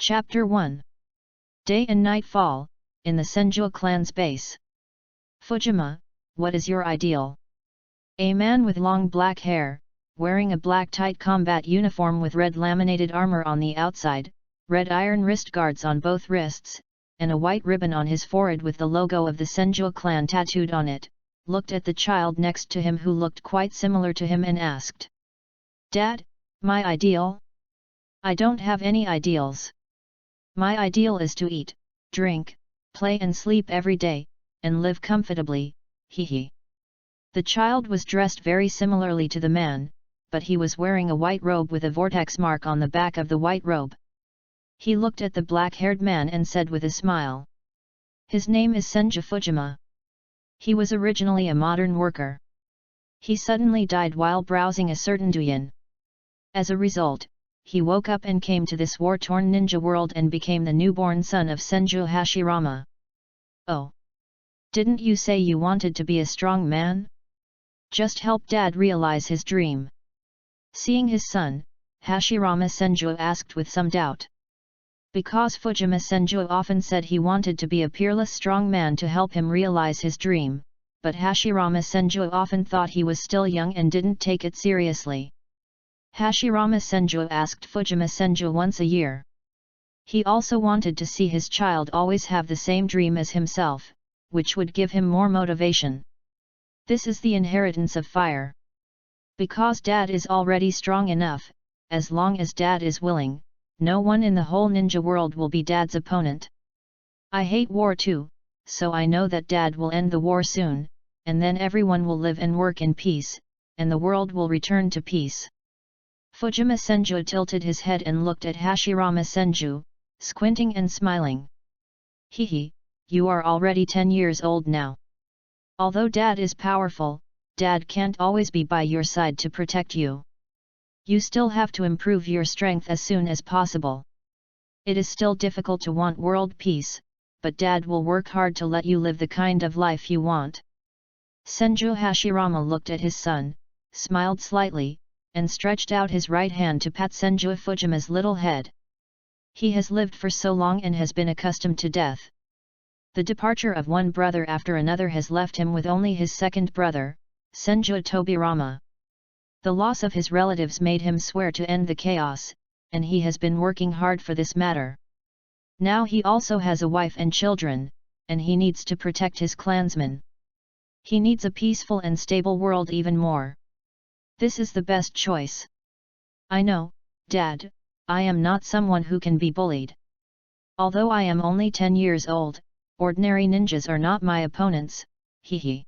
Chapter 1. Day and Nightfall, in the Senju clan's base. Fujima, what is your ideal? A man with long black hair, wearing a black tight combat uniform with red laminated armor on the outside, red iron wrist guards on both wrists, and a white ribbon on his forehead with the logo of the Senju clan tattooed on it, looked at the child next to him who looked quite similar to him and asked. Dad, my ideal? I don't have any ideals. My ideal is to eat, drink, play and sleep every day, and live comfortably, hehe. The child was dressed very similarly to the man, but he was wearing a white robe with a vortex mark on the back of the white robe. He looked at the black-haired man and said with a smile. His name is Senju Fujima. He was originally a modern worker. He suddenly died while browsing a certain Duyan. As a result, he woke up and came to this war-torn ninja world and became the newborn son of Senju Hashirama. Oh! Didn't you say you wanted to be a strong man? Just help Dad realize his dream. Seeing his son, Hashirama Senju asked with some doubt. Because Fujima Senju often said he wanted to be a peerless strong man to help him realize his dream, but Hashirama Senju often thought he was still young and didn't take it seriously. Hashirama Senju asked Fujima Senju once a year. He also wanted to see his child always have the same dream as himself, which would give him more motivation. This is the inheritance of fire. Because Dad is already strong enough, as long as Dad is willing, no one in the whole ninja world will be Dad's opponent. I hate war too, so I know that Dad will end the war soon, and then everyone will live and work in peace, and the world will return to peace. Fujima Senju tilted his head and looked at Hashirama Senju, squinting and smiling. Hehe, you are already 10 years old now. Although Dad is powerful, Dad can't always be by your side to protect you. You still have to improve your strength as soon as possible. It is still difficult to want world peace, but Dad will work hard to let you live the kind of life you want. Senju Hashirama looked at his son, smiled slightly, and stretched out his right hand to pat Senju Fujima's little head. He has lived for so long and has been accustomed to death. The departure of one brother after another has left him with only his second brother, Senju Tobirama. The loss of his relatives made him swear to end the chaos, and he has been working hard for this matter. Now he also has a wife and children, and he needs to protect his clansmen. He needs a peaceful and stable world even more. This is the best choice. I know, Dad, I am not someone who can be bullied. Although I am only 10 years old, ordinary ninjas are not my opponents, hehe.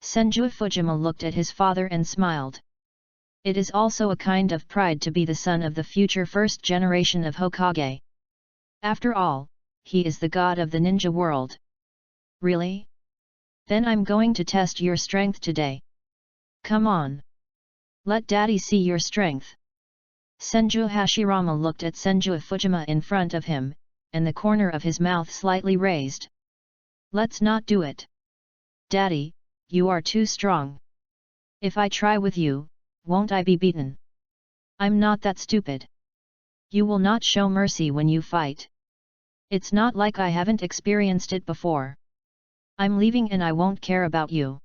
Senju Fujima looked at his father and smiled. It is also a kind of pride to be the son of the future first generation of Hokage. After all, he is the god of the ninja world. Really? Then I'm going to test your strength today. Come on. Let Daddy see your strength. Senju Hashirama looked at Senju Fujima in front of him, and the corner of his mouth slightly raised. Let's not do it. Daddy, you are too strong. If I try with you, won't I be beaten? I'm not that stupid. You will not show mercy when you fight. It's not like I haven't experienced it before. I'm leaving and I won't care about you.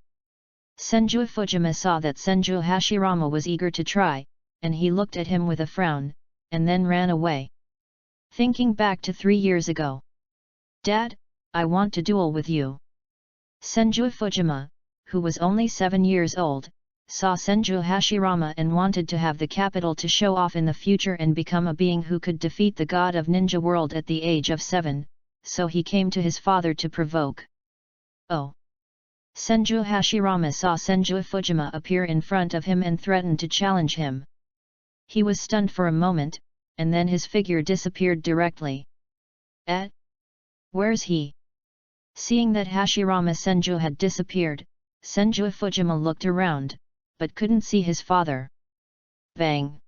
Senju Fujima saw that Senju Hashirama was eager to try, and he looked at him with a frown, and then ran away. Thinking back to 3 years ago. Dad, I want to duel with you. Senju Fujima, who was only 7 years old, saw Senju Hashirama and wanted to have the capital to show off in the future and become a being who could defeat the god of ninja world at the age of 7, so he came to his father to provoke. Oh! Senju Hashirama saw Senju Fujima appear in front of him and threatened to challenge him. He was stunned for a moment, and then his figure disappeared directly. Where's he? Seeing that Hashirama Senju had disappeared, Senju Fujima looked around, but couldn't see his father. Bang!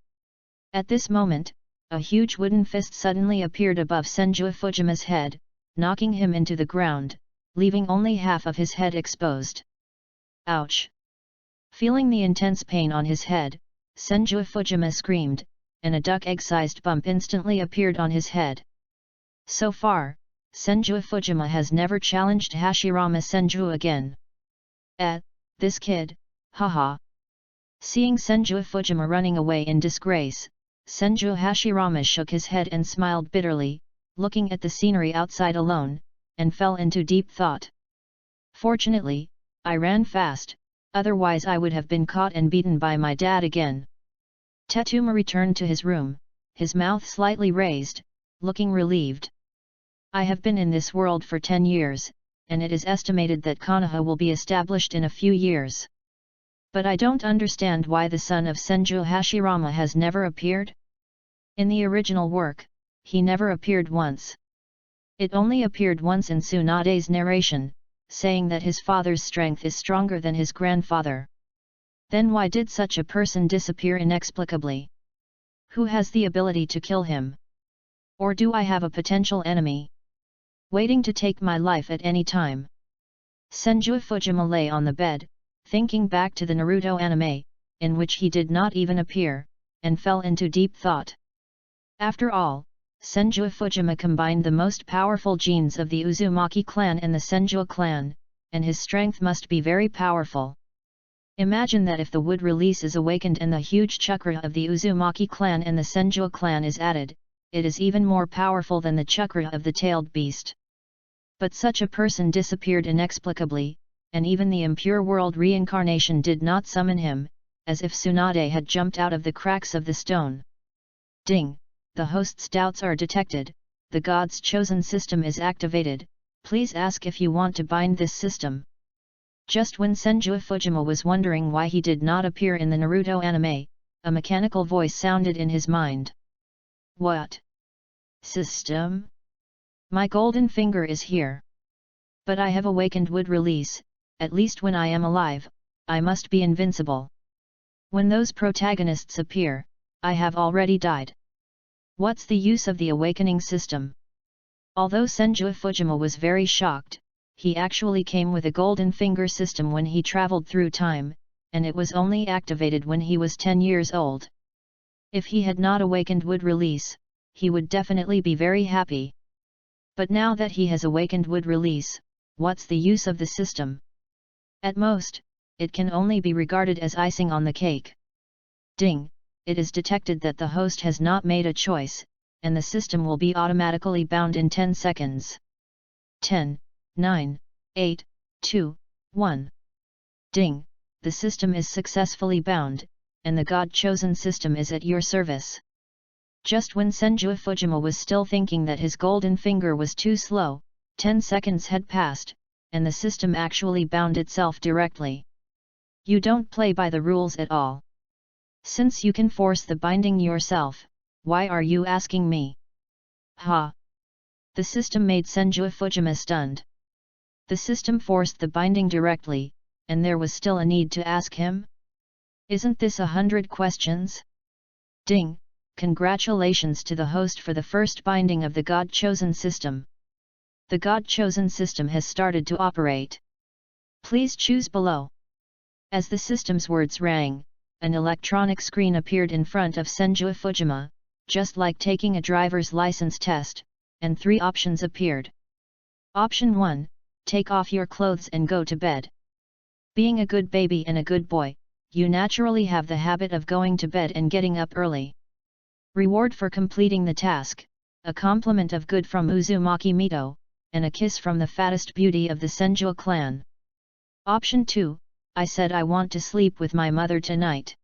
At this moment, a huge wooden fist suddenly appeared above Senju Fujima's head, knocking him into the ground, leaving only half of his head exposed. Ouch! Feeling the intense pain on his head, Senju Fujima screamed, and a duck egg-sized bump instantly appeared on his head. So far, Senju Fujima has never challenged Hashirama Senju again. This kid, haha. Seeing Senju Fujima running away in disgrace, Senju Hashirama shook his head and smiled bitterly, looking at the scenery outside alone, and fell into deep thought. Fortunately, I ran fast, otherwise I would have been caught and beaten by my dad again. Tetuma returned to his room, his mouth slightly raised, looking relieved. I have been in this world for 10 years, and it is estimated that Konoha will be established in a few years. But I don't understand why the son of Senju Hashirama has never appeared? In the original work, he never appeared once. It only appeared once in Tsunade's narration, saying that his father's strength is stronger than his grandfather. Then why did such a person disappear inexplicably? Who has the ability to kill him? Or do I have a potential enemy waiting to take my life at any time? Senju Fujima lay on the bed, thinking back to the Naruto anime, in which he did not even appear, and fell into deep thought. After all, Senju Fujima combined the most powerful genes of the Uzumaki clan and the Senju clan, and his strength must be very powerful. Imagine that if the wood release is awakened and the huge chakra of the Uzumaki clan and the Senju clan is added, it is even more powerful than the chakra of the tailed beast. But such a person disappeared inexplicably, and even the impure world reincarnation did not summon him, as if Tsunade had jumped out of the cracks of the stone. Ding! The host's doubts are detected, the God's chosen system is activated, please ask if you want to bind this system. Just when Senju Fujima was wondering why he did not appear in the Naruto anime, a mechanical voice sounded in his mind. What? System? My golden finger is here. But I have awakened wood release, at least when I am alive, I must be invincible. When those protagonists appear, I have already died. What's the use of the awakening system? Although Senju Fujima was very shocked, he actually came with a golden finger system when he traveled through time, and it was only activated when he was 10 years old. If he had not awakened wood release, he would definitely be very happy. But now that he has awakened wood release, what's the use of the system? At most, it can only be regarded as icing on the cake. Ding! It is detected that the host has not made a choice, and the system will be automatically bound in 10 seconds. 10, 9, 8, 2, 1. Ding! The system is successfully bound, and the God-chosen system is at your service. Just when Senju Fujima was still thinking that his golden finger was too slow, 10 seconds had passed, and the system actually bound itself directly. You don't play by the rules at all. Since you can force the binding yourself, why are you asking me? Ha! The system made Senju Fujima stunned. The system forced the binding directly, and there was still a need to ask him? Isn't this 100 questions? Ding! Congratulations to the host for the first binding of the God-chosen system. The God-chosen system has started to operate. Please choose below. As the system's words rang, an electronic screen appeared in front of Senju Fujima, just like taking a driver's license test, and 3 options appeared. Option 1, take off your clothes and go to bed. Being a good baby and a good boy, you naturally have the habit of going to bed and getting up early. Reward for completing the task, a compliment of good from Uzumaki Mito, and a kiss from the fattest beauty of the Senju clan. Option 2, I said I want to sleep with my mother tonight.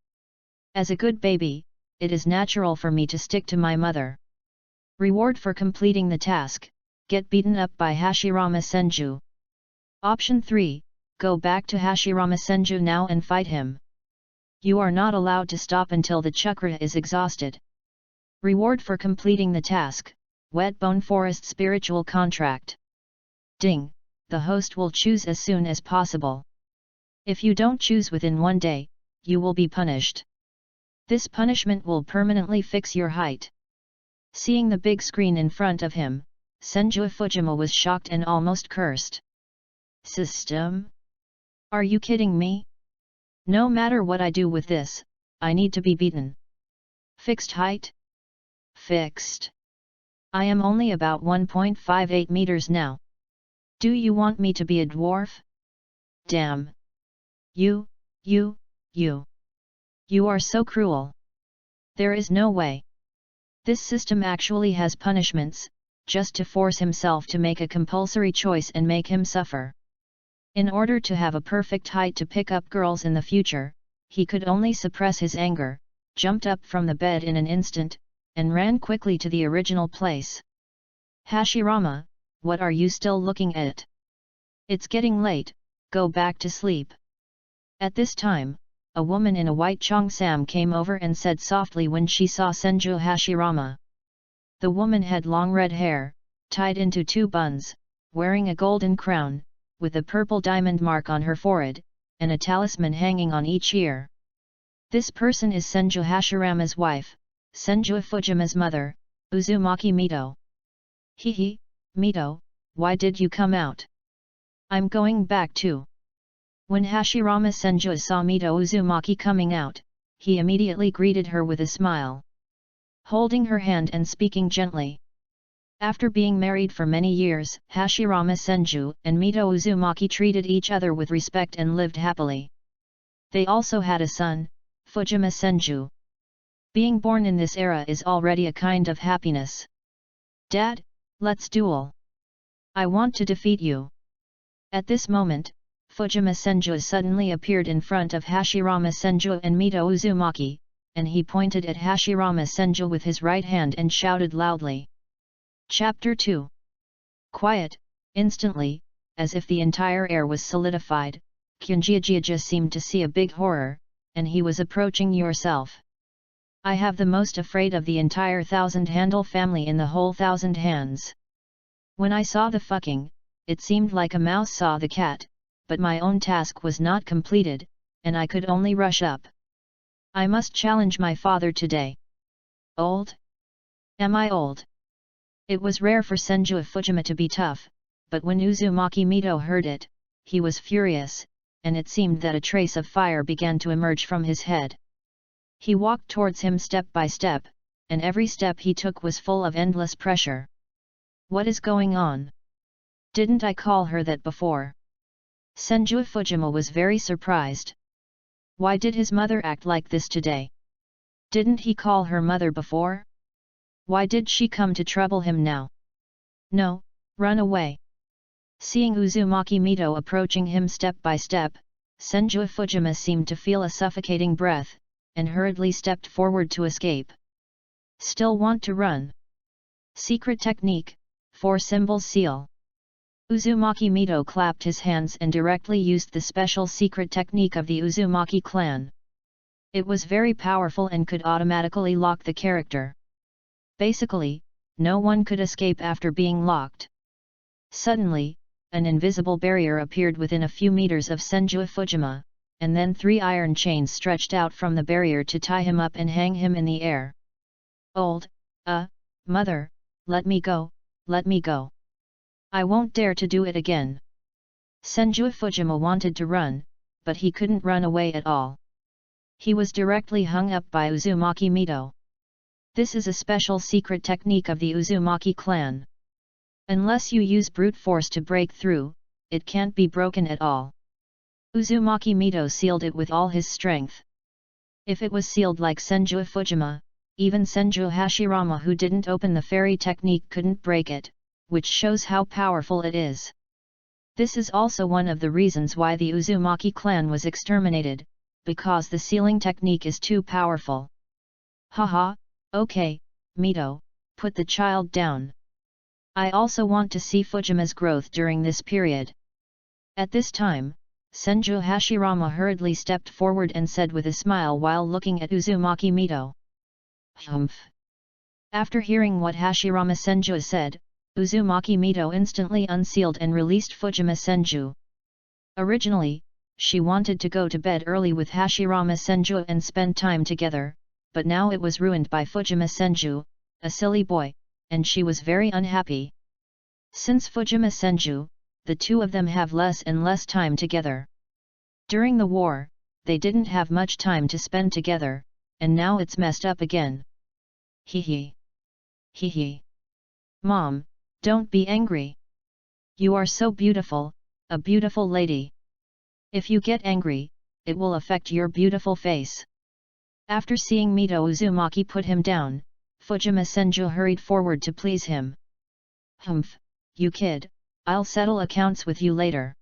As a good baby, it is natural for me to stick to my mother. Reward for completing the task, get beaten up by Hashirama Senju. Option 3, go back to Hashirama Senju now and fight him. You are not allowed to stop until the chakra is exhausted. Reward for completing the task, Wet Bone Forest Spiritual Contract. Ding! The host will choose as soon as possible. If you don't choose within 1 day, you will be punished. This punishment will permanently fix your height. Seeing the big screen in front of him, Senju Fujima was shocked and almost cursed. System? Are you kidding me? No matter what I do with this, I need to be beaten. Fixed height? Fixed. I am only about 1.58 meters now. Do you want me to be a dwarf? Damn! You are so cruel. There is no way. This system actually has punishments, just to force himself to make a compulsory choice and make him suffer. In order to have a perfect height to pick up girls in the future, he could only suppress his anger, jumped up from the bed in an instant, and ran quickly to the original place. Hashirama, what are you still looking at? It's getting late, go back to sleep. At this time, a woman in a white cheongsam came over and said softly when she saw Senju Hashirama. The woman had long red hair, tied into 2 buns, wearing a golden crown, with a purple diamond mark on her forehead, and a talisman hanging on each ear. This person is Senju Hashirama's wife, Senju Fujima's mother, Uzumaki Mito. Hehe, Mito, why did you come out? I'm going back too. When Hashirama Senju saw Mito Uzumaki coming out, he immediately greeted her with a smile, holding her hand and speaking gently. After being married for many years, Hashirama Senju and Mito Uzumaki treated each other with respect and lived happily. They also had a son, Fujima Senju. Being born in this era is already a kind of happiness. Dad, let's duel. I want to defeat you. At this moment, Fujima Senju suddenly appeared in front of Hashirama Senju and Mito Uzumaki, and he pointed at Hashirama Senju with his right hand and shouted loudly. Chapter 2. Quiet, instantly, as if the entire air was solidified, Kyunjiajiaja seemed to see a big horror, and he was approaching yourself. I have the most afraid of the entire thousand-handle family in the whole thousand hands. When I saw the fucking, it seemed like a mouse saw the cat, but my own task was not completed, and I could only rush up. I must challenge my father today. Old? Am I old? It was rare for Senju Fujima to be tough, but when Uzumaki Mito heard it, he was furious, and it seemed that a trace of fire began to emerge from his head. He walked towards him step by step, and every step he took was full of endless pressure. What is going on? Didn't I call her that before? Senju Fujima was very surprised. Why did his mother act like this today? Didn't he call her mother before? Why did she come to trouble him now? No, run away. Seeing Uzumaki Mito approaching him step by step, Senju Fujima seemed to feel a suffocating breath, and hurriedly stepped forward to escape. Still want to run? Secret technique, 4 symbol seal. Uzumaki Mito clapped his hands and directly used the special secret technique of the Uzumaki clan. It was very powerful and could automatically lock the character. Basically, no one could escape after being locked. Suddenly, an invisible barrier appeared within a few meters of Senju Fujima, and then 3 iron chains stretched out from the barrier to tie him up and hang him in the air. Mother, let me go, let me go. I won't dare to do it again. Senju Fujima wanted to run, but he couldn't run away at all. He was directly hung up by Uzumaki Mito. This is a special secret technique of the Uzumaki clan. Unless you use brute force to break through, it can't be broken at all. Uzumaki Mito sealed it with all his strength. If it was sealed like Senju Fujima, even Senju Hashirama who didn't open the fairy technique couldn't break it, which shows how powerful it is. This is also one of the reasons why the Uzumaki clan was exterminated, because the sealing technique is too powerful. Haha, okay, Mito, put the child down. I also want to see Fujima's growth during this period. At this time, Senju Hashirama hurriedly stepped forward and said with a smile while looking at Uzumaki Mito. Humph. After hearing what Hashirama Senju said, Uzumaki Mito instantly unsealed and released Fujima Senju. Originally, she wanted to go to bed early with Hashirama Senju and spend time together, but now it was ruined by Fujima Senju, a silly boy, and she was very unhappy. Since Fujima Senju, the two of them have less and less time together. During the war, they didn't have much time to spend together, and now it's messed up again. Hee hee. Hee hee. Mom, don't be angry. You are so beautiful, a beautiful lady. If you get angry, it will affect your beautiful face. After seeing Mito Uzumaki put him down, Fujima Senju hurried forward to please him. Humph, you kid, I'll settle accounts with you later.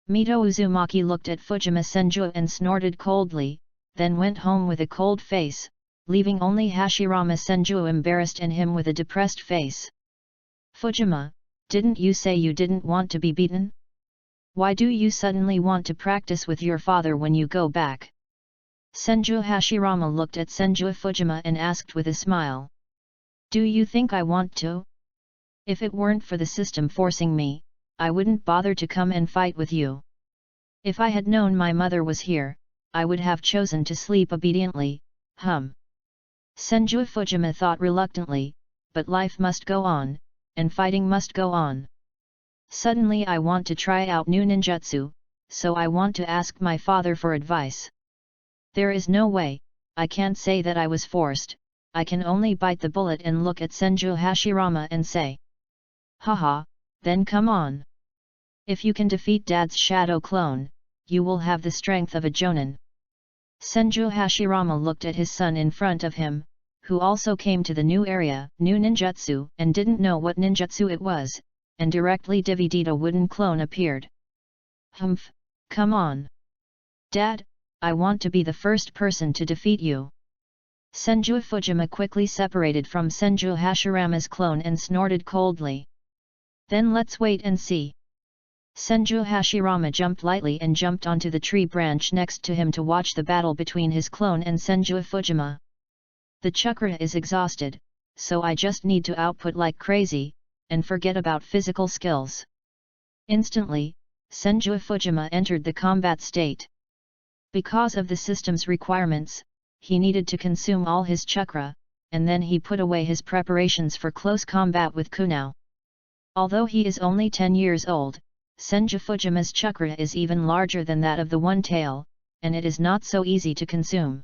Mito Uzumaki looked at Fujima Senju and snorted coldly, then went home with a cold face, leaving only Hashirama Senju embarrassed and him with a depressed face. Fujima, didn't you say you didn't want to be beaten? Why do you suddenly want to practice with your father when you go back? Senju Hashirama looked at Senju Fujima and asked with a smile. Do you think I want to? If it weren't for the system forcing me, I wouldn't bother to come and fight with you. If I had known my mother was here, I would have chosen to sleep obediently, Senju Fujima thought reluctantly, but life must go on, and fighting must go on. Suddenly I want to try out new ninjutsu, so I want to ask my father for advice. There is no way, I can't say that I was forced, I can only bite the bullet and look at Senju Hashirama and say. Haha, then come on. If you can defeat Dad's shadow clone, you will have the strength of a Jonin. Senju Hashirama looked at his son in front of him, who also came to the new area, new ninjutsu, and didn't know what ninjutsu it was, and directly divided a wooden clone appeared. Humph, come on. Dad, I want to be the first person to defeat you. Senju Fujima quickly separated from Senju Hashirama's clone and snorted coldly. Then let's wait and see. Senju Hashirama jumped lightly and jumped onto the tree branch next to him to watch the battle between his clone and Senju Fujima. The chakra is exhausted, so I just need to output like crazy, and forget about physical skills. Instantly, Senju Fujima entered the combat state. Because of the system's requirements, he needed to consume all his chakra, and then he put away his preparations for close combat with Kunao. Although he is only 10 years old, Senju Fujima's chakra is even larger than that of the One Tail, and it is not so easy to consume.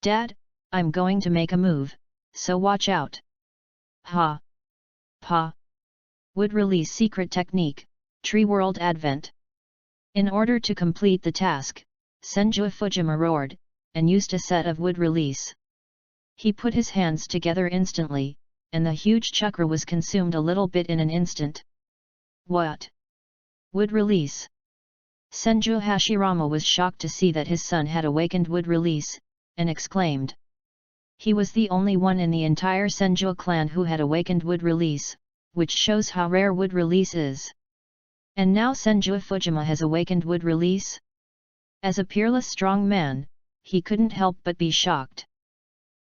Dad, I'm going to make a move, so watch out. Ha! Pa! Wood release secret technique, Tree World Advent. In order to complete the task, Senju Fujima roared, and used a set of wood release. He put his hands together instantly, and the huge chakra was consumed a little bit in an instant. What? Wood release? Senju Hashirama was shocked to see that his son had awakened wood release, and exclaimed. He was the only one in the entire Senju clan who had awakened wood release, which shows how rare wood release is. And now Senju Fujima has awakened wood release? As a peerless strong man, he couldn't help but be shocked.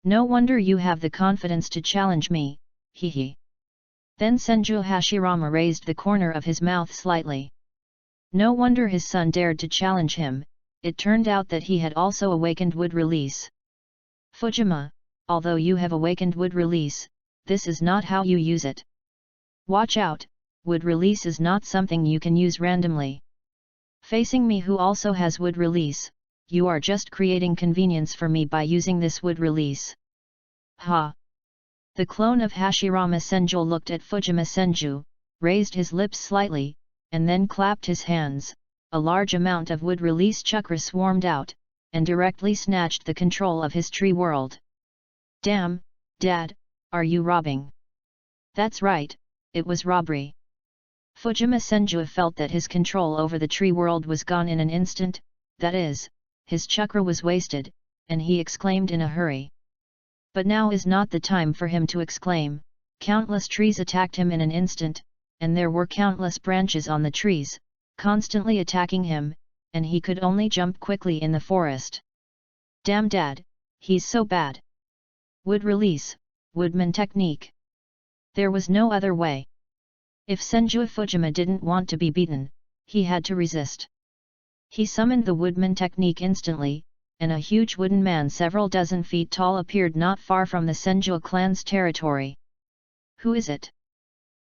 No wonder you have the confidence to challenge me, hehe. Then Senju Hashirama raised the corner of his mouth slightly. No wonder his son dared to challenge him, it turned out that he had also awakened wood release. Fujima, although you have awakened wood release, this is not how you use it. Watch out, wood release is not something you can use randomly. Facing me who also has wood release, you are just creating convenience for me by using this wood release. Ha! The clone of Hashirama Senju looked at Fujima Senju, raised his lips slightly, and then clapped his hands. A large amount of wood release chakra swarmed out, and directly snatched the control of his tree world. Damn, Dad, are you robbing? That's right, it was robbery. Fujima Senju felt that his control over the tree world was gone in an instant, that is, his chakra was wasted, and he exclaimed in a hurry. But now is not the time for him to exclaim. Countless trees attacked him in an instant, and there were countless branches on the trees, constantly attacking him, and he could only jump quickly in the forest. Damn Dad, he's so bad. Wood release, woodman technique. There was no other way. If Senju Fujima didn't want to be beaten, he had to resist. He summoned the woodman technique instantly, and a huge wooden man several dozen feet tall appeared not far from the Senju clan's territory. Who is it?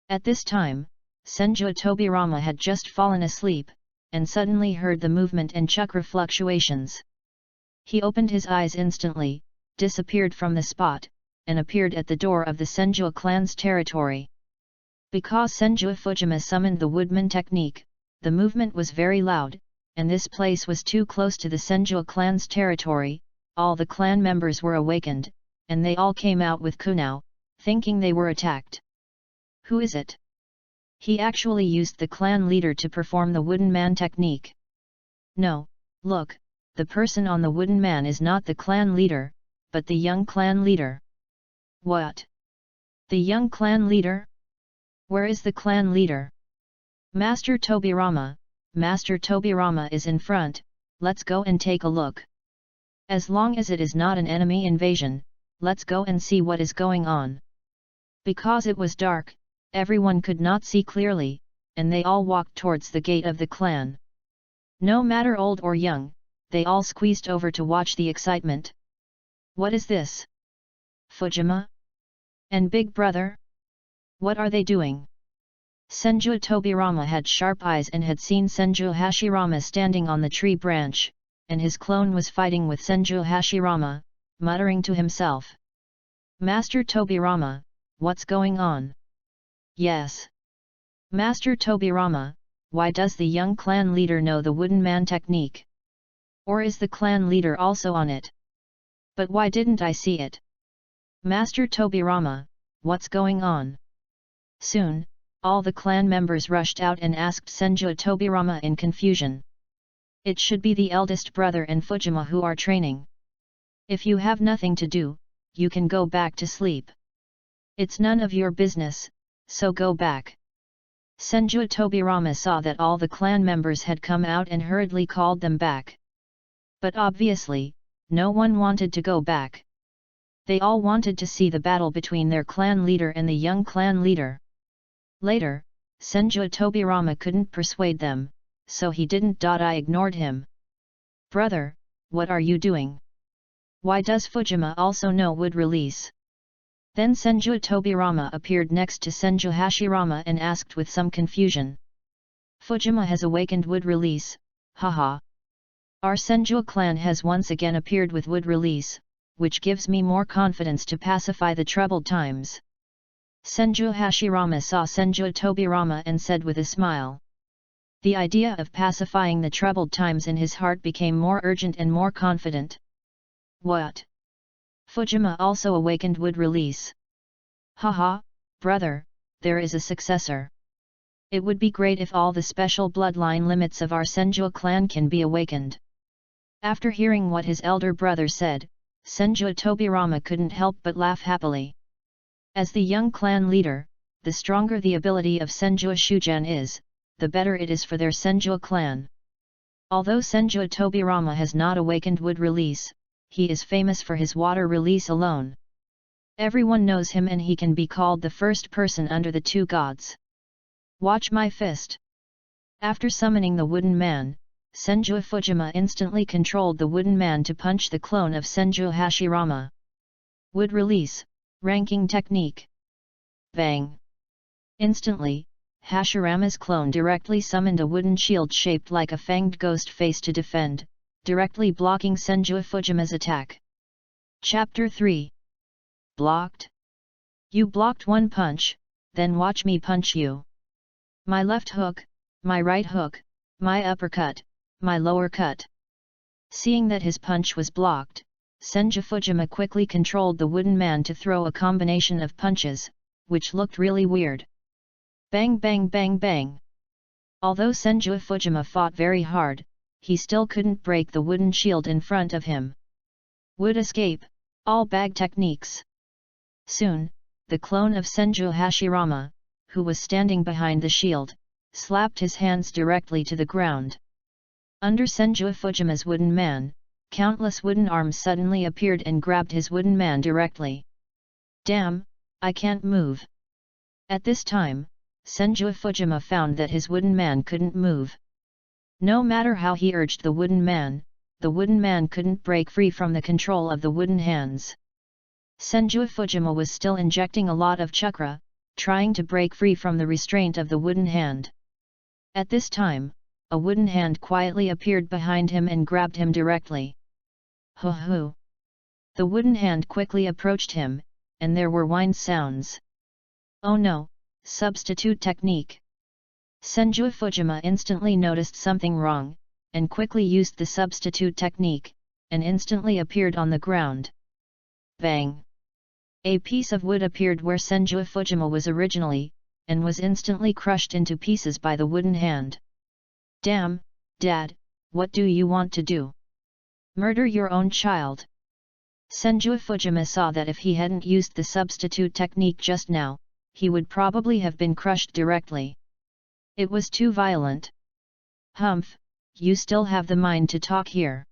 At this time, Senju Tobirama had just fallen asleep, and suddenly heard the movement and chakra fluctuations. He opened his eyes instantly, disappeared from the spot, and appeared at the door of the Senju clan's territory. Because Senju Fujima summoned the woodman technique, the movement was very loud, and this place was too close to the Senju clan's territory. All the clan members were awakened, and they all came out with kunao, thinking they were attacked. Who is it? He actually used the clan leader to perform the wooden man technique. No, look, the person on the wooden man is not the clan leader, but the young clan leader. What? The young clan leader? Where is the clan leader? Master Tobirama, Master Tobirama is in front, let's go and take a look. As long as it is not an enemy invasion, let's go and see what is going on. Because it was dark, everyone could not see clearly, and they all walked towards the gate of the clan. No matter old or young, they all squeezed over to watch the excitement. What is this? Fujima? And Big Brother? What are they doing? Senju Tobirama had sharp eyes and had seen Senju Hashirama standing on the tree branch, and his clone was fighting with Senju Hashirama, muttering to himself. Master Tobirama, what's going on? Yes. Master Tobirama, why does the young clan leader know the wooden man technique? Or is the clan leader also on it? But why didn't I see it? Master Tobirama, what's going on? Soon, all the clan members rushed out and asked Senju Tobirama in confusion. It should be the eldest brother and Fujima who are training. If you have nothing to do, you can go back to sleep. It's none of your business, so go back. Senju Tobirama saw that all the clan members had come out and hurriedly called them back. But obviously, no one wanted to go back. They all wanted to see the battle between their clan leader and the young clan leader. Later, Senju Tobirama couldn't persuade them, so he didn't. I ignored him. Brother, what are you doing? Why does Fujima also know wood release? Then Senju Tobirama appeared next to Senju Hashirama and asked with some confusion. Fujima has awakened wood release, haha. Our Senju clan has once again appeared with wood release, which gives me more confidence to pacify the troubled times. Senju Hashirama saw Senju Tobirama and said with a smile. The idea of pacifying the troubled times in his heart became more urgent and more confident. What? Fujima also awakened wood release. Haha, brother, there is a successor. It would be great if all the special bloodline limits of our Senju clan can be awakened. After hearing what his elder brother said, Senju Tobirama couldn't help but laugh happily. As the young clan leader, the stronger the ability of Senju Shujan is, the better it is for their Senju clan. Although Senju Tobirama has not awakened wood release, he is famous for his water release alone. Everyone knows him and he can be called the first person under the two gods. Watch my fist. After summoning the wooden man, Senju Fujima instantly controlled the wooden man to punch the clone of Senju Hashirama. Wood release, ranking technique. Bang! Instantly, Hashirama's clone directly summoned a wooden shield shaped like a fanged ghost face to defend, directly blocking Senju Fujima's attack. Chapter 3. Blocked? You blocked one punch, then watch me punch you. My left hook, my right hook, my uppercut, my lower cut. Seeing that his punch was blocked, Senju Fujima quickly controlled the wooden man to throw a combination of punches, which looked really weird. Bang bang bang bang. Although Senju Fujima fought very hard, he still couldn't break the wooden shield in front of him. Wood escape, all bag techniques. Soon, the clone of Senju Hashirama, who was standing behind the shield, slapped his hands directly to the ground. Under Senju Fujima's wooden man, countless wooden arms suddenly appeared and grabbed his wooden man directly. Damn, I can't move. At this time, Senju Fujima found that his wooden man couldn't move. No matter how he urged the wooden man couldn't break free from the control of the wooden hands. Senju Fujima was still injecting a lot of chakra, trying to break free from the restraint of the wooden hand. At this time, a wooden hand quietly appeared behind him and grabbed him directly. Hoo-hoo! The wooden hand quickly approached him, and there were whine sounds. Oh no, substitute technique. Senju Fujima instantly noticed something wrong, and quickly used the substitute technique, and instantly appeared on the ground. Bang! A piece of wood appeared where Senju Fujima was originally, and was instantly crushed into pieces by the wooden hand. Damn, Dad, what do you want to do? Murder your own child? Senju Fujima saw that if he hadn't used the substitute technique just now, he would probably have been crushed directly. It was too violent. Humph, you still have the mind to talk here.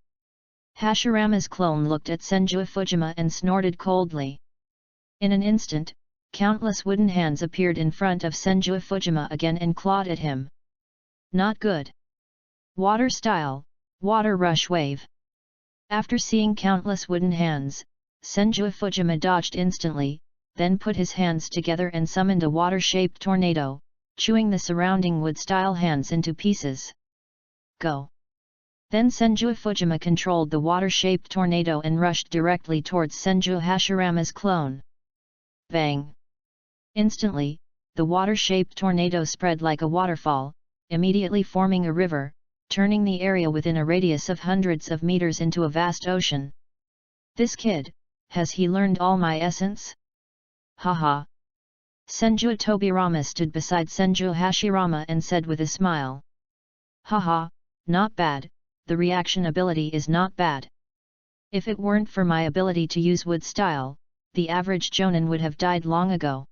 Hashirama's clone looked at Senju Fujima and snorted coldly. In an instant, countless wooden hands appeared in front of Senju Fujima again and clawed at him. Not good. Water style, water rush wave. After seeing countless wooden hands, Senju Fujima dodged instantly, then put his hands together and summoned a water-shaped tornado, chewing the surrounding wood-style hands into pieces. Go! Then Senju Fujima controlled the water-shaped tornado and rushed directly towards Senju Hashirama's clone. Bang! Instantly, the water-shaped tornado spread like a waterfall, immediately forming a river, turning the area within a radius of hundreds of meters into a vast ocean. This kid, has he learned all my essence? Haha! Senju Tobirama stood beside Senju Hashirama and said with a smile. Haha, not bad, the reaction ability is not bad. If it weren't for my ability to use wood style, the average jonin would have died long ago.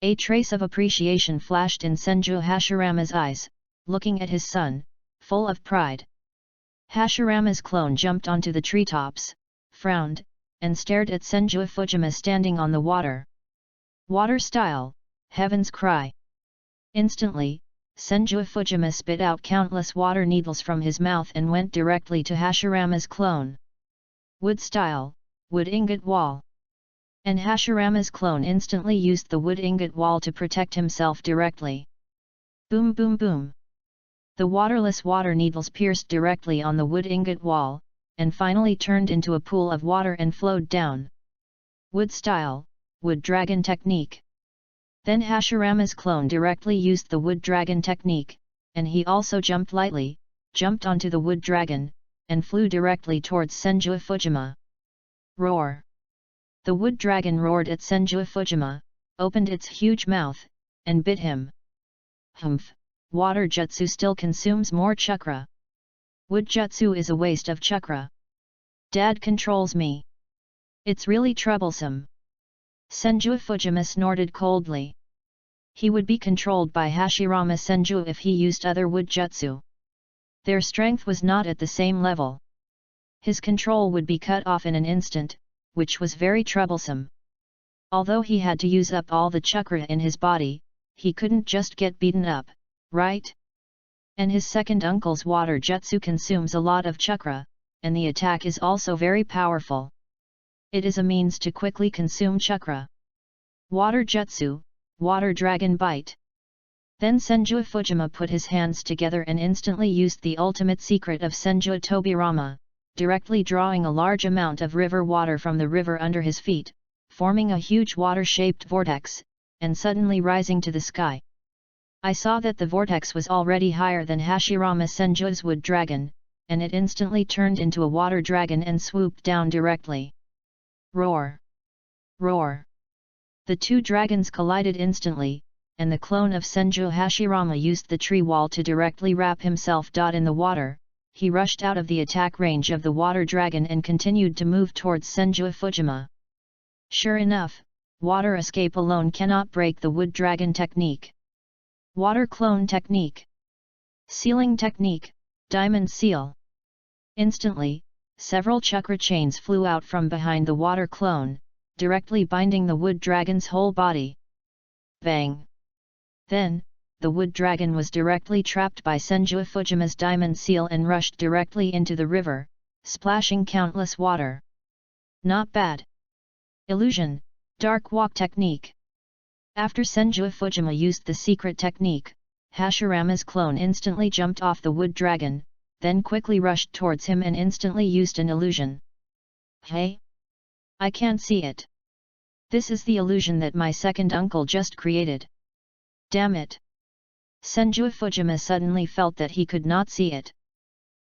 A trace of appreciation flashed in Senju Hashirama's eyes, looking at his son, full of pride. Hashirama's clone jumped onto the treetops, frowned, and stared at Senju Fujima standing on the water. Water style, heaven's cry. Instantly, Senju Fujima spit out countless water needles from his mouth and went directly to Hashirama's clone. Wood style, wood ingot wall. And Hashirama's clone instantly used the wood ingot wall to protect himself directly. Boom boom boom. The waterless water needles pierced directly on the wood ingot wall, and finally turned into a pool of water and flowed down. Wood style, wood dragon technique. Then Hashirama's clone directly used the wood dragon technique, and he also jumped lightly, jumped onto the wood dragon, and flew directly towards Senju Fujima. Roar! The wood dragon roared at Senju Fujima, opened its huge mouth, and bit him. Humph! Water jutsu still consumes more chakra. Wood jutsu is a waste of chakra. Dad controls me. It's really troublesome. Senju Fujima snorted coldly. He would be controlled by Hashirama Senju if he used other wood jutsu. Their strength was not at the same level. His control would be cut off in an instant, which was very troublesome. Although he had to use up all the chakra in his body, he couldn't just get beaten up, right? And his second uncle's water jutsu consumes a lot of chakra, and the attack is also very powerful. It is a means to quickly consume chakra. Water jutsu, water dragon bite. Then Senju Fujima put his hands together and instantly used the ultimate secret of Senju Tobirama, directly drawing a large amount of river water from the river under his feet, forming a huge water-shaped vortex, and suddenly rising to the sky. I saw that the vortex was already higher than Hashirama Senju's wood dragon, and it instantly turned into a water dragon and swooped down directly. Roar! Roar! The two dragons collided instantly, and the clone of Senju Hashirama used the tree wall to directly wrap himself in the water. He rushed out of the attack range of the water dragon and continued to move towards Senju Fujima. Sure enough, water escape alone cannot break the wood dragon technique. Water clone technique. Sealing technique, diamond seal. Instantly, several chakra chains flew out from behind the water clone, directly binding the wood dragon's whole body. Bang! Then, the wood dragon was directly trapped by Senju Fujima's diamond seal and rushed directly into the river, splashing countless water. Not bad. Illusion, dark walk technique. After Senju Fujima used the secret technique, Hashirama's clone instantly jumped off the wood dragon, then quickly rushed towards him and instantly used an illusion. Hey? I can't see it. This is the illusion that my second uncle just created. Damn it! Senju Fujima suddenly felt that he could not see it.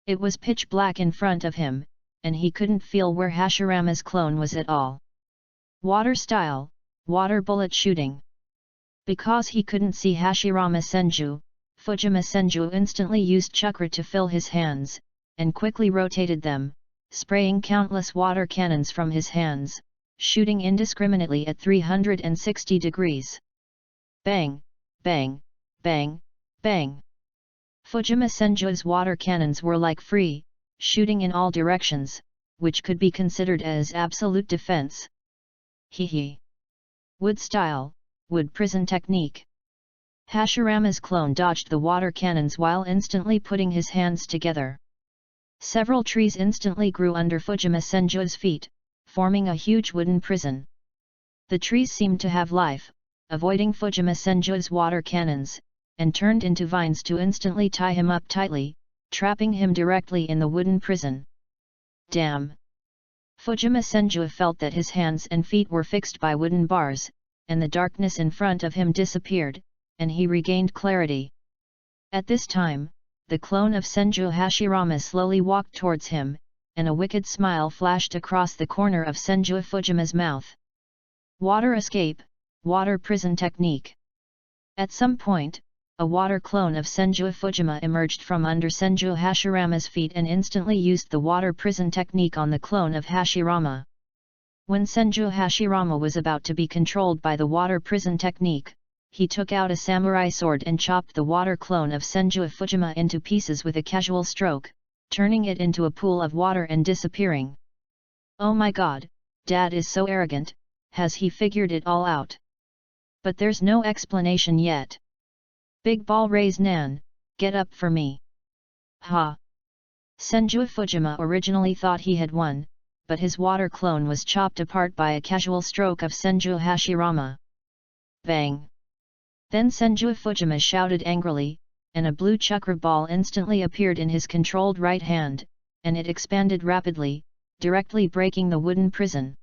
It was pitch black in front of him, and he couldn't feel where Hashirama's clone was at all. Water style, water bullet shooting. Because he couldn't see Hashirama Senju, Fujima Senju instantly used chakra to fill his hands, and quickly rotated them, spraying countless water cannons from his hands, shooting indiscriminately at 360 degrees. Bang, bang, bang, bang. Fujima Senju's water cannons were like free, shooting in all directions, which could be considered as absolute defense. Hee. Wood style, wood prison technique. Hashirama's clone dodged the water cannons while instantly putting his hands together. Several trees instantly grew under Fujima Senju's feet, forming a huge wooden prison. The trees seemed to have life, avoiding Fujima Senju's water cannons, and turned into vines to instantly tie him up tightly, trapping him directly in the wooden prison. Damn! Fujima Senju felt that his hands and feet were fixed by wooden bars, and the darkness in front of him disappeared, and he regained clarity. At this time, the clone of Senju Hashirama slowly walked towards him, and a wicked smile flashed across the corner of Senju Fujima's mouth. Water escape, water prison technique. At some point, a water clone of Senju Fujima emerged from under Senju Hashirama's feet and instantly used the water prison technique on the clone of Hashirama. When Senju Hashirama was about to be controlled by the water prison technique, he took out a samurai sword and chopped the water clone of Senju Fujima into pieces with a casual stroke, turning it into a pool of water and disappearing. Oh my god, Dad is so arrogant, has he figured it all out? But there's no explanation yet. Big ball raise Nan, get up for me. Ha! Senju Fujima originally thought he had won, but his water clone was chopped apart by a casual stroke of Senju Hashirama. Bang! Then Senju Fujima shouted angrily, and a blue chakra ball instantly appeared in his controlled right hand, and it expanded rapidly, directly breaking the wooden prison.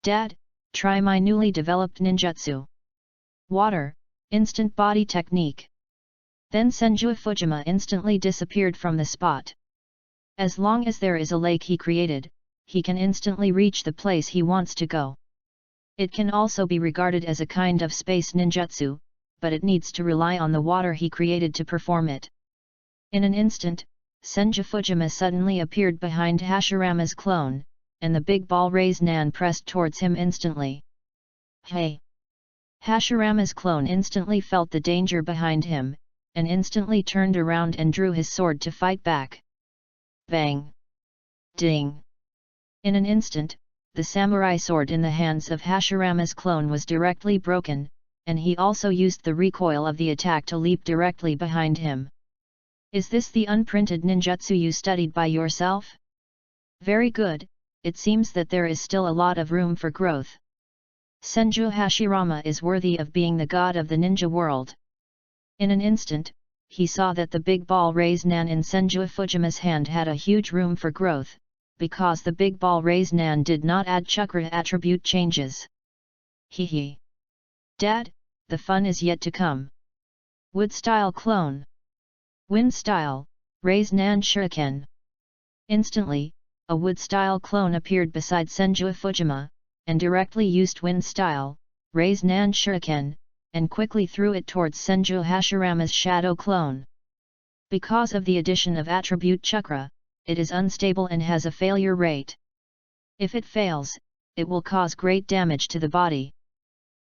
Dad, try my newly developed ninjutsu. Water, instant body technique. Then Senju Fujima instantly disappeared from the spot. As long as there is a lake he created, he can instantly reach the place he wants to go. It can also be regarded as a kind of space ninjutsu, but it needs to rely on the water he created to perform it. In an instant, Senju Fujima suddenly appeared behind Hashirama's clone, and the big ball raise Nan pressed towards him instantly. Hey! Hashirama's clone instantly felt the danger behind him, and instantly turned around and drew his sword to fight back. Bang! Ding! In an instant, the samurai sword in the hands of Hashirama's clone was directly broken, and he also used the recoil of the attack to leap directly behind him. Is this the unprinted ninjutsu you studied by yourself? Very good, it seems that there is still a lot of room for growth. Senju Hashirama is worthy of being the god of the ninja world. In an instant, he saw that the big ball raise Nan in Senju Fujima's hand had a huge room for growth, because the big ball raise Nan did not add chakra attribute changes. Hee. Dad, the fun is yet to come. Wood style clone. Wind style, raise Nan shuriken. Instantly, a wood style clone appeared beside Senju Fujima, and directly used wind style, raise Nan shuriken, and quickly threw it towards Senju Hashirama's shadow clone. Because of the addition of attribute chakra, it is unstable and has a failure rate. If it fails, it will cause great damage to the body.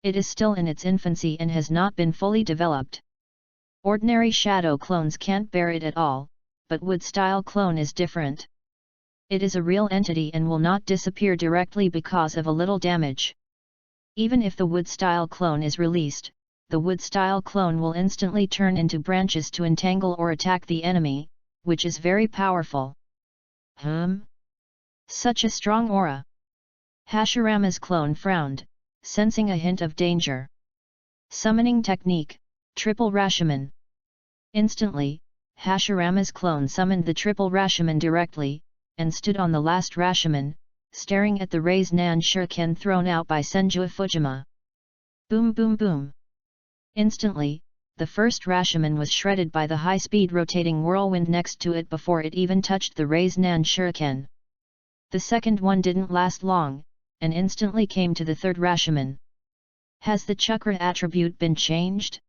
It is still in its infancy and has not been fully developed. Ordinary shadow clones can't bear it at all, but wood style clone is different. It is a real entity and will not disappear directly because of a little damage. Even if the wood style clone is released, the wood style clone will instantly turn into branches to entangle or attack the enemy, which is very powerful. Such a strong aura. Hashirama's clone frowned, sensing a hint of danger. Summoning technique, triple Rashomon. Instantly, Hashirama's clone summoned the triple Rashomon directly, and stood on the last Rashomon, staring at the raise Nan shuriken thrown out by Senju Fujima. Boom boom boom. Instantly, the first Rashomon was shredded by the high-speed rotating whirlwind next to it before it even touched the Raise-Nan Shuriken. The second one didn't last long, and instantly came to the third Rashomon. Has the chakra attribute been changed?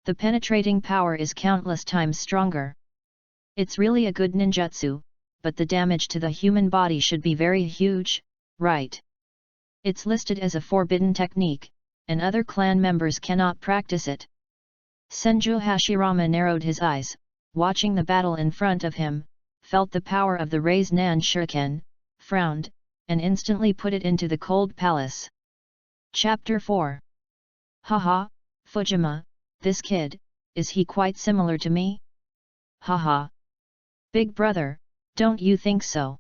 The penetrating power is countless times stronger. It's really a good ninjutsu, but the damage to the human body should be very huge, right? It's listed as a forbidden technique, and other clan members cannot practice it. Senju Hashirama narrowed his eyes, watching the battle in front of him, felt the power of the Raise-Nan Shuriken, frowned, and instantly put it into the cold palace. Chapter 4. Haha, Fujima, this kid, is he quite similar to me? Haha. Big brother, don't you think so?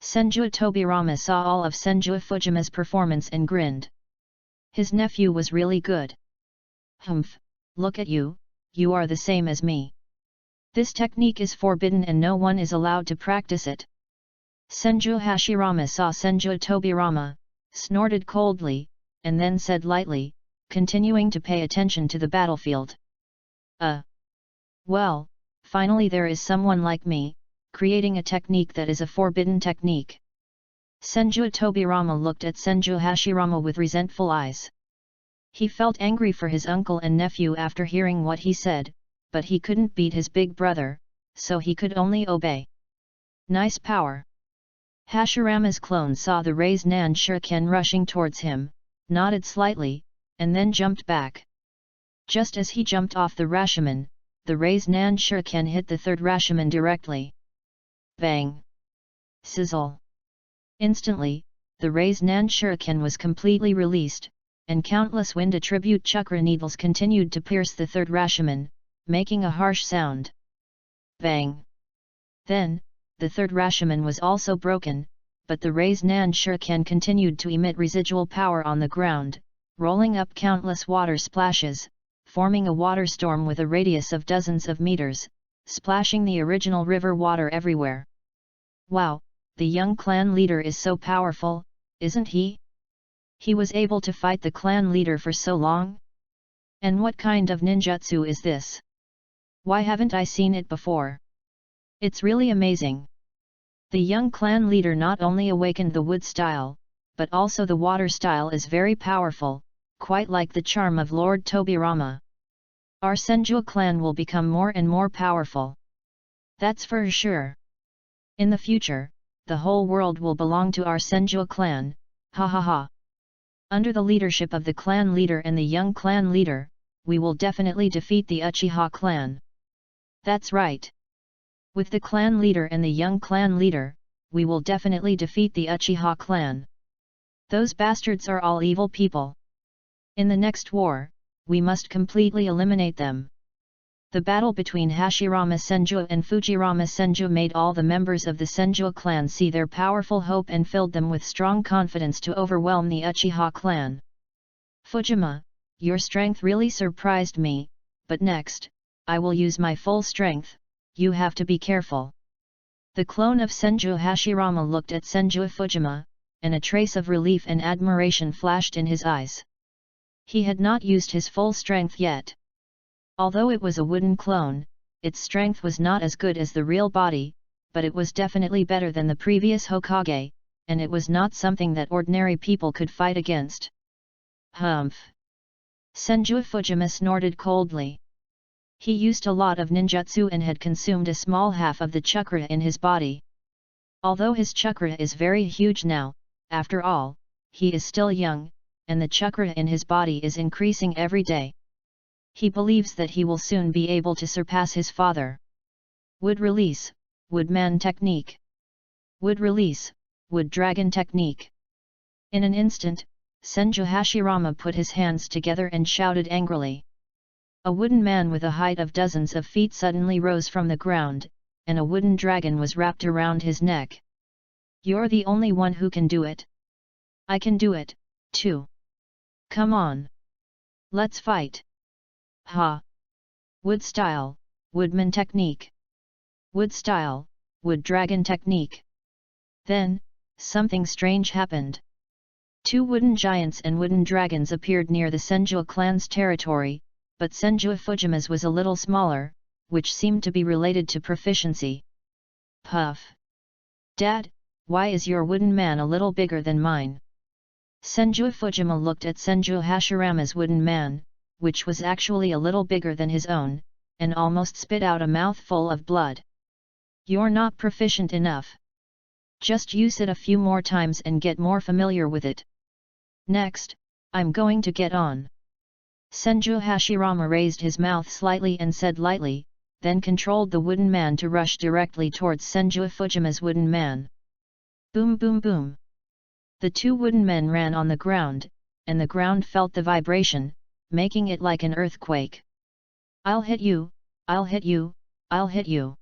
Senju Tobirama saw all of Senju Fujima's performance and grinned. His nephew was really good. Humph, look at you, you are the same as me. This technique is forbidden and no one is allowed to practice it. Senju Hashirama saw Senju Tobirama, snorted coldly, and then said lightly, continuing to pay attention to the battlefield. Well, finally there is someone like me, creating a technique that is a forbidden technique. Senju Tobirama looked at Senju Hashirama with resentful eyes. He felt angry for his uncle and nephew after hearing what he said, but he couldn't beat his big brother, so he could only obey. Nice power. Hashirama's clone saw the Raise-Nan Shuriken rushing towards him, nodded slightly, and then jumped back. Just as he jumped off the Rashomon, the Raise-Nan Shuriken hit the third Rashomon directly. Bang! Sizzle! Instantly, the Raise-Nan Shuriken was completely released, and countless wind attribute chakra needles continued to pierce the third Rashomon, making a harsh sound. Bang! Then, the third Rashomon was also broken, but the Raise-Nan Shuriken continued to emit residual power on the ground, rolling up countless water splashes, forming a water storm with a radius of dozens of meters, splashing the original river water everywhere. Wow, the young clan leader is so powerful, isn't he? He was able to fight the clan leader for so long? And what kind of ninjutsu is this? Why haven't I seen it before? It's really amazing. The young clan leader not only awakened the wood style, but also the water style is very powerful, quite like the charm of Lord Tobirama. Our Senju clan will become more and more powerful. That's for sure. In the future, the whole world will belong to our Senju clan, ha ha ha. Under the leadership of the clan leader and the young clan leader, we will definitely defeat the Uchiha clan. That's right. With the clan leader and the young clan leader, we will definitely defeat the Uchiha clan. Those bastards are all evil people. In the next war, we must completely eliminate them. The battle between Hashirama Senju and Fujirama Senju made all the members of the Senju clan see their powerful hope and filled them with strong confidence to overwhelm the Uchiha clan. Fujima, your strength really surprised me, but next, I will use my full strength, you have to be careful. The clone of Senju Hashirama looked at Senju Fujima, and a trace of relief and admiration flashed in his eyes. He had not used his full strength yet. Although it was a wooden clone, its strength was not as good as the real body, but it was definitely better than the previous Hokage, and it was not something that ordinary people could fight against. Humph! Senju Fujima snorted coldly. He used a lot of ninjutsu and had consumed a small half of the chakra in his body. Although his chakra is very huge now, after all, he is still young, and the chakra in his body is increasing every day. He believes that he will soon be able to surpass his father. Wood release, woodman technique. Wood release, wood dragon technique. In an instant, Senju Hashirama put his hands together and shouted angrily. A wooden man with a height of dozens of feet suddenly rose from the ground, and a wooden dragon was wrapped around his neck. You're the only one who can do it. I can do it, too. Come on. Let's fight. Ha! Wood style, woodman technique. Wood style, wood dragon technique. Then, something strange happened. Two wooden giants and wooden dragons appeared near the Senju clan's territory, but Senju Fujima's was a little smaller, which seemed to be related to proficiency. Puff. Dad, why is your wooden man a little bigger than mine? Senju Fujima looked at Senju Hashirama's wooden man, which was actually a little bigger than his own, and almost spit out a mouthful of blood. You're not proficient enough. Just use it a few more times and get more familiar with it. Next, I'm going to get on. Senju Hashirama raised his mouth slightly and said lightly, then controlled the wooden man to rush directly towards Senju Fujima's wooden man. Boom boom boom. The two wooden men ran on the ground, and the ground felt the vibration, making it like an earthquake. I'll hit you, I'll hit you, I'll hit you.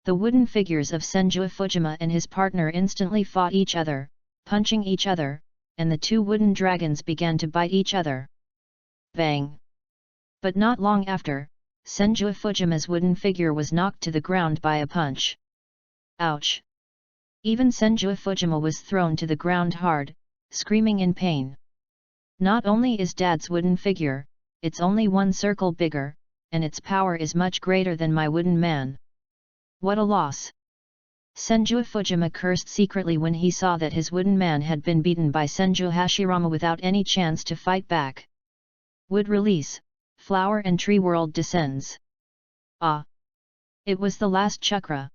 The wooden figures of Senju Fujima and his partner instantly fought each other, punching each other, and the two wooden dragons began to bite each other. Bang! But not long after, Senju Fujima's wooden figure was knocked to the ground by a punch. Ouch! Even Senju Fujima was thrown to the ground hard, screaming in pain. Not only is Dad's wooden figure, it's only one circle bigger, and its power is much greater than my wooden man. What a loss! Senju Fujima cursed secretly when he saw that his wooden man had been beaten by Senju Hashirama without any chance to fight back. Wood release, flower and tree world descends. Ah! It was the last chakra.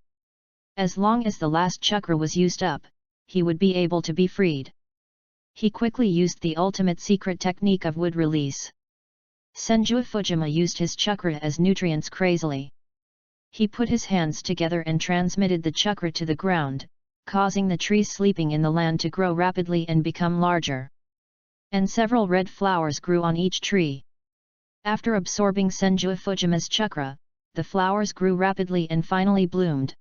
As long as the last chakra was used up, he would be able to be freed. He quickly used the ultimate secret technique of wood release. Senju Fujima used his chakra as nutrients crazily. He put his hands together and transmitted the chakra to the ground, causing the trees sleeping in the land to grow rapidly and become larger. And several red flowers grew on each tree. After absorbing Senju Fujima's chakra, the flowers grew rapidly and finally bloomed.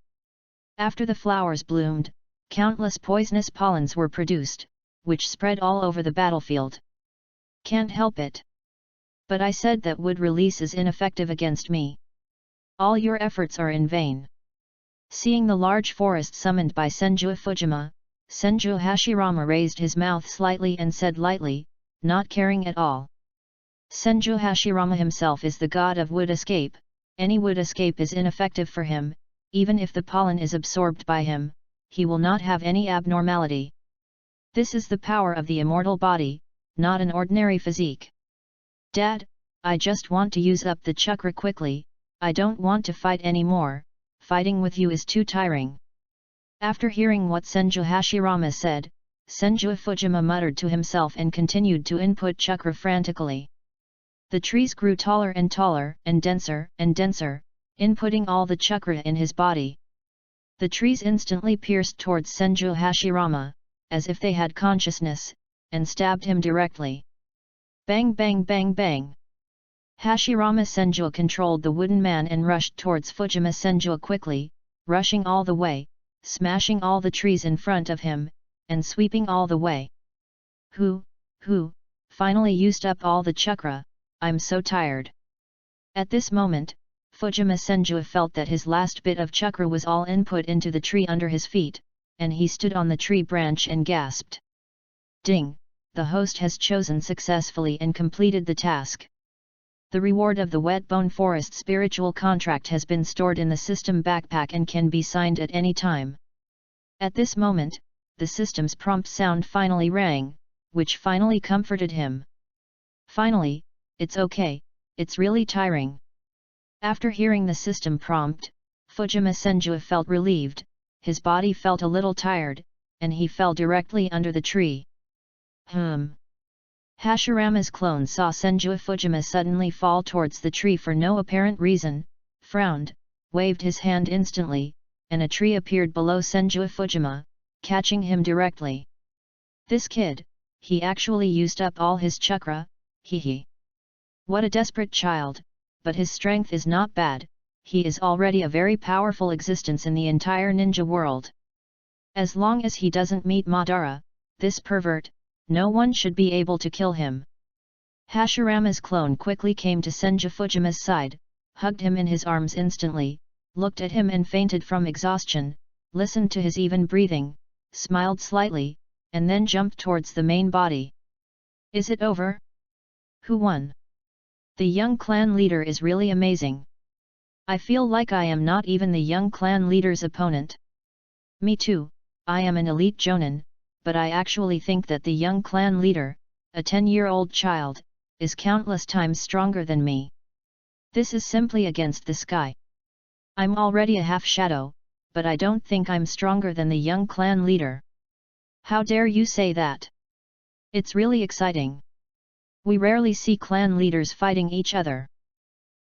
After the flowers bloomed, countless poisonous pollens were produced, which spread all over the battlefield. Can't help it. But I said that wood release is ineffective against me. All your efforts are in vain. Seeing the large forest summoned by Senju Fujima, Senju Hashirama raised his mouth slightly and said lightly, not caring at all. Senju Hashirama himself is the god of wood escape. Any wood escape is ineffective for him. Even if the pollen is absorbed by him, he will not have any abnormality. This is the power of the immortal body, not an ordinary physique. Dad, I just want to use up the chakra quickly. I don't want to fight anymore. Fighting with you is too tiring. After hearing what Senju Hashirama said, Senju Fujima muttered to himself and continued to input chakra frantically. The trees grew taller and denser, inputting all the chakra in his body. The trees instantly pierced towards Senju Hashirama, as if they had consciousness, and stabbed him directly. Bang bang bang bang! Hashirama Senju controlled the wooden man and rushed towards Fujima Senju quickly, rushing all the way, smashing all the trees in front of him, and sweeping all the way. Who, finally used up all the chakra, I'm so tired. At this moment, Fujima Senju felt that his last bit of chakra was all input into the tree under his feet, and he stood on the tree branch and gasped. Ding! The host has chosen successfully and completed the task. The reward of the Wet Bone Forest spiritual contract has been stored in the system backpack and can be signed at any time. At this moment, the system's prompt sound finally rang, which finally comforted him. Finally, it's okay, it's really tiring. After hearing the system prompt, Fujima Senju felt relieved, his body felt a little tired, and he fell directly under the tree. Hashirama's clone saw Senju Fujima suddenly fall towards the tree for no apparent reason, frowned, waved his hand instantly, and a tree appeared below Senju Fujima, catching him directly. This kid, he actually used up all his chakra, hehe. What a desperate child, but his strength is not bad, he is already a very powerful existence in the entire ninja world. As long as he doesn't meet Madara, this pervert, no one should be able to kill him. Hashirama's clone quickly came to Senju Fujima's side, hugged him in his arms instantly, looked at him and fainted from exhaustion, listened to his even breathing, smiled slightly, and then jumped towards the main body. Is it over? Who won? The young clan leader is really amazing. I feel like I am not even the young clan leader's opponent. Me too, I am an elite jonin, but I actually think that the young clan leader, a 10-year-old child, is countless times stronger than me. This is simply against the sky. I'm already a half shadow, but I don't think I'm stronger than the young clan leader. How dare you say that? It's really exciting. We rarely see clan leaders fighting each other.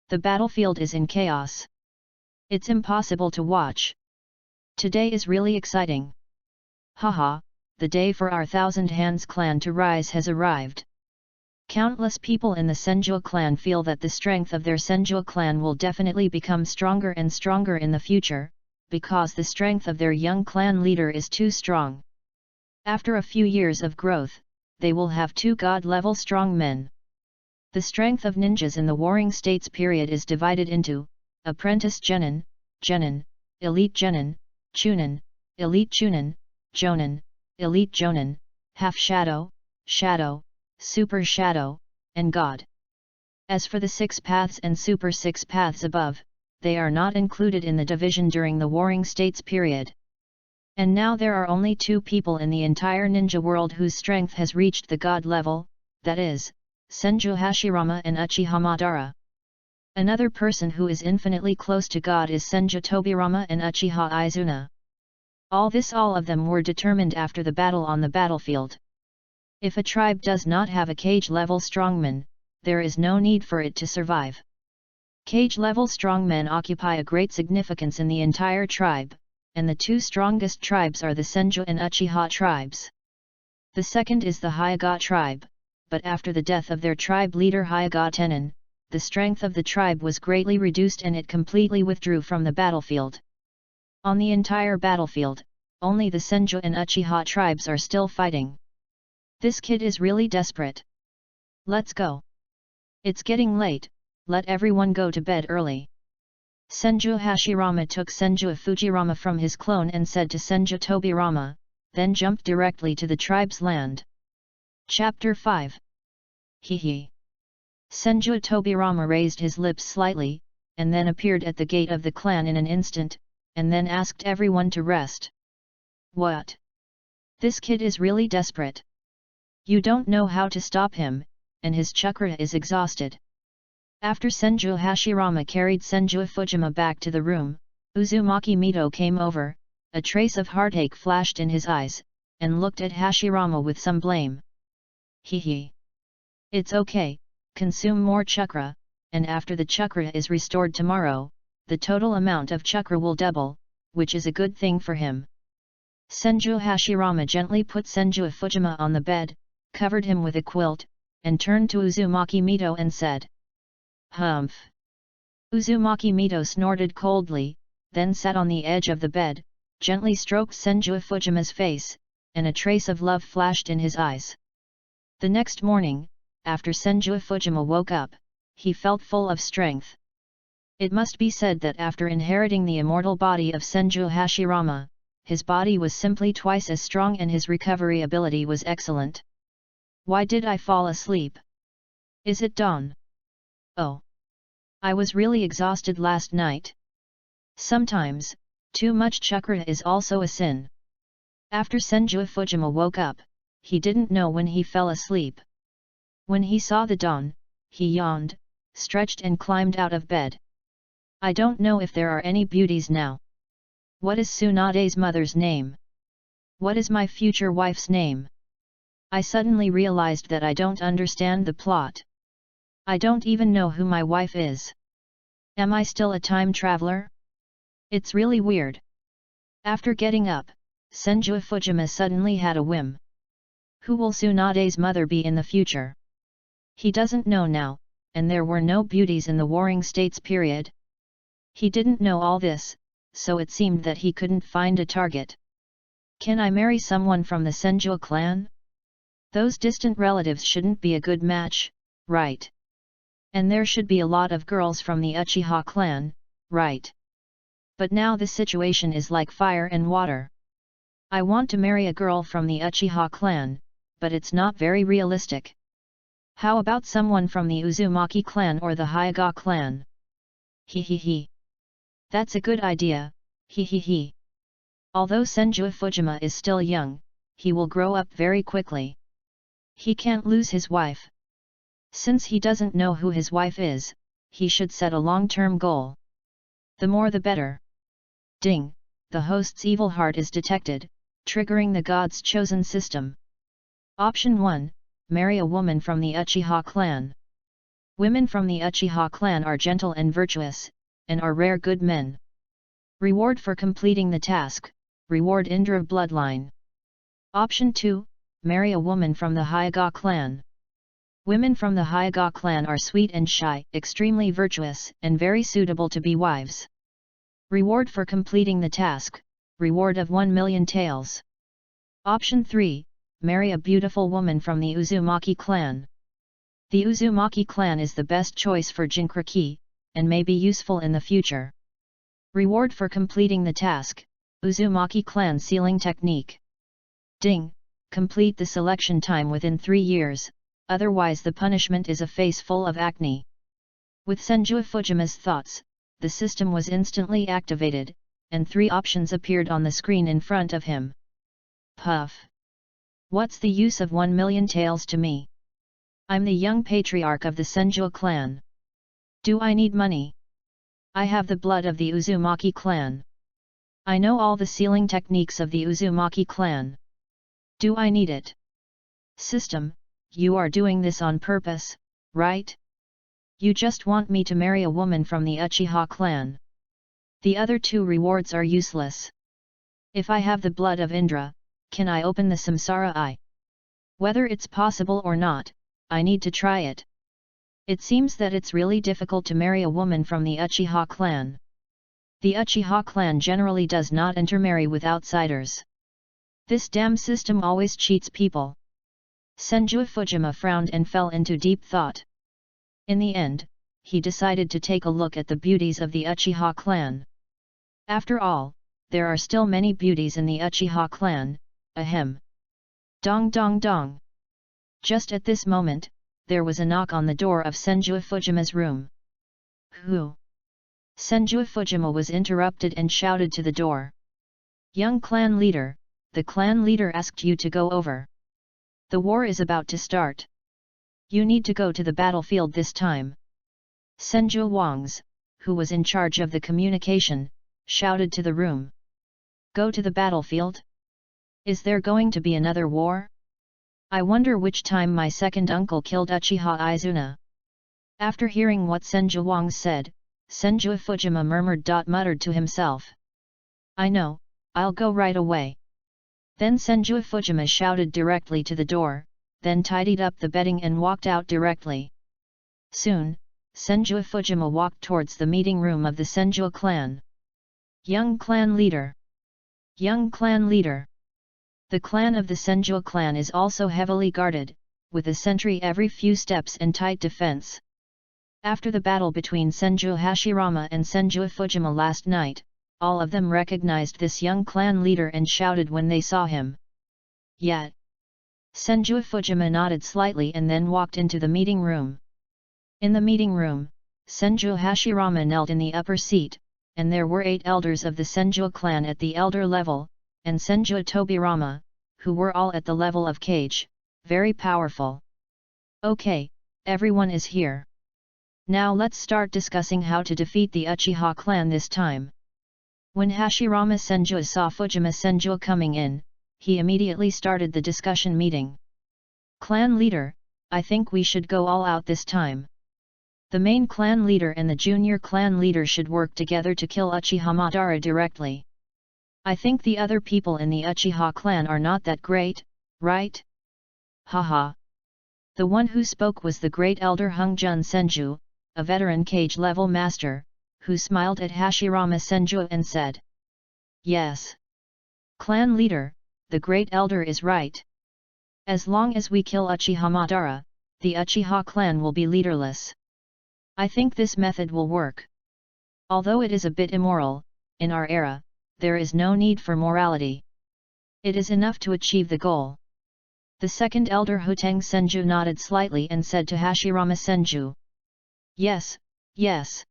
The battlefield is in chaos. It's impossible to watch. Today is really exciting. Haha, the day for our Thousand Hands clan to rise has arrived. Countless people in the Senju clan feel that the strength of their Senju clan will definitely become stronger and stronger in the future, because the strength of their young clan leader is too strong. After a few years of growth, they will have 2 god-level strong men. The strength of ninjas in the Warring States period is divided into Apprentice Genin, Genin, Elite Genin, Chunin, Elite Chunin, Jonin, Elite Jonin, Half Shadow, Shadow, Super Shadow, and God. As for the 6 paths and Super 6 paths above, they are not included in the division during the Warring States period. And now there are only 2 people in the entire ninja world whose strength has reached the God level, that is, Senju Hashirama and Uchiha Madara. Another person who is infinitely close to God is Senju Tobirama and Uchiha Izuna. All of them were determined after the battle on the battlefield. If a tribe does not have a cage-level strongman, there is no need for it to survive. Cage-level strongmen occupy a great significance in the entire tribe, and the 2 strongest tribes are the Senju and Uchiha tribes. The second is the Hyuga tribe, but after the death of their tribe leader Hyuga Tenin, the strength of the tribe was greatly reduced and it completely withdrew from the battlefield. On the entire battlefield, only the Senju and Uchiha tribes are still fighting. This kid is really desperate. Let's go. It's getting late, let everyone go to bed early. Senju Hashirama took Senju Fujirama from his clone and said to Senju Tobirama, then jumped directly to the tribe's land. Chapter 5. Hehe. Senju Tobirama raised his lips slightly, and then appeared at the gate of the clan in an instant, and then asked everyone to rest. What? This kid is really desperate. You don't know how to stop him, and his chakra is exhausted. After Senju Hashirama carried Senju Fujima back to the room, Uzumaki Mito came over, a trace of heartache flashed in his eyes, and looked at Hashirama with some blame. Hehe. It's okay, consume more chakra, and after the chakra is restored tomorrow, the total amount of chakra will double, which is a good thing for him. Senju Hashirama gently put Senju Fujima on the bed, covered him with a quilt, and turned to Uzumaki Mito and said, Humph. Uzumaki Mito snorted coldly, then sat on the edge of the bed, gently stroked Senju Fujima's face, and a trace of love flashed in his eyes. The next morning, after Senju Fujima woke up, he felt full of strength. It must be said that after inheriting the immortal body of Senju Hashirama, his body was simply twice as strong and his recovery ability was excellent. Why did I fall asleep? Is it dawn? Oh. I was really exhausted last night. Sometimes, too much chakra is also a sin. After Senju Fujima woke up, he didn't know when he fell asleep. When he saw the dawn, he yawned, stretched and climbed out of bed. I don't know if there are any beauties now. What is Tsunade's mother's name? What is my future wife's name? I suddenly realized that I don't understand the plot. I don't even know who my wife is. Am I still a time traveler? It's really weird. After getting up, Senju Fujima suddenly had a whim. Who will Tsunade's mother be in the future? He doesn't know now, and there were no beauties in the Warring States period. He didn't know all this, so it seemed that he couldn't find a target. Can I marry someone from the Senju clan? Those distant relatives shouldn't be a good match, right? And there should be a lot of girls from the Uchiha clan, right? But now the situation is like fire and water. I want to marry a girl from the Uchiha clan, but it's not very realistic. How about someone from the Uzumaki clan or the Hyuga clan? He. That's a good idea, he. Although Senju Fujima is still young, he will grow up very quickly. He can't lose his wife. Since he doesn't know who his wife is, he should set a long-term goal. The more the better. Ding, the host's evil heart is detected, triggering the God's chosen system. Option 1, marry a woman from the Uchiha clan. Women from the Uchiha clan are gentle and virtuous, and are rare good men. Reward for completing the task, reward Indra bloodline. Option 2, marry a woman from the Hyuga clan. Women from the Hyuga clan are sweet and shy, extremely virtuous, and very suitable to be wives. Reward for completing the task, reward of 1 million taels. Option 3, marry a beautiful woman from the Uzumaki clan. The Uzumaki clan is the best choice for Jinchuriki, and may be useful in the future. Reward for completing the task, Uzumaki clan sealing technique. Ding, complete the selection time within 3 years, otherwise the punishment is a face full of acne. With Senju Fujima's thoughts, the system was instantly activated, and 3 options appeared on the screen in front of him. Puff! What's the use of 1 million taels to me? I'm the young patriarch of the Senju clan. Do I need money? I have the blood of the Uzumaki clan. I know all the sealing techniques of the Uzumaki clan. Do I need it? System, you are doing this on purpose, right? You just want me to marry a woman from the Uchiha clan. The other 2 rewards are useless. If I have the blood of Indra, can I open the samsara eye? Whether it's possible or not, I need to try it. It seems that it's really difficult to marry a woman from the Uchiha clan. The Uchiha clan generally does not intermarry with outsiders. This damn system always cheats people. Senju Fujima frowned and fell into deep thought. In the end, he decided to take a look at the beauties of the Uchiha clan. After all, there are still many beauties in the Uchiha clan, ahem. Dong dong dong. Just at this moment, there was a knock on the door of Senju Fujima's room. Who? Senju Fujima was interrupted and shouted to the door. Young clan leader, the clan leader asked you to go over. The war is about to start. You need to go to the battlefield this time. Senju Wangs, who was in charge of the communication, shouted to the room. Go to the battlefield? Is there going to be another war? I wonder which time my second uncle killed Uchiha Izuna. After hearing what Senju Wangs said, Senju Fujima muttered to himself. I know, I'll go right away. Then Senju Fujima shouted directly to the door, then tidied up the bedding and walked out directly. Soon, Senju Fujima walked towards the meeting room of the Senju clan. Young clan leader! Young clan leader! The clan of the Senju clan is also heavily guarded, with a sentry every few steps and tight defense. After the battle between Senju Hashirama and Senju Fujima last night, all of them recognized this young clan leader and shouted when they saw him. Yet, Senju Fujima nodded slightly and then walked into the meeting room. In the meeting room, Senju Hashirama knelt in the upper seat, and there were 8 elders of the Senju clan at the elder level, and Senju Tobirama, who were all at the level of Kage, very powerful. Okay, everyone is here. Now let's start discussing how to defeat the Uchiha clan this time. When Hashirama Senju saw Fujima Senju coming in, he immediately started the discussion meeting. Clan leader, I think we should go all out this time. The main clan leader and the junior clan leader should work together to kill Uchiha Madara directly. I think the other people in the Uchiha clan are not that great, right? Haha. The one who spoke was the great elder Hungjun Senju, a veteran Kage level master, who smiled at Hashirama Senju and said. Yes. Clan leader, the great elder is right. As long as we kill Uchiha Madara, the Uchiha clan will be leaderless. I think this method will work. Although it is a bit immoral, in our era, there is no need for morality. It is enough to achieve the goal. The second elder Hutang Senju nodded slightly and said to Hashirama Senju. Yes, yes.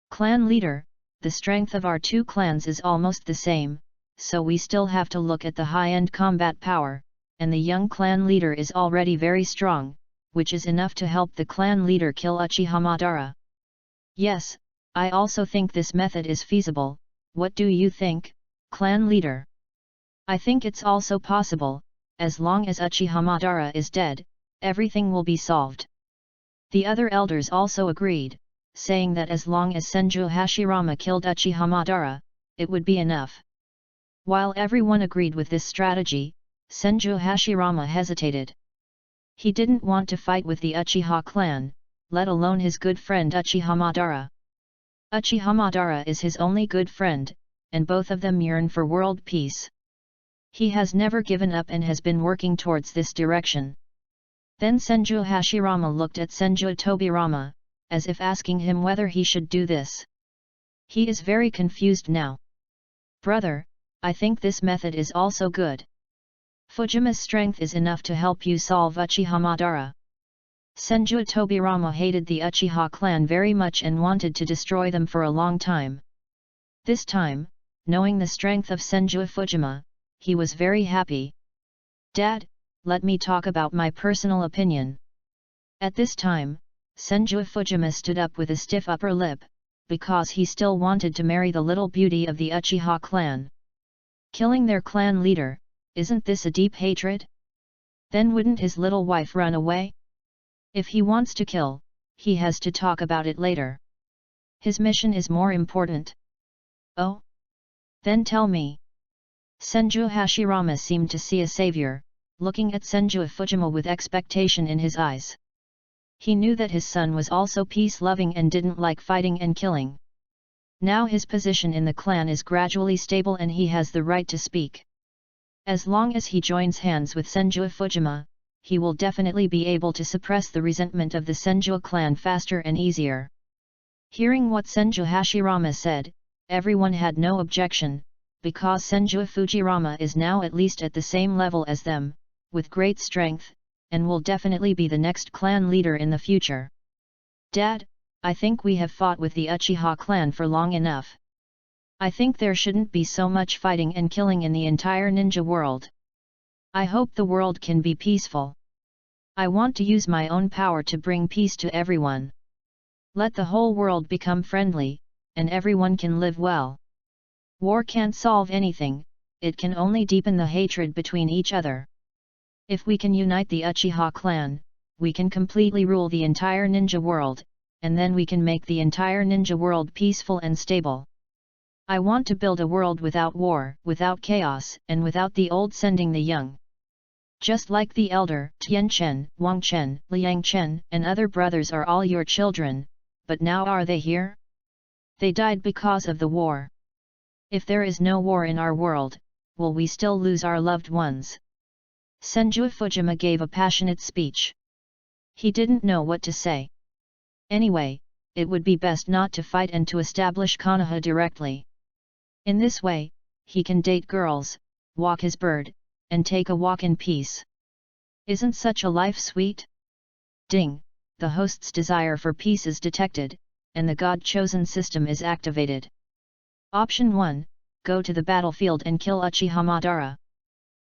Clan leader, the strength of our two clans is almost the same, so we still have to look at the high-end combat power, and the young clan leader is already very strong, which is enough to help the clan leader kill Uchiha Madara. Yes, I also think this method is feasible. What do you think, clan leader? I think it's also possible. As long as Uchiha Madara is dead, everything will be solved. The other elders also agreed, saying that as long as Senju Hashirama killed Uchiha Madara, it would be enough. While everyone agreed with this strategy, Senju Hashirama hesitated. He didn't want to fight with the Uchiha clan, let alone his good friend Uchiha Madara. Uchiha Madara is his only good friend, and both of them yearn for world peace. He has never given up and has been working towards this direction. Then Senju Hashirama looked at Senju Tobirama, as if asking him whether he should do this. He is very confused now. Brother, I think this method is also good. Fujima's strength is enough to help you solve Uchiha Madara. Senju Tobirama hated the Uchiha clan very much and wanted to destroy them for a long time. This time, knowing the strength of Senju Fujima, he was very happy. Dad, let me talk about my personal opinion. At this time, Senju Fujima stood up with a stiff upper lip, because he still wanted to marry the little beauty of the Uchiha clan. Killing their clan leader, isn't this a deep hatred? Then wouldn't his little wife run away? If he wants to kill, he has to talk about it later. His mission is more important. Oh? Then tell me. Senju Hashirama seemed to see a savior, looking at Senju Fujima with expectation in his eyes. He knew that his son was also peace-loving and didn't like fighting and killing. Now his position in the clan is gradually stable and he has the right to speak. As long as he joins hands with Senju Fujima, he will definitely be able to suppress the resentment of the Senju clan faster and easier. Hearing what Senju Hashirama said, everyone had no objection, because Senju Fujirama is now at least at the same level as them, with great strength, and will definitely be the next clan leader in the future. Dad, I think we have fought with the Uchiha clan for long enough. I think there shouldn't be so much fighting and killing in the entire ninja world. I hope the world can be peaceful. I want to use my own power to bring peace to everyone. Let the whole world become friendly, and everyone can live well. War can't solve anything, it can only deepen the hatred between each other. If we can unite the Uchiha clan, we can completely rule the entire ninja world, and then we can make the entire ninja world peaceful and stable. I want to build a world without war, without chaos, and without the old sending the young. Just like the elder, Tian Chen, Wang Chen, Liang Chen, and other brothers are all your children, but now are they here? They died because of the war. If there is no war in our world, will we still lose our loved ones? Senju Fujima gave a passionate speech. He didn't know what to say. Anyway, it would be best not to fight and to establish Konoha directly. In this way, he can date girls, walk his bird, and take a walk in peace. Isn't such a life sweet? Ding! The host's desire for peace is detected, and the God-chosen system is activated. Option 1, go to the battlefield and kill Uchiha Madara.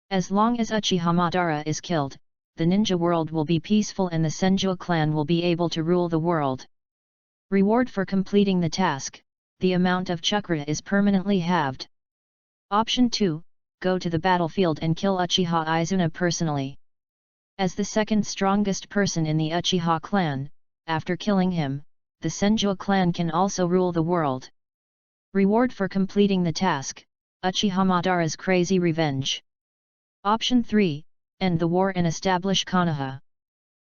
As long as Uchiha Madara is killed, the ninja world will be peaceful and the Senju clan will be able to rule the world. Reward for completing the task, the amount of chakra is permanently halved. Option 2, go to the battlefield and kill Uchiha Izuna personally. As the second strongest person in the Uchiha clan, after killing him, the Senju clan can also rule the world. Reward for completing the task, Uchiha Madara's crazy revenge. Option 3, end the war and establish Konoha.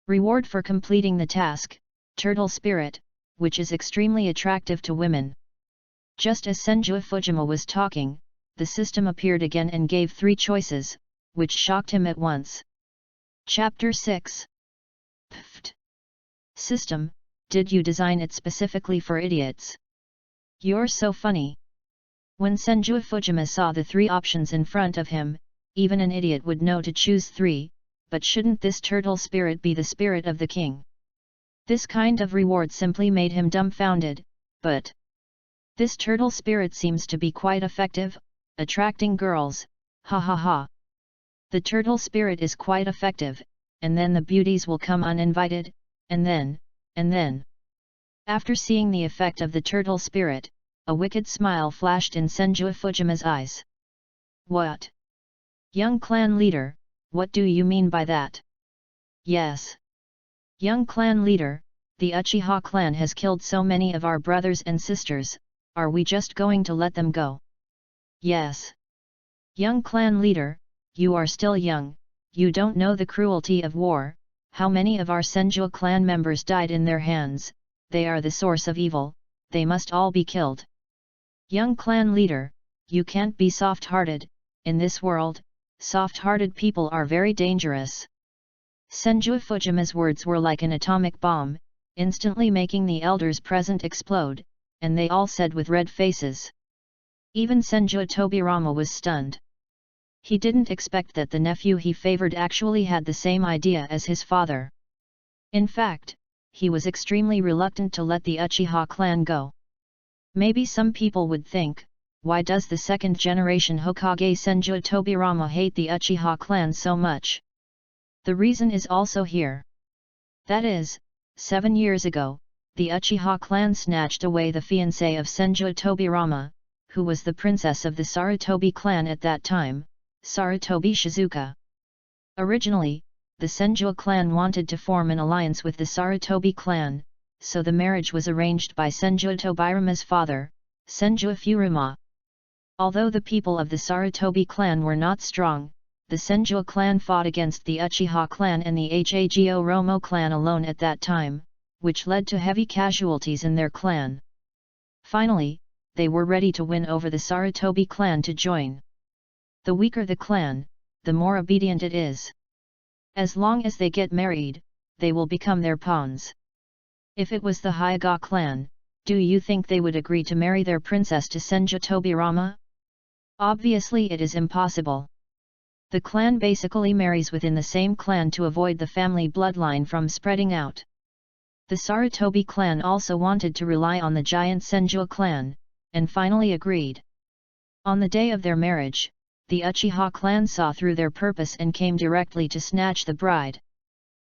Reward for completing the task, turtle spirit, which is extremely attractive to women. Just as Senju Fujima was talking, the system appeared again and gave 3 choices, which shocked him at once. Chapter 6. Pft. System, did you design it specifically for idiots? You're so funny. When Senju Fujima saw the 3 options in front of him, even an idiot would know to choose 3, but shouldn't this turtle spirit be the spirit of the king? This kind of reward simply made him dumbfounded, but this turtle spirit seems to be quite effective, attracting girls, ha ha ha. The turtle spirit is quite effective, and then the beauties will come uninvited, and then. After seeing the effect of the turtle spirit, a wicked smile flashed in Senju Fujima's eyes. What? Young clan leader, what do you mean by that? Yes. Young clan leader, the Uchiha clan has killed so many of our brothers and sisters, are we just going to let them go? Yes. Young clan leader, you are still young, you don't know the cruelty of war, how many of our Senju clan members died in their hands, they are the source of evil, they must all be killed. Young clan leader, you can't be soft-hearted, in this world, soft-hearted people are very dangerous. Senju Fujima's words were like an atomic bomb, instantly making the elders present explode, and they all said with red faces. Even Senju Tobirama was stunned. He didn't expect that the nephew he favored actually had the same idea as his father. In fact, he was extremely reluctant to let the Uchiha clan go. Maybe some people would think, why does the second-generation Hokage Senju Tobirama hate the Uchiha clan so much? The reason is also here. That is, 7 years ago, the Uchiha clan snatched away the fiancée of Senju Tobirama, who was the princess of the Sarutobi clan at that time, Sarutobi Shizuka. Originally, the Senju clan wanted to form an alliance with the Sarutobi clan, so the marriage was arranged by Senju Tobirama's father, Senju Furuma. Although the people of the Sarutobi clan were not strong, the Senju clan fought against the Uchiha clan and the Hago Romo clan alone at that time, which led to heavy casualties in their clan. Finally, they were ready to win over the Sarutobi clan to join. The weaker the clan, the more obedient it is. As long as they get married, they will become their pawns. If it was the Hyuga clan, do you think they would agree to marry their princess to Senju Tobirama? Obviously it is impossible. The clan basically marries within the same clan to avoid the family bloodline from spreading out. The Sarutobi clan also wanted to rely on the giant Senju clan, and finally agreed. On the day of their marriage, the Uchiha clan saw through their purpose and came directly to snatch the bride.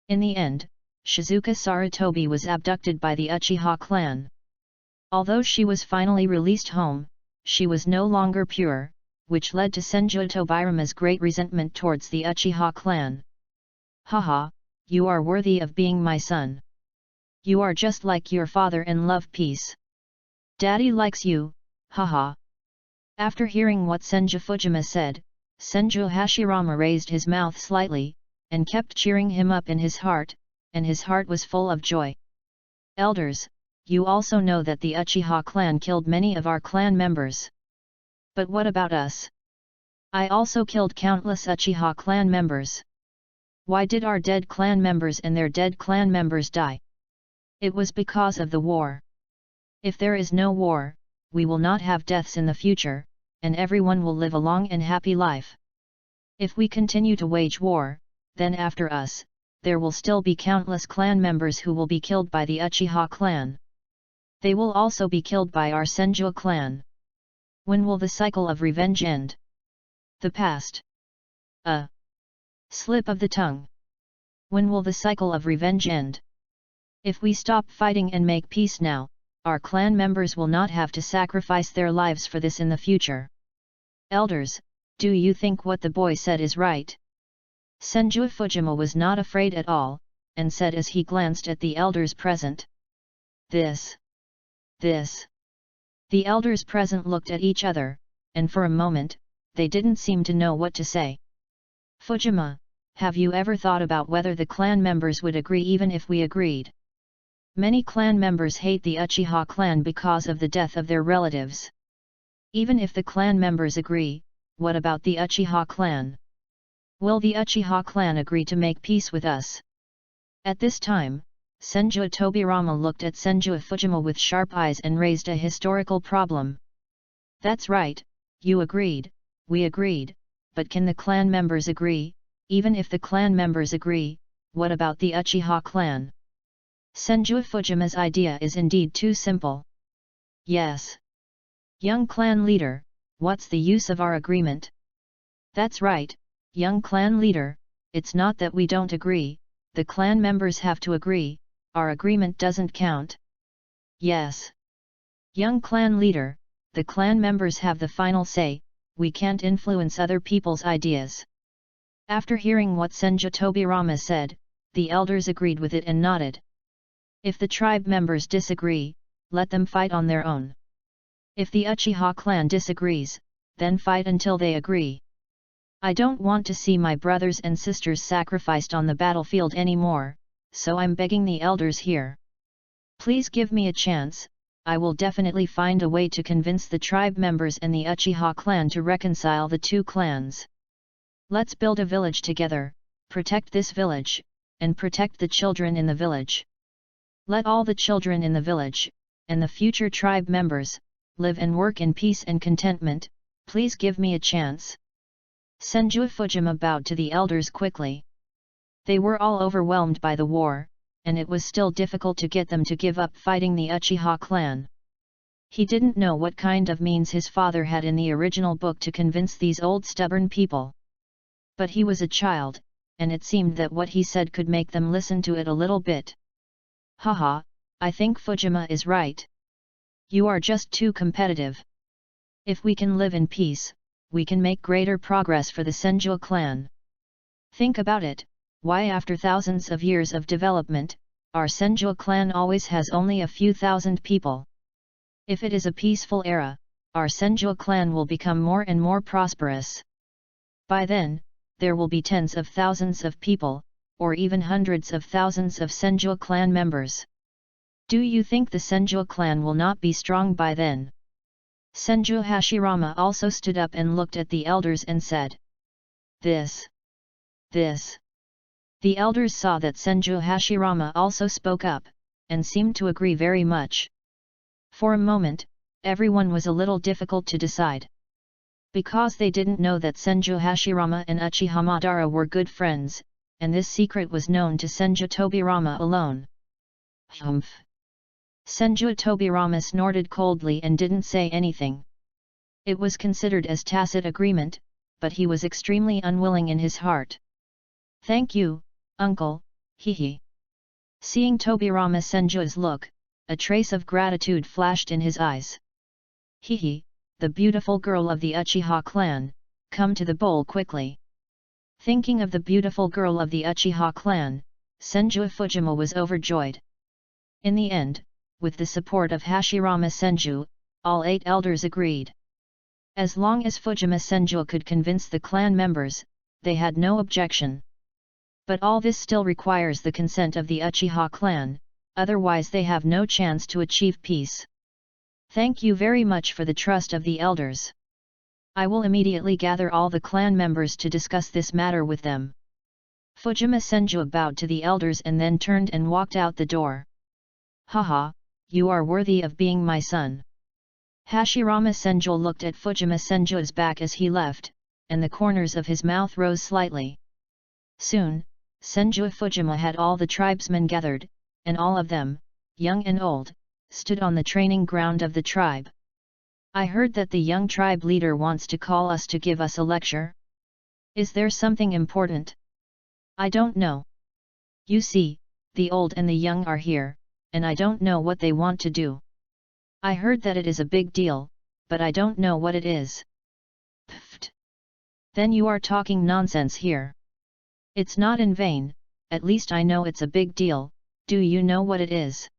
In the end, Shizuka Sarutobi was abducted by the Uchiha clan. Although she was finally released home, she was no longer pure, which led to Senju Tobirama's great resentment towards the Uchiha clan. Haha, you are worthy of being my son. You are just like your father and love peace. Daddy likes you, haha. After hearing what Senju Fujima said, Senju Hashirama raised his mouth slightly, and kept cheering him up in his heart, and his heart was full of joy. Elders, you also know that the Uchiha clan killed many of our clan members. But what about us? I also killed countless Uchiha clan members. Why did our dead clan members and their dead clan members die? It was because of the war. If there is no war, we will not have deaths in the future, and everyone will live a long and happy life. If we continue to wage war, then after us, there will still be countless clan members who will be killed by the Uchiha clan. They will also be killed by our Senju clan. When will the cycle of revenge end? The past. Slip of the tongue. When will the cycle of revenge end? If we stop fighting and make peace now, our clan members will not have to sacrifice their lives for this in the future. Elders, do you think what the boy said is right? Senju Fujima was not afraid at all, and said as he glanced at the elders present. This. The elders present looked at each other, and for a moment, they didn't seem to know what to say. Fujima, have you ever thought about whether the clan members would agree even if we agreed? Many clan members hate the Uchiha clan because of the death of their relatives. Even if the clan members agree, what about the Uchiha clan? Will the Uchiha clan agree to make peace with us? At this time, Senju Tobirama looked at Senju Fujima with sharp eyes and raised a historical problem. That's right, you agreed, we agreed, but can the clan members agree, even if the clan members agree, what about the Uchiha clan? Senju Fujima's idea is indeed too simple. Yes. Young clan leader, what's the use of our agreement? That's right, young clan leader, it's not that we don't agree, the clan members have to agree, our agreement doesn't count. Yes. Young clan leader, the clan members have the final say, we can't influence other people's ideas. After hearing what Senju Tobirama said, the elders agreed with it and nodded. If the tribe members disagree, let them fight on their own. If the Uchiha clan disagrees, then fight until they agree. I don't want to see my brothers and sisters sacrificed on the battlefield anymore, so I'm begging the elders here. Please give me a chance, I will definitely find a way to convince the tribe members and the Uchiha clan to reconcile the two clans. Let's build a village together, protect this village, and protect the children in the village. Let all the children in the village, and the future tribe members, live and work in peace and contentment, please give me a chance. Senju Fujima bowed to the elders quickly. They were all overwhelmed by the war, and it was still difficult to get them to give up fighting the Uchiha clan. He didn't know what kind of means his father had in the original book to convince these old stubborn people. But he was a child, and it seemed that what he said could make them listen to it a little bit. Haha, I think Fujima is right. You are just too competitive. If we can live in peace, we can make greater progress for the Senju clan. Think about it, why after thousands of years of development, our Senju clan always has only a few thousand people. If it is a peaceful era, our Senju clan will become more and more prosperous. By then, there will be tens of thousands of people, or even hundreds of thousands of Senju clan members. Do you think the Senju clan will not be strong by then? Senju Hashirama also stood up and looked at the elders and said, This. The elders saw that Senju Hashirama also spoke up, and seemed to agree very much. For a moment, everyone was a little difficult to decide. Because they didn't know that Senju Hashirama and Uchiha Madara were good friends, and this secret was known to Senju Tobirama alone. Humph! Senju Tobirama snorted coldly and didn't say anything. It was considered as tacit agreement, but he was extremely unwilling in his heart. Thank you, uncle, hehe. Seeing Tobirama Senju's look, a trace of gratitude flashed in his eyes. Hehe, the beautiful girl of the Uchiha clan, come to the bowl quickly. Thinking of the beautiful girl of the Uchiha clan, Senju Fujima was overjoyed. In the end, with the support of Hashirama Senju, all 8 elders agreed. As long as Fujima Senju could convince the clan members, they had no objection. But all this still requires the consent of the Uchiha clan, otherwise they have no chance to achieve peace. Thank you very much for the trust of the elders. I will immediately gather all the clan members to discuss this matter with them. Fujima Senju bowed to the elders and then turned and walked out the door. Haha, you are worthy of being my son. Hashirama Senju looked at Fujima Senju's back as he left, and the corners of his mouth rose slightly. Soon, Senju Fujima had all the tribesmen gathered, and all of them, young and old, stood on the training ground of the tribe. I heard that the young tribe leader wants to call us to give us a lecture. Is there something important? I don't know. You see, the old and the young are here, and I don't know what they want to do. I heard that it is a big deal, but I don't know what it is. Pfft. Then you are talking nonsense here. It's not in vain, at least I know it's a big deal. Do you know what it is?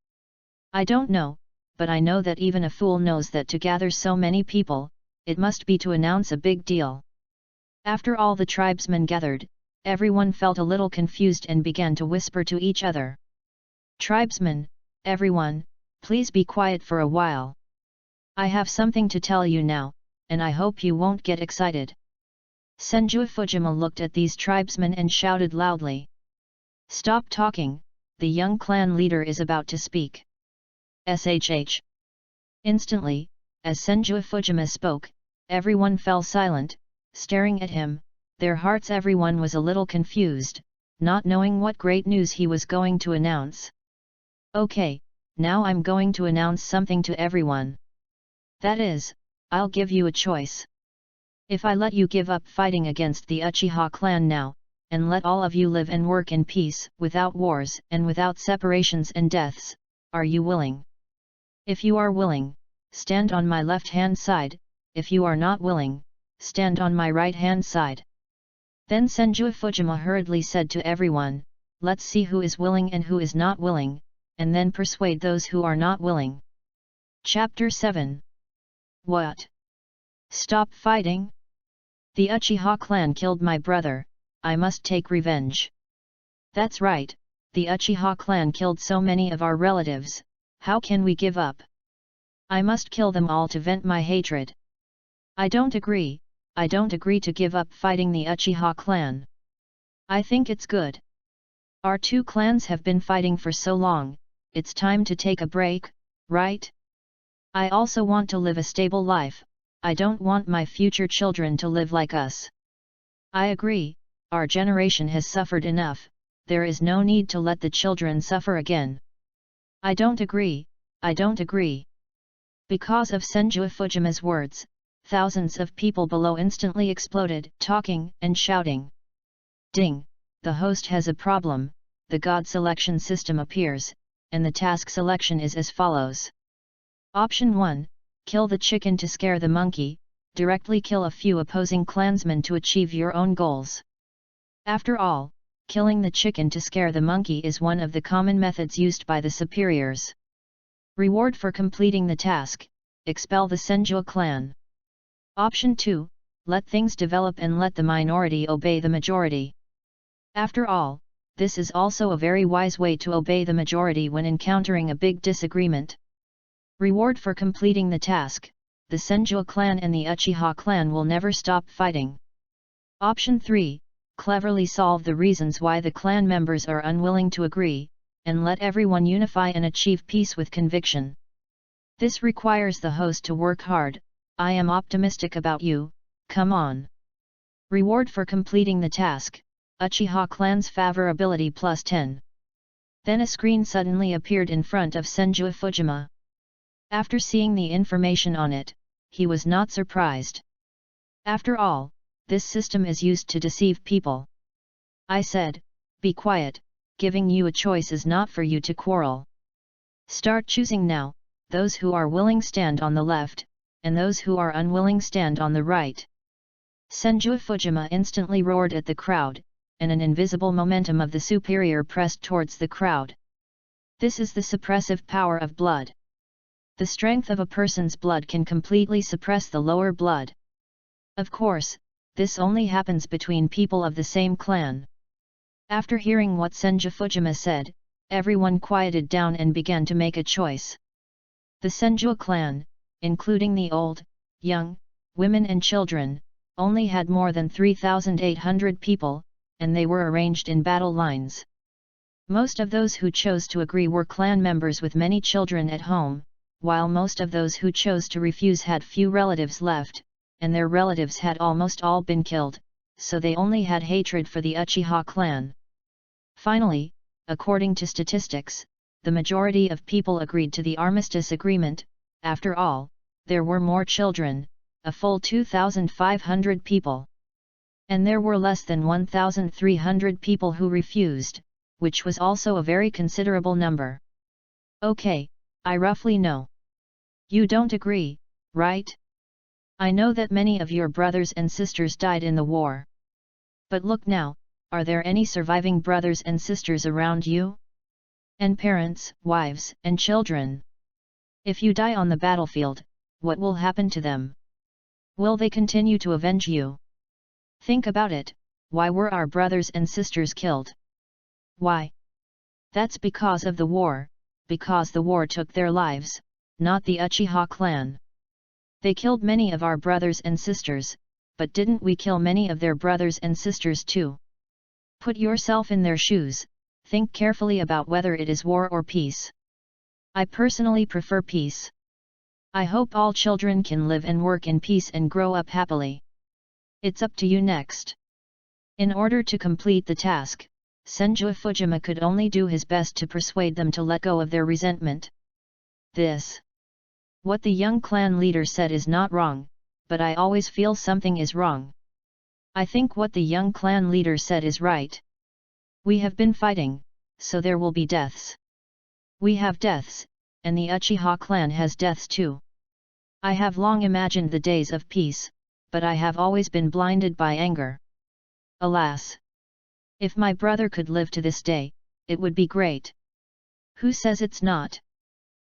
I don't know, but I know that even a fool knows that to gather so many people, it must be to announce a big deal. After all the tribesmen gathered, everyone felt a little confused and began to whisper to each other. Tribesmen, everyone, please be quiet for a while. I have something to tell you now, and I hope you won't get excited. Senju Fujima looked at these tribesmen and shouted loudly. Stop talking, the young clan leader is about to speak. SHH. Instantly, as Senju Fujima spoke, everyone fell silent, staring at him, their hearts everyone was a little confused, not knowing what great news he was going to announce. Okay, now I'm going to announce something to everyone. That is, I'll give you a choice. If I let you give up fighting against the Uchiha clan now, and let all of you live and work in peace, without wars and without separations and deaths, are you willing? If you are willing, stand on my left-hand side, if you are not willing, stand on my right-hand side. Then Senju Fujima hurriedly said to everyone, let's see who is willing and who is not willing, and then persuade those who are not willing. Chapter 7. What? Stop fighting? The Uchiha clan killed my brother, I must take revenge. That's right, the Uchiha clan killed so many of our relatives, how can we give up? I must kill them all to vent my hatred. I don't agree to give up fighting the Uchiha clan. I think it's good. Our two clans have been fighting for so long, it's time to take a break, right? I also want to live a stable life, I don't want my future children to live like us. I agree, our generation has suffered enough, there is no need to let the children suffer again. I don't agree. Because of Senju Fujima's words, thousands of people below instantly exploded, talking and shouting. Ding! The host has a problem, the God selection system appears, and the task selection is as follows. Option 1, kill the chicken to scare the monkey, directly kill a few opposing clansmen to achieve your own goals. After all, killing the chicken to scare the monkey is one of the common methods used by the superiors. Reward for completing the task, expel the Senju clan. Option 2, let things develop and let the minority obey the majority. After all, this is also a very wise way to obey the majority when encountering a big disagreement. Reward for completing the task, the Senju clan and the Uchiha clan will never stop fighting. Option 3, cleverly solve the reasons why the clan members are unwilling to agree, and let everyone unify and achieve peace with conviction. This requires the host to work hard, I am optimistic about you, come on. Reward for completing the task, Uchiha clan's favorability plus 10. Then a screen suddenly appeared in front of Senju Fujima. After seeing the information on it, he was not surprised. After all, this system is used to deceive people. I said, be quiet, giving you a choice is not for you to quarrel. Start choosing now, those who are willing stand on the left, and those who are unwilling stand on the right. Senju Fujima instantly roared at the crowd, and an invisible momentum of the superior pressed towards the crowd. This is the suppressive power of blood. The strength of a person's blood can completely suppress the lower blood. Of course, this only happens between people of the same clan. After hearing what Senju Fujima said, everyone quieted down and began to make a choice. The Senju clan, including the old, young, women and children, only had more than 3,800 people, and they were arranged in battle lines. Most of those who chose to agree were clan members with many children at home, while most of those who chose to refuse had few relatives left, and their relatives had almost all been killed, so they only had hatred for the Uchiha clan. Finally, according to statistics, the majority of people agreed to the armistice agreement. After all, there were more children, a full 2,500 people. And there were less than 1,300 people who refused, which was also a very considerable number. Okay, I roughly know. You don't agree, right? I know that many of your brothers and sisters died in the war. But look now, are there any surviving brothers and sisters around you? And parents, wives, and children? If you die on the battlefield, what will happen to them? Will they continue to avenge you? Think about it, why were our brothers and sisters killed? Why? That's because of the war, because the war took their lives, not the Uchiha clan. They killed many of our brothers and sisters, but didn't we kill many of their brothers and sisters too? Put yourself in their shoes, think carefully about whether it is war or peace. I personally prefer peace. I hope all children can live and work in peace and grow up happily. It's up to you next. In order to complete the task, Senju Fujima could only do his best to persuade them to let go of their resentment. What the young clan leader said is not wrong, but I always feel something is wrong. I think what the young clan leader said is right. We have been fighting, so there will be deaths. We have deaths, and the Uchiha clan has deaths too. I have long imagined the days of peace, but I have always been blinded by anger. Alas! If my brother could live to this day, it would be great. Who says it's not?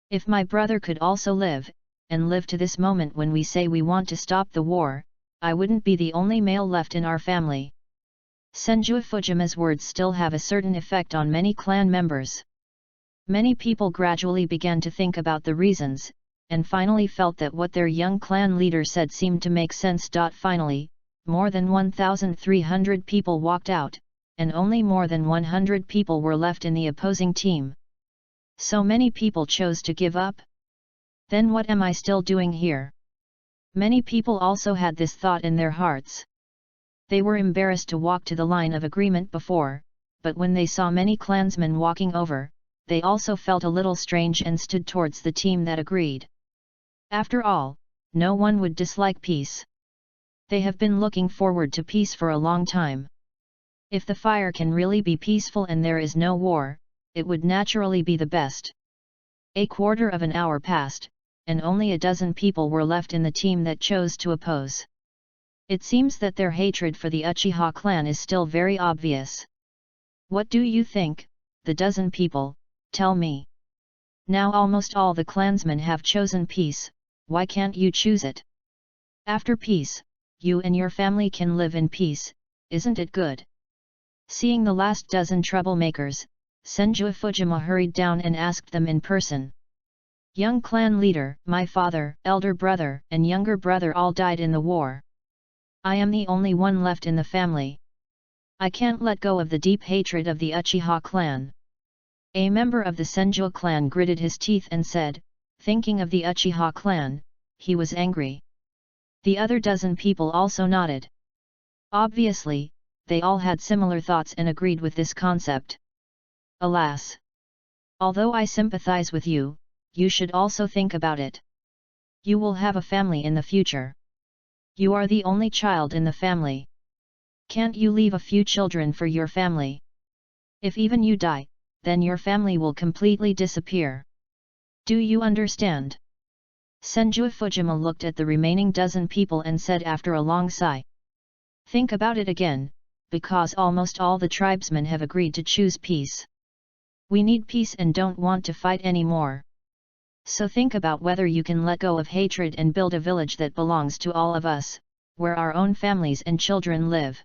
If my brother could also live, and live to this moment when we say we want to stop the war, I wouldn't be the only male left in our family. Senju Fujima's words still have a certain effect on many clan members. Many people gradually began to think about the reasons, and finally felt that what their young clan leader said seemed to make sense. Finally, more than 1,300 people walked out, and only more than 100 people were left in the opposing team. So many people chose to give up? Then what am I still doing here? Many people also had this thought in their hearts. They were embarrassed to walk to the line of agreement before, but when they saw many clansmen walking over, they also felt a little strange and stood towards the team that agreed. After all, no one would dislike peace. They have been looking forward to peace for a long time. If the fire can really be peaceful and there is no war, it would naturally be the best. A quarter of an hour passed, and only a dozen people were left in the team that chose to oppose. It seems that their hatred for the Uchiha clan is still very obvious. What do you think, the dozen people? Tell me. Now almost all the clansmen have chosen peace, why can't you choose it? After peace, you and your family can live in peace, isn't it good? Seeing the last dozen troublemakers, Senju Fujima hurried down and asked them in person. Young clan leader, my father, elder brother, and younger brother all died in the war. I am the only one left in the family. I can't let go of the deep hatred of the Uchiha clan. A member of the Senju clan gritted his teeth and said, thinking of the Uchiha clan, he was angry. The other dozen people also nodded. Obviously, they all had similar thoughts and agreed with this concept. Alas! Although I sympathize with you, you should also think about it. You will have a family in the future. You are the only child in the family. Can't you leave a few children for your family? If even you die, then your family will completely disappear. Do you understand? Senju Fujima looked at the remaining dozen people and said after a long sigh. Think about it again, because almost all the tribesmen have agreed to choose peace. We need peace and don't want to fight anymore. So think about whether you can let go of hatred and build a village that belongs to all of us, where our own families and children live.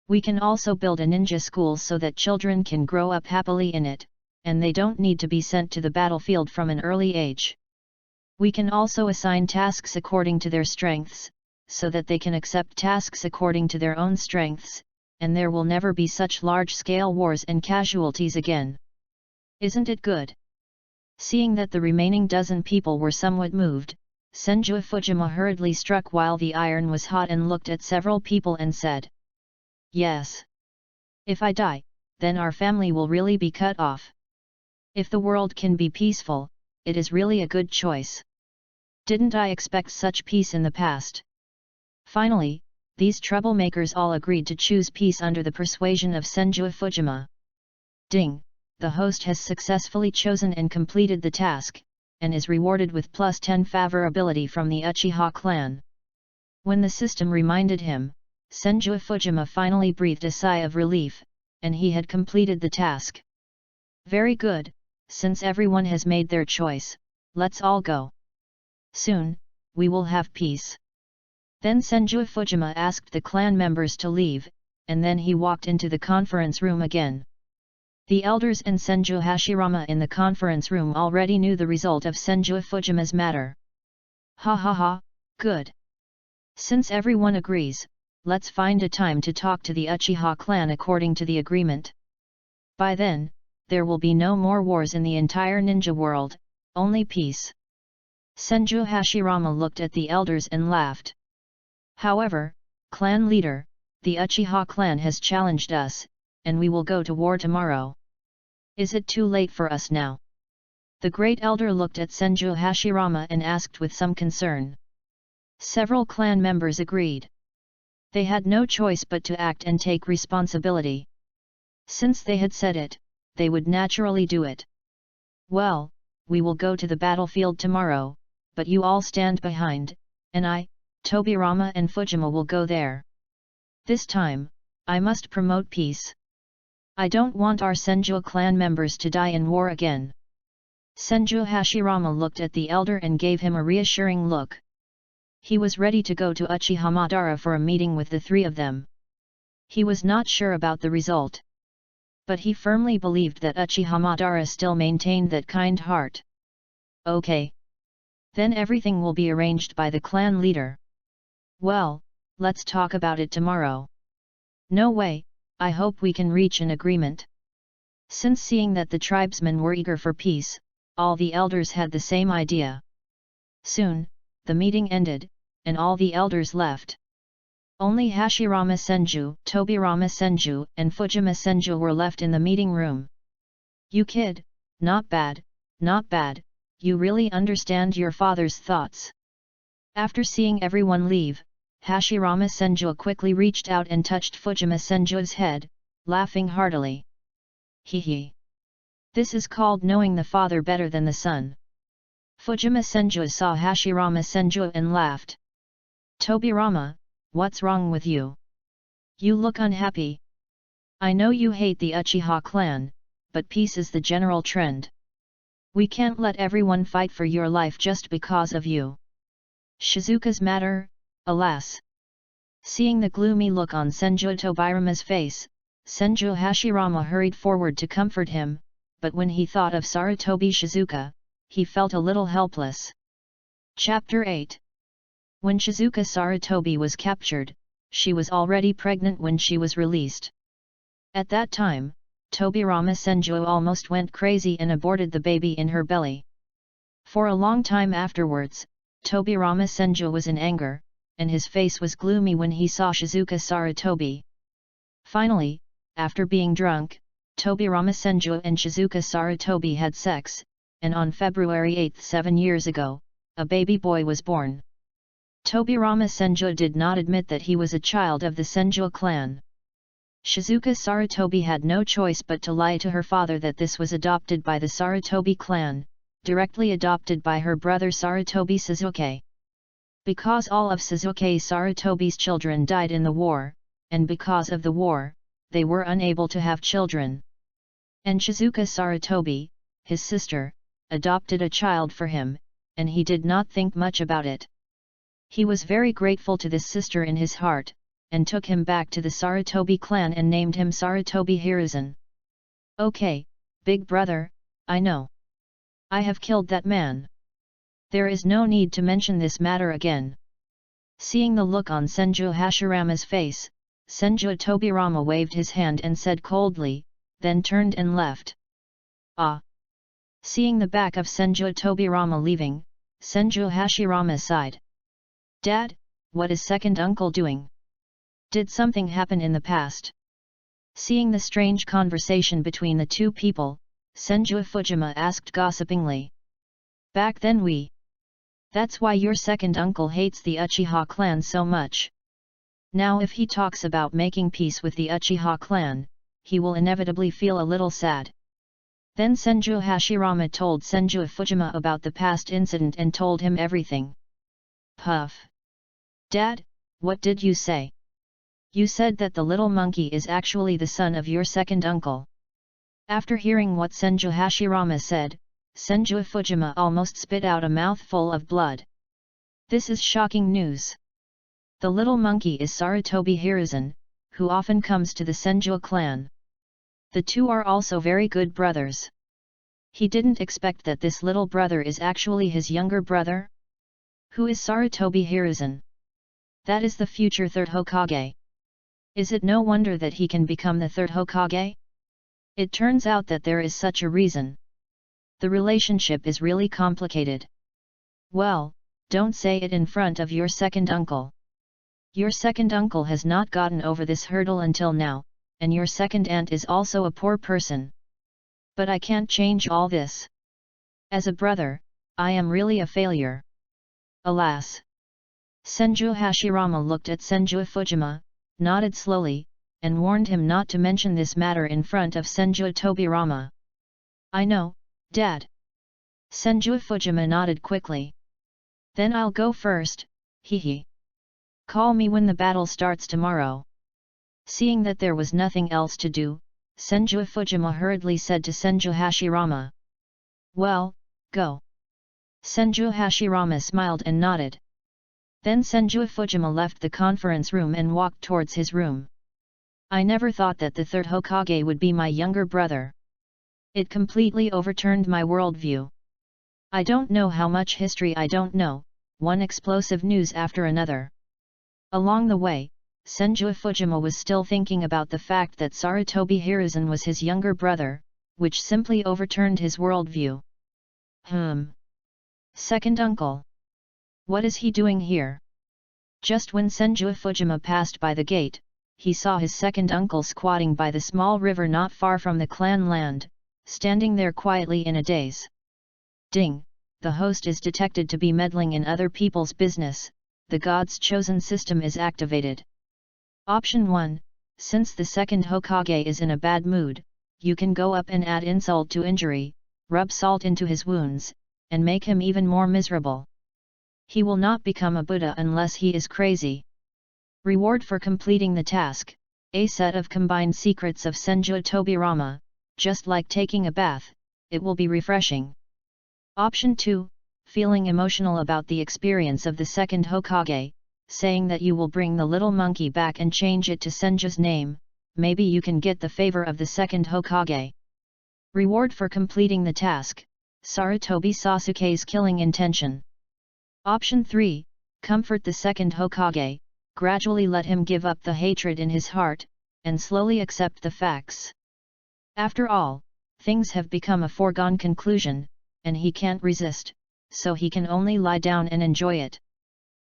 We can also build a ninja school so that children can grow up happily in it, and they don't need to be sent to the battlefield from an early age. We can also assign tasks according to their strengths, so that they can accept tasks according to their own strengths, and there will never be such large-scale wars and casualties again. Isn't it good? Seeing that the remaining dozen people were somewhat moved, Senju Fujima hurriedly struck while the iron was hot and looked at several people and said, Yes. If I die, then our family will really be cut off. If the world can be peaceful, it is really a good choice. Didn't I expect such peace in the past? Finally, these troublemakers all agreed to choose peace under the persuasion of Senju Fujima. Ding! The host has successfully chosen and completed the task, and is rewarded with plus 10 favorability from the Uchiha clan. When the system reminded him, Senju Fujima finally breathed a sigh of relief, and he had completed the task. Very good, since everyone has made their choice, let's all go. Soon, we will have peace. Then Senju Fujima asked the clan members to leave, and then he walked into the conference room again. The elders and Senju Hashirama in the conference room already knew the result of Senju Fujima's matter. Ha ha ha, good. Since everyone agrees, let's find a time to talk to the Uchiha clan according to the agreement. By then, there will be no more wars in the entire ninja world, only peace. Senju Hashirama looked at the elders and laughed. However, clan leader, the Uchiha clan has challenged us, and we will go to war tomorrow. Is it too late for us now? The great elder looked at Senju Hashirama and asked with some concern. Several clan members agreed. They had no choice but to act and take responsibility. Since they had said it, they would naturally do it. Well, we will go to the battlefield tomorrow, but you all stand behind, and I, Tobirama and Fujima will go there. This time, I must promote peace. I don't want our Senju clan members to die in war again. Senju Hashirama looked at the elder and gave him a reassuring look. He was ready to go to Uchiha Madara for a meeting with the three of them. He was not sure about the result. But he firmly believed that Uchiha Madara still maintained that kind heart. Okay. Then everything will be arranged by the clan leader. Well, let's talk about it tomorrow. No way, I hope we can reach an agreement. Since seeing that the tribesmen were eager for peace, all the elders had the same idea. Soon, the meeting ended, and all the elders left. Only Hashirama Senju, Tobirama Senju, and Fujima Senju were left in the meeting room. You kid, not bad, you really understand your father's thoughts. After seeing everyone leave, Hashirama Senju quickly reached out and touched Fujima Senju's head, laughing heartily. Hee. This is called knowing the father better than the son. Fujima Senju saw Hashirama Senju and laughed. Tobirama, what's wrong with you? You look unhappy. I know you hate the Uchiha clan, but peace is the general trend. We can't let everyone fight for your life just because of you. Shizuka's matter, alas. Seeing the gloomy look on Senju Tobirama's face, Senju Hashirama hurried forward to comfort him, but when he thought of Sarutobi Shizuka, he felt a little helpless. Chapter 8. When Shizuka Sarutobi was captured, she was already pregnant when she was released. At that time, Tobirama Senju almost went crazy and aborted the baby in her belly. For a long time afterwards, Tobirama Senju was in anger, and his face was gloomy when he saw Shizuka Sarutobi. Finally, after being drunk, Tobirama Senju and Shizuka Sarutobi had sex, and on February 8, 7 years ago, a baby boy was born. Tobirama Senju did not admit that he was a child of the Senju clan. Shizuka Sarutobi had no choice but to lie to her father that this was adopted by the Sarutobi clan, directly adopted by her brother Sarutobi Suzuki. Because all of Suzuki Sarutobi's children died in the war, and because of the war, they were unable to have children. And Shizuka Sarutobi, his sister, adopted a child for him, and he did not think much about it. He was very grateful to this sister in his heart, and took him back to the Sarutobi clan and named him Sarutobi Hiruzen. Okay, big brother, I know. I have killed that man. There is no need to mention this matter again. Seeing the look on Senju Hashirama's face, Senju Tobirama waved his hand and said coldly, then turned and left. Ah! Seeing the back of Senju Tobirama leaving, Senju Hashirama sighed. Dad, what is second uncle doing? Did something happen in the past? Seeing the strange conversation between the two people, Senju Fujima asked gossipingly. Back then That's why your second uncle hates the Uchiha clan so much. Now if he talks about making peace with the Uchiha clan, he will inevitably feel a little sad. Then Senju Hashirama told Senju Fujima about the past incident and told him everything. Puff. Dad, what did you say? You said that the little monkey is actually the son of your second uncle. After hearing what Senju Hashirama said, Senju Fujima almost spit out a mouthful of blood. This is shocking news. The little monkey is Sarutobi Hiruzen, who often comes to the Senju clan. The two are also very good brothers. He didn't expect that this little brother is actually his younger brother. Who is Sarutobi Hiruzen? That is the future third Hokage. Is it no wonder that he can become the third Hokage? It turns out that there is such a reason. The relationship is really complicated. Well, don't say it in front of your second uncle. Your second uncle has not gotten over this hurdle until now, and your second aunt is also a poor person. But I can't change all this. As a brother, I am really a failure. Alas! Senju Hashirama looked at Senju Fujima, nodded slowly, and warned him not to mention this matter in front of Senju Tobirama. I know, Dad. Senju Fujima nodded quickly. Then I'll go first, hee. Call me when the battle starts tomorrow. Seeing that there was nothing else to do, Senju Fujima hurriedly said to Senju Hashirama. Well, go. Senju Hashirama smiled and nodded. Then Senju Fujima left the conference room and walked towards his room. I never thought that the third Hokage would be my younger brother. It completely overturned my worldview. I don't know how much history I don't know, one explosive news after another. Along the way, Senju Fujima was still thinking about the fact that Sarutobi Hiruzen was his younger brother, which simply overturned his worldview. Second uncle. What is he doing here? Just when Senju Fujima passed by the gate, he saw his second uncle squatting by the small river not far from the clan land, standing there quietly in a daze. Ding! The host is detected to be meddling in other people's business. The God's chosen system is activated. Option 1, since the second Hokage is in a bad mood, you can go up and add insult to injury, rub salt into his wounds, and make him even more miserable. He will not become a Buddha unless he is crazy. Reward for completing the task, a set of combined secrets of Senju Tobirama, just like taking a bath, it will be refreshing. Option 2, feeling emotional about the experience of the second Hokage, saying that you will bring the little monkey back and change it to Senju's name, maybe you can get the favor of the second Hokage. Reward for completing the task, Sarutobi Sasuke's killing intention. Option 3, comfort the second Hokage, gradually let him give up the hatred in his heart, and slowly accept the facts. After all, things have become a foregone conclusion, and he can't resist, so he can only lie down and enjoy it.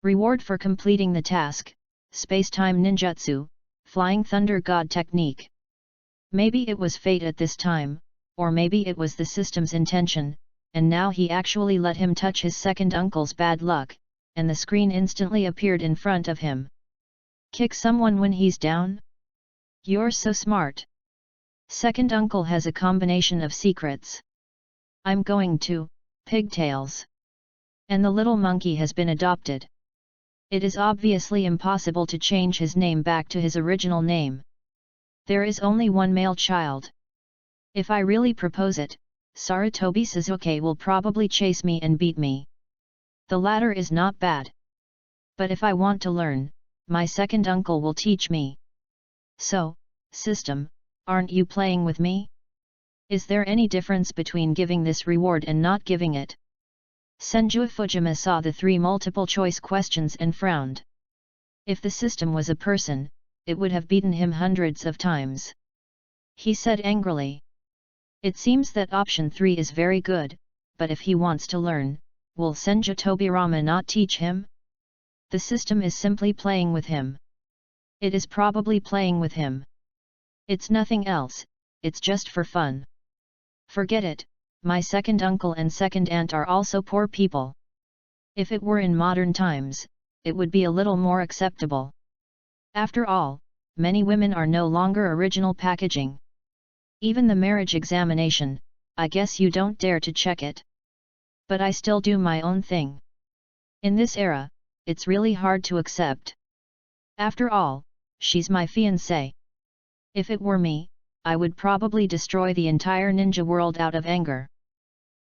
Reward for completing the task, Space-Time Ninjutsu, Flying Thunder God Technique. Maybe it was fate at this time, or maybe it was the system's intention, and now he actually let him touch his second uncle's bad luck, and the screen instantly appeared in front of him. Kick someone when he's down? You're so smart. Second uncle has a combination of secrets. I'm going to, pigtails. And the little monkey has been adopted. It is obviously impossible to change his name back to his original name. There is only one male child. If I really propose it, Sarutobi Sasuke will probably chase me and beat me. The latter is not bad. But if I want to learn, my second uncle will teach me. So, system, aren't you playing with me? Is there any difference between giving this reward and not giving it? Senju Fujima saw the 3 multiple-choice questions and frowned. If the system was a person, it would have beaten him hundreds of times. He said angrily. It seems that option 3 is very good, but if he wants to learn, will Senju Tobirama not teach him? The system is simply playing with him. It is probably playing with him. It's nothing else, it's just for fun. Forget it, my second uncle and second aunt are also poor people. If it were in modern times, it would be a little more acceptable. After all, many women are no longer original packaging. Even the marriage examination, I guess you don't dare to check it. But I still do my own thing. In this era, it's really hard to accept. After all, she's my fiancée. If it were me, I would probably destroy the entire ninja world out of anger.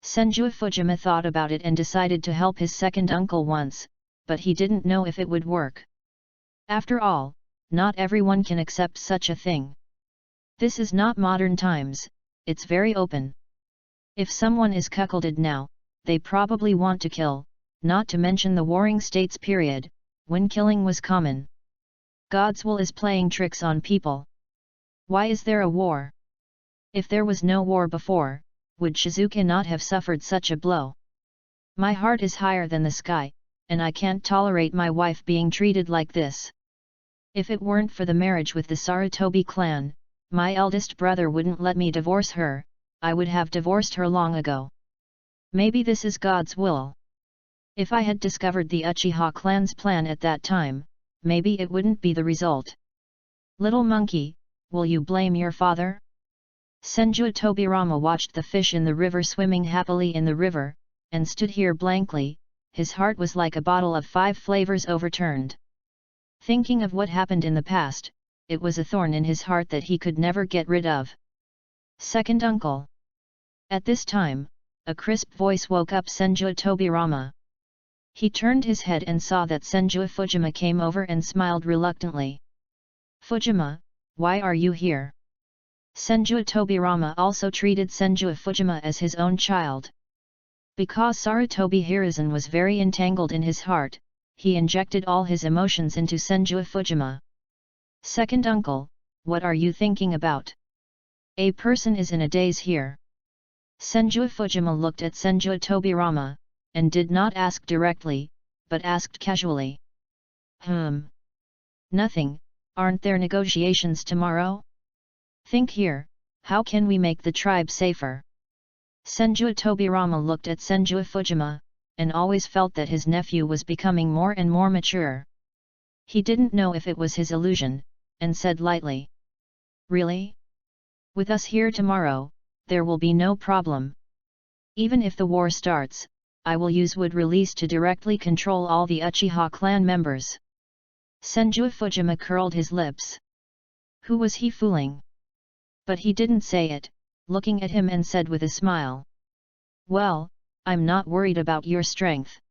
Senju Fujima thought about it and decided to help his second uncle once, but he didn't know if it would work. After all, not everyone can accept such a thing. This is not modern times, it's very open. If someone is cuckolded now, they probably want to kill, not to mention the warring states period, when killing was common. God's will is playing tricks on people. Why is there a war? If there was no war before, would Shizuka not have suffered such a blow? My heart is higher than the sky, and I can't tolerate my wife being treated like this. If it weren't for the marriage with the Sarutobi clan, my eldest brother wouldn't let me divorce her, I would have divorced her long ago. Maybe this is God's will. If I had discovered the Uchiha clan's plan at that time, maybe it wouldn't be the result. Little monkey, will you blame your father? Senju Tobirama watched the fish in the river swimming happily in the river, and stood here blankly. His heart was like a bottle of 5 flavors overturned. Thinking of what happened in the past, it was a thorn in his heart that he could never get rid of. Second uncle. At this time, a crisp voice woke up Senju Tobirama. He turned his head and saw that Senju Fujima came over and smiled reluctantly. Fujima, why are you here? Senju Tobirama also treated Senju Fujima as his own child. Because Sarutobi Hiruzen was very entangled in his heart, he injected all his emotions into Senju Fujima. Second uncle, what are you thinking about? A person is in a daze here. Senju Fujima looked at Senju Tobirama, and did not ask directly, but asked casually. Nothing, aren't there negotiations tomorrow? Think here, how can we make the tribe safer? Senju Tobirama looked at Senju Fujima, and always felt that his nephew was becoming more and more mature. He didn't know if it was his illusion, and said lightly. Really? With us here tomorrow, there will be no problem. Even if the war starts, I will use wood release to directly control all the Uchiha clan members. Senju Fujima curled his lips. Who was he fooling? But he didn't say it, looking at him and said with a smile. Well, I'm not worried about your strength.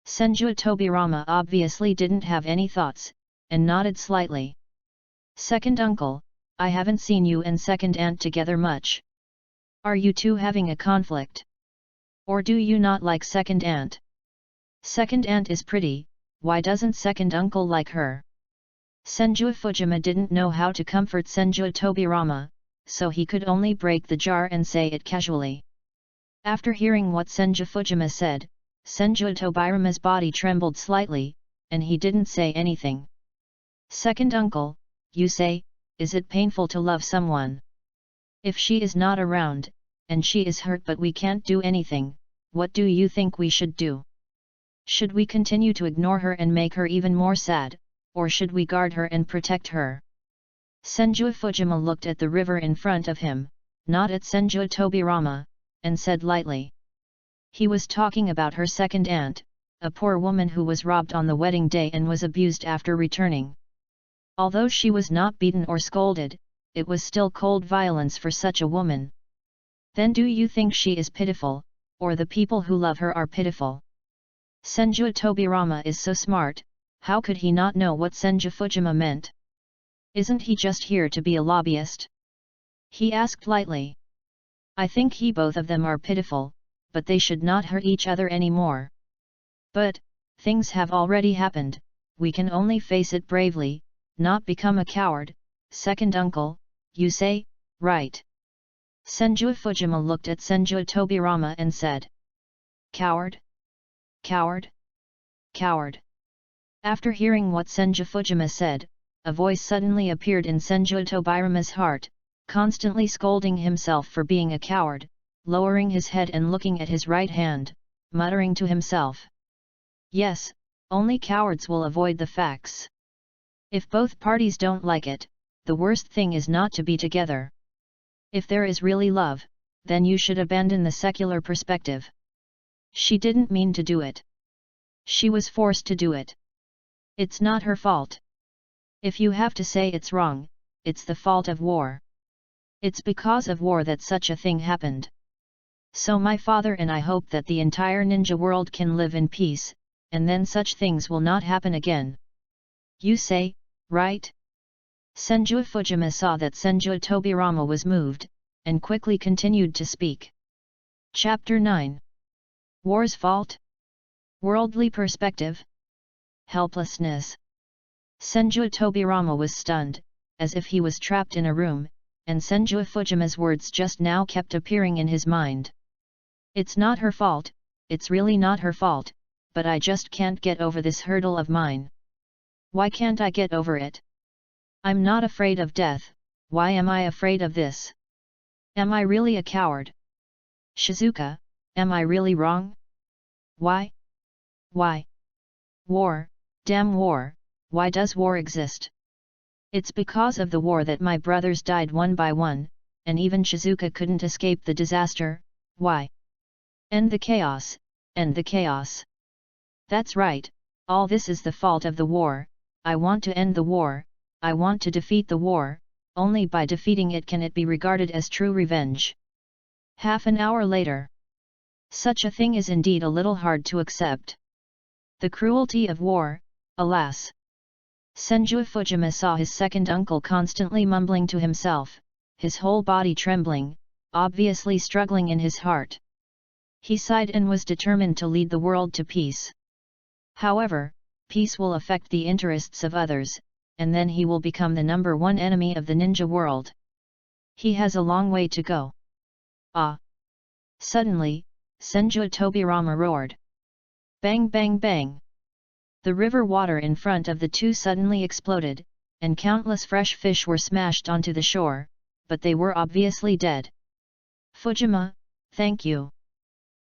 Senju Tobirama obviously didn't have any thoughts, and nodded slightly. Second uncle, I haven't seen you and second aunt together much. Are you two having a conflict? Or do you not like second aunt? Second aunt is pretty, why doesn't second uncle like her? Senju Fujima didn't know how to comfort Senju Tobirama, so he could only break the jar and say it casually. After hearing what Senju Fujima said, Senju Tobirama's body trembled slightly, and he didn't say anything. Second uncle, you say, is it painful to love someone? If she is not around, and she is hurt but we can't do anything, what do you think we should do? Should we continue to ignore her and make her even more sad, or should we guard her and protect her? Senju Fujima looked at the river in front of him, not at Senju Tobirama, and said lightly. He was talking about her second aunt, a poor woman who was robbed on the wedding day and was abused after returning. Although she was not beaten or scolded, it was still cold violence for such a woman. Then do you think she is pitiful, or the people who love her are pitiful? Senju Tobirama is so smart, how could he not know what Senju Fujima meant? Isn't he just here to be a lobbyist? He asked lightly. I think both of them are pitiful, but they should not hurt each other anymore. But, things have already happened, we can only face it bravely, not become a coward. Second uncle, you say, right? Senju Fujima looked at Senju Tobirama and said. Coward? Coward? Coward. After hearing what Senju Fujima said, a voice suddenly appeared in Senju Tobirama's heart, constantly scolding himself for being a coward, lowering his head and looking at his right hand, muttering to himself. Yes, only cowards will avoid the facts. If both parties don't like it, the worst thing is not to be together. If there is really love, then you should abandon the secular perspective. She didn't mean to do it. She was forced to do it. It's not her fault. If you have to say it's wrong, it's the fault of war. It's because of war that such a thing happened. So my father and I hope that the entire ninja world can live in peace, and then such things will not happen again. You say, right? Senju Fujima saw that Senju Tobirama was moved, and quickly continued to speak. Chapter 9. War's Fault? Worldly Perspective? Helplessness. Senju Tobirama was stunned, as if he was trapped in a room, and Senju Fujima's words just now kept appearing in his mind. It's not her fault, it's really not her fault, but I just can't get over this hurdle of mine. Why can't I get over it? I'm not afraid of death, why am I afraid of this? Am I really a coward? Shizuka, am I really wrong? Why? Why? War, damn war, why does war exist? It's because of the war that my brothers died one by one, and even Shizuka couldn't escape the disaster, why? End the chaos, end the chaos. That's right, all this is the fault of the war, I want to end the war, I want to defeat the war, only by defeating it can it be regarded as true revenge. Half an hour later. Such a thing is indeed a little hard to accept. The cruelty of war, alas! Senju Fujima saw his second uncle constantly mumbling to himself, his whole body trembling, obviously struggling in his heart. He sighed and was determined to lead the world to peace. However, peace will affect the interests of others, and then he will become the number one enemy of the ninja world. He has a long way to go. Ah! Suddenly, Senju Tobirama roared. Bang bang bang! The river water in front of the two suddenly exploded, and countless fresh fish were smashed onto the shore, but they were obviously dead. Fujima, thank you.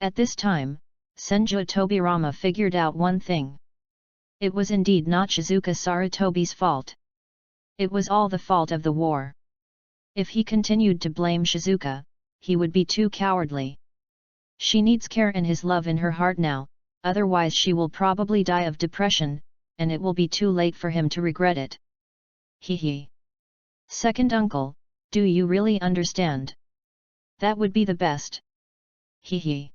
At this time, Senju Tobirama figured out one thing. It was indeed not Shizuka Sarutobi's fault. It was all the fault of the war. If he continued to blame Shizuka, he would be too cowardly. She needs care and his love in her heart now, otherwise she will probably die of depression, and it will be too late for him to regret it. Hee. Second uncle, do you really understand? That would be the best. Hee.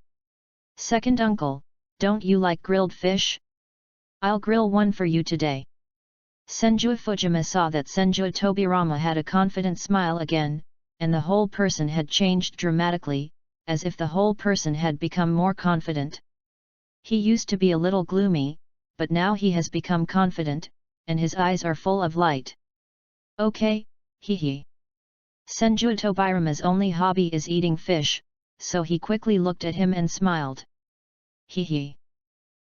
Second uncle, don't you like grilled fish? I'll grill one for you today. Senju Fujima saw that Senju Tobirama had a confident smile again, and the whole person had changed dramatically, as if the whole person had become more confident. He used to be a little gloomy, but now he has become confident, and his eyes are full of light. Okay, hee. Senju Tobirama's only hobby is eating fish, so he quickly looked at him and smiled. Hee.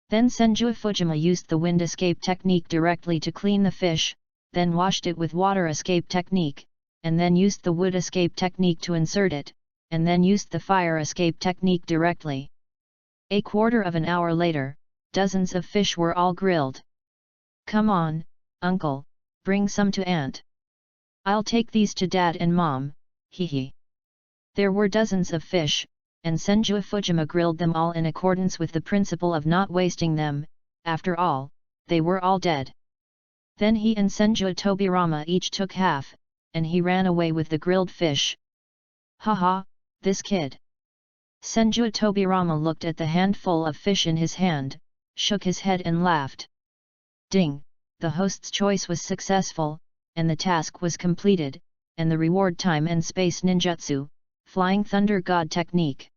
Then Senju Fujima used the wind escape technique directly to clean the fish, then washed it with water escape technique, and then used the wood escape technique to insert it, and then used the fire escape technique directly. A quarter of an hour later, dozens of fish were all grilled. Come on, uncle, bring some to aunt. I'll take these to dad and mom, hee. There were dozens of fish, and Senju Fujima grilled them all in accordance with the principle of not wasting them, after all, they were all dead. Then he and Senju Tobirama each took half, and he ran away with the grilled fish. Haha, this kid. Senju Tobirama looked at the handful of fish in his hand, shook his head and laughed. Ding, the host's choice was successful, and the task was completed, and the reward time and space ninjutsu, Flying Thunder God technique.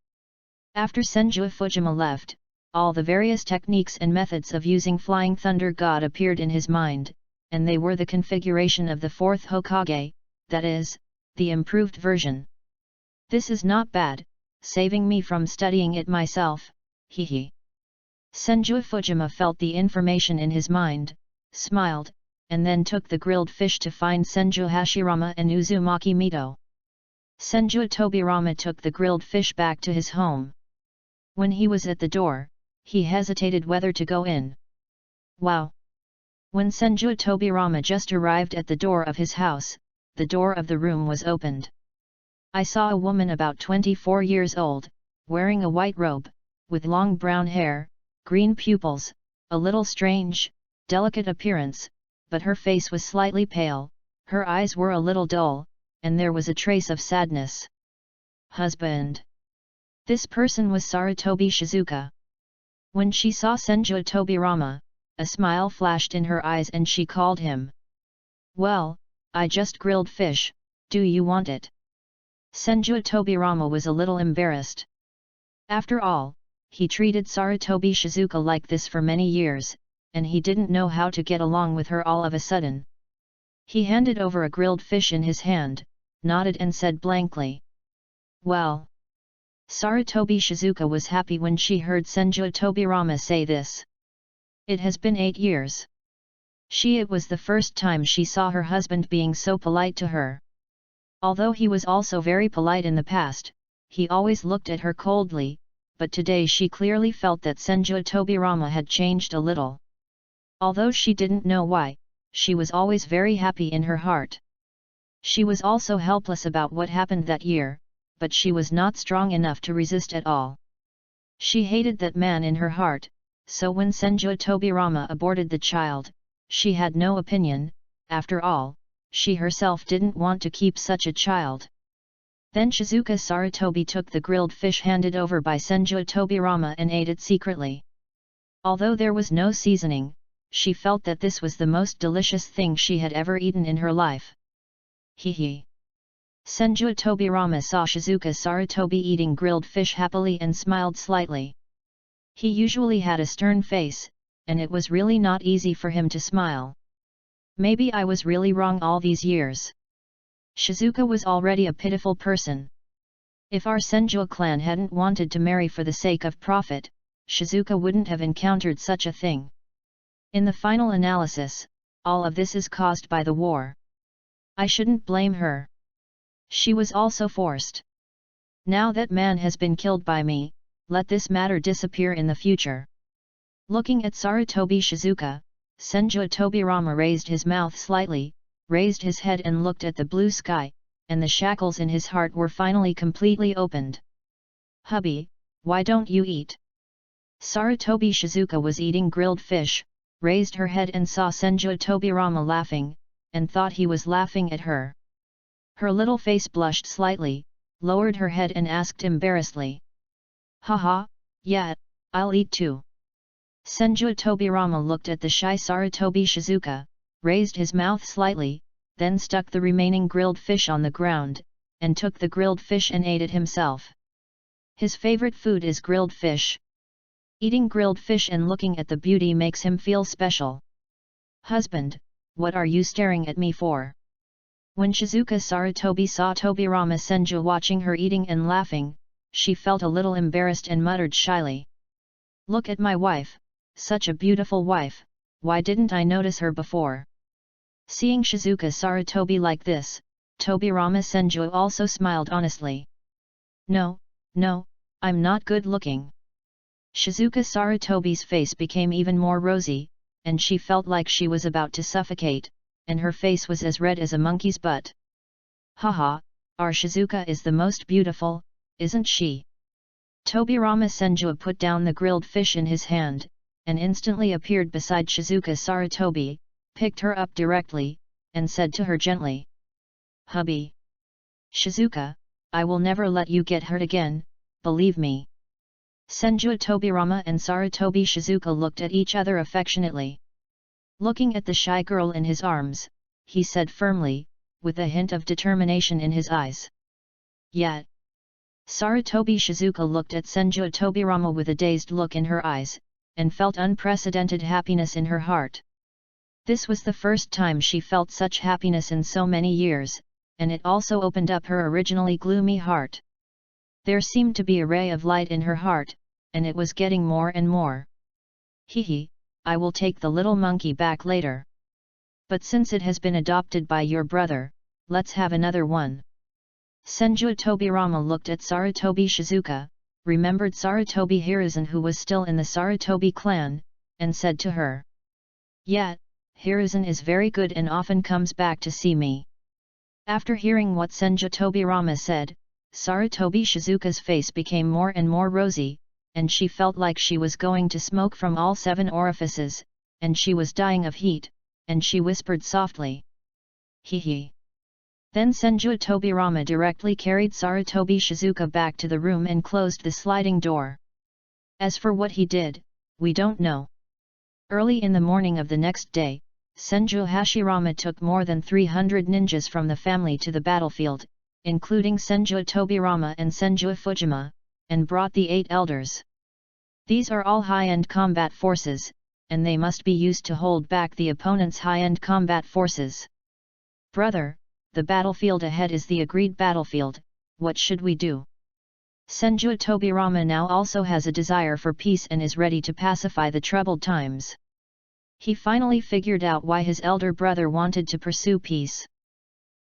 After Senju Fujima left, all the various techniques and methods of using Flying Thunder God appeared in his mind, and they were the configuration of the fourth Hokage, that is, the improved version. This is not bad, saving me from studying it myself, hee. Senju Fujima felt the information in his mind, smiled, and then took the grilled fish to find Senju Hashirama and Uzumaki Mito. Senju Tobirama took the grilled fish back to his home. When he was at the door, he hesitated whether to go in. Wow! When Senju Tobirama just arrived at the door of his house, the door of the room was opened. I saw a woman about 24 years old, wearing a white robe, with long brown hair, green pupils, a little strange, delicate appearance, but her face was slightly pale, her eyes were a little dull, and there was a trace of sadness. Husband. This person was Sarutobi Shizuka. When she saw Senju Tobirama, a smile flashed in her eyes and she called him. Well, I just grilled fish, do you want it? Senju Tobirama was a little embarrassed. After all, he treated Sarutobi Shizuka like this for many years, and he didn't know how to get along with her all of a sudden. He handed over a grilled fish in his hand, nodded and said blankly. Well. Sarutobi Shizuka was happy when she heard Senju Tobirama say this. It has been 8 years. It was the first time she saw her husband being so polite to her. Although he was also very polite in the past, he always looked at her coldly, but today she clearly felt that Senju Tobirama had changed a little. Although she didn't know why, she was always very happy in her heart. She was also helpless about what happened that year, but she was not strong enough to resist at all. She hated that man in her heart, so when Senju Tobirama aborted the child, she had no opinion. After all, she herself didn't want to keep such a child. Then Shizuka Sarutobi took the grilled fish handed over by Senju Tobirama and ate it secretly. Although there was no seasoning, she felt that this was the most delicious thing she had ever eaten in her life. Hee. Senju Tobirama saw Shizuka Sarutobi eating grilled fish happily and smiled slightly. He usually had a stern face, and it was really not easy for him to smile. Maybe I was really wrong all these years. Shizuka was already a pitiful person. If our Senju clan hadn't wanted to marry for the sake of profit, Shizuka wouldn't have encountered such a thing. In the final analysis, all of this is caused by the war. I shouldn't blame her. She was also forced. Now that man has been killed by me, let this matter disappear in the future. Looking at Sarutobi Shizuka, Senju Tobirama raised his mouth slightly, raised his head and looked at the blue sky, and the shackles in his heart were finally completely opened. Hubby, why don't you eat? Sarutobi Shizuka was eating grilled fish, raised her head and saw Senju Tobirama laughing, and thought he was laughing at her. Her little face blushed slightly, lowered her head and asked embarrassedly. Haha, yeah, I'll eat too. Senju Tobirama looked at the shy Sarutobi Shizuka, raised his mouth slightly, then stuck the remaining grilled fish on the ground, and took the grilled fish and ate it himself. His favorite food is grilled fish. Eating grilled fish and looking at the beauty makes him feel special. Husband, what are you staring at me for? When Shizuka Sarutobi saw Tobirama Senju watching her eating and laughing, she felt a little embarrassed and muttered shyly. Look at my wife, such a beautiful wife, why didn't I notice her before? Seeing Shizuka Sarutobi like this, Tobirama Senju also smiled honestly. No, I'm not good looking. Shizuka Sarutobi's face became even more rosy, and she felt like she was about to suffocate, and her face was as red as a monkey's butt. Haha, our Shizuka is the most beautiful, isn't she? Tobirama Senju put down the grilled fish in his hand, and instantly appeared beside Shizuka Sarutobi, picked her up directly, and said to her gently. Hubby. Shizuka, I will never let you get hurt again, believe me. Senju Tobirama and Sarutobi Shizuka looked at each other affectionately. Looking at the shy girl in his arms, he said firmly, with a hint of determination in his eyes. Yet. Sarutobi Shizuka looked at Senju Tobirama with a dazed look in her eyes, and felt unprecedented happiness in her heart. This was the first time she felt such happiness in so many years, and it also opened up her originally gloomy heart. There seemed to be a ray of light in her heart, and it was getting more and more. Hehe, I will take the little monkey back later. But since it has been adopted by your brother, let's have another one. Senju Tobirama looked at Sarutobi Shizuka, remembered Sarutobi Hiruzen who was still in the Sarutobi clan, and said to her. Yeah, Hiruzen is very good and often comes back to see me. After hearing what Senju Tobirama said, Sarutobi Shizuka's face became more and more rosy, and she felt like she was going to smoke from all 7 orifices, and she was dying of heat, and she whispered softly. Hehe. Then Senju Tobirama directly carried Sarutobi Shizuka back to the room and closed the sliding door. As for what he did, we don't know. Early in the morning of the next day, Senju Hashirama took more than 300 ninjas from the family to the battlefield, including Senju Tobirama and Senju Fujima, and brought the 8 elders. These are all high-end combat forces, and they must be used to hold back the opponent's high-end combat forces. Brother, the battlefield ahead is the agreed battlefield, what should we do? Senju Tobirama now also has a desire for peace and is ready to pacify the troubled times. He finally figured out why his elder brother wanted to pursue peace.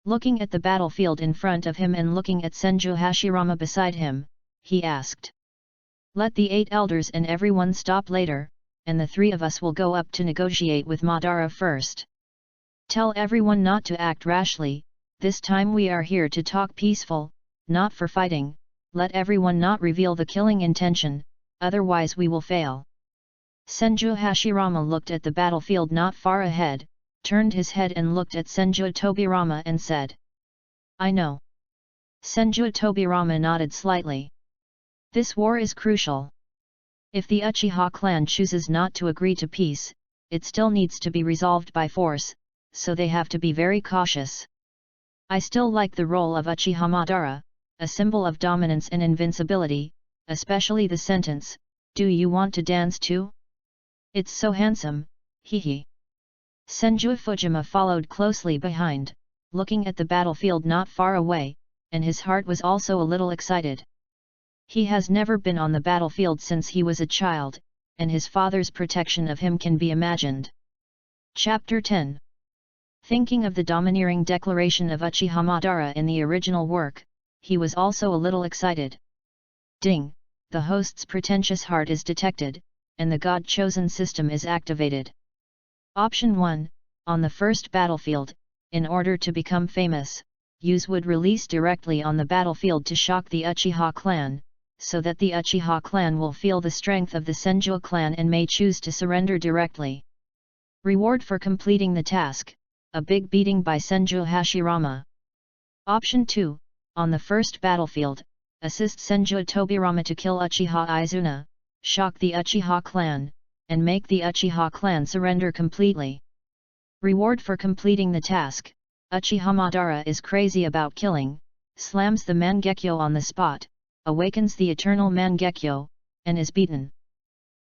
Looking at the battlefield in front of him and looking at Senju Hashirama beside him, he asked. Let the 8 elders and everyone stop later, and the 3 of us will go up to negotiate with Madara first. Tell everyone not to act rashly, this time we are here to talk peaceful, not for fighting, let everyone not reveal the killing intention, otherwise we will fail. Senju Hashirama looked at the battlefield not far ahead, turned his head and looked at Senju Tobirama and said. I know. Senju Tobirama nodded slightly. This war is crucial. If the Uchiha clan chooses not to agree to peace, it still needs to be resolved by force, so they have to be very cautious. I still like the role of Uchiha Madara, a symbol of dominance and invincibility, especially the sentence, do you want to dance too? It's so handsome, hee. Senju Fujima followed closely behind, looking at the battlefield not far away, and his heart was also a little excited. He has never been on the battlefield since he was a child, and his father's protection of him can be imagined. Chapter 10. Thinking of the domineering declaration of Uchiha Madara in the original work, he was also a little excited. Ding! The host's pretentious heart is detected, and the God-chosen system is activated. Option 1, on the first battlefield, in order to become famous, use would release directly on the battlefield to shock the Uchiha clan, so that the Uchiha clan will feel the strength of the Senju clan and may choose to surrender directly. Reward for completing the task, a big beating by Senju Hashirama. Option 2, on the first battlefield, assist Senju Tobirama to kill Uchiha Izuna, shock the Uchiha clan, and make the Uchiha clan surrender completely. Reward for completing the task, Uchiha Madara is crazy about killing, slams the Mangekyo on the spot, awakens the eternal Mangekyo, and is beaten.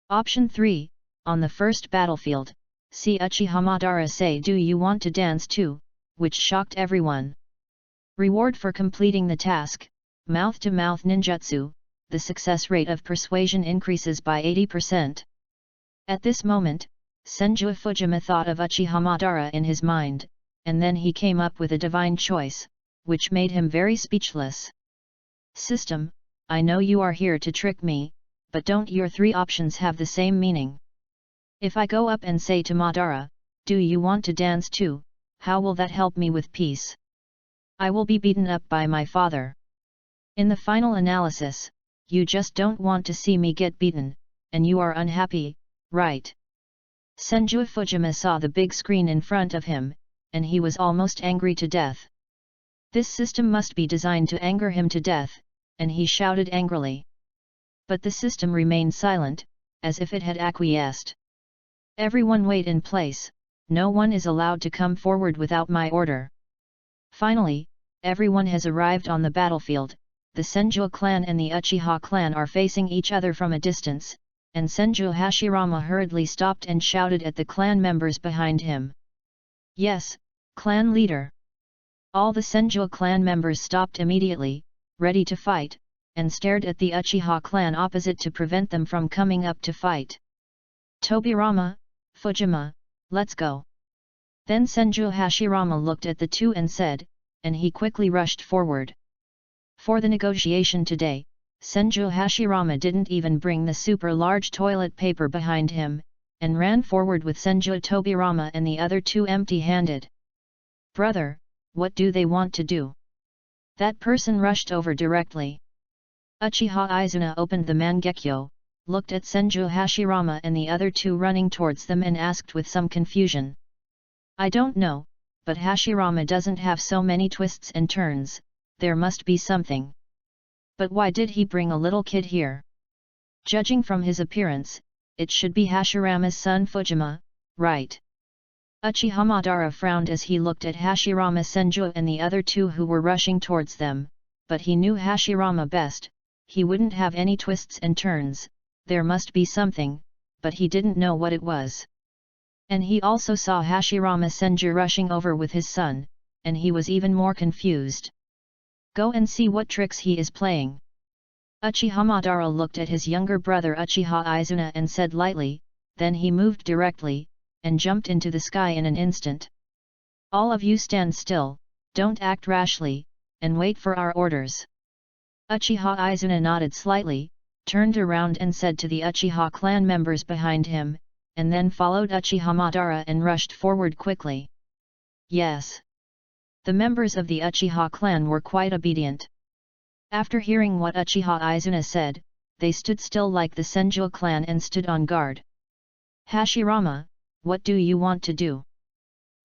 Option 3, on the first battlefield, see Uchiha Madara say do you want to dance too, which shocked everyone. Reward for completing the task, mouth-to-mouth ninjutsu, the success rate of persuasion increases by 80%. At this moment, Senju Fujima thought of Uchiha Madara in his mind, and then he came up with a divine choice, which made him very speechless. System, I know you are here to trick me, but don't your 3 options have the same meaning? If I go up and say to Madara, do you want to dance too, how will that help me with peace? I will be beaten up by my father. In the final analysis, you just don't want to see me get beaten, and you are unhappy, right? Senju Fujima saw the big screen in front of him, and he was almost angry to death. This system must be designed to anger him to death, and he shouted angrily. But the system remained silent, as if it had acquiesced. Everyone wait in place, no one is allowed to come forward without my order. Finally, everyone has arrived on the battlefield, the Senju clan and the Uchiha clan are facing each other from a distance, and Senju Hashirama hurriedly stopped and shouted at the clan members behind him. Yes, clan leader. All the Senju clan members stopped immediately, ready to fight, and stared at the Uchiha clan opposite to prevent them from coming up to fight. Tobirama, Fujima, let's go. Then Senju Hashirama looked at the 2 and said, and he quickly rushed forward. For the negotiation today, Senju Hashirama didn't even bring the super large toilet paper behind him, and ran forward with Senju Tobirama and the other 2 empty-handed. Brother, what do they want to do? That person rushed over directly. Uchiha Izuna opened the Mangekyo, looked at Senju Hashirama and the other 2 running towards them and asked with some confusion. I don't know, but Hashirama doesn't have so many twists and turns, there must be something. But why did he bring a little kid here? Judging from his appearance, it should be Hashirama's son Fujima, right? Uchiha Madara frowned as he looked at Hashirama Senju and the other 2 who were rushing towards them, but he knew Hashirama best, he wouldn't have any twists and turns, there must be something, but he didn't know what it was. And he also saw Hashirama Senju rushing over with his son, and he was even more confused. Go and see what tricks he is playing. Uchiha Madara looked at his younger brother Uchiha Izuna and said lightly, then he moved directly, and jumped into the sky in an instant. "All of you stand still, don't act rashly, and wait for our orders." Uchiha Izuna nodded slightly, turned around and said to the Uchiha clan members behind him, and then followed Uchiha Madara and rushed forward quickly. Yes. The members of the Uchiha clan were quite obedient. After hearing what Uchiha Izuna said, they stood still like the Senju clan and stood on guard. "Hashirama, what do you want to do?"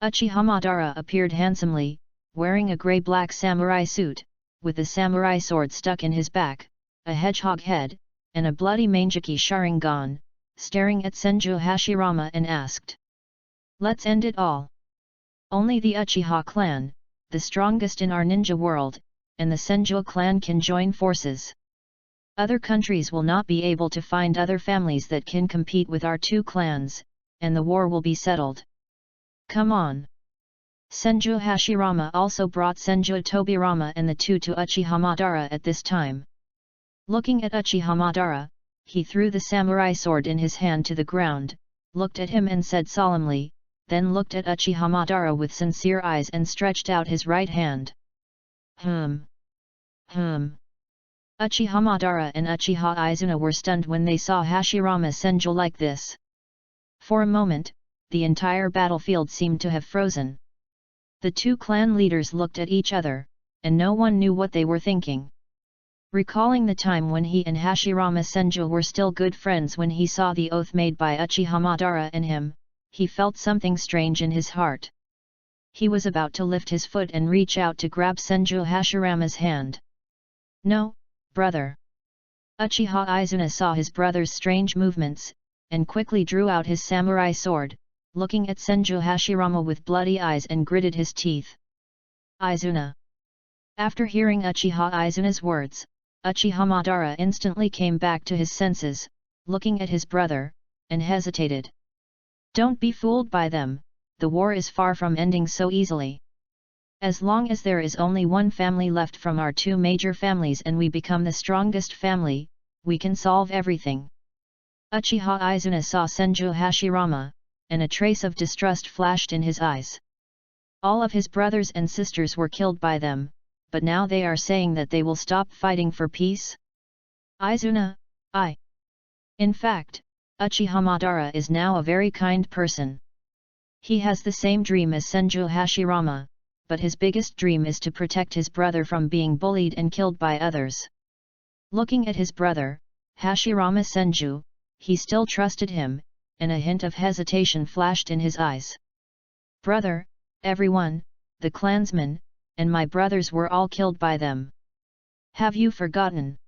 Uchiha Madara appeared handsomely, wearing a grey-black samurai suit, with a samurai sword stuck in his back, a hedgehog head, and a bloody Manjiki Sharingan, staring at Senju Hashirama and asked. "Let's end it all. Only the Uchiha clan, the strongest in our ninja world, and the Senju clan can join forces. Other countries will not be able to find other families that can compete with our two clans, and the war will be settled. Come on." Senju Hashirama also brought Senju Tobirama and the two to Uchiha Madara at this time. Looking at Uchiha Madara, he threw the samurai sword in his hand to the ground, looked at him and said solemnly, then looked at Uchiha Madara with sincere eyes and stretched out his right hand. Uchiha Madara and Uchiha Izuna were stunned when they saw Hashirama Senju like this. For a moment, the entire battlefield seemed to have frozen. The two clan leaders looked at each other, and no one knew what they were thinking. Recalling the time when he and Hashirama Senju were still good friends when he saw the oath made by Uchiha Madara and him, he felt something strange in his heart. He was about to lift his foot and reach out to grab Senju Hashirama's hand. "No, brother." Uchiha Izuna saw his brother's strange movements, and quickly drew out his samurai sword, looking at Senju Hashirama with bloody eyes and gritted his teeth. "Izuna." After hearing Uchiha Izuna's words, Uchiha Madara instantly came back to his senses, looking at his brother, and hesitated. "Don't be fooled by them, the war is far from ending so easily. As long as there is only one family left from our two major families and we become the strongest family, we can solve everything." Uchiha Izuna saw Senju Hashirama, and a trace of distrust flashed in his eyes. All of his brothers and sisters were killed by them, but now they are saying that they will stop fighting for peace? Izuna, In fact, Uchiha Madara is now a very kind person. He has the same dream as Senju Hashirama, but his biggest dream is to protect his brother from being bullied and killed by others. Looking at his brother, Hashirama Senju, he still trusted him, and a hint of hesitation flashed in his eyes. "Brother, everyone, the clansmen, and my brothers were all killed by them. Have you forgotten?"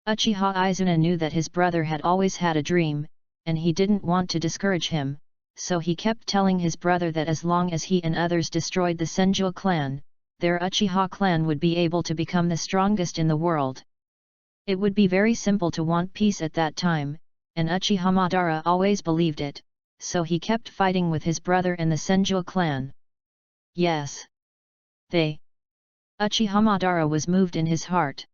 Uchiha Izuna knew that his brother had always had a dream, and he didn't want to discourage him, so he kept telling his brother that as long as he and others destroyed the Senju clan, their Uchiha clan would be able to become the strongest in the world. It would be very simple to want peace at that time, and Uchiha Madara always believed it, so he kept fighting with his brother and the Senju clan. Yes. Uchiha Madara was moved in his heart.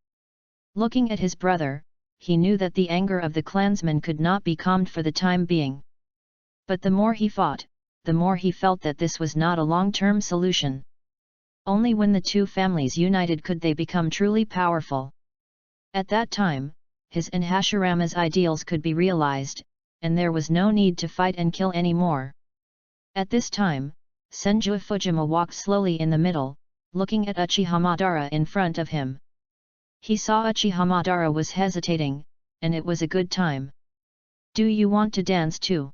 Looking at his brother, he knew that the anger of the clansmen could not be calmed for the time being. But the more he fought, the more he felt that this was not a long-term solution. Only when the two families united could they become truly powerful. At that time, his and Hashirama's ideals could be realized, and there was no need to fight and kill anymore. At this time, Senju Fujima walked slowly in the middle, looking at Uchiha Madara in front of him. He saw Uchiha Madara was hesitating, and it was a good time. "Do you want to dance too?"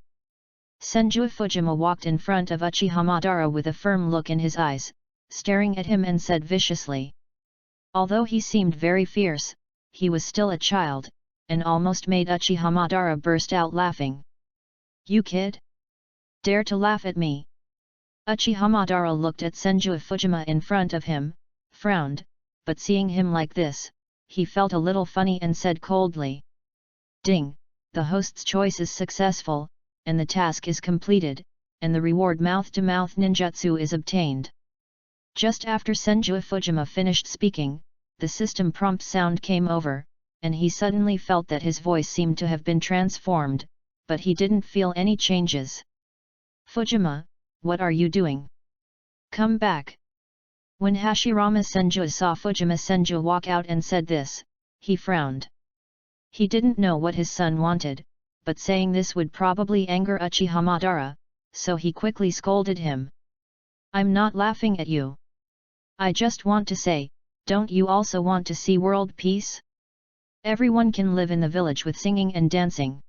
Senju Fujima walked in front of Uchiha Madara with a firm look in his eyes, staring at him and said viciously. Although he seemed very fierce, he was still a child, and almost made Uchiha Madara burst out laughing. "You kid? Dare to laugh at me?" Uchiha Madara looked at Senju Fujima in front of him, frowned, but seeing him like this, he felt a little funny and said coldly. "Ding, the host's choice is successful, and the task is completed, and the reward mouth-to-mouth ninjutsu is obtained." Just after Senju Fujima finished speaking, the system prompt sound came over, and he suddenly felt that his voice seemed to have been transformed, but he didn't feel any changes. Fujima, what are you doing? Come back. When Hashirama Senju saw Fujima Senju walk out and said this, he frowned. He didn't know what his son wanted, but saying this would probably anger Uchiha Madara, so he quickly scolded him. I'm not laughing at you. I just want to say, don't you also want to see world peace? Everyone can live in the village with singing and dancing.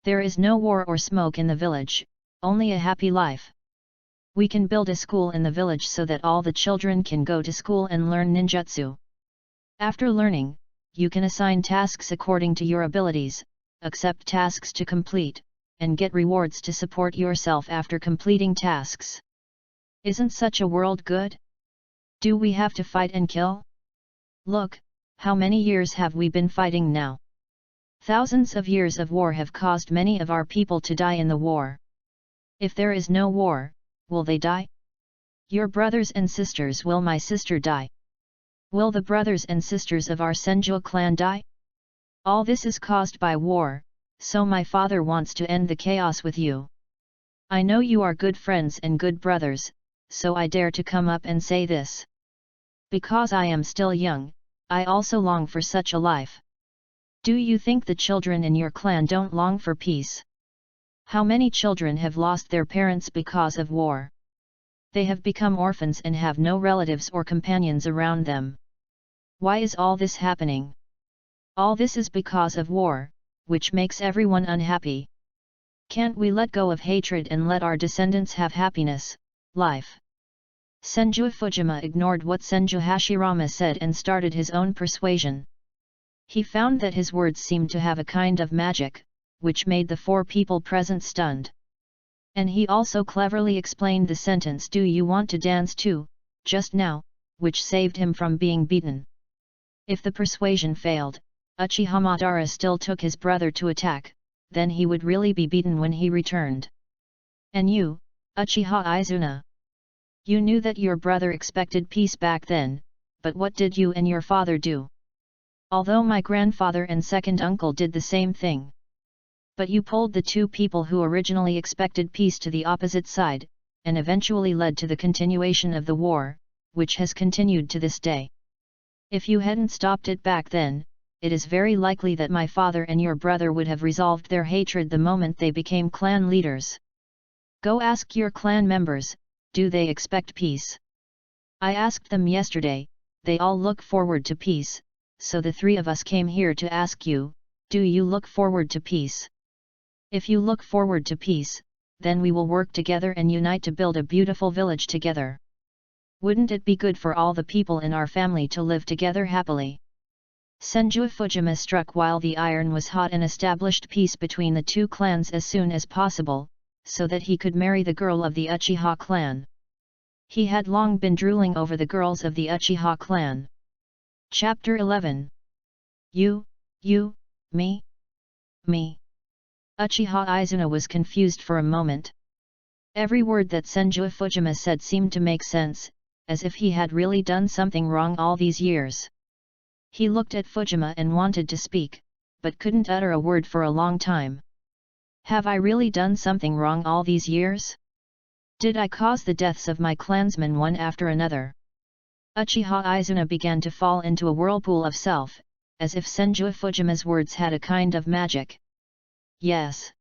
There is no war or smoke in the village, only a happy life. We can build a school in the village so that all the children can go to school and learn ninjutsu. After learning, you can assign tasks according to your abilities, accept tasks to complete, and get rewards to support yourself after completing tasks. Isn't such a world good? Do we have to fight and kill? Look, how many years have we been fighting now? Thousands of years of war have caused many of our people to die in the war. If there is no war, will they die? Your brothers and sisters, will my sister die? Will the brothers and sisters of our Senju clan die? All this is caused by war, so my father wants to end the chaos with you. I know you are good friends and good brothers, so I dare to come up and say this. Because I am still young, I also long for such a life. Do you think the children in your clan don't long for peace? How many children have lost their parents because of war? They have become orphans and have no relatives or companions around them. Why is all this happening? All this is because of war, which makes everyone unhappy. Can't we let go of hatred and let our descendants have happiness, life? Senju Fujima ignored what Senju Hashirama said and started his own persuasion. He found that his words seemed to have a kind of magic, which made the four people present stunned. And he also cleverly explained the sentence "Do you want to dance too?" just now, which saved him from being beaten. If the persuasion failed, Uchiha Madara still took his brother to attack, then he would really be beaten when he returned. And you, Uchiha Izuna? You knew that your brother expected peace back then, but what did you and your father do? Although my grandfather and second uncle did the same thing. But you pulled the two people who originally expected peace to the opposite side, and eventually led to the continuation of the war, which has continued to this day. If you hadn't stopped it back then, it is very likely that my father and your brother would have resolved their hatred the moment they became clan leaders. Go ask your clan members, do they expect peace? I asked them yesterday, they all look forward to peace, so the three of us came here to ask you, do you look forward to peace? If you look forward to peace, then we will work together and unite to build a beautiful village together. Wouldn't it be good for all the people in our family to live together happily? Senju Fujima struck while the iron was hot and established peace between the two clans as soon as possible, so that he could marry the girl of the Uchiha clan. He had long been drooling over the girls of the Uchiha clan. Chapter 11. You, me. Uchiha Izuna was confused for a moment. Every word that Senju Fujima said seemed to make sense, as if he had really done something wrong all these years. He looked at Fujima and wanted to speak, but couldn't utter a word for a long time. Have I really done something wrong all these years? Did I cause the deaths of my clansmen one after another? Uchiha Izuna began to fall into a whirlpool of self, as if Senju Fujima's words had a kind of magic. Yes.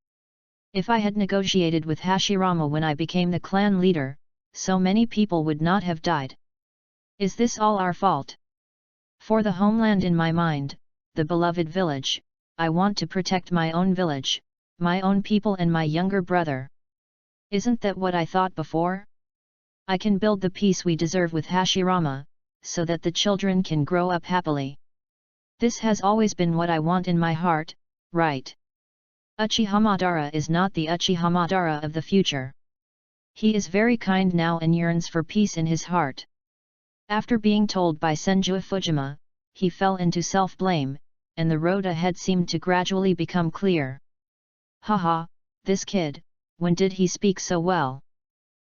If I had negotiated with Hashirama when I became the clan leader, so many people would not have died. Is this all our fault? For the homeland in my mind, the beloved village, I want to protect my own village, my own people and my younger brother. Isn't that what I thought before? I can build the peace we deserve with Hashirama, so that the children can grow up happily. This has always been what I want in my heart, right? Uchiha Madara is not the Uchiha Madara of the future. He is very kind now and yearns for peace in his heart. After being told by Senju Fujima, he fell into self-blame, and the road ahead seemed to gradually become clear. Haha, this kid, when did he speak so well?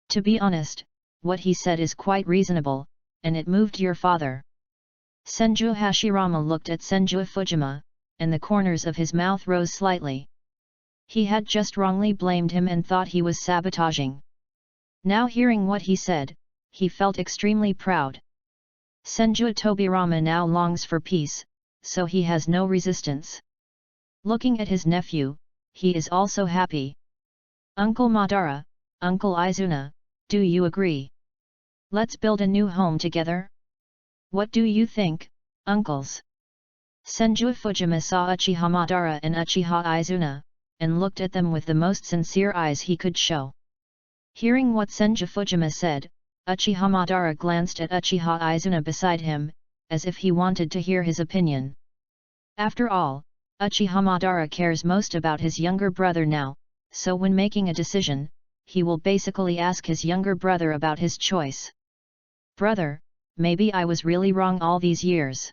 To be honest, what he said is quite reasonable, and it moved your father. Senju Hashirama looked at Senju Fujima, and the corners of his mouth rose slightly. He had just wrongly blamed him and thought he was sabotaging. Now hearing what he said, he felt extremely proud. Senju Tobirama now longs for peace, so he has no resistance. Looking at his nephew, he is also happy. Uncle Madara, Uncle Izuna, do you agree? Let's build a new home together? What do you think, uncles? Senju Fujima saw Uchiha Madara and Uchiha Izuna, and looked at them with the most sincere eyes he could show. Hearing what Senju Fujima said, Uchiha Madara glanced at Uchiha Izuna beside him, as if he wanted to hear his opinion. After all, Uchiha Madara cares most about his younger brother now, so when making a decision, he will basically ask his younger brother about his choice. Brother, maybe I was really wrong all these years.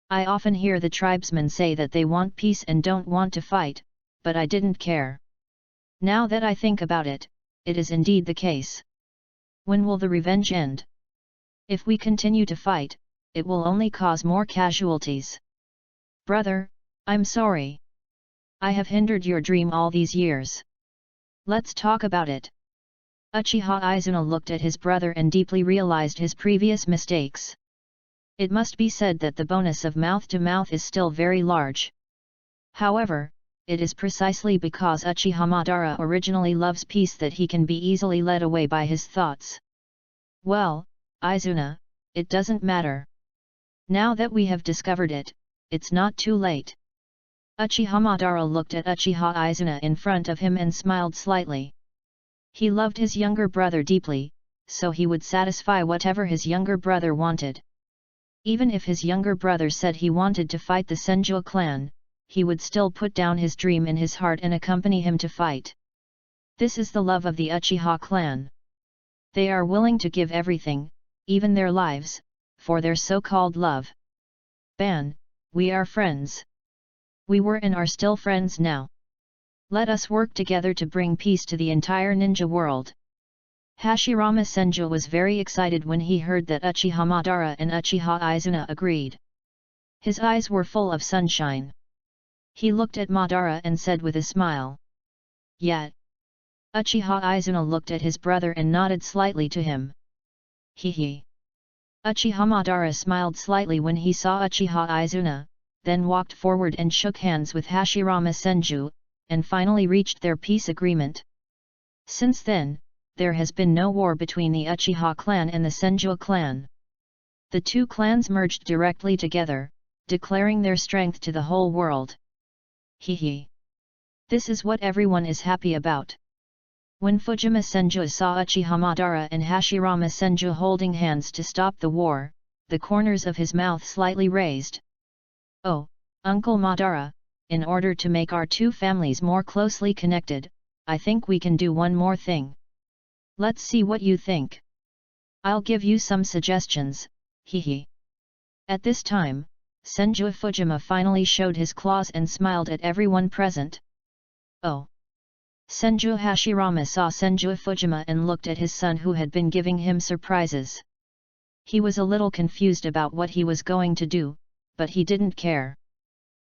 I often hear the tribesmen say that they want peace and don't want to fight, but I didn't care. Now that I think about it, it is indeed the case. When will the revenge end? If we continue to fight, it will only cause more casualties. Brother, I'm sorry. I have hindered your dream all these years. Let's talk about it. Uchiha Izuna looked at his brother and deeply realized his previous mistakes. It must be said that the bonus of mouth-to-mouth is still very large. However, it is precisely because Uchiha Madara originally loves peace that he can be easily led away by his thoughts. Well, Izuna, it doesn't matter. Now that we have discovered it, it's not too late. Uchiha Madara looked at Uchiha Izuna in front of him and smiled slightly. He loved his younger brother deeply, so he would satisfy whatever his younger brother wanted. Even if his younger brother said he wanted to fight the Senju clan, he would still put down his dream in his heart and accompany him to fight. This is the love of the Uchiha clan. They are willing to give everything, even their lives, for their so-called love. Ban, we are friends. We were and are still friends now. Let us work together to bring peace to the entire ninja world. Hashirama Senju was very excited when he heard that Uchiha Madara and Uchiha Izuna agreed. His eyes were full of sunshine. He looked at Madara and said with a smile. Yet. Uchiha Izuna looked at his brother and nodded slightly to him. Hee. Uchiha Madara smiled slightly when he saw Uchiha Izuna, then walked forward and shook hands with Hashirama Senju, and finally reached their peace agreement. Since then, there has been no war between the Uchiha clan and the Senju clan. The two clans merged directly together, declaring their strength to the whole world. Hee. This is what everyone is happy about. When Fujima Senju saw Uchiha Madara and Hashirama Senju holding hands to stop the war, the corners of his mouth slightly raised. Oh, Uncle Madara, in order to make our two families more closely connected, I think we can do one more thing. Let's see what you think. I'll give you some suggestions, hee. At this time, Senju Fujima finally showed his claws and smiled at everyone present. Oh. Senju Hashirama saw Senju Fujima and looked at his son who had been giving him surprises. He was a little confused about what he was going to do, but he didn't care.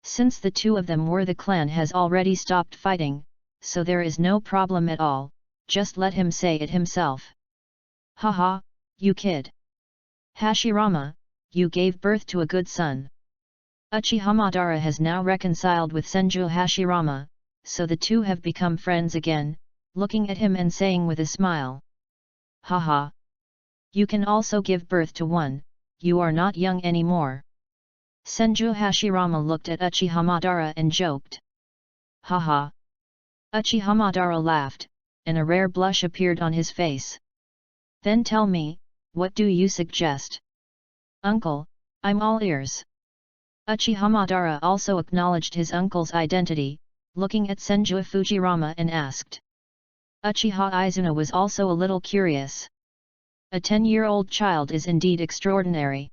Since the two of them were the clan has already stopped fighting, so there is no problem at all, just let him say it himself. Haha, you kid. Hashirama, you gave birth to a good son. Uchiha Madara has now reconciled with Senju Hashirama, so the two have become friends again, looking at him and saying with a smile. Haha. You can also give birth to one, you are not young anymore. Senju Hashirama looked at Uchiha Madara and joked. Haha. Uchiha Madara laughed, and a rare blush appeared on his face. Then tell me, what do you suggest? Uncle, I'm all ears. Uchiha Madara also acknowledged his uncle's identity, looking at Senju Fujirama and asked. Uchiha Izuna was also a little curious. A 10-year-old child is indeed extraordinary.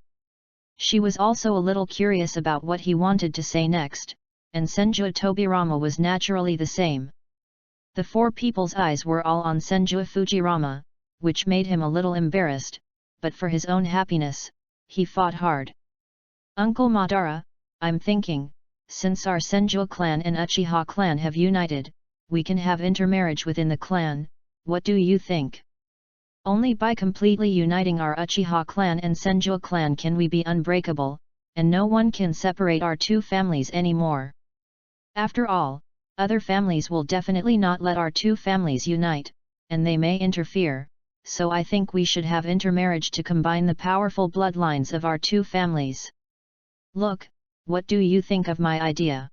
She was also a little curious about what he wanted to say next, and Senju Tobirama was naturally the same. The four people's eyes were all on Senju Fujirama, which made him a little embarrassed, but for his own happiness, he fought hard. Uncle Madara, I'm thinking, since our Senju clan and Uchiha clan have united, we can have intermarriage within the clan, what do you think? Only by completely uniting our Uchiha clan and Senju clan can we be unbreakable, and no one can separate our two families anymore. After all, other families will definitely not let our two families unite, and they may interfere, so I think we should have intermarriage to combine the powerful bloodlines of our two families. Look, what do you think of my idea?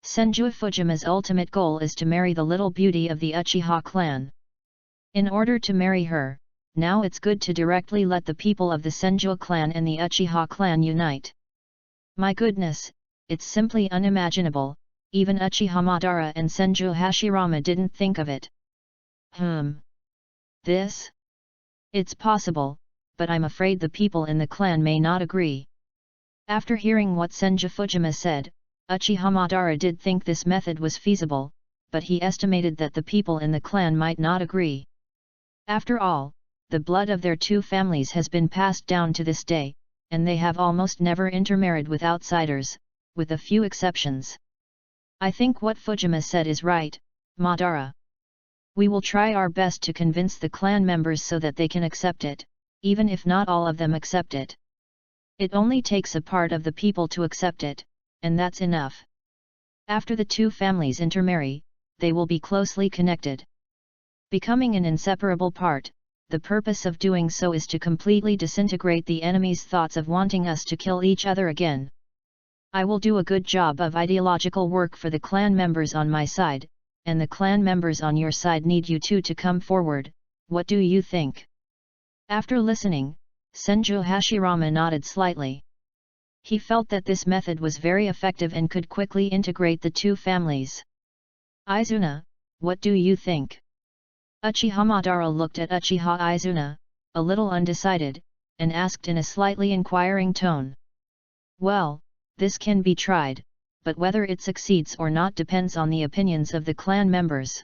Senju Fujima's ultimate goal is to marry the little beauty of the Uchiha clan. In order to marry her, now it's good to directly let the people of the Senju clan and the Uchiha clan unite. My goodness, it's simply unimaginable, even Uchiha Madara and Senju Hashirama didn't think of it. This? It's possible, but I'm afraid the people in the clan may not agree. After hearing what Senju Fujima said, Uchiha Madara did think this method was feasible, but he estimated that the people in the clan might not agree. After all, the blood of their two families has been passed down to this day, and they have almost never intermarried with outsiders, with a few exceptions. I think what Fujima said is right, Madara. We will try our best to convince the clan members so that they can accept it, even if not all of them accept it. It only takes a part of the people to accept it, and that's enough. After the two families intermarry, they will be closely connected. Becoming an inseparable part, the purpose of doing so is to completely disintegrate the enemy's thoughts of wanting us to kill each other again. I will do a good job of ideological work for the clan members on my side, and the clan members on your side need you two to come forward, what do you think? After listening, Senju Hashirama nodded slightly. He felt that this method was very effective and could quickly integrate the two families. Izuna, what do you think? Uchiha Madara looked at Uchiha Izuna, a little undecided, and asked in a slightly inquiring tone. Well, this can be tried, but whether it succeeds or not depends on the opinions of the clan members.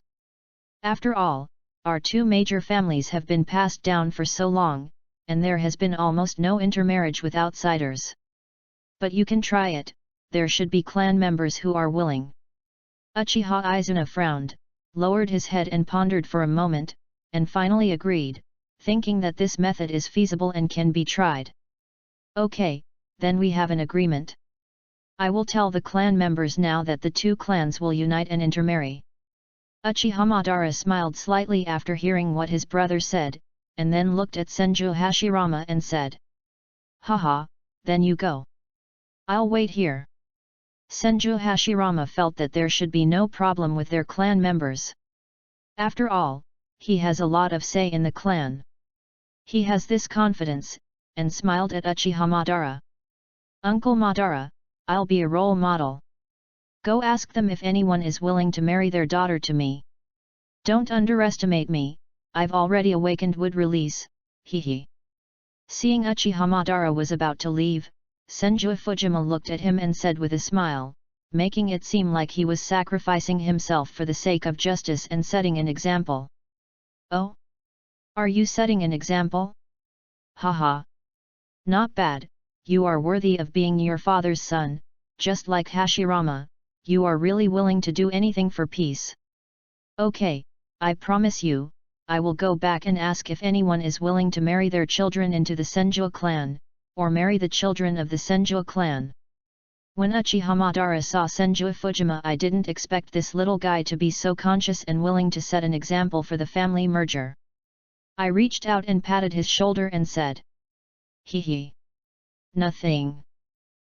After all, our two major families have been passed down for so long, and there has been almost no intermarriage with outsiders. But you can try it, there should be clan members who are willing. Uchiha Izuna frowned, lowered his head and pondered for a moment, and finally agreed, thinking that this method is feasible and can be tried. Okay, then we have an agreement. I will tell the clan members now that the two clans will unite and intermarry. Uchiha Madara smiled slightly after hearing what his brother said, and then looked at Senju Hashirama and said. Haha, then you go. I'll wait here. Senju Hashirama felt that there should be no problem with their clan members. After all, he has a lot of say in the clan. He has this confidence, and smiled at Uchiha Madara. Uncle Madara, I'll be a role model. Go ask them if anyone is willing to marry their daughter to me. Don't underestimate me, I've already awakened wood release, hehe. Seeing Uchiha Madara was about to leave, Senju Fujima looked at him and said with a smile, making it seem like he was sacrificing himself for the sake of justice and setting an example. Oh? Are you setting an example? Haha. Not bad, you are worthy of being your father's son, just like Hashirama, you are really willing to do anything for peace. Okay, I promise you, I will go back and ask if anyone is willing to marry their children into the Senju clan, or marry the children of the Senju clan. When Uchiha Madara saw Senju Fujima, I didn't expect this little guy to be so conscious and willing to set an example for the family merger. I reached out and patted his shoulder and said. Hehe. Nothing.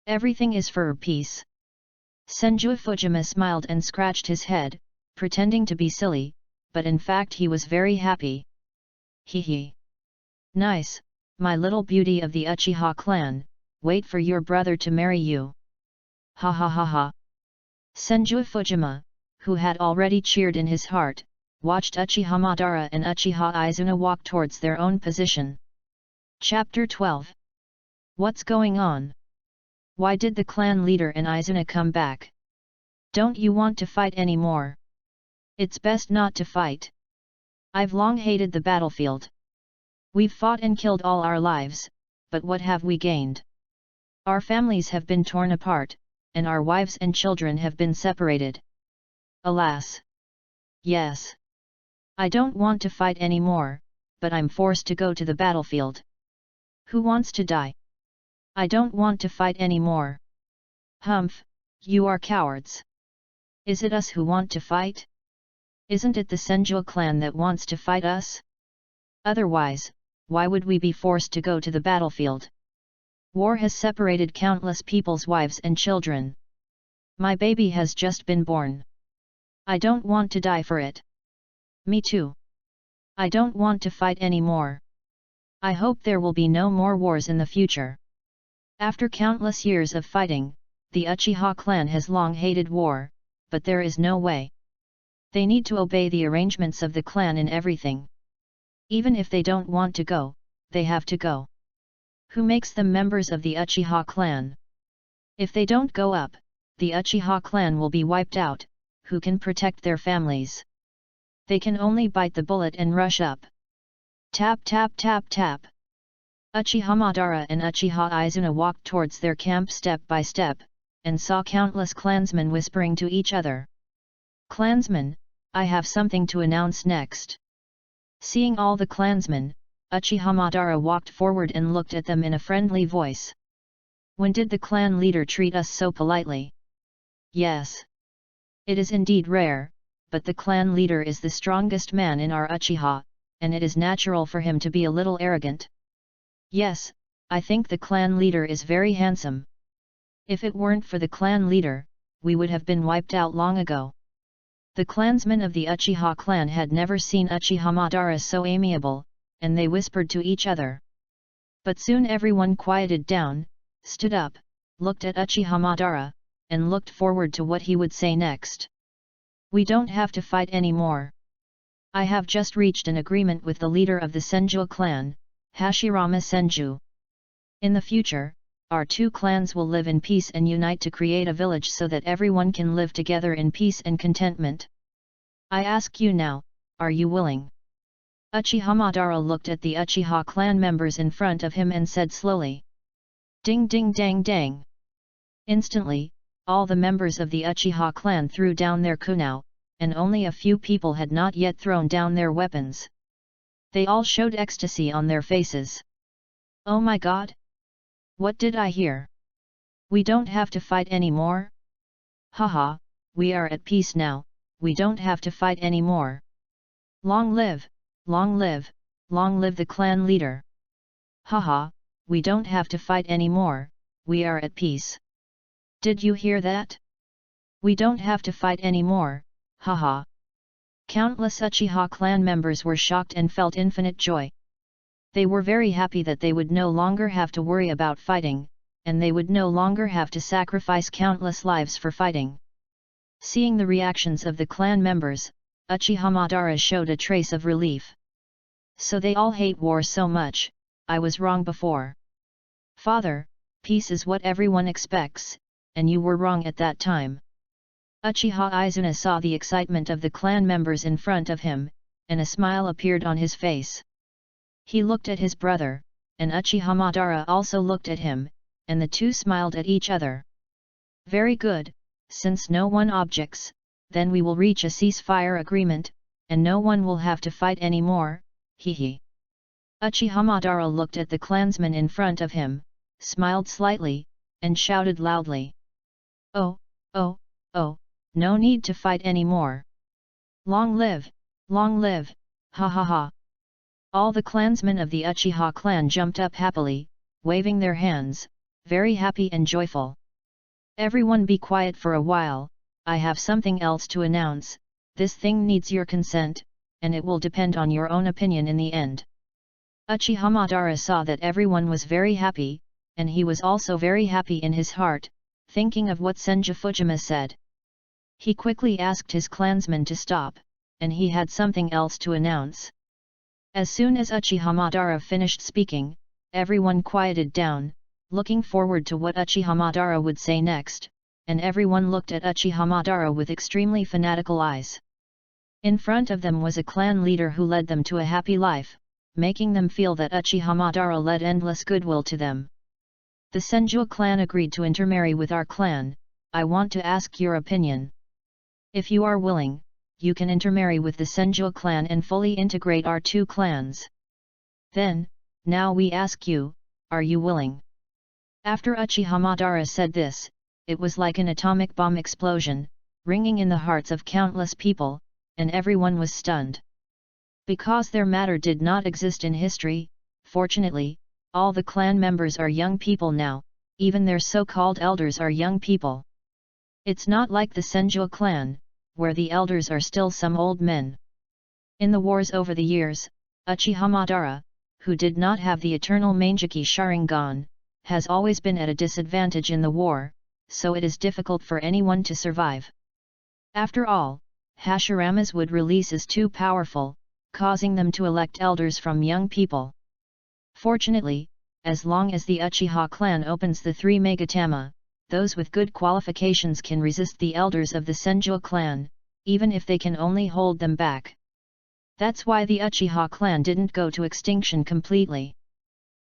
Everything is for peace. Senju Fujima smiled and scratched his head, pretending to be silly, but in fact he was very happy. Hehe. Nice, my little beauty of the Uchiha clan, wait for your brother to marry you. Ha ha ha ha. Senju Fujima, who had already cheered in his heart, watched Uchiha Madara and Uchiha Izuna walk towards their own position. Chapter 12. What's going on? Why did the clan leader and Izuna come back? Don't you want to fight anymore? It's best not to fight. I've long hated the battlefield. We've fought and killed all our lives, but what have we gained? Our families have been torn apart, and our wives and children have been separated. Alas! Yes. I don't want to fight anymore, but I'm forced to go to the battlefield. Who wants to die? I don't want to fight anymore. Humph, you are cowards. Is it us who want to fight? Isn't it the Senju clan that wants to fight us? Otherwise, why would we be forced to go to the battlefield? War has separated countless people's wives and children. My baby has just been born. I don't want to die for it. Me too. I don't want to fight anymore. I hope there will be no more wars in the future. After countless years of fighting, the Uchiha clan has long hated war, but there is no way. They need to obey the arrangements of the clan in everything. Even if they don't want to go, they have to go. Who makes them members of the Uchiha clan? If they don't go up, the Uchiha clan will be wiped out. Who can protect their families? They can only bite the bullet and rush up. Tap tap tap tap. Uchiha Madara and Uchiha Izuna walked towards their camp step by step, and saw countless clansmen whispering to each other. Clansmen, I have something to announce next. Seeing all the clansmen, Uchiha Madara walked forward and looked at them in a friendly voice. When did the clan leader treat us so politely? Yes. It is indeed rare, but the clan leader is the strongest man in our Uchiha, and it is natural for him to be a little arrogant. Yes, I think the clan leader is very handsome. If it weren't for the clan leader, we would have been wiped out long ago. The clansmen of the Uchiha clan had never seen Uchiha Madara so amiable, and they whispered to each other. But soon everyone quieted down, stood up, looked at Uchiha Madara, and looked forward to what he would say next. We don't have to fight anymore. I have just reached an agreement with the leader of the Senju clan, Hashirama Senju. In the future, our two clans will live in peace and unite to create a village so that everyone can live together in peace and contentment. I ask you now, are you willing? Uchiha Madara looked at the Uchiha clan members in front of him and said slowly. Ding ding dang dang. Instantly, all the members of the Uchiha clan threw down their kunao, and only a few people had not yet thrown down their weapons. They all showed ecstasy on their faces. Oh my god! What did I hear? We don't have to fight anymore? Haha, we are at peace now, we don't have to fight anymore. Long live, long live, long live the clan leader. Haha, we don't have to fight anymore, we are at peace. Did you hear that? We don't have to fight anymore, haha. Countless Uchiha clan members were shocked and felt infinite joy. They were very happy that they would no longer have to worry about fighting, and they would no longer have to sacrifice countless lives for fighting. Seeing the reactions of the clan members, Uchiha Madara showed a trace of relief. So they all hate war so much, I was wrong before. Father, peace is what everyone expects, and you were wrong at that time. Uchiha Izuna saw the excitement of the clan members in front of him, and a smile appeared on his face. He looked at his brother, and Uchiha Madara also looked at him, and the two smiled at each other. Very good, since no one objects, then we will reach a ceasefire agreement, and no one will have to fight anymore, hee. Uchiha Madara looked at the clansmen in front of him, smiled slightly, and shouted loudly. Oh, oh, oh, no need to fight anymore. Long live, ha ha ha. All the clansmen of the Uchiha clan jumped up happily, waving their hands, very happy and joyful. Everyone be quiet for a while, I have something else to announce, this thing needs your consent, and it will depend on your own opinion in the end. Uchiha Madara saw that everyone was very happy, and he was also very happy in his heart, thinking of what Senju Fujima said. He quickly asked his clansmen to stop, and he had something else to announce. As soon as Uchiha Madara finished speaking, everyone quieted down, looking forward to what Uchiha Madara would say next, and everyone looked at Uchiha Madara with extremely fanatical eyes. In front of them was a clan leader who led them to a happy life, making them feel that Uchiha Madara led endless goodwill to them. The Senju clan agreed to intermarry with our clan, I want to ask your opinion. If you are willing, you can intermarry with the Senju clan and fully integrate our two clans. Then, now we ask you, are you willing? After Uchiha Madara said this, it was like an atomic bomb explosion, ringing in the hearts of countless people, and everyone was stunned. Because their matter did not exist in history, fortunately, all the clan members are young people now, even their so-called elders are young people. It's not like the Senju clan, where the elders are still some old men. In the wars over the years, Uchiha Madara, who did not have the eternal Manjiki Sharingan, has always been at a disadvantage in the war, so it is difficult for anyone to survive. After all, Hashiramas would release is too powerful, causing them to elect elders from young people. Fortunately, as long as the Uchiha clan opens the 3 Megatama, those with good qualifications can resist the elders of the Senju clan, even if they can only hold them back. That's why the Uchiha clan didn't go to extinction completely.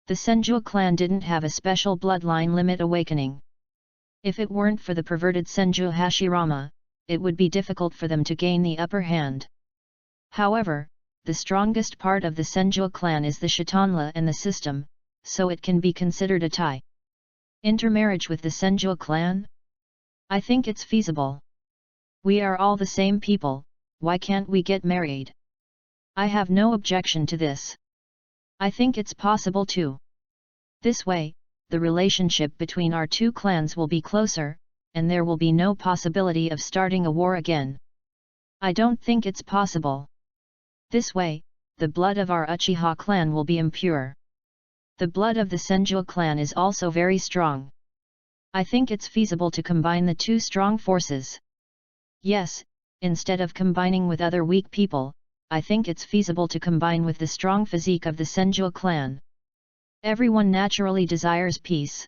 The Senju clan didn't have a special bloodline limit awakening. If it weren't for the perverted Senju Hashirama, it would be difficult for them to gain the upper hand. However, the strongest part of the Senju clan is the Shitanla and the system, so it can be considered a tie. Intermarriage with the Senju clan? I think it's feasible. We are all the same people, why can't we get married? I have no objection to this. I think it's possible too. This way, the relationship between our two clans will be closer, and there will be no possibility of starting a war again. I don't think it's possible. This way, the blood of our Uchiha clan will be impure. The blood of the Senju clan is also very strong. I think it's feasible to combine the two strong forces. Yes, instead of combining with other weak people, I think it's feasible to combine with the strong physique of the Senju clan. Everyone naturally desires peace.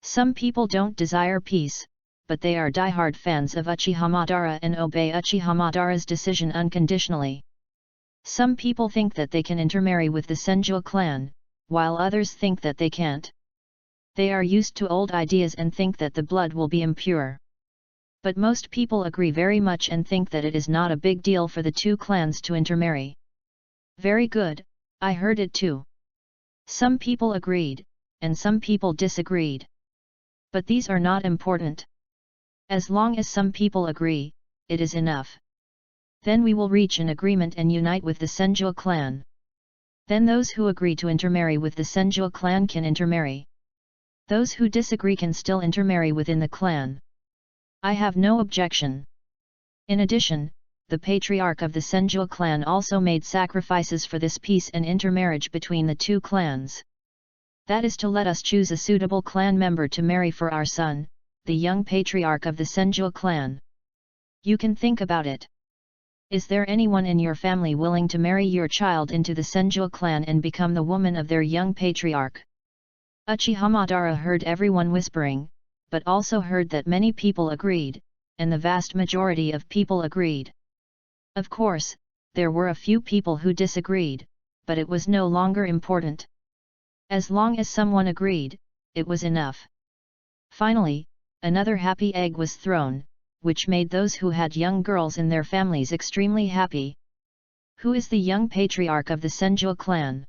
Some people don't desire peace, but they are diehard fans of Uchiha Madara and obey Uchiha Madara's decision unconditionally. Some people think that they can intermarry with the Senju clan, while others think that they can't. They are used to old ideas and think that the blood will be impure. But most people agree very much and think that it is not a big deal for the two clans to intermarry. Very good, I heard it too. Some people agreed, and some people disagreed. But these are not important. As long as some people agree, it is enough. Then we will reach an agreement and unite with the Senju clan. Then those who agree to intermarry with the Senju clan can intermarry. Those who disagree can still intermarry within the clan. I have no objection. In addition, the patriarch of the Senju clan also made sacrifices for this peace and intermarriage between the two clans. That is to let us choose a suitable clan member to marry for our son, the young patriarch of the Senju clan. You can think about it. Is there anyone in your family willing to marry your child into the Senju clan and become the woman of their young patriarch? Uchiha Madara heard everyone whispering, but also heard that many people agreed, and the vast majority of people agreed. Of course, there were a few people who disagreed, but it was no longer important. As long as someone agreed, it was enough. Finally, another happy egg was thrown, which made those who had young girls in their families extremely happy. Who is the young patriarch of the Senju clan?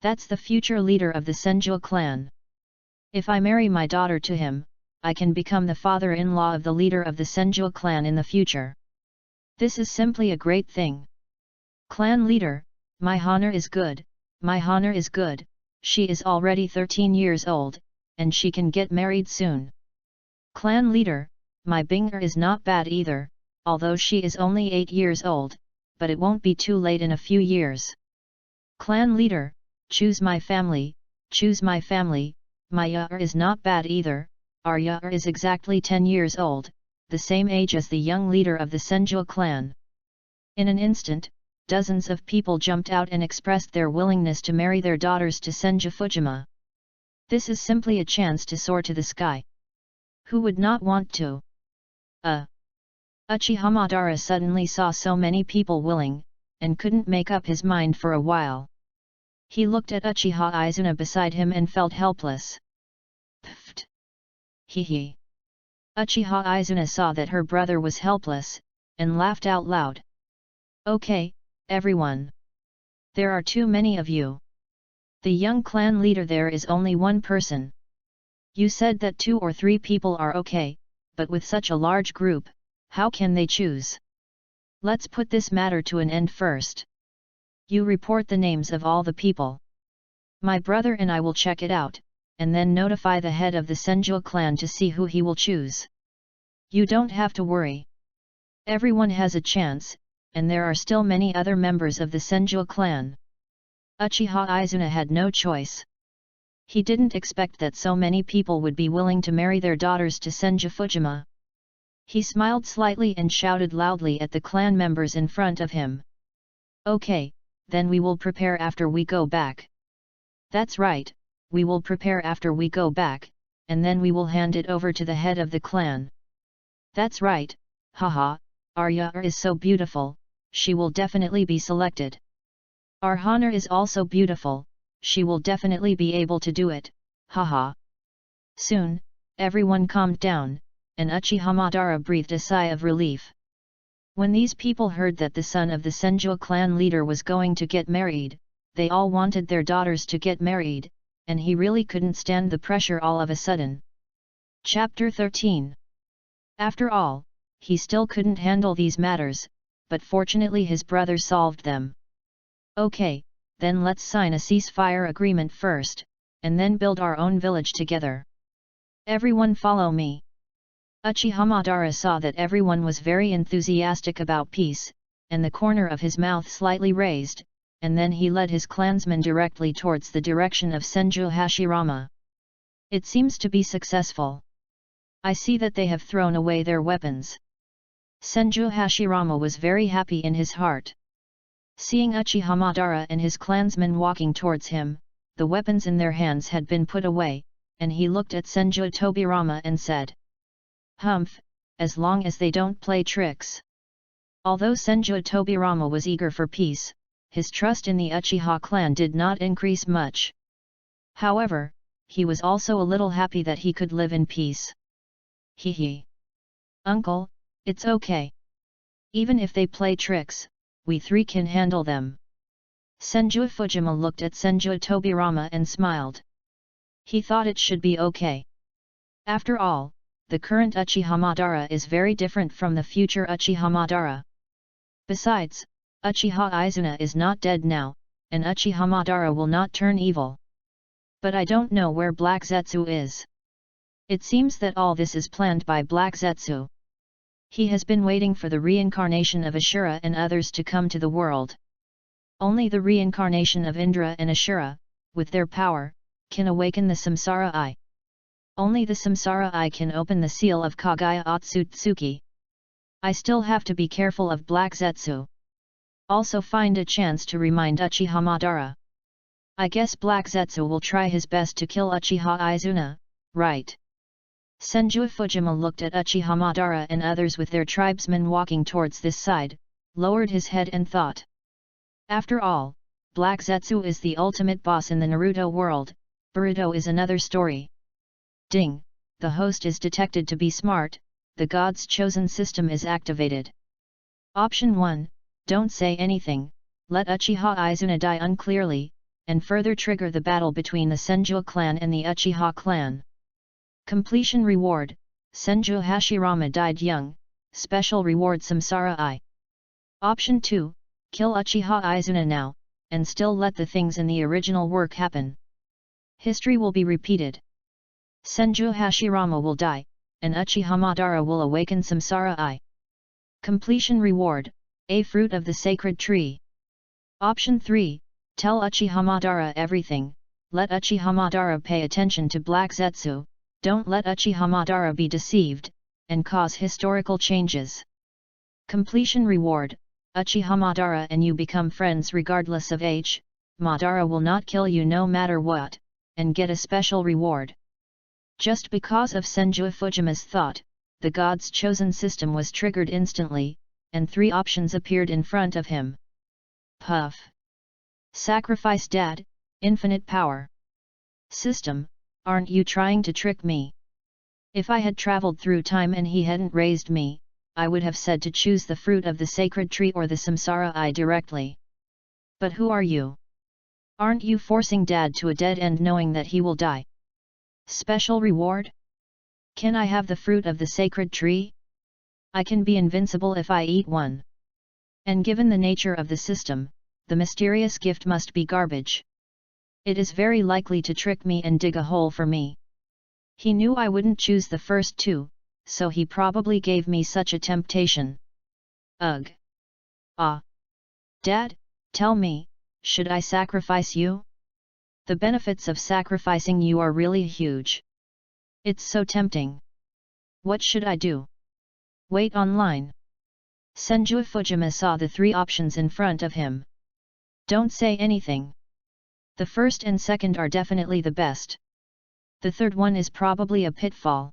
That's the future leader of the Senju clan. If I marry my daughter to him, I can become the father-in-law of the leader of the Senju clan in the future. This is simply a great thing. Clan leader, my honor is good, my honor is good, she is already 13 years old, and she can get married soon. Clan leader, my Binger is not bad either, although she is only 8 years old, but it won't be too late in a few years. Clan leader, choose my family, my Yar is not bad either, our Yar is exactly 10 years old, the same age as the young leader of the Senju clan. In an instant, dozens of people jumped out and expressed their willingness to marry their daughters to Senju Fujima. This is simply a chance to soar to the sky. Who would not want to? Uchiha Madara suddenly saw so many people willing, and couldn't make up his mind for a while. He looked at Uchiha Izuna beside him and felt helpless. Pfft! Hee hee! Uchiha Izuna saw that her brother was helpless, and laughed out loud. Okay, everyone. There are too many of you. The young clan leader there is only one person. You said that 2 or 3 people are okay, but with such a large group, how can they choose? Let's put this matter to an end first. You report the names of all the people. My brother and I will check it out, and then notify the head of the Senju clan to see who he will choose. You don't have to worry. Everyone has a chance, and there are still many other members of the Senju clan. Uchiha Izuna had no choice. He didn't expect that so many people would be willing to marry their daughters to Senju Fujima. He smiled slightly and shouted loudly at the clan members in front of him. Okay, then we will prepare after we go back. That's right, we will prepare after we go back, and then we will hand it over to the head of the clan. That's right, haha, Arya is so beautiful, she will definitely be selected. Arhana is also beautiful, she will definitely be able to do it, haha. Soon, everyone calmed down, and Uchiha Madara breathed a sigh of relief. When these people heard that the son of the Senju clan leader was going to get married, they all wanted their daughters to get married, and he really couldn't stand the pressure all of a sudden. Chapter 13. After all, he still couldn't handle these matters, but fortunately his brother solved them. Okay, then let's sign a ceasefire agreement first, and then build our own village together. Everyone follow me. Uchiha Madara saw that everyone was very enthusiastic about peace, and the corner of his mouth slightly raised, and then he led his clansmen directly towards the direction of Senju Hashirama. It seems to be successful. I see that they have thrown away their weapons. Senju Hashirama was very happy in his heart. Seeing Uchiha Madara and his clansmen walking towards him, the weapons in their hands had been put away, and he looked at Senju Tobirama and said, "Humph, as long as they don't play tricks." Although Senju Tobirama was eager for peace, his trust in the Uchiha clan did not increase much. However, he was also a little happy that he could live in peace. Hee. Uncle, it's okay. Even if they play tricks, we 3 can handle them. Senju Fujima looked at Senju Tobirama and smiled. He thought it should be okay. After all, the current Uchiha Madara is very different from the future Uchiha Madara. Besides, Uchiha Izuna is not dead now, and Uchiha Madara will not turn evil. But I don't know where Black Zetsu is. It seems that all this is planned by Black Zetsu. He has been waiting for the reincarnation of Ashura and others to come to the world. Only the reincarnation of Indra and Ashura, with their power, can awaken the Samsara Eye. Only the Samsara Eye can open the seal of Kagaya Otsutsuki. I still have to be careful of Black Zetsu. Also find a chance to remind Uchiha Madara. I guess Black Zetsu will try his best to kill Uchiha Izuna, right? Senju Fujima looked at Uchiha Madara and others with their tribesmen walking towards this side, lowered his head and thought. After all, Black Zetsu is the ultimate boss in the Naruto world, Boruto is another story. Ding, the host is detected to be smart, the God's chosen system is activated. Option 1, don't say anything, let Uchiha Izuna die unclearly, and further trigger the battle between the Senju clan and the Uchiha clan. Completion reward, Senju Hashirama died young, special reward Samsara Eye. Option 2, kill Uchiha Izuna now, and still let the things in the original work happen. History will be repeated. Senju Hashirama will die, and Uchiha Madara will awaken Samsara Eye. Completion reward, a fruit of the sacred tree. Option 3, tell Uchiha Madara everything, let Uchiha Madara pay attention to Black Zetsu, don't let Uchiha Madara be deceived, and cause historical changes. Completion reward, Uchiha Madara and you become friends regardless of age, Madara will not kill you no matter what, and get a special reward. Just because of Senju Fujima's thought, the God's chosen system was triggered instantly, and 3 options appeared in front of him. Puff. Sacrifice Dad, infinite power. System, aren't you trying to trick me? If I had traveled through time and he hadn't raised me, I would have said to choose the fruit of the sacred tree or the samsara eye directly. But who are you? Aren't you forcing Dad to a dead end knowing that he will die? Special reward? Can I have the fruit of the sacred tree? I can be invincible if I eat one. And given the nature of the system, the mysterious gift must be garbage. It is very likely to trick me and dig a hole for me. He knew I wouldn't choose the first two, so he probably gave me such a temptation. Ugh! Ah! Dad, tell me, should I sacrifice you? The benefits of sacrificing you are really huge. It's so tempting. What should I do? Wait online. Senju Fujima saw the three options in front of him. Don't say anything. The first and second are definitely the best. The third one is probably a pitfall.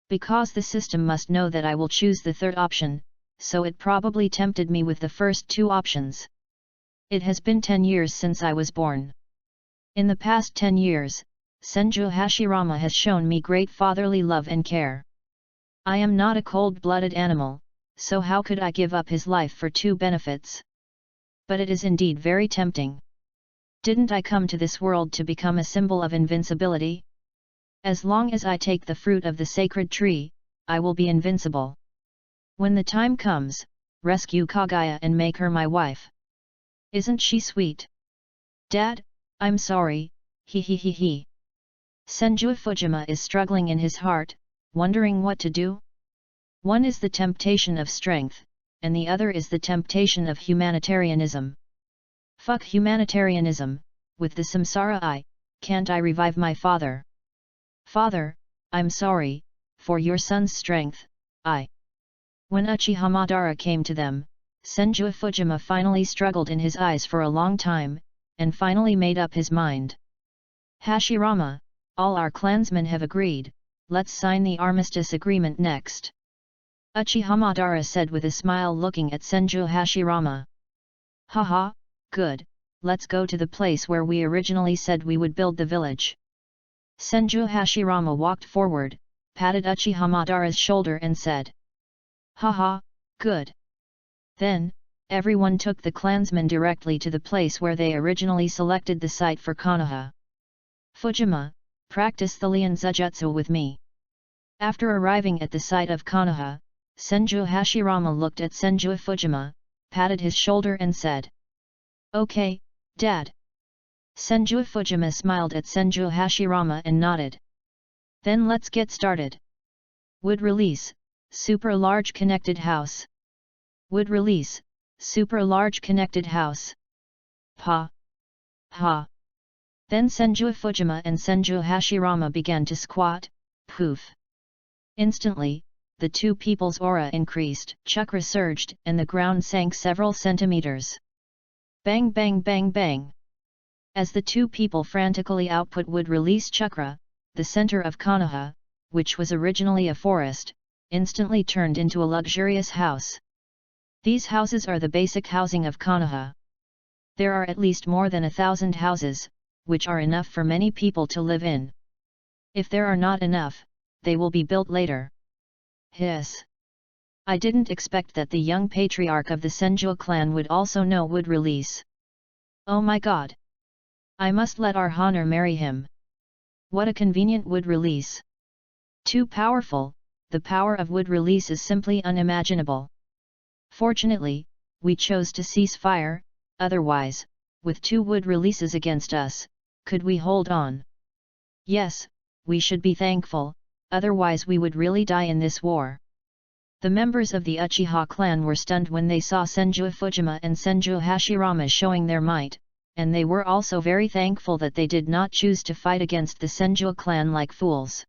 Because the system must know that I will choose the third option, so it probably tempted me with the first two options. It has been 10 years since I was born. In the past 10 years, Senju Hashirama has shown me great fatherly love and care. I am not a cold-blooded animal, so how could I give up his life for two benefits? But it is indeed very tempting. Didn't I come to this world to become a symbol of invincibility? As long as I take the fruit of the sacred tree, I will be invincible. When the time comes, rescue Kaguya and make her my wife. Isn't she sweet? Dad, I'm sorry, he. Senju Fujima is struggling in his heart, wondering what to do. One is the temptation of strength, and the other is the temptation of humanitarianism. Fuck humanitarianism, with the samsara eye, can't I revive my father? Father, I'm sorry, for your son's strength, When Uchiha Madara came to them, Senju Fujima finally struggled in his eyes for a long time, and finally made up his mind. Hashirama, all our clansmen have agreed, let's sign the armistice agreement next. Uchiha Madara said with a smile looking at Senju Hashirama. Haha, good, let's go to the place where we originally said we would build the village. Senju Hashirama walked forward, patted Uchiha Madara's shoulder and said. Haha, good. Then, everyone took the clansmen directly to the place where they originally selected the site for Konoha. Fujima, practice the Lian Zujutsu with me. After arriving at the site of Konoha, Senju Hashirama looked at Senju Fujima, patted his shoulder and said. Okay, Dad. Senju Fujima smiled at Senju Hashirama and nodded. Then let's get started. Wood release, super large connected house. Wood release, super large connected house. Pa. Ha. Then Senju Fujima and Senju Hashirama began to squat, poof. Instantly, the two people's aura increased, chakra surged, and the ground sank several centimeters. Bang bang bang bang. As the two people frantically output wood release chakra, the center of Konoha, which was originally a forest, instantly turned into a luxurious house. These houses are the basic housing of Konoha. There are at least more than 1,000 houses, which are enough for many people to live in. If there are not enough, they will be built later. Hiss! I didn't expect that the young patriarch of the Senju clan would also know wood release. Oh my god! I must let our Honor marry him. What a convenient wood release! Too powerful, the power of wood release is simply unimaginable. Fortunately, we chose to cease fire, otherwise, with two wood releases against us, could we hold on? Yes, we should be thankful, otherwise we would really die in this war. The members of the Uchiha clan were stunned when they saw Senju Fujima and Senju Hashirama showing their might, and they were also very thankful that they did not choose to fight against the Senju clan like fools.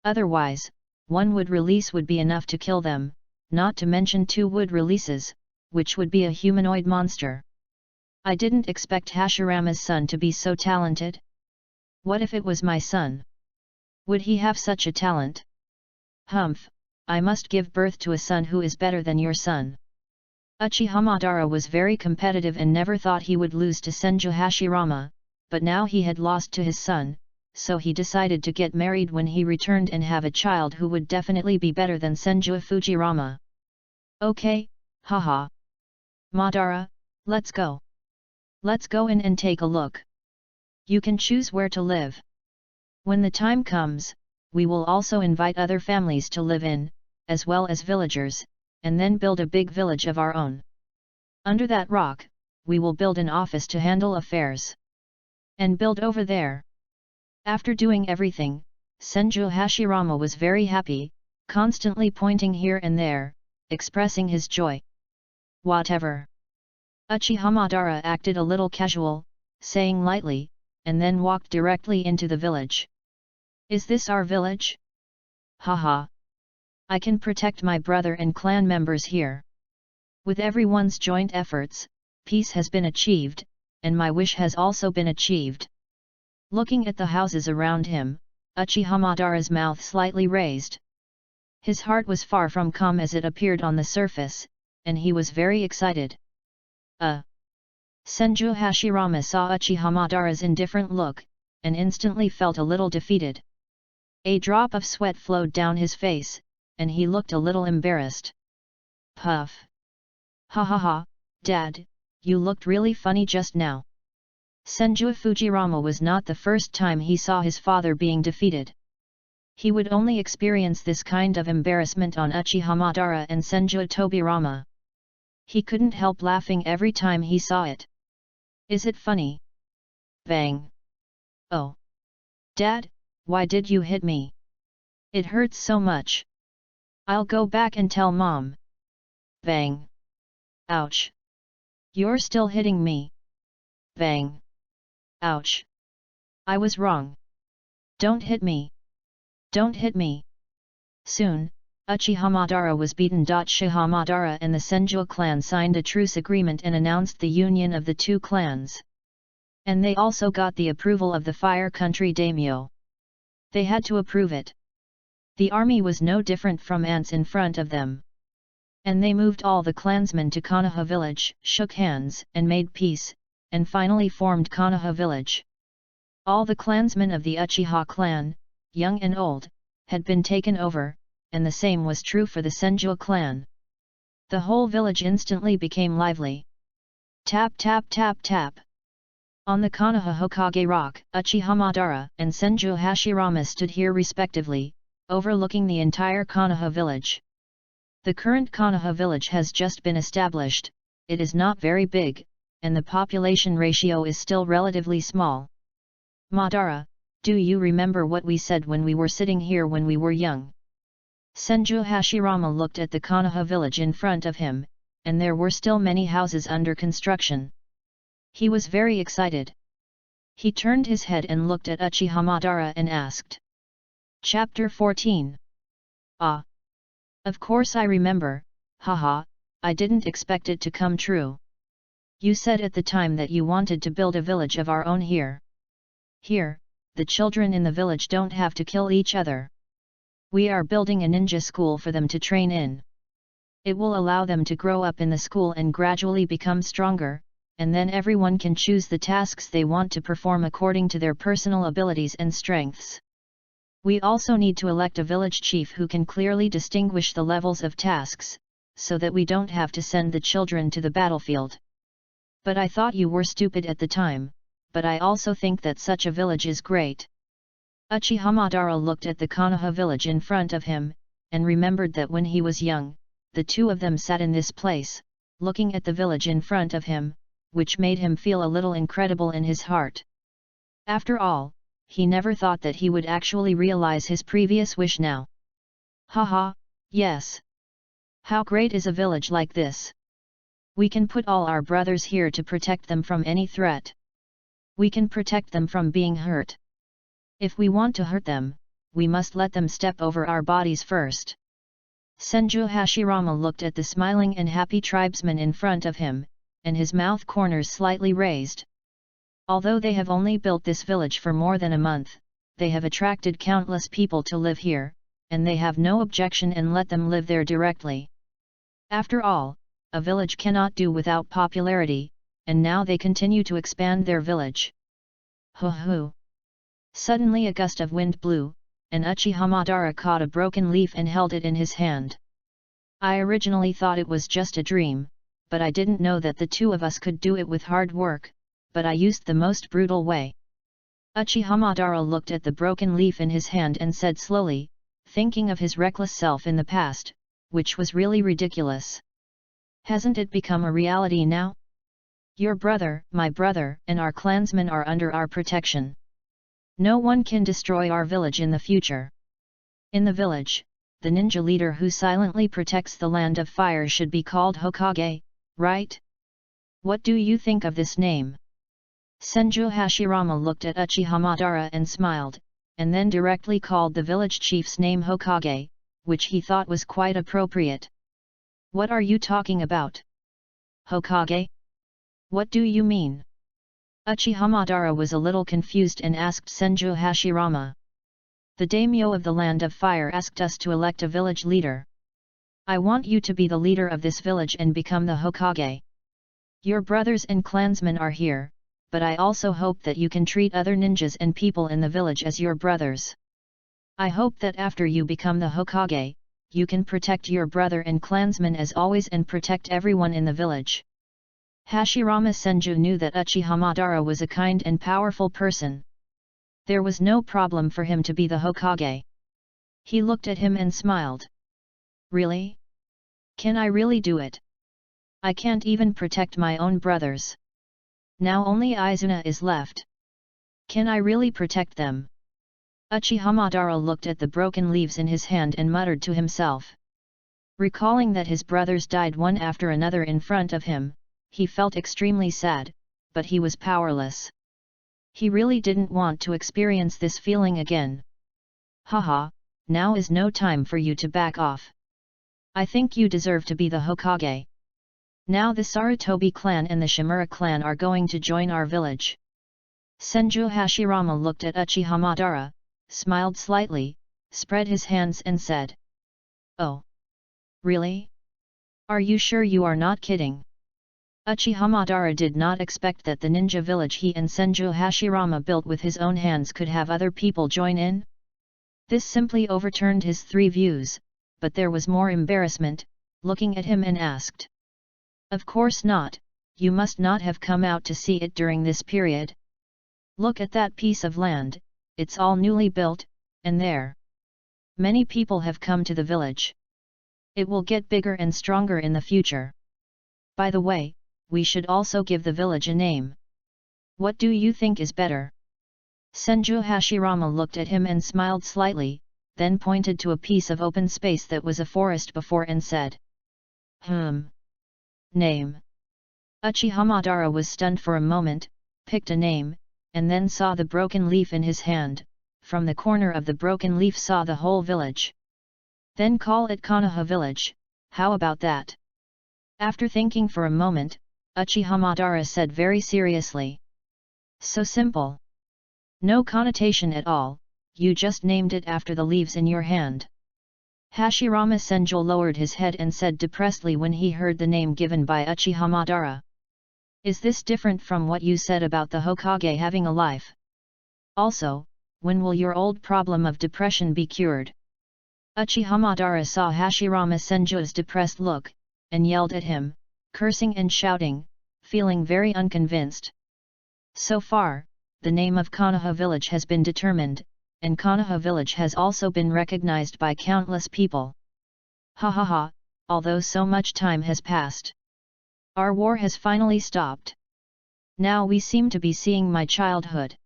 Otherwise, one wood release would be enough to kill them, not to mention two wood releases, which would be a humanoid monster. I didn't expect Hashirama's son to be so talented. What if it was my son? Would he have such a talent? Humph, I must give birth to a son who is better than your son. Uchiha Madara was very competitive and never thought he would lose to Senju Hashirama, but now he had lost to his son, so he decided to get married when he returned and have a child who would definitely be better than Senju Fujirama. Okay, haha. Madara, let's go. Let's go in and take a look. You can choose where to live. When the time comes, we will also invite other families to live in, as well as villagers, and then build a big village of our own. Under that rock, we will build an office to handle affairs. And build over there. After doing everything, Senju Hashirama was very happy, constantly pointing here and there, expressing his joy. Whatever. Uchiha Madara acted a little casual, saying lightly, and then walked directly into the village. Is this our village? Haha. I can protect my brother and clan members here. With everyone's joint efforts, peace has been achieved, and my wish has also been achieved. Looking at the houses around him, Uchiha Madara's mouth slightly raised. His heart was far from calm as it appeared on the surface, and he was very excited. Senju Hashirama saw Uchiha Madara's indifferent look, and instantly felt a little defeated. A drop of sweat flowed down his face, and he looked a little embarrassed. Puff. Ha ha ha, Dad, you looked really funny just now. Senju Fujirama was not the first time he saw his father being defeated. He would only experience this kind of embarrassment on Uchiha Madara and Senju Tobirama. He couldn't help laughing every time he saw it. Is it funny? Bang. Oh. Dad, why did you hit me? It hurts so much. I'll go back and tell Mom. Bang. Ouch. You're still hitting me. Bang. Ouch. I was wrong. Don't hit me. Don't hit me. Soon, Uchiha Madara was beaten. Uchiha Madara and the Senju clan signed a truce agreement and announced the union of the two clans. And they also got the approval of the Fire Country daimyo. They had to approve it. The army was no different from ants in front of them. And they moved all the clansmen to Konoha village, shook hands, and made peace, and finally formed Konoha village. All the clansmen of the Uchiha clan, young and old, had been taken over, and the same was true for the Senju clan. The whole village instantly became lively. Tap tap tap tap. On the Konoha Hokage rock, Uchiha Madara and Senju Hashirama stood here respectively, overlooking the entire Konoha village. The current Konoha village has just been established, it is not very big, and the population ratio is still relatively small. Madara, do you remember what we said when we were sitting here when we were young? Senju Hashirama looked at the Konoha village in front of him, and there were still many houses under construction. He was very excited. He turned his head and looked at Uchiha Madara and asked. Chapter 14. Ah! Of course I remember, haha, I didn't expect it to come true. You said at the time that you wanted to build a village of our own here. Here, the children in the village don't have to kill each other. We are building a ninja school for them to train in. It will allow them to grow up in the school and gradually become stronger, and then everyone can choose the tasks they want to perform according to their personal abilities and strengths. We also need to elect a village chief who can clearly distinguish the levels of tasks, so that we don't have to send the children to the battlefield. But I thought you were stupid at the time, but I also think that such a village is great. Uchiha Madara looked at the Konoha village in front of him, and remembered that when he was young, the two of them sat in this place, looking at the village in front of him, which made him feel a little incredible in his heart. After all, he never thought that he would actually realize his previous wish now. Haha, yes. How great is a village like this? We can put all our brothers here to protect them from any threat. We can protect them from being hurt. If we want to hurt them, we must let them step over our bodies first. Senju Hashirama looked at the smiling and happy tribesmen in front of him, and his mouth corners slightly raised. Although they have only built this village for more than a month, they have attracted countless people to live here, and they have no objection and let them live there directly. After all, a village cannot do without popularity, and now they continue to expand their village. Hoo hoo! Suddenly a gust of wind blew, and Uchiha Madara caught a broken leaf and held it in his hand. I originally thought it was just a dream, but I didn't know that the two of us could do it with hard work, but I used the most brutal way. Uchihamadara looked at the broken leaf in his hand and said slowly, thinking of his reckless self in the past, which was really ridiculous. Hasn't it become a reality now? Your brother, my brother, and our clansmen are under our protection. No one can destroy our village in the future. In the village, the ninja leader who silently protects the land of fire should be called Hokage, right? What do you think of this name? Senju Hashirama looked at Uchihamadara and smiled, and then directly called the village chief's name Hokage, which he thought was quite appropriate. What are you talking about? Hokage? What do you mean? Uchihamadara was a little confused and asked Senju Hashirama. The daimyo of the land of fire asked us to elect a village leader. I want you to be the leader of this village and become the Hokage. Your brothers and clansmen are here, but I also hope that you can treat other ninjas and people in the village as your brothers. I hope that after you become the Hokage, you can protect your brother and clansmen as always and protect everyone in the village. Hashirama Senju knew that Uchihamadara was a kind and powerful person. There was no problem for him to be the Hokage. He looked at him and smiled. Really? Can I really do it? I can't even protect my own brothers. Now only Izuna is left. Can I really protect them? Uchihamadara looked at the broken leaves in his hand and muttered to himself. Recalling that his brothers died one after another in front of him, he felt extremely sad, but he was powerless. He really didn't want to experience this feeling again. Haha, now is no time for you to back off. I think you deserve to be the Hokage. Now the Sarutobi clan and the Shimura clan are going to join our village. Senju Hashirama looked at Uchihamadara, smiled slightly, spread his hands and said. Oh. Really? Are you sure you are not kidding? Uchihamadara did not expect that the ninja village he and Senju Hashirama built with his own hands could have other people join in. This simply overturned his three views, but there was more embarrassment, looking at him and asked. Of course not, you must not have come out to see it during this period. Look at that piece of land, it's all newly built, and there. Many people have come to the village. It will get bigger and stronger in the future. By the way, we should also give the village a name. What do you think is better? Senju Hashirama looked at him and smiled slightly, then pointed to a piece of open space that was a forest before and said. Name. Uchihamadara was stunned for a moment, picked a name, and then saw the broken leaf in his hand. From the corner of the broken leaf saw the whole village. Then call it Konoha village, how about that? After thinking for a moment, Uchihamadara said very seriously. So simple. No connotation at all, you just named it after the leaves in your hand. Hashirama Senju lowered his head and said depressedly when he heard the name given by Uchihamadara. Is this different from what you said about the Hokage having a life? Also, when will your old problem of depression be cured? Uchihamadara saw Hashirama Senju's depressed look, and yelled at him, cursing and shouting, feeling very unconvinced. So far, the name of Konoha village has been determined, and Konoha village has also been recognized by countless people. Ha ha ha, although so much time has passed. Our war has finally stopped. Now we seem to be seeing my childhood.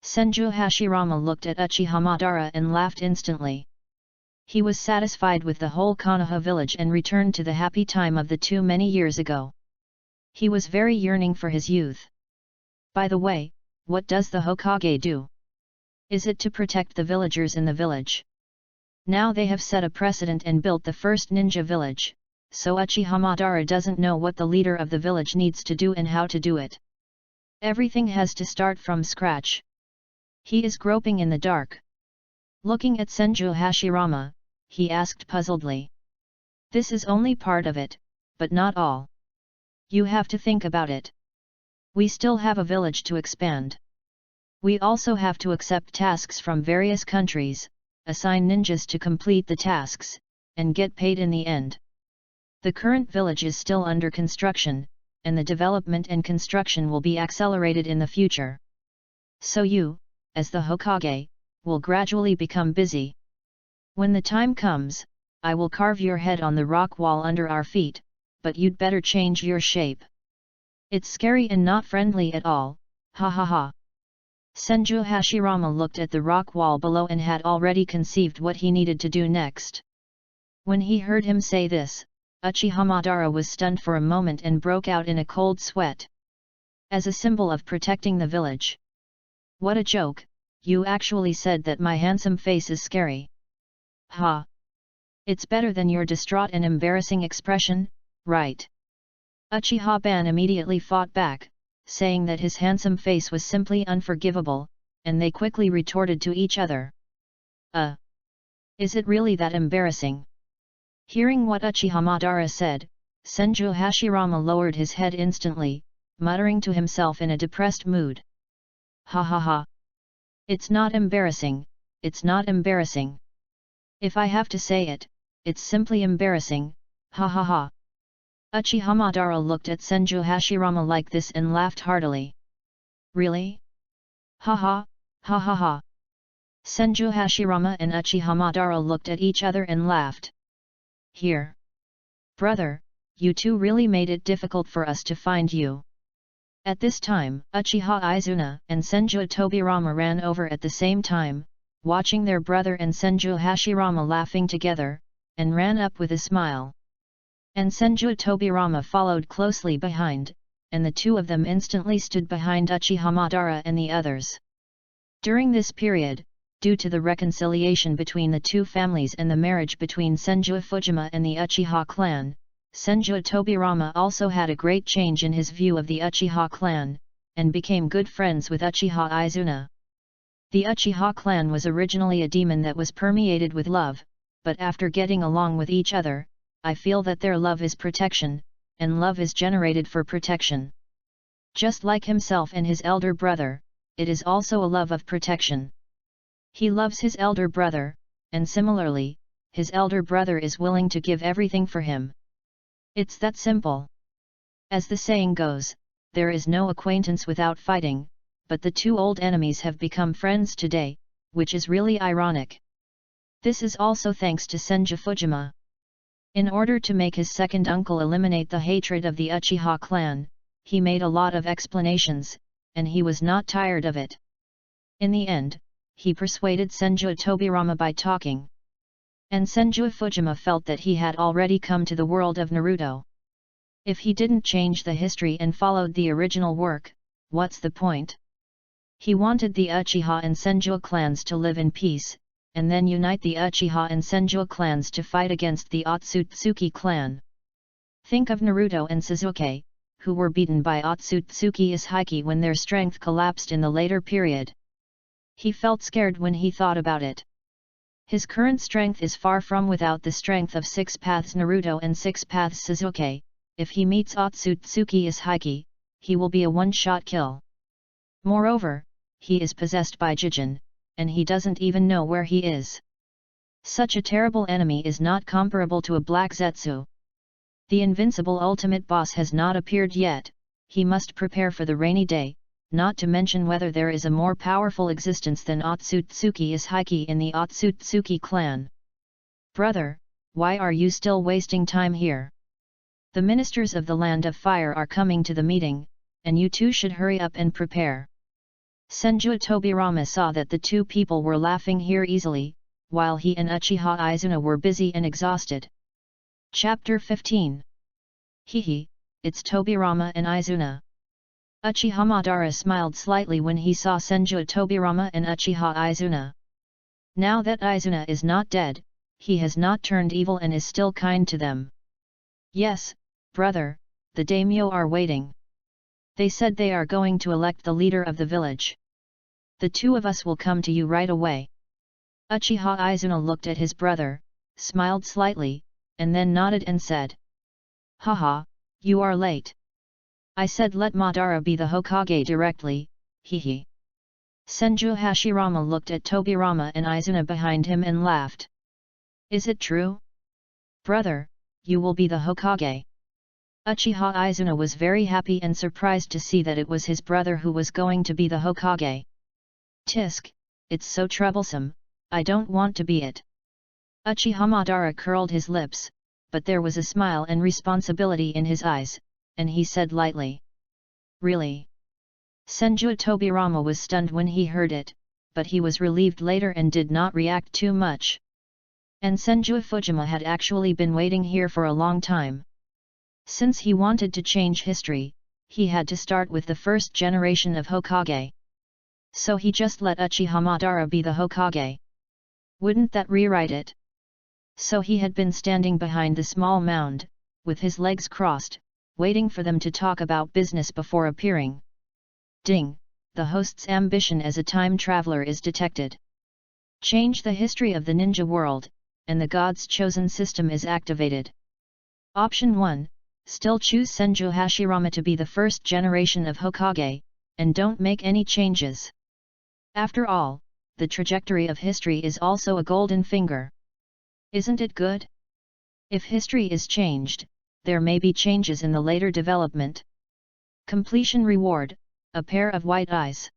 Senju Hashirama looked at Uchihamadara and laughed instantly. He was satisfied with the whole Konoha village and returned to the happy time of the two many years ago. He was very yearning for his youth. By the way, what does the Hokage do? Is it to protect the villagers in the village? Now they have set a precedent and built the first ninja village, so Uchihamadara doesn't know what the leader of the village needs to do and how to do it. Everything has to start from scratch. He is groping in the dark. Looking at Senju Hashirama, he asked puzzledly. This is only part of it, but not all. You have to think about it. We still have a village to expand. We also have to accept tasks from various countries, assign ninjas to complete the tasks, and get paid in the end. The current village is still under construction, and the development and construction will be accelerated in the future. So you, as the Hokage, will gradually become busy. When the time comes, I will carve your head on the rock wall under our feet, but you'd better change your shape. It's scary and not friendly at all, ha ha ha. Senju Hashirama looked at the rock wall below and had already conceived what he needed to do next. When he heard him say this, Uchiha Madara was stunned for a moment and broke out in a cold sweat. As a symbol of protecting the village. What a joke, you actually said that my handsome face is scary. Ha! It's better than your distraught and embarrassing expression, right? Uchiha-ban immediately fought back, saying that his handsome face was simply unforgivable, and they quickly retorted to each other. Is it really that embarrassing? Hearing what Uchiha Madara said, Senju Hashirama lowered his head instantly, muttering to himself in a depressed mood. Ha ha ha! It's not embarrassing, it's not embarrassing. If I have to say it, it's simply embarrassing, ha ha ha. Uchiha Madara looked at Senju Hashirama like this and laughed heartily. Really? Ha ha, ha ha ha. Senju Hashirama and Uchiha Madara looked at each other and laughed. Here. Brother, you two really made it difficult for us to find you. At this time, Uchiha Izuna and Senju Tobirama ran over at the same time, watching their brother and Senju Hashirama laughing together, and ran up with a smile. And Senju Tobirama followed closely behind, and the two of them instantly stood behind Uchiha Madara and the others. During this period, due to the reconciliation between the two families and the marriage between Senju Fujima and the Uchiha clan, Senju Tobirama also had a great change in his view of the Uchiha clan, and became good friends with Uchiha Izuna. The Uchiha clan was originally a demon that was permeated with love, but after getting along with each other, I feel that their love is protection, and love is generated for protection. Just like himself and his elder brother, it is also a love of protection. He loves his elder brother, and similarly, his elder brother is willing to give everything for him. It's that simple. As the saying goes, there is no acquaintance without fighting, but the two old enemies have become friends today, which is really ironic. This is also thanks to Senju Fujima. In order to make his second uncle eliminate the hatred of the Uchiha clan, he made a lot of explanations, and he was not tired of it. In the end, he persuaded Senju Tobirama by talking. And Senju Fujima felt that he had already come to the world of Naruto. If he didn't change the history and followed the original work, what's the point? He wanted the Uchiha and Senju clans to live in peace, and then unite the Uchiha and Senju clans to fight against the Otsutsuki clan. Think of Naruto and Sasuke, who were beaten by Otsutsuki Ishiki when their strength collapsed in the later period. He felt scared when he thought about it. His current strength is far from without the strength of Six Paths Naruto and Six Paths Sasuke. If he meets Otsutsuki Ishiki, he will be a one-shot kill. Moreover, he is possessed by Jijin, and he doesn't even know where he is. Such a terrible enemy is not comparable to a Black Zetsu. The invincible ultimate boss has not appeared yet, he must prepare for the rainy day, not to mention whether there is a more powerful existence than Otsutsuki Ishiki in the Otsutsuki clan. Brother, why are you still wasting time here? The ministers of the Land of Fire are coming to the meeting, and you two should hurry up and prepare. Senju Tobirama saw that the two people were laughing here easily, while he and Uchiha Izuna were busy and exhausted. Chapter 15. Hehe, it's Tobirama and Izuna. Uchiha Madara smiled slightly when he saw Senju Tobirama and Uchiha Izuna. Now that Izuna is not dead, he has not turned evil and is still kind to them. Yes, brother, the daimyo are waiting. They said they are going to elect the leader of the village. The two of us will come to you right away. Uchiha Izuna looked at his brother, smiled slightly, and then nodded and said. Haha, you are late. I said let Madara be the Hokage directly, hehe. Senju Hashirama looked at Tobirama and Izuna behind him and laughed. Is it true? Brother, you will be the Hokage. Uchiha Izuna was very happy and surprised to see that it was his brother who was going to be the Hokage. Tisk, it's so troublesome, I don't want to be it. Uchiha Madara curled his lips, but there was a smile and responsibility in his eyes, and he said lightly. Really? Senju Tobirama was stunned when he heard it, but he was relieved later and did not react too much. And Senju Fujima had actually been waiting here for a long time. Since he wanted to change history, he had to start with the first generation of Hokage. So he just let Uchiha Madara be the Hokage. Wouldn't that rewrite it? So he had been standing behind the small mound, with his legs crossed, waiting for them to talk about business before appearing. Ding! The host's ambition as a time traveler is detected. Change the history of the ninja world, and the God's chosen system is activated. Option 1. Still choose Senju Hashirama to be the first generation of Hokage, and don't make any changes. After all, the trajectory of history is also a golden finger. Isn't it good? If history is changed, there may be changes in the later development. Completion reward, a pair of white eyes.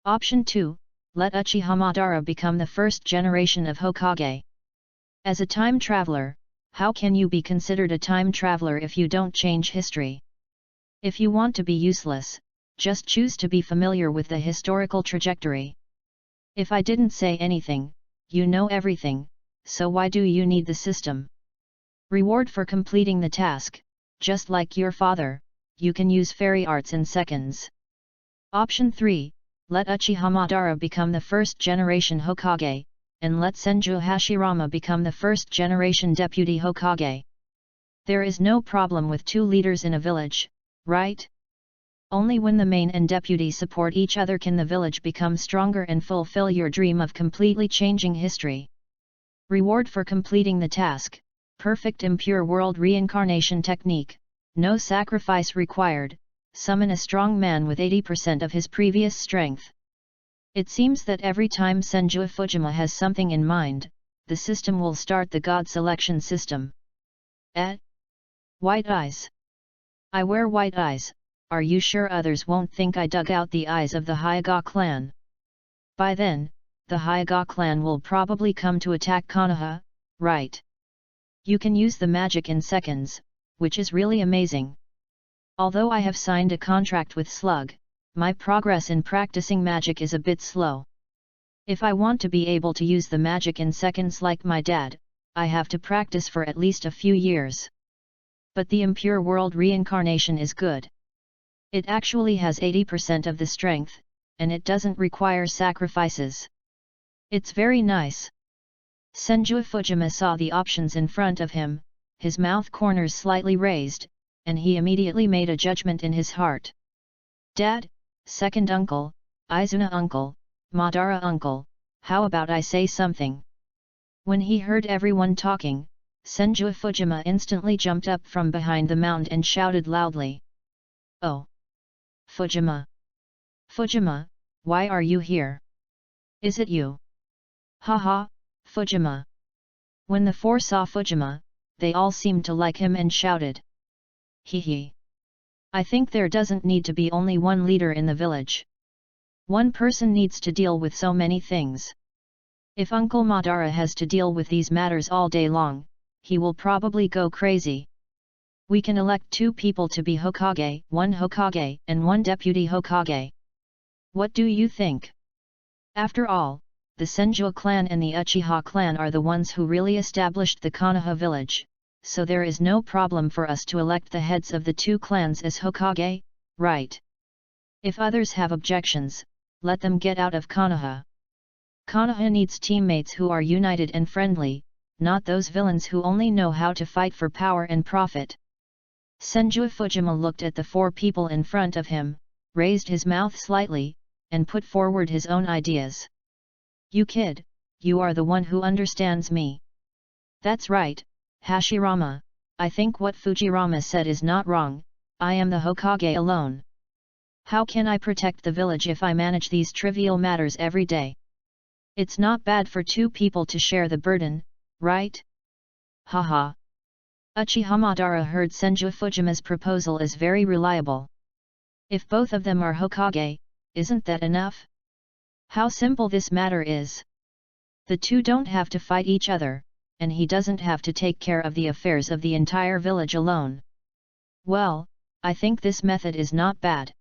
Option 2. Let Uchiha Madara become the first generation of Hokage. As a time traveler, how can you be considered a time traveler if you don't change history? If you want to be useless, just choose to be familiar with the historical trajectory. If I didn't say anything, you know everything, so why do you need the system? Reward for completing the task, just like your father, you can use fairy arts in seconds. Option 3. Let Uchiha Madara become the first generation Hokage, and let Senju Hashirama become the first generation deputy Hokage. There is no problem with two leaders in a village, right? Only when the main and deputy support each other can the village become stronger and fulfill your dream of completely changing history. Reward for completing the task, perfect impure world reincarnation technique, no sacrifice required, summon a strong man with 80% of his previous strength. It seems that every time Senju Fujima has something in mind, the system will start the god selection system. White eyes. I wear white eyes, are you sure others won't think I dug out the eyes of the Hyuga clan? By then, the Hyuga clan will probably come to attack Konoha, right? You can use the magic in seconds, which is really amazing. Although I have signed a contract with Slug, my progress in practicing magic is a bit slow. If I want to be able to use the magic in seconds like my dad, I have to practice for at least a few years. But the impure world reincarnation is good. It actually has 80% of the strength, and it doesn't require sacrifices. It's very nice. Senju Fujima saw the options in front of him, his mouth corners slightly raised, and he immediately made a judgment in his heart. Dad, second uncle, Izuna uncle, Madara uncle, how about I say something? When he heard everyone talking, Senju Fujima instantly jumped up from behind the mound and shouted loudly. Oh! Fujima! Fujima, why are you here? Is it you? Haha, Fujima! When the four saw Fujima, they all seemed to like him and shouted. Hee. I think there doesn't need to be only one leader in the village. One person needs to deal with so many things. If Uncle Madara has to deal with these matters all day long, he will probably go crazy. We can elect 2 people to be Hokage, 1 Hokage and 1 deputy Hokage. What do you think? After all, the Senju clan and the Uchiha clan are the ones who really established the Konoha village, so there is no problem for us to elect the heads of the 2 clans as Hokage, right? If others have objections, let them get out of Konoha. Konoha needs teammates who are united and friendly, not those villains who only know how to fight for power and profit. Senju Fujima looked at the 4 people in front of him, raised his mouth slightly, and put forward his own ideas. You kid, you are the one who understands me. That's right, Hashirama, I think what Fujirama said is not wrong, I am the Hokage alone. How can I protect the village if I manage these trivial matters every day? It's not bad for 2 people to share the burden, right? Haha. Uchiha Madara heard Senju Fujima's proposal is very reliable. If both of them are Hokage, isn't that enough? How simple this matter is. The two don't have to fight each other, and he doesn't have to take care of the affairs of the entire village alone. Well, I think this method is not bad.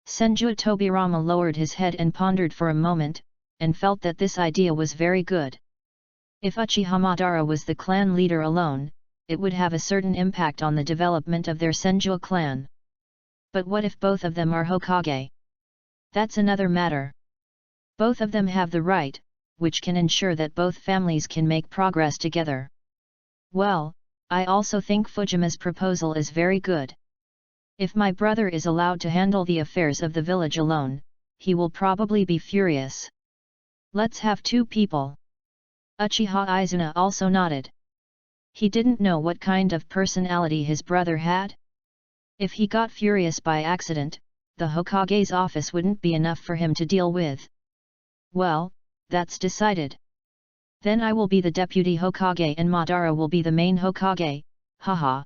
Senju Tobirama lowered his head and pondered for a moment, and felt that this idea was very good. If Uchiha Madara was the clan leader alone, it would have a certain impact on the development of their Senju clan. But what if both of them are Hokage? That's another matter. Both of them have the right, which can ensure that both families can make progress together. Well, I also think Fujima's proposal is very good. If my brother is allowed to handle the affairs of the village alone, he will probably be furious. Let's have two people. Uchiha Izuna also nodded. He didn't know what kind of personality his brother had. If he got furious by accident, the Hokage's office wouldn't be enough for him to deal with. Well, that's decided. Then I will be the deputy Hokage and Madara will be the main Hokage, haha.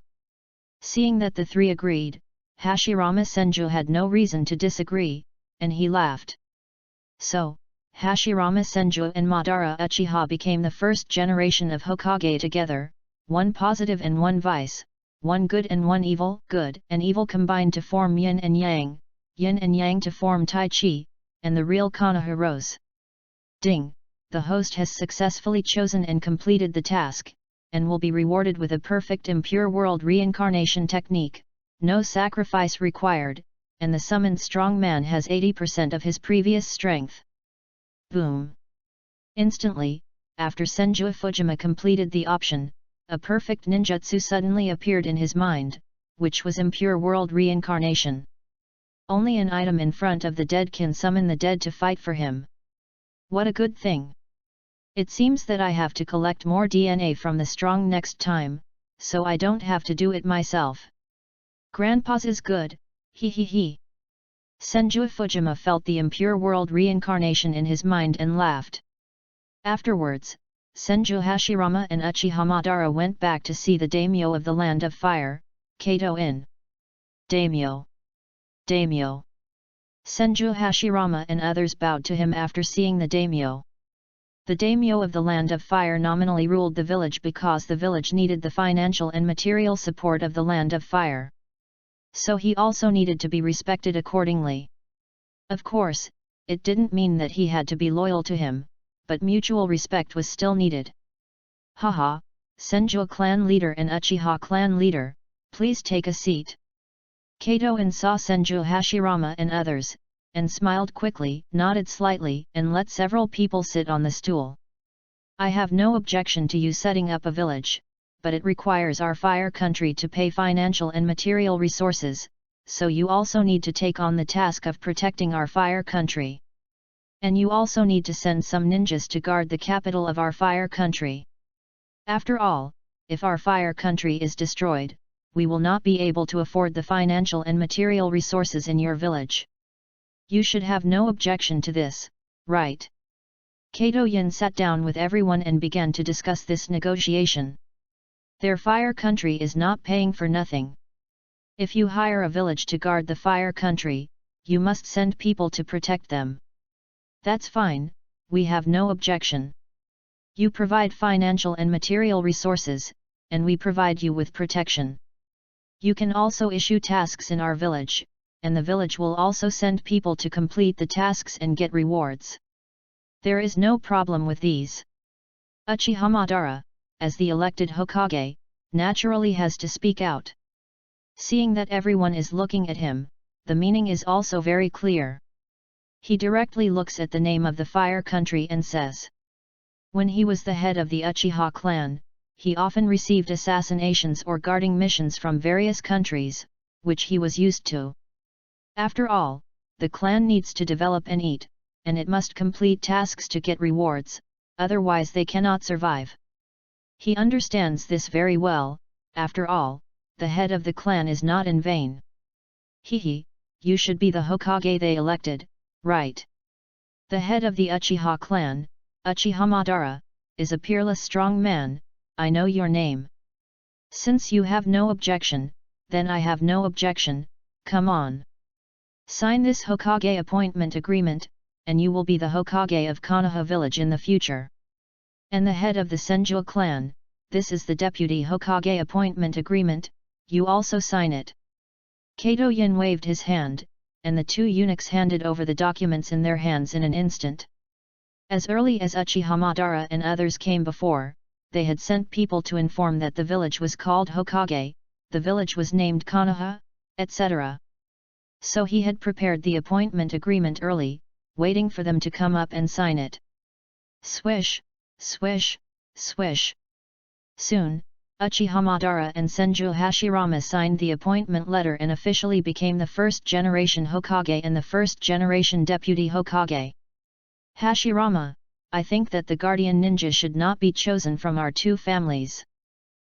Seeing that the three agreed, Hashirama Senju had no reason to disagree, and he laughed. So, Hashirama Senju and Madara Uchiha became the first generation of Hokage together, one positive and one vice, one good and one evil. Good and evil combined to form yin and yang to form Tai Chi, and the real Konoha rose. Ding! The host has successfully chosen and completed the task, and will be rewarded with a perfect impure world reincarnation technique, no sacrifice required, and the summoned strong man has 80% of his previous strength. Boom! Instantly, after Senju Fujima completed the option, a perfect ninjutsu suddenly appeared in his mind, which was impure world reincarnation. Only an item in front of the dead can summon the dead to fight for him. What a good thing! It seems that I have to collect more DNA from the strong next time, so I don't have to do it myself. Grandpa's is good, he. Senju Fujima felt the impure world reincarnation in his mind and laughed. Afterwards, Senju Hashirama and Uchiha Madara went back to see the daimyo of the Land of Fire, Kato in. Daimyo! Daimyo! Senju Hashirama and others bowed to him after seeing the daimyo. The daimyo of the Land of Fire nominally ruled the village because the village needed the financial and material support of the Land of Fire. So he also needed to be respected accordingly. Of course, it didn't mean that he had to be loyal to him, but mutual respect was still needed. Haha, Senju clan leader and Uchiha clan leader, please take a seat. Kato-in saw Senju Hashirama and others, and smiled quickly, nodded slightly, and let several people sit on the stool. I have no objection to you setting up a village, but it requires our fire country to pay financial and material resources, so you also need to take on the task of protecting our fire country. And you also need to send some ninjas to guard the capital of our fire country. After all, if our fire country is destroyed, we will not be able to afford the financial and material resources in your village. You should have no objection to this, right? Kato-yin sat down with everyone and began to discuss this negotiation. Their fire country is not paying for nothing. If you hire a village to guard the fire country, you must send people to protect them. That's fine, we have no objection. You provide financial and material resources, and we provide you with protection. You can also issue tasks in our village, and the village will also send people to complete the tasks and get rewards. There is no problem with these. Uchiha Madara, as the elected Hokage, naturally has to speak out. Seeing that everyone is looking at him, the meaning is also very clear. He directly looks at the name of the fire country and says. When he was the head of the Uchiha clan, he often received assassinations or guarding missions from various countries, which he was used to. After all, the clan needs to develop and eat, and it must complete tasks to get rewards, otherwise they cannot survive. He understands this very well. After all, the head of the clan is not in vain. You should be the Hokage they elected, right? The head of the Uchiha clan, Uchiha Madara, is a peerless strong man. I know your name. Since you have no objection, then I have no objection, come on. Sign this Hokage appointment agreement, and you will be the Hokage of Konoha village in the future. And the head of the Senju clan, this is the deputy Hokage appointment agreement, you also sign it. Kato Yin waved his hand, and the two eunuchs handed over the documents in their hands in an instant. As early as Uchiha Madara and others came before, they had sent people to inform that the village was called Hokage, the village was named Konoha, etc. So he had prepared the appointment agreement early, waiting for them to come up and sign it. Swish, swish, swish. Soon, Uchiha Madara and Senju Hashirama signed the appointment letter and officially became the first-generation Hokage and the first-generation deputy Hokage. Hashirama, I think that the guardian ninja should not be chosen from our two families.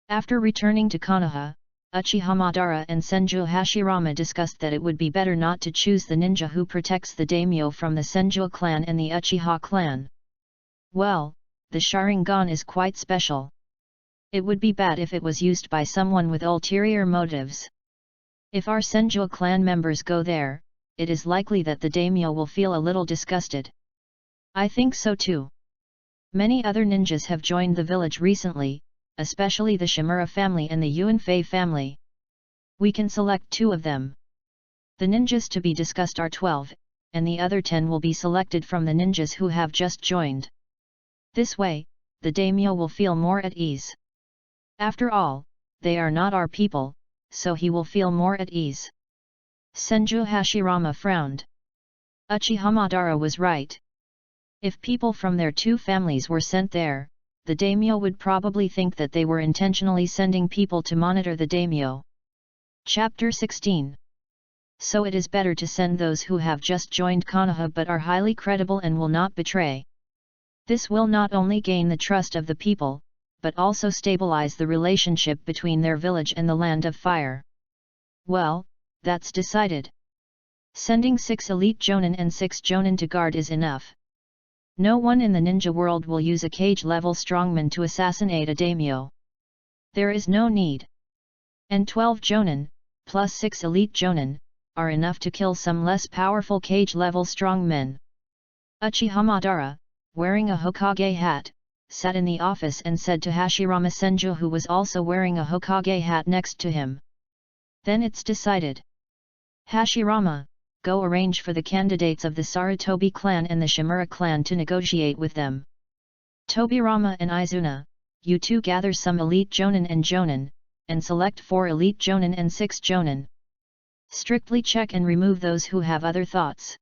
After returning to Konoha, Uchiha Madara and Senju Hashirama discussed that it would be better not to choose the ninja who protects the daimyo from the Senju clan and the Uchiha clan. Well, the Sharingan is quite special. It would be bad if it was used by someone with ulterior motives. If our Senju clan members go there, it is likely that the daimyo will feel a little disgusted. I think so too. Many other ninjas have joined the village recently, especially the Shimura family and the Yuanfei family. We can select 2 of them. The ninjas to be discussed are 12, and the other 10 will be selected from the ninjas who have just joined. This way, the daimyo will feel more at ease. After all, they are not our people, so he will feel more at ease. Senju Hashirama frowned. Uchiha Madara was right. If people from their 2 families were sent there, the daimyo would probably think that they were intentionally sending people to monitor the daimyo. Chapter 16. So it is better to send those who have just joined Konoha but are highly credible and will not betray. This will not only gain the trust of the people, but also stabilize the relationship between their village and the Land of Fire. Well, that's decided. Sending 6 elite jonin and 6 jonin to guard is enough. No one in the ninja world will use a cage-level strongman to assassinate a daimyo. There is no need. And 12 jonin, plus 6 elite jonin, are enough to kill some less powerful cage-level strongmen. Uchiha Madara, wearing a Hokage hat, sat in the office and said to Hashirama Senju, who was also wearing a Hokage hat next to him. Then it's decided. Hashirama, go arrange for the candidates of the Sarutobi clan and the Shimura clan to negotiate with them. Tobirama and Izuna, you two gather some elite jonin and jonin, and select 4 elite jonin and 6 jonin. Strictly check and remove those who have other thoughts.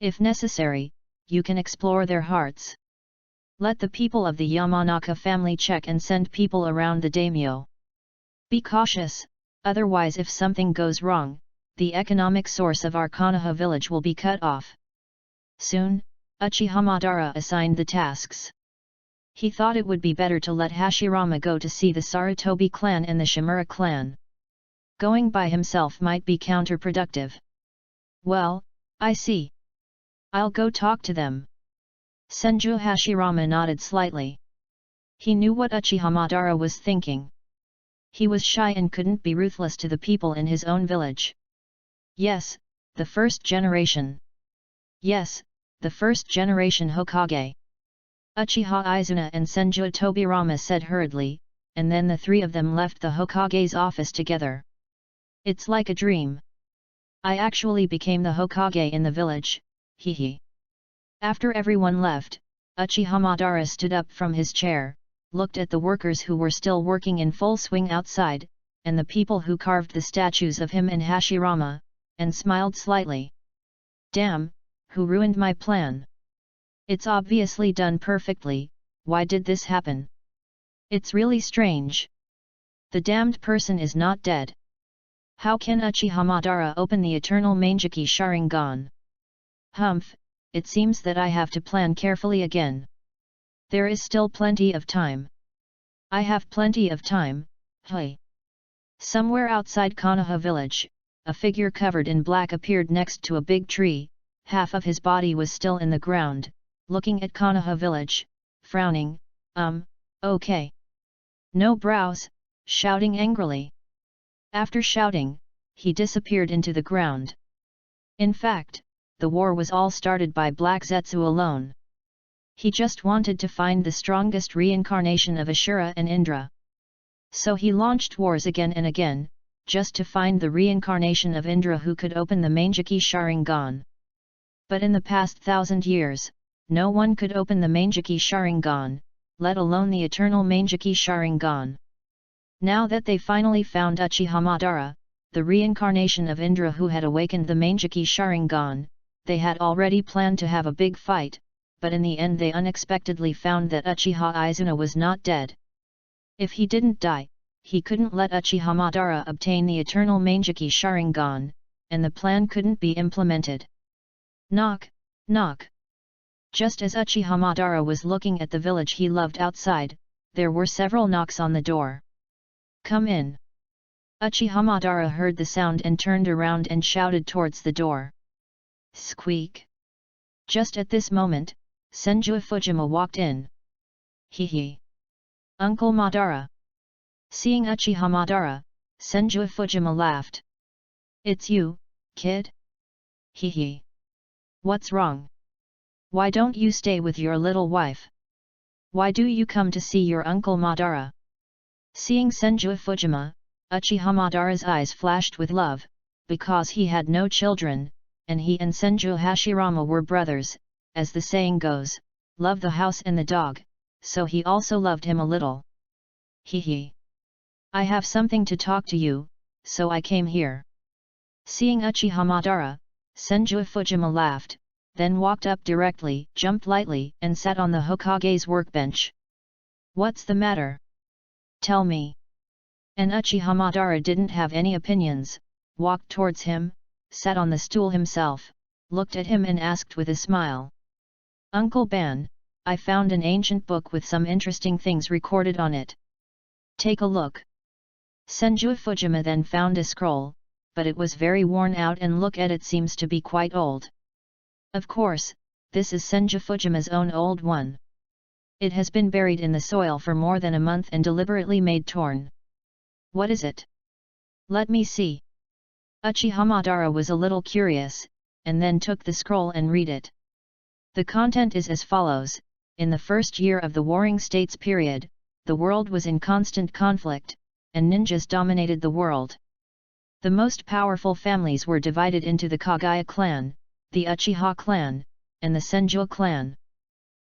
If necessary, you can explore their hearts. Let the people of the Yamanaka family check and send people around the daimyo. Be cautious, otherwise if something goes wrong, the economic source of our Konoha village will be cut off. Soon, Uchiha Madara assigned the tasks. He thought it would be better to let Hashirama go to see the Sarutobi clan and the Shimura clan. Going by himself might be counterproductive. Well, I see. I'll go talk to them. Senju Hashirama nodded slightly. He knew what Uchiha Madara was thinking. He was shy and couldn't be ruthless to the people in his own village. Yes, the first generation. Yes, the first generation Hokage. Uchiha Izuna and Senju Tobirama said hurriedly, and then the 3 of them left the Hokage's office together. It's like a dream. I actually became the Hokage in the village, hehe. After everyone left, Uchiha Madara stood up from his chair, looked at the workers who were still working in full swing outside, and the people who carved the statues of him and Hashirama, and smiled slightly. Damn, who ruined my plan? It's obviously done perfectly, why did this happen? It's really strange. The damned person is not dead. How can Uchiha Madara open the eternal Mangeki Sharingan? Humph, it seems that I have to plan carefully again. There is still plenty of time. I have plenty of time, hey. Somewhere outside Konoha village, a figure covered in black appeared next to a big tree, half of his body was still in the ground, looking at Konoha village, frowning, okay. No brows, shouting angrily. After shouting, he disappeared into the ground. In fact, the war was all started by Black Zetsu alone. He just wanted to find the strongest reincarnation of Ashura and Indra. So he launched wars again and again, just to find the reincarnation of Indra who could open the Manjaki Sharingan. But in the past 1,000 years, no one could open the Manjaki Sharingan, let alone the eternal Manjaki Sharingan. Now that they finally found Uchiha Madara, the reincarnation of Indra who had awakened the Manjaki Sharingan, they had already planned to have a big fight, but in the end they unexpectedly found that Uchiha Izuna was not dead. If he didn't die, he couldn't let Uchiha Madara obtain the eternal Manjaki Sharingan, and the plan couldn't be implemented. Knock, knock. Just as Uchiha Madara was looking at the village he loved outside, there were several knocks on the door. Come in. Uchiha Madara heard the sound and turned around and shouted towards the door. Squeak. Just at this moment, Senju Fujima walked in. Hee. Uncle Madara. Seeing Uchiha Madara, Senju Fujima laughed. It's you, kid? Hee. What's wrong? Why don't you stay with your little wife? Why do you come to see your uncle Madara? Seeing Senju Fujima, Uchiha Madara's eyes flashed with love, because he had no children, and he and Senju Hashirama were brothers, as the saying goes, love the house and the dog, so he also loved him a little. Hee. I have something to talk to you, so I came here. Seeing Uchiha Madara, Senju Fujima laughed, then walked up directly, jumped lightly, and sat on the Hokage's workbench. What's the matter? Tell me. And Uchiha Madara didn't have any opinions, walked towards him, sat on the stool himself, looked at him and asked with a smile. Uncle Ban, I found an ancient book with some interesting things recorded on it. Take a look. Senju Fujima then found a scroll, but it was very worn out and look at it seems to be quite old. Of course, this is Senju Fujima's own old one. It has been buried in the soil for more than a month and deliberately made torn. What is it? Let me see. Uchiha Madara was a little curious, and then took the scroll and read it. The content is as follows: in the first year of the Warring States period, the world was in constant conflict, and ninjas dominated the world. The most powerful families were divided into the Kagaya clan, the Uchiha clan, and the Senju clan.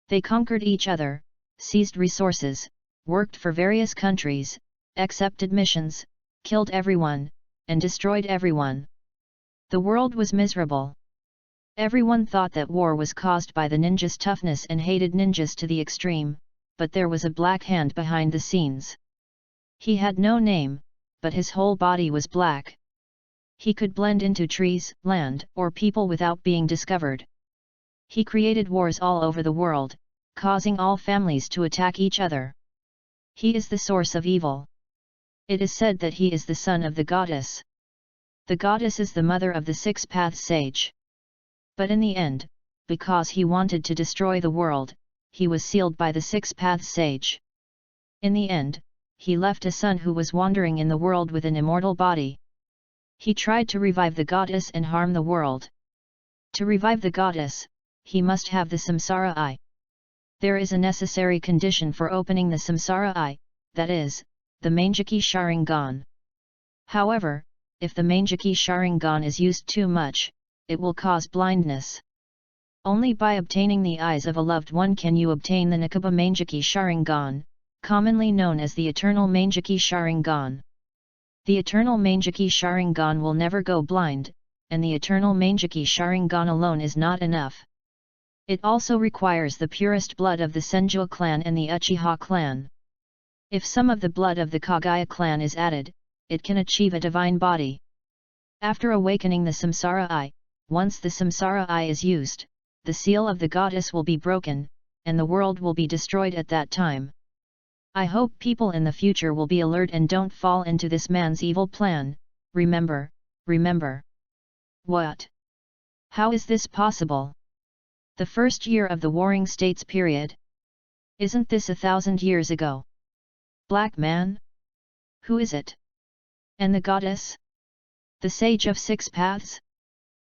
They conquered each other, seized resources, worked for various countries, accepted missions, killed everyone, and destroyed everyone. The world was miserable. Everyone thought that war was caused by the ninjas' toughness and hated ninjas to the extreme, but there was a black hand behind the scenes. He had no name, but his whole body was black. He could blend into trees, land, or people without being discovered. He created wars all over the world, causing all families to attack each other. He is the source of evil. It is said that he is the son of the goddess. The goddess is the mother of the Six Paths Sage. But in the end, because he wanted to destroy the world, he was sealed by the Six Paths Sage. In the end, he left a son who was wandering in the world with an immortal body. He tried to revive the goddess and harm the world. To revive the goddess, he must have the Samsara Eye. There is a necessary condition for opening the Samsara Eye, that is, the Manjaki Sharingan. However, if the Manjaki Sharingan is used too much, it will cause blindness. Only by obtaining the eyes of a loved one can you obtain the Nikaba Manjaki Sharingan, commonly known as the Eternal Manjaki Sharingan. The Eternal Manjaki Sharingan will never go blind, and the Eternal Manjaki Sharingan alone is not enough. It also requires the purest blood of the Senju clan and the Uchiha clan. If some of the blood of the Kagaya clan is added, it can achieve a divine body. After awakening the Samsara Eye, once the Samsara Eye is used, the seal of the goddess will be broken, and the world will be destroyed at that time. I hope people in the future will be alert and don't fall into this man's evil plan. Remember. What? How is this possible? The first year of the Warring States period? Isn't this 1,000 years ago? Black man? Who is it? And the goddess? The Sage of Six Paths?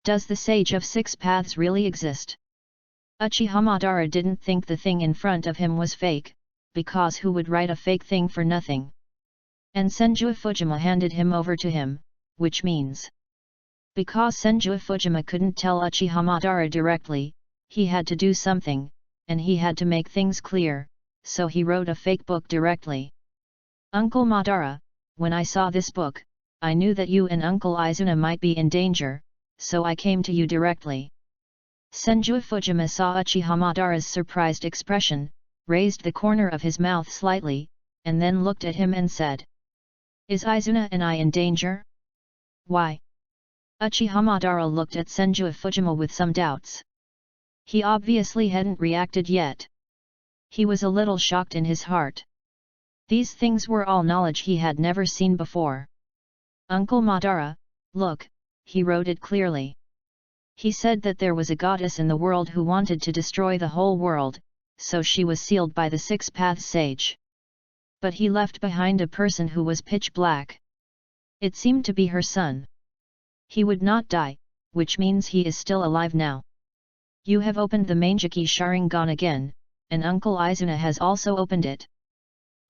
Does the Sage of Six Paths really exist? Uchiha Madara didn't think the thing in front of him was fake, because who would write a fake thing for nothing? And Senju Fujima handed him over to him, which means, because Senju Fujima couldn't tell Uchiha Madara directly, he had to do something, and he had to make things clear, so he wrote a fake book directly. Uncle Madara, when I saw this book, I knew that you and Uncle Izuna might be in danger, so I came to you directly. Senju Fujima saw Uchiha Madara's surprised expression, raised the corner of his mouth slightly, and then looked at him and said, Is Izuna and I in danger? Why? Uchiha Madara looked at Senju Fujima with some doubts. He obviously hadn't reacted yet. He was a little shocked in his heart. These things were all knowledge he had never seen before. Uncle Madara, look, he wrote it clearly. He said that there was a goddess in the world who wanted to destroy the whole world, so she was sealed by the Six Paths Sage. But he left behind a person who was pitch black. It seemed to be her son. He would not die, which means he is still alive now. You have opened the Manjiki Sharingan again, and Uncle Izuna has also opened it.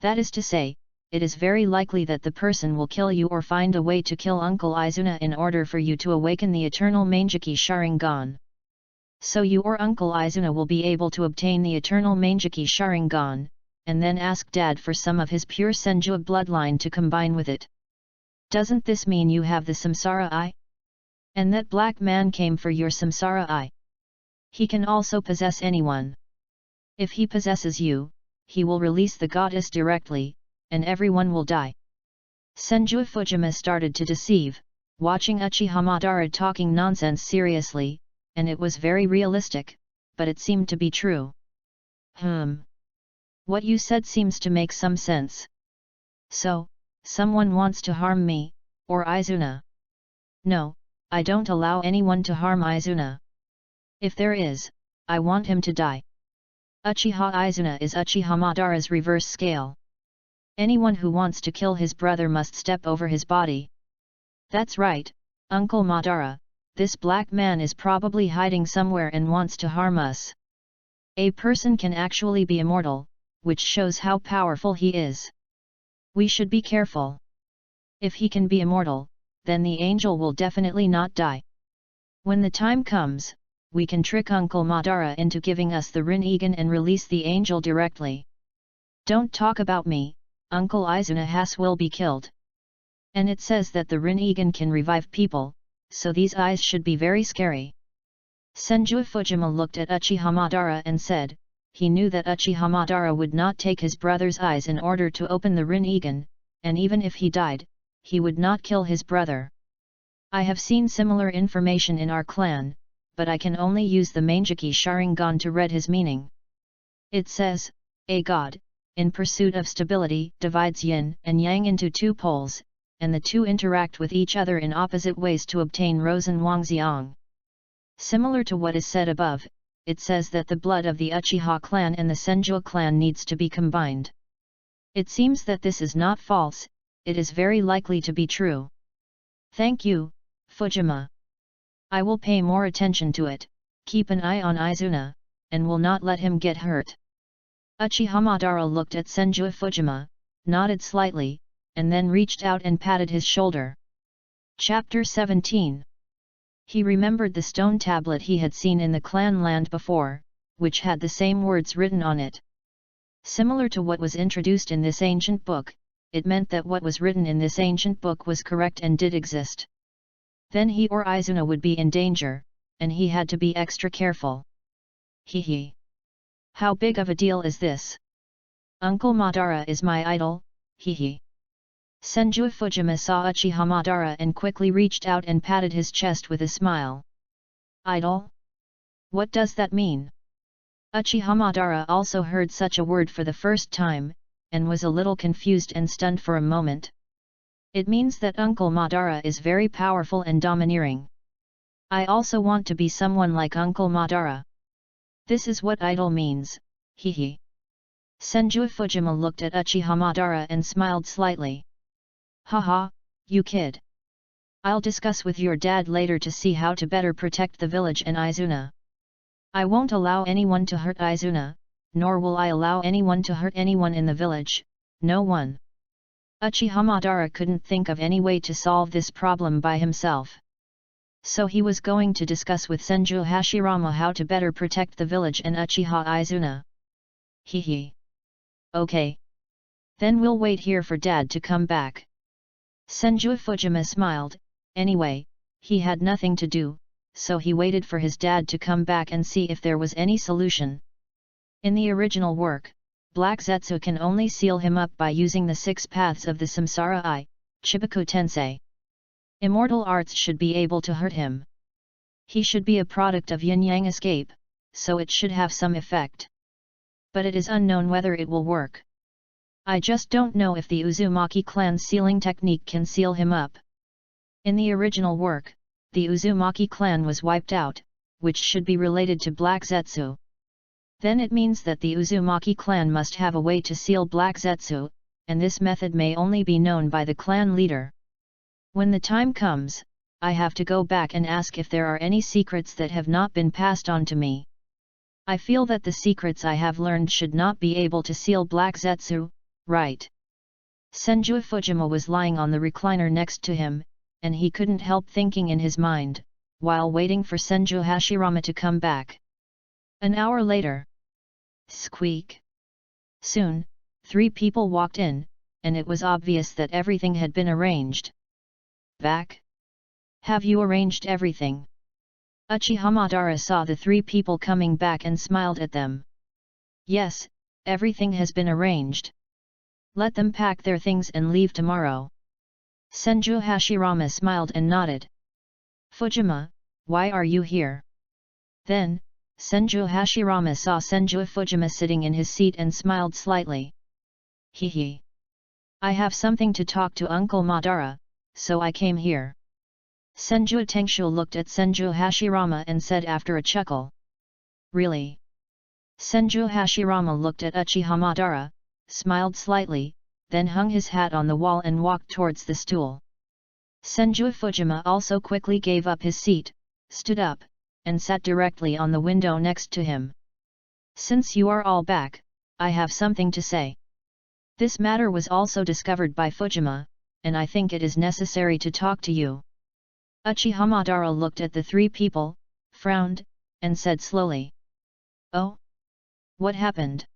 That is to say, it is very likely that the person will kill you or find a way to kill Uncle Izuna in order for you to awaken the eternal Manjiki Sharingan. So you or Uncle Izuna will be able to obtain the eternal Manjiki Sharingan, and then ask Dad for some of his pure Senju bloodline to combine with it. Doesn't this mean you have the Samsara Eye? And that black man came for your Samsara Eye? He can also possess anyone. If he possesses you, he will release the goddess directly, and everyone will die. Senju Fujima started to deceive, watching Uchiha Madara talking nonsense seriously, and it was very realistic, but it seemed to be true. What you said seems to make some sense. So, someone wants to harm me, or Izuna? No, I don't allow anyone to harm Izuna. If there is, I want him to die. Uchiha Izuna is Uchiha Madara's reverse scale. Anyone who wants to kill his brother must step over his body. That's right, Uncle Madara, this black man is probably hiding somewhere and wants to harm us. A person can actually be immortal, which shows how powerful he is. We should be careful. If he can be immortal, then the angel will definitely not die. When the time comes, we can trick Uncle Madara into giving us the Rinnegan and release the angel directly. Don't talk about me, Uncle Izuna Has will be killed. And it says that the Rinnegan can revive people, so these eyes should be very scary. Senju Fujima looked at Uchiha Madara and said, he knew that Uchiha Madara would not take his brother's eyes in order to open the Rinnegan, and even if he died, he would not kill his brother. I have seen similar information in our clan, but I can only use the Manjiki Sharingan to read his meaning. It says, a god, in pursuit of stability, divides yin and yang into two poles, and the two interact with each other in opposite ways to obtain Rosen Wangxiang. Similar to what is said above, it says that the blood of the Uchiha clan and the Senju clan needs to be combined. It seems that this is not false, it is very likely to be true. Thank you, Fujima. I will pay more attention to it, keep an eye on Izuna, and will not let him get hurt. Uchiha Madara looked at Senju Fujima, nodded slightly, and then reached out and patted his shoulder. Chapter 17. He remembered the stone tablet he had seen in the clan land before, which had the same words written on it. Similar to what was introduced in this ancient book, it meant that what was written in this ancient book was correct and did exist. Then he or Izuna would be in danger, and he had to be extra careful. Hee. How big of a deal is this? Uncle Madara is my idol, hee. Senju Fujima saw Uchiha Madara and quickly reached out and patted his chest with a smile. Idol? What does that mean? Uchiha Madara also heard such a word for the first time, and was a little confused and stunned for a moment. It means that Uncle Madara is very powerful and domineering. I also want to be someone like Uncle Madara. This is what idol means, hee. Senju Fujima looked at Uchiha Madara and smiled slightly. Haha, you kid. I'll discuss with your dad later to see how to better protect the village and Izuna. I won't allow anyone to hurt Izuna, nor will I allow anyone to hurt anyone in the village, no one. Uchiha Madara couldn't think of any way to solve this problem by himself. So he was going to discuss with Senju Hashirama how to better protect the village and Uchiha Izuna. Hehe. Okay. Then we'll wait here for Dad to come back. Senju Fujima smiled. Anyway, he had nothing to do, so he waited for his dad to come back and see if there was any solution. In the original work, Black Zetsu can only seal him up by using the 6 paths of the Samsara Eye, Chibaku Tensei. Immortal arts should be able to hurt him. He should be a product of yin-yang escape, so it should have some effect. But it is unknown whether it will work. I just don't know if the Uzumaki clan's sealing technique can seal him up. In the original work, the Uzumaki clan was wiped out, which should be related to Black Zetsu. Then it means that the Uzumaki clan must have a way to seal Black Zetsu, and this method may only be known by the clan leader. When the time comes, I have to go back and ask if there are any secrets that have not been passed on to me. I feel that the secrets I have learned should not be able to seal Black Zetsu, right? Senju Fujima was lying on the recliner next to him, and he couldn't help thinking in his mind, while waiting for Senju Hashirama to come back. An hour later. Squeak. Soon, 3 people walked in, and it was obvious that everything had been arranged. Back? Have you arranged everything? Uchiha Madara saw the 3 people coming back and smiled at them. Yes, everything has been arranged. Let them pack their things and leave tomorrow. Senju Hashirama smiled and nodded. Fujima, why are you here? Then, Senju Hashirama saw Senju Fujima sitting in his seat and smiled slightly. Hehe. I have something to talk to Uncle Madara, so I came here. Senju Tengshu looked at Senju Hashirama and said after a chuckle. Really? Senju Hashirama looked at Uchiha Madara, smiled slightly, then hung his hat on the wall and walked towards the stool. Senju Fujima also quickly gave up his seat, stood up, and sat directly on the window next to him. Since you are all back, I have something to say. This matter was also discovered by Fujima, and I think it is necessary to talk to you. Uchiha Madara looked at the 3 people, frowned, and said slowly. Oh? What happened?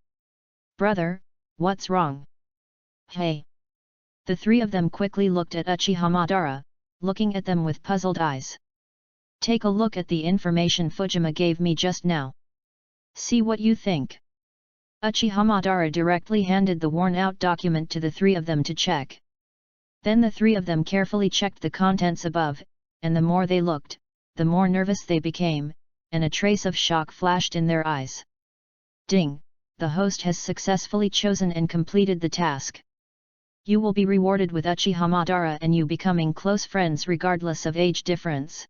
Brother, what's wrong? Hey! The 3 of them quickly looked at Uchiha Madara, looking at them with puzzled eyes. Take a look at the information Fujima gave me just now. See what you think. Uchiha Madara directly handed the worn-out document to the 3 of them to check. Then the 3 of them carefully checked the contents above, and the more they looked, the more nervous they became, and a trace of shock flashed in their eyes. Ding! The host has successfully chosen and completed the task. You will be rewarded with Uchiha Madara and you becoming close friends regardless of age difference.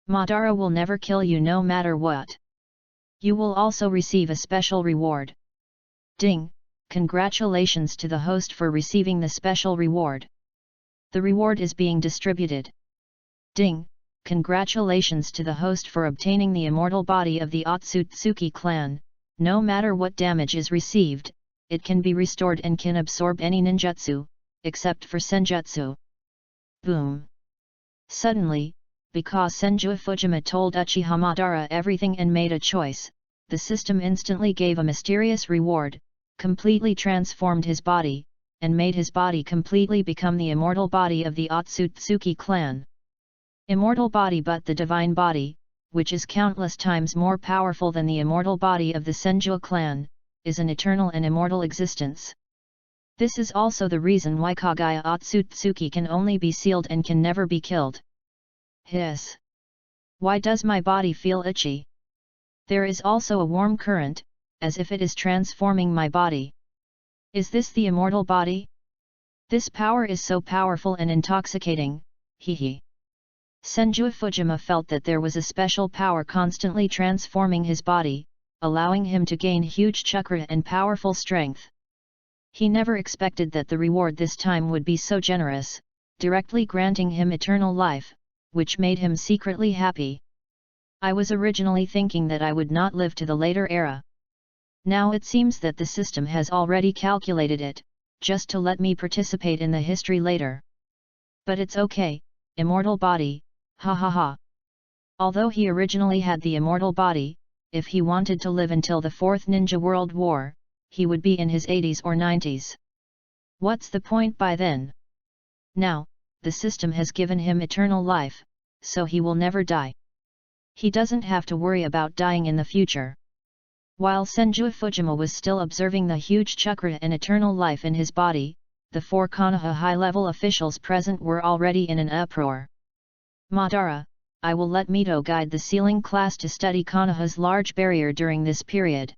Madara will never kill you no matter what. You will also receive a special reward. Ding! Congratulations to the host for receiving the special reward. The reward is being distributed. Ding! Congratulations to the host for obtaining the immortal body of the Otsutsuki clan. No matter what damage is received, it can be restored and can absorb any ninjutsu, except for senjutsu. Boom! Suddenly, because Senju Fujima told Uchiha Madara everything and made a choice, the system instantly gave a mysterious reward, completely transformed his body, and made his body completely become the immortal body of the Otsutsuki clan. Immortal body but the divine body, which is countless times more powerful than the immortal body of the Senju clan, is an eternal and immortal existence. This is also the reason why Kagaya Otsutsuki can only be sealed and can never be killed. Hiss! Why does my body feel itchy? There is also a warm current, as if it is transforming my body. Is this the immortal body? This power is so powerful and intoxicating, hehe. Senju Fujima felt that there was a special power constantly transforming his body, allowing him to gain huge chakra and powerful strength. He never expected that the reward this time would be so generous, directly granting him eternal life, which made him secretly happy. I was originally thinking that I would not live to the later era. Now it seems that the system has already calculated it, just to let me participate in the history later. But it's okay, immortal body, ha ha ha. Although he originally had the immortal body, if he wanted to live until the Fourth Ninja World War, he would be in his 80s or 90s. What's the point by then? Now, the system has given him eternal life, so he will never die. He doesn't have to worry about dying in the future. While Senju Fujima was still observing the huge chakra and eternal life in his body, the 4 Konoha high-level officials present were already in an uproar. Madara, I will let Mito guide the sealing class to study Konoha's large barrier during this period.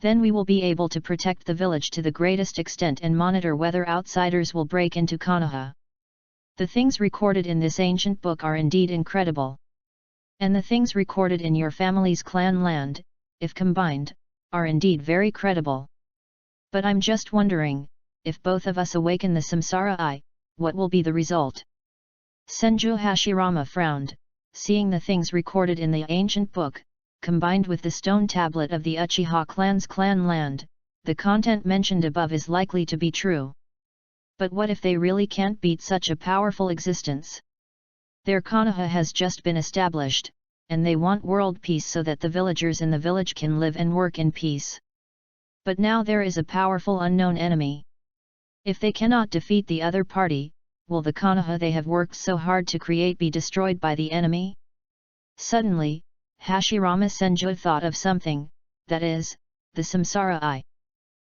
Then we will be able to protect the village to the greatest extent and monitor whether outsiders will break into Konoha. The things recorded in this ancient book are indeed incredible. And the things recorded in your family's clan land, if combined, are indeed very credible. But I'm just wondering, if both of us awaken the samsara eye, what will be the result? Senju Hashirama frowned, seeing the things recorded in the ancient book, combined with the stone tablet of the Uchiha clan's clan land, the content mentioned above is likely to be true. But what if they really can't beat such a powerful existence? Their Konoha has just been established, and they want world peace so that the villagers in the village can live and work in peace. But now there is a powerful unknown enemy. If they cannot defeat the other party, will the Konoha they have worked so hard to create be destroyed by the enemy? Suddenly, Hashirama Senju thought of something, that is, the samsara eye.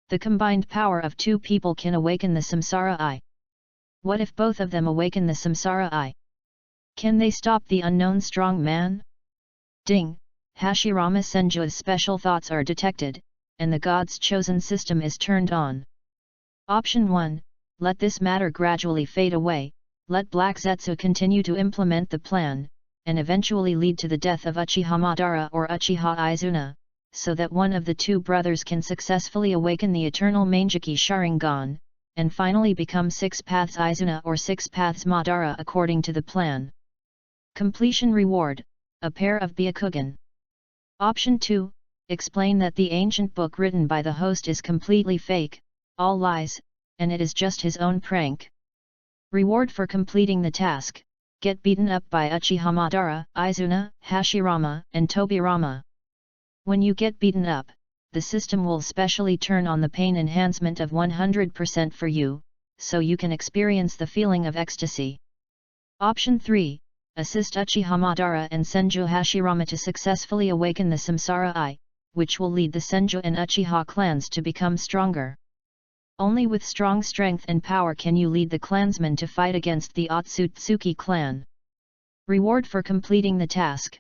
The combined power of 2 people can awaken the samsara eye. What if both of them awaken the samsara eye? Can they stop the unknown strong man? Ding! Hashirama Senju's special thoughts are detected, and the God's chosen system is turned on. Option 1, let this matter gradually fade away, let Black Zetsu continue to implement the plan, and eventually lead to the death of Uchiha Madara or Uchiha Izuna, so that one of the 2 brothers can successfully awaken the eternal Manjiki Sharingan, and finally become 6 Paths Izuna or 6 Paths Madara according to the plan. Completion reward, a pair of Byakugan. Option 2, explain that the ancient book written by the host is completely fake, all lies, and it is just his own prank. Reward for completing the task, get beaten up by Uchiha Madara, Izuna, Hashirama, and Tobirama. When you get beaten up, the system will specially turn on the pain enhancement of 100% for you, so you can experience the feeling of ecstasy. Option 3, assist Uchiha Madara and Senju Hashirama to successfully awaken the samsara eye, which will lead the Senju and Uchiha clans to become stronger. Only with strong strength and power can you lead the clansmen to fight against the Otsutsuki clan. Reward for completing the task.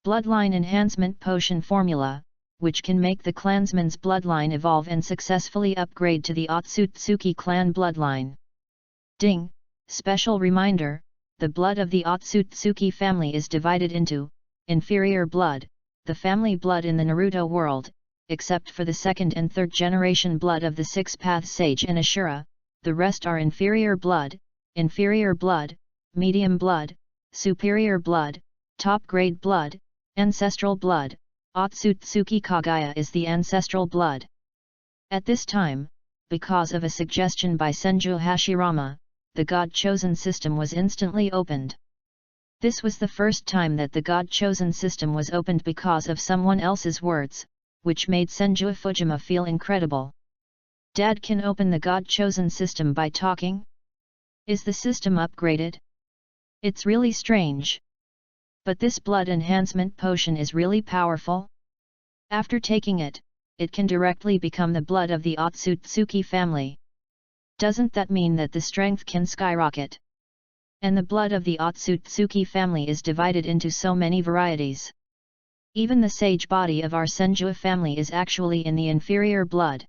Bloodline Enhancement Potion Formula, which can make the clansman's bloodline evolve and successfully upgrade to the Otsutsuki clan bloodline. Ding! Special reminder, the blood of the Otsutsuki family is divided into inferior blood, the family blood in the Naruto world, except for the 2nd and 3rd generation blood of the 6-path sage and Ashura, the rest are inferior blood, medium blood, superior blood, top-grade blood, ancestral blood. Otsutsuki Kagaya is the ancestral blood. At this time, because of a suggestion by Senju Hashirama, the God-chosen system was instantly opened. This was the first time that the God-chosen system was opened because of someone else's words, which made Senju Fujima feel incredible. Dad can open the God-chosen system by talking? Is the system upgraded? It's really strange. But this blood enhancement potion is really powerful. After taking it, it can directly become the blood of the Otsutsuki family. Doesn't that mean that the strength can skyrocket? And the blood of the Otsutsuki family is divided into so many varieties. Even the sage body of our Senju family is actually in the inferior blood.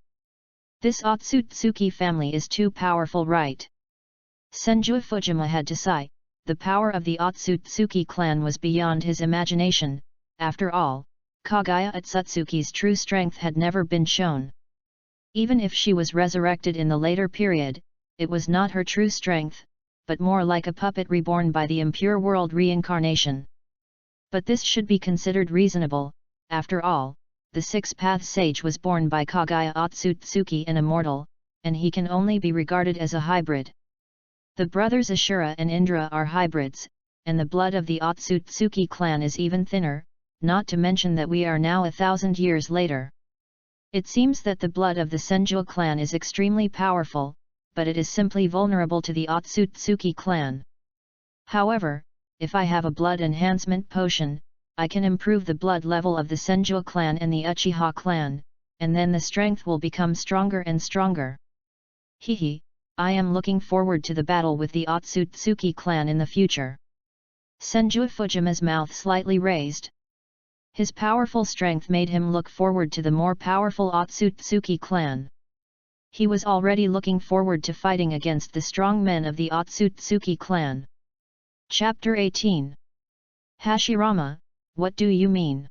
This Otsutsuki family is too powerful, right? Senju Fujima had to sigh. The power of the Otsutsuki clan was beyond his imagination. After all, Kagaya Otsutsuki's true strength had never been shown. Even if she was resurrected in the later period, it was not her true strength, but more like a puppet reborn by the impure world reincarnation. But this should be considered reasonable. After all, the six-path sage was born by Kaguya Otsutsuki and immortal, and he can only be regarded as a hybrid. The brothers Ashura and Indra are hybrids, and the blood of the Otsutsuki clan is even thinner, not to mention that we are now 1,000 years later. It seems that the blood of the Senju clan is extremely powerful, but it is simply vulnerable to the Otsutsuki clan. However, if I have a blood enhancement potion, I can improve the blood level of the Senju clan and the Uchiha clan, and then the strength will become stronger and stronger. Hehe, I am looking forward to the battle with the Otsutsuki clan in the future. Senju Fujima's mouth slightly raised. His powerful strength made him look forward to the more powerful Otsutsuki clan. He was already looking forward to fighting against the strong men of the Otsutsuki clan. Chapter 18. Hashirama, what do you mean?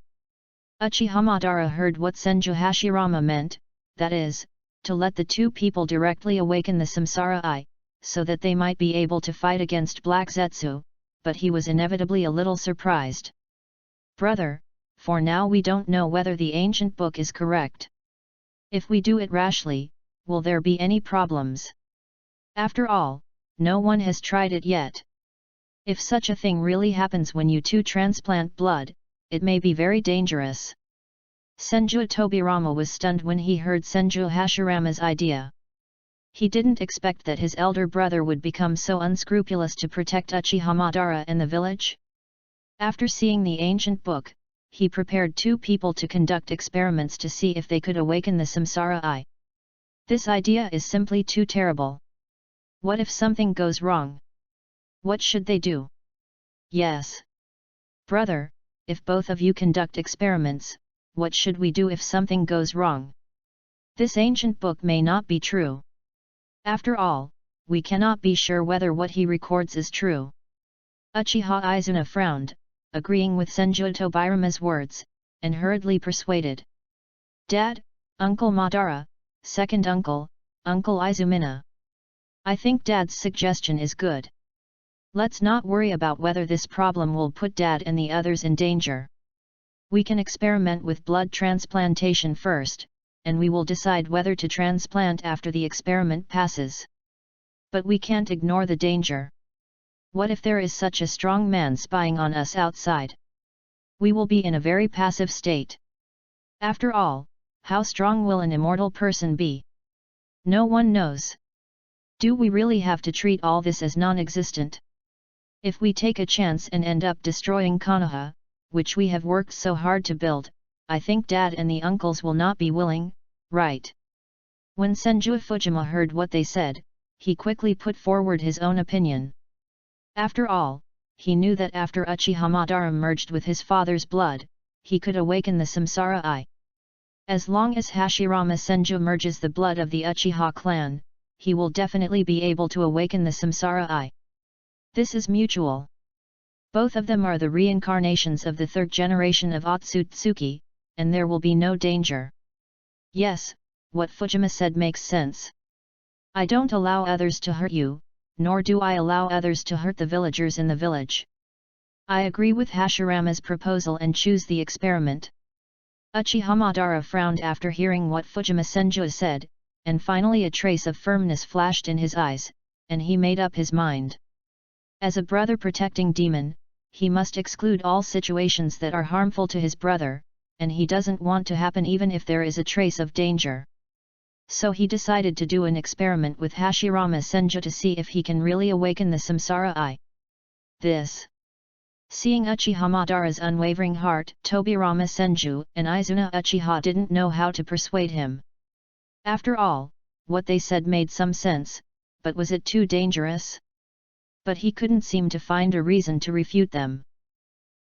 Uchiha Madara heard what Senju Hashirama meant, that is, to let the two people directly awaken the Samsara Eye, so that they might be able to fight against Black Zetsu, but he was inevitably a little surprised. Brother, for now we don't know whether the ancient book is correct. If we do it rashly, will there be any problems? After all, no one has tried it yet. If such a thing really happens when you two transplant blood, it may be very dangerous. Senju Tobirama was stunned when he heard Senju Hashirama's idea. He didn't expect that his elder brother would become so unscrupulous to protect Uchiha Madara and the village. After seeing the ancient book, he prepared two people to conduct experiments to see if they could awaken the Samsara Eye. This idea is simply too terrible. What if something goes wrong? What should they do? Yes. Brother, if both of you conduct experiments, what should we do if something goes wrong? This ancient book may not be true. After all, we cannot be sure whether what he records is true. Uchiha Izuna frowned, agreeing with Senju Tobirama's words, and hurriedly persuaded. Dad, Uncle Madara, second uncle, Uncle Izumina. I think Dad's suggestion is good. Let's not worry about whether this problem will put Dad and the others in danger. We can experiment with blood transplantation first, and we will decide whether to transplant after the experiment passes. But we can't ignore the danger. What if there is such a strong man spying on us outside? We will be in a very passive state. After all, how strong will an immortal person be? No one knows. Do we really have to treat all this as non-existent? If we take a chance and end up destroying Konoha, which we have worked so hard to build, I think Dad and the uncles will not be willing, right? When Senju Fujima heard what they said, he quickly put forward his own opinion. After all, he knew that after Uchiha Madara merged with his father's blood, he could awaken the Samsara Eye. As long as Hashirama Senju merges the blood of the Uchiha clan, he will definitely be able to awaken the Samsara Eye. This is mutual. Both of them are the reincarnations of the third generation of Otsutsuki, and there will be no danger. Yes, what Fujima said makes sense. I don't allow others to hurt you, nor do I allow others to hurt the villagers in the village. I agree with Hashirama's proposal and choose the experiment. Uchiha Madara frowned after hearing what Fujima Senju said, and finally a trace of firmness flashed in his eyes, and he made up his mind. As a brother protecting demon, he must exclude all situations that are harmful to his brother, and he doesn't want to happen even if there is a trace of danger. So he decided to do an experiment with Hashirama Senju to see if he can really awaken the Samsara Eye. Seeing Uchiha Madara's unwavering heart, Tobirama Senju and Izuna Uchiha didn't know how to persuade him. After all, what they said made some sense, but was it too dangerous? But he couldn't seem to find a reason to refute them.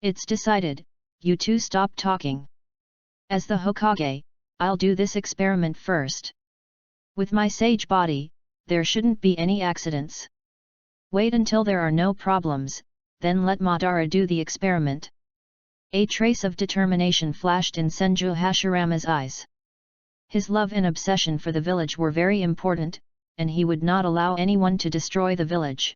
It's decided, you two stop talking. As the Hokage, I'll do this experiment first. With my sage body, there shouldn't be any accidents. Wait until there are no problems, then let Madara do the experiment. A trace of determination flashed in Senju Hashirama's eyes. His love and obsession for the village were very important, and he would not allow anyone to destroy the village.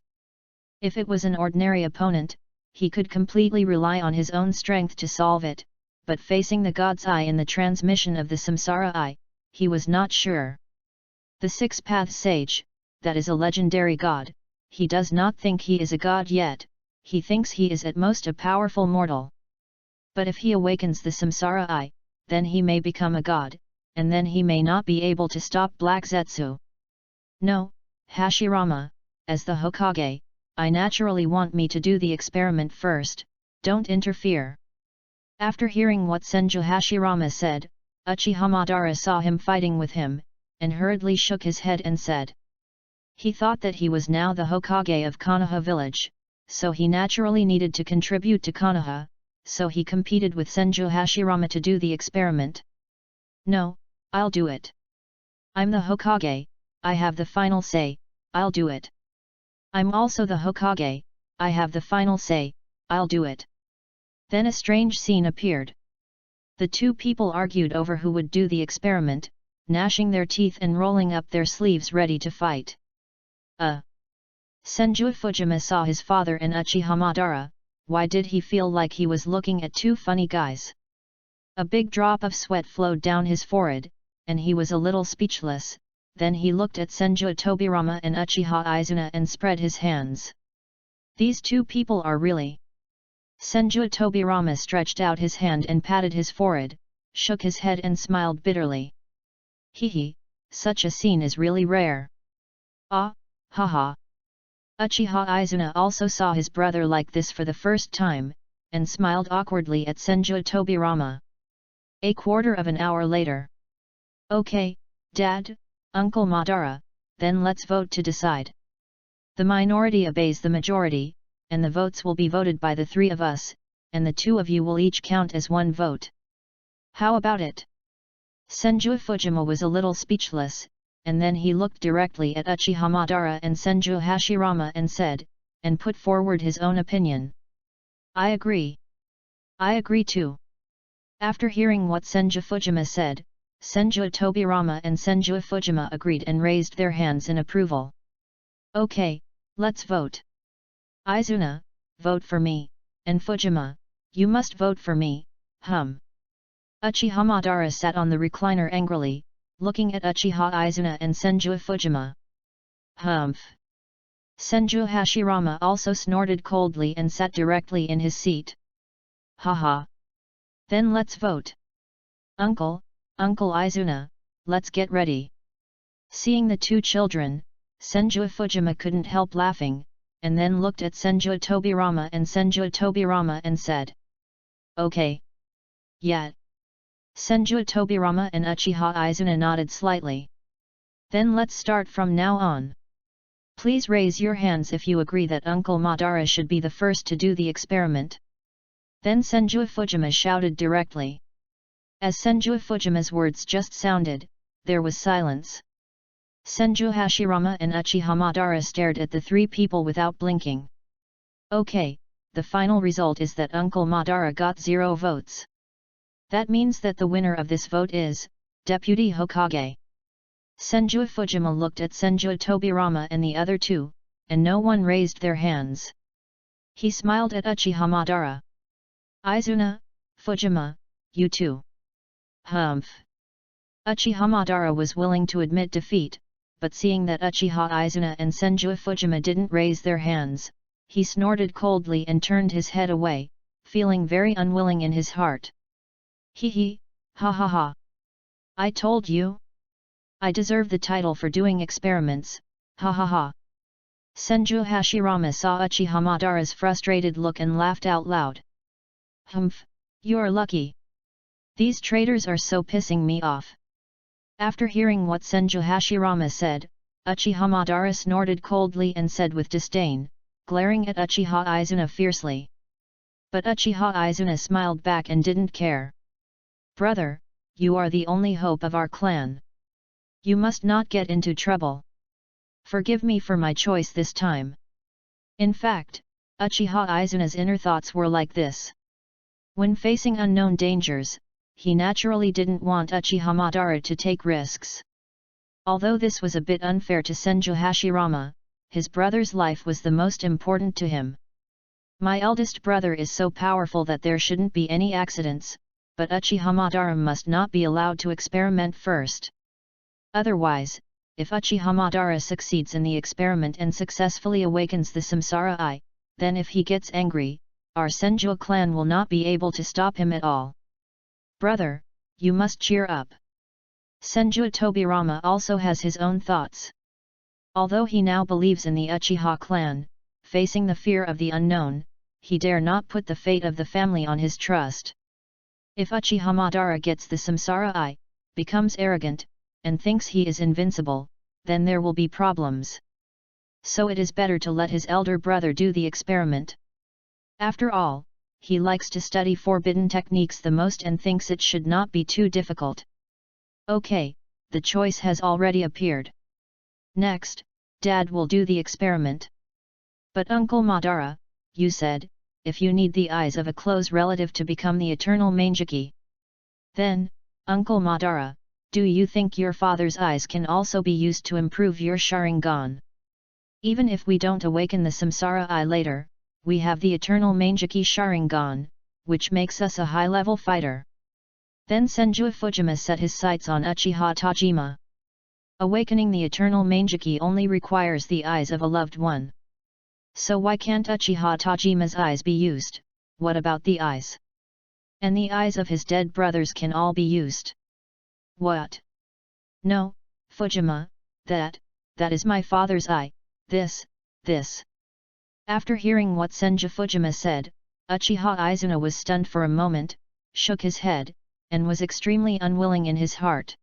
If it was an ordinary opponent, he could completely rely on his own strength to solve it, but facing the God's Eye in the transmission of the Samsara Eye, he was not sure. The Six-Path Sage, that is a legendary god, he does not think he is a god yet, he thinks he is at most a powerful mortal. But if he awakens the Samsara Eye, then he may become a god, and then he may not be able to stop Black Zetsu. No, Hashirama, as the Hokage, I naturally want me to do the experiment first, don't interfere. After hearing what Senju Hashirama said, Uchiha Madara saw him fighting with him, and hurriedly shook his head and said. He thought that he was now the Hokage of Konoha village, so he naturally needed to contribute to Konoha, so he competed with Senju Hashirama to do the experiment. No, I'll do it. I'm the Hokage, I have the final say, I'll do it. I'm also the Hokage, I have the final say, I'll do it. Then a strange scene appeared. The two people argued over who would do the experiment, gnashing their teeth and rolling up their sleeves ready to fight. Senju Fujima saw his father and Uchiha Madara. Why did he feel like he was looking at two funny guys? A big drop of sweat flowed down his forehead, and he was a little speechless. Then he looked at Senju Tobirama and Uchiha Izuna and spread his hands. These two people are really... Senju Tobirama stretched out his hand and patted his forehead, shook his head and smiled bitterly. Hehe, such a scene is really rare. Ah, haha. Uchiha Izuna also saw his brother like this for the first time, and smiled awkwardly at Senju Tobirama. A quarter of an hour later. Okay, Dad, Uncle Madara, then let's vote to decide. The minority obeys the majority, and the votes will be voted by the three of us, and the two of you will each count as one vote. How about it? Senju Fujima was a little speechless, and then he looked directly at Uchiha Madara and Senju Hashirama and said, and put forward his own opinion. I agree. I agree too. After hearing what Senju Fujima said, Senju Tobirama and Senju Fujima agreed and raised their hands in approval. Okay, let's vote. Izuna, vote for me, and Fujima, you must vote for me, Uchiha Madara sat on the recliner angrily, looking at Uchiha Izuna and Senju Fujima. Humph. Senju Hashirama also snorted coldly and sat directly in his seat. Haha. Then let's vote. Uncle Izuna, let's get ready. Seeing the two children, Senju Fujima couldn't help laughing, and then looked at Senju Tobirama and said. Okay. Yeah. Senju Tobirama and Uchiha Izuna nodded slightly. Then let's start from now on. Please raise your hands if you agree that Uncle Madara should be the first to do the experiment. Then Senju Fujima shouted directly. As Senju Fujima's words just sounded, there was silence. Senju Hashirama and Uchiha Madara stared at the three people without blinking. Okay, the final result is that Uncle Madara got 0 votes. That means that the winner of this vote is, Deputy Hokage. Senju Fujima looked at Senju Tobirama and the other two, and no one raised their hands. He smiled at Uchiha Madara. Izuna, Fujima, you too. Humph. Uchiha Madara was willing to admit defeat, but seeing that Uchiha Izuna and Senju Fujima didn't raise their hands, he snorted coldly and turned his head away, feeling very unwilling in his heart. Hehe, ha ha ha. I told you. I deserve the title for doing experiments, ha ha ha. Senju Hashirama saw Uchiha Madara's frustrated look and laughed out loud. Humph, you're lucky. These traitors are so pissing me off. After hearing what Senju Hashirama said, Uchiha Madara snorted coldly and said with disdain, glaring at Uchiha Izuna fiercely. But Uchiha Izuna smiled back and didn't care. Brother, you are the only hope of our clan. You must not get into trouble. Forgive me for my choice this time. In fact, Uchiha Izuna's inner thoughts were like this. When facing unknown dangers, he naturally didn't want Uchiha Madara to take risks. Although this was a bit unfair to Senju Hashirama, his brother's life was the most important to him. My eldest brother is so powerful that there shouldn't be any accidents, but Uchiha Madara must not be allowed to experiment first. Otherwise, if Uchiha Madara succeeds in the experiment and successfully awakens the Samsara Eye, then if he gets angry, our Senju clan will not be able to stop him at all. Brother, you must cheer up. Senju Tobirama also has his own thoughts. Although he now believes in the Uchiha clan, facing the fear of the unknown, he dare not put the fate of the family on his trust. If Uchiha Madara gets the Samsara Eye, becomes arrogant, and thinks he is invincible, then there will be problems. So it is better to let his elder brother do the experiment. After all, he likes to study forbidden techniques the most and thinks it should not be too difficult. Okay, the choice has already appeared. Next, Dad will do the experiment. But Uncle Madara, you said, if you need the eyes of a close relative to become the eternal Mangeki. Then, Uncle Madara, do you think your father's eyes can also be used to improve your Sharingan? Even if we don't awaken the Samsara Eye later, we have the eternal Mangeki Sharingan, which makes us a high-level fighter. Then Senju Fujima set his sights on Uchiha Tajima. Awakening the eternal Mangeki only requires the eyes of a loved one. So why can't Uchiha Tajima's eyes be used? What about the eyes? And the eyes of his dead brothers can all be used. What? No, Fujima, that is my father's eye, this. After hearing what Senju Fujima said, Uchiha Izuna was stunned for a moment, shook his head, and was extremely unwilling in his heart.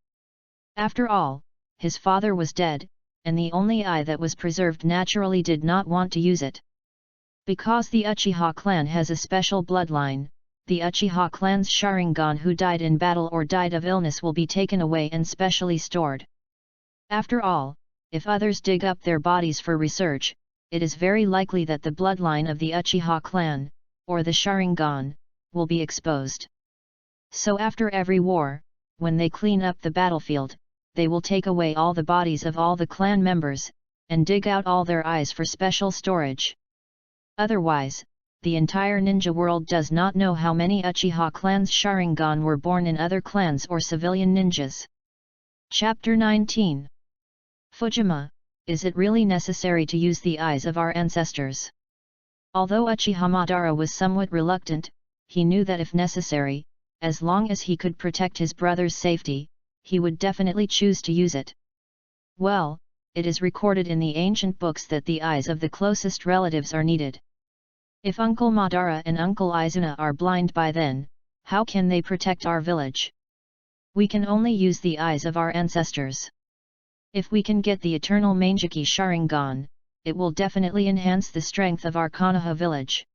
After all, his father was dead, and the only eye that was preserved naturally did not want to use it. Because the Uchiha clan has a special bloodline, the Uchiha clan's Sharingan who died in battle or died of illness will be taken away and specially stored. After all, if others dig up their bodies for research, it is very likely that the bloodline of the Uchiha clan, or the Sharingan, will be exposed. So after every war, when they clean up the battlefield, they will take away all the bodies of all the clan members, and dig out all their eyes for special storage. Otherwise, the entire ninja world does not know how many Uchiha clan's Sharingan were born in other clans or civilian ninjas. Chapter 19. Fujima, is it really necessary to use the eyes of our ancestors? Although Uchiha Madara was somewhat reluctant, he knew that if necessary, as long as he could protect his brother's safety, he would definitely choose to use it. Well, it is recorded in the ancient books that the eyes of the closest relatives are needed. If Uncle Madara and Uncle Izuna are blind by then, how can they protect our village? We can only use the eyes of our ancestors. If we can get the eternal Mangeki Sharingan, it will definitely enhance the strength of our Konoha village.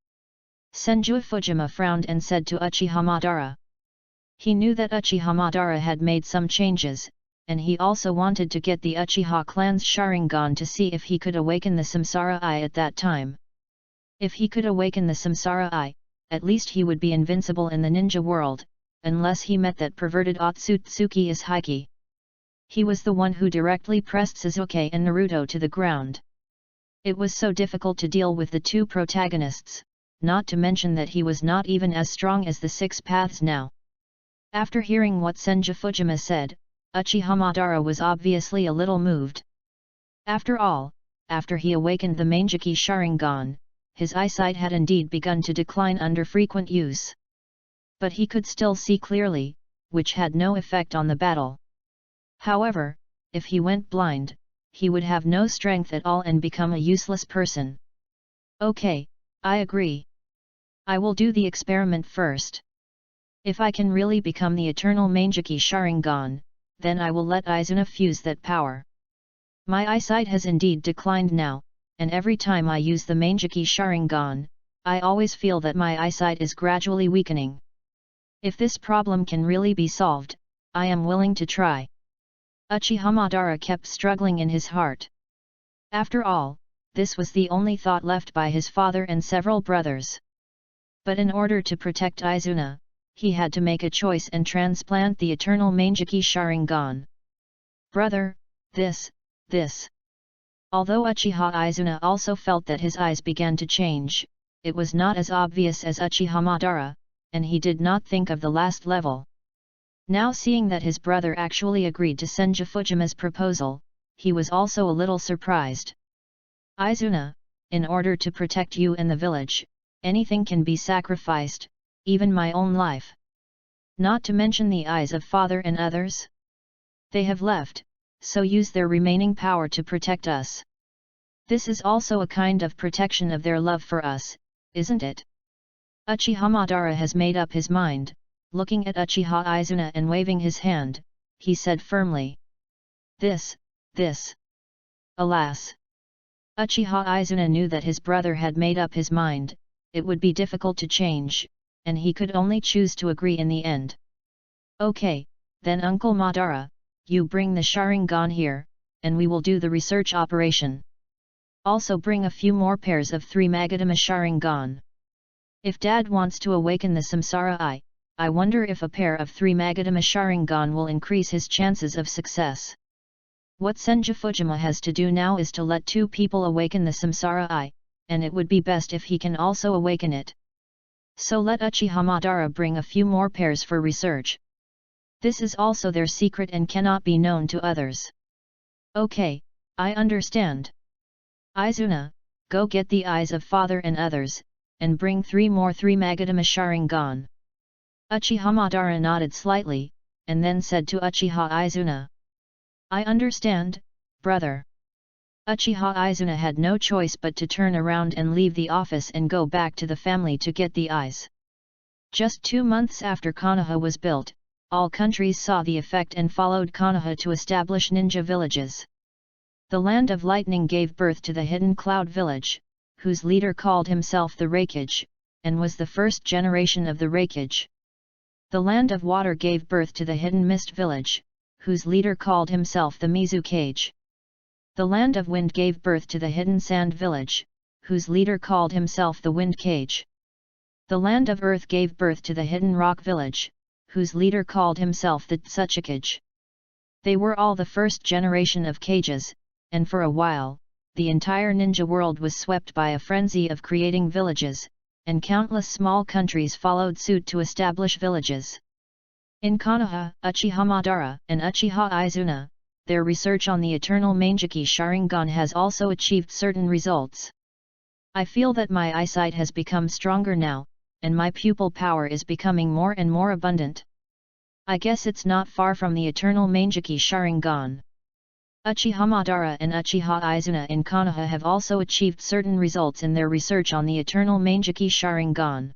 Senju Fujima frowned and said to Uchiha Madara. He knew that Uchiha Madara had made some changes, and he also wanted to get the Uchiha clan's Sharingan to see if he could awaken the Samsara Eye at that time. If he could awaken the Samsara Eye, at least he would be invincible in the ninja world, unless he met that perverted Otsutsuki Izhiki. He was the one who directly pressed Sasuke and Naruto to the ground. It was so difficult to deal with the two protagonists, not to mention that he was not even as strong as the Six Paths now. After hearing what Senju Fujima said, Uchiha Madara was obviously a little moved. After all, after he awakened the Mangeki Sharingan, his eyesight had indeed begun to decline under frequent use. But he could still see clearly, which had no effect on the battle. However, if he went blind, he would have no strength at all and become a useless person. Okay, I agree. I will do the experiment first. If I can really become the eternal Mangeki Sharingan, then I will let Izuna fuse that power. My eyesight has indeed declined now, and every time I use the Mangeki Sharingan, I always feel that my eyesight is gradually weakening. If this problem can really be solved, I am willing to try. Uchiha Madara kept struggling in his heart. After all, this was the only thought left by his father and several brothers. But in order to protect Izuna, he had to make a choice and transplant the eternal Mangeki Sharingan. Brother, this. Although Uchiha Izuna also felt that his eyes began to change, it was not as obvious as Uchiha Madara, and he did not think of the last level. Now seeing that his brother actually agreed to Senju Fujima's proposal, he was also a little surprised. Izuna, in order to protect you and the village, anything can be sacrificed, even my own life. Not to mention the eyes of father and others. They have left, so use their remaining power to protect us. This is also a kind of protection of their love for us, isn't it? Uchiha Madara has made up his mind. Looking at Uchiha Izuna and waving his hand, he said firmly. This. Alas! Uchiha Izuna knew that his brother had made up his mind, it would be difficult to change, and he could only choose to agree in the end. Okay, then Uncle Madara, you bring the Sharingan here, and we will do the research operation. Also bring a few more pairs of 3 Magatama Sharingan. If Dad wants to awaken the Samsara Eye, I wonder if a pair of 3 Magatama Sharingan will increase his chances of success. What Senju Fujima has to do now is to let 2 people awaken the Samsara Eye, and it would be best if he can also awaken it. So let Uchiha Madara bring a few more pairs for research. This is also their secret and cannot be known to others. Okay, I understand. Izuna, go get the eyes of father and others, and bring 3 more 3 Magatama Sharingan. Uchiha Madara nodded slightly, and then said to Uchiha Izuna. I understand, brother. Uchiha Izuna had no choice but to turn around and leave the office and go back to the family to get the eyes. Just 2 months after Konoha was built, all countries saw the effect and followed Konoha to establish ninja villages. The Land of Lightning gave birth to the Hidden Cloud Village, whose leader called himself the Raikage, and was the first generation of the Raikage. The Land of Water gave birth to the Hidden Mist Village, whose leader called himself the Mizukage. The Land of Wind gave birth to the Hidden Sand Village, whose leader called himself the Wind Cage. The Land of Earth gave birth to the Hidden Rock Village, whose leader called himself the Tsuchikage. They were all the first generation of cages, and for a while, the entire ninja world was swept by a frenzy of creating villages, and countless small countries followed suit to establish villages. In Konoha, Uchiha Madara and Uchiha Izuna, their research on the eternal Mangeki Sharingan has also achieved certain results. I feel that my eyesight has become stronger now, and my pupil power is becoming more and more abundant. I guess it's not far from the eternal Mangeki Sharingan. Uchiha Madara and Uchiha Izuna in Konoha have also achieved certain results in their research on the eternal Mangeki Sharingan.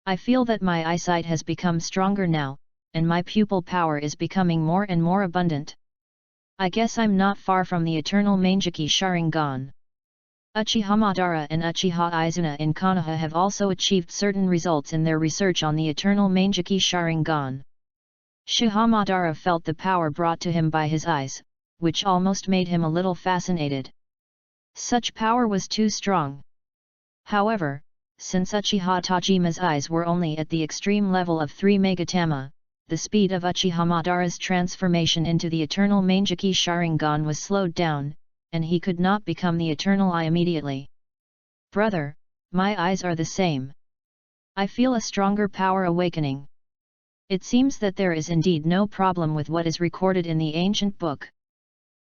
I feel that my eyesight has become stronger now, and my pupil power is becoming more and more abundant. I guess I'm not far from the eternal Mangeki Sharingan. Uchiha Madara and Uchiha Izuna in Konoha have also achieved certain results in their research on the eternal Mangeki Sharingan. Uchiha Madara felt the power brought to him by his eyes, which almost made him a little fascinated. Such power was too strong. However, since Uchiha Tajima's eyes were only at the extreme level of 3 Magatama, the speed of Uchiha Madara's transformation into the eternal Mangeki Sharingan was slowed down, and he could not become the eternal eye immediately. Brother, my eyes are the same. I feel a stronger power awakening. It seems that there is indeed no problem with what is recorded in the ancient book.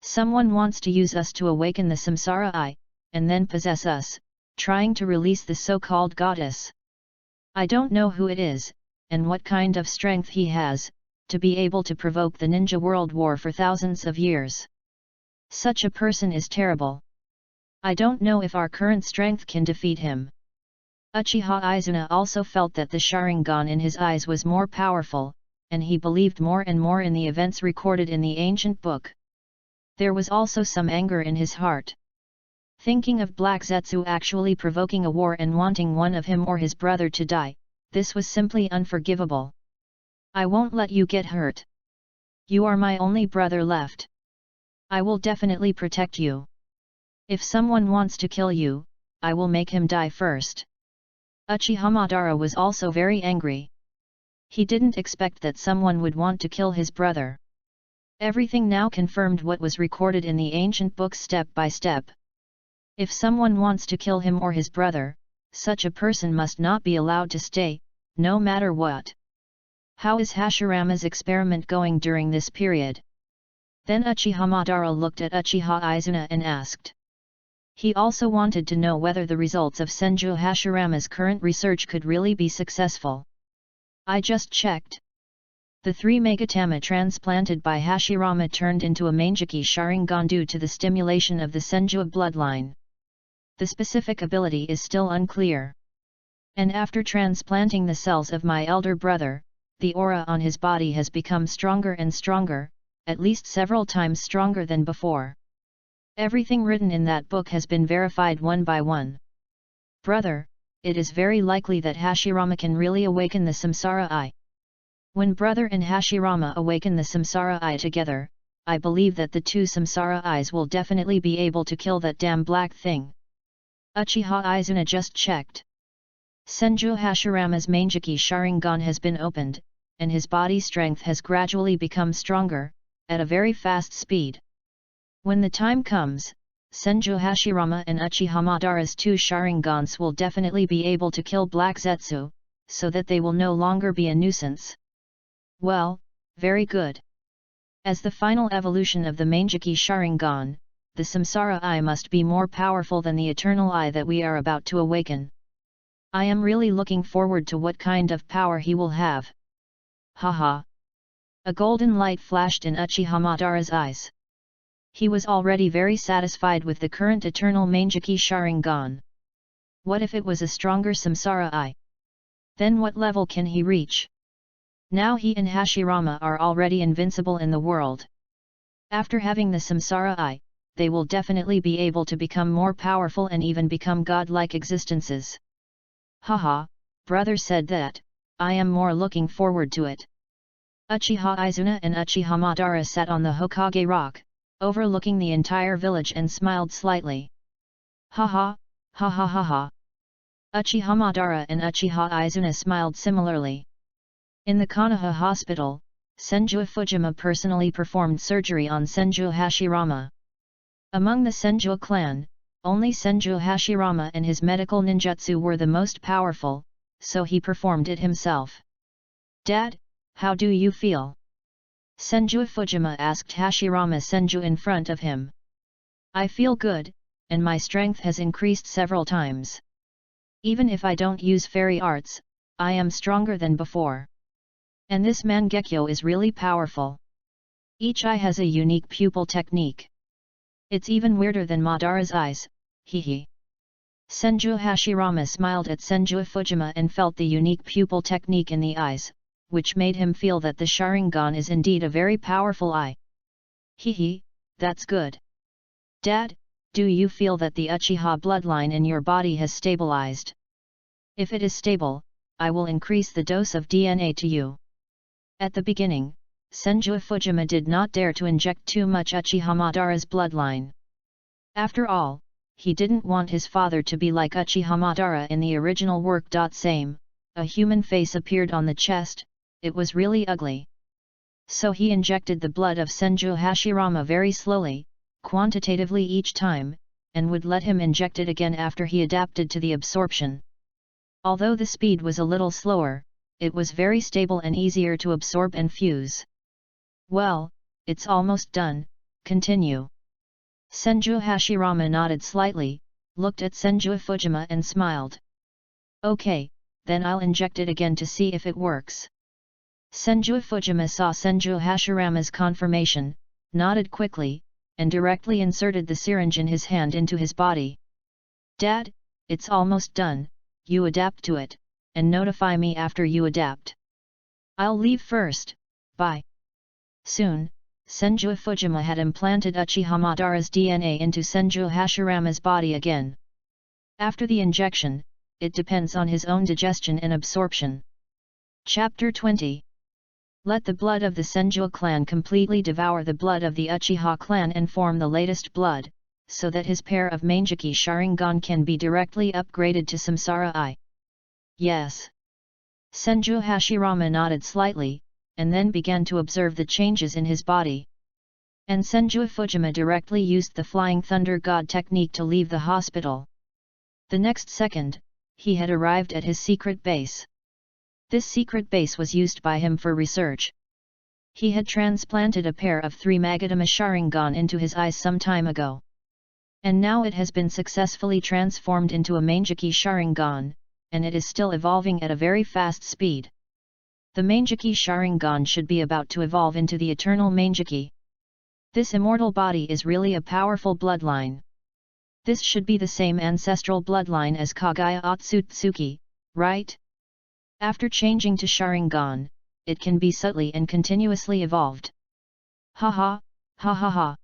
Someone wants to use us to awaken the Samsara Eye, and then possess us, trying to release the so-called goddess. I don't know who it is, and what kind of strength he has, to be able to provoke the ninja world war for thousands of years. Such a person is terrible. I don't know if our current strength can defeat him. Uchiha Izuna also felt that the Sharingan in his eyes was more powerful, and he believed more and more in the events recorded in the ancient book. There was also some anger in his heart. Thinking of Black Zetsu actually provoking a war and wanting one of him or his brother to die, this was simply unforgivable. I won't let you get hurt. You are my only brother left. I will definitely protect you. If someone wants to kill you, I will make him die first. Uchiha Madara was also very angry. He didn't expect that someone would want to kill his brother. Everything now confirmed what was recorded in the ancient books step by step. If someone wants to kill him or his brother, such a person must not be allowed to stay, no matter what. How is Hashirama's experiment going during this period? Then Uchiha Madara looked at Uchiha Izuna and asked. He also wanted to know whether the results of Senju Hashirama's current research could really be successful. I just checked. The 3 Megatama transplanted by Hashirama turned into a Mangeki Sharingan due to the stimulation of the Senju bloodline. The specific ability is still unclear. And after transplanting the cells of my elder brother, the aura on his body has become stronger and stronger, at least several times stronger than before. Everything written in that book has been verified one by one. Brother, it is very likely that Hashirama can really awaken the Samsara Eye. When brother and Hashirama awaken the Samsara Eye together, I believe that the 2 Samsara Eyes will definitely be able to kill that damn black thing. Uchiha Izuna just checked. Senju Hashirama's Mangeki Sharingan has been opened, and his body strength has gradually become stronger, at a very fast speed. When the time comes, Senju Hashirama and Uchiha Madara's 2 Sharingans will definitely be able to kill Black Zetsu, so that they will no longer be a nuisance. Well, very good. As the final evolution of the Mangeki Sharingan, the Samsara Eye must be more powerful than the Eternal Eye that we are about to awaken. I am really looking forward to what kind of power he will have. Haha. A golden light flashed in Uchiha Madara's eyes. He was already very satisfied with the current Eternal Mangeki Sharingan. What if it was a stronger Samsara Eye? Then what level can he reach? Now he and Hashirama are already invincible in the world. After having the Samsara Eye, they will definitely be able to become more powerful and even become godlike existences. Haha, brother said that, I am more looking forward to it. Uchiha Izuna and Uchiha Madara sat on the Hokage rock, overlooking the entire village and smiled slightly. Haha, ha ha ha ha. Uchiha Madara and Uchiha Izuna smiled similarly. In the Konoha hospital, Senju Fujima personally performed surgery on Senju Hashirama. Among the Senju clan, only Senju Hashirama and his medical ninjutsu were the most powerful, so he performed it himself. Dad, how do you feel? Senju Fujima asked Hashirama Senju in front of him. I feel good, and my strength has increased several times. Even if I don't use fairy arts, I am stronger than before. And this Mangekyo is really powerful. Each eye has a unique pupil technique. It's even weirder than Madara's eyes, hehe. Senju Hashirama smiled at Senju Fujima and felt the unique pupil technique in the eyes, which made him feel that the Sharingan is indeed a very powerful eye. Hehe, that's good. Dad, do you feel that the Uchiha bloodline in your body has stabilized? If it is stable, I will increase the dose of DNA to you. At the beginning, Senju Fujima did not dare to inject too much Uchiha Madara's bloodline. After all, he didn't want his father to be like Uchiha Madara in the original work. Same, a human face appeared on the chest, it was really ugly. So he injected the blood of Senju Hashirama very slowly, quantitatively each time, and would let him inject it again after he adapted to the absorption. Although the speed was a little slower, it was very stable and easier to absorb and fuse. Well, it's almost done, continue. Senju Hashirama nodded slightly, looked at Senju Fujima and smiled. Okay, then I'll inject it again to see if it works. Senju Fujima saw Senju Hashirama's confirmation, nodded quickly, and directly inserted the syringe in his hand into his body. Dad, it's almost done, you adapt to it, and notify me after you adapt. I'll leave first, bye. Soon, Senju Fujima had implanted Uchiha Madara's DNA into Senju Hashirama's body again. After the injection, it depends on his own digestion and absorption. Chapter 20. Let the blood of the Senju clan completely devour the blood of the Uchiha clan and form the latest blood, so that his pair of Mangeki Sharingan can be directly upgraded to Samsara Eye. Yes. Senju Hashirama nodded slightly, and then began to observe the changes in his body. And Senju Fujima directly used the Flying Thunder God technique to leave the hospital. The next second, he had arrived at his secret base. This secret base was used by him for research. He had transplanted a pair of 3 Magatama Sharingan into his eyes some time ago. And now it has been successfully transformed into a Mangeki Sharingan, and it is still evolving at a very fast speed. The Mangeki Sharingan should be about to evolve into the eternal Mangeki. This immortal body is really a powerful bloodline. This should be the same ancestral bloodline as Kagaya Otsutsuki, right? After changing to Sharingan, it can be subtly and continuously evolved. Ha ha, ha ha ha.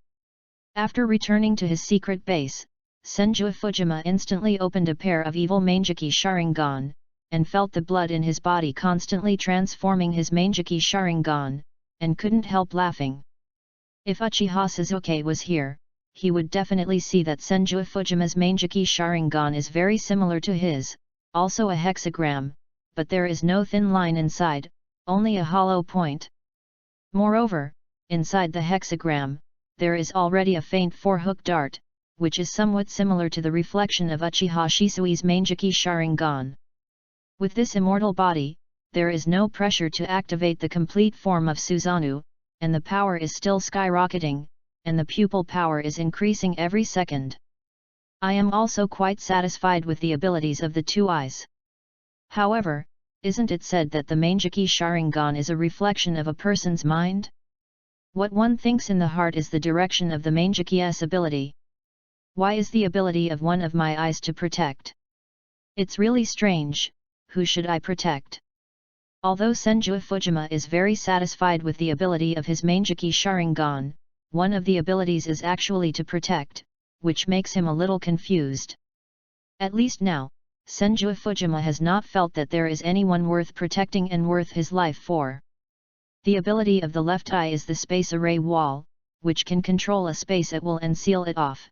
After returning to his secret base, Senju Fujima instantly opened a pair of evil Mangeki Sharingan, and felt the blood in his body constantly transforming his Mangeki Sharingan, and couldn't help laughing. If Uchiha Sasuke was here, he would definitely see that Senju Fujima's Mangeki Sharingan is very similar to his, also a hexagram, but there is no thin line inside, only a hollow point. Moreover, inside the hexagram, there is already a faint 4-hook dart, which is somewhat similar to the reflection of Uchiha Shisui's Mangeki Sharingan. With this immortal body, there is no pressure to activate the complete form of Susanoo, and the power is still skyrocketing, and the pupil power is increasing every second. I am also quite satisfied with the abilities of the 2 eyes. However, isn't it said that the Mangeki Sharingan is a reflection of a person's mind? What one thinks in the heart is the direction of the Mangeki's ability. Why is the ability of one of my eyes to protect? It's really strange. Who should I protect? Although Senju Fujima is very satisfied with the ability of his Mangeki Sharingan, one of the abilities is actually to protect, which makes him a little confused. At least now, Senju Fujima has not felt that there is anyone worth protecting and worth his life for. The ability of the left eye is the space array wall, which can control a space at will and seal it off.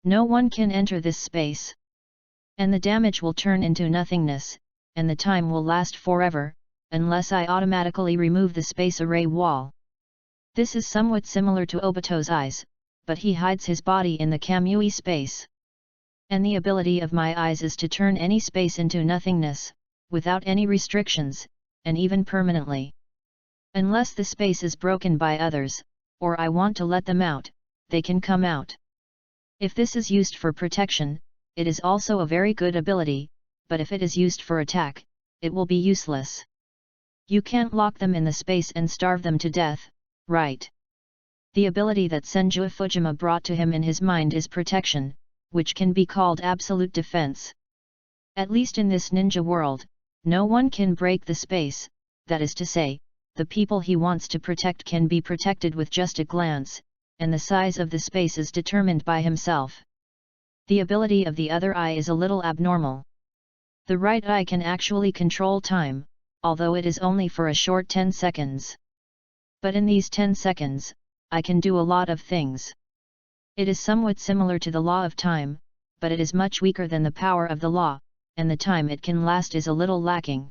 No one can enter this space. And the damage will turn into nothingness, and the time will last forever, unless I automatically remove the space array wall. This is somewhat similar to Obito's eyes, but he hides his body in the Kamui space. And the ability of my eyes is to turn any space into nothingness, without any restrictions, and even permanently. Unless the space is broken by others, or I want to let them out, they can come out. If this is used for protection, it is also a very good ability, but if it is used for attack, it will be useless. You can't lock them in the space and starve them to death, right? The ability that Senju Fujima brought to him in his mind is protection, which can be called absolute defense. At least in this ninja world, no one can break the space, that is to say, the people he wants to protect can be protected with just a glance, and the size of the space is determined by himself. The ability of the other eye is a little abnormal. The right eye can actually control time, although it is only for a short 10 seconds. But in these 10 seconds, I can do a lot of things. It is somewhat similar to the law of time, but it is much weaker than the power of the law, and the time it can last is a little lacking.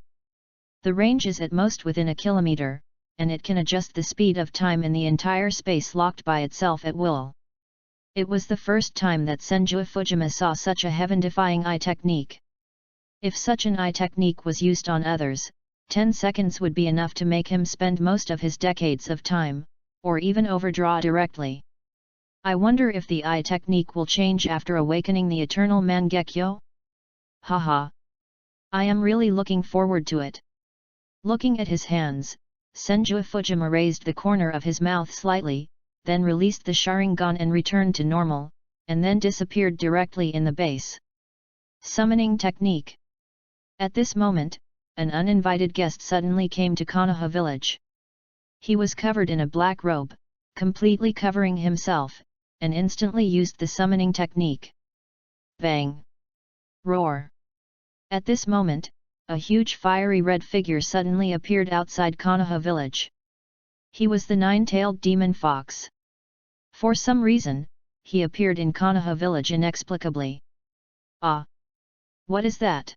The range is at most within a kilometer, and it can adjust the speed of time in the entire space locked by itself at will. It was the first time that Senju Fujima saw such a heaven-defying eye technique. If such an eye technique was used on others, 10 seconds would be enough to make him spend most of his decades of time, or even overdraw directly. I wonder if the eye technique will change after awakening the eternal Mangekyo? Haha. I am really looking forward to it. Looking at his hands, Senju Fujima raised the corner of his mouth slightly, then released the Sharingan and returned to normal, and then disappeared directly in the base. Summoning technique. At this moment, an uninvited guest suddenly came to Konoha village. He was covered in a black robe, completely covering himself, and instantly used the summoning technique. Bang! Roar! At this moment, a huge fiery red figure suddenly appeared outside Konoha village. He was the nine-tailed demon fox. For some reason, he appeared in Konoha village inexplicably. Ah! What is that?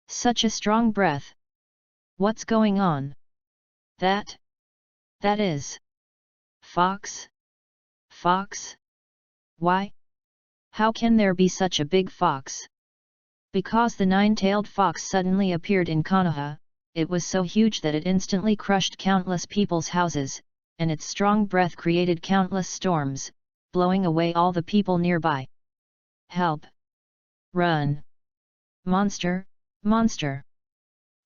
Such a strong breath! What's going on? That is... Fox? Fox? Why? How can there be such a big fox? Because the nine-tailed fox suddenly appeared in Konoha, it was so huge that it instantly crushed countless people's houses, and its strong breath created countless storms, blowing away all the people nearby. Help! Run! Monster! Monster!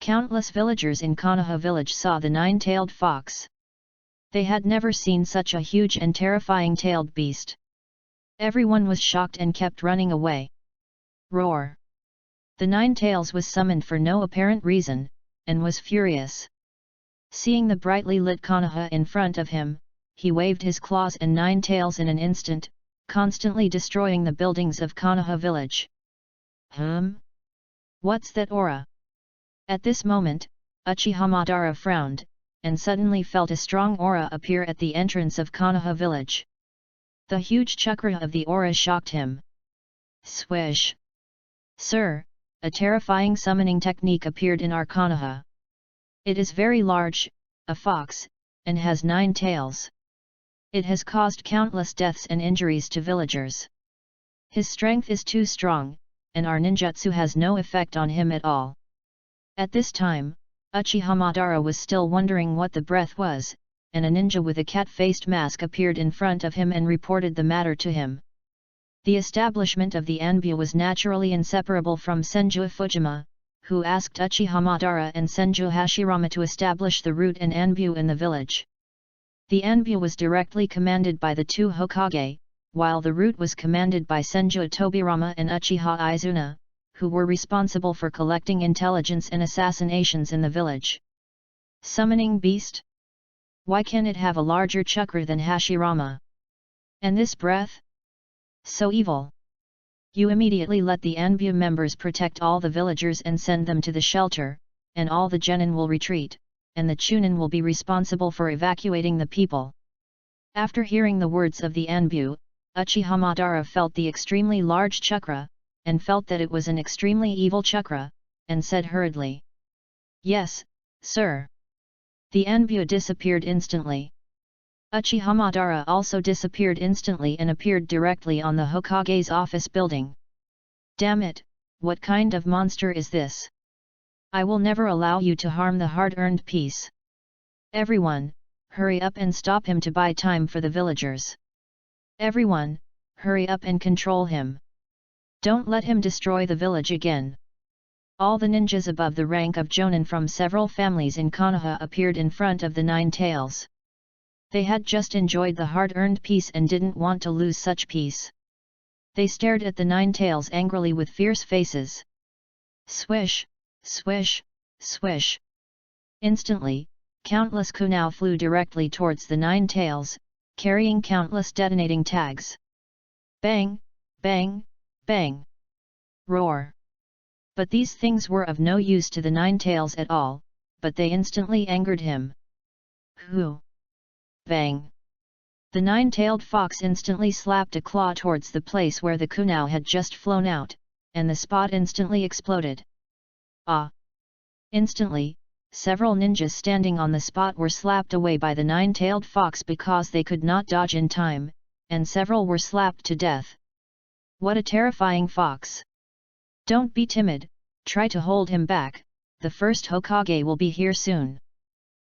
Countless villagers in Konoha village saw the nine-tailed fox. They had never seen such a huge and terrifying tailed beast. Everyone was shocked and kept running away. Roar! The Nine Tails was summoned for no apparent reason, and was furious. Seeing the brightly lit Konoha in front of him, he waved his claws and nine tails in an instant, constantly destroying the buildings of Konoha village. What's that aura? At this moment, Uchiha Madara frowned, and suddenly felt a strong aura appear at the entrance of Konoha village. The huge chakra of the aura shocked him. Swish! Sir, a terrifying summoning technique appeared in our Konoha. It is very large, a fox, and has 9 tails. It has caused countless deaths and injuries to villagers. His strength is too strong, and our ninjutsu has no effect on him at all. At this time, Uchiha Madara was still wondering what the breath was, and a ninja with a cat-faced mask appeared in front of him and reported the matter to him. The establishment of the Anbu was naturally inseparable from Senju Fujima, who asked Uchiha Madara and Senju Hashirama to establish the root and Anbu in the village. The Anbu was directly commanded by the 2 Hokage, while the root was commanded by Senju Tobirama and Uchiha Izuna, who were responsible for collecting intelligence and assassinations in the village. Summoning beast? Why can it have a larger chakra than Hashirama? And this breath? So evil! You immediately let the Anbu members protect all the villagers and send them to the shelter, and all the genin will retreat, and the Chunin will be responsible for evacuating the people. After hearing the words of the Anbu, Uchiha Madara felt the extremely large chakra, and felt that it was an extremely evil chakra, and said hurriedly, "Yes, sir." The Anbu disappeared instantly. Uchiha Madara also disappeared instantly and appeared directly on the Hokage's office building. Damn it, what kind of monster is this? I will never allow you to harm the hard-earned peace. Everyone, hurry up and stop him to buy time for the villagers. Everyone, hurry up and control him. Don't let him destroy the village again. All the ninjas above the rank of Jonin from several families in Konoha appeared in front of the Nine Tails. They had just enjoyed the hard-earned peace and didn't want to lose such peace. They stared at the Nine Tails angrily with fierce faces. Swish, swish, swish. Instantly, countless kunai flew directly towards the Nine Tails, carrying countless detonating tags. Bang, bang, bang. Roar. But these things were of no use to the Nine Tails at all, but they instantly angered him. Hoo! Bang! The nine-tailed fox instantly slapped a claw towards the place where the kunai had just flown out, and the spot instantly exploded. Ah! Instantly, several ninjas standing on the spot were slapped away by the nine-tailed fox because they could not dodge in time, and several were slapped to death. What a terrifying fox! Don't be timid, try to hold him back, the first Hokage will be here soon.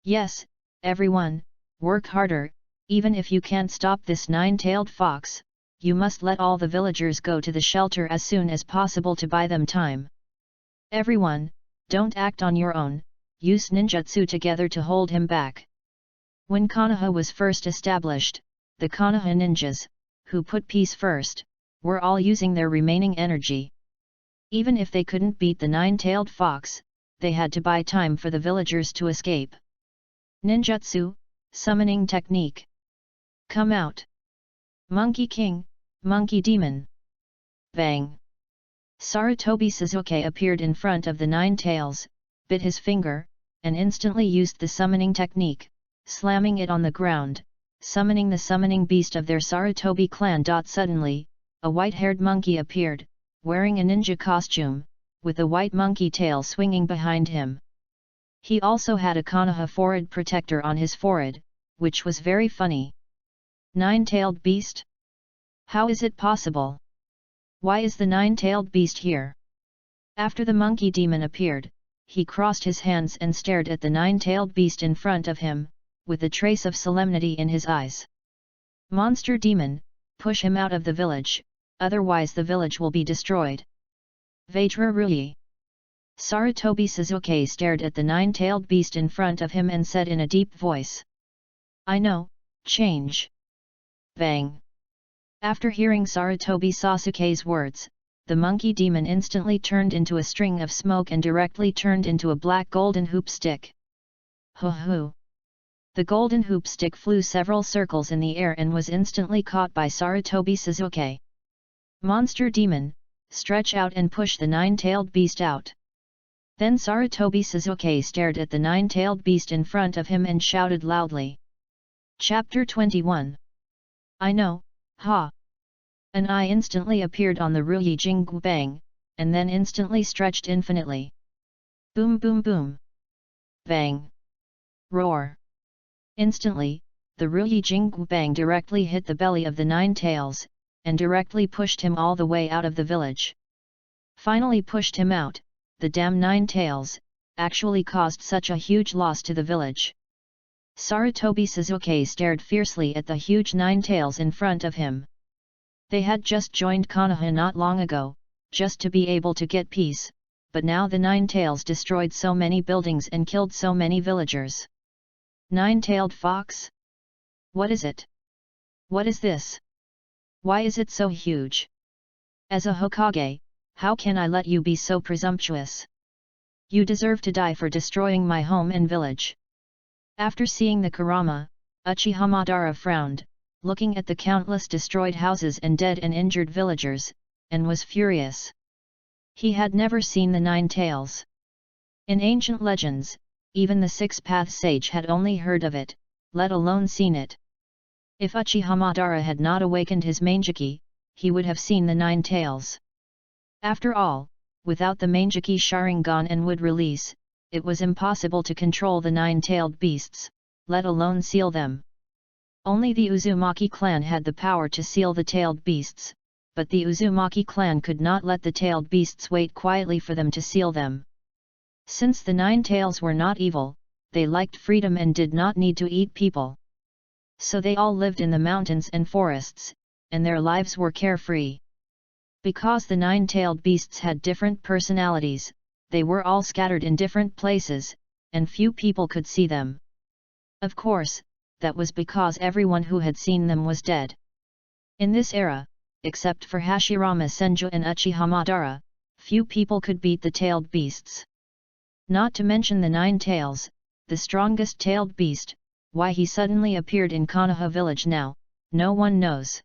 Yes, everyone, work harder, even if you can't stop this nine-tailed fox, you must let all the villagers go to the shelter as soon as possible to buy them time. Everyone, don't act on your own, use ninjutsu together to hold him back. When Konoha was first established, the Konoha ninjas, who put peace first, were all using their remaining energy. Even if they couldn't beat the nine-tailed fox, they had to buy time for the villagers to escape. Ninjutsu, summoning technique. Come out! Monkey King, Monkey Demon! Bang! Sarutobi Sasuke appeared in front of the Nine Tails, bit his finger, and instantly used the summoning technique, slamming it on the ground, summoning the summoning beast of their Sarutobi clan. Suddenly, a white-haired monkey appeared, wearing a ninja costume, with a white monkey tail swinging behind him. He also had a Konoha forehead protector on his forehead, which was very funny. Nine-tailed beast? How is it possible? Why is the nine-tailed beast here? After the monkey demon appeared, he crossed his hands and stared at the nine-tailed beast in front of him, with a trace of solemnity in his eyes. Monster demon, push him out of the village, otherwise the village will be destroyed. Vajra Rui. Sarutobi Suzuki stared at the nine-tailed beast in front of him and said in a deep voice. I know, change. Bang. After hearing Sarutobi Sasuke's words, the monkey demon instantly turned into a string of smoke and directly turned into a black golden hoop stick. Hoo-hoo! The golden hoop stick flew several circles in the air and was instantly caught by Sarutobi Suzuki. Monster demon, stretch out and push the nine-tailed beast out. Then Sarutobi Suzuki stared at the nine-tailed beast in front of him and shouted loudly. Chapter 21. I know, ha! An eye instantly appeared on the Rui Jinggu Bang, and then instantly stretched infinitely. Boom boom boom. Bang. Roar. Instantly, the Rui Jinggu Bang directly hit the belly of the Nine Tails, and directly pushed him all the way out of the village. Finally pushed him out, the damn Nine Tails, actually caused such a huge loss to the village. Sarutobi Suzuki stared fiercely at the huge Nine Tails in front of him. They had just joined Konoha not long ago, just to be able to get peace, but now the Nine Tails destroyed so many buildings and killed so many villagers. Nine-tailed fox? What is it? What is this? Why is it so huge? As a Hokage, how can I let you be so presumptuous? You deserve to die for destroying my home and village. After seeing the Kurama, Uchiha Madara frowned, looking at the countless destroyed houses and dead and injured villagers, and was furious. He had never seen the Nine Tails. In ancient legends, even the Six-Path Sage had only heard of it, let alone seen it. If Uchiha Madara had not awakened his Manjiki, he would have seen the Nine Tails. After all, without the Manjiki Sharingan and wood release, it was impossible to control the nine-tailed beasts, let alone seal them. Only the Uzumaki clan had the power to seal the tailed beasts, but the Uzumaki clan could not let the tailed beasts wait quietly for them to seal them. Since the Nine Tails were not evil, they liked freedom and did not need to eat people. So they all lived in the mountains and forests, and their lives were carefree. Because the nine-tailed beasts had different personalities, they were all scattered in different places, and few people could see them. Of course, that was because everyone who had seen them was dead. In this era, except for Hashirama Senju and Uchiha Madara, few people could beat the tailed beasts. Not to mention the Nine Tails, the strongest tailed beast. Why he suddenly appeared in Konoha village now, no one knows.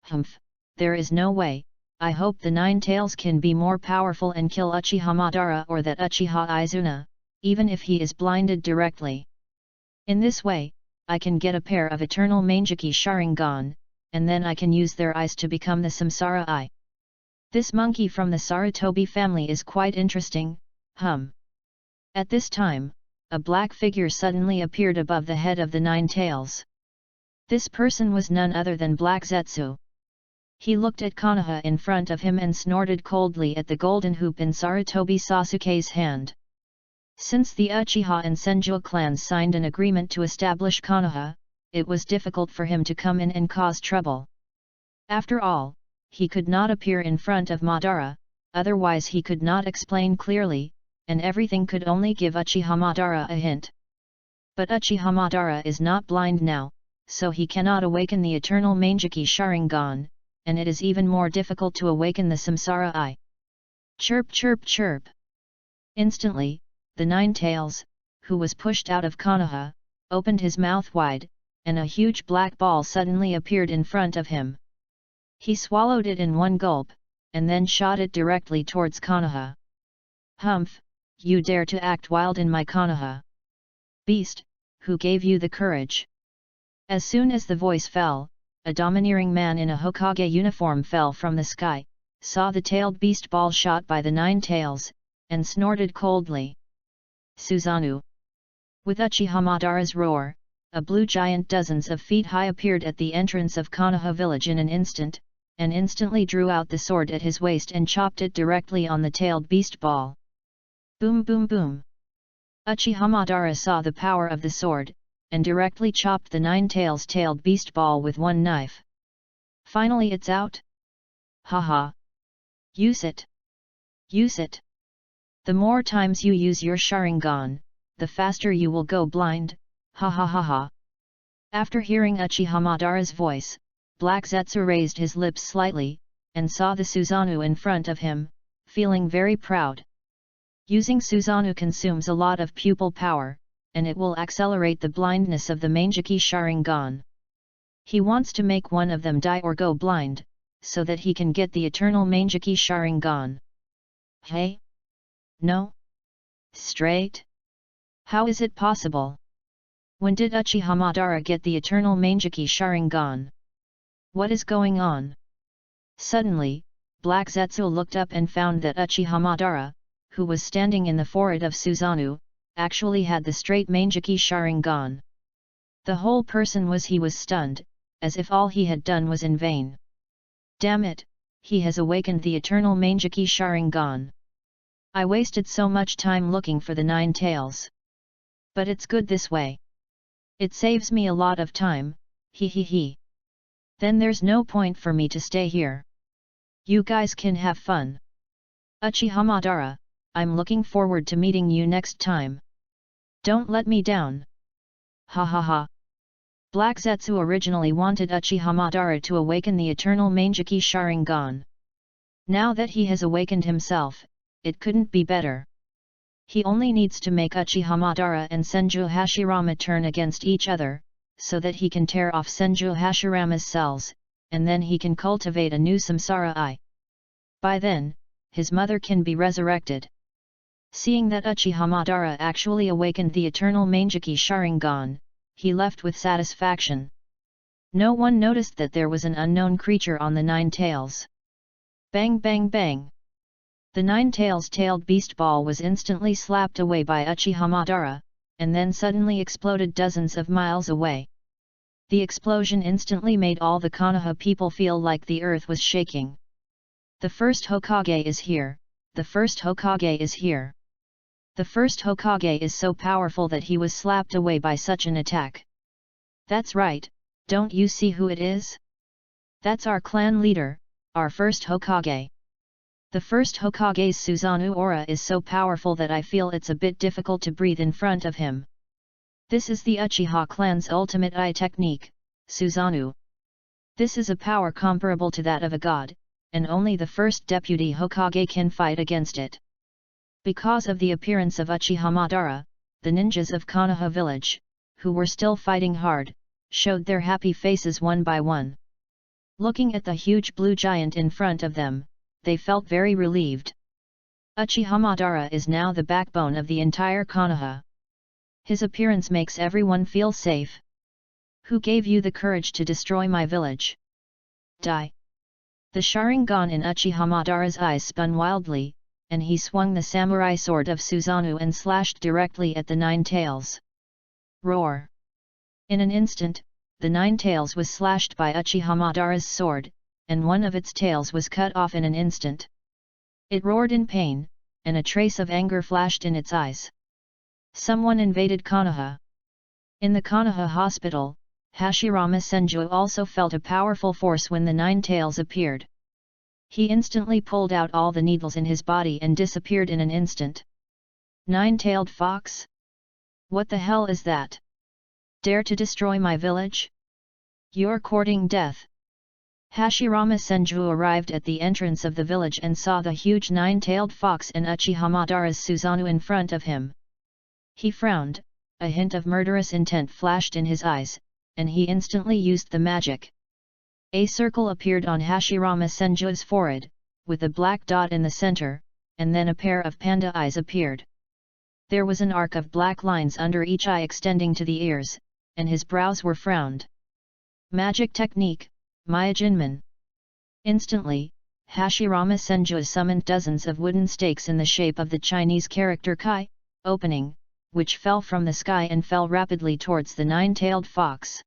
Humph, there is no way. I hope the Nine Tails can be more powerful and kill Uchiha Madara or that Uchiha Izuna, even if he is blinded directly. In this way, I can get a pair of eternal Manjiki Sharingan, and then I can use their eyes to become the Samsara Eye. This monkey from the Sarutobi family is quite interesting, At this time, a black figure suddenly appeared above the head of the Nine Tails. This person was none other than Black Zetsu. He looked at Konoha in front of him and snorted coldly at the golden hoop in Sarutobi Sasuke's hand. Since the Uchiha and Senju clans signed an agreement to establish Konoha, it was difficult for him to come in and cause trouble. After all, he could not appear in front of Madara, otherwise he could not explain clearly, and everything could only give Uchiha Madara a hint. But Uchiha Madara is not blind now, so he cannot awaken the eternal Manjiki Sharingan, and it is even more difficult to awaken the Samsara Eye. Chirp chirp chirp! Instantly, the Nine Tails, who was pushed out of Konoha, opened his mouth wide, and a huge black ball suddenly appeared in front of him. He swallowed it in one gulp, and then shot it directly towards Konoha. Humph! You dare to act wild in my Konoha? Beast, who gave you the courage? As soon as the voice fell, a domineering man in a Hokage uniform fell from the sky, saw the tailed beast ball shot by the Nine Tails, and snorted coldly. Susanoo. With Uchihamadara's roar, a blue giant dozens of feet high appeared at the entrance of Konoha village in an instant, and instantly drew out the sword at his waist and chopped it directly on the tailed beast ball. Boom boom boom! Uchihamadara saw the power of the sword, and directly chopped the nine-tailed beast ball with one knife. Finally it's out? Haha! Use it! Use it! The more times you use your Sharingan, the faster you will go blind, ha ha ha ha! After hearing Uchihamadara's voice, Black Zetsu raised his lips slightly, and saw the Susanoo in front of him, feeling very proud. Using Susanoo consumes a lot of pupil power, and it will accelerate the blindness of the Mangeki Sharingan. He wants to make one of them die or go blind, so that he can get the eternal Mangeki Sharingan. Hey? No? Straight? How is it possible? When did Uchihamadara get the eternal Mangeki Sharingan? What is going on? Suddenly, Black Zetsu looked up and found that Uchihamadara, who was standing in the forehead of Susanoo, actually had the straight Mangeki Sharingan. The whole person was stunned, as if all he had done was in vain. Damn it, he has awakened the eternal Mangeki Sharingan. I wasted so much time looking for the nine tails. But it's good this way. It saves me a lot of time, hee hee hee. Then there's no point for me to stay here. You guys can have fun. Uchihamadara, I'm looking forward to meeting you next time. Don't let me down. Ha ha ha. Black Zetsu originally wanted Uchihamadara to awaken the eternal Mangeki Sharingan. Now that he has awakened himself, it couldn't be better. He only needs to make Uchihamadara and Senju Hashirama turn against each other, so that he can tear off Senju Hashirama's cells, and then he can cultivate a new samsara eye. By then, his mother can be resurrected. Seeing that Uchihamadara actually awakened the eternal Mangeki Sharingan, he left with satisfaction. No one noticed that there was an unknown creature on the nine tails. Bang bang bang! The nine-tailed beast ball was instantly slapped away by Uchihamadara, and then suddenly exploded dozens of miles away. The explosion instantly made all the Konoha people feel like the earth was shaking. The first Hokage is here, the first Hokage is here. The first Hokage is so powerful that he was slapped away by such an attack. That's right, don't you see who it is? That's our clan leader, our first Hokage. The first Hokage's Susanoo aura is so powerful that I feel it's a bit difficult to breathe in front of him. This is the Uchiha clan's ultimate eye technique, Susanoo. This is a power comparable to that of a god, and only the first deputy Hokage can fight against it. Because of the appearance of Uchihamadara, the ninjas of Konoha village, who were still fighting hard, showed their happy faces one by one. Looking at the huge blue giant in front of them, they felt very relieved. Uchihamadara is now the backbone of the entire Konoha. His appearance makes everyone feel safe. Who gave you the courage to destroy my village? Die! The Sharingan in Uchihamadara's eyes spun wildly, and he swung the samurai sword of Susanoo and slashed directly at the nine tails. Roar! In an instant, the nine tails was slashed by Uchihamadara's sword, and one of its tails was cut off in an instant. It roared in pain, and a trace of anger flashed in its eyes. Someone invaded Konoha. In the Konoha hospital, Hashirama Senju also felt a powerful force when the nine tails appeared. He instantly pulled out all the needles in his body and disappeared in an instant. Nine-tailed fox? What the hell is that? Dare to destroy my village? You're courting death. Hashirama Senju arrived at the entrance of the village and saw the huge nine-tailed fox and Uchihamadara's Susanoo in front of him. He frowned, a hint of murderous intent flashed in his eyes, and he instantly used the magic. A circle appeared on Hashirama Senju's forehead, with a black dot in the center, and then a pair of panda eyes appeared. There was an arc of black lines under each eye extending to the ears, and his brows were frowned. Magic technique, Myojinman. Instantly, Hashirama Senju summoned dozens of wooden stakes in the shape of the Chinese character Kai, opening, which fell from the sky and fell rapidly towards the nine-tailed fox.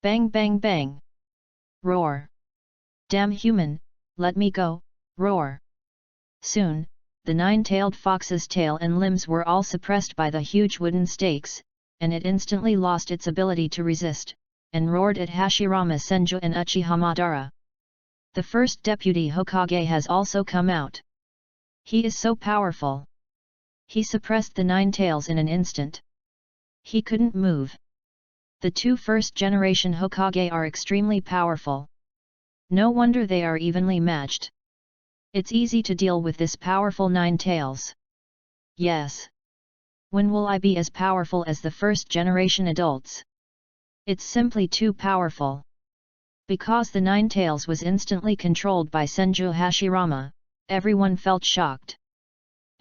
Bang bang bang! Roar! Damn human, let me go, roar! Soon, the nine-tailed fox's tail and limbs were all suppressed by the huge wooden stakes, and it instantly lost its ability to resist, and roared at Hashirama Senju and Uchiha Madara. The first deputy Hokage has also come out. He is so powerful. He suppressed the nine tails in an instant. He couldn't move. The two first-generation Hokage are extremely powerful. No wonder they are evenly matched. It's easy to deal with this powerful nine tails. Yes. When will I be as powerful as the first-generation adults? It's simply too powerful. Because the nine tails was instantly controlled by Senju Hashirama, everyone felt shocked.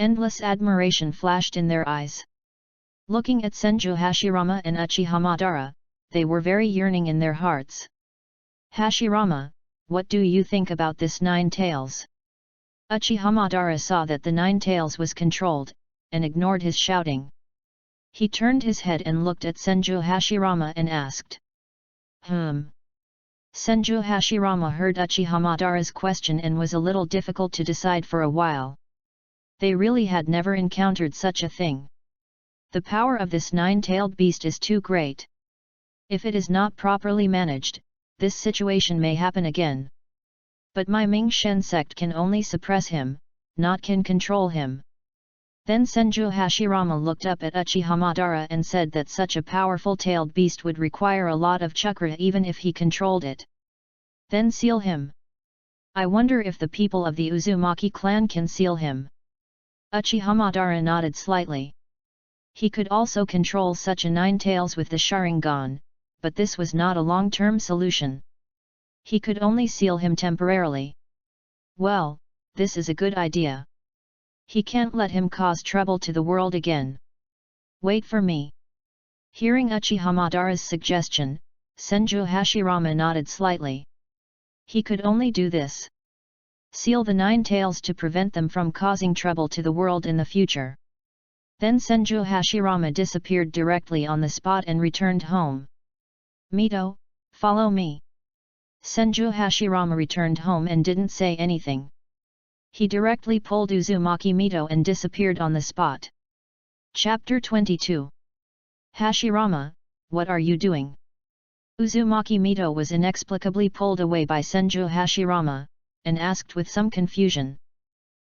Endless admiration flashed in their eyes. Looking at Senju Hashirama and Uchiha Madara, they were very yearning in their hearts. Hashirama, what do you think about this nine tails? Uchiha Madara saw that the nine tails was controlled, and ignored his shouting. He turned his head and looked at Senju Hashirama and asked. Senju Hashirama heard Uchiha Madara's question and was a little difficult to decide for a while. They really had never encountered such a thing. The power of this nine-tailed beast is too great. If it is not properly managed, this situation may happen again. But my Ming Shen sect can only suppress him, not can control him. Then Senju Hashirama looked up at Uchiha Madara and said that such a powerful tailed beast would require a lot of chakra even if he controlled it. Then seal him. I wonder if the people of the Uzumaki clan can seal him. Uchiha Madara nodded slightly. He could also control such a nine tails with the Sharingan, but this was not a long-term solution. He could only seal him temporarily. Well, this is a good idea. He can't let him cause trouble to the world again. Wait for me. Hearing Uchiha Madara's suggestion, Senju Hashirama nodded slightly. He could only do this. Seal the nine tails to prevent them from causing trouble to the world in the future. Then Senju Hashirama disappeared directly on the spot and returned home. Mito, follow me. Senju Hashirama returned home and didn't say anything. He directly pulled Uzumaki Mito and disappeared on the spot. Chapter 22. Hashirama, what are you doing? Uzumaki Mito was inexplicably pulled away by Senju Hashirama, and asked with some confusion.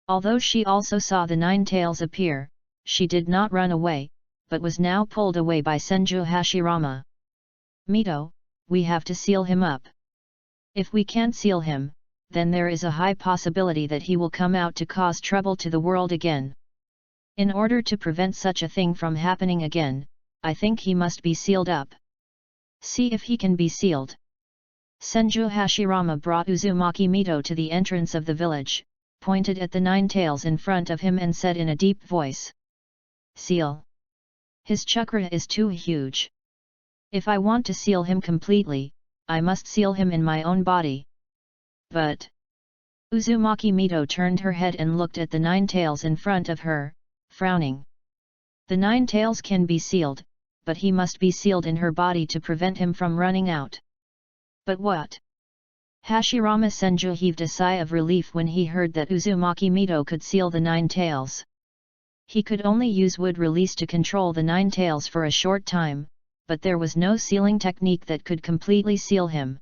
Although she also saw the nine tails appear, she did not run away, but was now pulled away by Senju Hashirama. Mito, we have to seal him up. If we can't seal him, then there is a high possibility that he will come out to cause trouble to the world again. In order to prevent such a thing from happening again, I think he must be sealed up. See if he can be sealed. Senju Hashirama brought Uzumaki Mito to the entrance of the village, pointed at the nine tails in front of him and said in a deep voice. Seal. His chakra is too huge. If I want to seal him completely, I must seal him in my own body. But Uzumaki Mito turned her head and looked at the nine tails in front of her, frowning. The nine tails can be sealed, but he must be sealed in her body to prevent him from running out. But what? Hashirama Senju heaved a sigh of relief when he heard that Uzumaki Mito could seal the nine tails. He could only use wood release to control the nine tails for a short time, but there was no sealing technique that could completely seal him.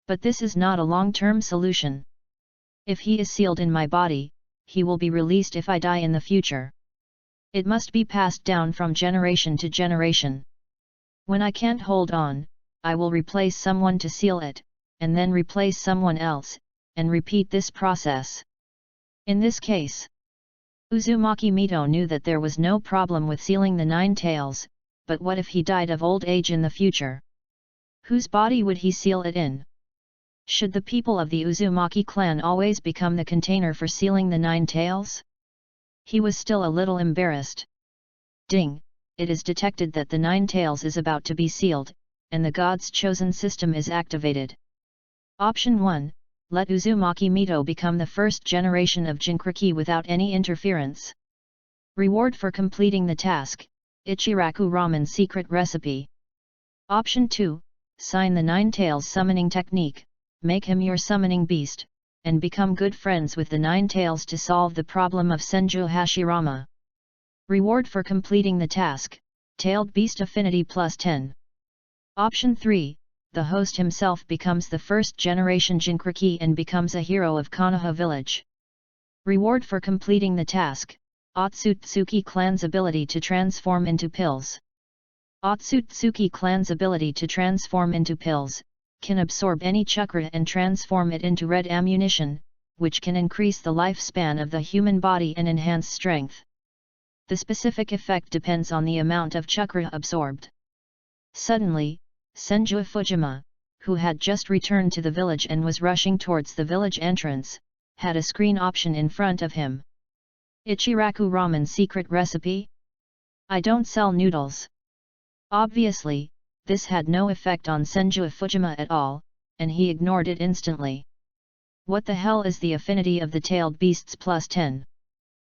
But this is not a long-term solution. If he is sealed in my body, he will be released if I die in the future. It must be passed down from generation to generation. When I can't hold on, I will replace someone to seal it, and then replace someone else, and repeat this process. In this case, Uzumaki Mito knew that there was no problem with sealing the nine tails, but what if he died of old age in the future? Whose body would he seal it in? Should the people of the Uzumaki clan always become the container for sealing the nine tails? He was still a little embarrassed. Ding! It is detected that the nine tails is about to be sealed, and the God's chosen system is activated. Option 1. Let Uzumaki Mito become the first generation of Jinchuriki without any interference. Reward for completing the task, Ichiraku Ramen secret recipe. Option 2, sign the Nine Tails summoning technique, make him your summoning beast, and become good friends with the Nine Tails to solve the problem of Senju Hashirama. Reward for completing the task, Tailed Beast Affinity plus 10. Option 3, the host himself becomes the first generation Jinchuriki and becomes a hero of Konoha village. Reward for completing the task, Otsutsuki clan's ability to transform into pills. Otsutsuki clan's ability to transform into pills, can absorb any chakra and transform it into red ammunition, which can increase the lifespan of the human body and enhance strength. The specific effect depends on the amount of chakra absorbed. Suddenly, Senju Fujima, who had just returned to the village and was rushing towards the village entrance, had a screen option in front of him. Ichiraku Ramen secret recipe? I don't sell noodles. Obviously, this had no effect on Senju Fujima at all, and he ignored it instantly. What the hell is the affinity of the tailed beasts plus 10?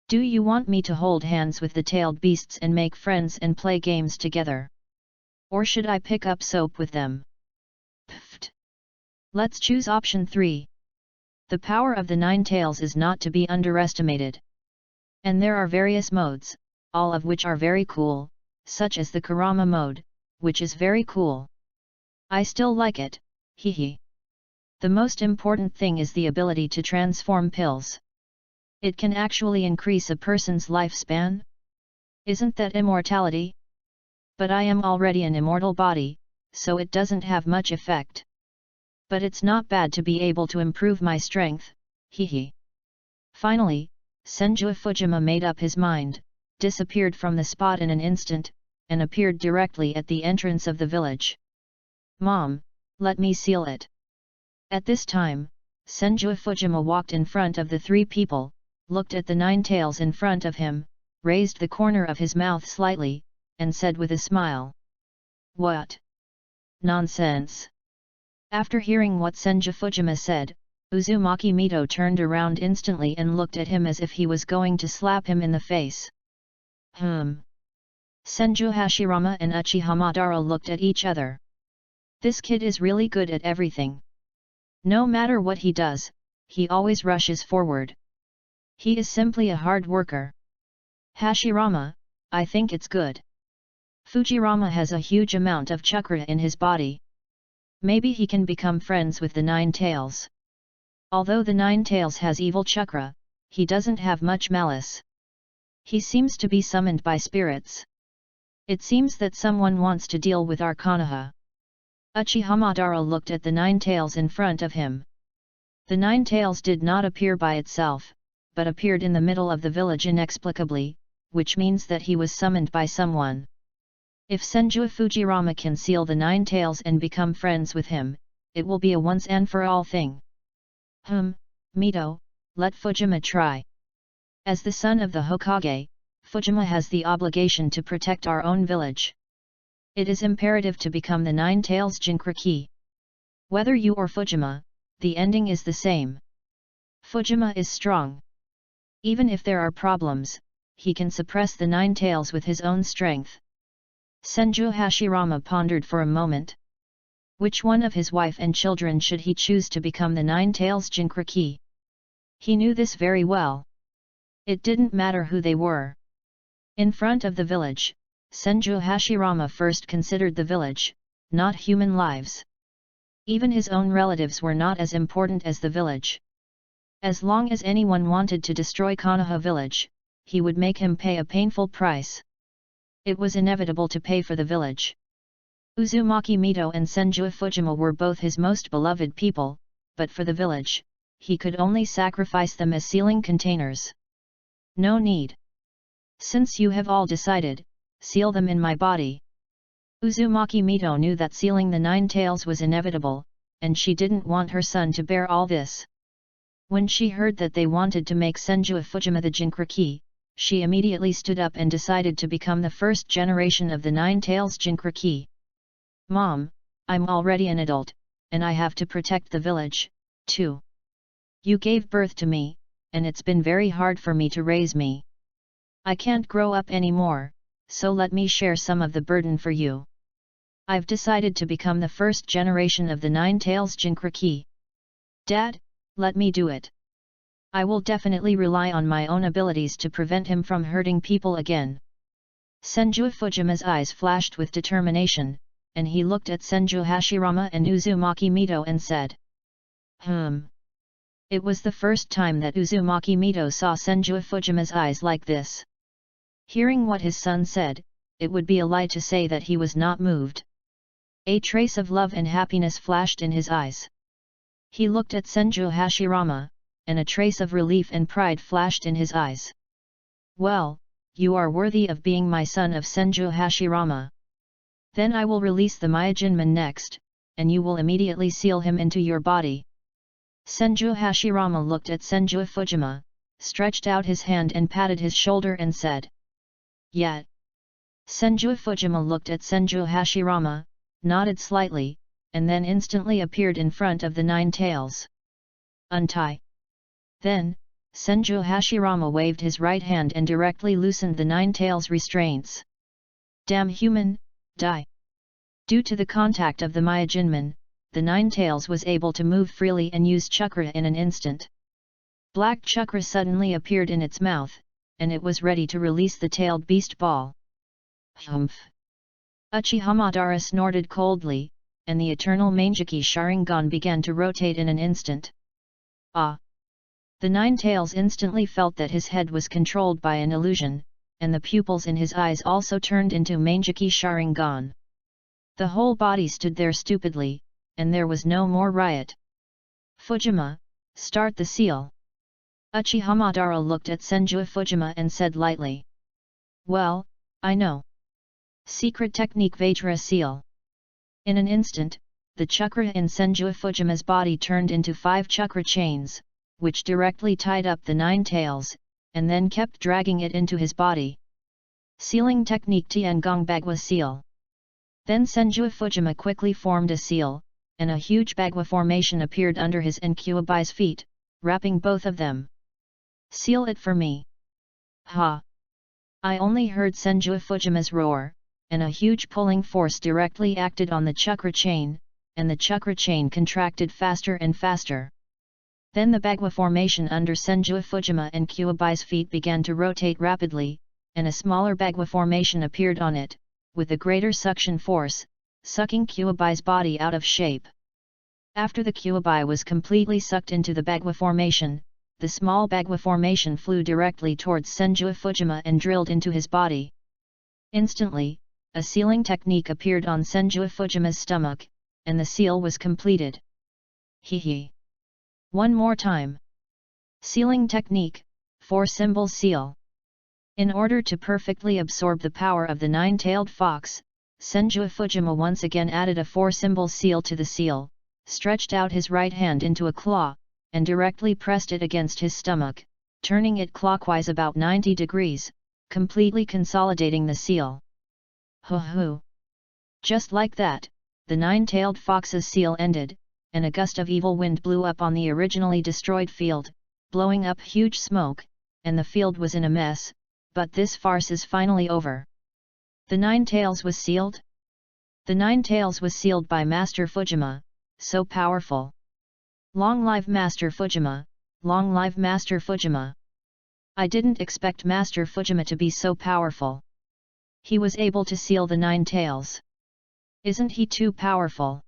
Do you want me to hold hands with the tailed beasts and make friends and play games together? Or should I pick up soap with them? Pfft. Let's choose option 3. The power of the Nine Tails is not to be underestimated. And there are various modes, all of which are very cool, such as the Kurama mode, which is very cool. I still like it, hehe. The most important thing is the ability to transform pills. It can actually increase a person's lifespan? Isn't that immortality? But I am already an immortal body, so it doesn't have much effect. But it's not bad to be able to improve my strength, hehe. Finally, Senju Fujima made up his mind, disappeared from the spot in an instant, and appeared directly at the entrance of the village. Mom, let me seal it. At this time, Senju Fujima walked in front of the three people, looked at the Nine Tails in front of him, raised the corner of his mouth slightly, and said with a smile. What? Nonsense. After hearing what Senju Fujima said, Uzumaki Mito turned around instantly and looked at him as if he was going to slap him in the face. Senju Hashirama and Uchi Hamadara looked at each other. This kid is really good at everything. No matter what he does, he always rushes forward. He is simply a hard worker. Hashirama, I think it's good. Fujirama has a huge amount of chakra in his body. Maybe he can become friends with the Nine Tails. Although the Nine Tails has evil chakra, he doesn't have much malice. He seems to be summoned by spirits. It seems that someone wants to deal with our Konoha. Uchi Hamadara looked at the Nine Tails in front of him. The Nine Tails did not appear by itself, but appeared in the middle of the village inexplicably, which means that he was summoned by someone. If Senju Fujirama can seal the Nine Tails and become friends with him, it will be a once and for all thing. Mito, let Fujima try. As the son of the Hokage, Fujima has the obligation to protect our own village. It is imperative to become the Nine Tails Jinchuriki. Whether you or Fujima, the ending is the same. Fujima is strong. Even if there are problems, he can suppress the Nine Tails with his own strength. Senju Hashirama pondered for a moment. Which one of his wife and children should he choose to become the Nine Tails Jinchuriki? He knew this very well. It didn't matter who they were. In front of the village, Senju Hashirama first considered the village, not human lives. Even his own relatives were not as important as the village. As long as anyone wanted to destroy Konoha village, he would make him pay a painful price. It was inevitable to pay for the village. Uzumaki Mito and Senju Fujima were both his most beloved people, but for the village, he could only sacrifice them as sealing containers. No need. Since you have all decided, seal them in my body. Uzumaki Mito knew that sealing the Nine Tails was inevitable, and she didn't want her son to bear all this. When she heard that they wanted to make Senju Fujima the Jinchuriki, she immediately stood up and decided to become the first generation of the Nine Tails Jinchuriki. Mom, I'm already an adult, and I have to protect the village, too. You gave birth to me, and it's been very hard for me to raise me. I can't grow up anymore, so let me share some of the burden for you. I've decided to become the first generation of the Nine Tails Jinkriki. Dad, let me do it. I will definitely rely on my own abilities to prevent him from hurting people again. Senju Fujima's eyes flashed with determination, and he looked at Senju Hashirama and Uzumaki Mito and said, It was the first time that Uzumaki Mito saw Senju Fujima's eyes like this. Hearing what his son said, it would be a lie to say that he was not moved. A trace of love and happiness flashed in his eyes. He looked at Senju Hashirama, and a trace of relief and pride flashed in his eyes. Well, you are worthy of being my son of Senju Hashirama. Then I will release the Myojinman next, and you will immediately seal him into your body. Senju Hashirama looked at Senju Fujima, stretched out his hand and patted his shoulder and said, Yet. Senju Fujima looked at Senju Hashirama, nodded slightly, and then instantly appeared in front of the Nine Tails. Untie. Then, Senju Hashirama waved his right hand and directly loosened the Nine Tails' restraints. Damn human, die! Due to the contact of the Myojinman, the Nine Tails was able to move freely and use chakra in an instant. Black chakra suddenly appeared in its mouth, and it was ready to release the tailed beast ball. Humph! Uchiha Madara snorted coldly, and the eternal Mangeki Sharingan began to rotate in an instant. Ah! The Nine Tails instantly felt that his head was controlled by an illusion, and the pupils in his eyes also turned into Mangeki Sharingan. The whole body stood there stupidly, and there was no more riot. Fujima, start the seal. Uchiha Madara looked at Senju Fujima and said lightly. Well, I know. Secret technique Vajra seal. In an instant, the chakra in Senju Fujima's body turned into 5 chakra chains, which directly tied up the Nine Tails, and then kept dragging it into his body. Sealing technique Tiangong Bagua seal. Then Senju Fujima quickly formed a seal, and a huge Bagua formation appeared under his and Kyuubi's feet, wrapping both of them. Seal it for me. Ha! I only heard Senju Fujima's roar, and a huge pulling force directly acted on the chakra chain, and the chakra chain contracted faster and faster. Then the Bagua formation under Senju Fujima and Kyuubi's feet began to rotate rapidly, and a smaller Bagua formation appeared on it, with a greater suction force, sucking Kyuubi's body out of shape. After the Kyuubi was completely sucked into the Bagua formation, the small Bagua formation flew directly towards Senju Fujima and drilled into his body. Instantly, a sealing technique appeared on Senju Fujima's stomach, and the seal was completed. Hee. One more time. Sealing technique, 4-symbol seal. In order to perfectly absorb the power of the nine-tailed fox, Senju Fujima once again added a 4-symbol seal to the seal, stretched out his right hand into a claw, and directly pressed it against his stomach, turning it clockwise about 90 degrees, completely consolidating the seal. Hoo-hoo! Just like that, the nine-tailed fox's seal ended, and a gust of evil wind blew up on the originally destroyed field, blowing up huge smoke, and the field was in a mess, but this farce is finally over. The Nine Tails was sealed? The Nine Tails was sealed by Master Fujima, so powerful. Long live Master Fujima, long live Master Fujima. I didn't expect Master Fujima to be so powerful. He was able to seal the Nine Tails. Isn't he too powerful?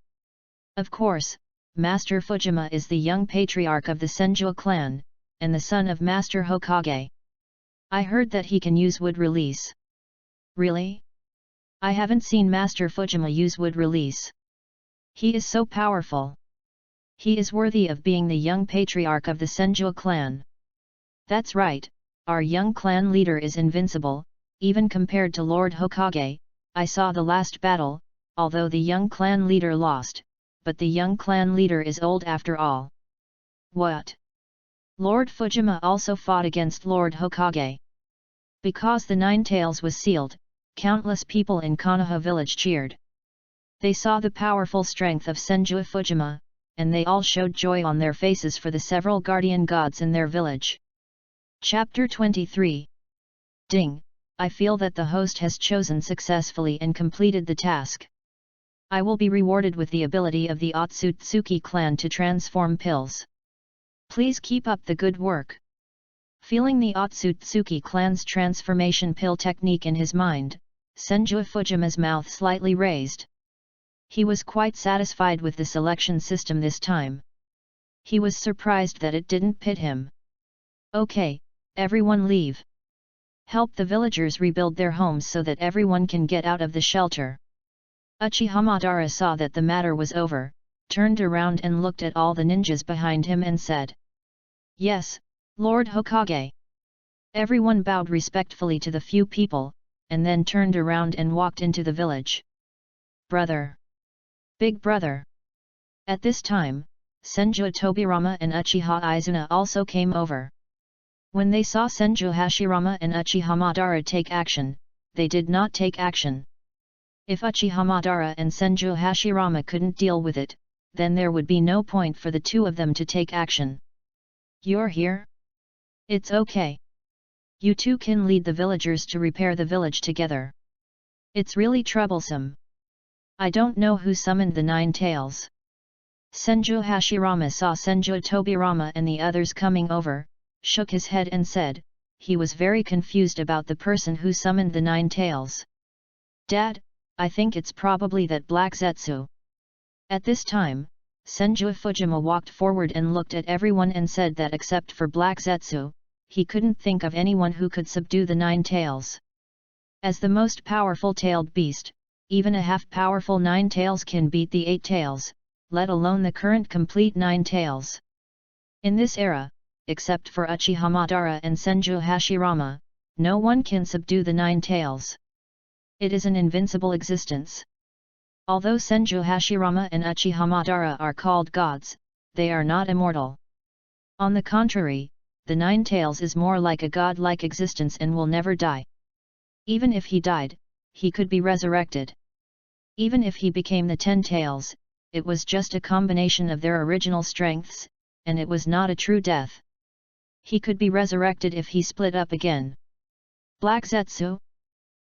Of course, Master Fujima is the young patriarch of the Senju clan, and the son of Master Hokage. I heard that he can use wood release. Really? I haven't seen Master Fujima use wood release. He is so powerful. He is worthy of being the young patriarch of the Senju clan. That's right, our young clan leader is invincible, even compared to Lord Hokage. I saw the last battle, although the young clan leader lost, but the young clan leader is old after all. What? Lord Fujima also fought against Lord Hokage. Because the Nine Tails was sealed, countless people in Konoha village cheered. They saw the powerful strength of Senju Fujima, and they all showed joy on their faces for the several guardian gods in their village. Chapter 23. Ding! I feel that the host has chosen successfully and completed the task. I will be rewarded with the ability of the Otsutsuki clan to transform pills. Please keep up the good work. Feeling the Otsutsuki clan's transformation pill technique in his mind, Senju Fujima's mouth slightly raised. He was quite satisfied with the selection system this time. He was surprised that it didn't pit him. Okay, everyone leave. Help the villagers rebuild their homes so that everyone can get out of the shelter. Uchiha Madara saw that the matter was over, turned around and looked at all the ninjas behind him and said, "Yes, Lord Hokage." Everyone bowed respectfully to the few people, and then turned around and walked into the village. Brother! Big brother! At this time, Senju Tobirama and Uchiha Izuna also came over. When they saw Senju Hashirama and Uchiha Madara take action, they did not take action. If Uchiha Madara and Senju Hashirama couldn't deal with it, then there would be no point for the two of them to take action. You're here? It's okay. You two can lead the villagers to repair the village together. It's really troublesome. I don't know who summoned the nine tails. Senju Hashirama saw Senju Tobirama and the others coming over, shook his head and said, he was very confused about the person who summoned the nine tails. Dad, I think it's probably that Black Zetsu. At this time, Senju Fujima walked forward and looked at everyone and said that except for Black Zetsu, he couldn't think of anyone who could subdue the nine tails. As the most powerful tailed beast, even a half-powerful nine tails can beat the eight tails, let alone the current complete nine tails. In this era, except for Uchiha Madara and Senju Hashirama, no one can subdue the nine tails. It is an invincible existence. Although Senju Hashirama and Uchiha Madara are called gods, they are not immortal. On the contrary, the nine tails is more like a god-like existence and will never die. Even if he died, he could be resurrected. Even if he became the 10 tails, it was just a combination of their original strengths, and it was not a true death. He could be resurrected if he split up again. Black Zetsu?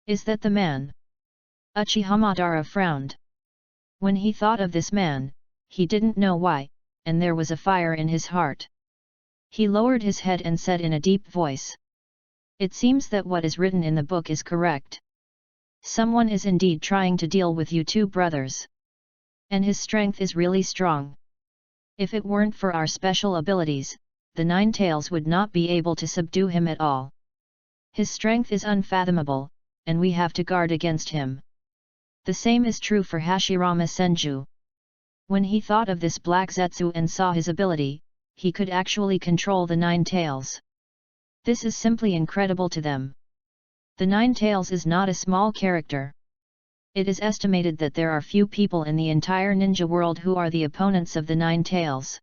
Is that the man? Uchiha Madara frowned. When he thought of this man, he didn't know why, and there was a fire in his heart. He lowered his head and said in a deep voice, "It seems that what is written in the book is correct. Someone is indeed trying to deal with you two brothers. And his strength is really strong. If it weren't for our special abilities, the nine tails would not be able to subdue him at all. His strength is unfathomable, and we have to guard against him." The same is true for Hashirama Senju. When he thought of this Black Zetsu and saw his ability, he could actually control the nine tails. This is simply incredible to them. The nine tails is not a small character. It is estimated that there are few people in the entire ninja world who are the opponents of the nine tails.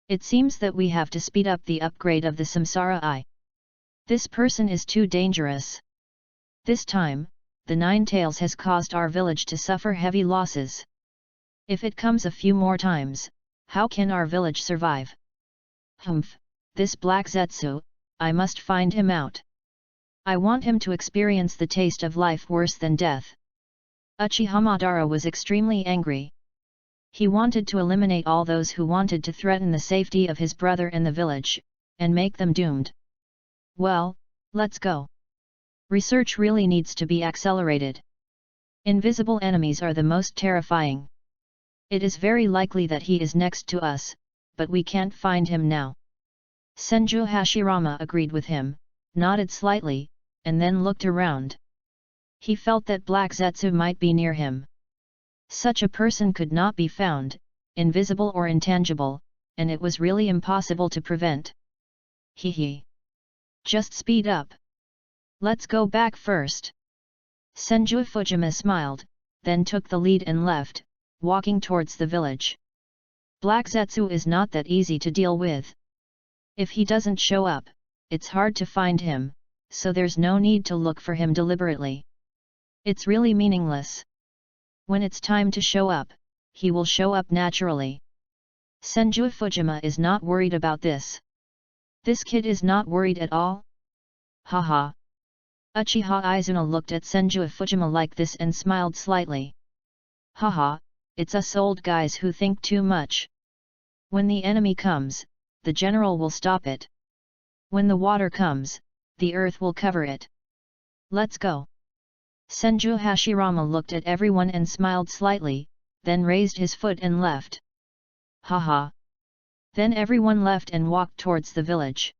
It seems that we have to speed up the upgrade of the Samsara Eye. This person is too dangerous. This time, the nine tails has caused our village to suffer heavy losses. If it comes a few more times, how can our village survive? Humph, this Black Zetsu, I must find him out. I want him to experience the taste of life worse than death. Uchiha Madara was extremely angry. He wanted to eliminate all those who wanted to threaten the safety of his brother and the village, and make them doomed. Well, let's go. Research really needs to be accelerated. Invisible enemies are the most terrifying. It is very likely that he is next to us, but we can't find him now. Senju Hashirama agreed with him, nodded slightly, and then looked around. He felt that Black Zetsu might be near him. Such a person could not be found, invisible or intangible, and it was really impossible to prevent. Hee. Just speed up. Let's go back first. Senju Fujima smiled, then took the lead and left, walking towards the village. Black Zetsu is not that easy to deal with. If he doesn't show up, it's hard to find him, so there's no need to look for him deliberately. It's really meaningless. When it's time to show up, he will show up naturally. Senju Fujima is not worried about this. This kid is not worried at all? Haha. Uchiha Izuna looked at Senju Fujima like this and smiled slightly. Haha, it's us old guys who think too much. When the enemy comes, the general will stop it. When the water comes, the earth will cover it. Let's go. Senju Hashirama looked at everyone and smiled slightly, then raised his foot and left. Haha. Then everyone left and walked towards the village.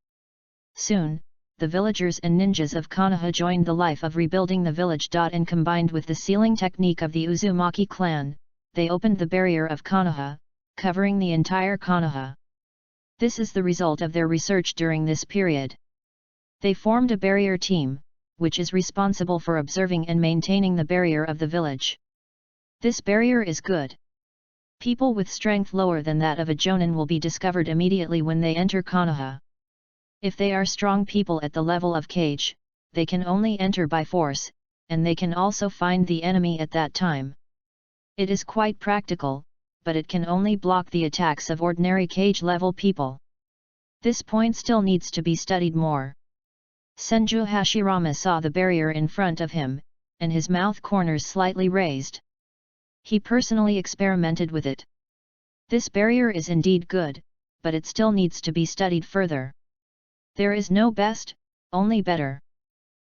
Soon, the villagers and ninjas of Konoha joined the life of rebuilding the village. And combined with the sealing technique of the Uzumaki clan, they opened the barrier of Konoha, covering the entire Konoha. This is the result of their research during this period. They formed a barrier team, which is responsible for observing and maintaining the barrier of the village. This barrier is good. People with strength lower than that of a Jonin will be discovered immediately when they enter Konoha. If they are strong people at the level of Kage, they can only enter by force, and they can also find the enemy at that time. It is quite practical, but it can only block the attacks of ordinary Kage level people. This point still needs to be studied more. Senju Hashirama saw the barrier in front of him, and his mouth corners slightly raised. He personally experimented with it. This barrier is indeed good, but it still needs to be studied further. There is no best, only better.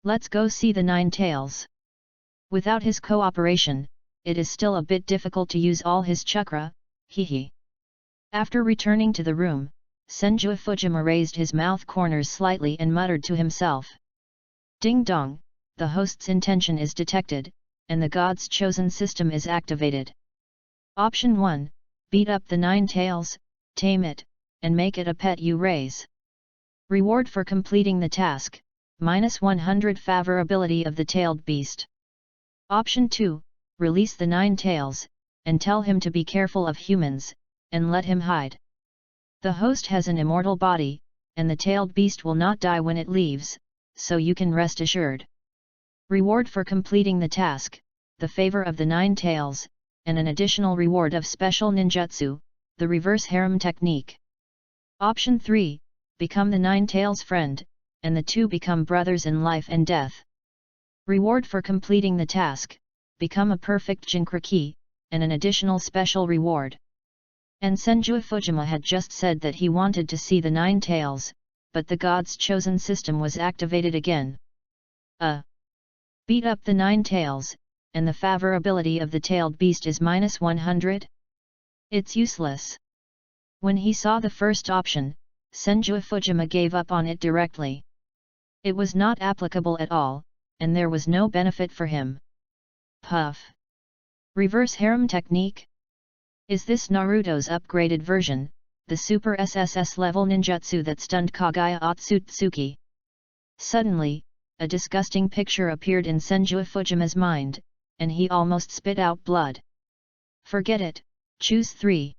Let's go see the Nine Tails. Without his cooperation, it is still a bit difficult to use all his chakra, hehe. After returning to the room, Senju Fujima raised his mouth corners slightly and muttered to himself. Ding dong, the host's intention is detected, and the God's chosen system is activated. Option 1, beat up the Nine Tails, tame it, and make it a pet you raise. Reward for completing the task, -100 favorability of the tailed beast. Option 2, release the Nine Tails, and tell him to be careful of humans, and let him hide. The host has an immortal body, and the tailed beast will not die when it leaves, so you can rest assured. Reward for completing the task, the favor of the Nine Tails, and an additional reward of special ninjutsu, the reverse harem technique. Option 3, become the Nine Tails friend, and the two become brothers in life and death. Reward for completing the task, become a perfect Jinkraki, and an additional special reward. And Senju Fujima had just said that he wanted to see the Nine Tails, but the God's chosen system was activated again. Beat up the Nine Tails, and the favorability of the tailed beast is -100? It's useless. When he saw the first option, Senju Fujima gave up on it directly. It was not applicable at all, and there was no benefit for him. Puff. Reverse harem technique? Is this Naruto's upgraded version, the Super SSS level ninjutsu that stunned Kaguya Otsutsuki? Suddenly, a disgusting picture appeared in Senju Fujima's mind, and he almost spit out blood. Forget it, choose 3.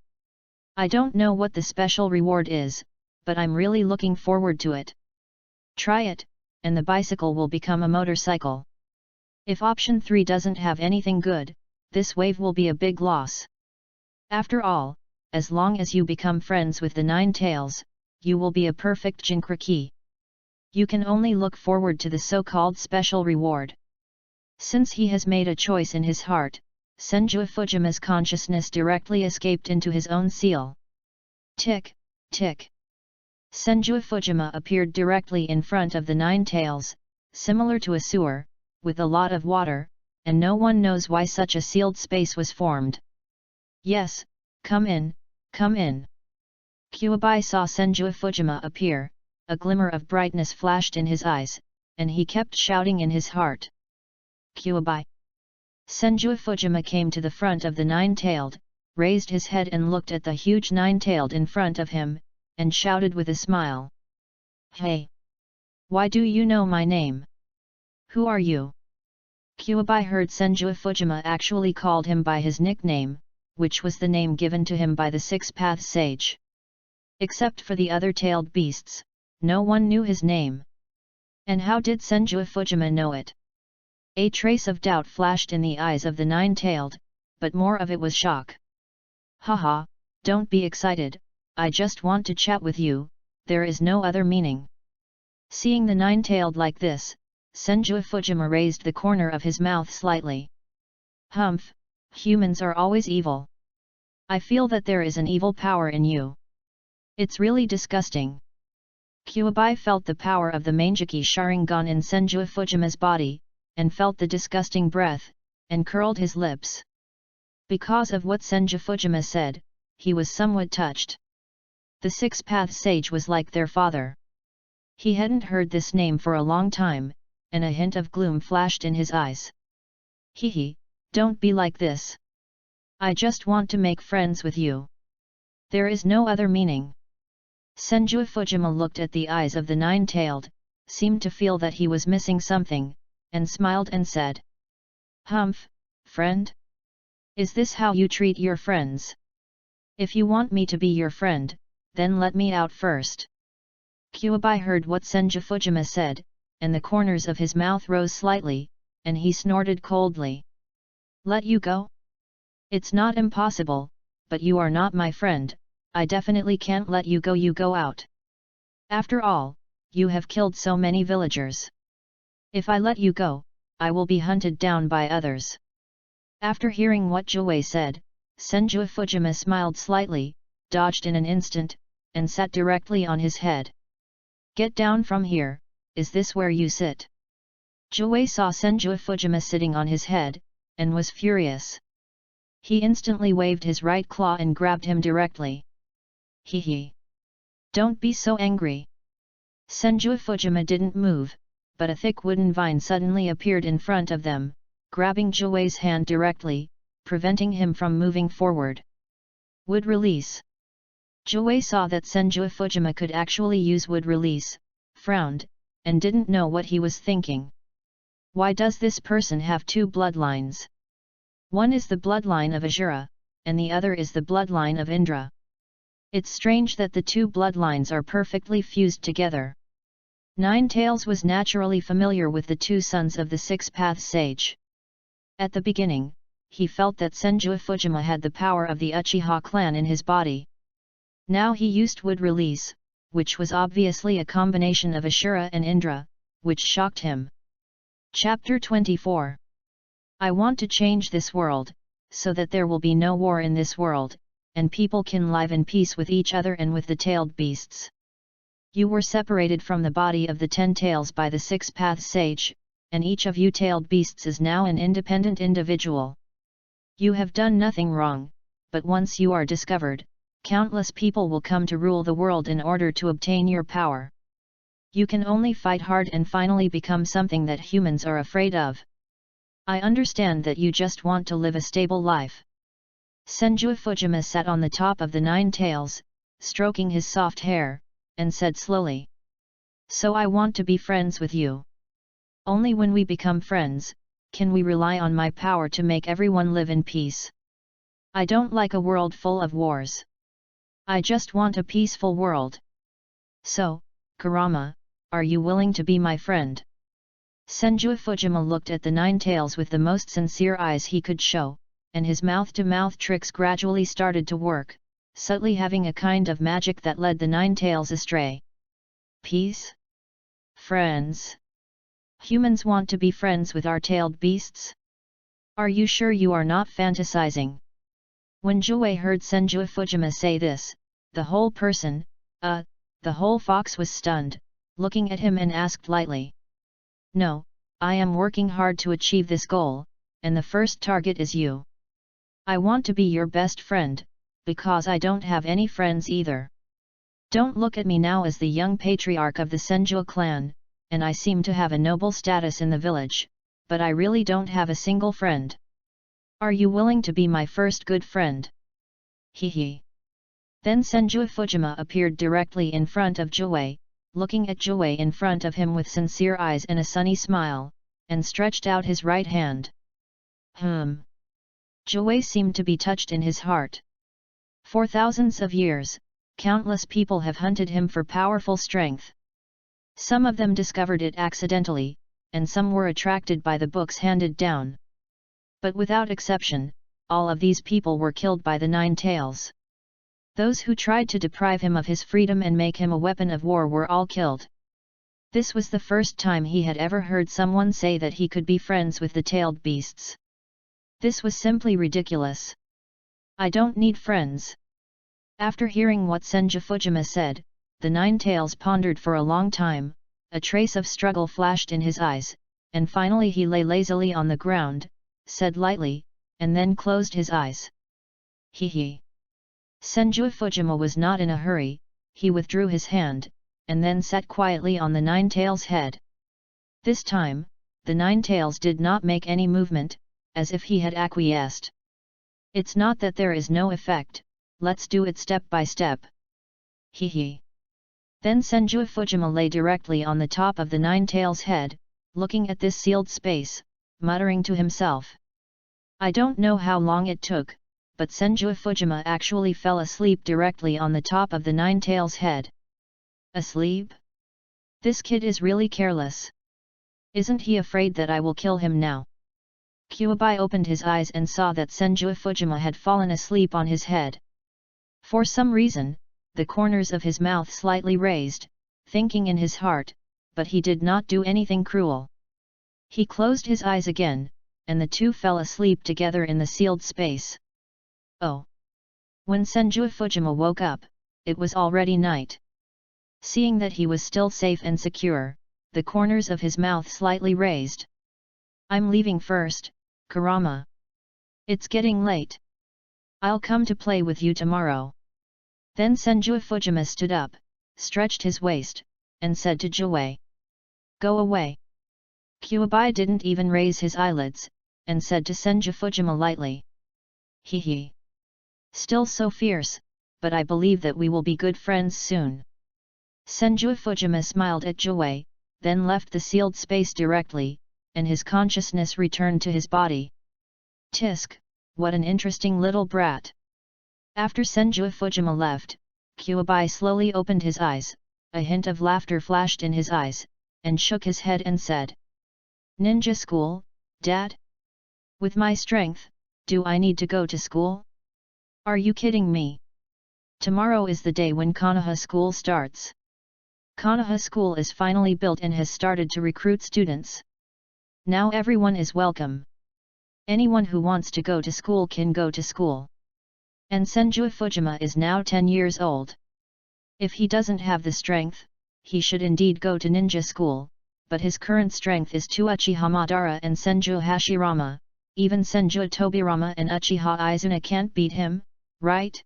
I don't know what the special reward is, but I'm really looking forward to it. Try it, and the bicycle will become a motorcycle. If option 3 doesn't have anything good, this wave will be a big loss. After all, as long as you become friends with the Nine Tails, you will be a perfect Jinkraki. You can only look forward to the so-called special reward. Since he has made a choice in his heart, Senju Fujima's consciousness directly escaped into his own seal. Tick, tick. Senju Fujima appeared directly in front of the Nine Tails, similar to a sewer, with a lot of water, and no one knows why such a sealed space was formed. Yes, come in, come in. Kyuubi saw Senju Fujima appear, a glimmer of brightness flashed in his eyes, and he kept shouting in his heart. Kyuubi. Senju Fujima came to the front of the Nine-Tailed, raised his head and looked at the huge Nine-Tailed in front of him, and shouted with a smile. Hey! Why do you know my name? Who are you? Kyuubi heard Senju Fujima actually called him by his nickname, which was the name given to him by the Six-Path Sage. Except for the other tailed beasts, no one knew his name. And how did Senju Fujima know it? A trace of doubt flashed in the eyes of the Nine-Tailed, but more of it was shock. Haha, don't be excited, I just want to chat with you, there is no other meaning. Seeing the Nine-Tailed like this, Senju Fujima raised the corner of his mouth slightly. Humph, humans are always evil. I feel that there is an evil power in you. It's really disgusting. Kuabai felt the power of the Mangeki Sharingan in Senju Fujima's body, and felt the disgusting breath, and curled his lips. Because of what Senju Fujima said, he was somewhat touched. The Six-Path Sage was like their father. He hadn't heard this name for a long time, and a hint of gloom flashed in his eyes. Hehe, don't be like this. I just want to make friends with you. There is no other meaning. Senju Fujima looked at the eyes of the nine-tailed, seemed to feel that he was missing something, and smiled and said, Humph, friend? Is this how you treat your friends? If you want me to be your friend, then let me out first. Kuabai heard what Senju Fujima said, and the corners of his mouth rose slightly, and he snorted coldly. Let you go? It's not impossible, but you are not my friend. I definitely can't let you go out. After all, you have killed so many villagers. If I let you go, I will be hunted down by others. After hearing what Jiwei said, Senju Fujima smiled slightly, dodged in an instant, and sat directly on his head. Get down from here, is this where you sit? Jiwei saw Senju Fujima sitting on his head, and was furious. He instantly waved his right claw and grabbed him directly. Hehe. Don't be so angry. Senju Fujima didn't move, but a thick wooden vine suddenly appeared in front of them, grabbing Jiwei's hand directly, preventing him from moving forward. Wood release. Jiwei saw that Senju Fujima could actually use wood release, frowned, and didn't know what he was thinking. Why does this person have two bloodlines? One is the bloodline of Ashura, and the other is the bloodline of Indra. It's strange that the two bloodlines are perfectly fused together. Nine-Tails was naturally familiar with the two sons of the Six-Path Sage. At the beginning, he felt that Senju Fujima had the power of the Uchiha clan in his body. Now he used wood release, which was obviously a combination of Ashura and Indra, which shocked him. Chapter 24. I want to change this world, so that there will be no war in this world, and people can live in peace with each other and with the tailed beasts. You were separated from the body of the 10 tails by the Six-Path Sage, and each of you tailed beasts is now an independent individual. You have done nothing wrong, but once you are discovered, countless people will come to rule the world in order to obtain your power. You can only fight hard and finally become something that humans are afraid of. I understand that you just want to live a stable life. Senju Fujima sat on the top of the 9 tails, stroking his soft hair, and said slowly. So I want to be friends with you. Only when we become friends, can we rely on my power to make everyone live in peace. I don't like a world full of wars. I just want a peaceful world. So, Kurama, are you willing to be my friend? Senju Fujima looked at the 9 tails with the most sincere eyes he could show, and his mouth-to-mouth tricks gradually started to work, subtly having a kind of magic that led the 9 tails astray. Peace? Friends? Humans want to be friends with our tailed beasts? Are you sure you are not fantasizing? When Jiwei heard Senju Fujima say this, the whole fox was stunned, looking at him and asked lightly. No, I am working hard to achieve this goal, and the first target is you. I want to be your best friend, because I don't have any friends either. Don't look at me now as the young patriarch of the Senju clan, and I seem to have a noble status in the village, but I really don't have a single friend. Are you willing to be my first good friend? Hehe. Then Senju Fujima appeared directly in front of Jiwei, looking at Jiwei in front of him with sincere eyes and a sunny smile, and stretched out his right hand. Jiwei seemed to be touched in his heart. For thousands of years, countless people have hunted him for powerful strength. Some of them discovered it accidentally, and some were attracted by the books handed down. But without exception, all of these people were killed by the 9 tails. Those who tried to deprive him of his freedom and make him a weapon of war were all killed. This was the first time he had ever heard someone say that he could be friends with the tailed beasts. This was simply ridiculous. I don't need friends. After hearing what Senju Fujima said, the Nine-Tails pondered for a long time, a trace of struggle flashed in his eyes, and finally he lay lazily on the ground, said lightly, and then closed his eyes. He. Senju Fujima was not in a hurry, he withdrew his hand, and then sat quietly on the Nine-Tails' head. This time, the Nine-Tails did not make any movement, as if he had acquiesced. It's not that there is no effect, let's do it step by step. He. Then Senju Fujima lay directly on the top of the Nine-Tails' head, looking at this sealed space, muttering to himself. I don't know how long it took, but Senju Fujima actually fell asleep directly on the top of the Nine-Tails' head. Asleep? This kid is really careless. Isn't he afraid that I will kill him now? Kyuubi opened his eyes and saw that Senju Fujima had fallen asleep on his head. For some reason, the corners of his mouth slightly raised, thinking in his heart, but he did not do anything cruel. He closed his eyes again, and the two fell asleep together in the sealed space. Oh! When Senju Fujima woke up, it was already night. Seeing that he was still safe and secure, the corners of his mouth slightly raised. I'm leaving first, Kurama. It's getting late. I'll come to play with you tomorrow. Then Senju Fujima stood up, stretched his waist, and said to Jiwei. Go away. Kyuubi didn't even raise his eyelids, and said to Senju Fujima lightly. He. Still so fierce, but I believe that we will be good friends soon. Senju Fujima smiled at Jiwei, then left the sealed space directly, and his consciousness returned to his body. Tisk, what an interesting little brat. After Senju Fujima left, Kyuubi slowly opened his eyes, a hint of laughter flashed in his eyes, and shook his head and said. Ninja school, Dad? With my strength, do I need to go to school? Are you kidding me? Tomorrow is the day when Konoha school starts. Konoha school is finally built and has started to recruit students. Now everyone is welcome. Anyone who wants to go to school can go to school. And Senju Fujima is now 10 years old. If he doesn't have the strength, he should indeed go to ninja school, but his current strength is to Uchiha Madara and Senju Hashirama, even Senju Tobirama and Uchiha Izuna can't beat him, right?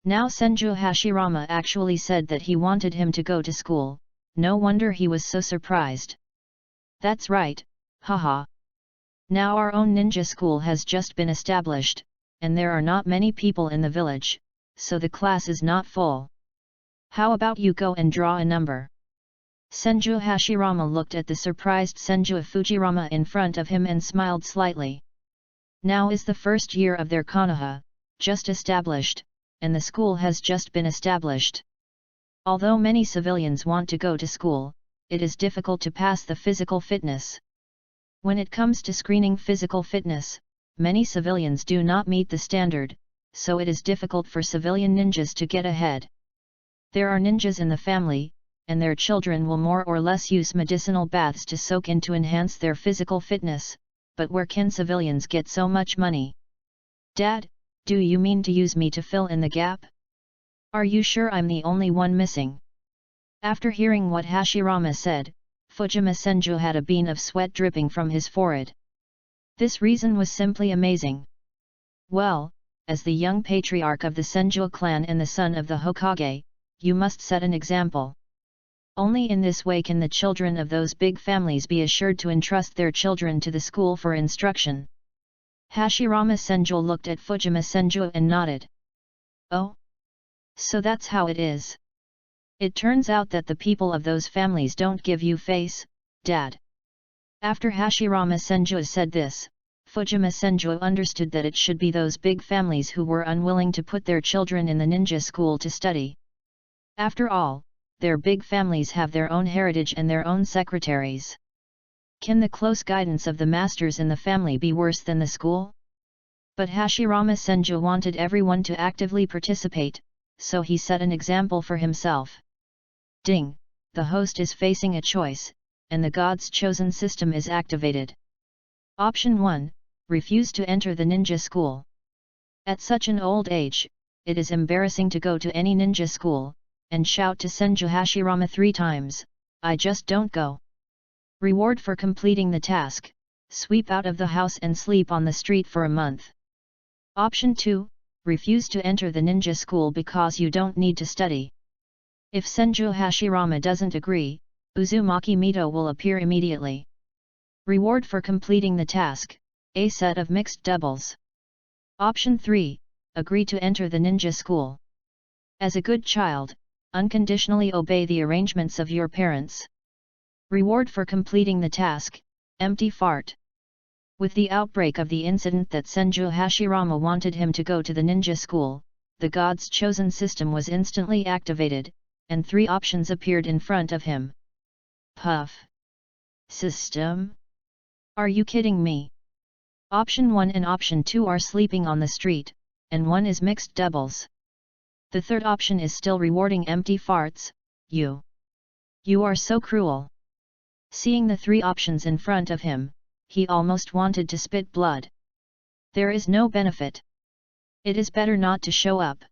Now Senju Hashirama actually said that he wanted him to go to school, no wonder he was so surprised. That's right, haha. Now our own ninja school has just been established, and there are not many people in the village, so the class is not full. How about you go and draw a number? Senju Hashirama looked at the surprised Senju Fujirama in front of him and smiled slightly. Now is the first year of their Konoha, just established, and the school has just been established. Although many civilians want to go to school, it is difficult to pass the physical fitness. When it comes to screening physical fitness, many civilians do not meet the standard, so it is difficult for civilian ninjas to get ahead. There are ninjas in the family, and their children will more or less use medicinal baths to soak in to enhance their physical fitness, but where can civilians get so much money? Dad, do you mean to use me to fill in the gap? Are you sure I'm the only one missing? After hearing what Hashirama said, Fujima Senju had a bead of sweat dripping from his forehead. This reason was simply amazing. Well, as the young patriarch of the Senju clan and the son of the Hokage, you must set an example. Only in this way can the children of those big families be assured to entrust their children to the school for instruction. Hashirama Senju looked at Fujima Senju and nodded. Oh? So that's how it is. It turns out that the people of those families don't give you face, Dad. After Hashirama Senju said this, Fujima Senju understood that it should be those big families who were unwilling to put their children in the ninja school to study. After all, their big families have their own heritage and their own secretaries. Can the close guidance of the masters in the family be worse than the school? But Hashirama Senju wanted everyone to actively participate, so he set an example for himself. Ding! the host is facing a choice, and the God's chosen system is activated. Option 1, refuse to enter the ninja school. At such an old age, it is embarrassing to go to any ninja school, and shout to Senju Hashirama 3 times, "I just don't go." Reward for completing the task, sweep out of the house and sleep on the street for a month. Option 2, refuse to enter the ninja school because you don't need to study. If Senju Hashirama doesn't agree, Uzumaki Mito will appear immediately. Reward for completing the task, a set of mixed doubles. Option 3, agree to enter the ninja school. As a good child, unconditionally obey the arrangements of your parents. Reward for completing the task, empty fart. With the outbreak of the incident that Senju Hashirama wanted him to go to the ninja school, the God's chosen system was instantly activated, and 3 options appeared in front of him. Puff. System? Are you kidding me? Option 1 and Option 2 are sleeping on the street, and 1 is mixed doubles. The third option is still rewarding empty farts. You are so cruel. Seeing the 3 options in front of him, he almost wanted to spit blood. There is no benefit. It is better not to show up.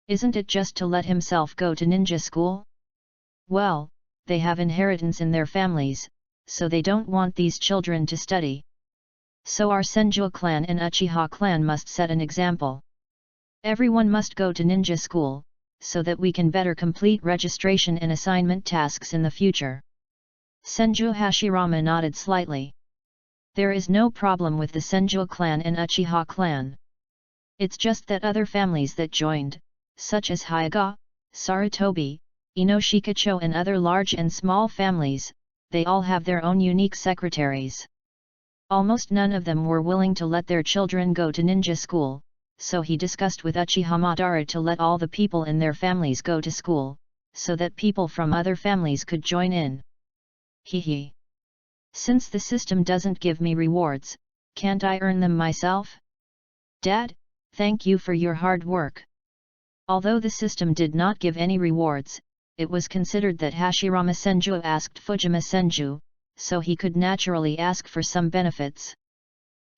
Isn't it just to let himself go to ninja school? Well, they have inheritance in their families, so they don't want these children to study. So our Senju clan and Uchiha clan must set an example. Everyone must go to ninja school, so that we can better complete registration and assignment tasks in the future. Senju Hashirama nodded slightly. There is no problem with the Senju clan and Uchiha clan. It's just that other families that joined, such as Hyuga, Sarutobi, Inoshikacho and other large and small families, they all have their own unique secretaries. Almost none of them were willing to let their children go to ninja school, so he discussed with Uchiha Madara to let all the people in their families go to school, so that people from other families could join in. Hehe. Since the system doesn't give me rewards, can't I earn them myself? Dad, thank you for your hard work. Although the system did not give any rewards, it was considered that Hashirama Senju asked Fujima Senju, so he could naturally ask for some benefits.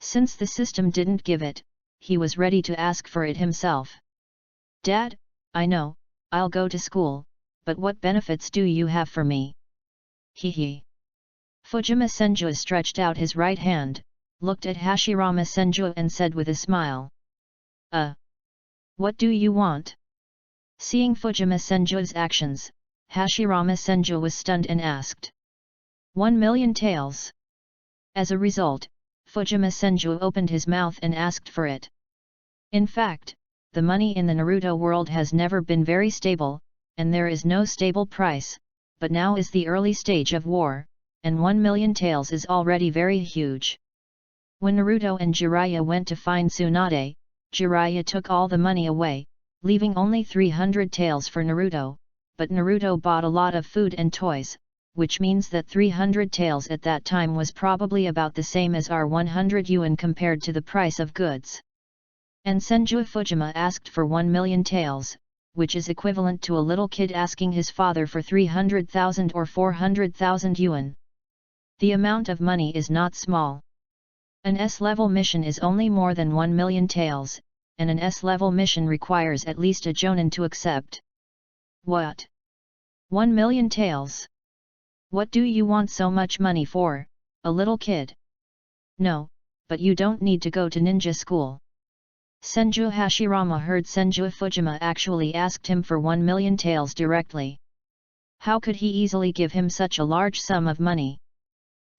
Since the system didn't give it, he was ready to ask for it himself. Dad, I know, I'll go to school, but what benefits do you have for me? Hehe. Fujima Senju stretched out his right hand, looked at Hashirama Senju and said with a smile. What do you want? Seeing Fujima Senju's actions, Hashirama Senju was stunned and asked. 1 million taels. As a result, Fujima Senju opened his mouth and asked for it. In fact, the money in the Naruto world has never been very stable, and there is no stable price, but now is the early stage of war, and 1 million taels is already very huge. When Naruto and Jiraiya went to find Tsunade, Jiraiya took all the money away, leaving only 300 taels for Naruto, but Naruto bought a lot of food and toys, which means that 300 taels at that time was probably about the same as our 100 yuan compared to the price of goods. And Senju Fujima asked for 1 million taels, which is equivalent to a little kid asking his father for 300,000 or 400,000 yuan. The amount of money is not small. An S-level mission is only more than 1 million taels, and an S-level mission requires at least a jonin to accept. What? 1 million taels? What do you want so much money for, a little kid? No, but you don't need to go to ninja school. Senju Hashirama heard Senju Fujima actually asked him for 1 million taels directly. How could he easily give him such a large sum of money?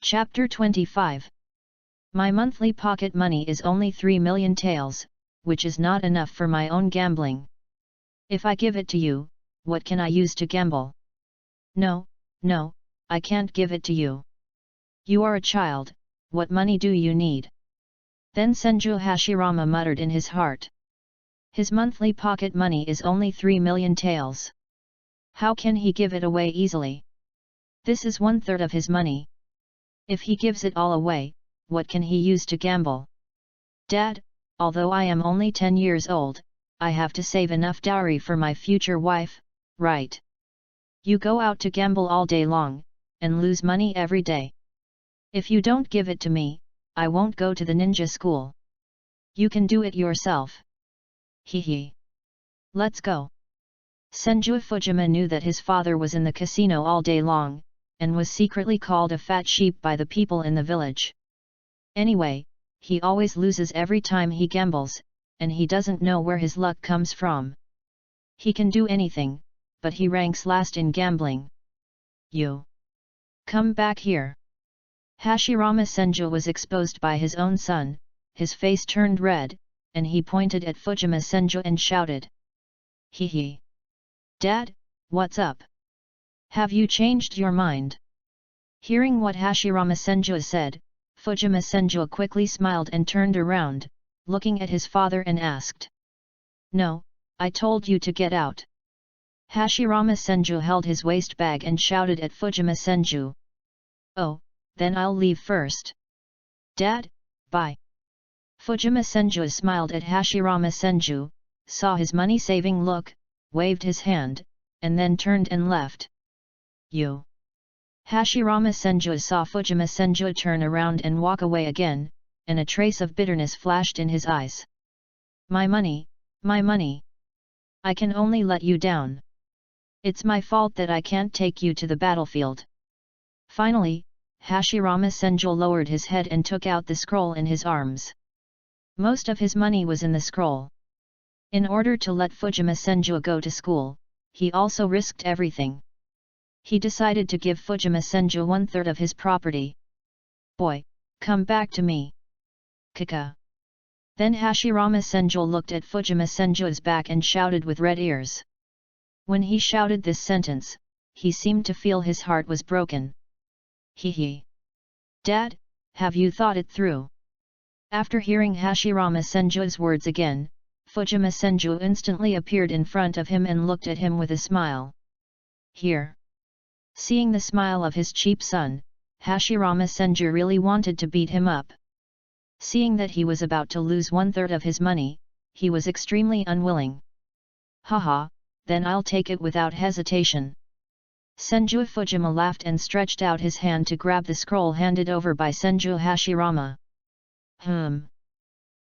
Chapter 25. My monthly pocket money is only 3 million taels, which is not enough for my own gambling. If I give it to you, what can I use to gamble? No, I can't give it to you. You are a child, what money do you need? Then Senju Hashirama muttered in his heart. His monthly pocket money is only 3 million taels. How can he give it away easily? This is 1/3 of his money. If he gives it all away, what can he use to gamble? Dad, although I am only 10 years old, I have to save enough dowry for my future wife, right? You go out to gamble all day long, and lose money every day. If you don't give it to me, I won't go to the ninja school. You can do it yourself. Hee. Let's go. Senju Fujima knew that his father was in the casino all day long, and was secretly called a fat sheep by the people in the village. Anyway, he always loses every time he gambles, and he doesn't know where his luck comes from. He can do anything, but he ranks last in gambling. You! Come back here! Hashirama Senju was exposed by his own son, his face turned red, and he pointed at Fujima Senju and shouted. Hee. Dad, what's up? Have you changed your mind? Hearing what Hashirama Senju said, Fujima Senju quickly smiled and turned around, looking at his father and asked. No, I told you to get out. Hashirama Senju held his waist bag and shouted at Fujima Senju. Oh, then I'll leave first. Dad, bye. Fujima Senju smiled at Hashirama Senju, saw his money-saving look, waved his hand, and then turned and left. You! Hashirama Senju saw Fujima Senju turn around and walk away again, and a trace of bitterness flashed in his eyes. My money, my money! I can only let you down. It's my fault that I can't take you to the battlefield. Finally, Hashirama Senju lowered his head and took out the scroll in his arms. Most of his money was in the scroll. In order to let Fujima Senju go to school, he also risked everything. He decided to give Fujima Senju 1/3 of his property. Boy, come back to me. Kaka. Then Hashirama Senju looked at Fujima Senju's back and shouted with red ears. When he shouted this sentence, he seemed to feel his heart was broken. Hee. Dad, have you thought it through? After hearing Hashirama Senju's words again, Fujima Senju instantly appeared in front of him and looked at him with a smile. Here. Seeing the smile of his cheap son, Hashirama Senju really wanted to beat him up. Seeing that he was about to lose 1/3 of his money, he was extremely unwilling. Haha, then I'll take it without hesitation. Senju Fujima laughed and stretched out his hand to grab the scroll handed over by Senju Hashirama.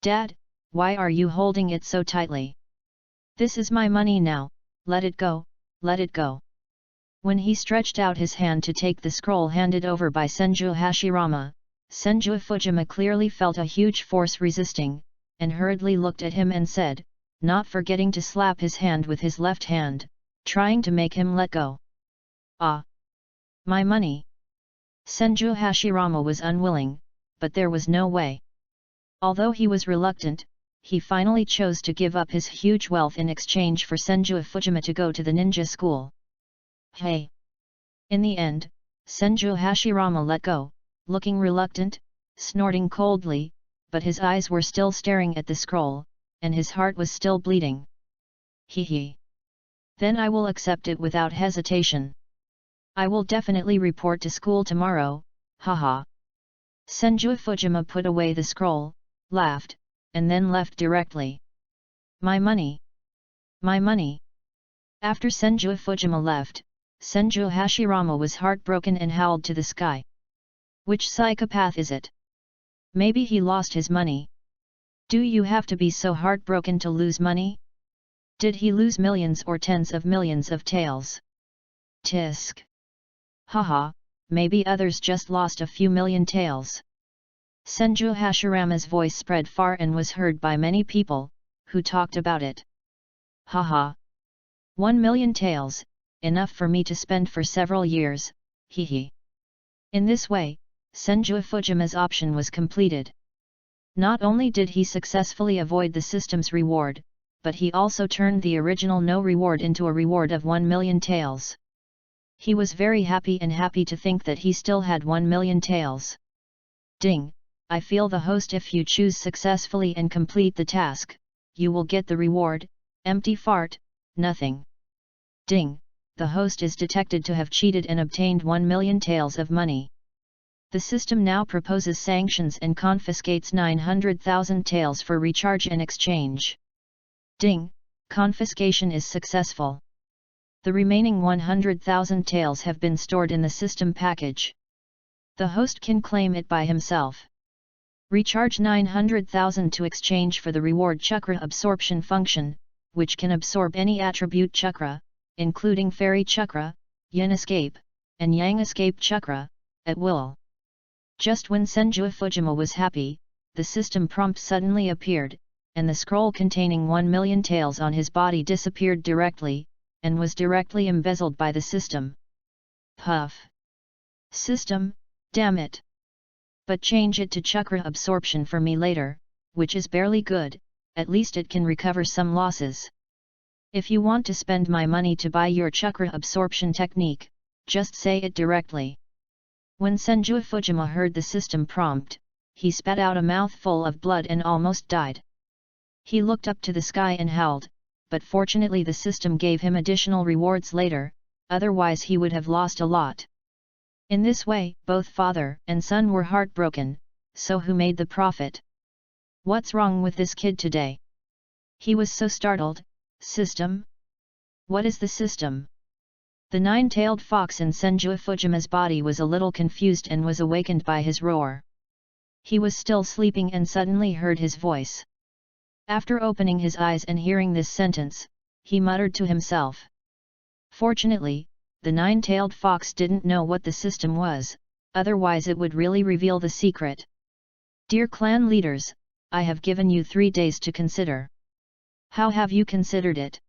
Dad, why are you holding it so tightly? This is my money now, let it go, let it go. When he stretched out his hand to take the scroll handed over by Senju Hashirama, Senju Fujima clearly felt a huge force resisting, and hurriedly looked at him and said, not forgetting to slap his hand with his left hand, trying to make him let go. Ah! My money! Senju Hashirama was unwilling, but there was no way. Although he was reluctant, he finally chose to give up his huge wealth in exchange for Senju Fujima to go to the ninja school. Hey! In the end, Senju Hashirama let go, looking reluctant, snorting coldly, but his eyes were still staring at the scroll, and his heart was still bleeding. Hee. Then I will accept it without hesitation. I will definitely report to school tomorrow, haha. Senju Fujima put away the scroll, laughed, and then left directly. My money! My money! After Senju Fujima left, Senju Hashirama was heartbroken and howled to the sky. Which psychopath is it? Maybe he lost his money. Do you have to be so heartbroken to lose money? Did he lose millions or tens of millions of taels? Tisk. Haha, maybe others just lost a few million taels. Senju Hashirama's voice spread far and was heard by many people, who talked about it. Haha. 1 million taels, enough for me to spend for several years, hee. In this way, Senju Fujima's option was completed. Not only did he successfully avoid the system's reward, but he also turned the original no reward into a reward of 1 million taels. He was very happy to think that he still had 1 million taels. Ding! I feel the host. If you choose successfully and complete the task, you will get the reward. Empty fart, nothing. Ding! The host is detected to have cheated and obtained 1 million taels of money. The system now proposes sanctions and confiscates 900,000 taels for recharge and exchange. Ding! Confiscation is successful. The remaining 100,000 taels have been stored in the system package. The host can claim it by himself. Recharge 900,000 to exchange for the reward chakra absorption function, which can absorb any attribute chakra, including fairy chakra, yin escape, and yang escape chakra, at will. Just when Senju Fujima was happy, the system prompt suddenly appeared, and the scroll containing 1 million taels on his body disappeared directly, and was directly embezzled by the system. Puff! System, damn it! But change it to chakra absorption for me later, which is barely good, at least it can recover some losses. If you want to spend my money to buy your chakra absorption technique, just say it directly. When Senju Fujima heard the system prompt, he spat out a mouthful of blood and almost died. He looked up to the sky and howled, but fortunately the system gave him additional rewards later, otherwise he would have lost a lot. In this way, both father and son were heartbroken, so who made the profit? What's wrong with this kid today? He was so startled. System? What is the system? The nine-tailed fox in Senju Fujima's body was a little confused and was awakened by his roar. He was still sleeping and suddenly heard his voice. After opening his eyes and hearing this sentence, he muttered to himself. Fortunately, the nine-tailed fox didn't know what the system was, otherwise it would really reveal the secret. Dear clan leaders, I have given you 3 days to consider. How have you considered it?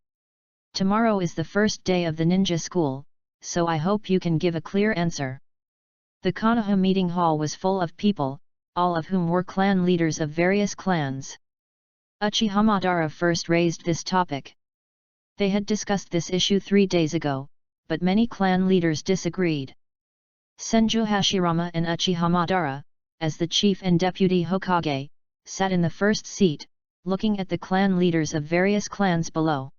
Tomorrow is the first day of the ninja school, so I hope you can give a clear answer. The Konoha meeting hall was full of people, all of whom were clan leaders of various clans. Uchiha Madara first raised this topic. They had discussed this issue 3 days ago, but many clan leaders disagreed. Senju Hashirama and Uchiha Madara, as the chief and deputy Hokage, sat in the first seat, looking at the clan leaders of various clans below.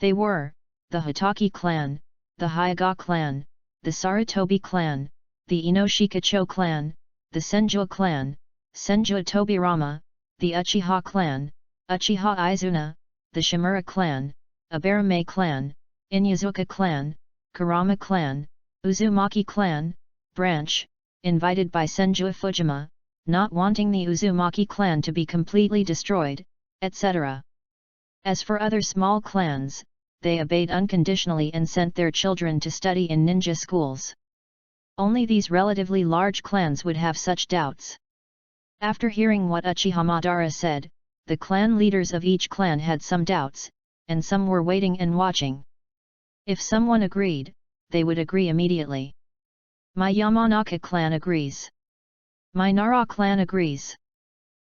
They were, the Hitaki clan, the Hyuga clan, the Sarutobi clan, the Inoshikacho clan, the Senju clan, Senju Tobirama, the Uchiha clan, Uchiha Izuna, the Shimura clan, Abarame clan, Inyazuka clan, Kurama clan, Uzumaki clan, branch, invited by Senju Fujima, not wanting the Uzumaki clan to be completely destroyed, etc. As for other small clans, they obeyed unconditionally and sent their children to study in ninja schools. Only these relatively large clans would have such doubts. After hearing what Uchiha Madara said, the clan leaders of each clan had some doubts, and some were waiting and watching. If someone agreed, they would agree immediately. My Yamanaka clan agrees. My Nara clan agrees.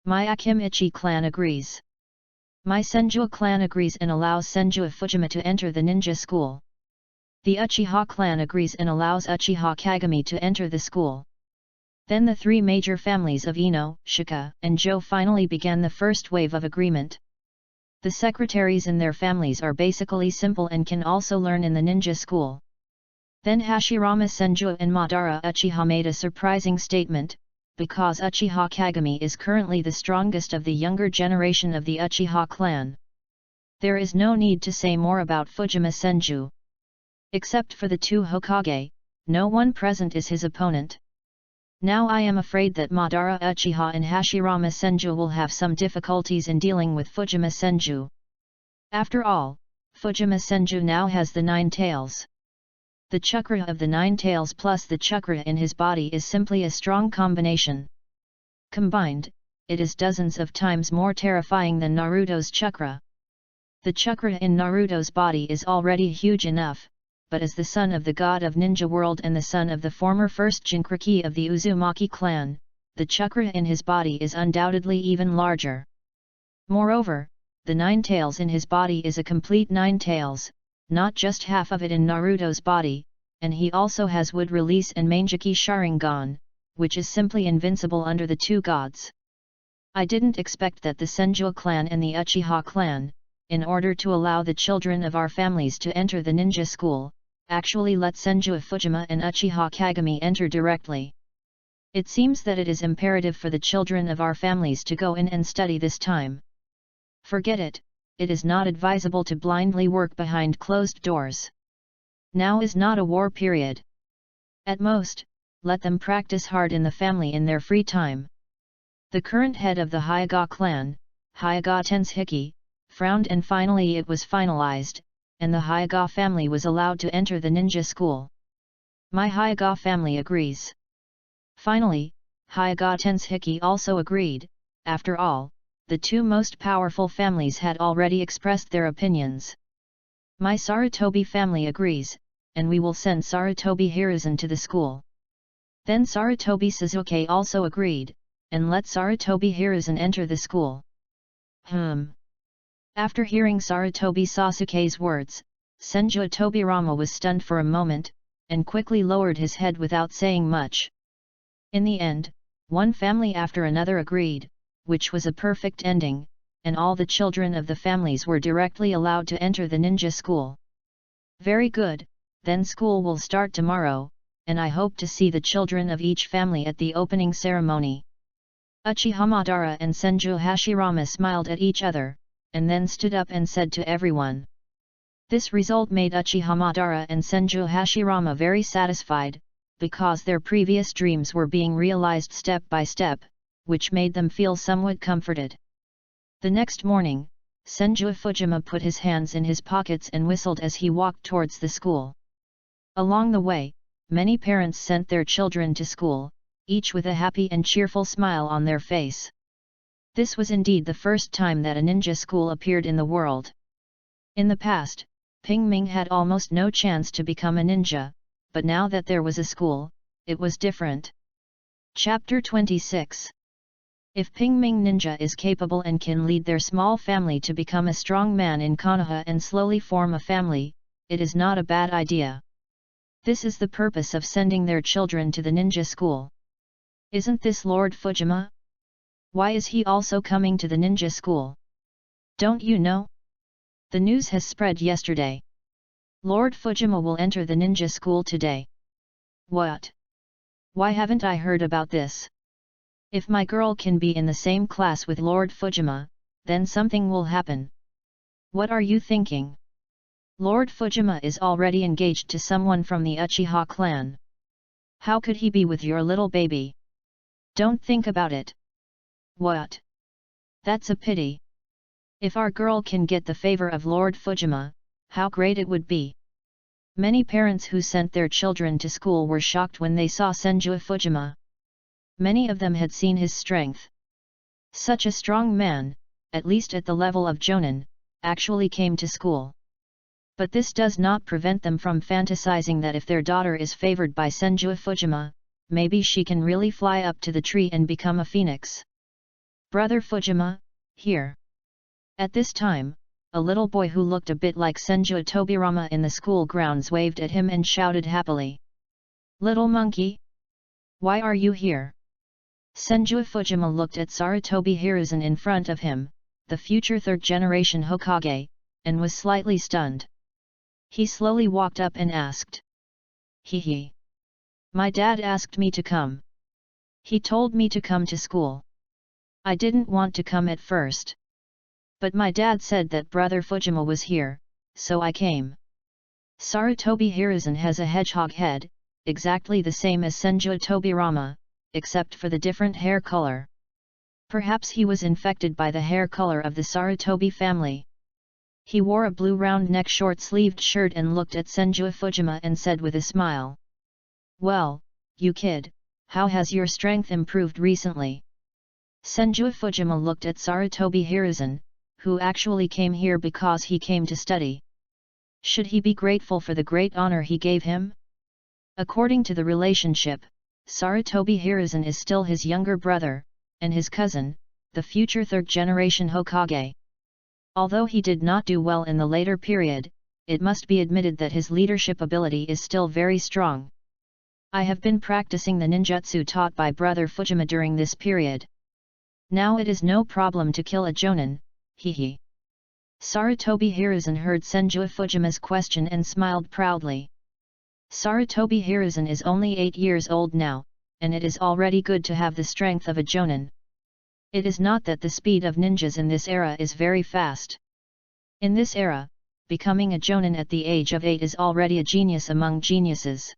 My Akimichi clan agrees. My Senju clan agrees and allows Senju Fujima to enter the ninja school. The Uchiha clan agrees and allows Uchiha Kagami to enter the school. Then the 3 major families of Ino, Shika, and Jo finally began the first wave of agreement. The secretaries and their families are basically simple and can also learn in the ninja school. Then Hashirama Senju and Madara Uchiha made a surprising statement, because Uchiha Kagami is currently the strongest of the younger generation of the Uchiha clan. There is no need to say more about Fujima Senju. Except for the 2 Hokage, no one present is his opponent. Now I am afraid that Madara Uchiha and Hashirama Senju will have some difficulties in dealing with Fujima Senju. After all, Fujima Senju now has the 9 tails. The chakra of the 9 tails plus the chakra in his body is simply a strong combination. Combined, it is dozens of times more terrifying than Naruto's chakra. The chakra in Naruto's body is already huge enough, but as the son of the god of ninja world and the son of the former first Jinchuriki of the Uzumaki clan, the chakra in his body is undoubtedly even larger. Moreover, the 9 tails in his body is a complete 9 tails, not just half of it in Naruto's body, and he also has wood release and Mangeki Sharingan, which is simply invincible under the 2 gods. I didn't expect that the Senju clan and the Uchiha clan, in order to allow the children of our families to enter the ninja school, actually let Senju Fujima and Uchiha Kagami enter directly. It seems that it is imperative for the children of our families to go in and study this time. Forget it, it is not advisable to blindly work behind closed doors. Now is not a war period. At most, let them practice hard in the family in their free time. The current head of the Hyuga clan, Hyuga Tensehiki, frowned and finally it was finalized, and the Hyuga family was allowed to enter the ninja school. My Hyuga family agrees. Finally, Hyuga Tensehiki also agreed. After all, the two most powerful families had already expressed their opinions. My Sarutobi family agrees, and we will send Sarutobi Hiruzen to the school. Then Sarutobi Suzuki also agreed, and let Sarutobi Hiruzen enter the school. After hearing Sarutobi Sasuke's words, Senju Tobirama was stunned for a moment, and quickly lowered his head without saying much. In the end, one family after another agreed, which was a perfect ending, and all the children of the families were directly allowed to enter the ninja school. Very good, then school will start tomorrow, and I hope to see the children of each family at the opening ceremony. Uchiha Madara and Senju Hashirama smiled at each other, and then stood up and said to everyone. This result made Uchiha Madara and Senju Hashirama very satisfied, because their previous dreams were being realized step by step, which made them feel somewhat comforted. The next morning, Senju Fujima put his hands in his pockets and whistled as he walked towards the school. Along the way, many parents sent their children to school, each with a happy and cheerful smile on their face. This was indeed the first time that a ninja school appeared in the world. In the past, Pingming had almost no chance to become a ninja, but now that there was a school, it was different. Chapter 26. If Pingming Ninja is capable and can lead their small family to become a strong man in Konoha and slowly form a family, it is not a bad idea. This is the purpose of sending their children to the ninja school. Isn't this Lord Fujima? Why is he also coming to the ninja school? Don't you know? The news has spread yesterday. Lord Fujima will enter the ninja school today. What? Why haven't I heard about this? If my girl can be in the same class with Lord Fujima, then something will happen. What are you thinking? Lord Fujima is already engaged to someone from the Uchiha clan. How could he be with your little baby? Don't think about it. What? That's a pity. If our girl can get the favor of Lord Fujima, how great it would be. Many parents who sent their children to school were shocked when they saw Senju Fujima. Many of them had seen his strength. Such a strong man, at least at the level of Jonin, actually came to school. But this does not prevent them from fantasizing that if their daughter is favored by Senju Fujima, maybe she can really fly up to the tree and become a phoenix. Brother Fujima, here. At this time, a little boy who looked a bit like Senju Tobirama in the school grounds waved at him and shouted happily. Little monkey? Why are you here? Senju Fujima looked at Sarutobi Hiruzen in front of him, the future third-generation Hokage, and was slightly stunned. He slowly walked up and asked. Hee. My dad asked me to come. He told me to come to school. I didn't want to come at first. But my dad said that Brother Fujima was here, so I came. Sarutobi Hiruzen has a hedgehog head, exactly the same as Senju Tobirama, except for the different hair color. Perhaps he was infected by the hair color of the Sarutobi family. He wore a blue round neck short-sleeved shirt and looked at Senju Fujima and said with a smile. Well, you kid, how has your strength improved recently? Senju Fujima looked at Sarutobi Hiruzen, who actually came here because he came to study. Should he be grateful for the great honor he gave him? According to the relationship, Sarutobi Hiruzen is still his younger brother, and his cousin, the future third-generation Hokage. Although he did not do well in the later period, it must be admitted that his leadership ability is still very strong. I have been practicing the ninjutsu taught by Brother Fujima during this period. Now it is no problem to kill a jonin, hee. Sarutobi Hiruzen heard Senju Fujima's question and smiled proudly. Sarutobi Hiruzen is only 8 years old now, and it is already good to have the strength of a jonin. It is not that the speed of ninjas in this era is very fast. In this era, becoming a jonin at the age of 8 is already a genius among geniuses.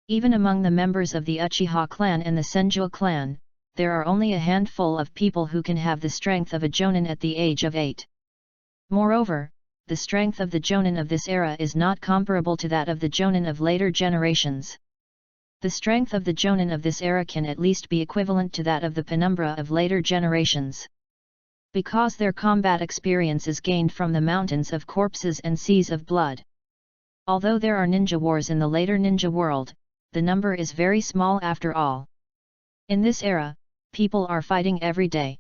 Even among the members of the Uchiha clan and the Senju clan, there are only a handful of people who can have the strength of a jonin at the age of 8. Moreover, the strength of the jonin of this era is not comparable to that of the jonin of later generations. The strength of the jonin of this era can at least be equivalent to that of the penumbra of later generations. Because their combat experience is gained from the mountains of corpses and seas of blood. Although there are ninja wars in the later ninja world, the number is very small after all. In this era, people are fighting every day.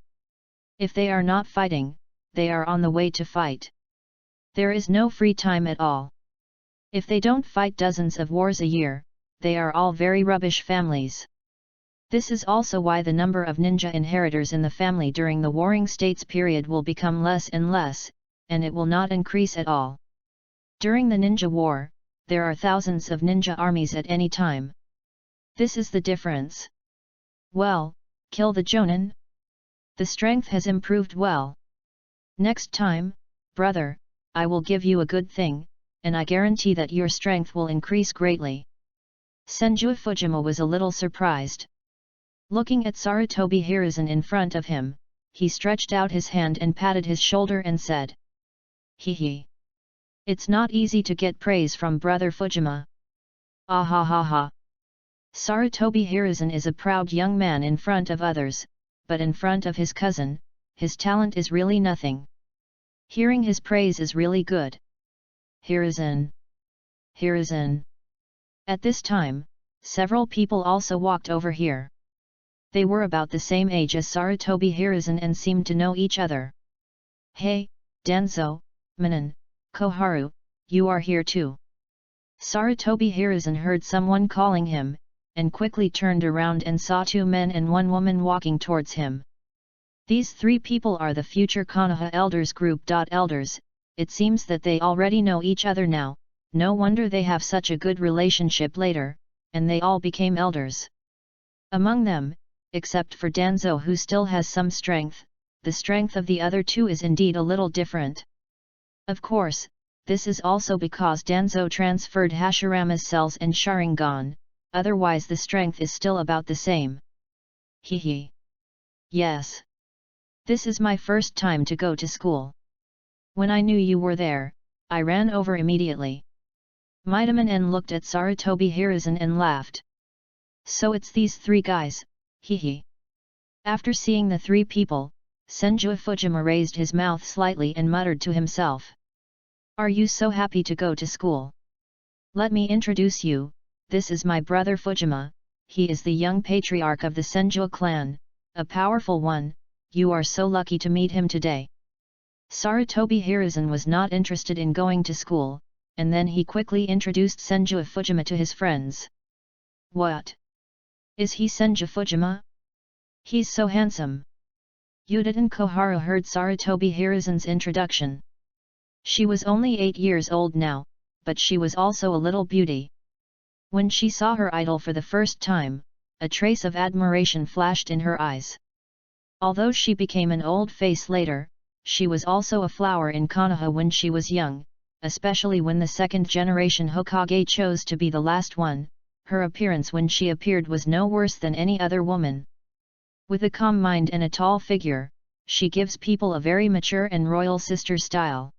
If they are not fighting, they are on the way to fight. There is no free time at all. If they don't fight dozens of wars a year, they are all very rubbish families. This is also why the number of ninja inheritors in the family during the Warring States period will become less and less, and it will not increase at all. During the Ninja War, there are thousands of ninja armies at any time. This is the difference. Well, kill the jonin? The strength has improved well. Next time, brother, I will give you a good thing, and I guarantee that your strength will increase greatly. Senju Fujima was a little surprised. Looking at Sarutobi Hiruzen in front of him, he stretched out his hand and patted his shoulder and said, "Hee. It's not easy to get praise from brother Fujima. Ah ha ha ha." Sarutobi Hiruzen is a proud young man in front of others, but in front of his cousin, his talent is really nothing. Hearing his praise is really good. Hiruzen. At this time, several people also walked over here. They were about the same age as Sarutobi Hiruzen and seemed to know each other. "Hey, Danzo, Manan, Koharu, you are here too." Sarutobi Hiruzen heard someone calling him, and quickly turned around and saw 2 men and 1 woman walking towards him. These 3 people are the future Konoha Elders group. Elders, it seems that they already know each other now, no wonder they have such a good relationship later, and they all became elders. Among them, except for Danzo who still has some strength, the strength of the other 2 is indeed a little different. Of course, this is also because Danzo transferred Hashirama's cells and Sharingan, otherwise the strength is still about the same. Hee. Yes. This is my first time to go to school. When I knew you were there, I ran over immediately. Midaman N looked at Sarutobi Hiruzen and laughed. So it's these 3 guys, hee. After seeing the 3 people, Senju Fujima raised his mouth slightly and muttered to himself. "Are you so happy to go to school? Let me introduce you, this is my brother Fujima, he is the young patriarch of the Senju clan, a powerful one, you are so lucky to meet him today." Sarutobi Hiruzen was not interested in going to school, and then he quickly introduced Senju Fujima to his friends. "What? Is he Senju Fujima? He's so handsome." Yuditen Koharu heard Sarutobi Hiruzen's introduction. She was only 8 years old now, but she was also a little beauty. When she saw her idol for the first time, a trace of admiration flashed in her eyes. Although she became an old face later, she was also a flower in Konoha when she was young, especially when the 2nd generation Hokage chose to be the last one. Her appearance when she appeared was no worse than any other woman. With a calm mind and a tall figure, she gives people a very mature and royal sister style.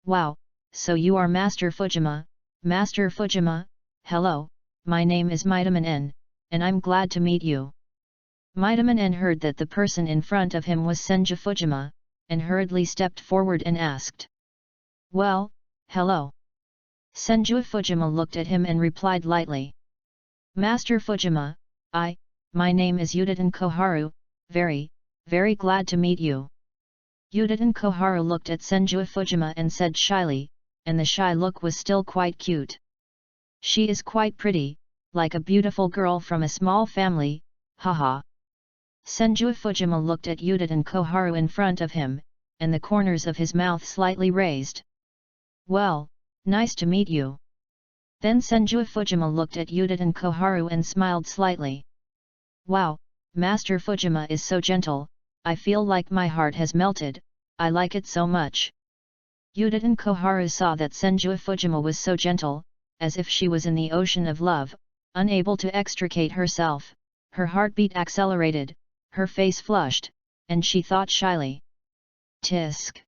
"Wow, so you are Master Fujima, Master Fujima, hello, my name is Midaman N, and I'm glad to meet you." Midaman N heard that the person in front of him was Senju Fujima, and hurriedly stepped forward and asked. "Well, hello." Senju Fujima looked at him and replied lightly. "Master Fujima, my name is Yuditen Koharu, very glad to meet you." Yuditen Koharu looked at Senju Fujima and said shyly, and the shy look was still quite cute. "She is quite pretty, like a beautiful girl from a small family, haha." Senju Fujima looked at Yuditen Koharu in front of him, and the corners of his mouth slightly raised. "Well, nice to meet you." Then Senju Fujima looked at Yuditen Koharu and smiled slightly. "Wow, Master Fujima is so gentle, I feel like my heart has melted, I like it so much." Udaten Koharu saw that Senju Fujima was so gentle, as if she was in the ocean of love, unable to extricate herself. Her heartbeat accelerated, her face flushed, and she thought shyly. Tisk.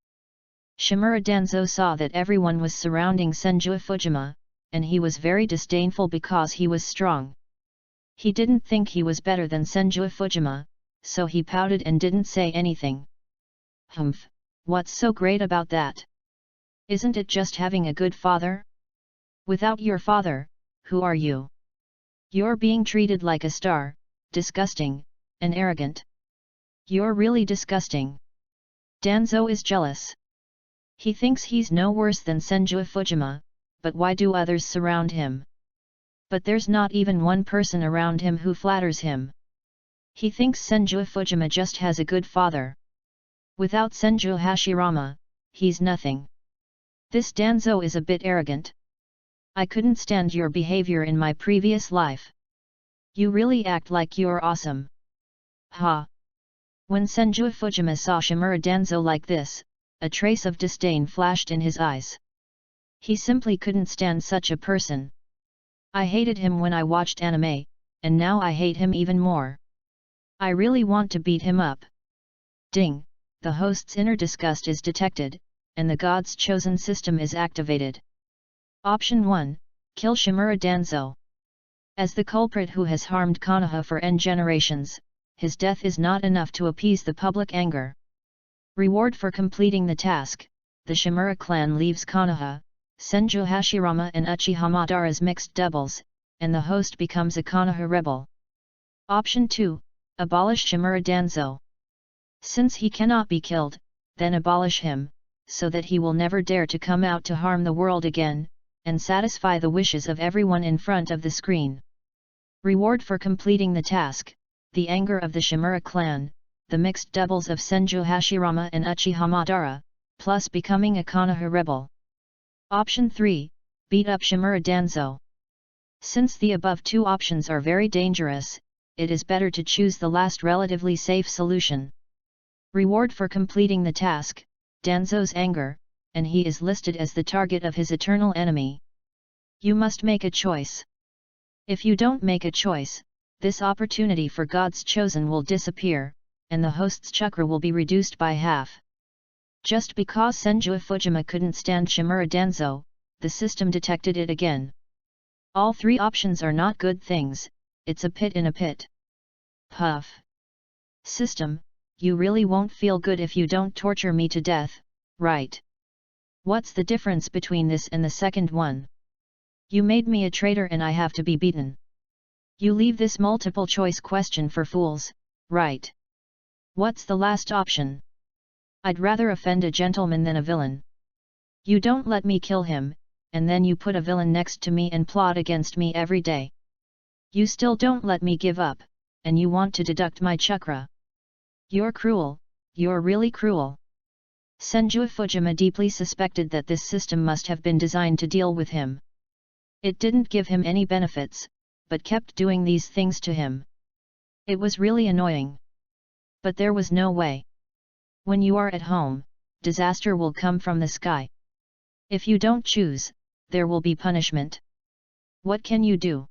Shimura Danzo saw that everyone was surrounding Senju Fujima, and he was very disdainful because he was strong. He didn't think he was better than Senju Fujima, so he pouted and didn't say anything. Humph, what's so great about that? Isn't it just having a good father? Without your father, who are you? You're being treated like a star, disgusting, and arrogant. You're really disgusting. Danzo is jealous. He thinks he's no worse than Senju Fujima, but why do others surround him? But there's not even one person around him who flatters him. He thinks Senju Fujima just has a good father. Without Senju Hashirama, he's nothing. This Danzo is a bit arrogant. I couldn't stand your behavior in my previous life. You really act like you're awesome. Ha! When Senju Fujima saw Shimura Danzo like this, a trace of disdain flashed in his eyes. He simply couldn't stand such a person. I hated him when I watched anime, and now I hate him even more. I really want to beat him up. Ding! The host's inner disgust is detected, and the God's Chosen system is activated. Option 1, kill Shimura Danzo. As the culprit who has harmed Konoha for N generations, his death is not enough to appease the public anger. Reward for completing the task: the Shimura clan leaves Konoha, Senju Hashirama and Uchiha Madara's mixed doubles, and the host becomes a Konoha rebel. Option 2, abolish Shimura Danzo. Since he cannot be killed, then abolish him, so that he will never dare to come out to harm the world again, and satisfy the wishes of everyone in front of the screen. Reward for completing the task: the anger of the Shimura clan, the mixed doubles of Senju Hashirama and Uchiha Madara, plus becoming a Konoha rebel. Option 3, beat up Shimura Danzo. Since the above two options are very dangerous, it is better to choose the last relatively safe solution. Reward for completing the task: Danzo's anger, and he is listed as the target of his eternal enemy. You must make a choice. If you don't make a choice, this opportunity for God's Chosen will disappear, and the host's chakra will be reduced by half. Just because Senju Fujima couldn't stand Shimura Danzo, the system detected it again. All three options are not good things, it's a pit in a pit. Puff. System, you really won't feel good if you don't torture me to death, right? What's the difference between this and the second one? You made me a traitor and I have to be beaten. You leave this multiple choice question for fools, right? What's the last option? I'd rather offend a gentleman than a villain. You don't let me kill him, and then you put a villain next to me and plot against me every day. You still don't let me give up, and you want to deduct my chakra. You're cruel, you're really cruel. Senju Fujima deeply suspected that this system must have been designed to deal with him. It didn't give him any benefits, but kept doing these things to him. It was really annoying. But there was no way. When you are at home, disaster will come from the sky. If you don't choose, there will be punishment. What can you do?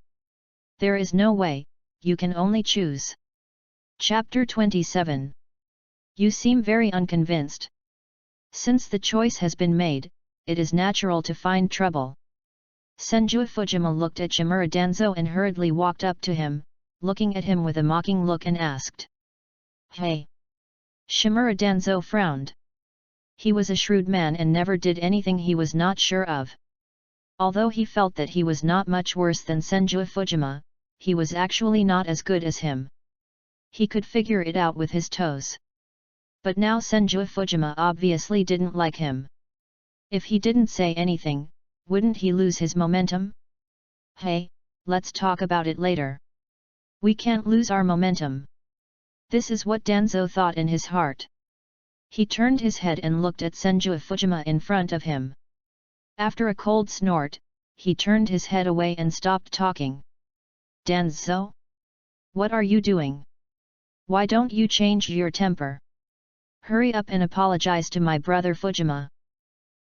There is no way, you can only choose. Chapter 27. You seem very unconvinced. Since the choice has been made, it is natural to find trouble. Senju Fujima looked at Shimura Danzo and hurriedly walked up to him, looking at him with a mocking look and asked, "Hey!" Shimura Danzo frowned. He was a shrewd man and never did anything he was not sure of. Although he felt that he was not much worse than Senju Fujima, he was actually not as good as him. He could figure it out with his toes. But now Senju Fujima obviously didn't like him. If he didn't say anything, wouldn't he lose his momentum? Hey, let's talk about it later. We can't lose our momentum. This is what Danzo thought in his heart. He turned his head and looked at Senju Fujima in front of him. After a cold snort, he turned his head away and stopped talking. Danzo? What are you doing? Why don't you change your temper? Hurry up and apologize to my brother Fujima.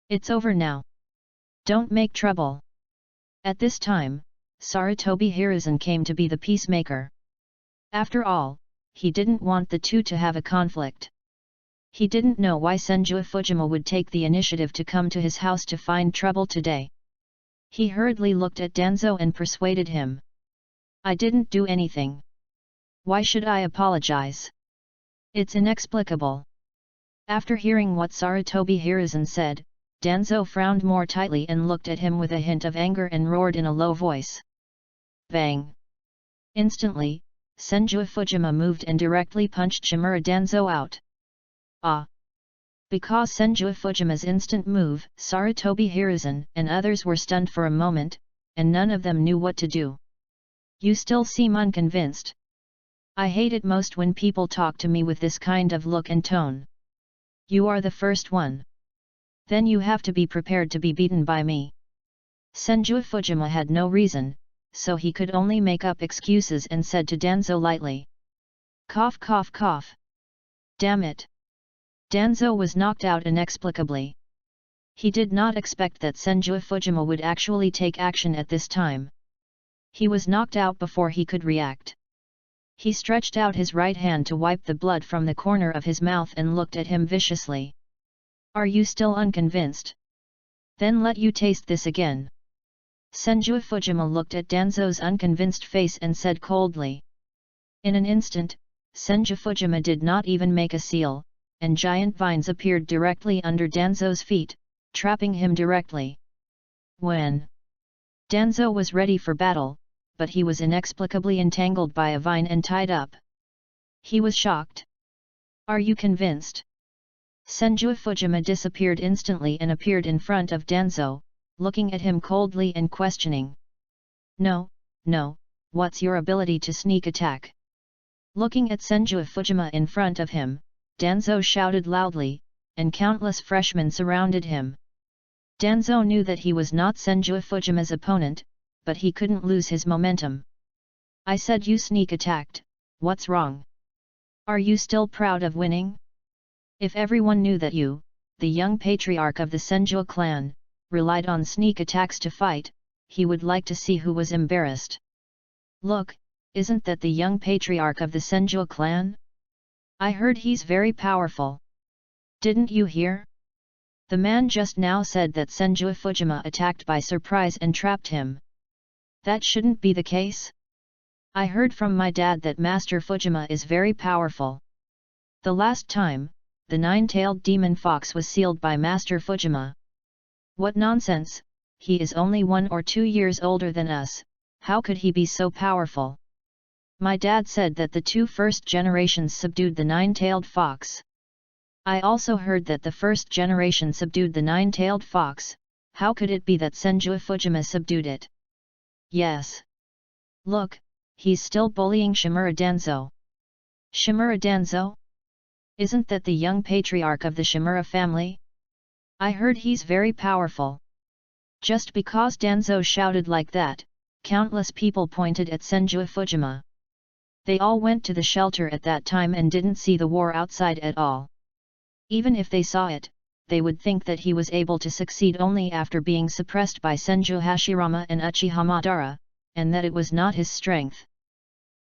It's over now. Don't make trouble. At this time, Sarutobi Hiruzen came to be the peacemaker. After all, he didn't want the two to have a conflict. He didn't know why Senju Fujima would take the initiative to come to his house to find trouble today. He hurriedly looked at Danzo and persuaded him. I didn't do anything. Why should I apologize? It's inexplicable. After hearing what Sarutobi Hiruzen said, Danzo frowned more tightly and looked at him with a hint of anger and roared in a low voice. Bang! Instantly, Senju Fujima moved and directly punched Shimura Danzo out. Ah! Because Senju Fujima's instant move, Sarutobi Hiruzen and others were stunned for a moment, and none of them knew what to do. You still seem unconvinced. I hate it most when people talk to me with this kind of look and tone. You are the first one. Then you have to be prepared to be beaten by me. Senju Fujima had no reason, so he could only make up excuses and said to Danzo lightly. Cough cough cough. Damn it. Danzo was knocked out inexplicably. He did not expect that Senju Fujima would actually take action at this time. He was knocked out before he could react. He stretched out his right hand to wipe the blood from the corner of his mouth and looked at him viciously. Are you still unconvinced? Then let you taste this again. Senju Fujima looked at Danzo's unconvinced face and said coldly. In an instant, Senju Fujima did not even make a seal, and giant vines appeared directly under Danzo's feet, trapping him directly. When Danzo was ready for battle, but he was inexplicably entangled by a vine and tied up. He was shocked. Are you convinced? Senju Fujima disappeared instantly and appeared in front of Danzo, looking at him coldly and questioning. No, no, what's your ability to sneak attack? Looking at Senju Fujima in front of him, Danzo shouted loudly, and countless freshmen surrounded him. Danzo knew that he was not Senju Fujima's opponent, but he couldn't lose his momentum. I said you sneak attacked, what's wrong? Are you still proud of winning? If everyone knew that you, the young patriarch of the Senju clan, relied on sneak attacks to fight, he would like to see who was embarrassed. Look, isn't that the young patriarch of the Senju clan? I heard he's very powerful. Didn't you hear? The man just now said that Senju Fujima attacked by surprise and trapped him. That shouldn't be the case. I heard from my dad that Master Fujima is very powerful. The last time, the nine-tailed demon fox was sealed by Master Fujima. What nonsense, he is only 1 or 2 years older than us, how could he be so powerful? My dad said that the 2 first generations subdued the nine-tailed fox. I also heard that the first generation subdued the nine-tailed fox, how could it be that Senju Fujima subdued it? Yes. Look, he's still bullying Shimura Danzo. Shimura Danzo? Isn't that the young patriarch of the Shimura family? I heard he's very powerful. Just because Danzo shouted like that, countless people pointed at Senju Fujima. They all went to the shelter at that time and didn't see the war outside at all. Even if they saw it, they would think that he was able to succeed only after being suppressed by Senju Hashirama and Uchiha Madara, and that it was not his strength.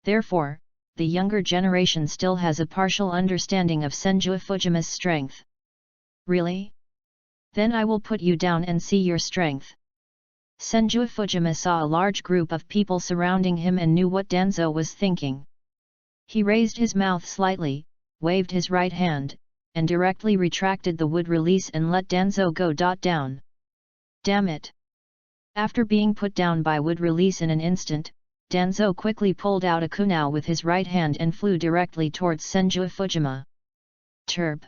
Therefore, the younger generation still has a partial understanding of Senju Fujima's strength. Really? Then I will put you down and see your strength. Senju Fujima saw a large group of people surrounding him and knew what Danzo was thinking. He raised his mouth slightly, waved his right hand, and directly retracted the wood release and let Danzo go down. Damn it! After being put down by wood release in an instant, Danzo quickly pulled out a kunai with his right hand and flew directly towards Senju Fujima. Turb!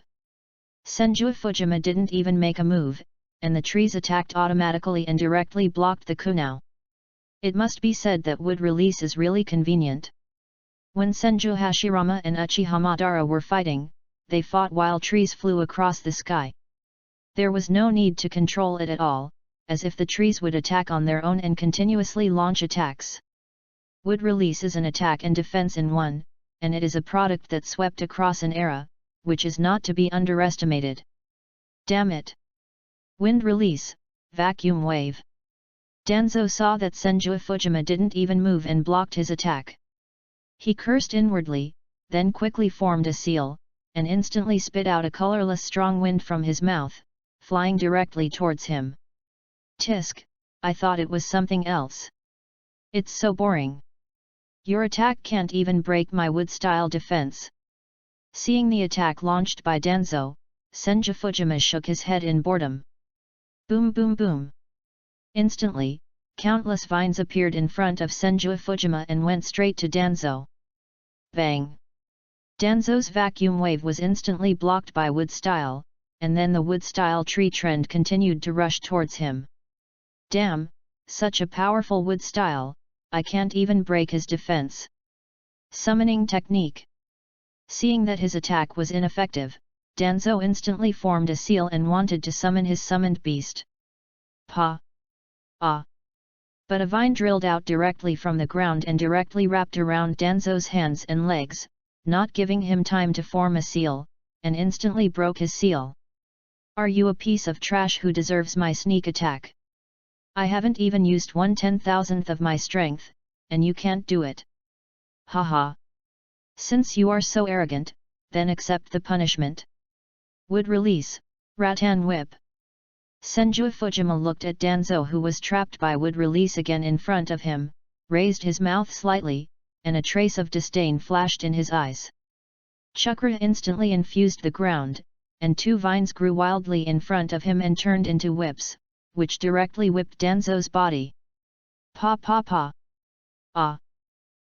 Senju Fujima didn't even make a move, and the trees attacked automatically and directly blocked the kunai. It must be said that wood release is really convenient. When Senju Hashirama and Uchiha Madara were fighting, they fought while trees flew across the sky. There was no need to control it at all, as if the trees would attack on their own and continuously launch attacks. Wood release is an attack and defense in one, and it is a product that swept across an era, which is not to be underestimated. Damn it! Wind release, vacuum wave. Danzo saw that Senju Fujima didn't even move and blocked his attack. He cursed inwardly, then quickly formed a seal, and instantly spit out a colorless strong wind from his mouth, flying directly towards him. Tisk, I thought it was something else. It's so boring. Your attack can't even break my wood-style defense. Seeing the attack launched by Danzo, Senju Fujima shook his head in boredom. Boom boom boom. Instantly, countless vines appeared in front of Senju Fujima and went straight to Danzo. Bang! Danzo's vacuum wave was instantly blocked by wood-style, and then the wood-style tree trend continued to rush towards him. Damn, such a powerful wood-style, I can't even break his defense. Summoning technique. Seeing that his attack was ineffective, Danzo instantly formed a seal and wanted to summon his summoned beast. Pa! Ah! But a vine drilled out directly from the ground and directly wrapped around Danzo's hands and legs, not giving him time to form a seal, and instantly broke his seal. Are you a piece of trash who deserves my sneak attack? I haven't even used 1/10,000th of my strength, and you can't do it. Haha! Since you are so arrogant, then accept the punishment. Would release, rattan whip. Senju Fujima looked at Danzo, who was trapped by wood release again in front of him, raised his mouth slightly, and a trace of disdain flashed in his eyes. Chakra instantly infused the ground, and two vines grew wildly in front of him and turned into whips, which directly whipped Danzo's body. Pa pa pa! Ah!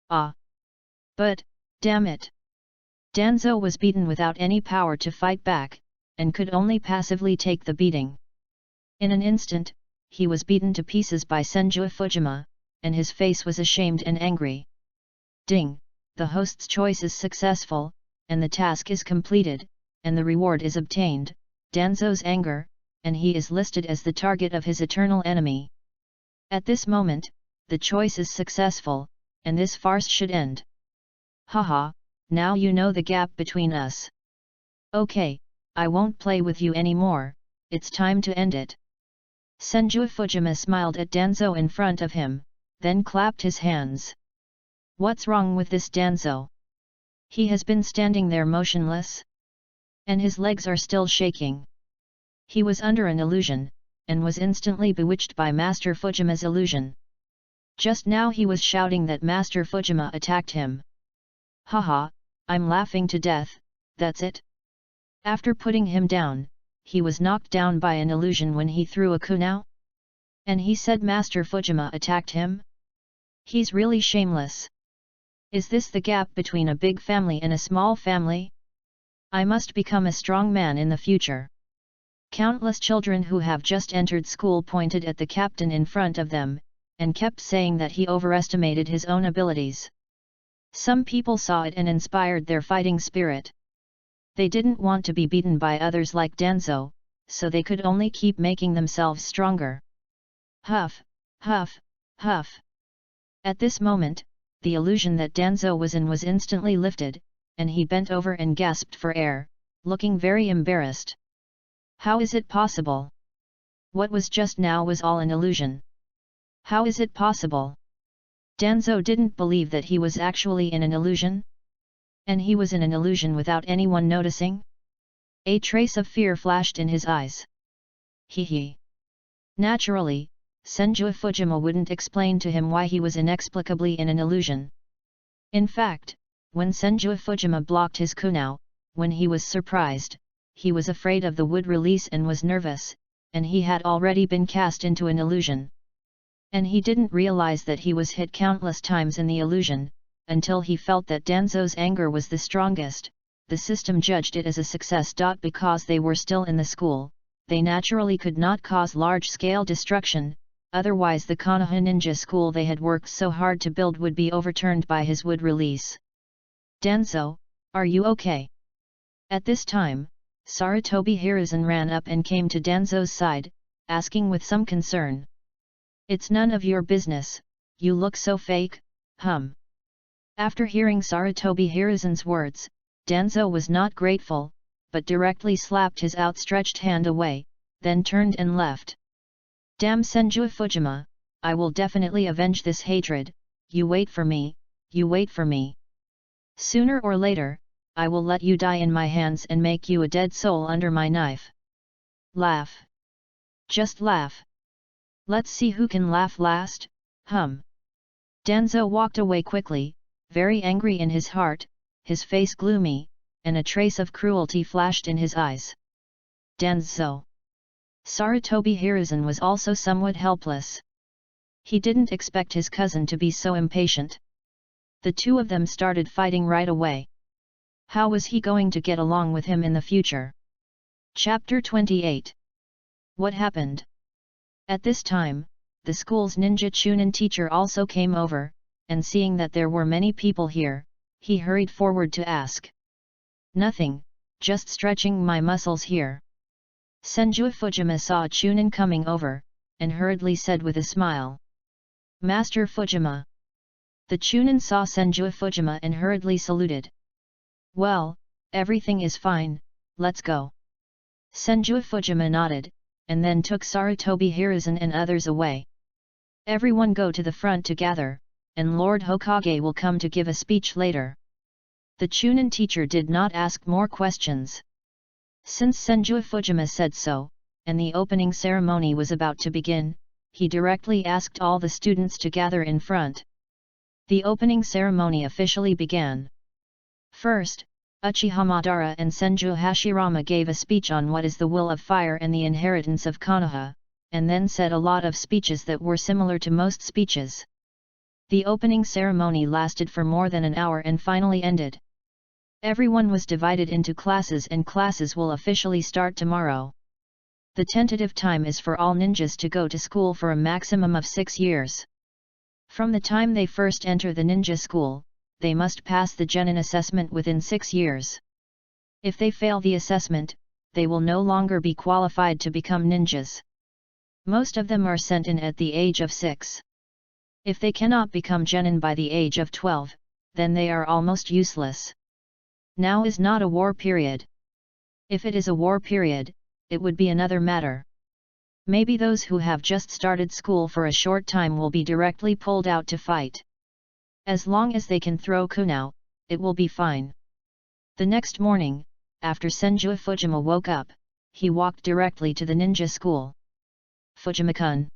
Ah! But, damn it! Danzo was beaten without any power to fight back, and could only passively take the beating. In an instant, he was beaten to pieces by Senju Fujima, and his face was ashamed and angry. Ding! The host's choice is successful, and the task is completed, and the reward is obtained, Danzo's anger, and he is listed as the target of his eternal enemy. At this moment, the choice is successful, and this farce should end. Haha, now you know the gap between us. Okay, I won't play with you anymore, it's time to end it. Senju Fujima smiled at Danzo in front of him, then clapped his hands. What's wrong with this Danzo? He has been standing there motionless, and his legs are still shaking. He was under an illusion, and was instantly bewitched by Master Fujima's illusion. Just now he was shouting that Master Fujima attacked him. Haha, I'm laughing to death, that's it. After putting him down, he was knocked down by an illusion when he threw a kunao? And he said Master Fujima attacked him? He's really shameless. Is this the gap between a big family and a small family? I must become a strong man in the future. Countless children who have just entered school pointed at the captain in front of them, and kept saying that he overestimated his own abilities. Some people saw it and inspired their fighting spirit. They didn't want to be beaten by others like Danzo, so they could only keep making themselves stronger. Huff, huff, huff. At this moment, the illusion that Danzo was in was instantly lifted, and he bent over and gasped for air, looking very embarrassed. How is it possible? What was just now was all an illusion. How is it possible? Danzo didn't believe that he was actually in an illusion? And he was in an illusion without anyone noticing? A trace of fear flashed in his eyes. Hee. Naturally, Senju Fujima wouldn't explain to him why he was inexplicably in an illusion. In fact, when Senju Fujima blocked his kunao, when he was surprised, he was afraid of the wood release and was nervous, and he had already been cast into an illusion. And he didn't realize that he was hit countless times in the illusion, until he felt that Danzo's anger was the strongest. The system judged it as a success. Because they were still in the school, they naturally could not cause large-scale destruction, otherwise the Konoha ninja school they had worked so hard to build would be overturned by his wood release. Danzo, are you okay? At this time, Sarutobi Hiruzen ran up and came to Danzo's side, asking with some concern. It's none of your business, you look so fake, hum. After hearing Sarutobi Hiruzen's words, Danzo was not grateful, but directly slapped his outstretched hand away, then turned and left. Damn Senju Fujima, I will definitely avenge this hatred, you wait for me, you wait for me. Sooner or later, I will let you die in my hands and make you a dead soul under my knife. Laugh. Just laugh. Let's see who can laugh last, Danzo walked away quickly, very angry in his heart, his face gloomy, and a trace of cruelty flashed in his eyes. Danzo. Sarutobi Hiruzen was also somewhat helpless. He didn't expect his cousin to be so impatient. The two of them started fighting right away. How was he going to get along with him in the future? Chapter 28. What happened? At this time, the school's ninja Chunin teacher also came over, and seeing that there were many people here, he hurried forward to ask. Nothing, just stretching my muscles here. Senju Fujima saw a Chunin coming over, and hurriedly said with a smile. Master Fujima. The Chunin saw Senju Fujima and hurriedly saluted. Well, everything is fine, let's go. Senju Fujima nodded, and then took Sarutobi Hiruzen and others away. Everyone go to the front to gather, and Lord Hokage will come to give a speech later. The Chunin teacher did not ask more questions. Since Senju Fujima said so, and the opening ceremony was about to begin, he directly asked all the students to gather in front. The opening ceremony officially began. First, Uchiha Madara and Senju Hashirama gave a speech on what is the will of fire and the inheritance of Konoha, and then said a lot of speeches that were similar to most speeches. The opening ceremony lasted for more than an hour and finally ended. Everyone was divided into classes and classes will officially start tomorrow. The tentative time is for all ninjas to go to school for a maximum of 6 years. From the time they first enter the ninja school, they must pass the genin assessment within 6 years. If they fail the assessment, they will no longer be qualified to become ninjas. Most of them are sent in at the age of 6. If they cannot become genin by the age of 12, then they are almost useless. Now is not a war period. If it is a war period, it would be another matter. Maybe those who have just started school for a short time will be directly pulled out to fight. As long as they can throw kunao, it will be fine. The next morning, after Senju Fujima woke up, he walked directly to the ninja school. Fujima-kun.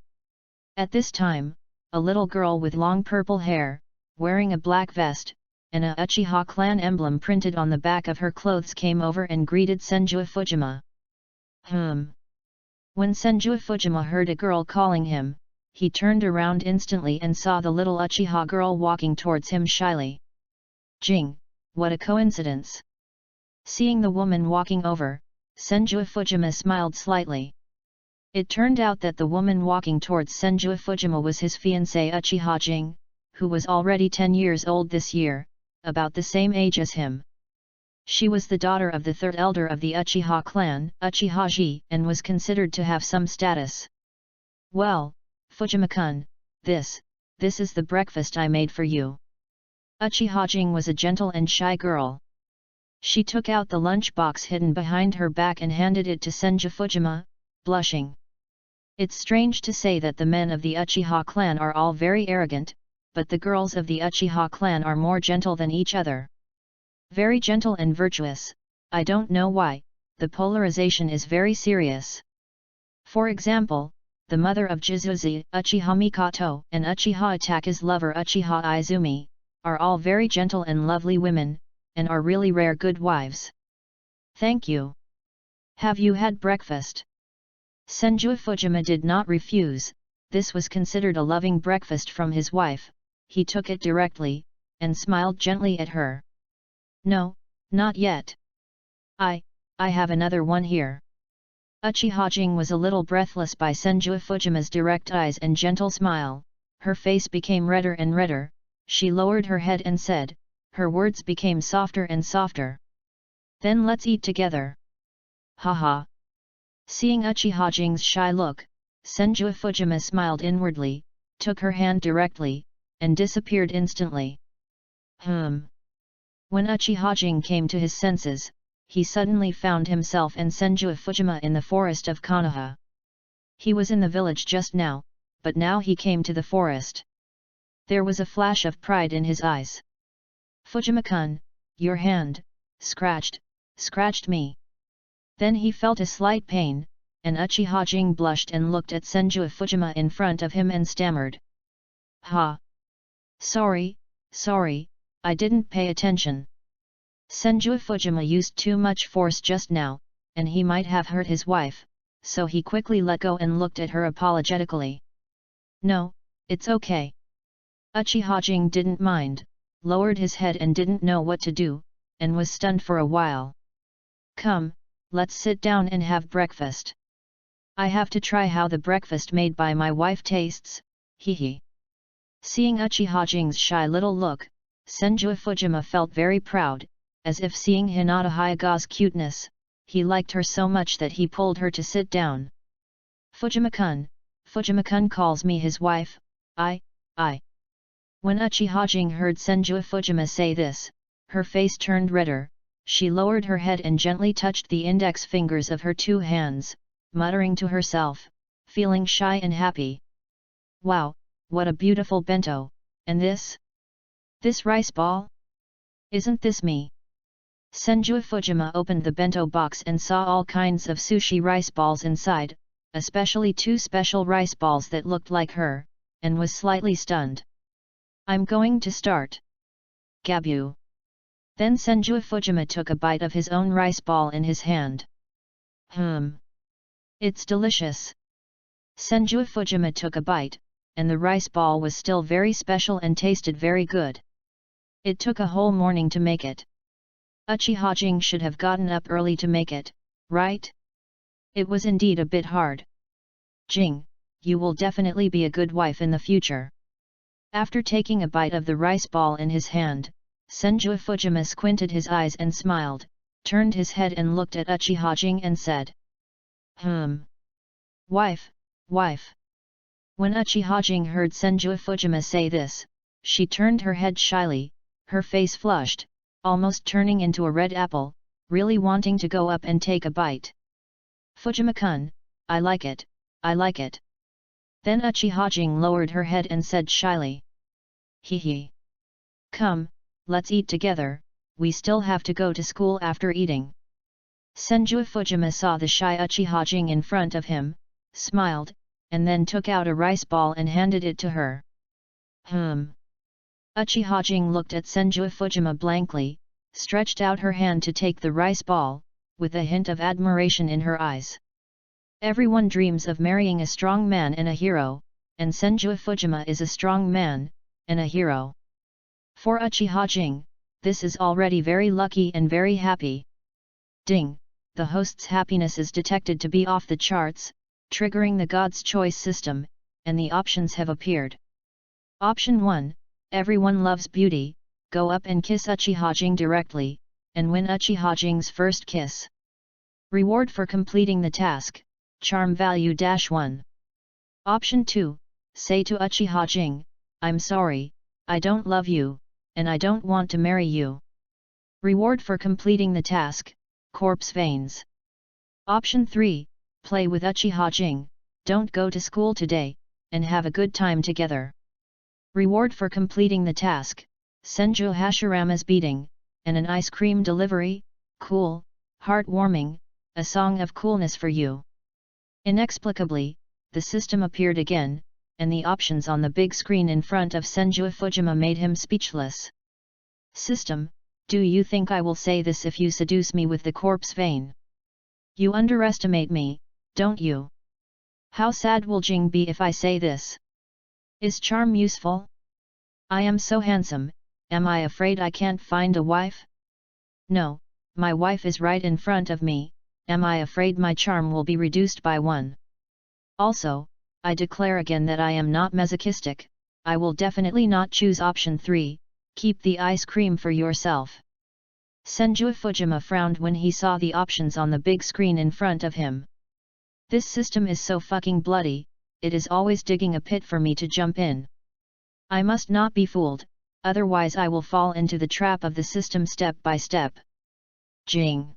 At this time, a little girl with long purple hair, wearing a black vest, and a Uchiha clan emblem printed on the back of her clothes came over and greeted Senju Fujima. When Senju Fujima heard a girl calling him, he turned around instantly and saw the little Uchiha girl walking towards him shyly. Jing, what a coincidence! Seeing the woman walking over, Senju Fujima smiled slightly. It turned out that the woman walking towards Senju Fujima was his fiancée Uchiha Jing, who was already 10 years old this year, about the same age as him. She was the daughter of the third elder of the Uchiha clan, Uchiha Ji, and was considered to have some status. Well, Fujima-kun, this is the breakfast I made for you. Uchiha Jing was a gentle and shy girl. She took out the lunch box hidden behind her back and handed it to Senju Fujima, blushing. It's strange to say that the men of the Uchiha clan are all very arrogant, but the girls of the Uchiha clan are more gentle than each other. Very gentle and virtuous, I don't know why, the polarization is very serious. For example, the mother of Jizuzi, Uchiha Mikoto, and Uchiha Itaka's lover Uchiha Izumi, are all very gentle and lovely women, and are really rare good wives. Thank you. Have you had breakfast? Senju Fujima did not refuse, this was considered a loving breakfast from his wife, he took it directly, and smiled gently at her. No, not yet. I have another one here. Uchiha Jing was a little breathless by Senju Fujima's direct eyes and gentle smile, her face became redder and redder, she lowered her head and said, her words became softer and softer. Then let's eat together. Haha. Seeing Uchiha Jing's shy look, Senju Fujima smiled inwardly, took her hand directly, and disappeared instantly. When Uchiha Jing came to his senses, he suddenly found himself and Senju Fujima in the forest of Konoha. He was in the village just now, but now he came to the forest. There was a flash of pride in his eyes. Fujima-kun, your hand, scratched me. Then he felt a slight pain, and Uchiha Jing blushed and looked at Senju Fujima in front of him and stammered. Ha! Sorry, I didn't pay attention. Senju Fujima used too much force just now, and he might have hurt his wife, so he quickly let go and looked at her apologetically. No, it's okay. Uchiha Jing didn't mind, lowered his head and didn't know what to do, and was stunned for a while. Come, let's sit down and have breakfast. I have to try how the breakfast made by my wife tastes, hee. Seeing Uchiha Jing's shy little look, Senju Fujima felt very proud, as if seeing Hinata Hyaga's cuteness, he liked her so much that he pulled her to sit down. Fujima-kun calls me his wife, I. When Uchiha Jing heard Senju Fujima say this, her face turned redder, she lowered her head and gently touched the index fingers of her two hands, muttering to herself, feeling shy and happy. Wow, what a beautiful bento, and this? This rice ball? Isn't this me? Senju Fujima opened the bento box and saw all kinds of sushi rice balls inside, especially two special rice balls that looked like her, and was slightly stunned. I'm going to start. Gabu. Then Senju Fujima took a bite of his own rice ball in his hand. It's delicious. Senju Fujima took a bite, and the rice ball was still very special and tasted very good. It took a whole morning to make it. Uchiha Jing should have gotten up early to make it, right? It was indeed a bit hard. Jing, you will definitely be a good wife in the future. After taking a bite of the rice ball in his hand, Senju Fujima squinted his eyes and smiled, turned his head and looked at Uchiha Jing and said. Wife. When Uchiha Jing heard Senju Fujima say this, she turned her head shyly, her face flushed, almost turning into a red apple, really wanting to go up and take a bite. Fujima-kun, I like it. Then Uchiha Jing lowered her head and said shyly. Hee. Come, let's eat together, we still have to go to school after eating. Senju Fujima saw the shy Uchiha Jing in front of him, smiled, and then took out a rice ball and handed it to her. Uchiha Jing looked at Senju Fujima blankly, stretched out her hand to take the rice ball, with a hint of admiration in her eyes. Everyone dreams of marrying a strong man and a hero, and Senju Fujima is a strong man, and a hero. For Uchiha Jing, this is already very lucky and very happy. Ding, the host's happiness is detected to be off the charts, triggering the God's Choice system, and the options have appeared. Option 1, everyone loves beauty, go up and kiss Uchiha Jing directly, and win Uchiha Jing's first kiss. Reward for completing the task, charm value -1. Option 2, say to Uchiha Jing, I'm sorry, I don't love you, and I don't want to marry you. Reward for completing the task, corpse veins. Option 3, play with Uchiha Jing, don't go to school today, and have a good time together. Reward for completing the task, Senju Hashirama's beating, and an ice cream delivery, cool, heartwarming, a song of coolness for you. Inexplicably, the system appeared again, and the options on the big screen in front of Senju Fujima made him speechless. System, do you think I will say this if you seduce me with the corpse vein? You underestimate me, don't you? How sad will Jing be if I say this? Is charm useful? I am so handsome, am I afraid I can't find a wife? No, my wife is right in front of me, am I afraid my charm will be reduced by 1? Also, I declare again that I am not masochistic, I will definitely not choose option 3, keep the ice cream for yourself. Senju Fujima frowned when he saw the options on the big screen in front of him. This system is so fucking bloody, it is always digging a pit for me to jump in. I must not be fooled, otherwise I will fall into the trap of the system step by step. Jing.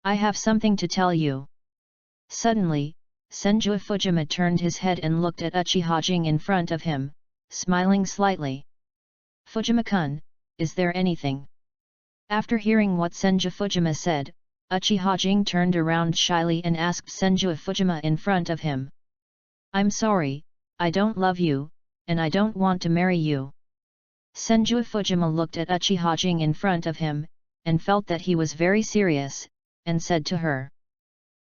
I have something to tell you. Suddenly, Senju Fujima turned his head and looked at Uchiha Jing in front of him, smiling slightly. Fujima-kun, is there anything? After hearing what Senju Fujima said, Uchiha Jing turned around shyly and asked Senju Fujima in front of him. I'm sorry, I don't love you, and I don't want to marry you. Senju Fujima looked at Uchiha Jing in front of him, and felt that he was very serious, and said to her.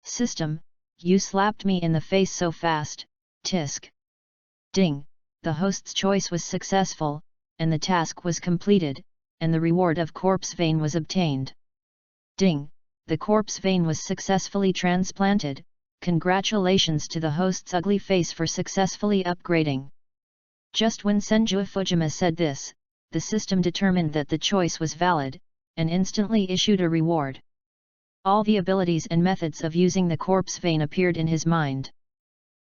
System, you slapped me in the face so fast, tisk. Ding, the host's choice was successful, and the task was completed, and the reward of corpse vein was obtained. Ding, the corpse vein was successfully transplanted, congratulations to the host's ugly face for successfully upgrading. Just when Senju Fujima said this, the system determined that the choice was valid, and instantly issued a reward. All the abilities and methods of using the corpse vein appeared in his mind.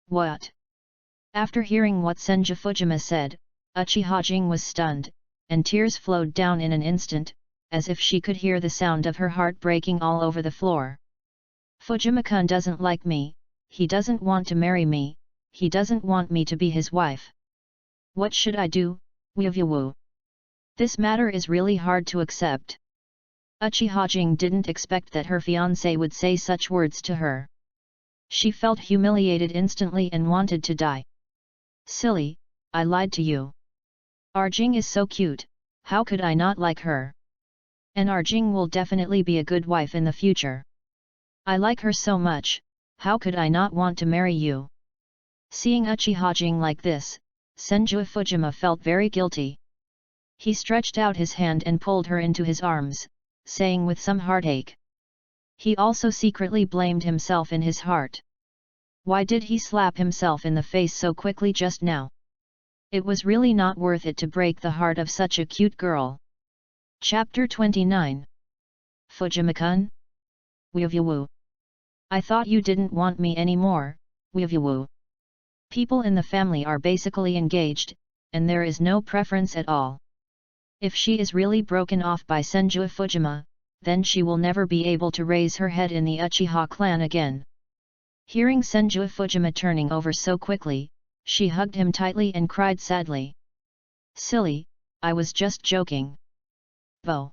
What? After hearing what Senju Fujima said, Uchiha Jing was stunned, and tears flowed down in an instant, as if she could hear the sound of her heart breaking all over the floor. Fujima-kun doesn't like me, he doesn't want to marry me, he doesn't want me to be his wife. What should I do, Woo? This matter is really hard to accept. Uchiha Jing didn't expect that her fiancé would say such words to her. She felt humiliated instantly and wanted to die. Silly, I lied to you. Arjing is so cute, how could I not like her? And Arjing will definitely be a good wife in the future. I like her so much, how could I not want to marry you? Seeing Uchiha Jing like this, Senju Fujima felt very guilty. He stretched out his hand and pulled her into his arms, saying with some heartache. He also secretly blamed himself in his heart. Why did he slap himself in the face so quickly just now? It was really not worth it to break the heart of such a cute girl. Chapter 29. Fujima-kun? Woo. I thought you didn't want me anymore, Woo. People in the family are basically engaged, and there is no preference at all. If she is really broken off by Senju Fujima, then she will never be able to raise her head in the Uchiha clan again. Hearing Senju Fujima turning over so quickly, she hugged him tightly and cried sadly. Silly, I was just joking. Bo.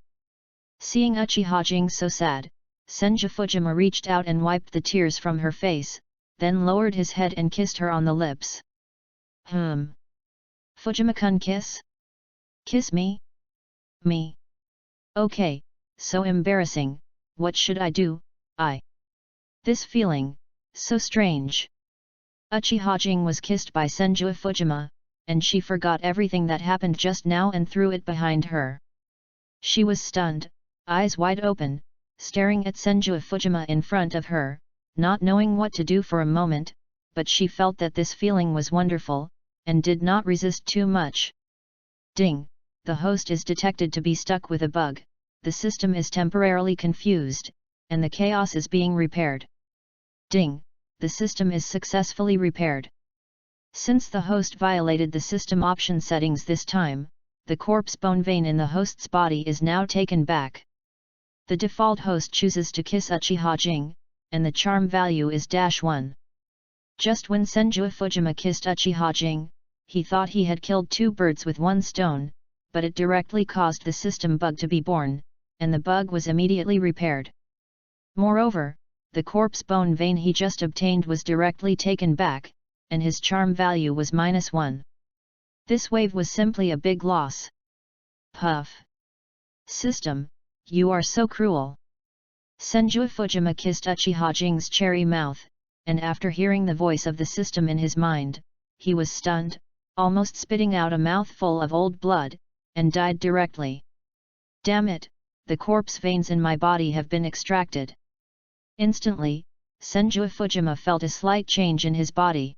Seeing Uchiha Jing so sad, Senju Fujima reached out and wiped the tears from her face, then lowered his head and kissed her on the lips. Fujima-kun kiss? Kiss me? Me? Okay, so embarrassing, what should I do, This feeling, so strange. Uchiha Jing was kissed by Senju Fujima, and she forgot everything that happened just now and threw it behind her. She was stunned, eyes wide open, staring at Senju Fujima in front of her, not knowing what to do for a moment, but she felt that this feeling was wonderful, and did not resist too much. Ding, the host is detected to be stuck with a bug, the system is temporarily confused, and the chaos is being repaired. Ding, the system is successfully repaired. Since the host violated the system option settings this time, the corpse bone vein in the host's body is now taken back. The default host chooses to kiss Uchiha Jing, and the charm value is -1. Just when Senju Fujima kissed Uchiha Jing, he thought he had killed 2 birds with 1 stone, but it directly caused the system bug to be born, and the bug was immediately repaired. Moreover, the corpse bone vein he just obtained was directly taken back, and his charm value was -1. This wave was simply a big loss. Puff. System, you are so cruel. Senju Fujima kissed Uchiha Jing's cherry mouth, and after hearing the voice of the system in his mind, he was stunned, almost spitting out a mouthful of old blood, and died directly. Damn it, the corpse veins in my body have been extracted. Instantly, Senju Fujima felt a slight change in his body.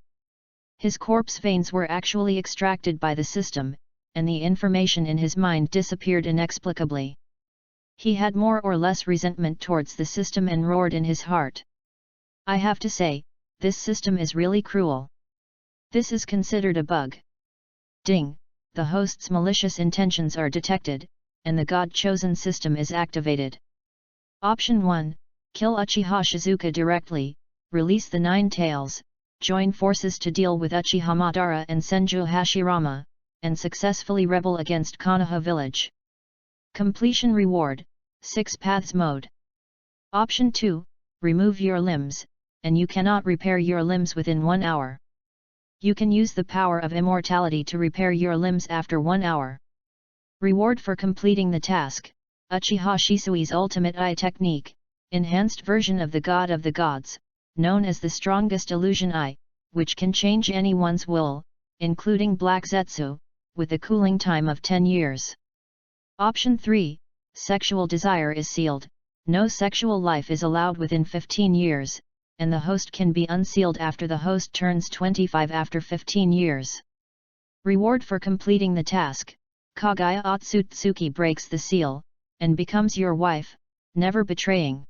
His corpse veins were actually extracted by the system, and the information in his mind disappeared inexplicably. He had more or less resentment towards the system and roared in his heart. I have to say, this system is really cruel. This is considered a bug. Ding, the host's malicious intentions are detected, and the God-chosen system is activated. Option 1, Kill Uchiha Shizuka directly, release the 9 tails, join forces to deal with Uchiha Madara and Senju Hashirama, and successfully rebel against Konoha village. Completion reward, 6 paths mode. Option 2, remove your limbs, and you cannot repair your limbs within 1 hour. You can use the power of immortality to repair your limbs after 1 hour. Reward for completing the task, Uchiha Shisui's ultimate eye technique, enhanced version of the God of the Gods, known as the strongest illusion eye, which can change anyone's will, including Black Zetsu, with a cooling time of 10 years. Option 3, sexual desire is sealed, no sexual life is allowed within 15 years, and the host can be unsealed after the host turns 25 after 15 years. Reward for completing the task, Kagaya Otsutsuki breaks the seal, and becomes your wife, never betraying.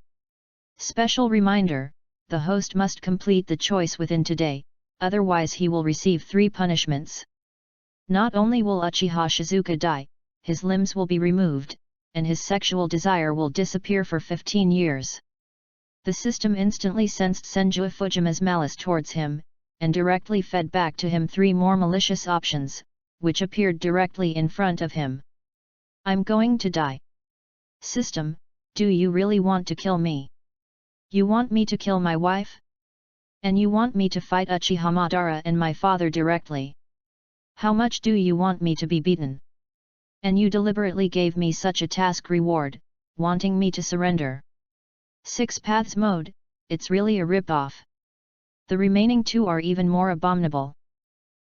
Special reminder, the host must complete the choice within today, otherwise he will receive 3 punishments. Not only will Uchiha Shizuka die, his limbs will be removed, and his sexual desire will disappear for 15 years. The system instantly sensed Senju Fujima's malice towards him, and directly fed back to him 3 more malicious options, which appeared directly in front of him. I'm going to die. System, do you really want to kill me? You want me to kill my wife? And you want me to fight Uchiha Madara and my father directly? How much do you want me to be beaten? And you deliberately gave me such a task reward, wanting me to surrender. 6 paths mode, it's really a rip-off. The remaining 2 are even more abominable.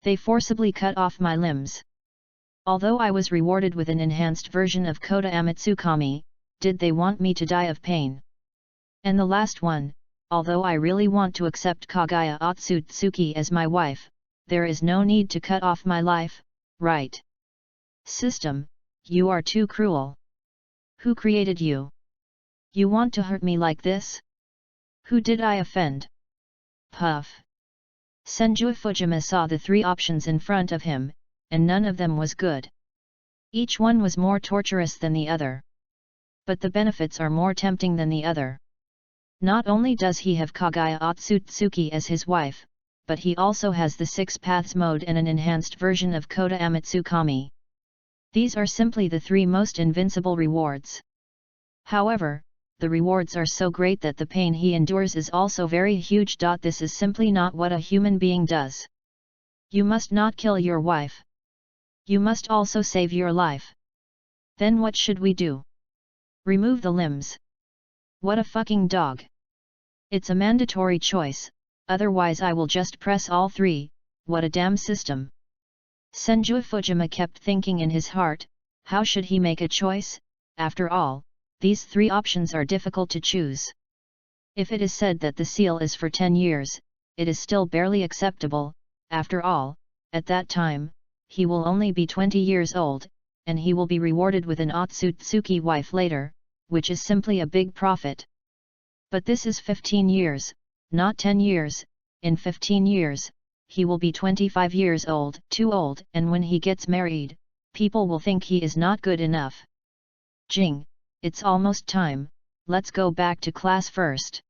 They forcibly cut off my limbs. Although I was rewarded with an enhanced version of Kota Amatsukami, did they want me to die of pain? And the last one, although I really want to accept Kagaya Otsutsuki as my wife, there is no need to cut off my life, right? System, you are too cruel. Who created you? You want to hurt me like this? Who did I offend? Puff. Senju Fujima saw the 3 options in front of him, and none of them was good. Each one was more torturous than the other. But the benefits are more tempting than the other. Not only does he have Kagaya Otsutsuki as his wife, but he also has the 6 paths mode and an enhanced version of Kota Amatsukami. These are simply the 3 most invincible rewards. However, the rewards are so great that the pain he endures is also very huge. This is simply not what a human being does. You must not kill your wife. You must also save your life. Then what should we do? Remove the limbs. What a fucking dog. It's a mandatory choice, otherwise I will just press all 3, what a damn system. Senju Fujima kept thinking in his heart, how should he make a choice? After all, these 3 options are difficult to choose. If it is said that the seal is for 10 years, it is still barely acceptable. After all, at that time, he will only be 20 years old, and he will be rewarded with an Otsutsuki wife later, which is simply a big profit. But this is 15 years, not 10 years. In 15 years, he will be 25 years old, too old, and when he gets married, people will think he is not good enough. Jing, it's almost time, let's go back to class first.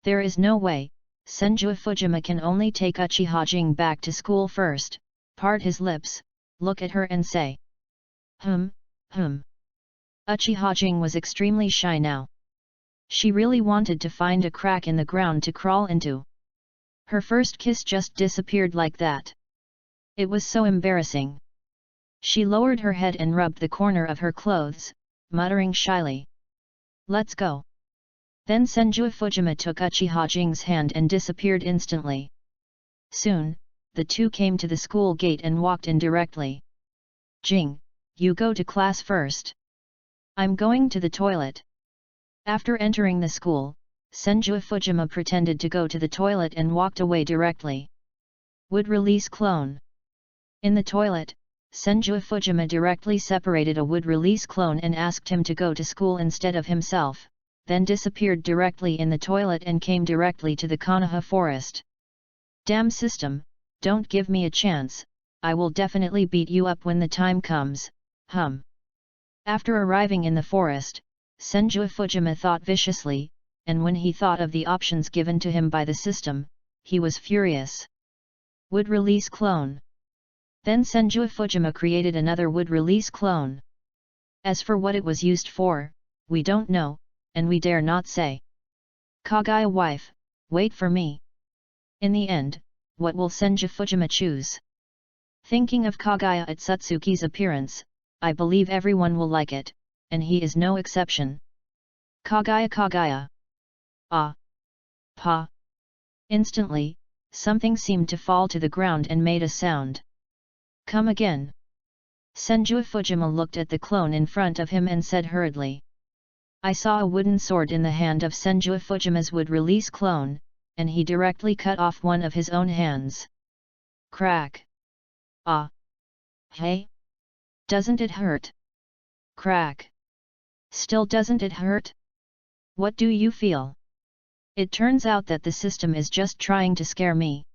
There is no way, Senju Fujima can only take Uchiha Jing back to school first, part his lips, look at her and say. Uchiha Jing was extremely shy now. She really wanted to find a crack in the ground to crawl into. Her first kiss just disappeared like that. It was so embarrassing. She lowered her head and rubbed the corner of her clothes, muttering shyly. Let's go. Then Senju Fujima took Uchiha Jing's hand and disappeared instantly. Soon, the 2 came to the school gate and walked in directly. Jing, you go to class first. I'm going to the toilet. After entering the school, Senju Fujima pretended to go to the toilet and walked away directly. Would release clone. In the toilet, Senju Fujima directly separated a would release clone and asked him to go to school instead of himself, then disappeared directly in the toilet and came directly to the Konoha forest. Damn system, don't give me a chance, I will definitely beat you up when the time comes, After arriving in the forest, Senju Fujima thought viciously, and when he thought of the options given to him by the system, he was furious. Would release clone. Then Senju Fujima created another would release clone. As for what it was used for, we don't know, and we dare not say. Kagaya wife, wait for me. In the end, what will Senju Fujima choose? Thinking of Kagaya Atsutsuki's appearance, I believe everyone will like it, and he is no exception. Kagaya. Ah! Pa! Instantly, something seemed to fall to the ground and made a sound. Come again. Senju Fujima looked at the clone in front of him and said hurriedly. I saw a wooden sword in the hand of Senju Fujima's would-release clone, and he directly cut off one of his own hands. Crack! Ah! Hey! Doesn't it hurt? Crack! Still doesn't it hurt? What do you feel? It turns out that the system is just trying to scare me.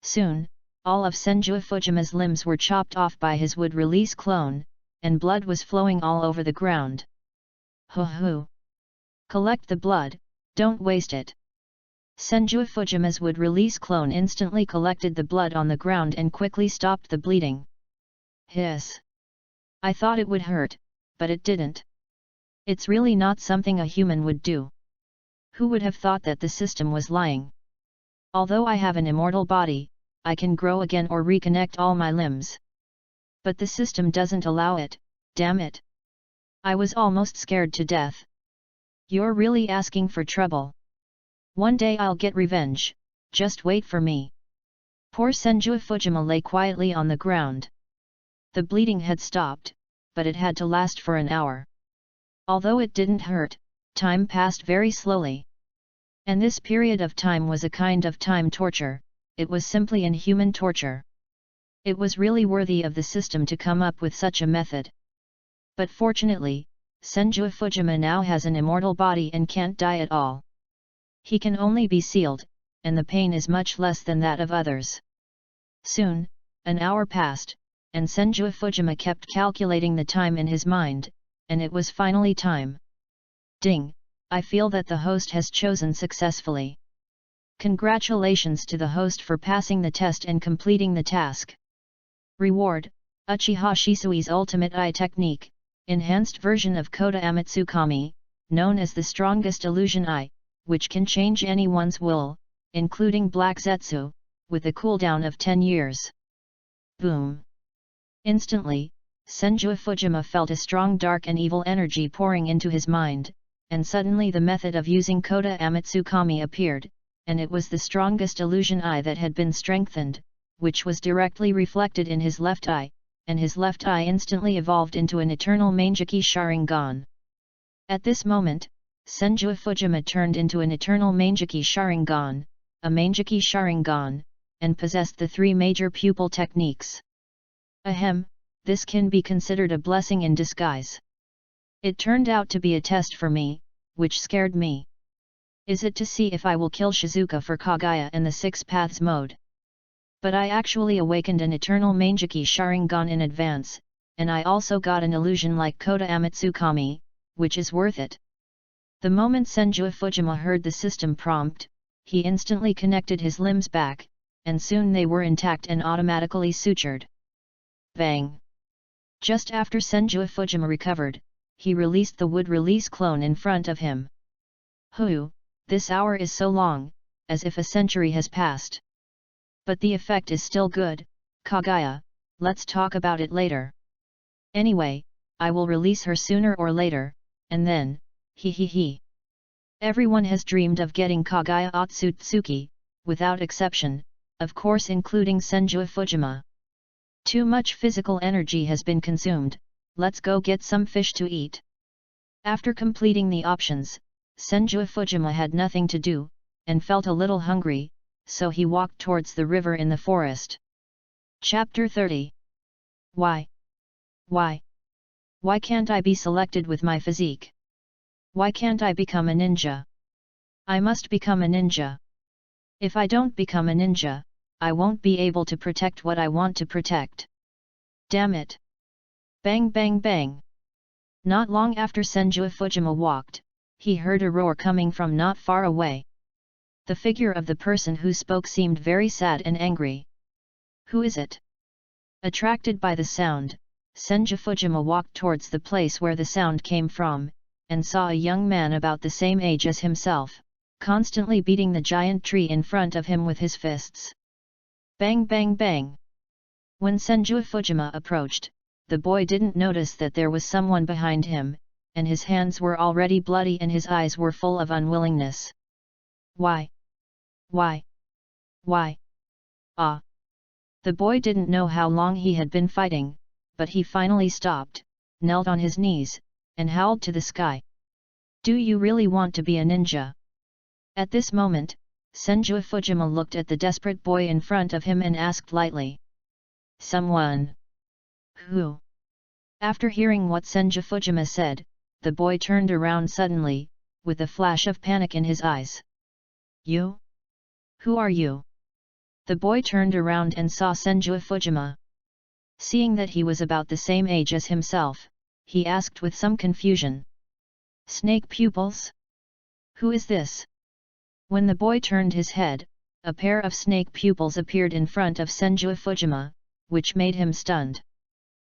Soon, all of Senju Fujima's limbs were chopped off by his would-release clone, and blood was flowing all over the ground. Hoo! Collect the blood, don't waste it. Senju Fujima's would-release clone instantly collected the blood on the ground and quickly stopped the bleeding. Hiss! I thought it would hurt, but it didn't. It's really not something a human would do. Who would have thought that the system was lying? Although I have an immortal body, I can grow again or reconnect all my limbs. But the system doesn't allow it, damn it. I was almost scared to death. You're really asking for trouble. One day I'll get revenge, just wait for me. Poor Senju Fujima lay quietly on the ground. The bleeding had stopped, but it had to last for an hour. Although it didn't hurt, time passed very slowly. And this period of time was a kind of time torture, it was simply inhuman torture. It was really worthy of the system to come up with such a method. But fortunately, Senju Fujima now has an immortal body and can't die at all. He can only be sealed, and the pain is much less than that of others. Soon, an hour passed, and Senju Fujima kept calculating the time in his mind, and it was finally time. Ding! I feel that the host has chosen successfully. Congratulations to the host for passing the test and completing the task. Reward, Uchiha Shisui's Ultimate Eye Technique, enhanced version of Koda Amatsukami, known as the strongest illusion eye, which can change anyone's will, including Black Zetsu, with a cooldown of 10 years. Boom! Instantly, Senju Fujima felt a strong dark and evil energy pouring into his mind, and suddenly the method of using Koda Amatsukami appeared, and it was the strongest illusion eye that had been strengthened, which was directly reflected in his left eye, and his left eye instantly evolved into an eternal Mangeki Sharingan. At this moment, Senju Fujima turned into an eternal Mangeki Sharingan, a Mangeki Sharingan, and possessed the 3 major pupil techniques. Ahem, this can be considered a blessing in disguise. It turned out to be a test for me, which scared me. Is it to see if I will kill Shizuka for Kagaya and the 6 Paths mode? But I actually awakened an eternal Mangeki Sharingan in advance, and I also got an illusion like Koda Amatsukami, which is worth it. The moment Senju Fujima heard the system prompt, he instantly connected his limbs back, and soon they were intact and automatically sutured. Bang! Just after Senju Fujima recovered, he released the would-release clone in front of him. Hoo, this hour is so long, as if a century has passed. But the effect is still good, Kagaya, let's talk about it later. Anyway, I will release her sooner or later, and then, he. Everyone has dreamed of getting Kagaya Otsutsuki, without exception, of course including Senju Fujima. Too much physical energy has been consumed, let's go get some fish to eat. After completing the options, Senju Fujima had nothing to do, and felt a little hungry, so he walked towards the river in the forest. Chapter 30. Why can't I be selected with my physique? Why can't I become a ninja? I must become a ninja. If I don't become a ninja, I won't be able to protect what I want to protect. Damn it! Bang bang bang! Not long after Senju Fujima walked, he heard a roar coming from not far away. The figure of the person who spoke seemed very sad and angry. Who is it? Attracted by the sound, Senju Fujima walked towards the place where the sound came from, and saw a young man about the same age as himself, constantly beating the giant tree in front of him with his fists. Bang bang bang! When Senju Fujima approached, the boy didn't notice that there was someone behind him, and his hands were already bloody and his eyes were full of unwillingness. Why? Why? Why? Ah! The boy didn't know how long he had been fighting, but he finally stopped, knelt on his knees, and howled to the sky. Do you really want to be a ninja? At this moment, Senju Fujima looked at the desperate boy in front of him and asked lightly. Someone? Who? After hearing what Senju Fujima said, the boy turned around suddenly, with a flash of panic in his eyes. You? Who are you? The boy turned around and saw Senju Fujima. Seeing that he was about the same age as himself, he asked with some confusion. Snake pupils? Who is this? When the boy turned his head, a pair of snake pupils appeared in front of Senju Fujima, which made him stunned.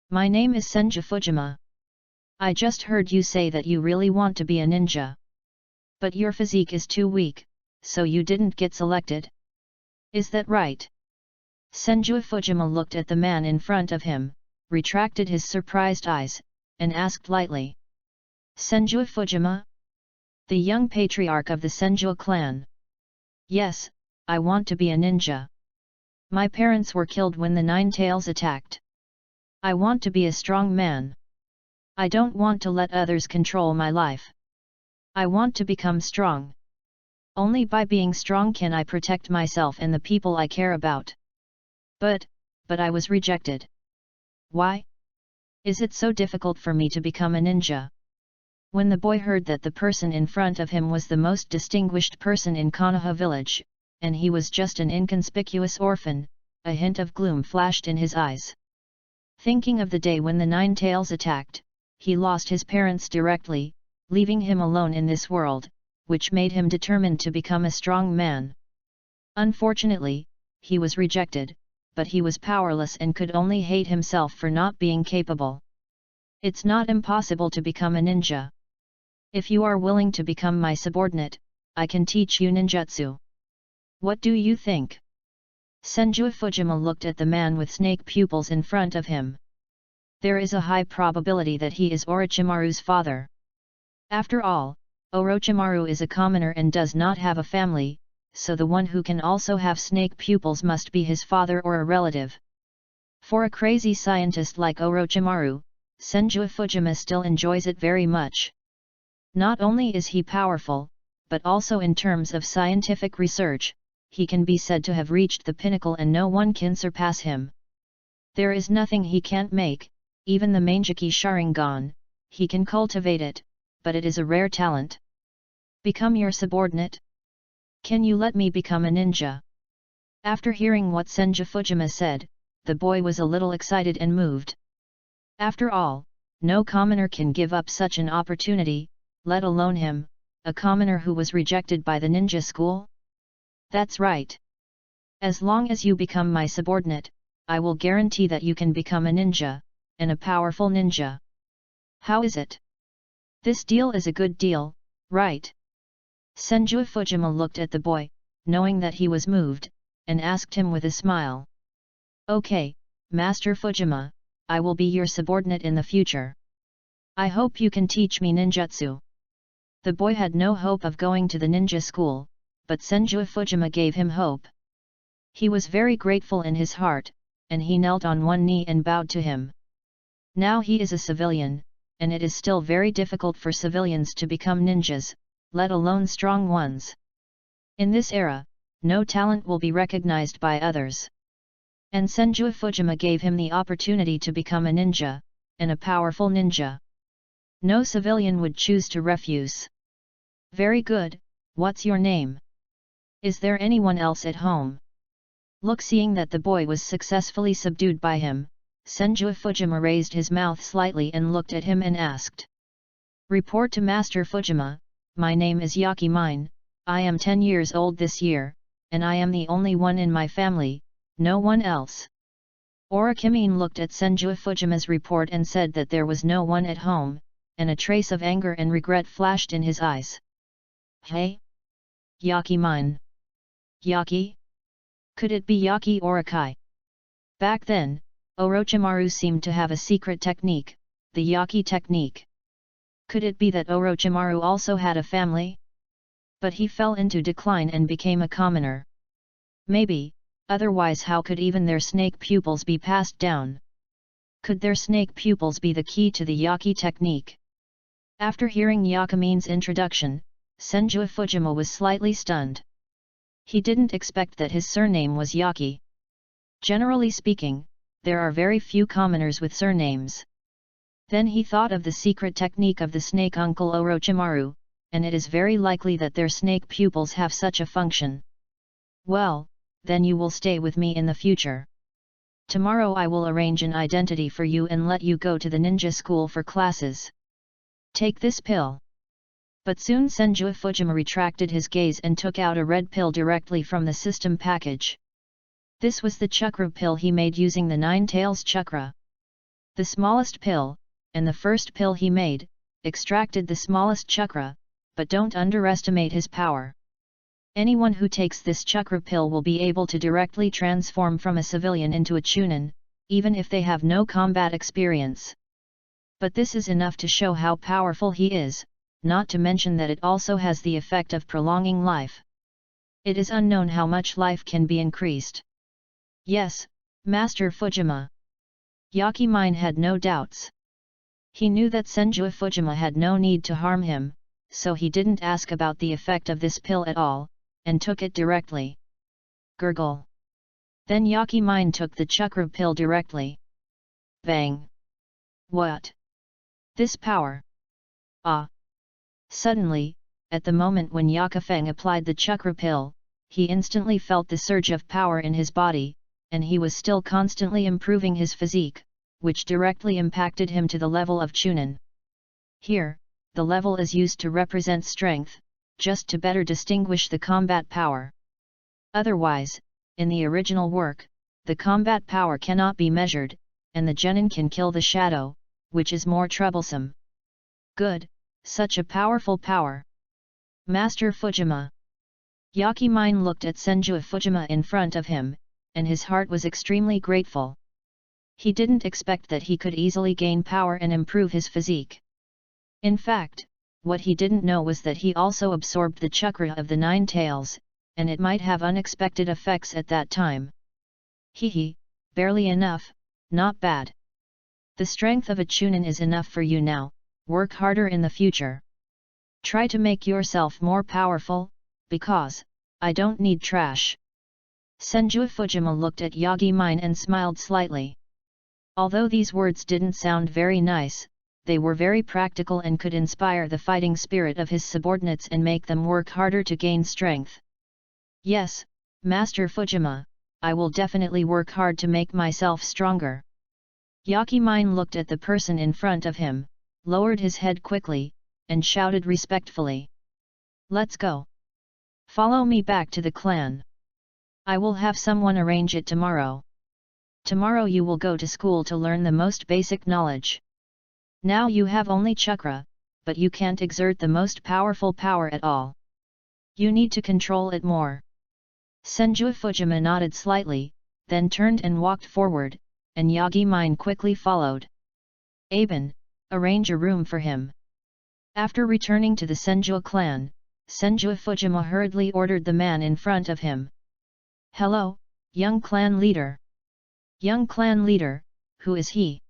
My name is Senju Fujima. I just heard you say that you really want to be a ninja. But your physique is too weak, so you didn't get selected. Is that right? Senju Fujima looked at the man in front of him, retracted his surprised eyes, and asked lightly. Senju Fujima? The young patriarch of the Senju clan. Yes, I want to be a ninja. My parents were killed when the Nine Tails attacked. I want to be a strong man. I don't want to let others control my life. I want to become strong. Only by being strong can I protect myself and the people I care about. But I was rejected. Why? Is it so difficult for me to become a ninja? When the boy heard that the person in front of him was the most distinguished person in Konoha village, and he was just an inconspicuous orphan, a hint of gloom flashed in his eyes. Thinking of the day when the Nine Tails attacked, he lost his parents directly, leaving him alone in this world, which made him determined to become a strong man. Unfortunately, he was rejected, but he was powerless and could only hate himself for not being capable. It's not impossible to become a ninja. If you are willing to become my subordinate, I can teach you ninjutsu. What do you think? Senju Fujima looked at the man with snake pupils in front of him. There is a high probability that he is Orochimaru's father. After all, Orochimaru is a commoner and does not have a family, so the one who can also have snake pupils must be his father or a relative. For a crazy scientist like Orochimaru, Senju Fujima still enjoys it very much. Not only is he powerful, but also in terms of scientific research, he can be said to have reached the pinnacle and no one can surpass him. There is nothing he can't make, even the Mangeki Sharingan, he can cultivate it, but it is a rare talent. Become your subordinate? Can you let me become a ninja? After hearing what Senju Fujima said, the boy was a little excited and moved. After all, no commoner can give up such an opportunity, let alone him, a commoner who was rejected by the ninja school. That's right. As long as you become my subordinate, I will guarantee that you can become a ninja, and a powerful ninja. How is it? This deal is a good deal, right? Senju Fujima looked at the boy, knowing that he was moved, and asked him with a smile. Okay, Master Fujima, I will be your subordinate in the future. I hope you can teach me ninjutsu. The boy had no hope of going to the ninja school, but Senju Fujima gave him hope. He was very grateful in his heart, and he knelt on one knee and bowed to him. Now he is a civilian, and it is still very difficult for civilians to become ninjas, let alone strong ones. In this era, no talent will be recognized by others. And Senju Fujima gave him the opportunity to become a ninja, and a powerful ninja. No civilian would choose to refuse. Very good, what's your name? Is there anyone else at home? Look, seeing that the boy was successfully subdued by him, Senju Fujima raised his mouth slightly and looked at him and asked. Report to Master Fujima, my name is Yakimine, I am 10 years old this year, and I am the only one in my family, no one else. Orakimine looked at Senju Fujima's report and said that there was no one at home, and a trace of anger and regret flashed in his eyes. Hey? Yakimine? Yaki? Could it be Yaki Orakai? Back then, Orochimaru seemed to have a secret technique, the Yaki technique. Could it be that Orochimaru also had a family? But he fell into decline and became a commoner. Maybe, otherwise how could even their snake pupils be passed down? Could their snake pupils be the key to the Yaki technique? After hearing Yakimine's introduction, Senju Fujima was slightly stunned. He didn't expect that his surname was Yaki. Generally speaking, there are very few commoners with surnames. Then he thought of the secret technique of the snake uncle Orochimaru, and it is very likely that their snake pupils have such a function. Well, then you will stay with me in the future. Tomorrow I will arrange an identity for you and let you go to the ninja school for classes. Take this pill. But soon Senju Fujima retracted his gaze and took out a red pill directly from the system package. This was the chakra pill he made using the Nine Tails chakra. The smallest pill, and the first pill he made, extracted the smallest chakra, but don't underestimate his power. Anyone who takes this chakra pill will be able to directly transform from a civilian into a chunin, even if they have no combat experience. But this is enough to show how powerful he is, not to mention that it also has the effect of prolonging life. It is unknown how much life can be increased. Yes, Master Fujima. Yakimine had no doubts. He knew that Senju Fujima had no need to harm him, so he didn't ask about the effect of this pill at all, and took it directly. Gurgle. Then Yakimine took the chakra pill directly. Bang! What? This power! Ah! Suddenly, at the moment when Yakafeng applied the chakra pill, he instantly felt the surge of power in his body, and he was still constantly improving his physique, which directly impacted him to the level of chunin. Here, the level is used to represent strength, just to better distinguish the combat power. Otherwise, in the original work, the combat power cannot be measured, and the genin can kill the shadow, which is more troublesome. Good, such a powerful power. Master Fujima. Yakimine looked at Senju Fujima in front of him, and his heart was extremely grateful. He didn't expect that he could easily gain power and improve his physique. In fact, what he didn't know was that he also absorbed the chakra of the Nine Tails, and it might have unexpected effects at that time. Hehe, barely enough, not bad. The strength of a chunin is enough for you now, work harder in the future. Try to make yourself more powerful, because, I don't need trash. Senju Fujima looked at Yakimine and smiled slightly. Although these words didn't sound very nice, they were very practical and could inspire the fighting spirit of his subordinates and make them work harder to gain strength. Yes, Master Fujima, I will definitely work hard to make myself stronger. Yakimine looked at the person in front of him, lowered his head quickly, and shouted respectfully. Let's go. Follow me back to the clan. I will have someone arrange it tomorrow. Tomorrow you will go to school to learn the most basic knowledge. Now you have only chakra, but you can't exert the most powerful power at all. You need to control it more. Senju Fujima nodded slightly, then turned and walked forward, and Yakimine quickly followed. Aben, arrange a room for him. After returning to the Senju clan, Senju Fujima hurriedly ordered the man in front of him. Hello, young clan leader. Young clan leader, who is he?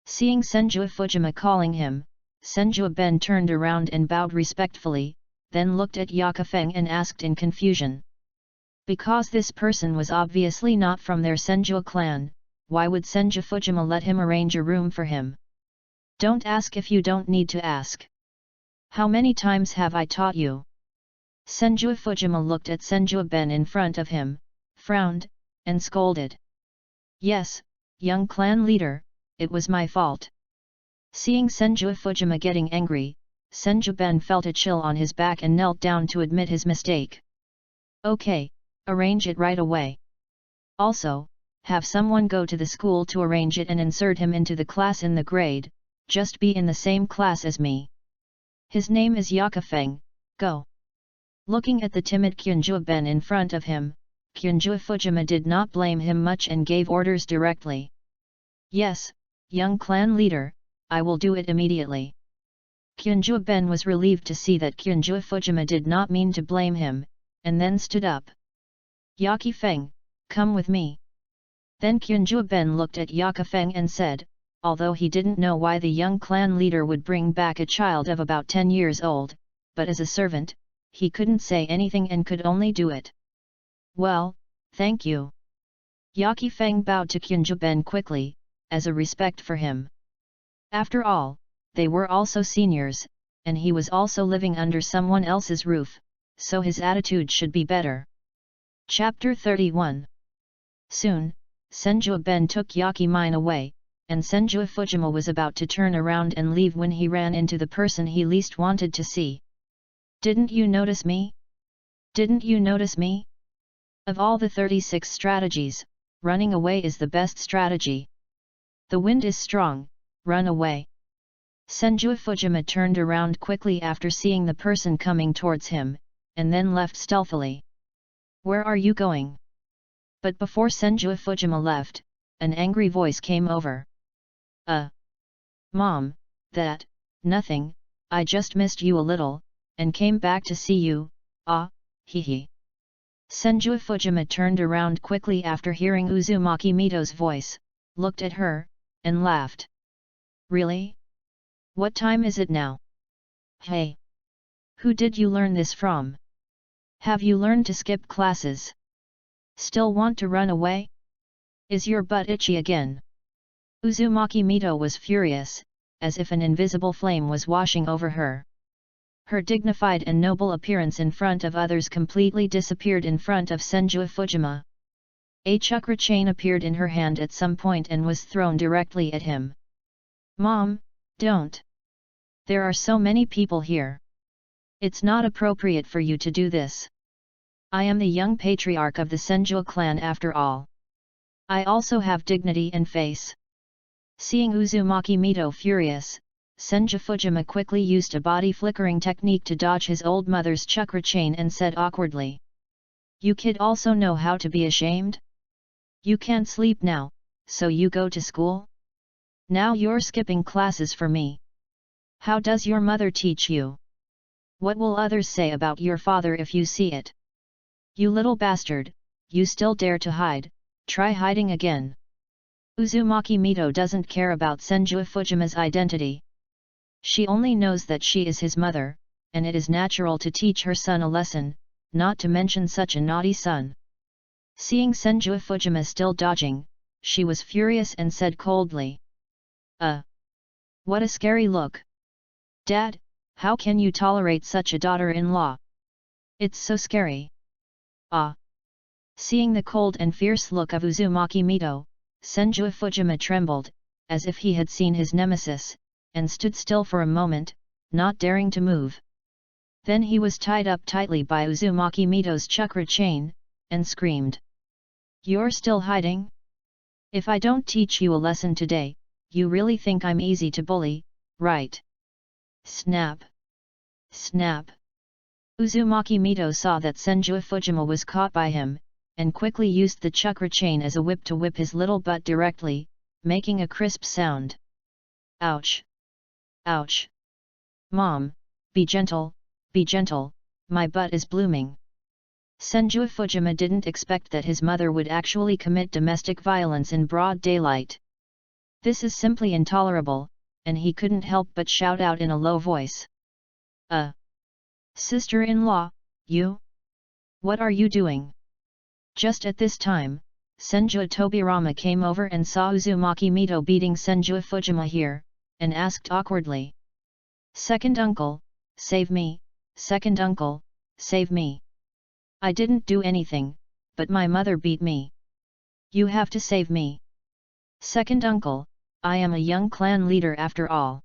Seeing Senju Fujima calling him, Senju Ben turned around and bowed respectfully, then looked at Yakafeng and asked in confusion. Because this person was obviously not from their Senju clan, why would Senju Fujima let him arrange a room for him? Don't ask if you don't need to ask. How many times have I taught you? Senju Fujima looked at Senju Ben in front of him, frowned, and scolded. Yes, young clan leader, it was my fault. Seeing Senju Fujima getting angry, Senju-ben felt a chill on his back and knelt down to admit his mistake. Okay, arrange it right away. Also, have someone go to the school to arrange it and insert him into the class in the grade, just be in the same class as me. His name is Yakafeng, go. Looking at the timid Kyunjua-ben in front of him, Kyunjua Fujima did not blame him much and gave orders directly. Yes, young clan leader, I will do it immediately. Kyunjua-ben was relieved to see that Kyunjua Fujima did not mean to blame him, and then stood up. Yakafeng, come with me. Then Kyunjua-ben looked at Yakafeng and said, although he didn't know why the young clan leader would bring back a child of about 10 years old, but as a servant, he couldn't say anything and could only do it. Well, thank you. Yakafeng bowed to Kyunjua-ben quickly, as a respect for him. After all, they were also seniors, and he was also living under someone else's roof, so his attitude should be better. Chapter 31. Soon, Senju-ben took Yaki-mine away, and Senju Fujima was about to turn around and leave when he ran into the person he least wanted to see. Didn't you notice me? Didn't you notice me? Of all the 36 strategies, running away is the best strategy. The wind is strong, run away. Senju Fujima turned around quickly after seeing the person coming towards him, and then left stealthily. Where are you going? But before Senju Fujima left, an angry voice came over. Mom, nothing, I just missed you a little, and came back to see you, hee hee. Senju Fujima turned around quickly after hearing Uzumaki Mito's voice, looked at her, and laughed. Really? What time is it now? Hey! Who did you learn this from? Have you learned to skip classes? Still want to run away? Is your butt itchy again? Uzumaki Mito was furious, as if an invisible flame was washing over her. Her dignified and noble appearance in front of others completely disappeared in front of Senju Fujima. A chakra chain appeared in her hand at some point and was thrown directly at him. Mom, don't! There are so many people here. It's not appropriate for you to do this. I am the young patriarch of the Senju clan after all. I also have dignity and face. Seeing Uzumaki Mito furious, Senju Fujima quickly used a body flickering technique to dodge his old mother's chakra chain and said awkwardly. You kid also know how to be ashamed? You can't sleep now, so you go to school? Now you're skipping classes for me. How does your mother teach you? What will others say about your father if you see it? You little bastard, you still dare to hide, try hiding again. Uzumaki Mito doesn't care about Senju Fujima's identity. She only knows that she is his mother, and it is natural to teach her son a lesson, not to mention such a naughty son. Seeing Senju Fujima still dodging, she was furious and said coldly. What a scary look. Dad, how can you tolerate such a daughter-in-law? It's so scary. Seeing the cold and fierce look of Uzumaki Mito, Senju Fujima trembled, as if he had seen his nemesis, and stood still for a moment, not daring to move. Then he was tied up tightly by Uzumaki Mito's chakra chain, and screamed. You're still hiding? If I don't teach you a lesson today, you really think I'm easy to bully, right? Snap! Snap! Uzumaki Mito saw that Senju Fujima was caught by him, and quickly used the chakra chain as a whip to whip his little butt directly, making a crisp sound. Ouch! Ouch! Mom, be gentle, my butt is blooming. Senju Fujima didn't expect that his mother would actually commit domestic violence in broad daylight. This is simply intolerable, and he couldn't help but shout out in a low voice. Sister-in-law, you? What are you doing? Just at this time, Senju Tobirama came over and saw Uzumaki Mito beating Senju Fujima here, and asked awkwardly. Second uncle, save me, second uncle, save me. I didn't do anything, but my mother beat me. You have to save me. Second uncle, I am a young clan leader after all.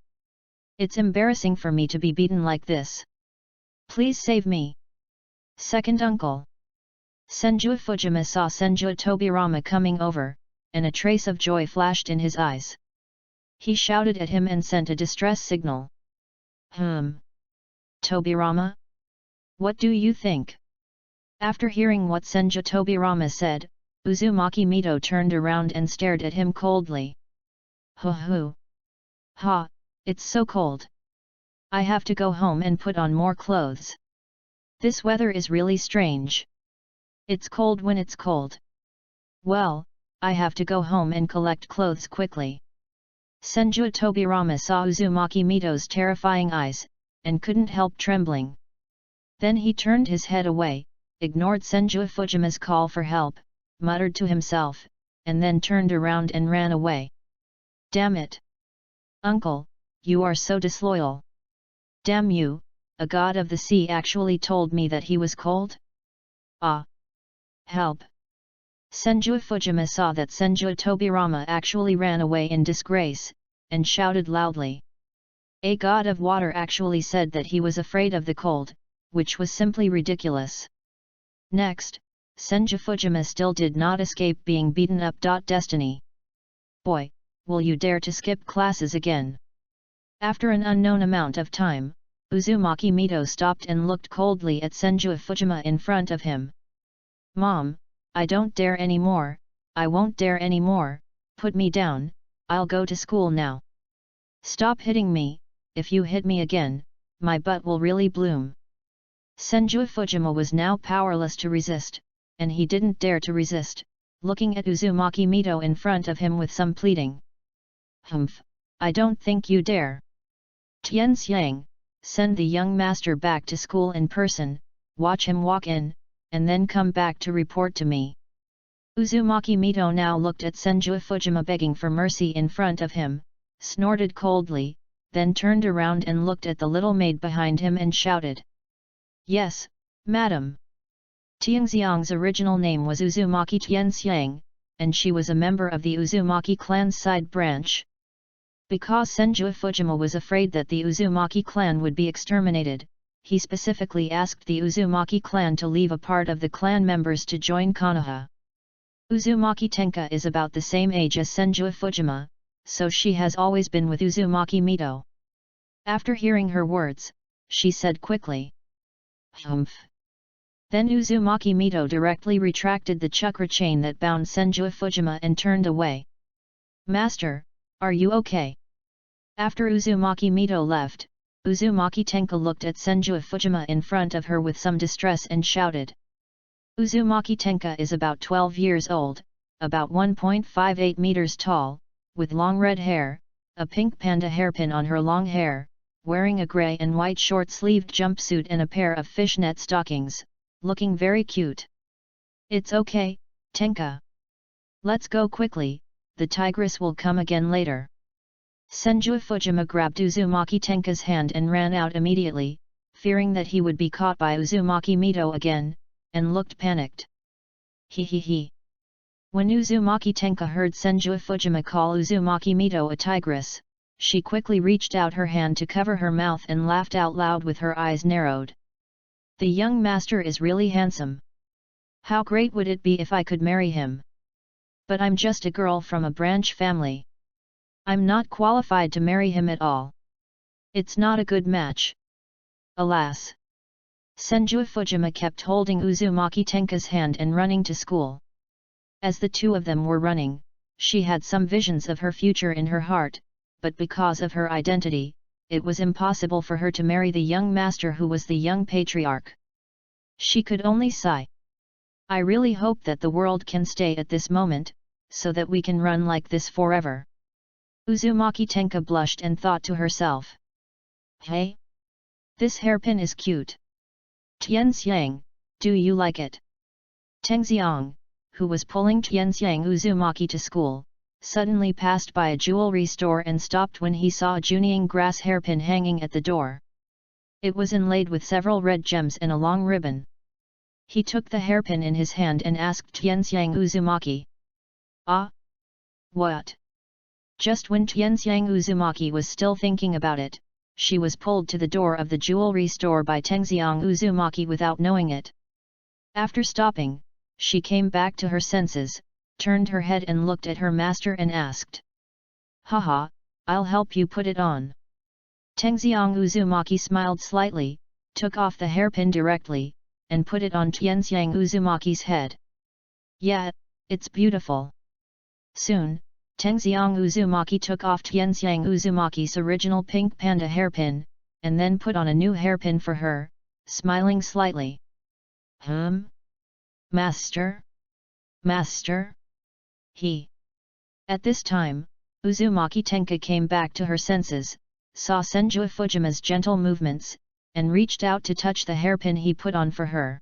It's embarrassing for me to be beaten like this. Please save me. Second uncle. Senju Fujima saw Senju Tobirama coming over, and a trace of joy flashed in his eyes. He shouted at him and sent a distress signal. Tobirama? What do you think? After hearing what Senju Tobirama said, Uzumaki Mito turned around and stared at him coldly. Ha, it's so cold. I have to go home and put on more clothes. This weather is really strange. It's cold when it's cold. Well, I have to go home and collect clothes quickly. Senju Tobirama saw Uzumaki Mito's terrifying eyes, and couldn't help trembling. Then he turned his head away, ignored Senju Fujima's call for help, muttered to himself, and then turned around and ran away. Damn it! Uncle, you are so disloyal. Damn you, a god of the sea actually told me that he was cold? Ah! Help! Senju Fujima saw that Senju Tobirama actually ran away in disgrace, and shouted loudly. A god of water actually said that he was afraid of the cold, which was simply ridiculous. Next, Senju Fujima still did not escape being beaten up. Destiny. Boy, will you dare to skip classes again? After an unknown amount of time, Uzumaki Mito stopped and looked coldly at Senju Fujima in front of him. Mom, I don't dare anymore, I won't dare anymore, put me down, I'll go to school now. Stop hitting me, if you hit me again, my butt will really bloom. Senju Fujima was now powerless to resist, and he didn't dare to resist, looking at Uzumaki Mito in front of him with some pleading. I don't think you dare. Tianxiang, send the young master back to school in person, watch him walk in, and then come back to report to me. Uzumaki Mito now looked at Senju Fujima begging for mercy in front of him, snorted coldly, then turned around and looked at the little maid behind him and shouted. Yes, madam. Tianxiang's original name was Uzumaki Tianxiang, and she was a member of the Uzumaki clan's side branch. Because Senju Fujima was afraid that the Uzumaki clan would be exterminated, he specifically asked the Uzumaki clan to leave a part of the clan members to join Konoha. Uzumaki Tenka is about the same age as Senju Fujima, so she has always been with Uzumaki Mito. After hearing her words, she said quickly. Then Uzumaki Mito directly retracted the chakra chain that bound Senju Fujima and turned away. Master, are you okay? After Uzumaki Mito left, Uzumaki Tenka looked at Senju Fujima in front of her with some distress and shouted. Uzumaki Tenka is about 12 years old, about 1.58 meters tall, with long red hair, a pink panda hairpin on her long hair, wearing a grey and white short-sleeved jumpsuit and a pair of fishnet stockings, looking very cute. It's okay, Tenka. Let's go quickly, the tigress will come again later. Senju Fujima grabbed Uzumaki Tenka's hand and ran out immediately, fearing that he would be caught by Uzumaki Mito again, and looked panicked. He. When Uzumaki Tenka heard Senju Fujima call Uzumaki Mito a tigress, she quickly reached out her hand to cover her mouth and laughed out loud with her eyes narrowed. The young master is really handsome. How great would it be if I could marry him? But I'm just a girl from a branch family. I'm not qualified to marry him at all. It's not a good match. Alas! Senju Fujima kept holding Uzumaki Tenka's hand and running to school. As the two of them were running, she had some visions of her future in her heart, but because of her identity, it was impossible for her to marry the young master who was the young patriarch. She could only sigh. I really hope that the world can stay at this moment, so that we can run like this forever. Uzumaki Tenka blushed and thought to herself. Hey! This hairpin is cute. Tianxiang, do you like it? Tengxiang, who was pulling Tianxiang Uzumaki to school, suddenly passed by a jewelry store and stopped when he saw a Junying grass hairpin hanging at the door. It was inlaid with several red gems and a long ribbon. He took the hairpin in his hand and asked Tianxiang Uzumaki. Ah? What? Just when Tianxiang Uzumaki was still thinking about it, she was pulled to the door of the jewelry store by Tengxiang Uzumaki without knowing it. After stopping, she came back to her senses, turned her head and looked at her master and asked. Haha, I'll help you put it on. Tengxiang Uzumaki smiled slightly, took off the hairpin directly, and put it on Tianxiang Uzumaki's head. Yeah, it's beautiful. Soon, Tengxiang Uzumaki took off Tianxiang Uzumaki's original pink panda hairpin, and then put on a new hairpin for her, smiling slightly. Master? Master? He. At this time, Uzumaki Tenka came back to her senses, saw Senju Fujima's gentle movements, and reached out to touch the hairpin he put on for her.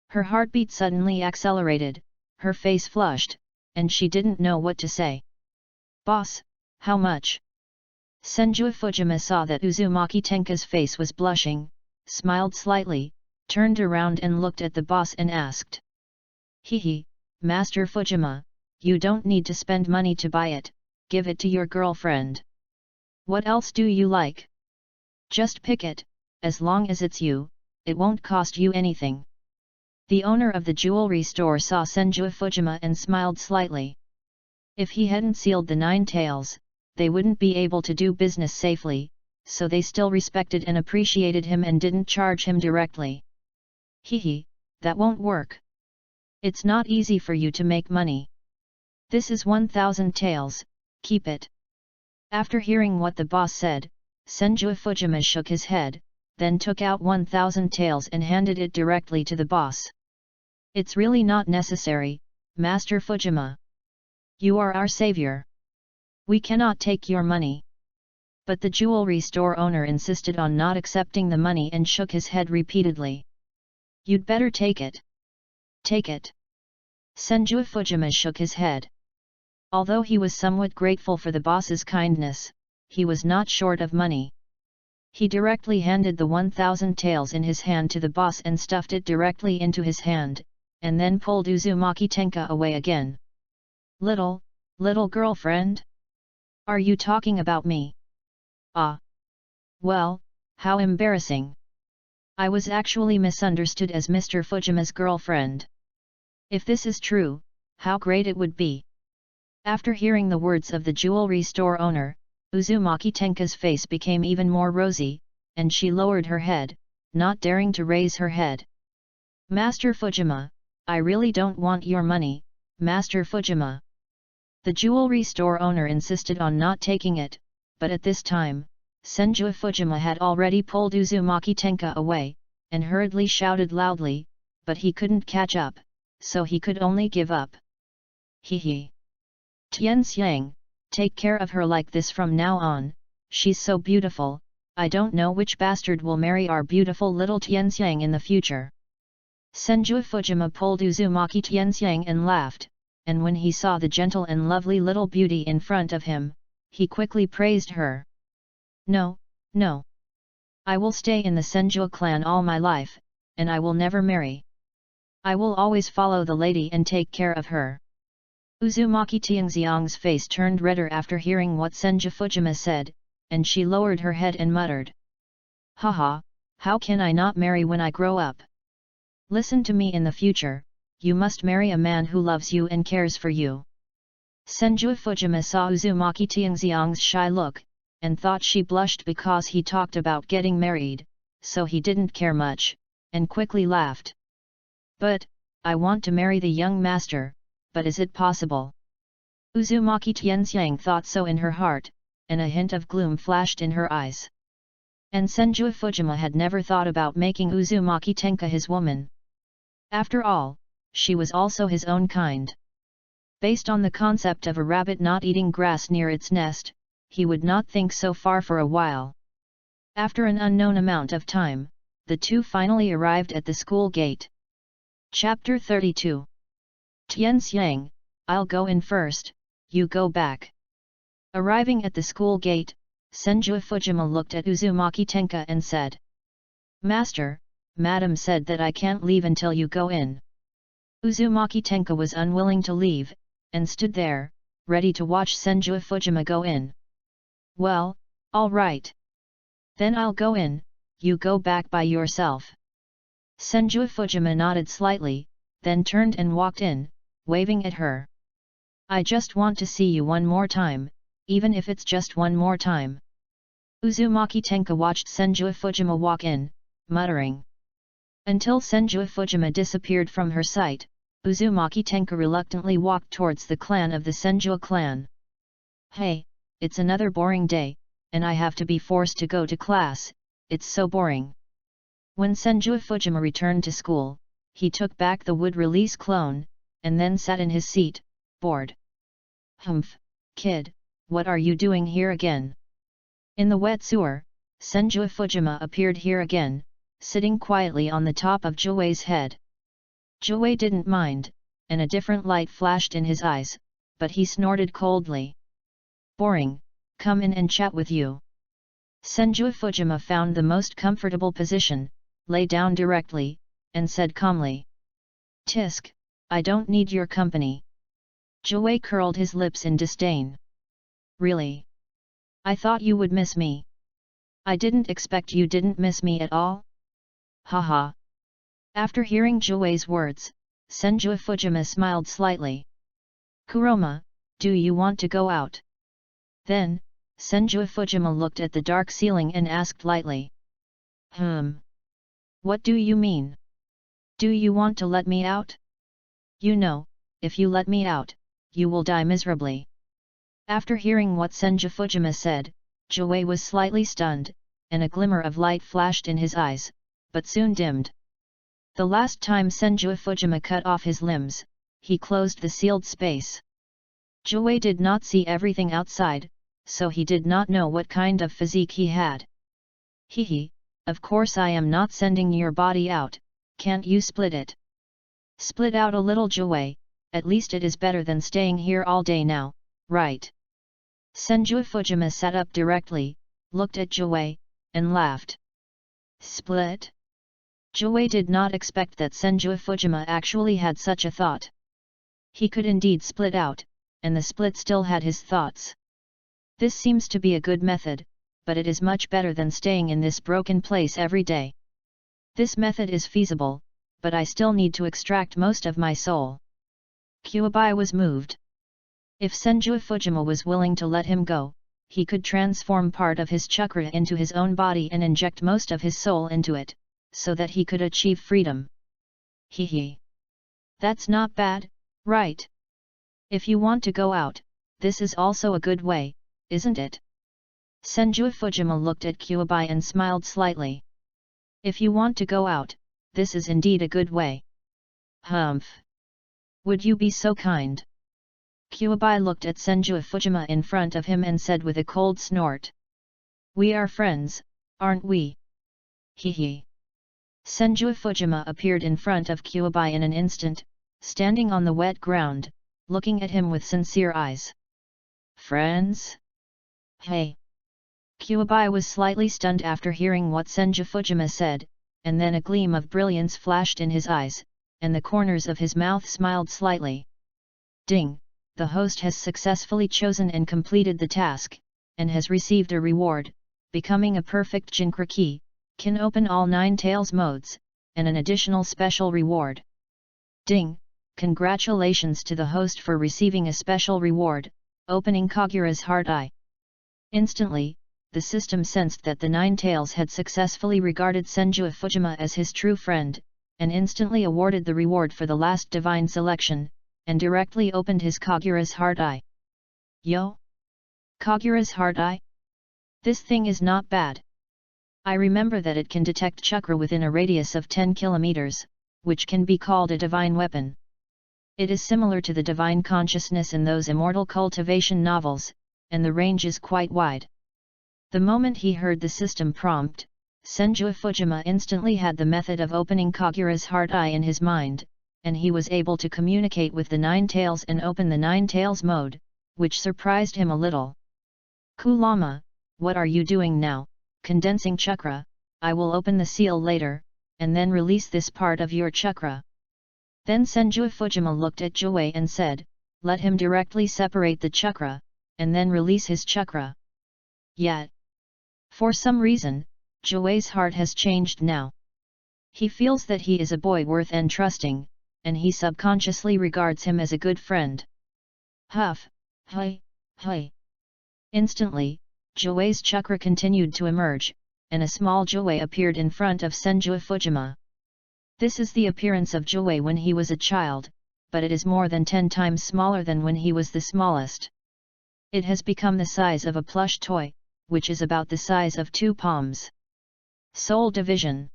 Her heartbeat suddenly accelerated, her face flushed, and she didn't know what to say. Boss, how much? Senju Fujima saw that Uzumaki Tenka's face was blushing, smiled slightly, turned around and looked at the boss and asked. Hehe, Master Fujima, you don't need to spend money to buy it, give it to your girlfriend. What else do you like? Just pick it, as long as it's you, it won't cost you anything. The owner of the jewelry store saw Senju Fujima and smiled slightly. If he hadn't sealed the 9 tails, they wouldn't be able to do business safely, so they still respected and appreciated him and didn't charge him directly. Hehe, that won't work. It's not easy for you to make money. This is 1,000 taels, keep it. After hearing what the boss said, Senju Fujima shook his head, then took out 1,000 taels and handed it directly to the boss. It's really not necessary, Master Fujima. You are our savior. We cannot take your money. But the jewelry store owner insisted on not accepting the money and shook his head repeatedly. You'd better take it. Take it. Senju Fujima shook his head. Although he was somewhat grateful for the boss's kindness, he was not short of money. He directly handed the 1,000 taels in his hand to the boss and stuffed it directly into his hand, and then pulled Uzumaki Tenka away again. Little girlfriend? Are you talking about me? Ah. Well, how embarrassing. I was actually misunderstood as Mr. Fujima's girlfriend. If this is true, how great it would be. After hearing the words of the jewelry store owner, Uzumaki Tenka's face became even more rosy, and she lowered her head, not daring to raise her head. Master Fujima, I really don't want your money, Master Fujima. The jewelry store owner insisted on not taking it, but at this time, Senju Fujima had already pulled Uzumaki Tenka away, and hurriedly shouted loudly, but he couldn't catch up, so he could only give up. Hehe. Tianxiang, take care of her like this from now on, she's so beautiful, I don't know which bastard will marry our beautiful little Tianxiang in the future. Senju Fujima pulled Uzumaki Tianxiang and laughed, and when he saw the gentle and lovely little beauty in front of him, he quickly praised her. No. I will stay in the Senju clan all my life, and I will never marry. I will always follow the lady and take care of her. Uzumaki Tianxiang's face turned redder after hearing what Senju Fujima said, and she lowered her head and muttered. Haha, how can I not marry when I grow up? Listen to me in the future, you must marry a man who loves you and cares for you. Senju Fujima saw Uzumaki Tianxiang's shy look, and thought she blushed because he talked about getting married, so he didn't care much, and quickly laughed. But, I want to marry the young master, but is it possible? Uzumaki Tianxiang thought so in her heart, and a hint of gloom flashed in her eyes. And Senju Fujima had never thought about making Uzumaki Tenka his woman. After all, she was also his own kind. Based on the concept of a rabbit not eating grass near its nest, he would not think so far for a while. After an unknown amount of time, the two finally arrived at the school gate. Chapter 32. Tianxiang, I'll go in first, you go back. Arriving at the school gate, Senju Fujima looked at Uzumaki Tenka and said. Master, Madam said that I can't leave until you go in. Uzumaki Tenka was unwilling to leave, and stood there, ready to watch Senju Fujima go in. Well, all right. Then I'll go in, you go back by yourself. Senju Fujima nodded slightly, then turned and walked in, waving at her. I just want to see you one more time, even if it's just one more time. Uzumaki Tenka watched Senju Fujima walk in, muttering. Until Senju Fujima disappeared from her sight, Uzumaki Tenka reluctantly walked towards the clan of the Senju clan. Hey, it's another boring day, and I have to be forced to go to class, it's so boring. When Senju Fujima returned to school, he took back the wood release clone, and then sat in his seat, bored. Humph, kid, what are you doing here again? In the wet sewer, Senju Fujima appeared here again, sitting quietly on the top of Joei's head. Joei didn't mind, and a different light flashed in his eyes, but he snorted coldly. Boring, come in and chat with you. Senju Fujima found the most comfortable position, lay down directly, and said calmly. Tisk, I don't need your company. Joei curled his lips in disdain. Really? I thought you would miss me. I didn't expect you didn't miss me at all. Haha. After hearing Joei's words, Senju Fujima smiled slightly. Kuroma, do you want to go out? Then, Senju Fujima looked at the dark ceiling and asked lightly. What do you mean? Do you want to let me out? You know, if you let me out, you will die miserably. After hearing what Senju Fujima said, Joei was slightly stunned, and a glimmer of light flashed in his eyes, but soon dimmed. The last time Senju Fujima cut off his limbs, he closed the sealed space. Joei did not see everything outside, so he did not know what kind of physique he had. Hehe, of course I am not sending your body out, can't you split it? Split out a little, Joei, at least it is better than staying here all day now, right? Senju Fujima sat up directly, looked at Joei, and laughed. Split? Joei did not expect that Senju Fujima actually had such a thought. He could indeed split out, and the split still had his thoughts. This seems to be a good method, but it is much better than staying in this broken place every day. This method is feasible, but I still need to extract most of my soul. Kyuubi was moved. If Senju Fujima was willing to let him go, he could transform part of his chakra into his own body and inject most of his soul into it, so that he could achieve freedom. Hehe. That's not bad, right? If you want to go out, this is also a good way, isn't it? Senju Fujima looked at Kyuubi and smiled slightly. If you want to go out, this is indeed a good way. Humph. Would you be so kind? Kyuubi looked at Senju Fujima in front of him and said with a cold snort. We are friends, aren't we? Hehe. Senju Fujima appeared in front of Kyuubi in an instant, standing on the wet ground, looking at him with sincere eyes. Friends? Hey! Kyuubi was slightly stunned after hearing what Senju Fujima said, and then a gleam of brilliance flashed in his eyes, and the corners of his mouth smiled slightly. Ding! The host has successfully chosen and completed the task, and has received a reward, becoming a perfect Jinkraki, can open all 9 tails modes, and an additional special reward. Ding! Congratulations to the host for receiving a special reward, opening Kagura's heart eye. Instantly, the system sensed that the 9 tails had successfully regarded Senju Fujima as his true friend, and instantly awarded the reward for the last divine selection, and directly opened his Kagura's heart eye. Yo! Kagura's heart eye? This thing is not bad. I remember that it can detect chakra within a radius of 10 kilometers, which can be called a divine weapon. It is similar to the divine consciousness in those immortal cultivation novels, and the range is quite wide. The moment he heard the system prompt, Senju Fujima instantly had the method of opening Kagura's heart eye in his mind, and he was able to communicate with the 9 tails and open the 9 tails mode, which surprised him a little. Kulama, what are you doing now? Condensing chakra, I will open the seal later, and then release this part of your chakra. Then Senju Fujima looked at Joei and said, let him directly separate the chakra, and then release his chakra. Yet, for some reason, Joey's heart has changed now. He feels that he is a boy worth entrusting, and he subconsciously regards him as a good friend. Huff, hi, hi. Instantly, Joey's chakra continued to emerge, and a small Joey appeared in front of Senju Fujima. This is the appearance of Joey when he was a child, but it is more than 10 times smaller than when he was the smallest. It has become the size of a plush toy, which is about the size of 2 palms. Soul division.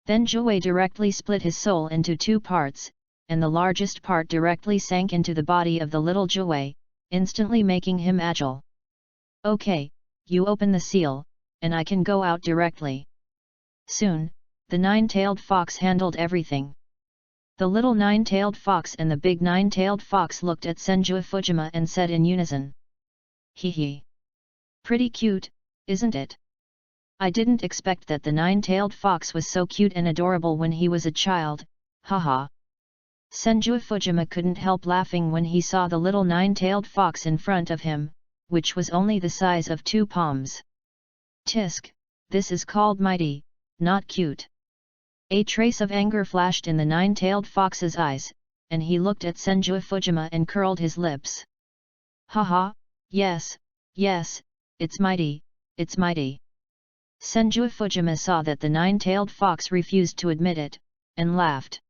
Then Joey directly split his soul into 2 parts, and the largest part directly sank into the body of the little Joey, instantly making him agile. Okay, you open the seal, and I can go out directly. Soon, the 9-tailed fox handled everything. The little 9-tailed fox and the big 9-tailed fox looked at Senju Fujima and said in unison. Hee. Pretty cute, isn't it? I didn't expect that the 9-tailed fox was so cute and adorable when he was a child, haha. Senju Fujima couldn't help laughing when he saw the little 9-tailed fox in front of him, which was only the size of 2 palms. Tisk, this is called mighty, not cute. A trace of anger flashed in the 9-tailed fox's eyes, and he looked at Senju Fujima and curled his lips. Haha, yes, it's mighty, it's mighty. Senju Fujima saw that the 9-tailed fox refused to admit it, and laughed.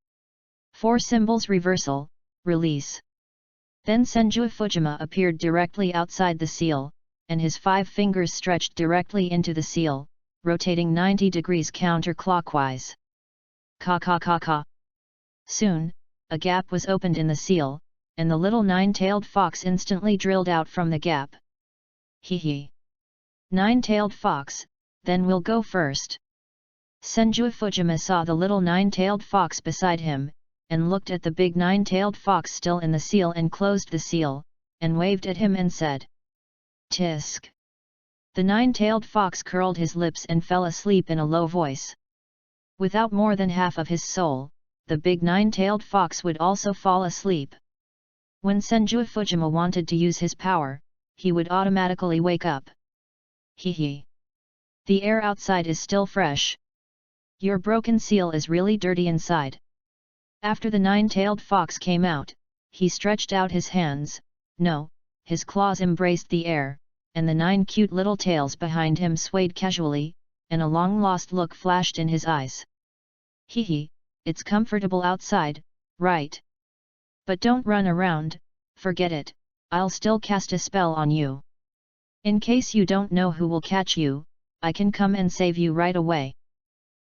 4 symbols reversal, release. Then Senju Fujima appeared directly outside the seal, and his 5 fingers stretched directly into the seal, rotating 90 degrees counterclockwise. Ka. Soon, a gap was opened in the seal, and the little 9-tailed fox instantly drilled out from the gap. Hee. 9-tailed fox, then we'll go first. Senju Fujima saw the little 9-tailed fox beside him, and looked at the big 9-tailed fox still in the seal and closed the seal, and waved at him and said. Tisk. The 9-tailed fox curled his lips and fell asleep in a low voice. Without more than half of his soul, the big 9-tailed fox would also fall asleep. When Senju Fujima wanted to use his power, he would automatically wake up. Hee. The air outside is still fresh. Your broken seal is really dirty inside. After the 9-tailed fox came out, he stretched out his hands, no, his claws embraced the air, and the 9 cute little tails behind him swayed casually, and a long-lost look flashed in his eyes. Hee, it's comfortable outside, right? But don't run around, forget it, I'll still cast a spell on you. In case you don't know who will catch you, I can come and save you right away.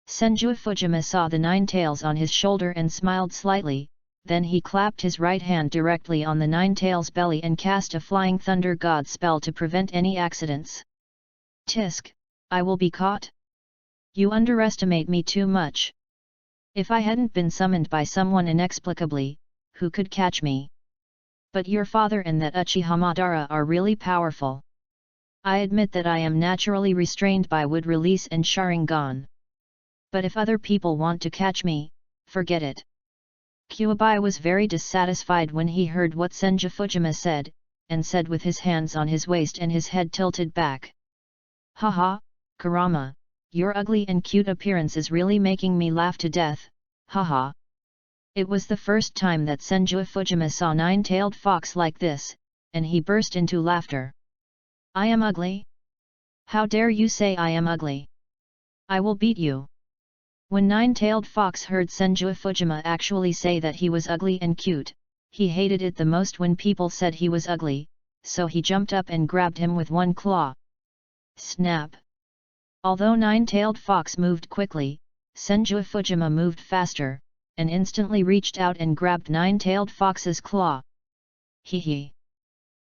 Senju Fujima saw the 9 tails on his shoulder and smiled slightly, then he clapped his right hand directly on the 9 tails' belly and cast a Flying Thunder God spell to prevent any accidents. Tisk, I will be caught? You underestimate me too much. If I hadn't been summoned by someone inexplicably, who could catch me? But your father and that Uchiha Madara are really powerful. I admit that I am naturally restrained by wood release and Sharingan. But if other people want to catch me, forget it. Kyuubi was very dissatisfied when he heard what Senju Fujima said, and said with his hands on his waist and his head tilted back. Haha, Kurama, your ugly and cute appearance is really making me laugh to death, haha. It was the first time that Senju Fujima saw 9-tailed fox like this, and he burst into laughter. I am ugly? How dare you say I am ugly? I will beat you. When 9-tailed fox heard Senju Fujima actually say that he was ugly and cute, he hated it the most when people said he was ugly, so he jumped up and grabbed him with one claw. Snap! Although 9-tailed fox moved quickly, Senju Fujima moved faster, and instantly reached out and grabbed 9-tailed fox's claw. Hee.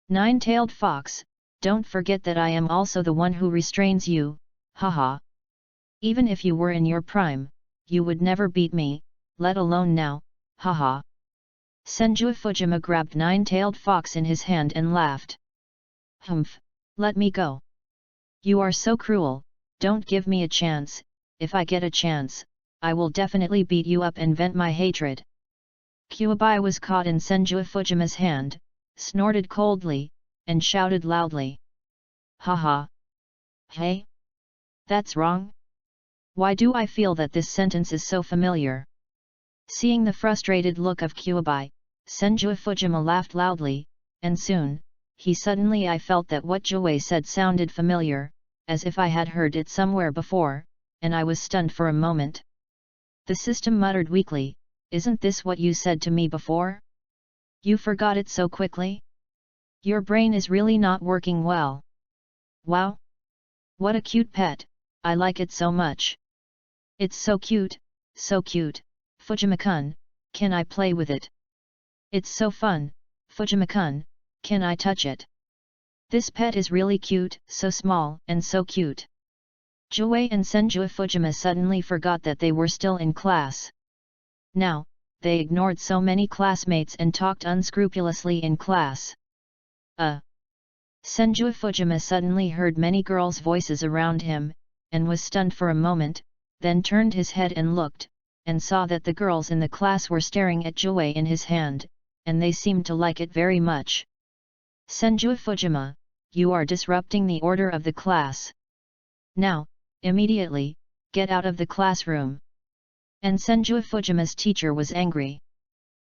9-tailed fox, don't forget that I am also the one who restrains you, haha. Even if you were in your prime, you would never beat me, let alone now, haha. Senju Fujima grabbed 9-tailed fox in his hand and laughed. Humph, let me go. You are so cruel, don't give me a chance, if I get a chance, I will definitely beat you up and vent my hatred. Kyuubi was caught in Senju Fujima's hand, snorted coldly, and shouted loudly. Haha. Hey? That's wrong? Why do I feel that this sentence is so familiar? Seeing the frustrated look of Kyuubi, Senju Fujima laughed loudly, and soon, I felt that what Joey said sounded familiar, as if I had heard it somewhere before, and I was stunned for a moment. The system muttered weakly, "Isn't this what you said to me before? You forgot it so quickly? Your brain is really not working well. Wow! What a cute pet, I like it so much. It's so cute, Fujima-kun, can I play with it? It's so fun, Fujima-kun, can I touch it? This pet is really cute, so small and so cute." Joey and Senju Fujima suddenly forgot that they were still in class. Now, they ignored so many classmates and talked unscrupulously in class. Senju Fujima suddenly heard many girls' voices around him, and was stunned for a moment, then turned his head and looked, and saw that the girls in the class were staring at Joey in his hand, and they seemed to like it very much. "Senju Fujima, you are disrupting the order of the class. Now, immediately, get out of the classroom." And Senju Fujima's teacher was angry.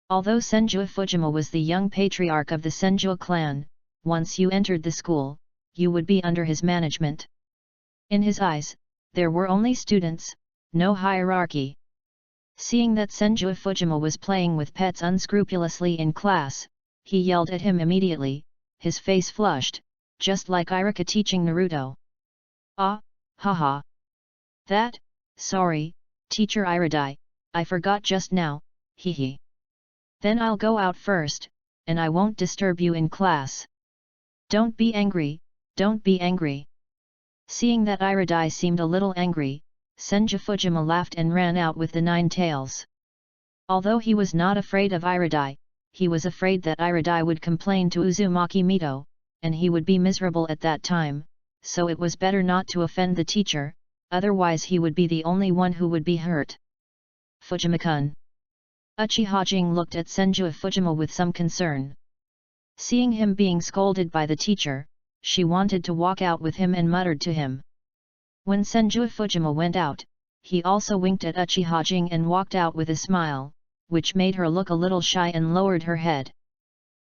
Although Senju Fujima was the young patriarch of the Senju clan, once you entered the school, you would be under his management. In his eyes, there were only students, no hierarchy. Seeing that Senju Fujima was playing with pets unscrupulously in class, he yelled at him immediately, his face flushed, just like Iruka teaching Naruto. "Ah, haha. Sorry, Teacher Iridai, I forgot just now, hehe. Then I'll go out first, and I won't disturb you in class. Don't be angry, don't be angry." Seeing that Iridai seemed a little angry, Senju Fujima laughed and ran out with the 9 tails. Although he was not afraid of Iridai, he was afraid that Iridai would complain to Uzumaki Mito, and he would be miserable at that time, so it was better not to offend the teacher, otherwise he would be the only one who would be hurt. "Fujima-kun." Uchiha Jing looked at Senju Fujima with some concern. Seeing him being scolded by the teacher, she wanted to walk out with him and muttered to him. When Senju Fujima went out, he also winked at Uchiha Jing and walked out with a smile, which made her look a little shy and lowered her head.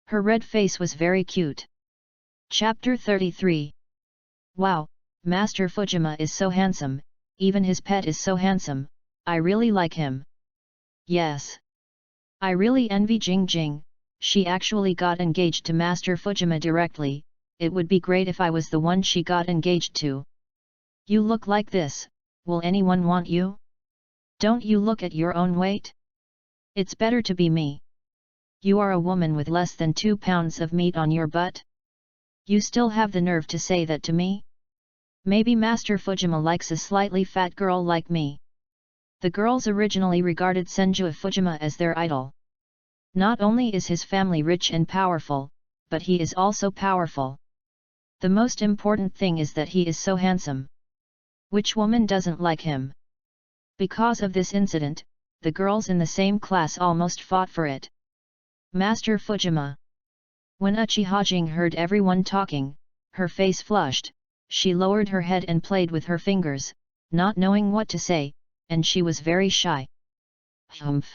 Her red face was very cute. Chapter 33. Wow, Master Fujima is so handsome, even his pet is so handsome, I really like him. Yes. I really envy Jing Jing, she actually got engaged to Master Fujima directly, it would be great if I was the one she got engaged to. You look like this, will anyone want you? Don't you look at your own weight? It's better to be me. You are a woman with less than 2 pounds of meat on your butt? You still have the nerve to say that to me? Maybe Master Fujima likes a slightly fat girl like me. The girls originally regarded Senju Fujima as their idol. Not only is his family rich and powerful, but he is also powerful. The most important thing is that he is so handsome. Which woman doesn't like him? Because of this incident, the girls in the same class almost fought for it. Master Fujima. When Uchiha Jing heard everyone talking, her face flushed, she lowered her head and played with her fingers, not knowing what to say, and she was very shy. Humph.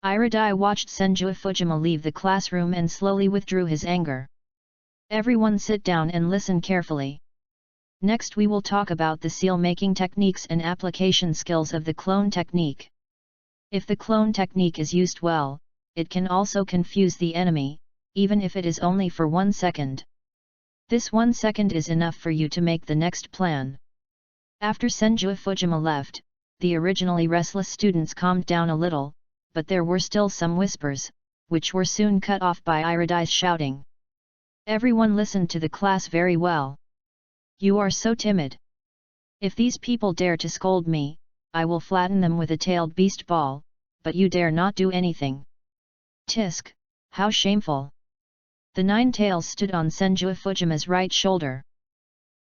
Iridai watched Senju Fujima leave the classroom and slowly withdrew his anger. Everyone sit down and listen carefully. Next we will talk about the seal-making techniques and application skills of the clone technique. If the clone technique is used well, it can also confuse the enemy, even if it is only for 1 second. This 1 second is enough for you to make the next plan. After Senju Fujima left, the originally restless students calmed down a little, but there were still some whispers, which were soon cut off by Iridai's shouting. Everyone listened to the class very well. You are so timid. If these people dare to scold me, I will flatten them with a tailed beast ball, but you dare not do anything. Tisk, how shameful. The 9 tails stood on Senju Fujima's right shoulder.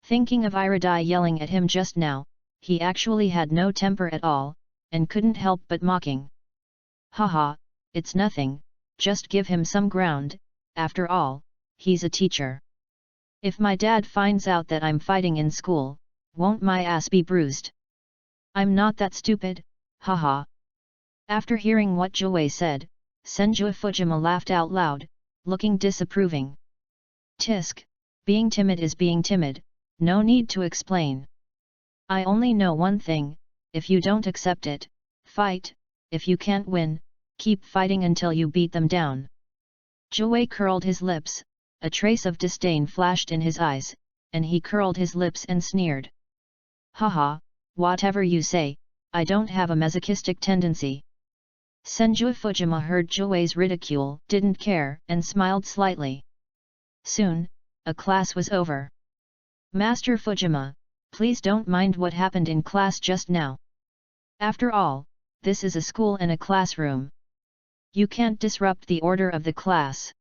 Thinking of Iridai yelling at him just now, he actually had no temper at all, and couldn't help but mocking. Haha, it's nothing, just give him some ground, after all, he's a teacher. If my dad finds out that I'm fighting in school, won't my ass be bruised? I'm not that stupid, haha. After hearing what Joey said, Senju Fujima laughed out loud, looking disapproving. Tisk, being timid is being timid, no need to explain. I only know one thing, if you don't accept it, fight, if you can't win, keep fighting until you beat them down. Joey curled his lips, a trace of disdain flashed in his eyes, and he curled his lips and sneered. Haha, whatever you say, I don't have a masochistic tendency. Senju Fujima heard Joey's ridicule, didn't care, and smiled slightly. Soon, a class was over. Master Fujima, please don't mind what happened in class just now. After all, this is a school and a classroom. You can't disrupt the order of the class.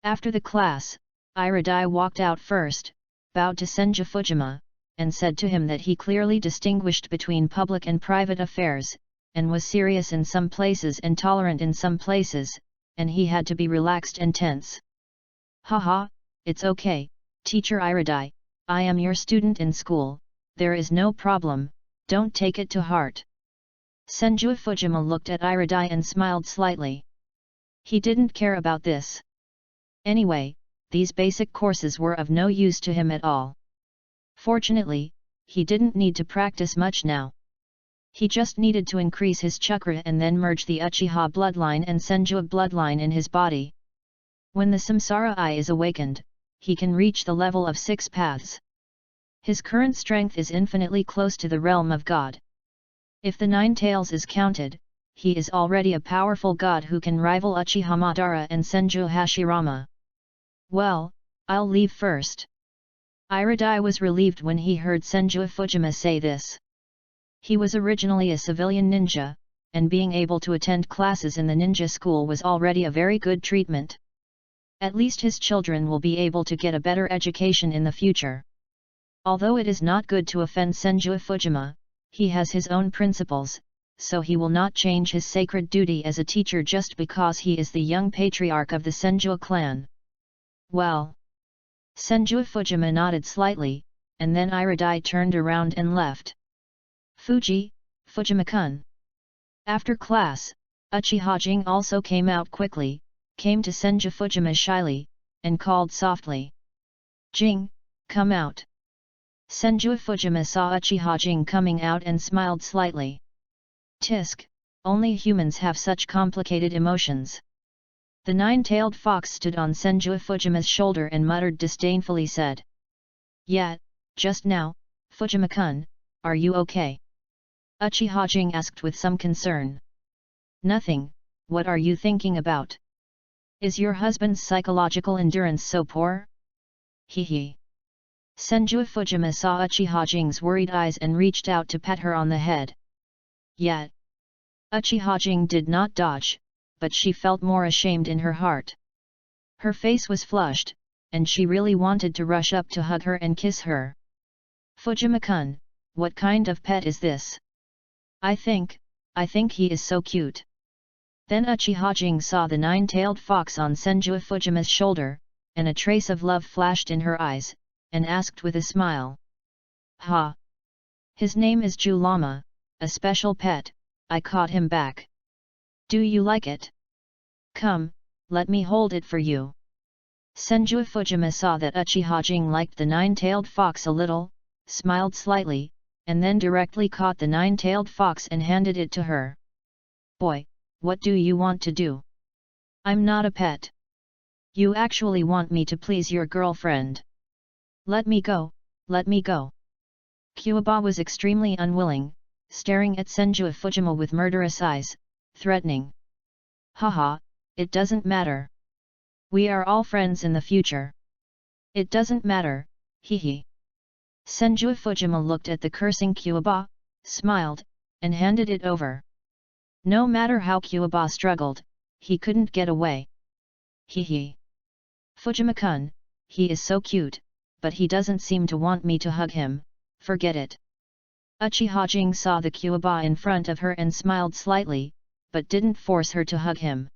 After the class, Iridai walked out first, bowed to Senju Fujima, and said to him that he clearly distinguished between public and private affairs, and was serious in some places and tolerant in some places, and he had to be relaxed and tense. Haha, it's okay, Teacher Iridai, I am your student in school, there is no problem, don't take it to heart. Senju Fujima looked at Iridai and smiled slightly. He didn't care about this. Anyway, these basic courses were of no use to him at all. Fortunately, he didn't need to practice much now. He just needed to increase his chakra and then merge the Uchiha bloodline and Senju bloodline in his body. When the Samsara Eye is awakened, he can reach the level of 6 paths. His current strength is infinitely close to the realm of God. If the 9 tails is counted, he is already a powerful god who can rival Uchiha Madara and Senju Hashirama. Well, I'll leave first. Iridai was relieved when he heard Senju Fujima say this. He was originally a civilian ninja, and being able to attend classes in the ninja school was already a very good treatment. At least his children will be able to get a better education in the future. Although it is not good to offend Senju Fujima, he has his own principles, so he will not change his sacred duty as a teacher just because he is the young patriarch of the Senju clan. Well. Senju Fujima nodded slightly, and then Iridai turned around and left. Fujima-kun. After class, Uchiha Jing also came out quickly, came to Senju Fujima shyly, and called softly. Jing, come out. Senju Fujima saw Uchiha Jing coming out and smiled slightly. Tisk, only humans have such complicated emotions. The 9-tailed fox stood on Senju Fujima's shoulder and muttered disdainfully said. Yeah, just now, Fujima-kun, are you okay? Uchiha Jing asked with some concern. Nothing, what are you thinking about? Is your husband's psychological endurance so poor? Hee. Senju Fujima saw Uchiha Jing's worried eyes and reached out to pat her on the head. Yet. Uchiha Jing did not dodge, but she felt more ashamed in her heart. Her face was flushed, and she really wanted to rush up to hug her and kiss her. Fujima-kun, what kind of pet is this? I think he is so cute. Then Uchiha Jing saw the 9-tailed fox on Senju Fujima's shoulder, and a trace of love flashed in her eyes, and asked with a smile. Ha! His name is Julama, a special pet, I caught him back. Do you like it? Come, let me hold it for you. Senju Fujima saw that Uchiha Jing liked the 9-tailed fox a little, smiled slightly, and then directly caught the 9-tailed fox and handed it to her. Boy, what do you want to do? I'm not a pet. You actually want me to please your girlfriend. Let me go, let me go. Kyuuba was extremely unwilling, staring at Senju Fujima with murderous eyes, threatening. Haha, it doesn't matter. We are all friends in the future. It doesn't matter, hee. Senju Fujima looked at the cursing Kyuuba, smiled, and handed it over. No matter how Kyuuba struggled, he couldn't get away. Hee. Fujima-kun, he is so cute, but he doesn't seem to want me to hug him, forget it. Uchiha Jing saw the Kyuuba in front of her and smiled slightly, but didn't force her to hug him.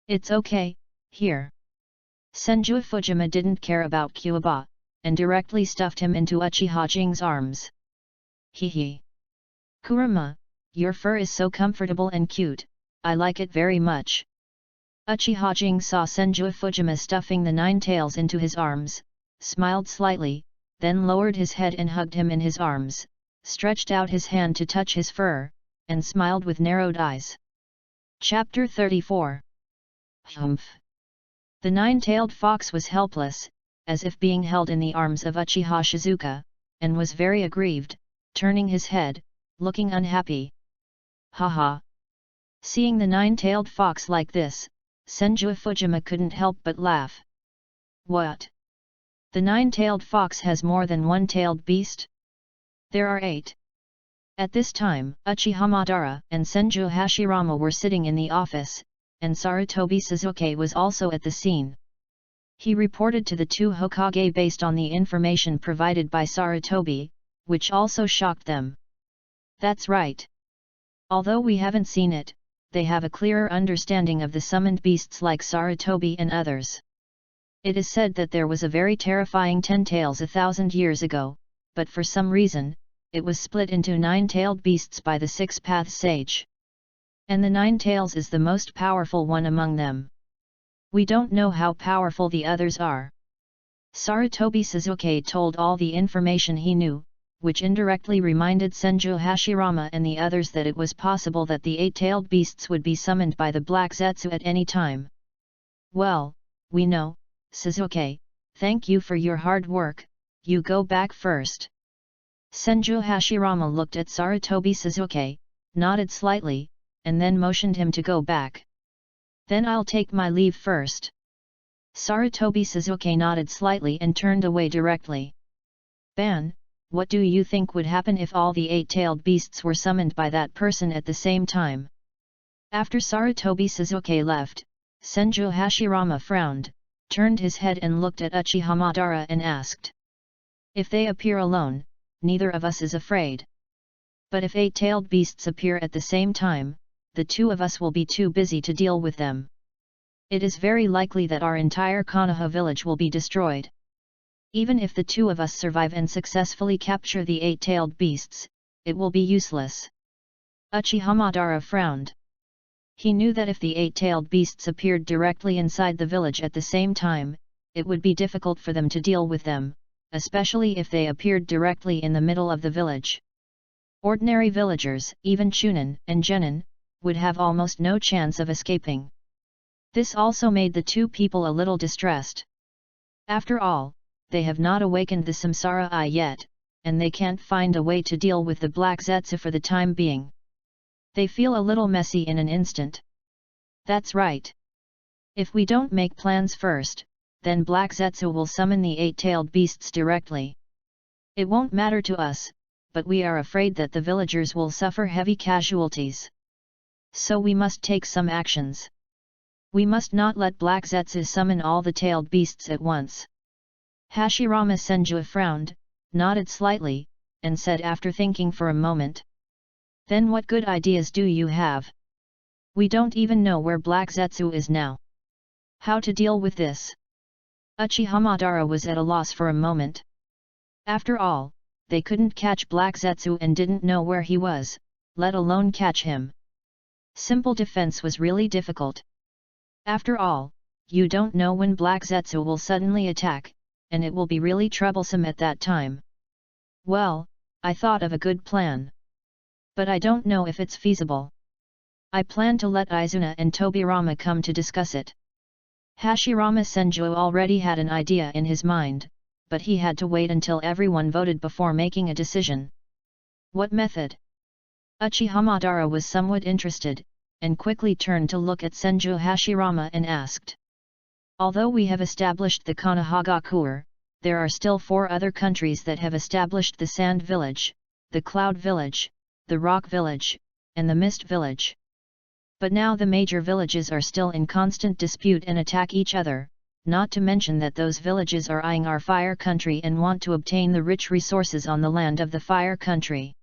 It's okay, here. Senju Fujima didn't care about Kyuuba, and directly stuffed him into Uchiha Jing's arms. Hee. Kurama, your fur is so comfortable and cute, I like it very much. Uchiha Jing saw Senju Fujima stuffing the 9 tails into his arms, smiled slightly, then lowered his head and hugged him in his arms, stretched out his hand to touch his fur, and smiled with narrowed eyes. Chapter 34. Humph! The 9-tailed fox was helpless, as if being held in the arms of Uchiha Shizuka, and was very aggrieved, turning his head, looking unhappy. Haha! Seeing the 9-tailed fox like this, Senju Fujima couldn't help but laugh. What? The 9-tailed fox has more than one tailed beast? There are 8. At this time, Uchiha Madara and Senju Hashirama were sitting in the office, and Sarutobi Suzuki was also at the scene. He reported to the 2 Hokage based on the information provided by Sarutobi, which also shocked them. That's right. Although we haven't seen it, they have a clearer understanding of the summoned beasts like Sarutobi and others. It is said that there was a very terrifying 10 tails 1,000 years ago, but for some reason, it was split into 9-tailed beasts by the 6-path sage. And the 9 tails is the most powerful one among them. We don't know how powerful the others are. Sarutobi Suzuki told all the information he knew, which indirectly reminded Senju Hashirama and the others that it was possible that the 8-tailed beasts would be summoned by the Black Zetsu at any time. Well, we know, Suzuki, thank you for your hard work, you go back first. Senju Hashirama looked at Sarutobi Suzuki, nodded slightly, and then motioned him to go back. Then I'll take my leave first. Sarutobi Suzuki nodded slightly and turned away directly. Ban, what do you think would happen if all the 8-tailed beasts were summoned by that person at the same time? After Sarutobi Suzuki left, Senju Hashirama frowned, turned his head and looked at Uchiha Madara and asked. If they appear alone, neither of us is afraid. But if 8-tailed beasts appear at the same time, the 2 of us will be too busy to deal with them. It is very likely that our entire Konoha village will be destroyed. Even if the 2 of us survive and successfully capture the 8-tailed beasts, it will be useless. Uchiha Madara frowned. He knew that if the 8-tailed beasts appeared directly inside the village at the same time, it would be difficult for them to deal with them, especially if they appeared directly in the middle of the village. Ordinary villagers, even Chunin and Genin, would have almost no chance of escaping. This also made the 2 people a little distressed. After all, they have not awakened the Samsara Eye yet, and they can't find a way to deal with the Black Zetsu for the time being. They feel a little messy in an instant. That's right. If we don't make plans first, then Black Zetsu will summon the 8-tailed beasts directly. It won't matter to us, but we are afraid that the villagers will suffer heavy casualties. So we must take some actions. We must not let Black Zetsu summon all the tailed beasts at once. Hashirama Senju frowned, nodded slightly, and said after thinking for a moment. Then what good ideas do you have? We don't even know where Black Zetsu is now. How to deal with this? Uchiha Madara was at a loss for a moment. After all, they couldn't catch Black Zetsu and didn't know where he was, let alone catch him. Simple defense was really difficult. After all, you don't know when Black Zetsu will suddenly attack, and it will be really troublesome at that time. Well, I thought of a good plan. But I don't know if it's feasible. I plan to let Izuna and Tobirama come to discuss it. Hashirama Senju already had an idea in his mind, but he had to wait until everyone voted before making a decision. What method? Uchiha Madara was somewhat interested, and quickly turned to look at Senju Hashirama and asked. Although we have established the Konohagakure, there are still 4 other countries that have established the Sand Village, the Cloud Village, the Rock Village, and the Mist Village. But now the major villages are still in constant dispute and attack each other, not to mention that those villages are eyeing our Fire Country and want to obtain the rich resources on the land of the Fire Country.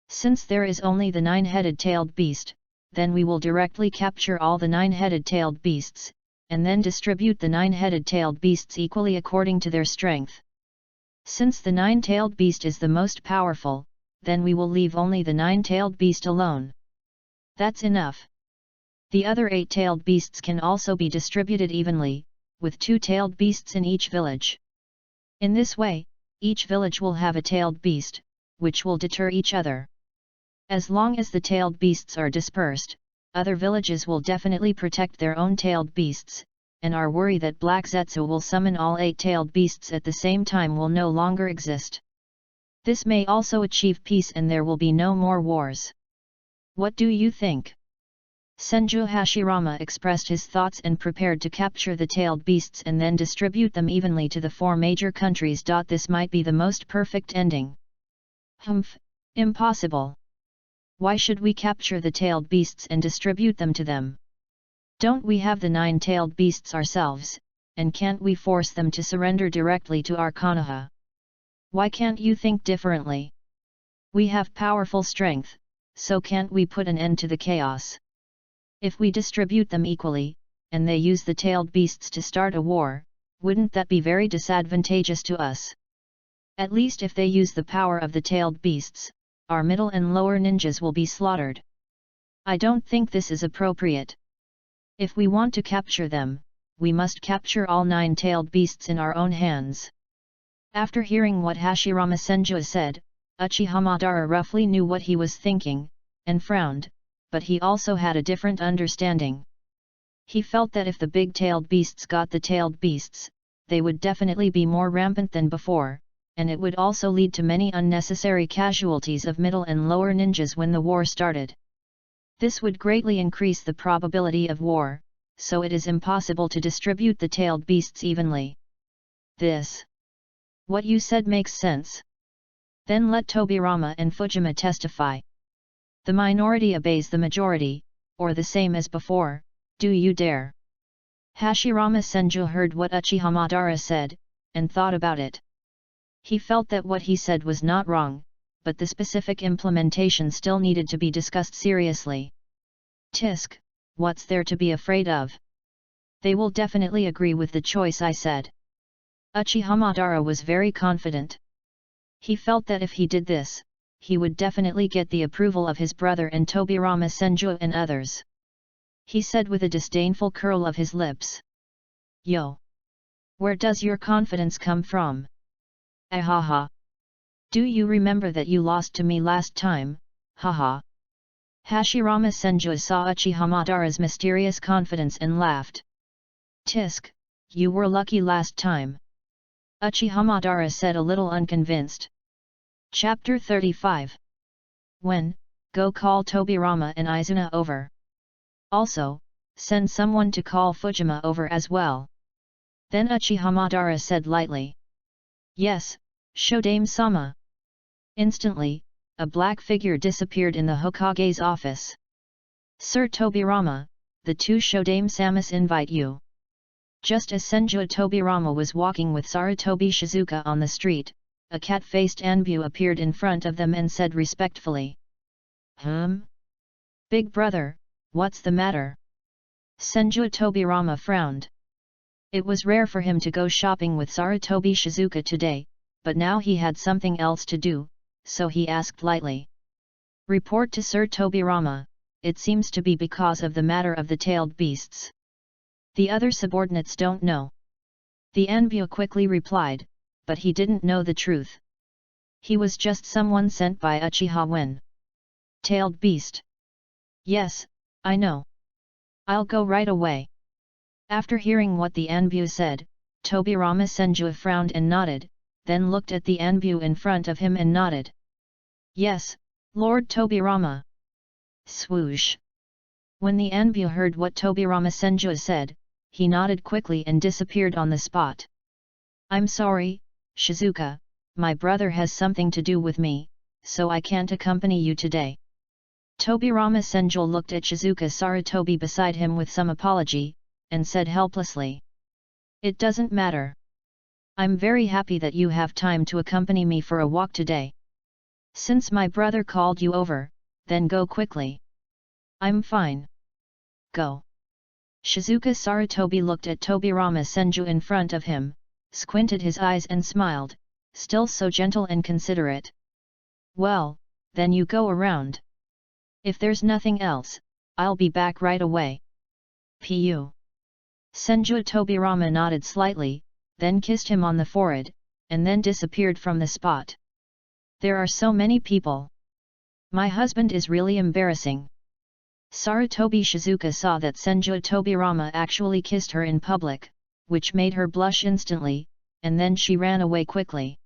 Since there is only the 9-headed tailed beast, then we will directly capture all the 9-headed tailed beasts, and then distribute the 9-headed tailed beasts equally according to their strength. Since the 9-tailed beast is the most powerful, then we will leave only the 9-tailed beast alone. That's enough. The other 8-tailed beasts can also be distributed evenly, with 2-tailed beasts in each village. In this way, each village will have a tailed beast, which will deter each other. As long as the tailed beasts are dispersed, other villages will definitely protect their own tailed beasts, and our worry that Black Zetsu will summon all 8-tailed beasts at the same time will no longer exist. This may also achieve peace and there will be no more wars. What do you think? Senju Hashirama expressed his thoughts and prepared to capture the tailed beasts and then distribute them evenly to the 4 major countries. This might be the most perfect ending. Humph, impossible. Why should we capture the tailed beasts and distribute them to them? Don't we have the 9-tailed beasts ourselves, and can't we force them to surrender directly to our Konoha? Why can't you think differently? We have powerful strength, so can't we put an end to the chaos? If we distribute them equally, and they use the tailed beasts to start a war, wouldn't that be very disadvantageous to us? At least if they use the power of the tailed beasts, our middle and lower ninjas will be slaughtered. I don't think this is appropriate. If we want to capture them, we must capture all 9-tailed beasts in our own hands. After hearing what Hashirama Senju said, Uchiha Madara roughly knew what he was thinking, and frowned, but he also had a different understanding. He felt that if the big-tailed beasts got the tailed beasts, they would definitely be more rampant than before, and it would also lead to many unnecessary casualties of middle and lower ninjas when the war started. This would greatly increase the probability of war, so it is impossible to distribute the tailed beasts evenly. What you said makes sense. Then let Tobirama and Fujima testify. The minority obeys the majority, or the same as before, do you dare? Hashirama Senju heard what Uchiha Madara said, and thought about it. He felt that what he said was not wrong, but the specific implementation still needed to be discussed seriously. Tisk, what's there to be afraid of? They will definitely agree with the choice I said. Uchiha Madara was very confident. He felt that if he did this, he would definitely get the approval of his brother and Tobirama Senju and others. He said with a disdainful curl of his lips. Yo! Where does your confidence come from? Ahaha! Do you remember that you lost to me last time, haha? Hashirama Senju saw Uchiha Madara's mysterious confidence and laughed. Tisk, you were lucky last time. Uchiha Madara said a little unconvinced. Chapter 35. When, go call Tobirama and Izuna over. Also, send someone to call Fujima over as well. Then Uchiha Madara said lightly. Yes, Shodame-sama. Instantly, a black figure disappeared in the Hokage's office. Sir Tobirama, the 2 Shodame-samas invite you. Just as Senju Tobirama was walking with Sarutobi Shizuka on the street, a cat-faced Anbu appeared in front of them and said respectfully. Big brother, what's the matter? Senju Tobirama frowned. It was rare for him to go shopping with Sarutobi Shizuka today, but now he had something else to do, so he asked lightly. Report to Sir Tobirama, it seems to be because of the matter of the tailed beasts. The other subordinates don't know. The Anbu quickly replied, but he didn't know the truth. He was just someone sent by Uchiha Wen. Tailed beast. Yes, I know. I'll go right away. After hearing what the Anbu said, Tobirama Senju frowned and nodded, then looked at the Anbu in front of him and nodded. Yes, Lord Tobirama. Swoosh. When the Anbu heard what Tobirama Senju said, he nodded quickly and disappeared on the spot. I'm sorry, Shizuka, my brother has something to do with me, so I can't accompany you today. Tobirama Senju looked at Shizuka Sarutobi beside him with some apology, and said helplessly. It doesn't matter. I'm very happy that you have time to accompany me for a walk today. Since my brother called you over, then go quickly. I'm fine. Go. Shizuka Sarutobi looked at Tobirama Senju in front of him, squinted his eyes and smiled, still so gentle and considerate. Well, then you go around. If there's nothing else, I'll be back right away. Pu. Senju Tobirama nodded slightly, then kissed him on the forehead, and then disappeared from the spot. There are so many people. My husband is really embarrassing. Sarutobi Shizuka saw that Senju Tobirama actually kissed her in public, which made her blush instantly, and then she ran away quickly.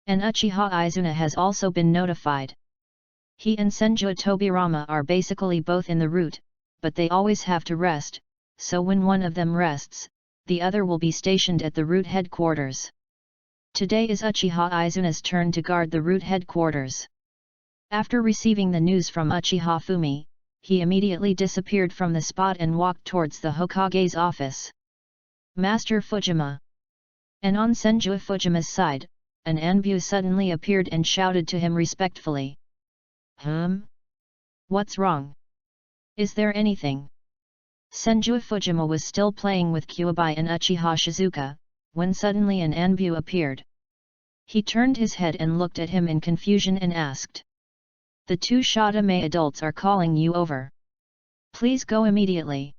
And Uchiha Izuna has also been notified. He and Senju Tobirama are basically both in the route, but they always have to rest, so when one of them rests, the other will be stationed at the route headquarters. Today is Uchiha Izuna's turn to guard the route headquarters. After receiving the news from Uchiha Fumi, he immediately disappeared from the spot and walked towards the Hokage's office. Master Fujima. And on Senju Fujima's side, an Anbu suddenly appeared and shouted to him respectfully. What's wrong? Is there anything? Senju Fujima was still playing with Kyuubi and Uchiha Shizuka, when suddenly an Anbu appeared. He turned his head and looked at him in confusion and asked. The two Shadame adults are calling you over. Please go immediately.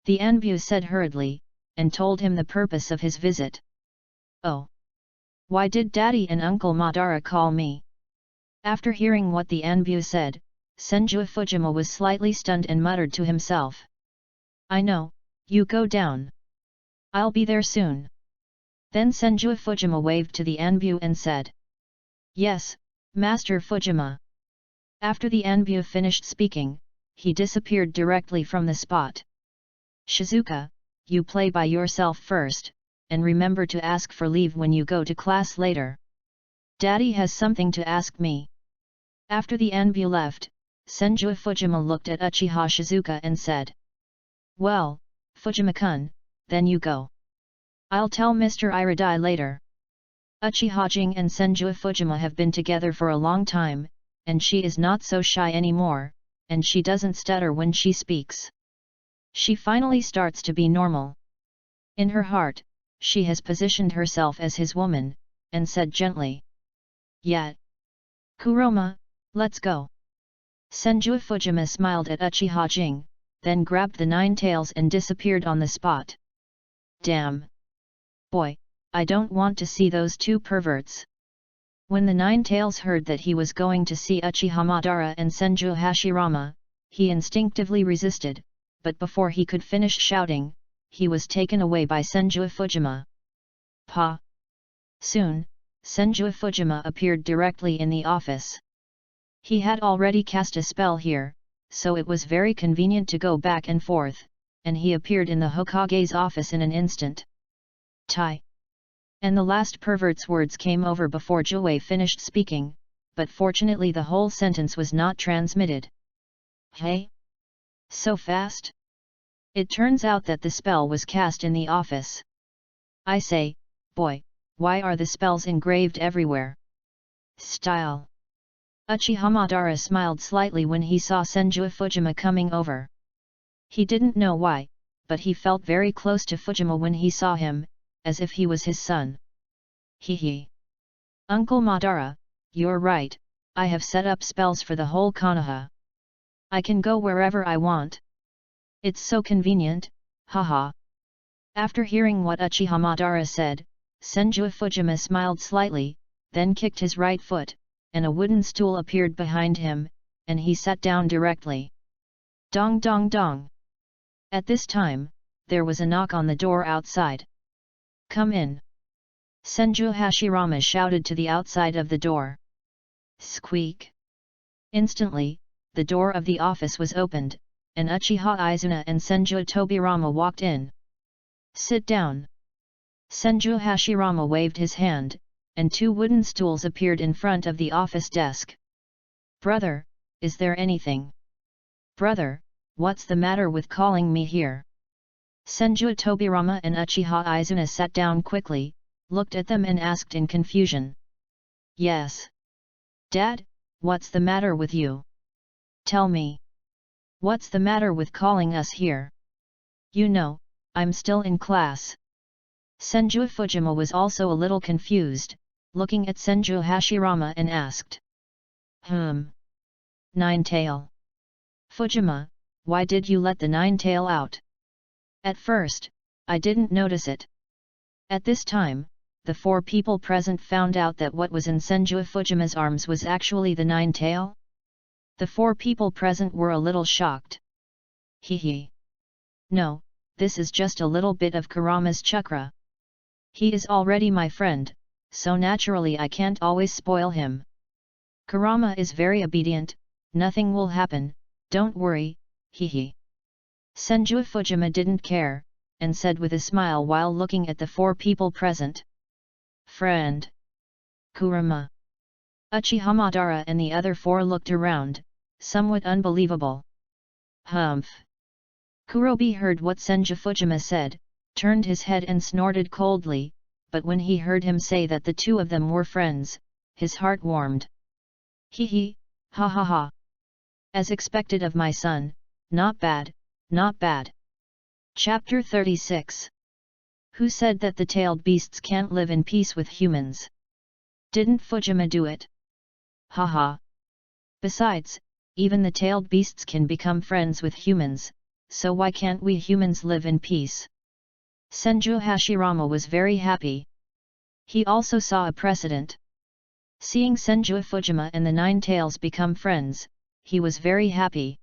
The Anbu said hurriedly, and told him the purpose of his visit. Oh. Why did Daddy and Uncle Madara call me? After hearing what the Anbu said, Senju Fujima was slightly stunned and muttered to himself. I know, you go down. I'll be there soon. Then Senju Fujima waved to the Anbu and said. Yes, Master Fujima. After the Anbu finished speaking, he disappeared directly from the spot. Shizuka, you play by yourself first, and remember to ask for leave when you go to class later. Daddy has something to ask me. After the Anbu left, Senju Fujima looked at Uchiha Shizuka and said. Well, Fujima-kun, then you go. I'll tell Mr. Iridai later. Uchiha Jing and Senju Fujima have been together for a long time, and she is not so shy anymore, and she doesn't stutter when she speaks. She finally starts to be normal. In her heart, she has positioned herself as his woman, and said gently. Yet. Kuroma, let's go. Senju Fujima smiled at Uchiha Jing, then grabbed the nine tails and disappeared on the spot. Damn. Boy, I don't want to see those two perverts. When the nine tails heard that he was going to see Uchiha Madara and Senju Hashirama, he instinctively resisted, but before he could finish shouting, he was taken away by Senju Fujima. Pa. Soon, Senju Fujima appeared directly in the office. He had already cast a spell here, so it was very convenient to go back and forth, and he appeared in the Hokage's office in an instant. Tai. And the last pervert's words came over before Joe finished speaking, but fortunately the whole sentence was not transmitted. Hey? So fast? It turns out that the spell was cast in the office. I say, boy, why are the spells engraved everywhere? Style. Uchiha Madara smiled slightly when he saw Senju Fujima coming over. He didn't know why, but he felt very close to Fujima when he saw him, as if he was his son. Hee. Uncle Madara, you're right, I have set up spells for the whole Konoha. I can go wherever I want. It's so convenient, haha. After hearing what Uchiha Madara said, Senju Fujima smiled slightly, then kicked his right foot, and a wooden stool appeared behind him, and he sat down directly. Dong dong dong. At this time, there was a knock on the door outside. Come in. Senju Hashirama shouted to the outside of the door. Squeak. Instantly, the door of the office was opened, and Uchiha Izuna and Senju Tobirama walked in. Sit down. Senju Hashirama waved his hand, and two wooden stools appeared in front of the office desk. Brother, is there anything? Brother, what's the matter with calling me here? Senju Tobirama and Uchiha Izuna sat down quickly, looked at them and asked in confusion. Yes. Dad, what's the matter with you? Tell me. What's the matter with calling us here? You know, I'm still in class. Senju Fujima was also a little confused, looking at Senju Hashirama and asked. Nine-tail. Fujima, why did you let the nine-tail out? At first, I didn't notice it. At this time, the four people present found out that what was in Senju Fujima's arms was actually the nine-tail. The four people present were a little shocked. Hee. No, this is just a little bit of Kurama's chakra. He is already my friend, so naturally I can't always spoil him. Kurama is very obedient, nothing will happen, don't worry, hee. Senju Fujima didn't care, and said with a smile while looking at the four people present. Friend. Kurama. Uchiha Madara and the other four looked around, somewhat unbelievable. Humph. Kurobe heard what Senju Fujima said, turned his head and snorted coldly, but when he heard him say that the two of them were friends, his heart warmed. Hee, ha ha ha. As expected of my son, not bad, not bad. Chapter 36. Who said that the tailed beasts can't live in peace with humans? Didn't Fujima do it? Haha. Besides, even the tailed beasts can become friends with humans, so why can't we humans live in peace? Senju Hashirama was very happy. He also saw a precedent. Seeing Senju Fujima and the Nine Tails become friends, he was very happy.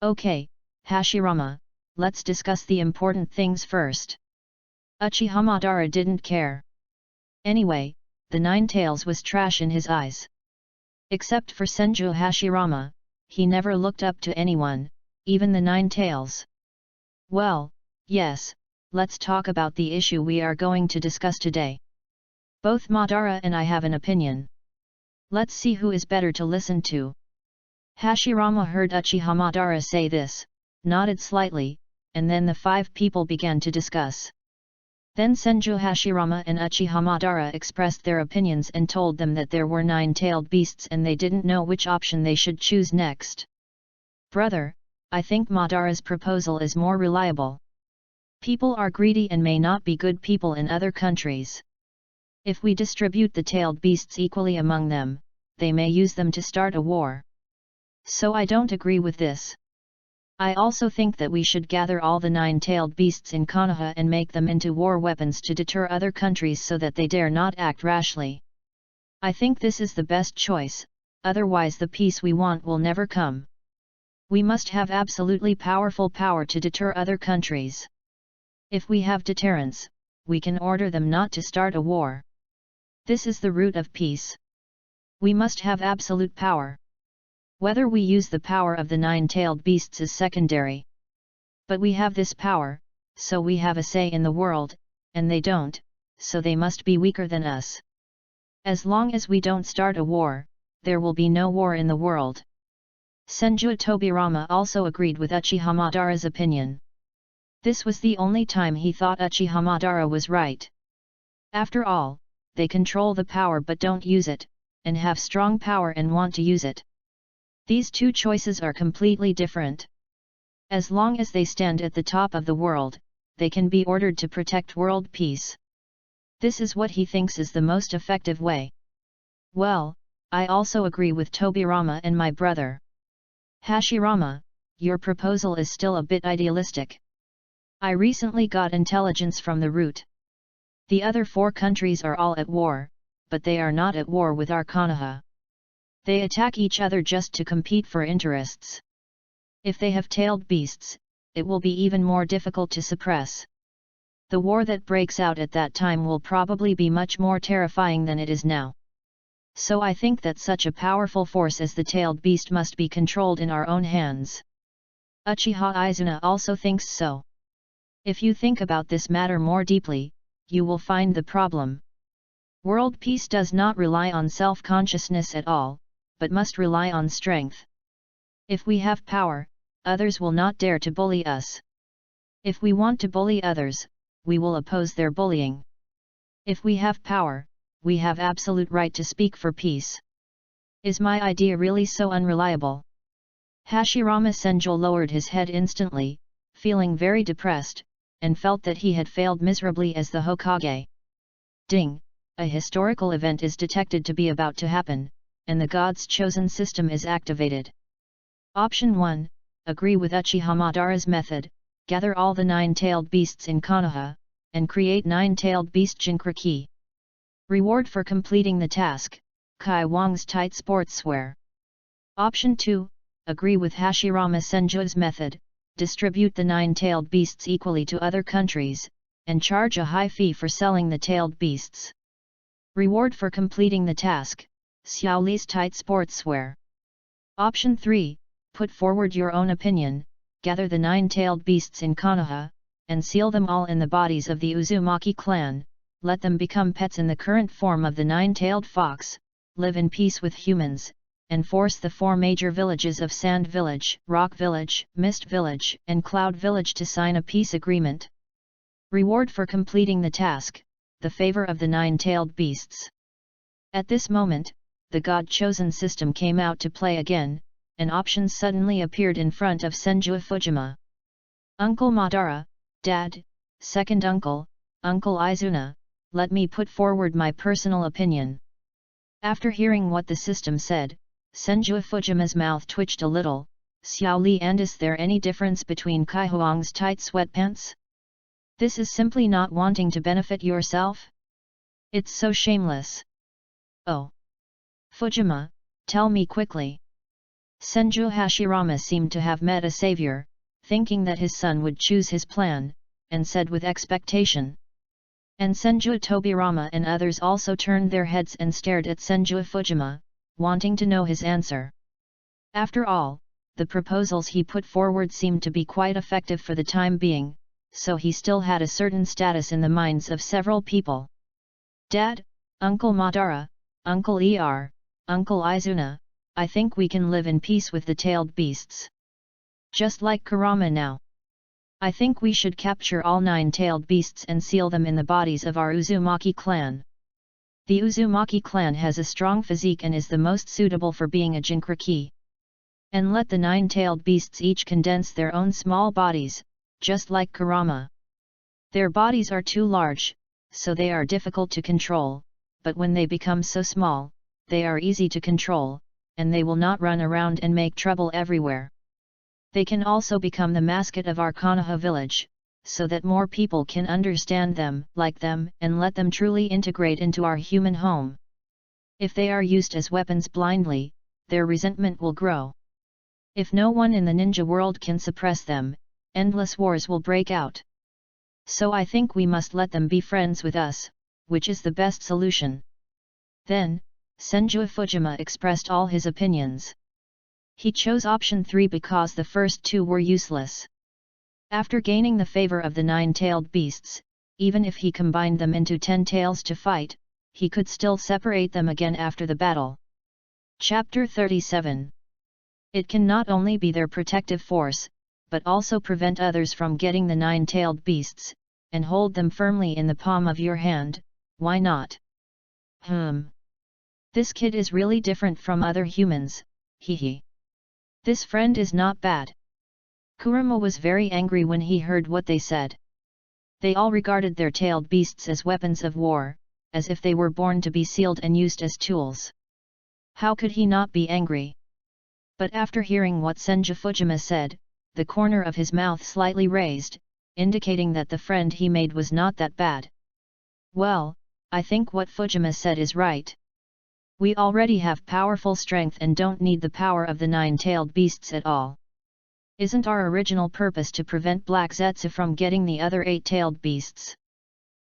Okay, Hashirama, let's discuss the important things first. Uchiha Madara didn't care. Anyway, the Nine Tails was trash in his eyes. Except for Senju Hashirama, he never looked up to anyone, even the Nine Tails. Well, yes, let's talk about the issue we are going to discuss today. Both Madara and I have an opinion. Let's see who is better to listen to. Hashirama heard Uchiha Madara say this, nodded slightly, and then the five people began to discuss. Then Senju Hashirama and Uchiha Madara expressed their opinions and told them that there were nine-tailed beasts and they didn't know which option they should choose next. Brother, I think Madara's proposal is more reliable. People are greedy and may not be good people in other countries. If we distribute the tailed beasts equally among them, they may use them to start a war. So I don't agree with this. I also think that we should gather all the nine-tailed beasts in Konoha and make them into war weapons to deter other countries so that they dare not act rashly. I think this is the best choice, otherwise the peace we want will never come. We must have absolutely powerful power to deter other countries. If we have deterrence, we can order them not to start a war. This is the root of peace. We must have absolute power. Whether we use the power of the nine-tailed beasts is secondary. But we have this power, so we have a say in the world, and they don't, so they must be weaker than us. As long as we don't start a war, there will be no war in the world. Senju Tobirama also agreed with Uchiha Madara's opinion. This was the only time he thought Uchiha Madara was right. After all, they control the power but don't use it, and have strong power and want to use it. These two choices are completely different. As long as they stand at the top of the world, they can be ordered to protect world peace. This is what he thinks is the most effective way. Well, I also agree with Tobirama and my brother. Hashirama, your proposal is still a bit idealistic. I recently got intelligence from the root. The other four countries are all at war, but they are not at war with our Konoha. They attack each other just to compete for interests. If they have tailed beasts, it will be even more difficult to suppress. The war that breaks out at that time will probably be much more terrifying than it is now. So I think that such a powerful force as the tailed beast must be controlled in our own hands. Uchiha Izuna also thinks so. If you think about this matter more deeply, you will find the problem. World peace does not rely on self-consciousness at all, but must rely on strength. If we have power, others will not dare to bully us. If we want to bully others, we will oppose their bullying. If we have power, we have absolute right to speak for peace. Is my idea really so unreliable? Hashirama Senju lowered his head instantly, feeling very depressed, and felt that he had failed miserably as the Hokage. Ding! A historical event is detected to be about to happen, and the god's chosen system is activated. Option 1, agree with Uchihamadara's method, gather all the 9-tailed beasts in Konoha, and create 9-tailed beast Jinkriki. Reward for completing the task, Kai Wang's tight sportswear. Option 2, agree with Hashirama Senju's method, distribute the 9-tailed beasts equally to other countries, and charge a high fee for selling the tailed beasts. Reward for completing the task, Xiaoli's tight sportswear. Option 3, put forward your own opinion, gather the 9-tailed beasts in Konoha, and seal them all in the bodies of the Uzumaki clan, let them become pets in the current form of the 9-tailed fox, live in peace with humans, and force the 4 major villages of Sand Village, Rock Village, Mist Village, and Cloud Village to sign a peace agreement. Reward for completing the task, the favor of the 9-tailed beasts. At this moment, the God-chosen system came out to play again, and options suddenly appeared in front of Senju Fujima. Uncle Madara, Dad, Second Uncle, Uncle Izuna, let me put forward my personal opinion. After hearing what the system said, Senju Fujima's mouth twitched a little. Xiaoli, and is there any difference between Kai Huang's tight sweatpants? This is simply not wanting to benefit yourself? It's so shameless. Oh! Fujima, tell me quickly. Senju Hashirama seemed to have met a savior, thinking that his son would choose his plan, and said with expectation. And Senju Tobirama and others also turned their heads and stared at Senju Fujima, wanting to know his answer. After all, the proposals he put forward seemed to be quite effective for the time being, so he still had a certain status in the minds of several people. Dad, Uncle Madara, Uncle Uncle Izuna, I think we can live in peace with the tailed beasts. Just like Kurama now. I think we should capture all 9-tailed beasts and seal them in the bodies of our Uzumaki clan. The Uzumaki clan has a strong physique and is the most suitable for being a Jinkriki. And let the 9-tailed beasts each condense their own small bodies, just like Kurama. Their bodies are too large, so they are difficult to control, but when they become so small, they are easy to control, and they will not run around and make trouble everywhere. They can also become the mascot of our Konoha village, so that more people can understand them, like them, and let them truly integrate into our human home. If they are used as weapons blindly, their resentment will grow. If no one in the ninja world can suppress them, endless wars will break out. So I think we must let them be friends with us, which is the best solution. Then, Senju Fujima expressed all his opinions. He chose option 3 because the first 2 were useless. After gaining the favor of the 9-tailed beasts, even if he combined them into 10 tails to fight, he could still separate them again after the battle. Chapter 37. It can not only be their protective force, but also prevent others from getting the 9-tailed beasts, and hold them firmly in the palm of your hand. Why not? This kid is really different from other humans, hehe. This friend is not bad. Kurama was very angry when he heard what they said. They all regarded their tailed beasts as weapons of war, as if they were born to be sealed and used as tools. How could he not be angry? But after hearing what Senju Fujima said, the corner of his mouth slightly raised, indicating that the friend he made was not that bad. Well, I think what Fujima said is right. We already have powerful strength and don't need the power of the 9-tailed beasts at all. Isn't our original purpose to prevent Black Zetsu from getting the other 8-tailed beasts?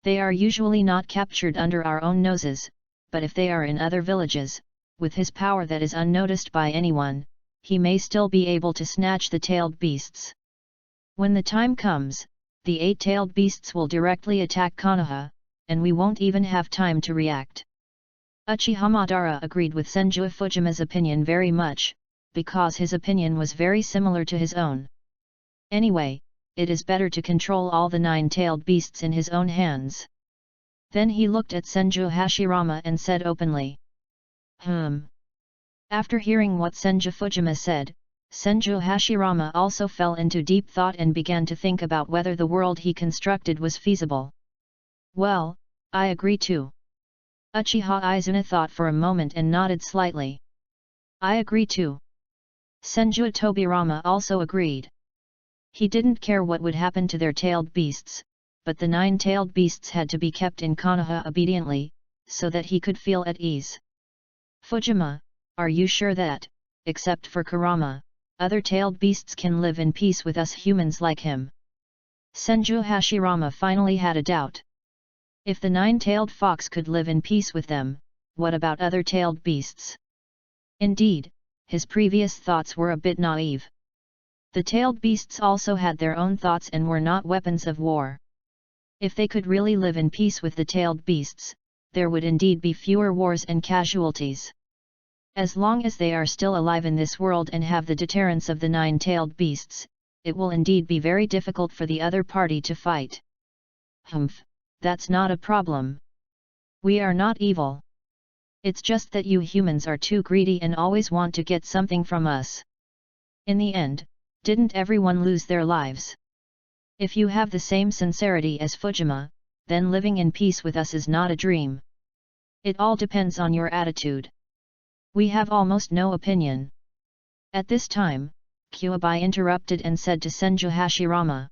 They are usually not captured under our own noses, but if they are in other villages, with his power that is unnoticed by anyone, he may still be able to snatch the tailed beasts. When the time comes, the 8-tailed beasts will directly attack Konoha, and we won't even have time to react. Uchiha Madara agreed with Senju Fujima's opinion very much, because his opinion was very similar to his own. Anyway, it is better to control all the 9-tailed beasts in his own hands. Then he looked at Senju Hashirama and said openly. After hearing what Senju Fujima said, Senju Hashirama also fell into deep thought and began to think about whether the world he constructed was feasible. Well, I agree too. Uchiha Izuna thought for a moment and nodded slightly. I agree too. Senju Tobirama also agreed. He didn't care what would happen to their tailed beasts, but the 9-tailed beasts had to be kept in Konoha obediently, so that he could feel at ease. Fujima, are you sure that, except for Kurama, other tailed beasts can live in peace with us humans like him? Senju Hashirama finally had a doubt. If the 9-tailed fox could live in peace with them, what about other tailed beasts? Indeed, his previous thoughts were a bit naive. The tailed beasts also had their own thoughts and were not weapons of war. If they could really live in peace with the tailed beasts, there would indeed be fewer wars and casualties. As long as they are still alive in this world and have the deterrence of the 9-tailed beasts, it will indeed be very difficult for the other party to fight. Humph, that's not a problem. We are not evil. It's just that you humans are too greedy and always want to get something from us. In the end, didn't everyone lose their lives? If you have the same sincerity as Fujima, then living in peace with us is not a dream. It all depends on your attitude. We have almost no opinion. At this time, Kyuubi interrupted and said to Senju Hashirama.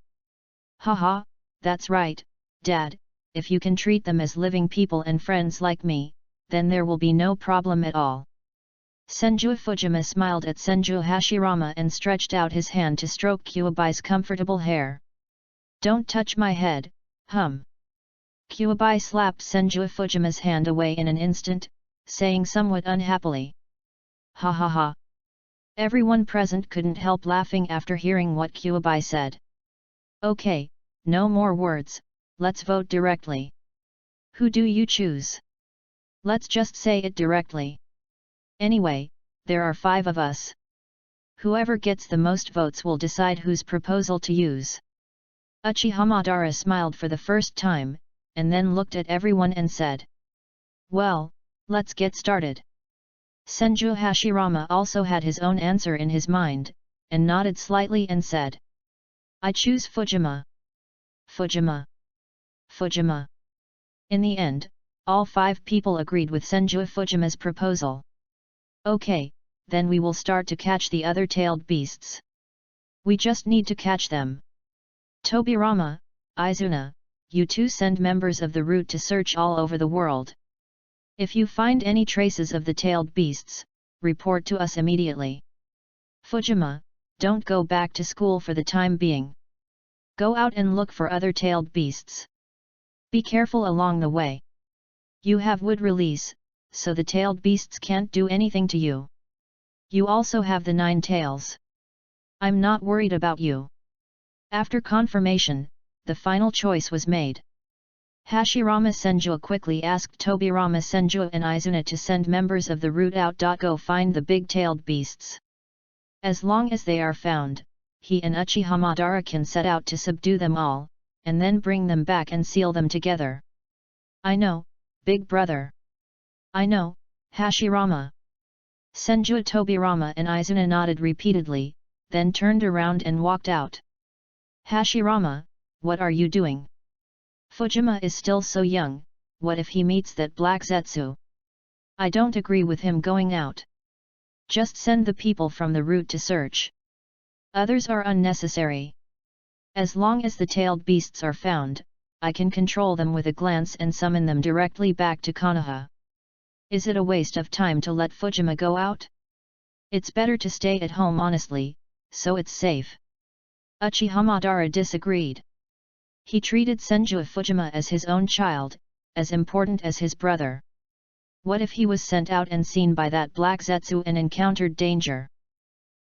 Haha, that's right, Dad, if you can treat them as living people and friends like me, then there will be no problem at all. Senju Fujima smiled at Senju Hashirama and stretched out his hand to stroke Kyuubi's comfortable hair. Don't touch my head, hum. Kyuubi slapped Senju Fujima's hand away in an instant, saying somewhat unhappily. Ha ha ha. Everyone present couldn't help laughing after hearing what Kyuubi said. Okay, no more words, let's vote directly. Who do you choose? Let's just say it directly. Anyway, there are 5 of us. Whoever gets the most votes will decide whose proposal to use. Uchiha Madara smiled for the first time, and then looked at everyone and said. Well, let's get started. Senju Hashirama also had his own answer in his mind, and nodded slightly and said. I choose Fujima. Fujima. Fujima. In the end, all 5 people agreed with Senju Fujima's proposal. Okay, then we will start to catch the other tailed beasts. We just need to catch them. Tobirama, Izuna, you two send members of the route to search all over the world. If you find any traces of the tailed beasts, report to us immediately. Fujima, don't go back to school for the time being. Go out and look for other tailed beasts. Be careful along the way. You have wood release, so the tailed beasts can't do anything to you. You also have the 9 tails. I'm not worried about you. After confirmation, the final choice was made. Hashirama Senju quickly asked Tobirama Senju and Izuna to send members of the route out. Go find the big-tailed beasts. As long as they are found, he and Uchiha Madara can set out to subdue them all, and then bring them back and seal them together. I know, big brother. I know, Hashirama. Senju Tobirama and Izuna nodded repeatedly, then turned around and walked out. Hashirama, what are you doing? Fujima is still so young, what if he meets that black Zetsu? I don't agree with him going out. Just send the people from the route to search. Others are unnecessary. As long as the tailed beasts are found, I can control them with a glance and summon them directly back to Konoha. Is it a waste of time to let Fujima go out? It's better to stay at home honestly, so it's safe. Uchiha Madara disagreed. He treated Senju Fujima as his own child, as important as his brother. What if he was sent out and seen by that black Zetsu and encountered danger?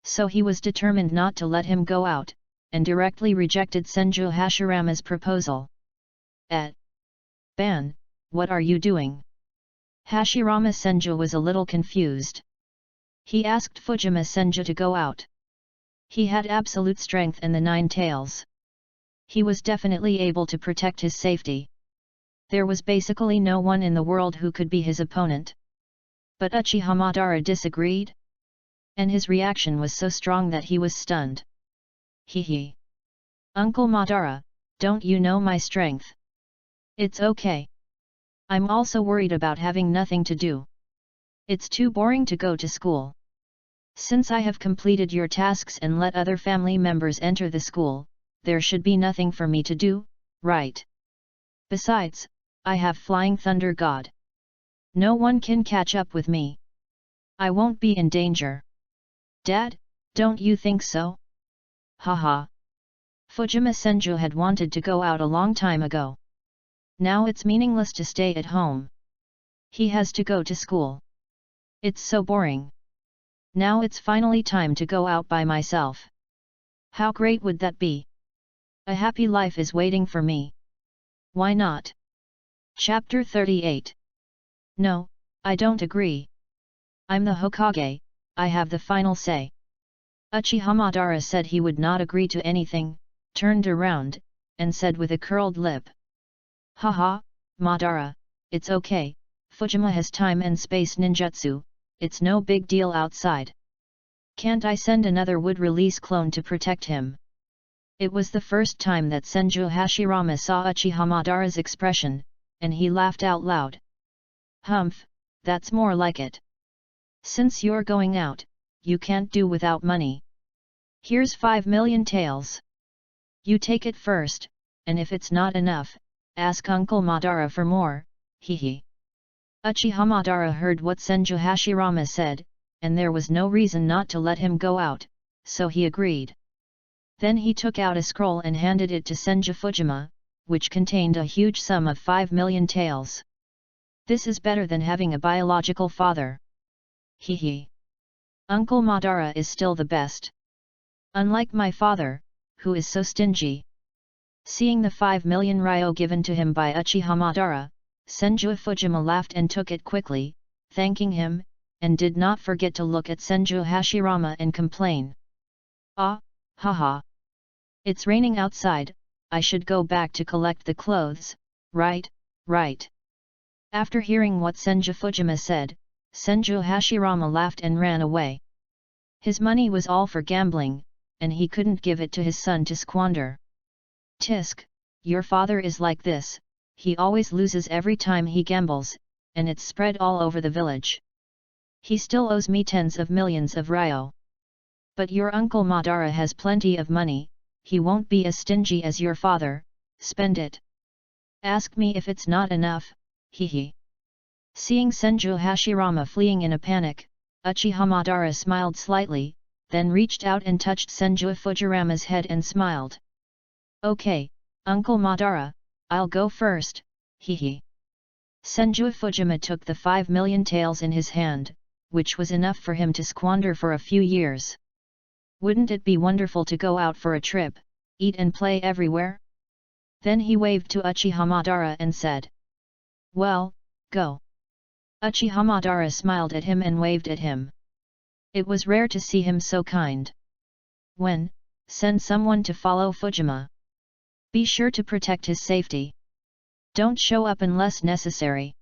So he was determined not to let him go out, and directly rejected Senju Hashirama's proposal. Ban, what are you doing? Hashirama Senju was a little confused. He asked Fujima Senju to go out. He had absolute strength and the 9 tails. He was definitely able to protect his safety. There was basically no one in the world who could be his opponent. But Uchiha Madara disagreed. And his reaction was so strong that he was stunned. Hee. Uncle Madara, don't you know my strength? It's okay. I'm also worried about having nothing to do. It's too boring to go to school. Since I have completed your tasks and let other family members enter the school, there should be nothing for me to do, right? Besides, I have Flying Thunder God. No one can catch up with me. I won't be in danger. Dad, don't you think so? Haha. Fujima Senju had wanted to go out a long time ago. Now it's meaningless to stay at home. He has to go to school. It's so boring. Now it's finally time to go out by myself. How great would that be? A happy life is waiting for me. Why not? Chapter 38. No, I don't agree. I'm the Hokage, I have the final say. Uchiha Madara said he would not agree to anything, turned around, and said with a curled lip. Haha, Madara, it's okay, Fujima has time and space ninjutsu, it's no big deal outside. Can't I send another wood-release clone to protect him? It was the first time that Senju Hashirama saw Uchiha Madara's expression, and he laughed out loud. Humph, that's more like it. Since you're going out, you can't do without money. Here's 5 million taels. You take it first, and if it's not enough, ask Uncle Madara for more, hehe. Uchiha Madara heard what Senju Hashirama said, and there was no reason not to let him go out, so he agreed. Then he took out a scroll and handed it to Senju Fujima, which contained a huge sum of 5 million taels. This is better than having a biological father. Hehe. Uncle Madara is still the best. Unlike my father, who is so stingy. Seeing the 5 million ryo given to him by Uchiha Madara, Senju Fujima laughed and took it quickly, thanking him, and did not forget to look at Senju Hashirama and complain. Ah, haha. It's raining outside, I should go back to collect the clothes, right, right. After hearing what Senju Fujima said, Senju Hashirama laughed and ran away. His money was all for gambling, and he couldn't give it to his son to squander. Tisk, your father is like this, he always loses every time he gambles, and it's spread all over the village. He still owes me tens of millions of ryo. But your uncle Madara has plenty of money, he won't be as stingy as your father, spend it. Ask me if it's not enough, hehe. Seeing Senju Hashirama fleeing in a panic, Uchiha Madara smiled slightly, then reached out and touched Senju Fujirama's head and smiled. Okay, Uncle Madara, I'll go first, hehe. Senju Fujima took the 5 million taels in his hand, which was enough for him to squander for a few years. Wouldn't it be wonderful to go out for a trip, eat and play everywhere? Then he waved to Uchiha Madara and said. Well, go. Uchiha Madara smiled at him and waved at him. It was rare to see him so kind. When, send someone to follow Fujima. Be sure to protect his safety. Don't show up unless necessary.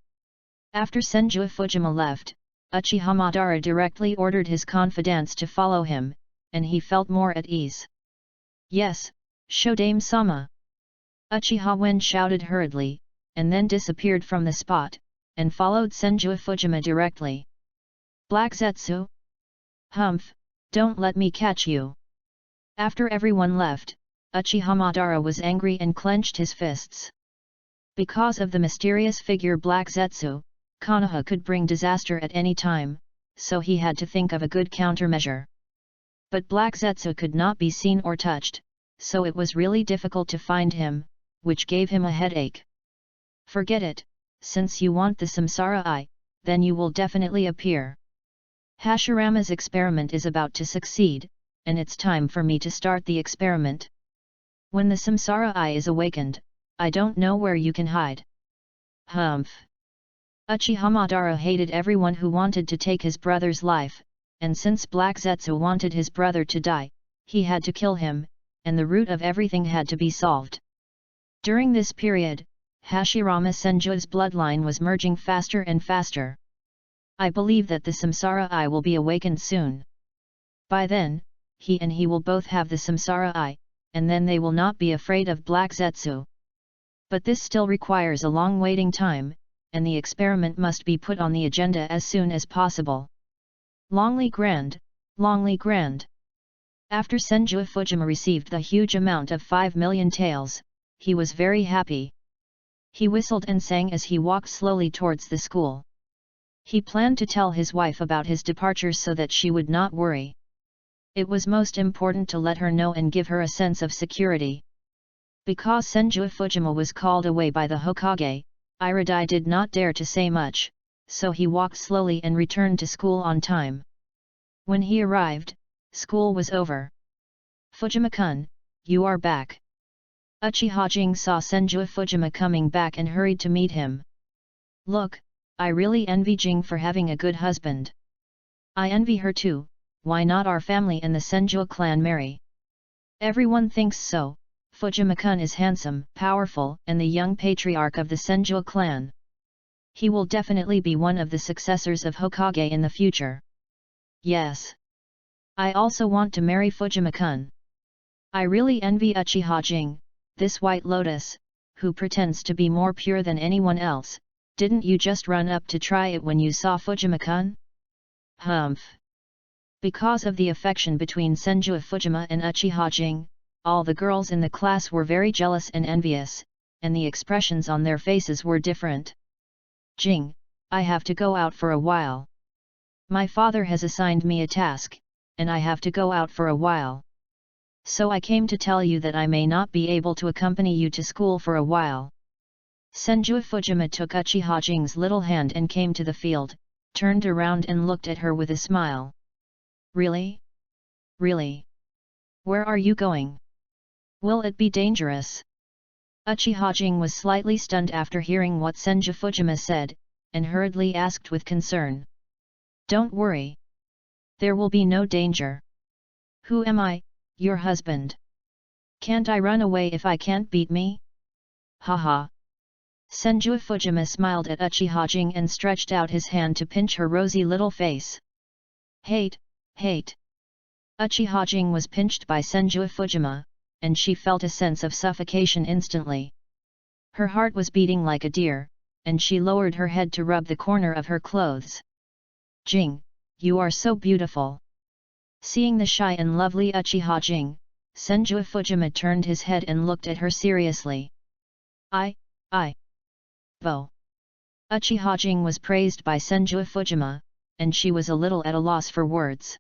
After Senju Fujima left, Uchiha Madara directly ordered his confidants to follow him, and he felt more at ease. Yes, Shodame-sama. Uchiha Wen shouted hurriedly, and then disappeared from the spot, and followed Senju Fujima directly. Black Zetsu? Humph, don't let me catch you. After everyone left, Uchiha Madara was angry and clenched his fists. Because of the mysterious figure Black Zetsu, Konoha could bring disaster at any time, so he had to think of a good countermeasure. But Black Zetsu could not be seen or touched, so it was really difficult to find him, which gave him a headache. Forget it, since you want the Samsara Eye, then you will definitely appear. Hashirama's experiment is about to succeed, and it's time for me to start the experiment. When the Samsara Eye is awakened, I don't know where you can hide. Humph. Uchiha Madara hated everyone who wanted to take his brother's life, and since Black Zetsu wanted his brother to die, he had to kill him, and the root of everything had to be solved. During this period, Hashirama Senju's bloodline was merging faster and faster. I believe that the Samsara Eye will be awakened soon. By then, he will both have the Samsara Eye, and then they will not be afraid of Black Zetsu. But this still requires a long waiting time, and the experiment must be put on the agenda as soon as possible. Longly grand, longly grand. After Senju Fujima received the huge amount of 5 million taels, he was very happy. He whistled and sang as he walked slowly towards the school. He planned to tell his wife about his departure so that she would not worry. It was most important to let her know and give her a sense of security. Because Senju Fujima was called away by the Hokage, Iridai did not dare to say much, so he walked slowly and returned to school on time. When he arrived, school was over. Fujima-kun, you are back. Uchiha Jing saw Senju Fujima coming back and hurried to meet him. Look, I really envy Jing for having a good husband. I envy her too. Why not our family and the Senju clan marry? Everyone thinks so. Fujima-kun is handsome, powerful, and the young patriarch of the Senju clan. He will definitely be one of the successors of Hokage in the future. Yes. I also want to marry Fujima-kun. I really envy Uchiha Jing, this white lotus, who pretends to be more pure than anyone else. Didn't you just run up to try it when you saw Fujima-kun? Humph. Because of the affection between Senju Fujima and Uchiha Jing, all the girls in the class were very jealous and envious, and the expressions on their faces were different. Jing, I have to go out for a while. My father has assigned me a task, and I have to go out for a while. So I came to tell you that I may not be able to accompany you to school for a while. Senju Fujima took Uchiha Jing's little hand and came to the field, turned around and looked at her with a smile. Really? Really? Where are you going? Will it be dangerous? Uchiha Jing was slightly stunned after hearing what Senju Fujima said, and hurriedly asked with concern. Don't worry. There will be no danger. Who am I, your husband? Can't I run away if I can't beat me? Haha. Senju Fujima smiled at Uchiha Jing and stretched out his hand to pinch her rosy little face. Hate, hate. Uchiha Jing was pinched by Senju Fujima, and she felt a sense of suffocation instantly. Her heart was beating like a deer, and she lowered her head to rub the corner of her clothes. Jing, you are so beautiful. Seeing the shy and lovely Uchiha Jing, Senju Fujima turned his head and looked at her seriously. I. Bo. Uchiha Jing was praised by Senju Fujima, and she was a little at a loss for words.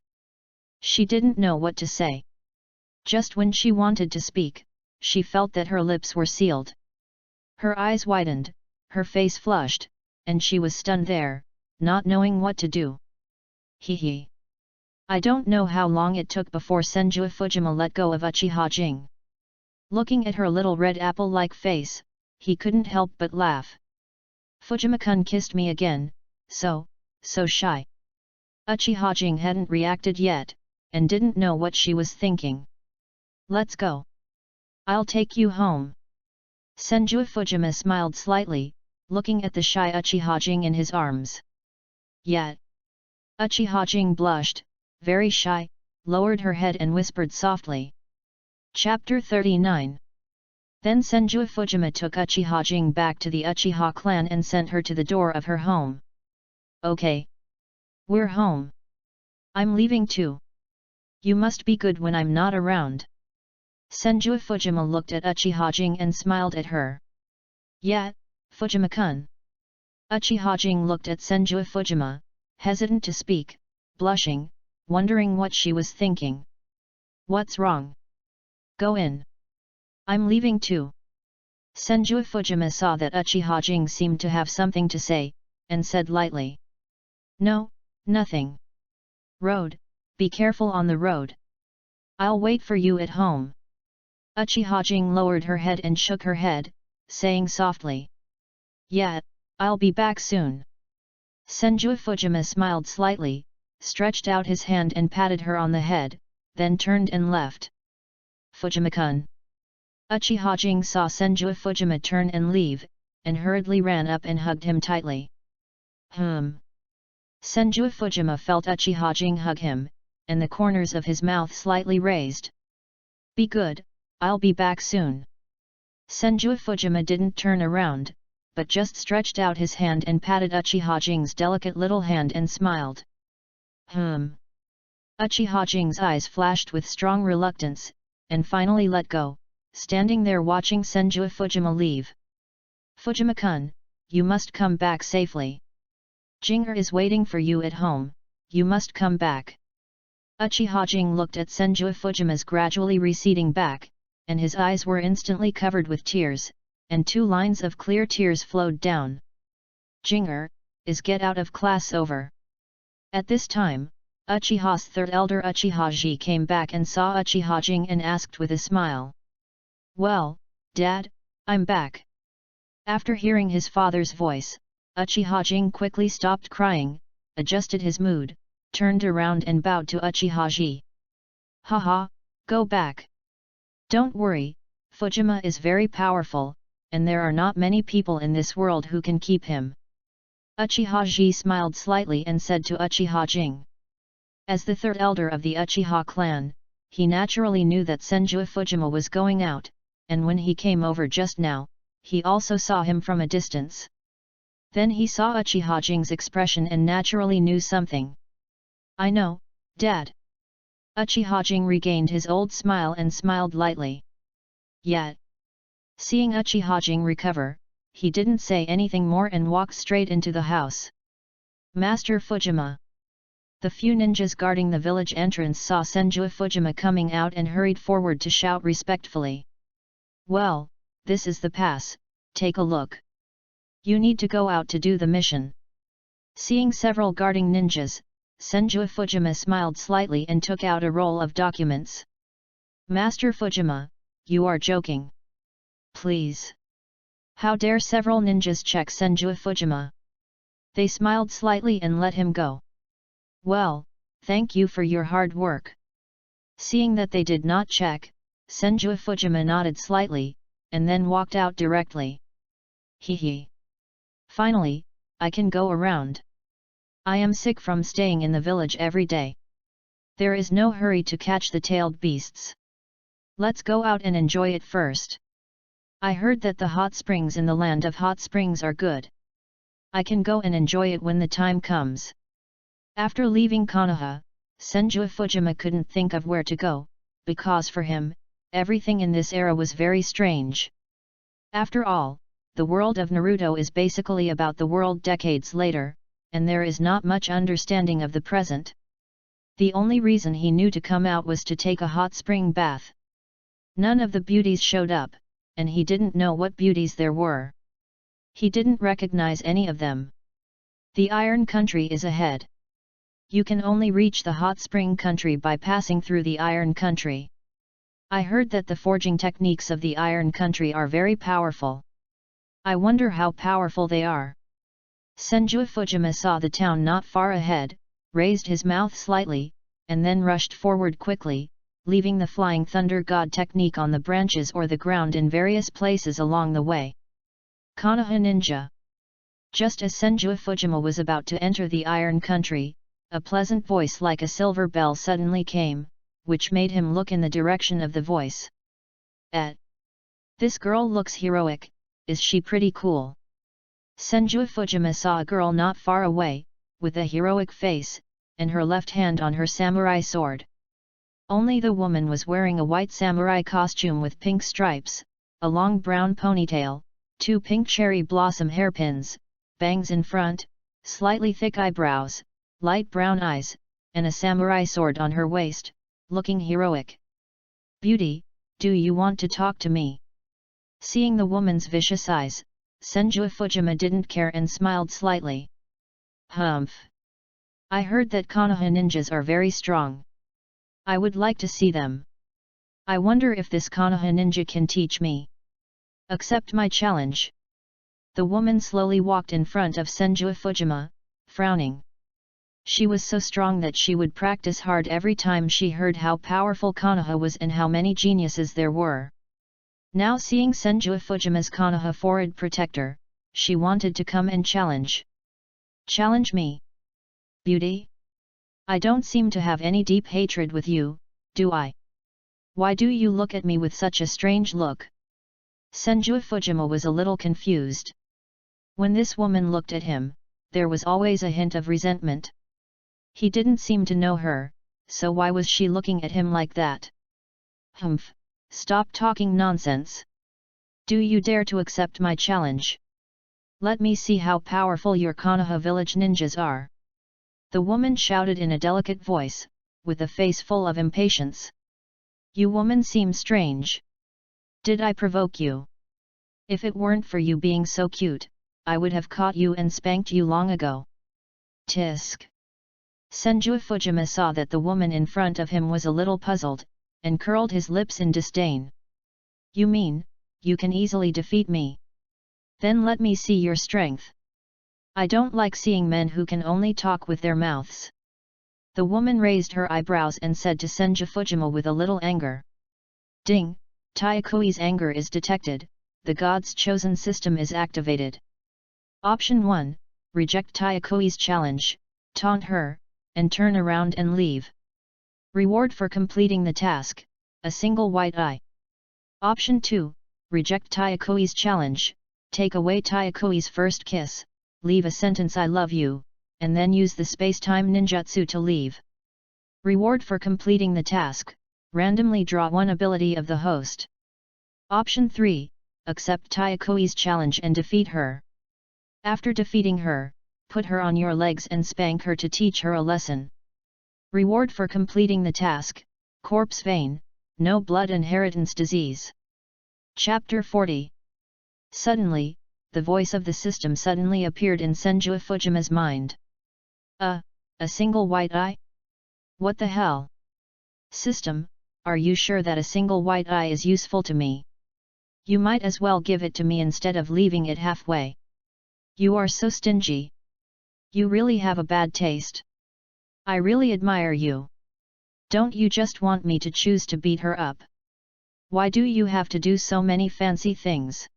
She didn't know what to say. Just when she wanted to speak, she felt that her lips were sealed. Her eyes widened, her face flushed, and she was stunned there, not knowing what to do. Hee. I don't know how long it took before Senju Fujima let go of Uchiha Jing. Looking at her little red apple-like face, he couldn't help but laugh. Fujima-kun kissed me again, so shy. Uchiha Jing hadn't reacted yet, and didn't know what she was thinking. Let's go. I'll take you home. Senju Fujima smiled slightly, looking at the shy Uchiha Jing in his arms. Yet. Uchiha Jing blushed, very shy, lowered her head and whispered softly. Chapter 39. Then Senju Fujima took Uchiha Jing back to the Uchiha clan and sent her to the door of her home. Okay. We're home. I'm leaving too. You must be good when I'm not around. Senju Fujima looked at Uchiha Jing and smiled at her. Yeah, Fujima-kun. Uchiha Jing looked at Senju Fujima, hesitant to speak, blushing, wondering what she was thinking. What's wrong? Go in. I'm leaving too. Senju Fujima saw that Uchiha Jing seemed to have something to say, and said lightly. No, nothing. Road, be careful on the road. I'll wait for you at home. Uchiha Jing lowered her head and shook her head, saying softly. Yeah, I'll be back soon. Senju Fujima smiled slightly, stretched out his hand and patted her on the head, then turned and left. Fujima-kun. Uchiha Jing saw Senju Fujima turn and leave, and hurriedly ran up and hugged him tightly. Senju Fujima felt Uchiha Jing hug him, and the corners of his mouth slightly raised. Be good, I'll be back soon. Senju Fujima didn't turn around, but just stretched out his hand and patted Uchiha Jing's delicate little hand and smiled. Uchiha Jing's eyes flashed with strong reluctance, and finally let go, standing there watching Senju Fujima leave. Fujima-kun, you must come back safely. Jinger is waiting for you at home, you must come back. Uchiha Jing looked at Senju Fujima's gradually receding back, and his eyes were instantly covered with tears, and 2 lines of clear tears flowed down. Jinger, is get out of class over? At this time, Uchiha's third elder Uchiha Ji came back and saw Uchiha Jing and asked with a smile. Well, Dad, I'm back. After hearing his father's voice, Uchiha Jing quickly stopped crying, adjusted his mood, turned around and bowed to Uchiha Ji. Haha, go back. Don't worry, Fujima is very powerful, and there are not many people in this world who can keep him. Uchiha Ji smiled slightly and said to Uchiha Jing. As the third elder of the Uchiha clan, he naturally knew that Senju Fujima was going out, and when he came over just now, he also saw him from a distance. Then he saw Uchiha Jing's expression and naturally knew something. I know, Dad. Uchiha Jing regained his old smile and smiled lightly. Yet, seeing Uchiha Jing recover, he didn't say anything more and walked straight into the house. Master Fujima. The few ninjas guarding the village entrance saw Senju Fujima coming out and hurried forward to shout respectfully. Well, this is the pass, take a look. You need to go out to do the mission. Seeing several guarding ninjas, Senju Fujima smiled slightly and took out a roll of documents. Master Fujima, you are joking. Please. How dare several ninjas check Senju Fujima? They smiled slightly and let him go. Well, thank you for your hard work. Seeing that they did not check, Senju Fujima nodded slightly, and then walked out directly. Hee. Finally, I can go around. I am sick from staying in the village every day. There is no hurry to catch the tailed beasts. Let's go out and enjoy it first. I heard that the hot springs in the land of hot springs are good. I can go and enjoy it when the time comes. After leaving Konoha, Senju Fujima couldn't think of where to go, because for him, everything in this era was very strange. After all, the world of Naruto is basically about the world decades later, and there is not much understanding of the present. The only reason he knew to come out was to take a hot spring bath. None of the beauties showed up, and he didn't know what beauties there were. He didn't recognize any of them. The Iron Country is ahead. You can only reach the hot spring country by passing through the Iron Country. I heard that the forging techniques of the Iron Country are very powerful. I wonder how powerful they are. Senju Fujima saw the town not far ahead, raised his mouth slightly, and then rushed forward quickly, leaving the Flying Thunder God technique on the branches or the ground in various places along the way. Konoha Ninja. Just as Senju Fujima was about to enter the Iron Country, a pleasant voice like a silver bell suddenly came, which made him look in the direction of the voice. This girl looks heroic, is she pretty cool? Senju Fujima saw a girl not far away, with a heroic face, and her left hand on her samurai sword. Only the woman was wearing a white samurai costume with pink stripes, a long brown ponytail, 2 pink cherry blossom hairpins, bangs in front, slightly thick eyebrows, light brown eyes, and a samurai sword on her waist, looking heroic. Beauty, do you want to talk to me? Seeing the woman's vicious eyes, Senju Fujima didn't care and smiled slightly. Humph. I heard that Konoha ninjas are very strong. I would like to see them. I wonder if this Konoha ninja can teach me. Accept my challenge. The woman slowly walked in front of Senju Fujima, frowning. She was so strong that she would practice hard every time she heard how powerful Konoha was and how many geniuses there were. Now seeing Senju Fujima's Konoha forward protector, she wanted to come and challenge. Challenge me? Beauty? I don't seem to have any deep hatred with you, do I? Why do you look at me with such a strange look? Senju Fujima was a little confused. When this woman looked at him, there was always a hint of resentment. He didn't seem to know her, so why was she looking at him like that? Humph, stop talking nonsense. Do you dare to accept my challenge? Let me see how powerful your Konoha village ninjas are. The woman shouted in a delicate voice, with a face full of impatience. You woman seem strange. Did I provoke you? If it weren't for you being so cute, I would have caught you and spanked you long ago. Tisk. Senju Fujima saw that the woman in front of him was a little puzzled, and curled his lips in disdain. You mean, you can easily defeat me? Then let me see your strength. I don't like seeing men who can only talk with their mouths. The woman raised her eyebrows and said to Senju Fujima with a little anger. Ding, Taiakoi's anger is detected, the God's chosen system is activated. Option 1, reject Taiakoi's challenge, taunt her, and turn around and leave. Reward for completing the task, a single white eye. Option 2, reject Taiakoi's challenge, take away Taiakoi's first kiss, leave a sentence I love you, and then use the space-time ninjutsu to leave. Reward for completing the task, randomly draw one ability of the host. Option 3, accept Taiakoi's challenge and defeat her. After defeating her, put her on your legs and spank her to teach her a lesson. Reward for completing the task, corpse vein, no blood inheritance disease. Chapter 40. Suddenly, the voice of the system suddenly appeared in Senju Fujima's mind. A single white eye? What the hell? System, are you sure that a single white eye is useful to me? You might as well give it to me instead of leaving it halfway. You are so stingy. You really have a bad taste. I really admire you. Don't you just want me to choose to beat her up? Why do you have to do so many fancy things?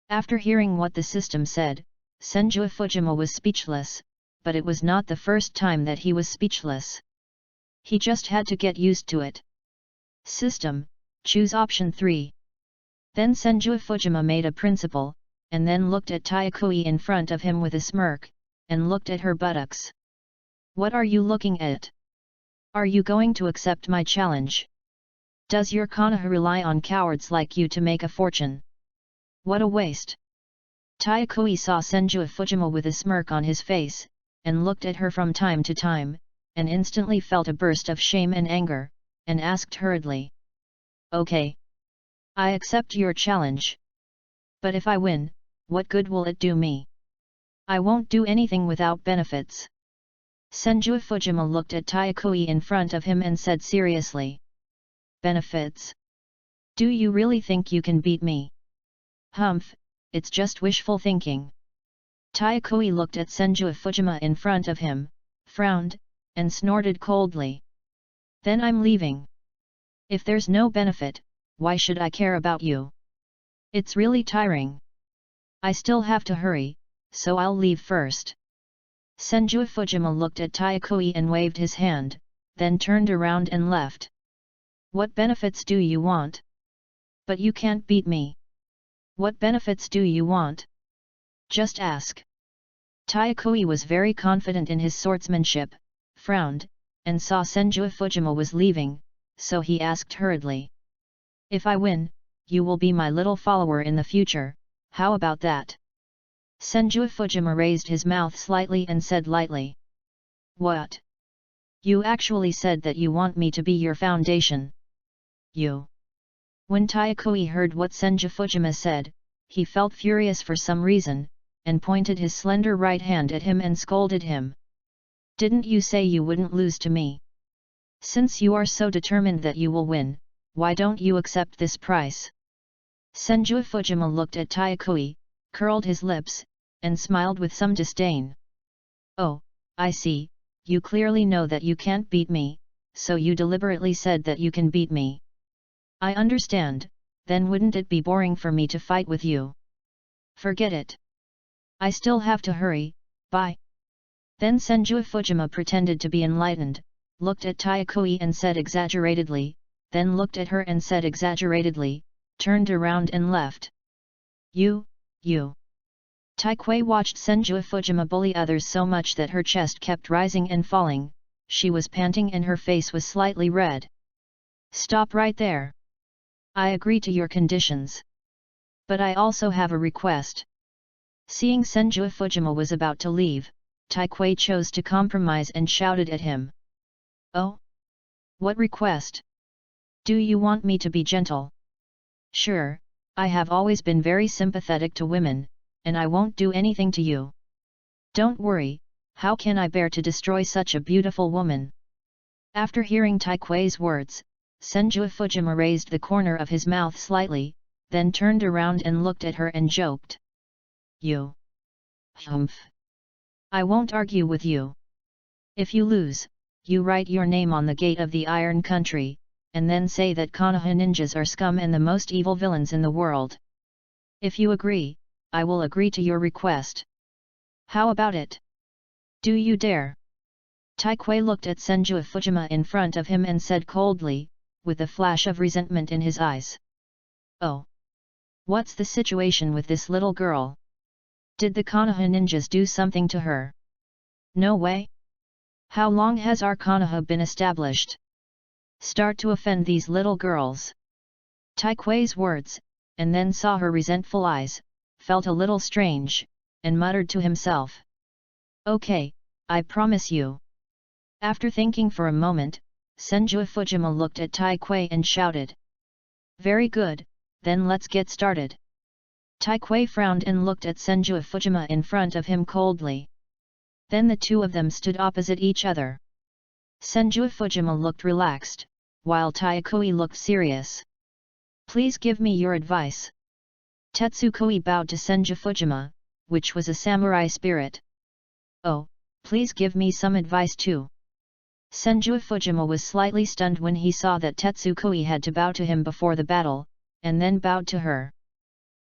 After hearing what the system said, Senju Fujima was speechless, but it was not the first time that he was speechless. He just had to get used to it. System, choose option 3. Then Senju Fujima made a principle, and then looked at Taiakoi in front of him with a smirk, and looked at her buttocks. What are you looking at? Are you going to accept my challenge? Does your Konoha rely on cowards like you to make a fortune? What a waste! Taiakoi saw Senju Fujima with a smirk on his face, and looked at her from time to time, and instantly felt a burst of shame and anger, and asked hurriedly. Okay. I accept your challenge. But if I win, what good will it do me? I won't do anything without benefits. Senju Fujima looked at Taiakoi in front of him and said seriously. Benefits? Do you really think you can beat me? Humph, it's just wishful thinking. Taiakoi looked at Senju Fujima in front of him, frowned, and snorted coldly. Then I'm leaving. If there's no benefit, why should I care about you? It's really tiring. I still have to hurry, so I'll leave first. Senju Fujima looked at Taiakoi and waved his hand, then turned around and left. What benefits do you want? But you can't beat me. What benefits do you want? Just ask. Taiakoi was very confident in his swordsmanship, frowned, and saw Senju Fujima was leaving, so he asked hurriedly. If I win, you will be my little follower in the future, how about that? Senju Fujima raised his mouth slightly and said lightly. What? You actually said that you want me to be your foundation. You. When Taiakoi heard what Senju Fujima said, he felt furious for some reason, and pointed his slender right hand at him and scolded him. Didn't you say you wouldn't lose to me? Since you are so determined that you will win, why don't you accept this price? Senju Fujima looked at Taiakoi, curled his lips, and smiled with some disdain. Oh, I see, you clearly know that you can't beat me, so you deliberately said that you can beat me. I understand, then wouldn't it be boring for me to fight with you? Forget it. I still have to hurry, bye. Then Senju Fujima pretended to be enlightened, looked at Taiakoi and said exaggeratedly, then looked at her and said exaggeratedly, turned around and left. You. Taikui watched Senju Fujima bully others so much that her chest kept rising and falling, she was panting and her face was slightly red. Stop right there. I agree to your conditions. But I also have a request. Seeing Senju Fujima was about to leave, Taikui chose to compromise and shouted at him. Oh? What request? Do you want me to be gentle? Sure, I have always been very sympathetic to women, and I won't do anything to you. Don't worry, how can I bear to destroy such a beautiful woman? After hearing Taikui's words, Senju Fujima raised the corner of his mouth slightly, then turned around and looked at her and joked. You. Humph. I won't argue with you. If you lose, you write your name on the gate of the Iron Country, and then say that Konoha ninjas are scum and the most evil villains in the world. If you agree, I will agree to your request. How about it? Do you dare? Taikui looked at Senju Fujima in front of him and said coldly, with a flash of resentment in his eyes. Oh! What's the situation with this little girl? Did the Konoha ninjas do something to her? No way! How long has our Konoha been established? Start to offend these little girls. Taikui's words, and then saw her resentful eyes, felt a little strange, and muttered to himself. Okay, I promise you. After thinking for a moment, Senju Fujima looked at Taikui and shouted. Very good, then let's get started. Taikui frowned and looked at Senju Fujima in front of him coldly. Then the two of them stood opposite each other. Senju Fujima looked relaxed, while Taikui looked serious. Please give me your advice. Tetsukui bowed to Senju Fujima, which was a samurai spirit. Oh, please give me some advice too. Senju Fujima was slightly stunned when he saw that Tetsukui had to bow to him before the battle, and then bowed to her.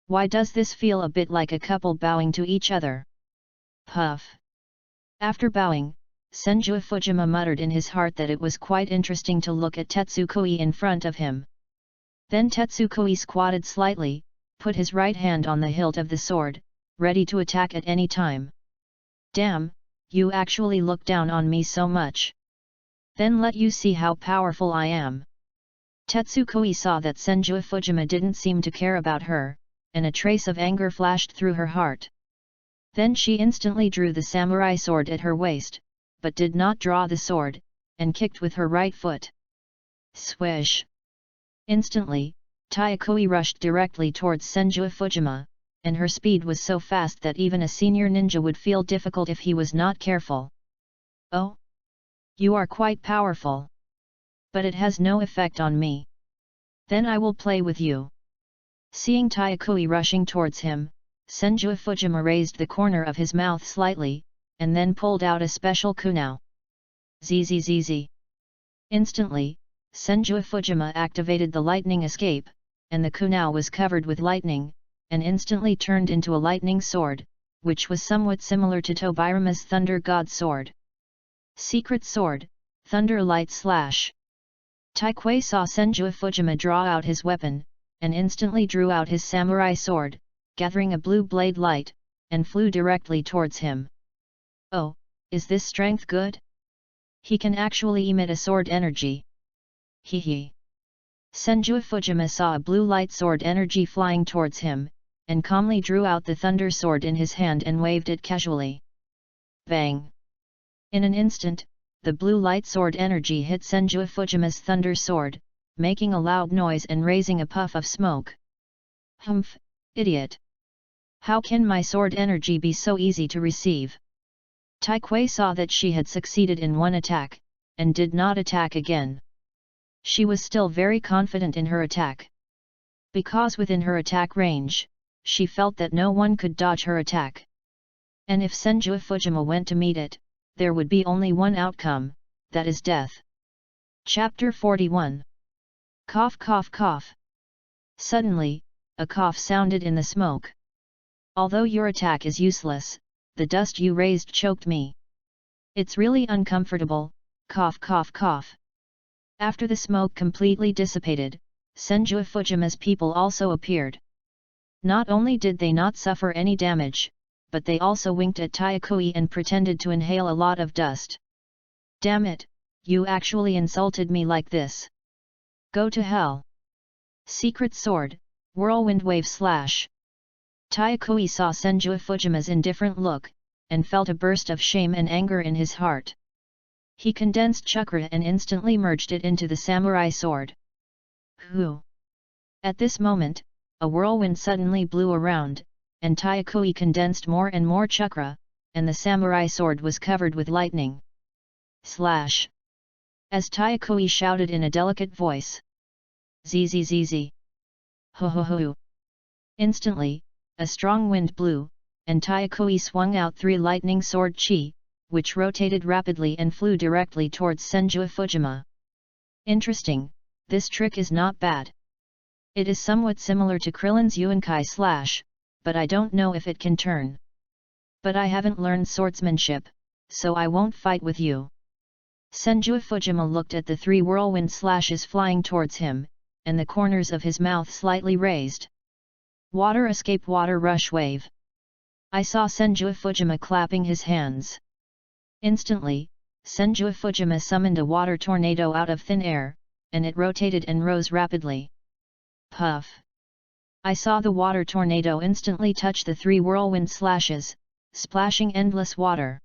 Why does this feel a bit like a couple bowing to each other? Puff. After bowing, Senju Fujima muttered in his heart that it was quite interesting to look at Tetsukui in front of him. Then Tetsukui squatted slightly, put his right hand on the hilt of the sword, ready to attack at any time. Damn, you actually look down on me so much. Then let you see how powerful I am. Tetsukui saw that Senju Fujima didn't seem to care about her, and a trace of anger flashed through her heart. Then she instantly drew the samurai sword at her waist, but did not draw the sword, and kicked with her right foot. Swish! Instantly, Taikui rushed directly towards Senju Fujima, and her speed was so fast that even a senior ninja would feel difficult if he was not careful. Oh? You are quite powerful. But it has no effect on me. Then I will play with you. Seeing Taikui rushing towards him, Senju Fujima raised the corner of his mouth slightly, and then pulled out a special kunao. Zzz. Instantly, Senju Fujima activated the lightning escape, and the kunao was covered with lightning, and instantly turned into a lightning sword, which was somewhat similar to Tobirama's Thunder God Sword. Secret Sword, Thunder Light Slash. Taikui saw Senju Fujima draw out his weapon, and instantly drew out his samurai sword, gathering a blue blade light, and flew directly towards him. Oh, is this strength good? He can actually emit a sword energy. Hee. Senju Fujima saw a blue light sword energy flying towards him, and calmly drew out the thunder sword in his hand and waved it casually. Bang! In an instant, the blue light sword energy hit Senju Fujima's thunder sword, making a loud noise and raising a puff of smoke. Humph, idiot! How can my sword energy be so easy to receive? Taikui saw that she had succeeded in one attack, and did not attack again. She was still very confident in her attack. Because within her attack range, she felt that no one could dodge her attack. And if Senju Fujima went to meet it, there would be only one outcome, that is death. Chapter 41. Cough cough cough. Suddenly, a cough sounded in the smoke. Although your attack is useless, the dust you raised choked me. It's really uncomfortable, cough cough cough. After the smoke completely dissipated, Senju Fujima's people also appeared. Not only did they not suffer any damage, but they also winked at Tayakui and pretended to inhale a lot of dust. Damn it, you actually insulted me like this. Go to hell. Secret sword, whirlwind wave slash. Tayakui saw Senju Fujima's indifferent look, and felt a burst of shame and anger in his heart. He condensed chakra and instantly merged it into the samurai sword. Hoo! At this moment, a whirlwind suddenly blew around, and Tayakui condensed more and more chakra, and the samurai sword was covered with lightning. Slash! As Tayakui shouted in a delicate voice. Zzz. Ho ho ho! Instantly, a strong wind blew, and Tayakui swung out 3 lightning sword chi, which rotated rapidly and flew directly towards Senju Fujima. Interesting, this trick is not bad. It is somewhat similar to Krillin's Yuankai slash, but I don't know if it can turn. But I haven't learned swordsmanship, so I won't fight with you. Senju Fujima looked at the 3 whirlwind slashes flying towards him, and the corners of his mouth slightly raised. Water escape, water rush wave. I saw Senju Fujima clapping his hands. Instantly, Senju Fujima summoned a water tornado out of thin air, and it rotated and rose rapidly. Puff! I saw the water tornado instantly touch the 3 whirlwind slashes, splashing endless water.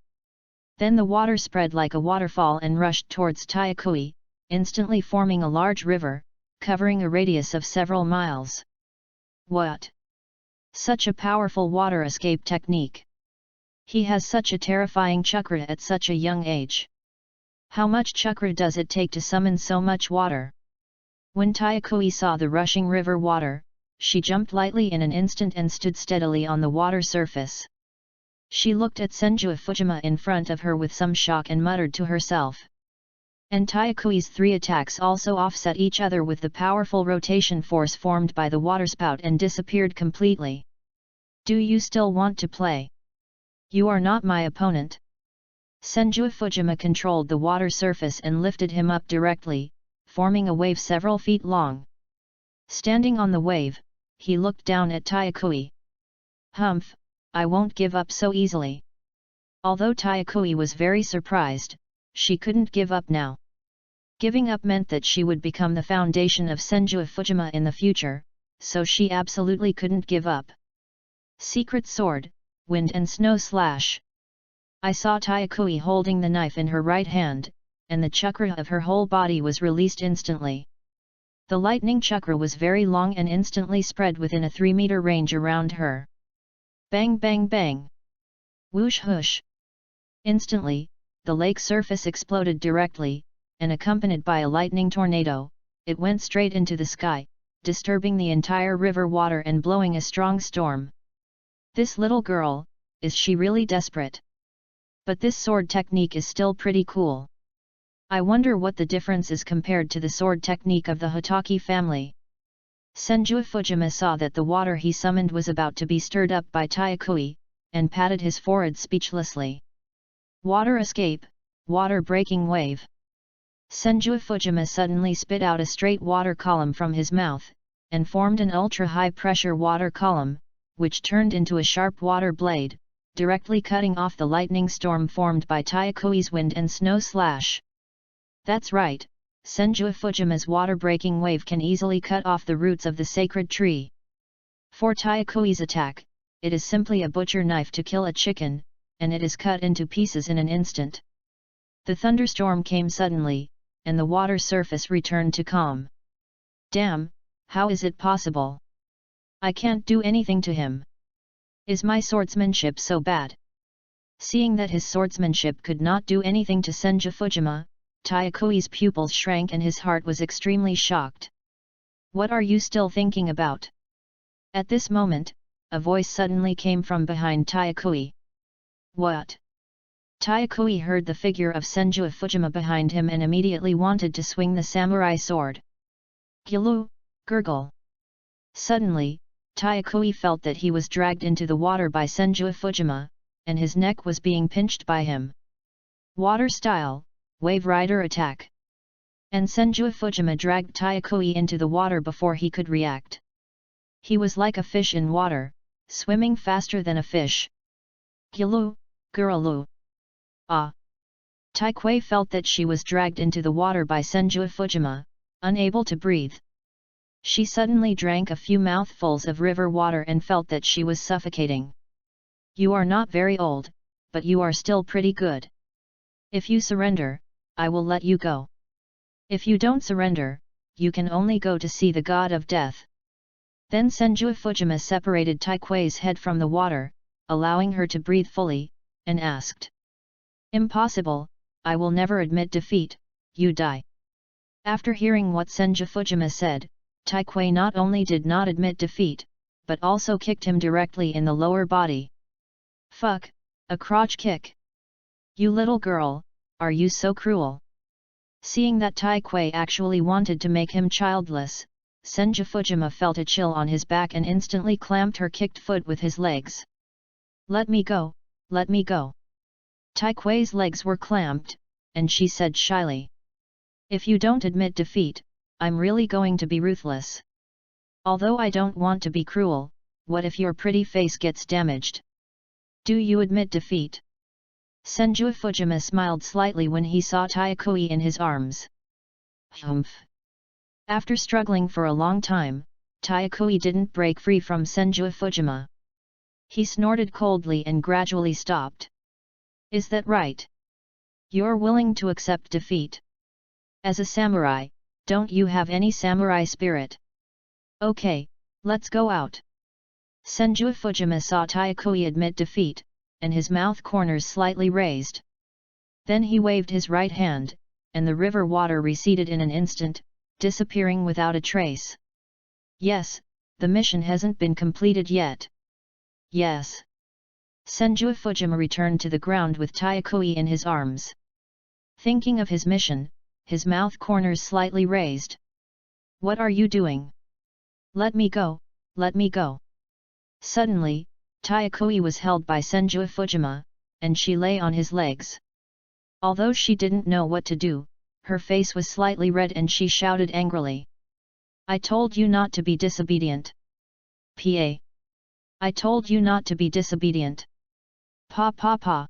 Then the water spread like a waterfall and rushed towards Tayakui, instantly forming a large river, covering a radius of several miles. What? Such a powerful water escape technique! He has such a terrifying chakra at such a young age. How much chakra does it take to summon so much water? When Tayakui saw the rushing river water, she jumped lightly in an instant and stood steadily on the water surface. She looked at Senju Fujima in front of her with some shock and muttered to herself. And Tayakui's 3 attacks also offset each other with the powerful rotation force formed by the waterspout and disappeared completely. Do you still want to play? You are not my opponent. Senju Fujima controlled the water surface and lifted him up directly, forming a wave several feet long. Standing on the wave, he looked down at Tayakui. Humph, I won't give up so easily. Although Tayakui was very surprised, she couldn't give up now. Giving up meant that she would become the foundation of Senju Fujima in the future, so she absolutely couldn't give up. Secret sword, wind and snow slash. I saw Tayakui holding the knife in her right hand, and the chakra of her whole body was released instantly. The lightning chakra was very long and instantly spread within a 3-meter range around her. Bang bang bang! Whoosh whoosh! Instantly, the lake surface exploded directly, and accompanied by a lightning tornado, it went straight into the sky, disturbing the entire river water and blowing a strong storm. This little girl, is she really desperate? But this sword technique is still pretty cool. I wonder what the difference is compared to the sword technique of the Hotaki family. Senju Fujima saw that the water he summoned was about to be stirred up by Tayakui, and patted his forehead speechlessly. Water escape, water breaking wave. Senju Fujima suddenly spit out a straight water column from his mouth, and formed an ultra-high pressure water column, which turned into a sharp water blade, directly cutting off the lightning storm formed by Tayakui's wind and snow slash. That's right, Senju Fujima's water-breaking wave can easily cut off the roots of the sacred tree. For Tayakui's attack, it is simply a butcher knife to kill a chicken, and it is cut into pieces in an instant. The thunderstorm came suddenly, and the water surface returned to calm. Damn, how is it possible? I can't do anything to him. Is my swordsmanship so bad? Seeing that his swordsmanship could not do anything to Senju Fujima, Tayakui's pupils shrank and his heart was extremely shocked. What are you still thinking about? At this moment, a voice suddenly came from behind Tayakui. What? Tayakui heard the figure of Senju Fujima behind him and immediately wanted to swing the samurai sword. Gulu, gurgle. Suddenly, Tayakui felt that he was dragged into the water by Senju Fujima, and his neck was being pinched by him. Water style, Wave Rider attack. And Senju Fujima dragged Tayakui into the water before he could react. He was like a fish in water, swimming faster than a fish. Gulu, Guralu. Ah! Taikui felt that she was dragged into the water by Senju Fujima, unable to breathe. She suddenly drank a few mouthfuls of river water and felt that she was suffocating. You are not very old, but you are still pretty good. If you surrender, I will let you go. If you don't surrender, you can only go to see the god of death. Then Senju Fujima separated Taikui's head from the water, allowing her to breathe fully, and asked. Impossible, I will never admit defeat, you die. After hearing what Senju Fujima said, Taikui not only did not admit defeat, but also kicked him directly in the lower body. Fuck, a crotch kick. You little girl, are you so cruel? Seeing that Taikui actually wanted to make him childless, Senju Fujima felt a chill on his back and instantly clamped her kicked foot with his legs. Let me go, let me go. Taikui's legs were clamped, and she said shyly. If you don't admit defeat, I'm really going to be ruthless. Although I don't want to be cruel, what if your pretty face gets damaged? Do you admit defeat? Senju Fujima smiled slightly when he saw Taikui in his arms. Humph. After struggling for a long time, Taikui didn't break free from Senju Fujima. He snorted coldly and gradually stopped. Is that right? You're willing to accept defeat? As a samurai, don't you have any samurai spirit? Okay, let's go out. Senju Fujima saw Taikui admit defeat, and his mouth corners slightly raised. Then he waved his right hand, and the river water receded in an instant, disappearing without a trace. Yes, the mission hasn't been completed yet. Yes. Senju Fujima returned to the ground with Taikui in his arms. Thinking of his mission, his mouth corners slightly raised. What are you doing? Let me go, let me go. Suddenly, Taikui was held by Senju Fujima, and she lay on his legs. Although she didn't know what to do, her face was slightly red and she shouted angrily. I told you not to be disobedient. Pa. I told you not to be disobedient. Pa pa pa.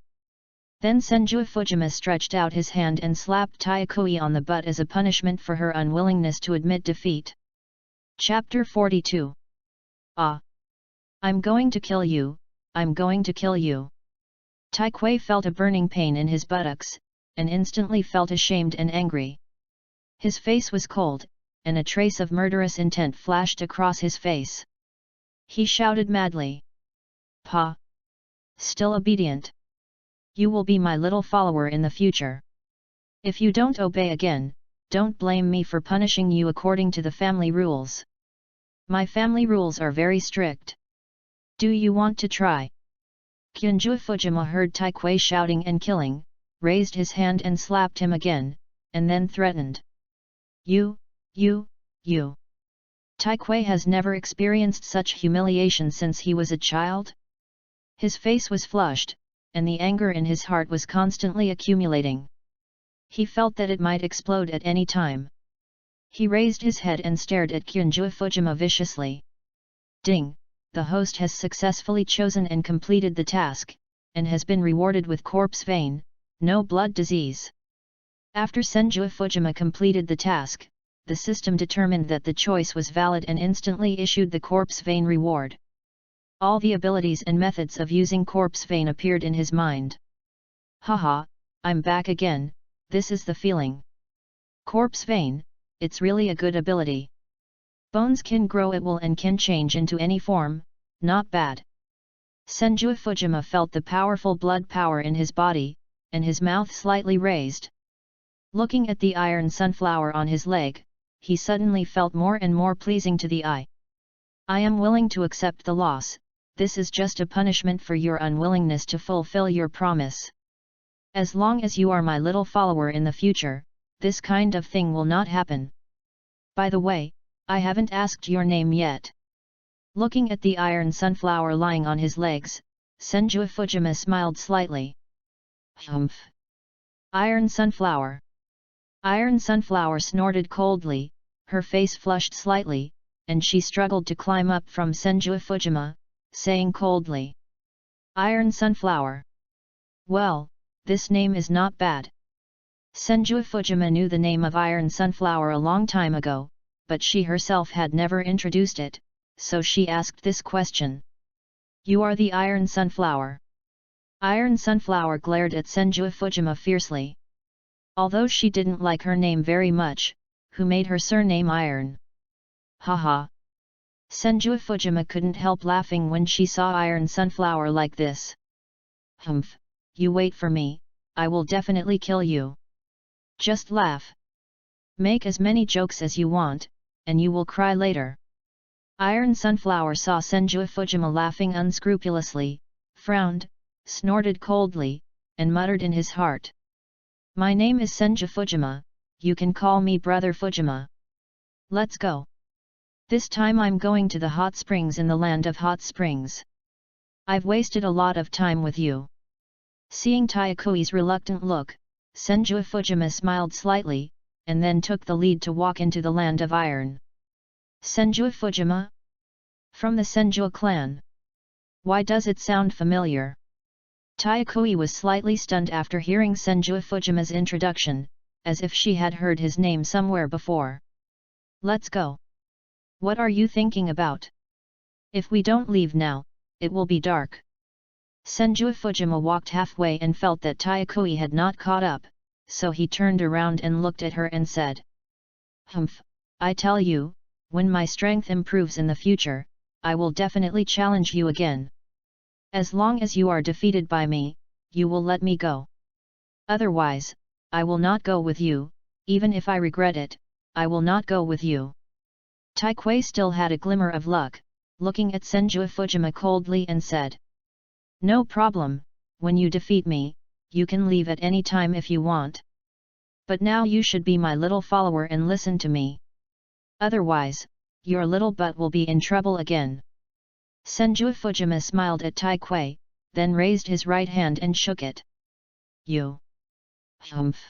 Then Senju Fujima stretched out his hand and slapped Taikui on the butt as a punishment for her unwillingness to admit defeat. Chapter 42. Ah! I'm going to kill you, I'm going to kill you. Taikui felt a burning pain in his buttocks, and instantly felt ashamed and angry. His face was cold, and a trace of murderous intent flashed across his face. He shouted madly. Pa! Still obedient? You will be my little follower in the future. If you don't obey again, don't blame me for punishing you according to the family rules. My family rules are very strict. Do you want to try? Kyunju Fujima heard Taikui shouting and killing, raised his hand and slapped him again, and then threatened. You. Taikui has never experienced such humiliation since he was a child. His face was flushed, and the anger in his heart was constantly accumulating. He felt that it might explode at any time. He raised his head and stared at Kyunju Fujima viciously. Ding! The host has successfully chosen and completed the task, and has been rewarded with corpse vein, no blood disease. After Senju Fujima completed the task, the system determined that the choice was valid and instantly issued the corpse vein reward. All the abilities and methods of using corpse vein appeared in his mind. Haha, I'm back again, this is the feeling. Corpse vein, it's really a good ability. Bones can grow at will and can change into any form, not bad. Senju Fujima felt the powerful blood power in his body, and his mouth slightly raised. Looking at the iron sunflower on his leg, he suddenly felt more and more pleasing to the eye. I am willing to accept the loss, this is just a punishment for your unwillingness to fulfill your promise. As long as you are my little follower in the future, this kind of thing will not happen. By the way, I haven't asked your name yet. Looking at the iron sunflower lying on his legs, Senju Fujima smiled slightly. Humph! Iron sunflower. Iron sunflower snorted coldly, her face flushed slightly, and she struggled to climb up from Senju Fujima, saying coldly. Iron Sunflower. Well, this name is not bad. Senju Fujima knew the name of Iron Sunflower a long time ago, but she herself had never introduced it, so she asked this question. You are the Iron Sunflower. Iron Sunflower glared at Senju Fujima fiercely. Although she didn't like her name very much, who made her surname Iron? Haha. Senju Fujima couldn't help laughing when she saw Iron Sunflower like this. Humph, you wait for me, I will definitely kill you. Just laugh. Make as many jokes as you want, and you will cry later. Iron Sunflower saw Senju Fujima laughing unscrupulously, frowned, snorted coldly, and muttered in his heart. My name is Senju Fujima, you can call me Brother Fujima. Let's go. This time I'm going to the hot springs in the land of hot springs. I've wasted a lot of time with you. Seeing Taiakui's reluctant look, Senju Fujima smiled slightly, and then took the lead to walk into the land of iron. Senju Fujima? From the Senju clan. Why does it sound familiar? Taiakui was slightly stunned after hearing Senju Fujima's introduction, as if she had heard his name somewhere before. Let's go. What are you thinking about? If we don't leave now, it will be dark. Senju Fujima walked halfway and felt that Taiakui had not caught up, so he turned around and looked at her and said. Humph, I tell you, when my strength improves in the future, I will definitely challenge you again. As long as you are defeated by me, you will let me go. Otherwise, I will not go with you, even if I regret it, I will not go with you. Taiakui still had a glimmer of luck, looking at Senju Fujima coldly and said. No problem, when you defeat me, you can leave at any time if you want. But now you should be my little follower and listen to me. Otherwise, your little butt will be in trouble again. Senju Fujima smiled at Taiakui, then raised his right hand and shook it. You. Humph.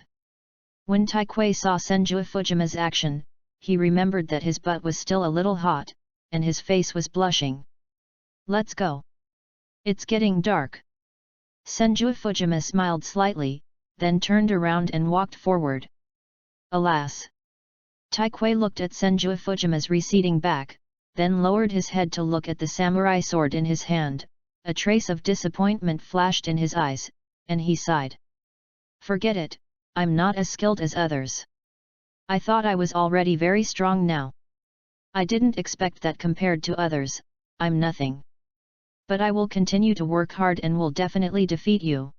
When Taiakui saw Senju Fujima's action, he remembered that his butt was still a little hot, and his face was blushing. Let's go. It's getting dark. Senju Fujima smiled slightly, then turned around and walked forward. Alas! Taiakui looked at Senju Fujima's receding back, then lowered his head to look at the samurai sword in his hand. A trace of disappointment flashed in his eyes, and he sighed. Forget it, I'm not as skilled as others. I thought I was already very strong now. I didn't expect that compared to others, I'm nothing. But I will continue to work hard and will definitely defeat you.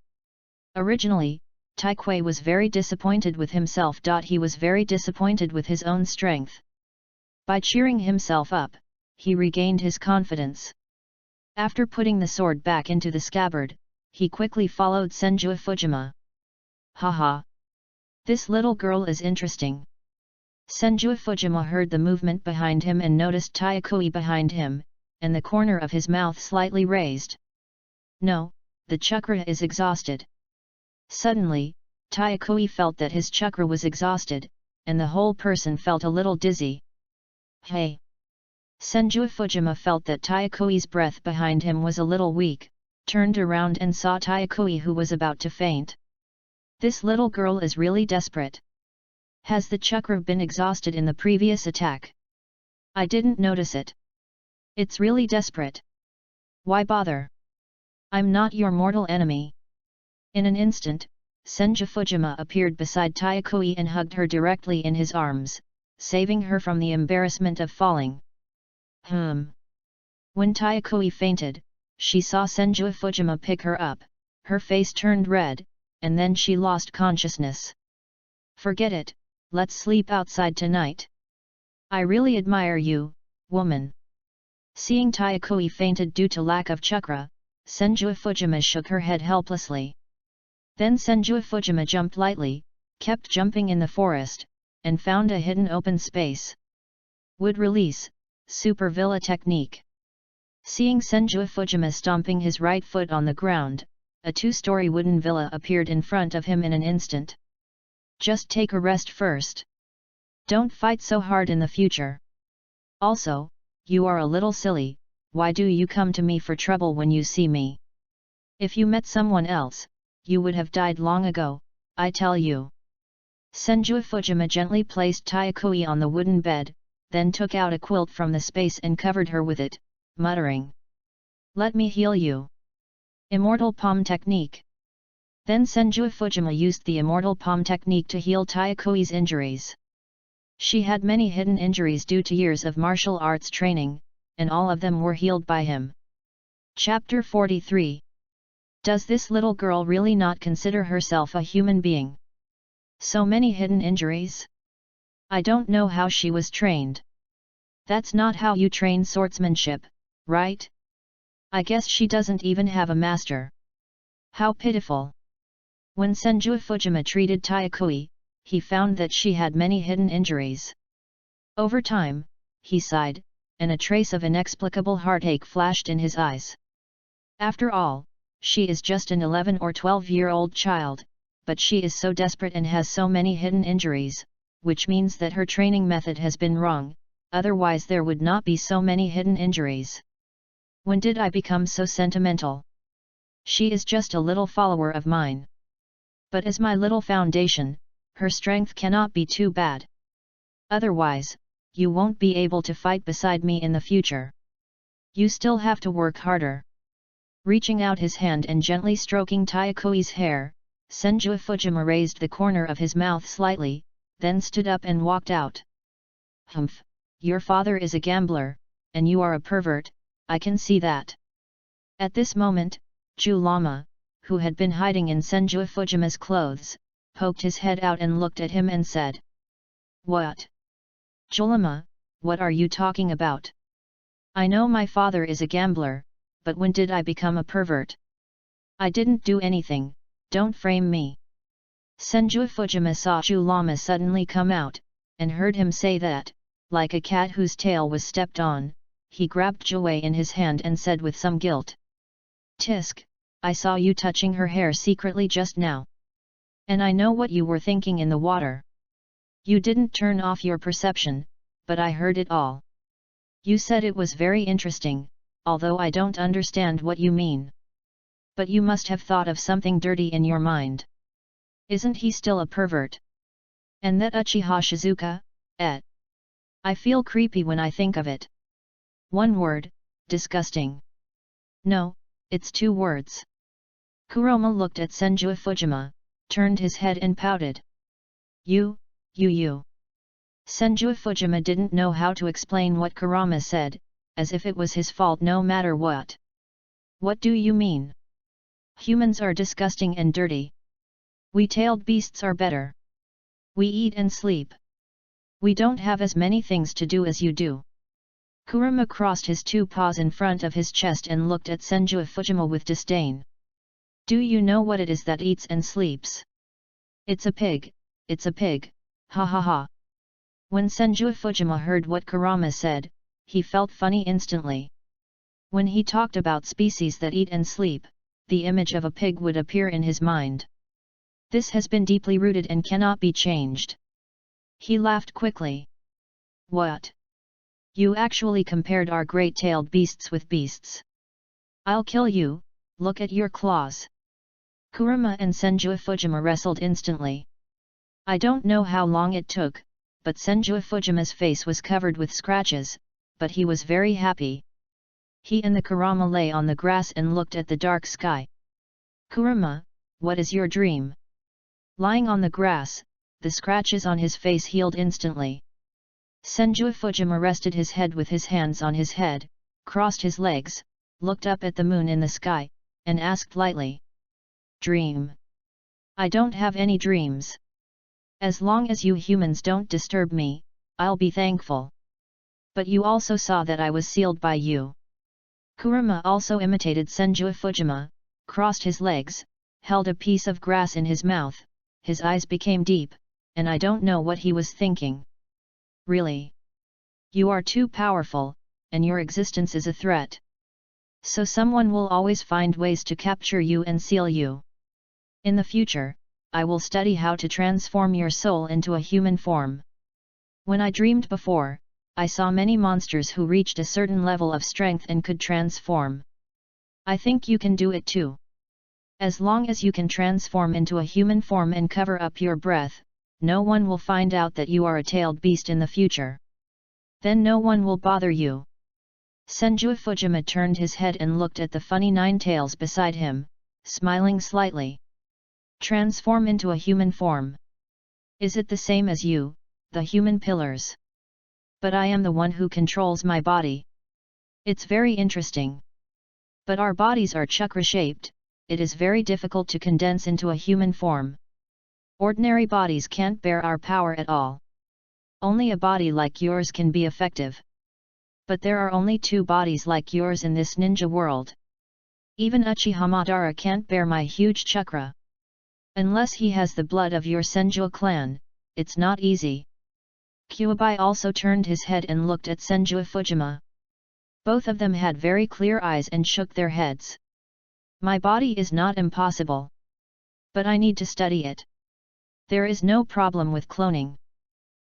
Originally, Taiakui was very disappointed with himself. He was very disappointed with his own strength. By cheering himself up, he regained his confidence. After putting the sword back into the scabbard, he quickly followed Senju Fujima. Haha! This little girl is interesting. Senju Fujima heard the movement behind him and noticed Taiakui behind him, and the corner of his mouth slightly raised. No, the chakra is exhausted. Suddenly, Taiakui felt that his chakra was exhausted, and the whole person felt a little dizzy. Hey! Senju Fujima felt that Taiakui's breath behind him was a little weak, turned around and saw Taiakui who was about to faint. This little girl is really desperate. Has the chakra been exhausted in the previous attack? I didn't notice it. It's really desperate. Why bother? I'm not your mortal enemy. In an instant, Senju Fujima appeared beside Taiakui and hugged her directly in his arms, saving her from the embarrassment of falling. When Taiakui fainted, she saw Senju Fujima pick her up, her face turned red, and then she lost consciousness. Forget it, let's sleep outside tonight. I really admire you, woman. Seeing Taiakui fainted due to lack of chakra, Senju Fujima shook her head helplessly. Then Senju Fujima jumped lightly, kept jumping in the forest, and found a hidden open space. Wood release, super villa technique. Seeing Senju Fujima stomping his right foot on the ground, a two-story wooden villa appeared in front of him in an instant. Just take a rest first. Don't fight so hard in the future. Also, you are a little silly, why do you come to me for trouble when you see me? If you met someone else, you would have died long ago, I tell you. Senju Fujima gently placed Tayakui on the wooden bed, then took out a quilt from the space and covered her with it, muttering, "Let me heal you." Immortal Palm Technique. Then Senju Fujima used the Immortal Palm Technique to heal Tayakui's injuries. She had many hidden injuries due to years of martial arts training, and all of them were healed by him. Chapter 43. Does this little girl really not consider herself a human being? So many hidden injuries? I don't know how she was trained. That's not how you train swordsmanship, right? I guess she doesn't even have a master. How pitiful. When Senju Fujima treated Tayakui, he found that she had many hidden injuries. Over time, he sighed, and a trace of inexplicable heartache flashed in his eyes. After all, she is just an 11 or 12-year-old child, but she is so desperate and has so many hidden injuries, which means that her training method has been wrong, otherwise there would not be so many hidden injuries. When did I become so sentimental? She is just a little follower of mine. But as my little foundation, her strength cannot be too bad. Otherwise, you won't be able to fight beside me in the future. You still have to work harder. Reaching out his hand and gently stroking Tayakui's hair, Senju Fujima raised the corner of his mouth slightly, then stood up and walked out. Humph, your father is a gambler, and you are a pervert, I can see that. At this moment, Ju Lama, who had been hiding in Senju Fujima's clothes, poked his head out and looked at him and said, "What? Julama, what are you talking about? I know my father is a gambler, but when did I become a pervert? I didn't do anything, don't frame me." Senju Fujima saw Ju Lama suddenly come out, and heard him say that, like a cat whose tail was stepped on, he grabbed Jue in his hand and said with some guilt, "Tisk, I saw you touching her hair secretly just now. And I know what you were thinking in the water. You didn't turn off your perception, but I heard it all. You said it was very interesting, although I don't understand what you mean. But you must have thought of something dirty in your mind. Isn't he still a pervert? And that Uchiha Shizuka, I feel creepy when I think of it. One word, disgusting. No, it's 2 words. Kuroma looked at Senju Fujima, turned his head and pouted. You. Senju Fujima didn't know how to explain what Kurama said, as if it was his fault no matter what. What do you mean? Humans are disgusting and dirty. We tailed beasts are better. We eat and sleep. We don't have as many things to do as you do. Kurama crossed his 2 paws in front of his chest and looked at Senju Fujima with disdain. Do you know what it is that eats and sleeps? It's a pig, ha ha ha. When Senju Fujima heard what Kurama said, he felt funny instantly. When he talked about species that eat and sleep, the image of a pig would appear in his mind. This has been deeply rooted and cannot be changed. He laughed quickly. What? You actually compared our great-tailed beasts with beasts. I'll kill you, look at your claws. Kurama and Senju Fujima wrestled instantly. I don't know how long it took, but Senju Fujima's face was covered with scratches, but he was very happy. He and the Kurama lay on the grass and looked at the dark sky. Kurama, what is your dream? Lying on the grass, the scratches on his face healed instantly. Senju Fujima rested his head with his hands on his head, crossed his legs, looked up at the moon in the sky, and asked lightly. Dream? I don't have any dreams. As long as you humans don't disturb me, I'll be thankful. But you also saw that I was sealed by you. Kurama also imitated Senju Fujima, crossed his legs, held a piece of grass in his mouth, his eyes became deep, and I don't know what he was thinking. Really? You are too powerful, and your existence is a threat. So someone will always find ways to capture you and seal you. In the future, I will study how to transform your soul into a human form. When I dreamed before, I saw many monsters who reached a certain level of strength and could transform. I think you can do it too. As long as you can transform into a human form and cover up your breath, no one will find out that you are a tailed beast in the future. Then no one will bother you. Senju Fujima turned his head and looked at the funny nine tails beside him, smiling slightly. Transform into a human form. Is it the same as you, the human pillars? But I am the one who controls my body. It's very interesting. But our bodies are chakra-shaped, it is very difficult to condense into a human form. Ordinary bodies can't bear our power at all. Only a body like yours can be effective. But there are only 2 bodies like yours in this ninja world. Even Uchiha Madara can't bear my huge chakra. Unless he has the blood of your Senju clan, it's not easy. Kuwabai also turned his head and looked at Senju Fujima. Both of them had very clear eyes and shook their heads. My body is not impossible. But I need to study it. There is no problem with cloning.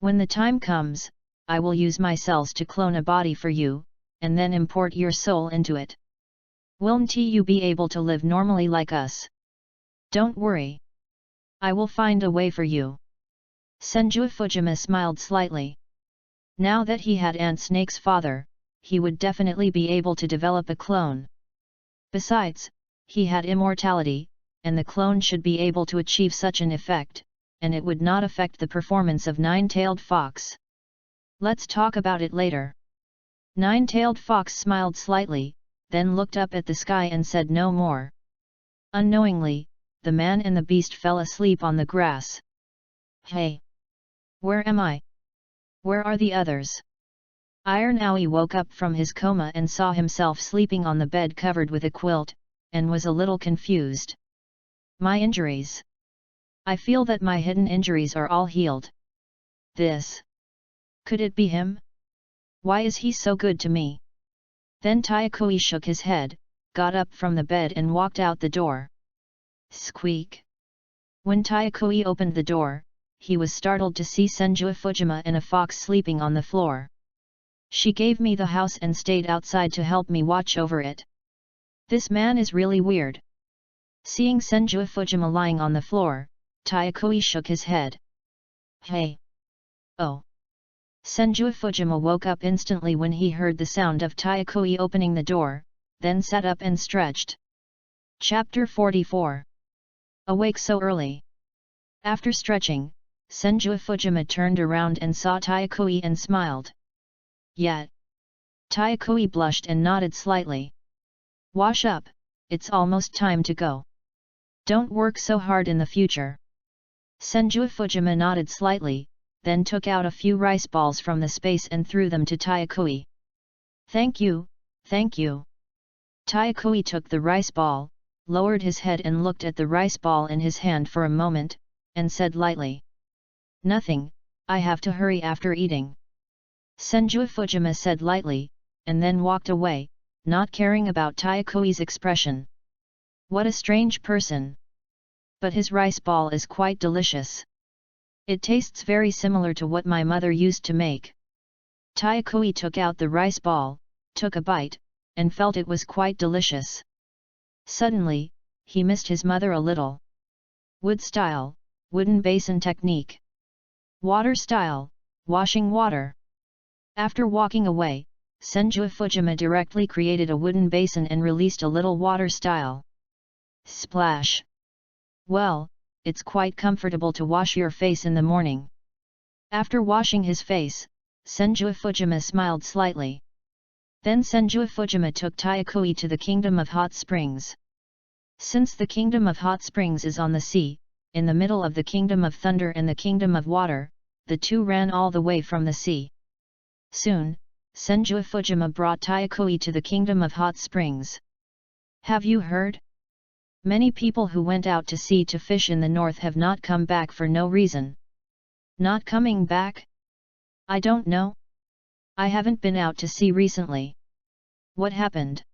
When the time comes, I will use my cells to clone a body for you, and then import your soul into it. Won't you be able to live normally like us? Don't worry. I will find a way for you. Senju Fujima smiled slightly. Now that he had Ant Snake's father, he would definitely be able to develop a clone. Besides, he had immortality, and the clone should be able to achieve such an effect, and it would not affect the performance of Nine-Tailed Fox. Let's talk about it later. Nine-Tailed Fox smiled slightly, then looked up at the sky and said no more. Unknowingly, the man and the beast fell asleep on the grass. Hey! Where am I? Where are the others? Iron Owie woke up from his coma and saw himself sleeping on the bed covered with a quilt, and was a little confused. My injuries. I feel that my hidden injuries are all healed. This. Could it be him? Why is he so good to me? Then Tyakui shook his head, got up from the bed and walked out the door. Squeak! When Tyakui opened the door, he was startled to see Senju Fujima and a fox sleeping on the floor. She gave me the house and stayed outside to help me watch over it. This man is really weird. Seeing Senju Fujima lying on the floor, Tyakui shook his head. Hey! Oh! Senju Fujima woke up instantly when he heard the sound of Tyakui opening the door, then sat up and stretched. Chapter 44. Awake so early. After stretching, Senju Fujima turned around and saw Tyakui and smiled. Yet. Tyakui blushed and nodded slightly. Wash up, it's almost time to go. Don't work so hard in the future. Senju Fujima nodded slightly, then took out a few rice balls from the space and threw them to Tyakui. Thank you, thank you. Tyakui took the rice ball, lowered his head and looked at the rice ball in his hand for a moment, and said lightly. Nothing, I have to hurry after eating. Senju Fujima said lightly, and then walked away, not caring about Tyakui's expression. What a strange person! But his rice ball is quite delicious. It tastes very similar to what my mother used to make. Tyakui took out the rice ball, took a bite, and felt it was quite delicious. Suddenly, he missed his mother a little. Wood style, wooden basin technique. Water style, washing water. After walking away, Senju Fujima directly created a wooden basin and released a little water style. Splash! Well, it's quite comfortable to wash your face in the morning. After washing his face, Senju Fujima smiled slightly. Then Senju Fujima took Tyakui to the Kingdom of Hot Springs. Since the Kingdom of Hot Springs is on the sea, in the middle of the Kingdom of Thunder and the Kingdom of Water, the two ran all the way from the sea. Soon, Senju Fujima brought Tyakui to the Kingdom of Hot Springs. Have you heard? Many people who went out to sea to fish in the north have not come back for no reason. Not coming back? I don't know. I haven't been out to sea recently. What happened?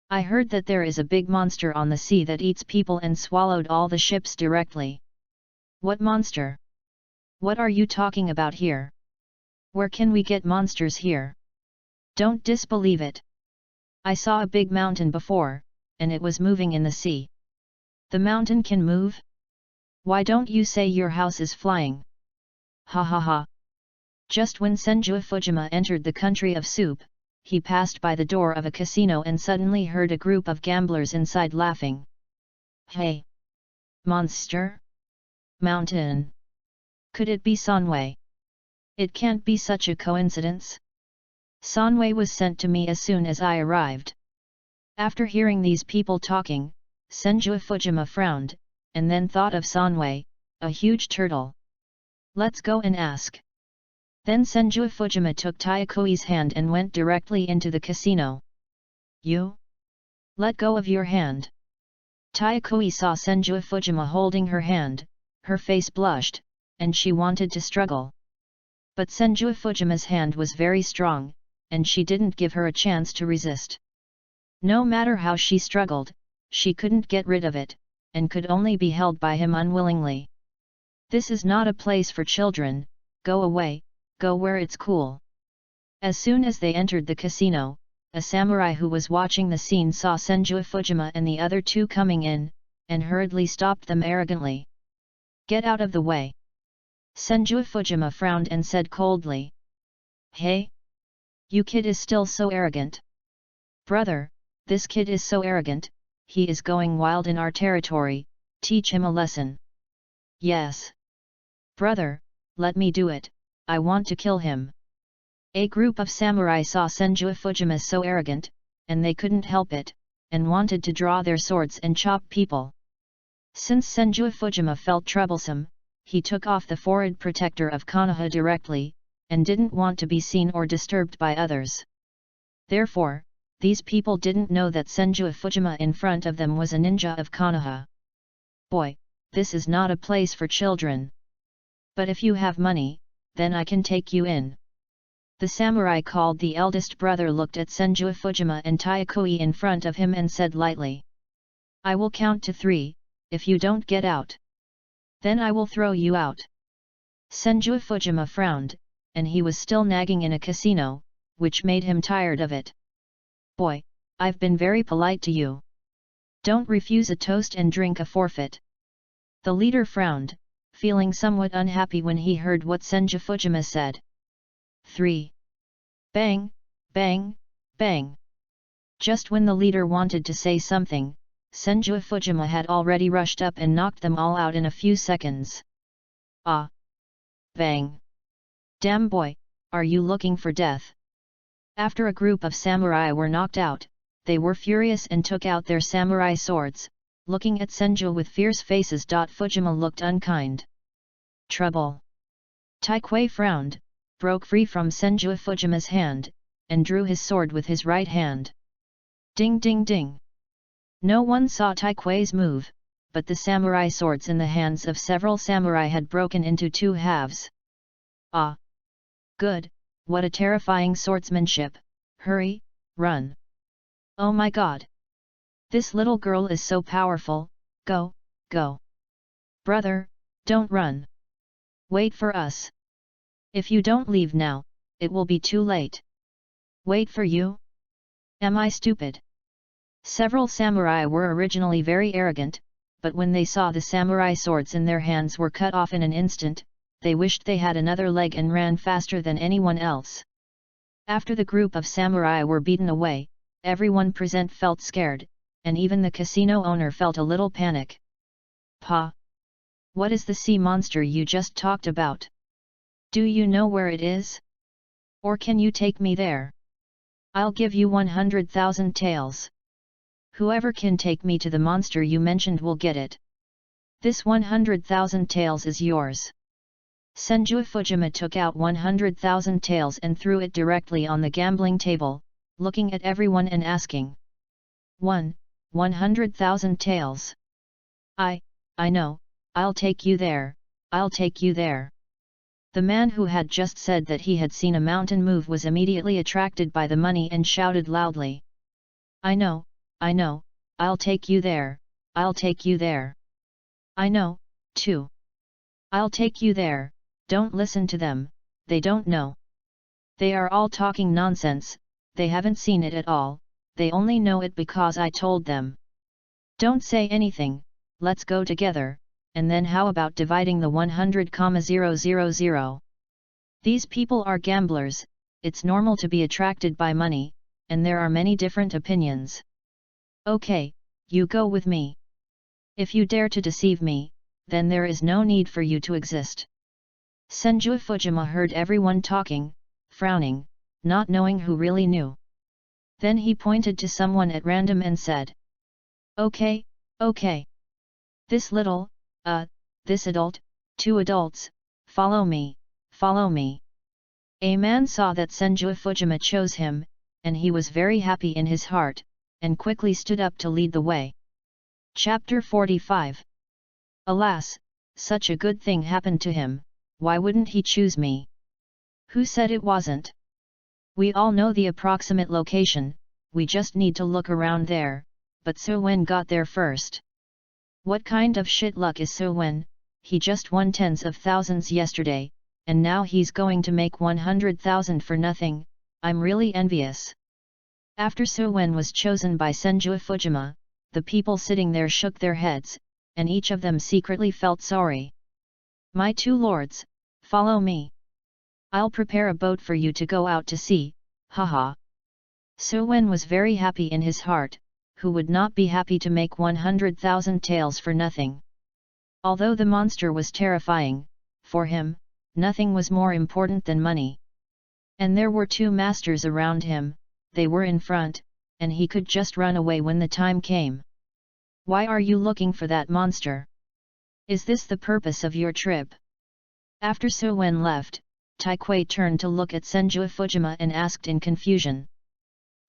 I heard that there is a big monster on the sea that eats people and swallowed all the ships directly. What monster? What are you talking about here? Where can we get monsters here? Don't disbelieve it. I saw a big mountain before, and it was moving in the sea. The mountain can move? Why don't you say your house is flying? Ha ha ha. Just when Senju Fujima entered the country of soup, he passed by the door of a casino and suddenly heard a group of gamblers inside laughing. Hey! Monster? Mountain? Could it be Sanwei? It can't be such a coincidence. Sanwei was sent to me as soon as I arrived. After hearing these people talking, Senju Fujima frowned, and then thought of Sanwei, a huge turtle. Let's go and ask. Then Senju Fujima took Taikoi's hand and went directly into the casino. You? Let go of your hand. Taikoi saw Senju Fujima holding her hand, her face blushed, and she wanted to struggle. But Senju Fujima's hand was very strong, and she didn't give her a chance to resist. No matter how she struggled, she couldn't get rid of it, and could only be held by him unwillingly. This is not a place for children, go away, go where it's cool. As soon as they entered the casino, a samurai who was watching the scene saw Senju Fujima and the other two coming in, and hurriedly stopped them arrogantly. Get out of the way. Senju Fujima frowned and said coldly. Hey? You kid is still so arrogant. Brother, this kid is so arrogant, he is going wild in our territory, teach him a lesson. Yes. Brother, let me do it, I want to kill him. A group of samurai saw Senju Fujima so arrogant, and they couldn't help it, and wanted to draw their swords and chop people. Since Senju Fujima felt troublesome, he took off the forehead protector of Konoha directly, and didn't want to be seen or disturbed by others. Therefore, these people didn't know that Senju Fujima in front of them was a ninja of Konoha. Boy, this is not a place for children. But if you have money, then I can take you in. The samurai called the eldest brother looked at Senju Fujima and Taikoi in front of him and said lightly. I will count to 3, if you don't get out. Then I will throw you out. Senju Fujima frowned, and he was still nagging in a casino, which made him tired of it. Boy, I've been very polite to you. Don't refuse a toast and drink a forfeit. The leader frowned, feeling somewhat unhappy when he heard what Senju Fujima said. 3. Bang, bang, bang. Just when the leader wanted to say something, Senju Fujima had already rushed up and knocked them all out in a few seconds. Ah! Bang! Damn boy, are you looking for death? After a group of samurai were knocked out, they were furious and took out their samurai swords, looking at Senju with fierce faces. Fujima looked unkind. Trouble! Taikoi frowned, broke free from Senju Fujima's hand, and drew his sword with his right hand. Ding ding ding! No one saw Taikoi's move, but the samurai swords in the hands of several samurai had broken into 2 halves. Ah! Good, what a terrifying swordsmanship, hurry, run! Oh my god! This little girl is so powerful, go, go! Brother, don't run! Wait for us! If you don't leave now, it will be too late. Wait for you? Am I stupid? Several samurai were originally very arrogant, but when they saw the samurai swords in their hands were cut off in an instant, they wished they had another leg and ran faster than anyone else. After the group of samurai were beaten away, everyone present felt scared, and even the casino owner felt a little panic. Pa! What is the sea monster you just talked about? Do you know where it is? Or can you take me there? I'll give you 100,000 taels. Whoever can take me to the monster you mentioned will get it. This 100,000 taels is yours. Senju Fujima took out 100,000 taels and threw it directly on the gambling table, looking at everyone and asking. 100,000 taels. I know, I'll take you there, I'll take you there. The man who had just said that he had seen a mountain move was immediately attracted by the money and shouted loudly. I know, I'll take you there, I'll take you there. I know, too. I'll take you there, don't listen to them, they don't know. They are all talking nonsense, they haven't seen it at all, they only know it because I told them. Don't say anything, let's go together, and then how about dividing the 100,000? These people are gamblers, it's normal to be attracted by money, and there are many different opinions. Okay, you go with me. If you dare to deceive me, then there is no need for you to exist. Senju Fujima heard everyone talking, frowning, not knowing who really knew. Then he pointed to someone at random and said, Okay, okay. This adult, 2 adults, follow me, follow me. A man saw that Senju Fujima chose him, and he was very happy in his heart, and quickly stood up to lead the way. Chapter 45. Alas, such a good thing happened to him, why wouldn't he choose me? Who said it wasn't? We all know the approximate location, we just need to look around there, but So Wen got there first. What kind of shit luck is So Wen? He just won tens of thousands yesterday, and now he's going to make 100,000 for nothing. I'm really envious. After So Wen was chosen by Senju Fujima, the people sitting there shook their heads, and each of them secretly felt sorry. My 2 lords, follow me. I'll prepare a boat for you to go out to sea, haha. So Wen was very happy in his heart, who would not be happy to make 100,000 taels for nothing. Although the monster was terrifying, for him, nothing was more important than money. And there were 2 masters around him, they were in front, and he could just run away when the time came. Why are you looking for that monster? Is this the purpose of your trip? After So Wen left, Tai Kui turned to look at Senju Fujima and asked in confusion.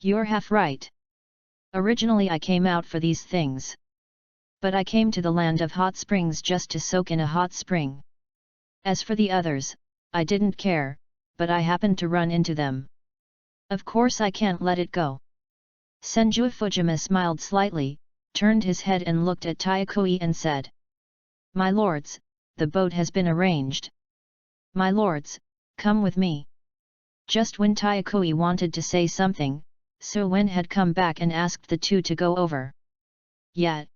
You're half right. Originally I came out for these things. But I came to the land of hot springs just to soak in a hot spring. As for the others, I didn't care, but I happened to run into them. Of course I can't let it go. Senju Fujima smiled slightly, turned his head and looked at Tai Kui and said. My lords, the boat has been arranged. My lords, come with me. Just when Tai Kui wanted to say something, So Wen had come back and asked the 2 to go over. Yet.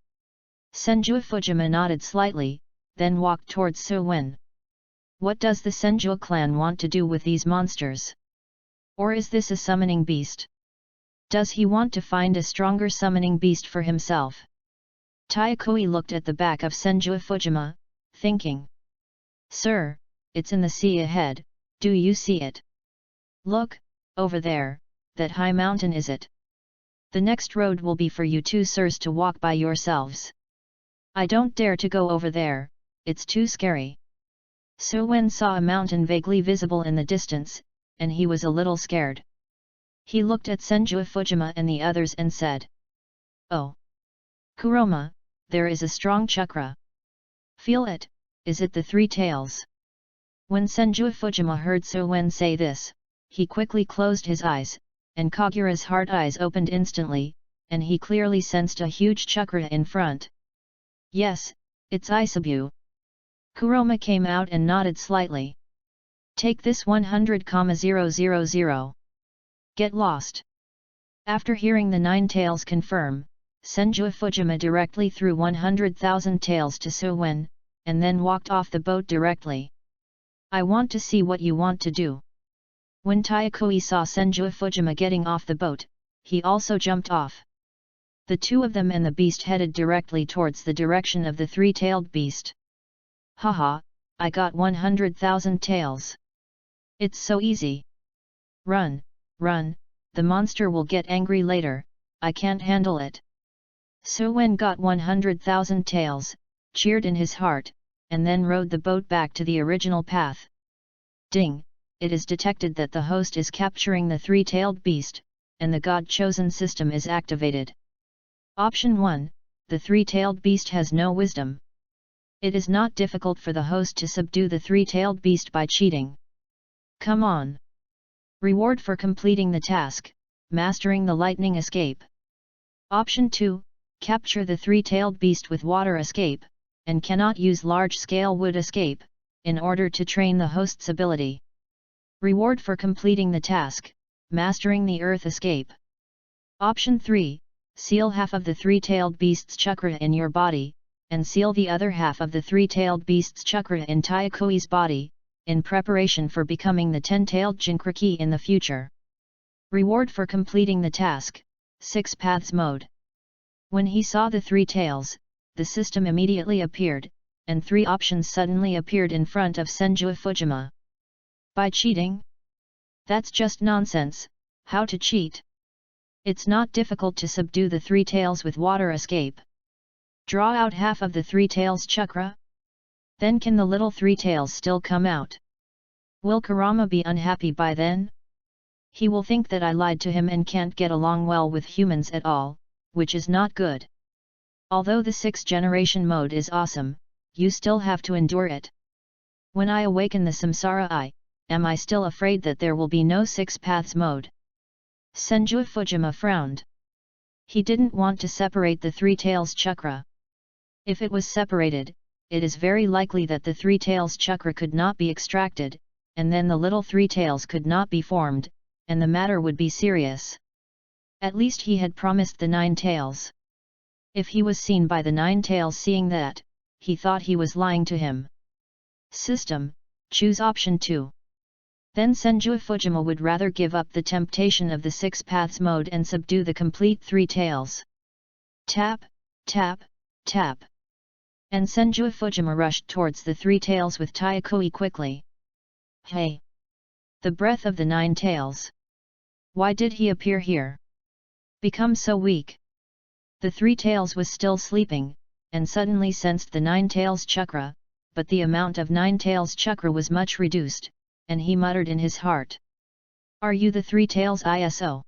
Senju Fujima nodded slightly, then walked towards So Wen. What does the Senju clan want to do with these monsters? Or is this a summoning beast? Does he want to find a stronger summoning beast for himself? Tai Kui looked at the back of Senju Fujima, thinking. Sir, it's in the sea ahead, do you see it? Look, over there, that high mountain is it? The next road will be for you 2 sirs to walk by yourselves. I don't dare to go over there, it's too scary. So Wen saw a mountain vaguely visible in the distance, and he was a little scared. He looked at Senju Fujima and the others and said. Oh! Kuroma, there is a strong chakra. Feel it, is it the 3 tails? When Senju Fujima heard So Wen say this, he quickly closed his eyes, and Kagura's hard eyes opened instantly, and he clearly sensed a huge chakra in front. Yes, it's Isabu. Kuroma came out and nodded slightly. Take this 100,000. Get lost. After hearing the 9 taels confirm, Senju Fujima directly threw 100,000 taels to So Wen, and then walked off the boat directly. I want to see what you want to do. When Tai Kui saw Senju Fujima getting off the boat, he also jumped off. The 2 of them and the beast headed directly towards the direction of the 3-tailed beast. Haha, I got 100,000 taels. It's so easy. Run, run, the monster will get angry later, I can't handle it. So Wen got 100,000 taels, cheered in his heart, and then rowed the boat back to the original path. Ding! It is detected that the host is capturing the 3-tailed beast, and the God-chosen system is activated. Option 1, the 3-tailed beast has no wisdom. It is not difficult for the host to subdue the 3-tailed beast by cheating. Come on! Reward for completing the task, mastering the lightning escape. Option 2, capture the 3-tailed beast with water escape, and cannot use large-scale wood escape, in order to train the host's ability. Reward for completing the task, mastering the earth escape. Option 3, seal half of the 3-tailed beast's chakra in your body, and seal the other half of the three-tailed beast's chakra in Taiakoi's body, in preparation for becoming the 10-tailed Jinkriki in the future. Reward for completing the task, 6 paths mode. When he saw the 3 tails, the system immediately appeared, and 3 options suddenly appeared in front of Senju Fujima. By cheating? That's just nonsense. How to cheat? It's not difficult to subdue the 3 tails with water escape. Draw out half of the 3 tails chakra? Then can the little 3 tails still come out? Will Kurama be unhappy by then? He will think that I lied to him and can't get along well with humans at all, which is not good. Although the 6th generation mode is awesome, you still have to endure it. When I awaken the samsara am I still afraid that there will be no 6 paths mode? Senju Fujima frowned. He didn't want to separate the 3 tails chakra. If it was separated, it is very likely that the 3 tails chakra could not be extracted, and then the little 3 tails could not be formed, and the matter would be serious. At least he had promised the 9 tails. If he was seen by the 9 tails seeing that, he thought he was lying to him. System, choose option 2. Then Senju Fujima would rather give up the temptation of the 6 paths mode and subdue the complete 3 tails. Tap, tap, tap. And Senju Fujima rushed towards the 3 tails with Taiakoi quickly. Hey! The breath of the 9 tails. Why did he appear here? Become so weak. The 3 tails was still sleeping, and suddenly sensed the 9 tails chakra, but the amount of 9 tails chakra was much reduced, and he muttered in his heart. Are you the 3 tails ISO?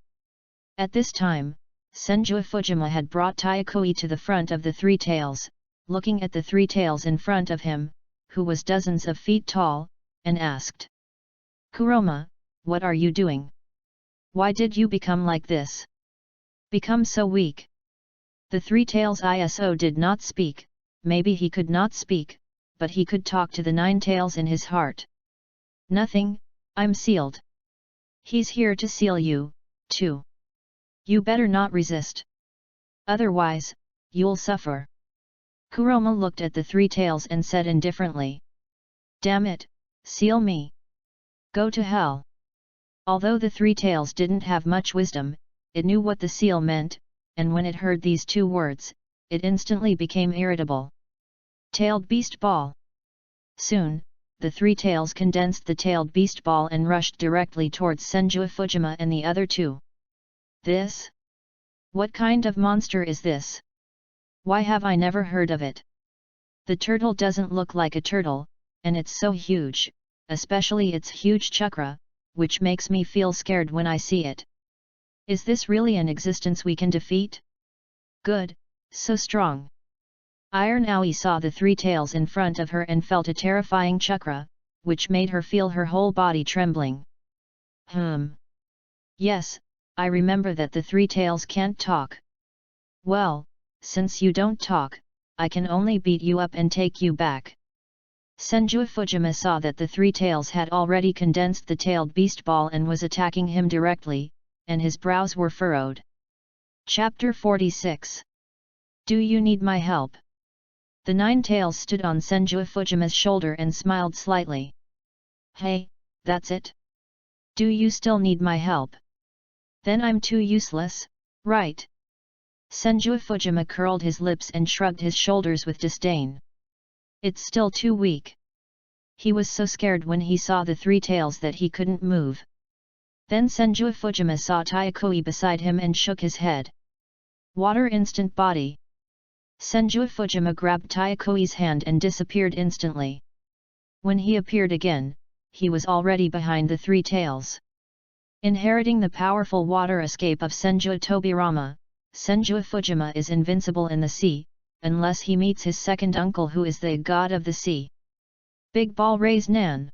At this time, Senju Fujima had brought Taiakoi to the front of the 3 tails, looking at the 3 tails in front of him, who was dozens of feet tall, and asked. Kurama, what are you doing? Why did you become like this? Become so weak? The 3 tails ISO did not speak, maybe he could not speak, but he could talk to the 9 tails in his heart. Nothing, I'm sealed. He's here to seal you, too. You better not resist. Otherwise, you'll suffer. Kurama looked at the 3 tails and said indifferently. Damn it, seal me. Go to hell. Although the 3 tails didn't have much wisdom, it knew what the seal meant, and when it heard these 2 words, it instantly became irritable. Tailed beast ball. Soon, the 3 tails condensed the tailed beast ball and rushed directly towards Senju Fujima and the other 2. This? What kind of monster is this? Why have I never heard of it? The turtle doesn't look like a turtle, and it's so huge, especially its huge chakra, which makes me feel scared when I see it. Is this really an existence we can defeat? Good, so strong. Iron Aoi saw the 3 tails in front of her and felt a terrifying chakra, which made her feel her whole body trembling. Yes, I remember that the 3 tails can't talk. Well, since you don't talk, I can only beat you up and take you back. Senju Fujima saw that the 3 tails had already condensed the tailed beast ball and was attacking him directly, and his brows were furrowed. Chapter 46. Do you need my help? The 9 tails stood on Senju Fujima's shoulder and smiled slightly. Hey, that's it? Do you still need my help? Then I'm too useless, right? Senju Fujima curled his lips and shrugged his shoulders with disdain. It's still too weak. He was so scared when he saw the 3 tails that he couldn't move. Then Senju Fujima saw Taiakoi beside him and shook his head. Water instant body. Senju Fujima grabbed Taiakoi's hand and disappeared instantly. When he appeared again, he was already behind the 3 tails. Inheriting the powerful water escape of Senju Tobirama, Senju Fujima is invincible in the sea, unless he meets his second uncle who is the god of the sea. Big Ball Raise Nan.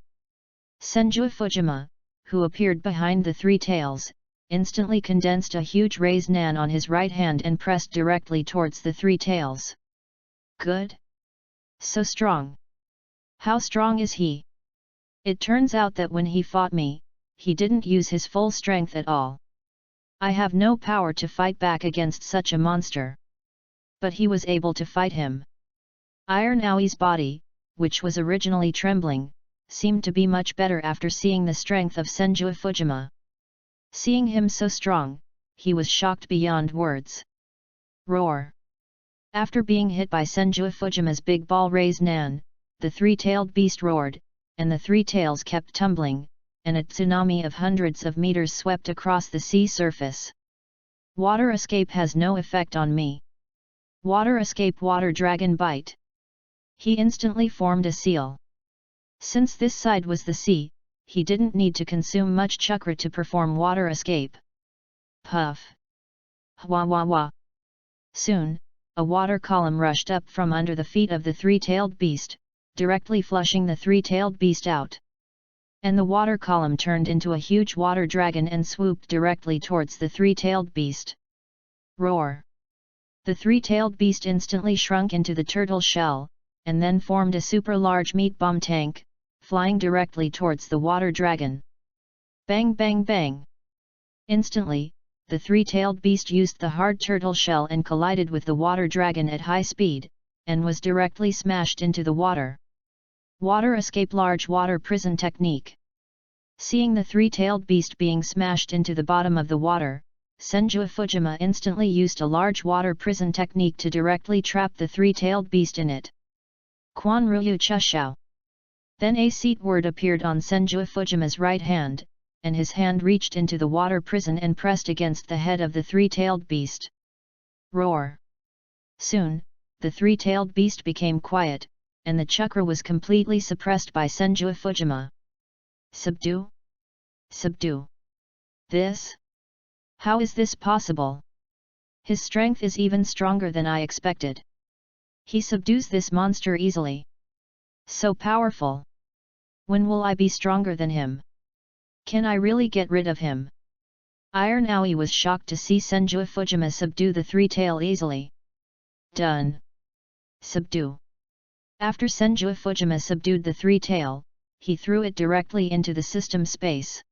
Senju Fujima, who appeared behind the 3 tails, instantly condensed a huge raise nan on his right hand and pressed directly towards the 3 tails. Good? So strong. How strong is he? It turns out that when he fought me, he didn't use his full strength at all. I have no power to fight back against such a monster. But he was able to fight him. Iron Aoi's body, which was originally trembling, seemed to be much better after seeing the strength of Senju Fujima. Seeing him so strong, he was shocked beyond words. Roar! After being hit by Senju Fujima's big ball raised Nan, the three-tailed beast roared, and the three tails kept tumbling, and a tsunami of hundreds of meters swept across the sea surface. Water escape has no effect on me. Water escape, water dragon bite. He instantly formed a seal. Since this side was the sea, he didn't need to consume much chakra to perform water escape. Puff! Hwa wah wah! Soon, a water column rushed up from under the feet of the three-tailed beast, directly flushing the three-tailed beast out. And the water column turned into a huge water dragon and swooped directly towards the three-tailed beast. Roar! The three-tailed beast instantly shrunk into the turtle shell, and then formed a super-large meat bomb tank, flying directly towards the water dragon. Bang bang bang! Instantly, the three-tailed beast used the hard turtle shell and collided with the water dragon at high speed, and was directly smashed into the water. Water escape, large water prison technique. Seeing the three-tailed beast being smashed into the bottom of the water, Senju Fujima instantly used a large water prison technique to directly trap the three-tailed beast in it. Quan Ryu Chushao. Then a seat word appeared on Senju Fujima's right hand, and his hand reached into the water prison and pressed against the head of the three-tailed beast. Roar! Soon, the three-tailed beast became quiet, and the chakra was completely suppressed by Senju Fujima. Subdue? Subdue! This? How is this possible? His strength is even stronger than I expected. He subdues this monster easily. So powerful! When will I be stronger than him? Can I really get rid of him? Iron Aoi was shocked to see Senju Fujima subdue the three-tail easily. Done! Subdue! After Senju Fujima subdued the three-tail, he threw it directly into the system space.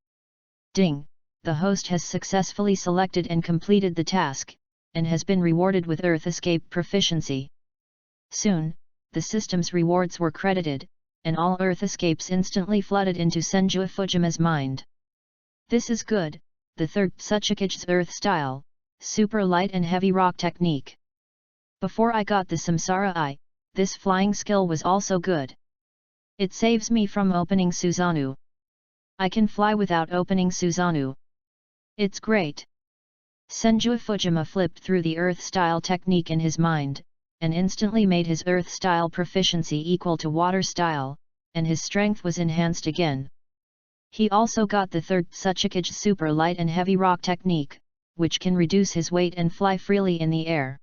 Ding! The host has successfully selected and completed the task, and has been rewarded with Earth Escape proficiency. Soon, the system's rewards were credited, and all Earth Escapes instantly flooded into Senju Fujima's mind. This is good, the third Tsuchikage's Earth Style, Super Light and Heavy Rock Technique. Before I got the Samsara Eye, this flying skill was also good. It saves me from opening Susanoo. I can fly without opening Susanoo. It's great. Senju Fujima flipped through the Earth Style technique in his mind, and instantly made his Earth Style proficiency equal to Water Style, and his strength was enhanced again. He also got the third Tsuchikage Super Light and Heavy Rock Technique, which can reduce his weight and fly freely in the air.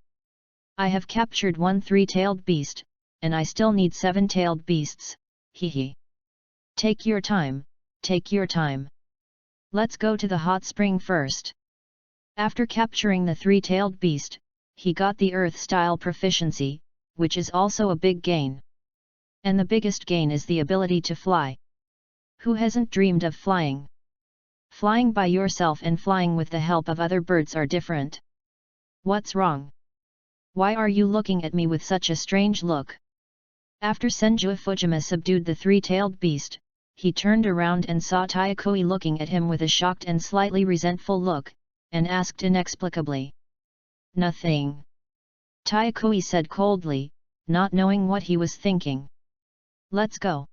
I have captured one three-tailed beast, and I still need 7-tailed beasts, hehe. Take your time, take your time. Let's go to the hot spring first. After capturing the three-tailed beast, he got the Earth Style proficiency, which is also a big gain. And the biggest gain is the ability to fly. Who hasn't dreamed of flying? Flying by yourself and flying with the help of other birds are different. What's wrong? Why are you looking at me with such a strange look? After Senju Fujima subdued the three-tailed beast, he turned around and saw Tayakoi looking at him with a shocked and slightly resentful look, and asked inexplicably. Nothing. Tayakoi said coldly, not knowing what he was thinking. Let's go.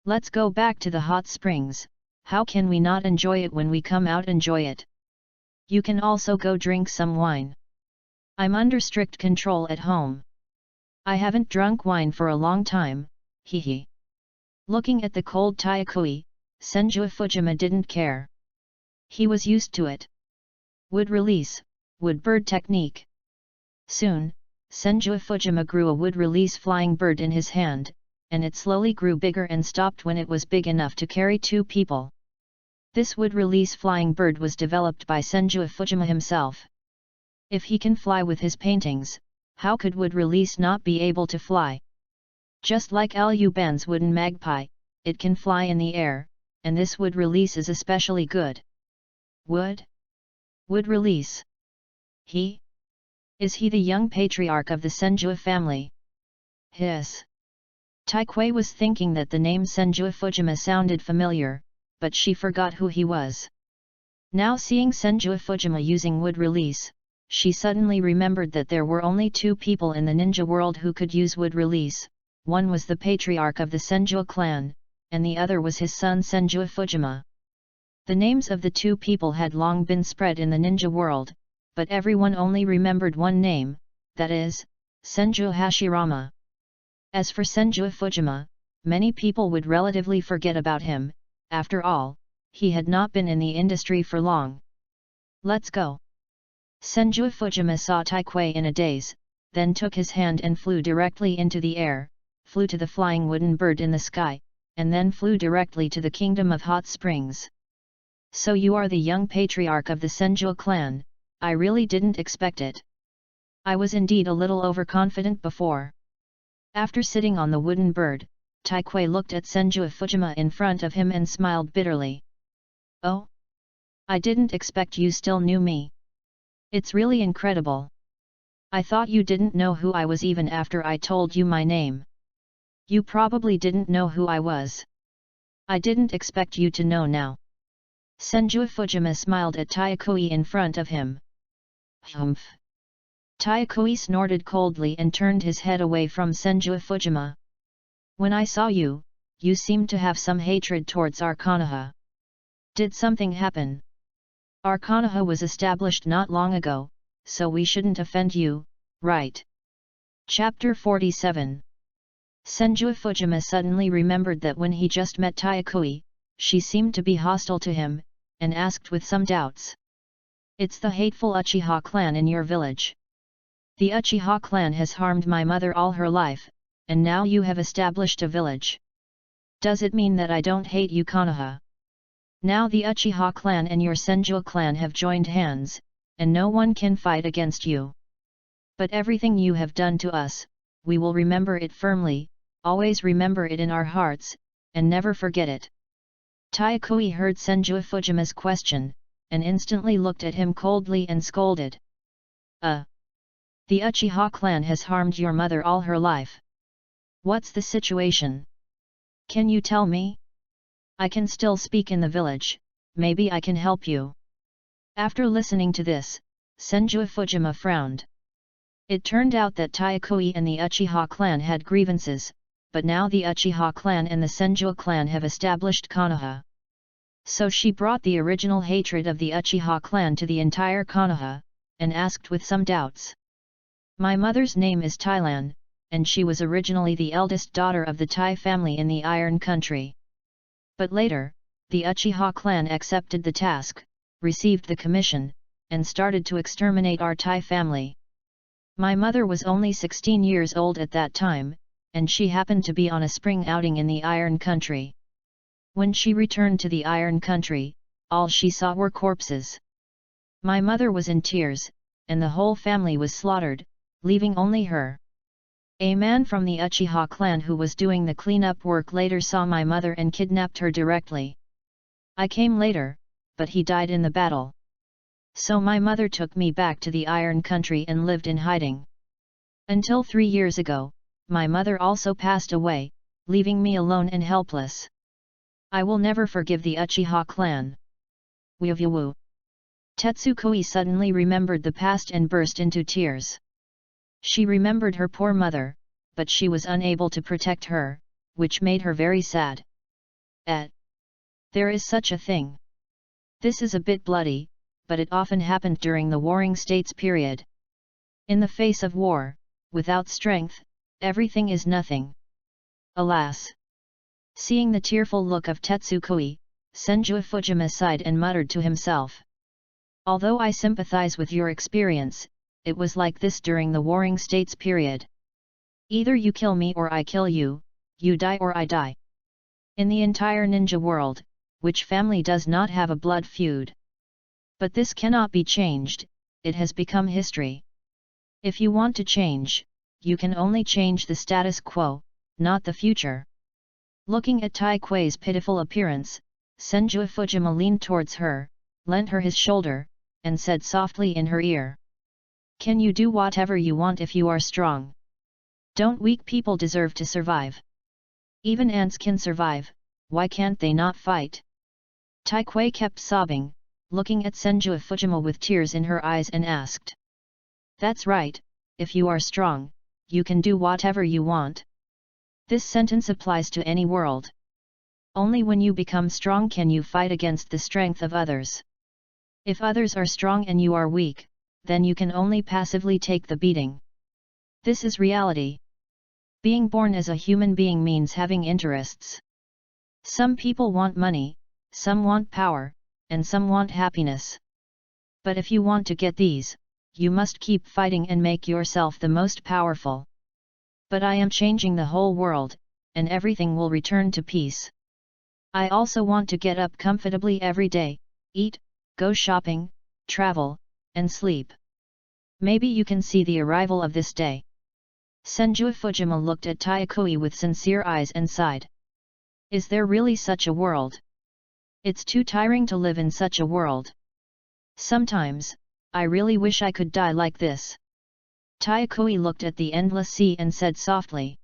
Let's go back to the hot springs. How can we not enjoy it when we come out? Enjoy it. You can also go drink some wine. I'm under strict control at home. I haven't drunk wine for a long time, hehe. Looking at the cold Tayakoi, Senju Fujima didn't care. He was used to it. Wood release, wood bird technique. Soon, Senju Fujima grew a wood release flying bird in his hand, and it slowly grew bigger and stopped when it was big enough to carry 2 people. This wood release flying bird was developed by Senju Fujima himself. If he can fly with his paintings, how could wood release not be able to fly? Just like Liu Ban's wooden magpie, it can fly in the air, and this wood release is especially good. Wood? Wood release? He? Is he the young patriarch of the Senju family? Hiss. Taikui was thinking that the name Senju Fujima sounded familiar, but she forgot who he was. Now seeing Senju Fujima using wood release, she suddenly remembered that there were only two people in the ninja world who could use wood release. One was the patriarch of the Senju clan, and the other was his son Senju Fujima. The names of the two people had long been spread in the ninja world, but everyone only remembered one name, that is, Senju Hashirama. As for Senju Fujima, many people would relatively forget about him. After all, he had not been in the industry for long. Let's go. Senju Fujima saw Taikui in a daze, then took his hand and flew directly into the air, flew to the flying wooden bird in the sky, and then flew directly to the kingdom of hot springs. So you are the young patriarch of the Senju clan. I really didn't expect it. I was indeed a little overconfident before. After sitting on the wooden bird, Taikui looked at Senju Fujima in front of him and smiled bitterly. Oh? I didn't expect you still knew me. It's really incredible. I thought you didn't know who I was even after I told you my name. You probably didn't know who I was. I didn't expect you to know now. Senju Fujima smiled at Taikui in front of him. Humph. Taikui snorted coldly and turned his head away from Senju Fujima. When I saw you, you seemed to have some hatred towards our Konoha. Did something happen? Our Konoha was established not long ago, so we shouldn't offend you, right? Chapter 47. Senju Fujima suddenly remembered that when he just met Taikui, she seemed to be hostile to him, and asked with some doubts. It's the hateful Uchiha clan in your village. The Uchiha clan has harmed my mother all her life, and now you have established a village. Does it mean that I don't hate you, Konoha? Now the Uchiha clan and your Senju clan have joined hands, and no one can fight against you. But everything you have done to us, we will remember it firmly, always remember it in our hearts, and never forget it. Taikui heard Senju Fujima's question, and instantly looked at him coldly and scolded. The Uchiha clan has harmed your mother all her life. What's the situation? Can you tell me? I can still speak in the village, maybe I can help you. After listening to this, Senju Fujima frowned. It turned out that Taikui and the Uchiha clan had grievances, but now the Uchiha clan and the Senju clan have established Konoha. So she brought the original hatred of the Uchiha clan to the entire Konoha, and asked with some doubts. My mother's name is Tailan, and she was originally the eldest daughter of the Tai family in the Iron Country. But later, the Uchiha clan accepted the task, received the commission, and started to exterminate our Tai family. My mother was only 16 years old at that time, and she happened to be on a spring outing in the Iron Country. When she returned to the Iron Country, all she saw were corpses. My mother was in tears, and the whole family was slaughtered, leaving only her. A man from the Uchiha clan who was doing the cleanup work later saw my mother and kidnapped her directly. I came later, but he died in the battle. So my mother took me back to the Iron Country and lived in hiding. Until 3 years ago, my mother also passed away, leaving me alone and helpless. I will never forgive the Uchiha clan. Woo. Tetsukoi suddenly remembered the past and burst into tears. She remembered her poor mother, but she was unable to protect her, which made her very sad. There is such a thing. This is a bit bloody, but it often happened during the Warring States period. In the face of war, without strength, everything is nothing. Alas! Seeing the tearful look of Tetsukoi, Senju Fujima sighed and muttered to himself. Although I sympathize with your experience, it was like this during the Warring States period. Either you kill me or I kill you, you die or I die. In the entire ninja world, which family does not have a blood feud? But this cannot be changed, it has become history. If you want to change, you can only change the status quo, not the future. Looking at Taikui's pitiful appearance, Senju Fujima leaned towards her, lent her his shoulder, and said softly in her ear. Can you do whatever you want if you are strong? Don't weak people deserve to survive? Even ants can survive, why can't they not fight? Tai Kuei kept sobbing, looking at Senju Fujima with tears in her eyes and asked. That's right, if you are strong, you can do whatever you want. This sentence applies to any world. Only when you become strong can you fight against the strength of others. If others are strong and you are weak, then you can only passively take the beating. This is reality. Being born as a human being means having interests. Some people want money, some want power, and some want happiness. But if you want to get these, you must keep fighting and make yourself the most powerful. But I am changing the whole world, and everything will return to peace. I also want to get up comfortably every day, eat, go shopping, travel, and sleep. Maybe you can see the arrival of this day. Senju Fujima looked at Taikui with sincere eyes and sighed. Is there really such a world? It's too tiring to live in such a world. Sometimes, I really wish I could die like this. Taikui looked at the endless sea and said softly.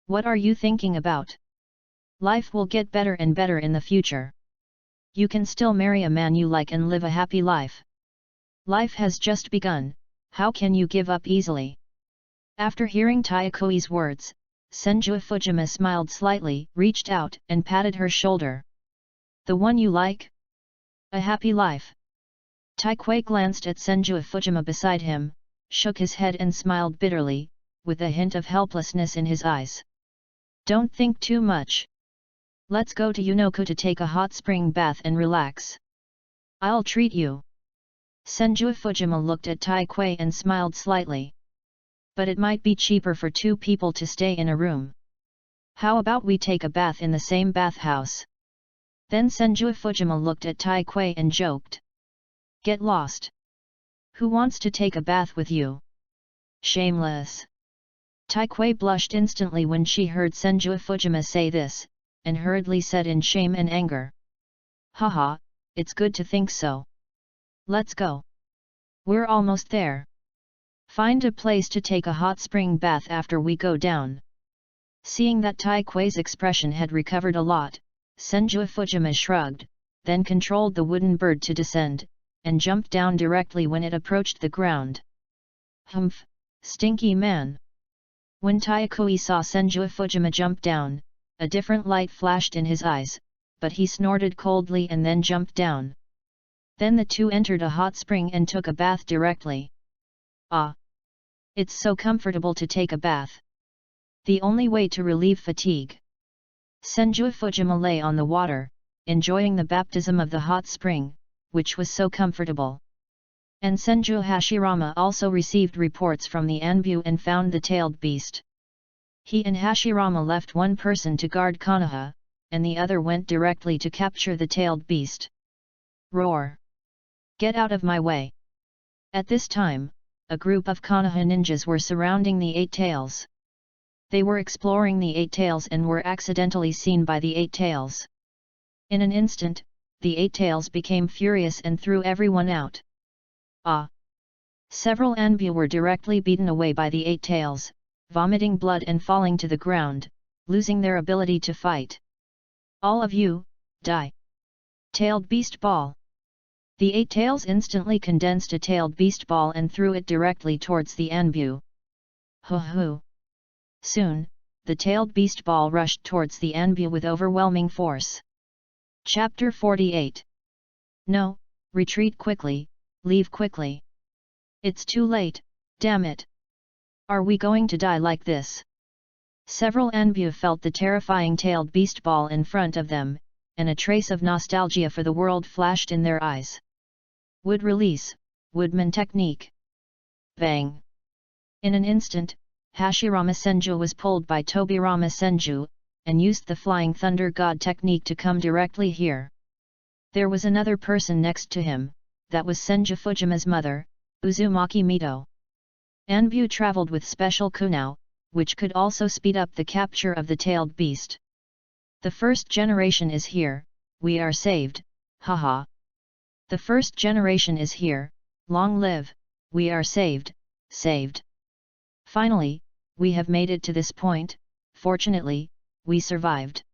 What are you thinking about? Life will get better and better in the future. You can still marry a man you like and live a happy life. Life has just begun, how can you give up easily? After hearing Taikui's words, Senju Fujima smiled slightly, reached out and patted her shoulder. The one you like? A happy life. Taikui glanced at Senju Fujima beside him, shook his head and smiled bitterly, with a hint of helplessness in his eyes. Don't think too much. Let's go to Yunoku to take a hot spring bath and relax. I'll treat you. Senju Fujima looked at Taikui and smiled slightly. But it might be cheaper for two people to stay in a room. How about we take a bath in the same bathhouse? Then Senju Fujima looked at Taikui and joked. Get lost. Who wants to take a bath with you? Shameless. Taikui blushed instantly when she heard Senju Fujima say this, and hurriedly said in shame and anger. Haha, it's good to think so. Let's go. We're almost there. Find a place to take a hot spring bath after we go down. Seeing that Taikui's expression had recovered a lot, Senju Fujima shrugged, then controlled the wooden bird to descend, and jumped down directly when it approached the ground. Humph, stinky man. When Taikui saw Senju Fujima jump down, a different light flashed in his eyes, but he snorted coldly and then jumped down. Then the two entered a hot spring and took a bath directly. Ah! It's so comfortable to take a bath. The only way to relieve fatigue. Senju Fujima lay on the water, enjoying the baptism of the hot spring, which was so comfortable. And Senju Hashirama also received reports from the Anbu and found the tailed beast. He and Hashirama left one person to guard Konoha, and the other went directly to capture the tailed beast. Roar! Get out of my way! At this time, a group of Konoha ninjas were surrounding the Eight Tails. They were exploring the Eight Tails and were accidentally seen by the Eight Tails. In an instant, the Eight Tails became furious and threw everyone out. Ah! Several Anbu were directly beaten away by the Eight Tails, vomiting blood and falling to the ground, losing their ability to fight. All of you, die! Tailed Beast Ball! The Eight Tails instantly condensed a tailed beast ball and threw it directly towards the Anbu. Hoo hoo! Soon, the tailed beast ball rushed towards the Anbu with overwhelming force. Chapter 48. No, retreat quickly, leave quickly. It's too late, damn it! Are we going to die like this? Several Anbu felt the terrifying tailed beast ball in front of them, and a trace of nostalgia for the world flashed in their eyes. Wood release, Woodman technique. Bang! In an instant, Hashirama Senju was pulled by Tobirama Senju, and used the Flying Thunder God technique to come directly here. There was another person next to him, that was Senju Fujima's mother, Uzumaki Mito. Anbu traveled with special kunao, which could also speed up the capture of the tailed beast. The first generation is here, we are saved, haha. The first generation is here, long live, we are saved, saved. Finally, we have made it to this point, fortunately, we survived.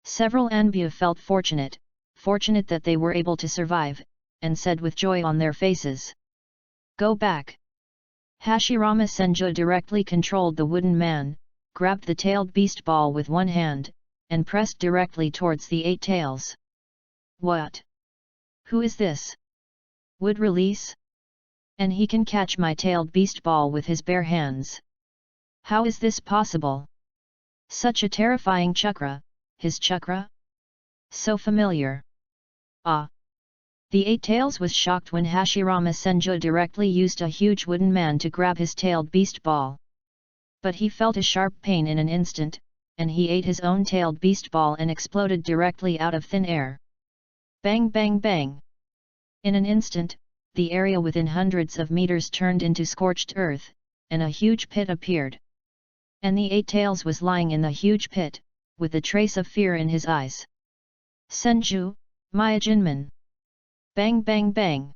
Several Anbu felt fortunate that they were able to survive, and said with joy on their faces. Go back. Hashirama Senju directly controlled the wooden man, grabbed the tailed beast ball with one hand, and pressed directly towards the 8 tails. What? Who is this? Would release? And he can catch my tailed beast ball with his bare hands. How is this possible? Such a terrifying chakra, his chakra? So familiar. Ah! The 8 tails was shocked when Hashirama Senju directly used a huge wooden man to grab his tailed beast ball. But he felt a sharp pain in an instant, and he ate his own tailed beast ball and exploded directly out of thin air. Bang bang bang! In an instant, the area within hundreds of meters turned into scorched earth, and a huge pit appeared. And the 8 tails was lying in the huge pit, with a trace of fear in his eyes. Senju, Myojinman! Bang bang bang!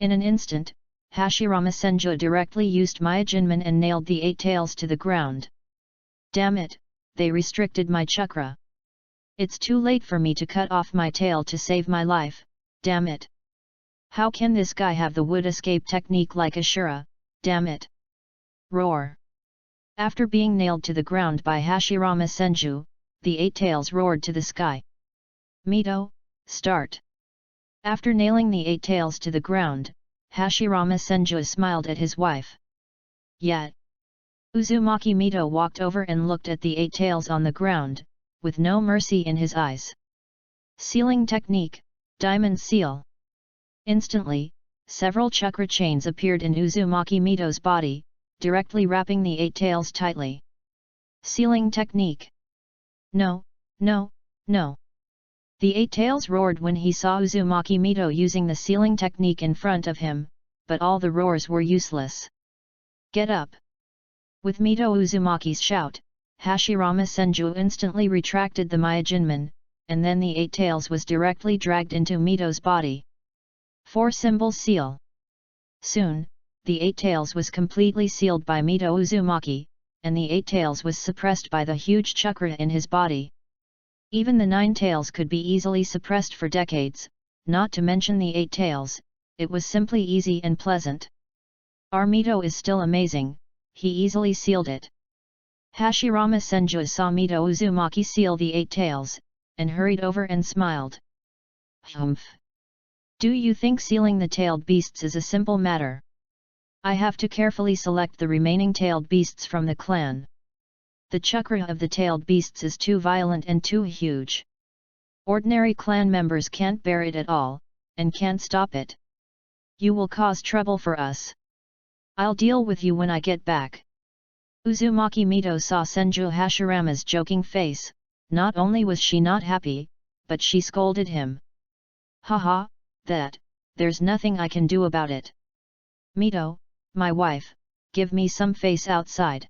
In an instant, Hashirama Senju directly used Myojinman and nailed the 8 tails to the ground. Damn it, they restricted my chakra. It's too late for me to cut off my tail to save my life, damn it. How can this guy have the wood escape technique like Ashura, damn it. Roar. After being nailed to the ground by Hashirama Senju, the 8 tails roared to the sky. Mito, start. After nailing the 8 tails to the ground, Hashirama Senju smiled at his wife. Yet, Uzumaki Mito walked over and looked at the 8 tails on the ground, with no mercy in his eyes. Sealing technique, diamond seal. Instantly, several chakra chains appeared in Uzumaki Mito's body, directly wrapping the 8 tails tightly. Sealing technique. No, no, no. The 8 tails roared when he saw Uzumaki Mito using the sealing technique in front of him, but all the roars were useless. Get up! With Mito Uzumaki's shout, Hashirama Senju instantly retracted the Myojinman, and then the 8 tails was directly dragged into Mito's body. 4 symbol seal. Soon, the 8 tails was completely sealed by Mito Uzumaki, and the 8 tails was suppressed by the huge chakra in his body. Even the 9 tails could be easily suppressed for decades, not to mention the 8 tails, it was simply easy and pleasant. Our Mito is still amazing, he easily sealed it. Hashirama Senju saw Mito Uzumaki seal the 8 tails, and hurried over and smiled. Humph! Do you think sealing the tailed beasts is a simple matter? I have to carefully select the remaining tailed beasts from the clan. The chakra of the tailed beasts is too violent and too huge. Ordinary clan members can't bear it at all, and can't stop it. You will cause trouble for us. I'll deal with you when I get back. Uzumaki Mito saw Senju Hashirama's joking face, not only was she not happy, but she scolded him. Haha, there's nothing I can do about it. Mito, my wife, give me some face outside.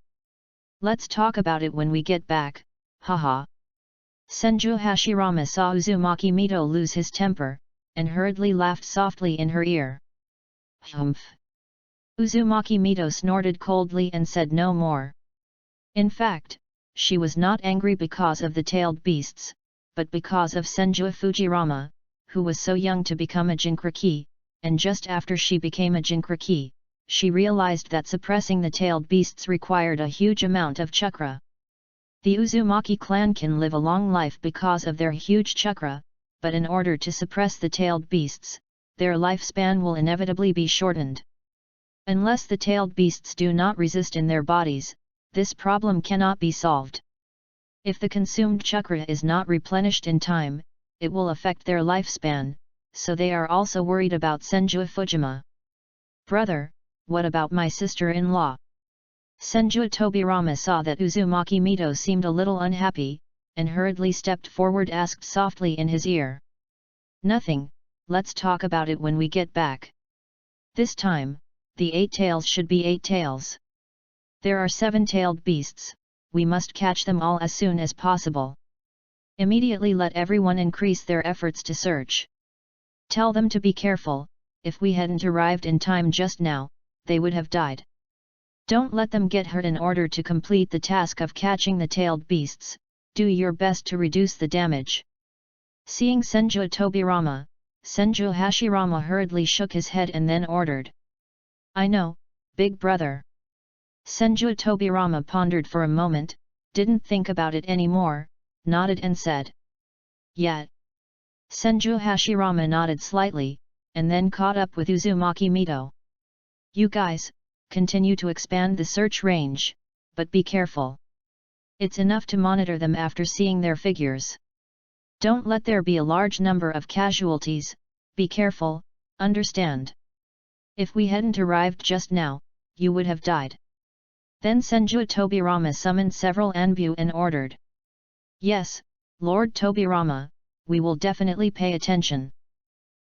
Let's talk about it when we get back, haha. Senju Hashirama saw Uzumaki Mito lose his temper, and hurriedly laughed softly in her ear. Humph! Uzumaki Mito snorted coldly and said no more. In fact, she was not angry because of the tailed beasts, but because of Senju Fujirama, who was so young to become a Jinkraki, and just after she became a Jinkraki, she realized that suppressing the tailed beasts required a huge amount of chakra. The Uzumaki clan can live a long life because of their huge chakra, but in order to suppress the tailed beasts, their lifespan will inevitably be shortened. Unless the tailed beasts do not resist in their bodies, this problem cannot be solved. If the consumed chakra is not replenished in time, it will affect their lifespan, so they are also worried about Senju Fujima. Brother, what about my sister-in-law? Senju Tobirama saw that Uzumaki Mito seemed a little unhappy, and hurriedly stepped forward asked softly in his ear. Nothing, let's talk about it when we get back. This time, the 8 tails should be 8 tails. There are 7-tailed beasts, we must catch them all as soon as possible. Immediately let everyone increase their efforts to search. Tell them to be careful, if we hadn't arrived in time just now, they would have died. Don't let them get hurt. In order to complete the task of catching the tailed beasts, do your best to reduce the damage. Seeing Senju Tobirama, Senju Hashirama hurriedly shook his head and then ordered. I know, big brother. Senju Tobirama pondered for a moment, didn't think about it anymore, nodded and said. Yet. Senju Hashirama nodded slightly, and then caught up with Uzumaki Mito. You guys, continue to expand the search range, but be careful. It's enough to monitor them after seeing their figures. Don't let there be a large number of casualties, be careful, understand? If we hadn't arrived just now, you would have died. Then Senju Tobirama summoned several Anbu and ordered. Yes, Lord Tobirama, we will definitely pay attention.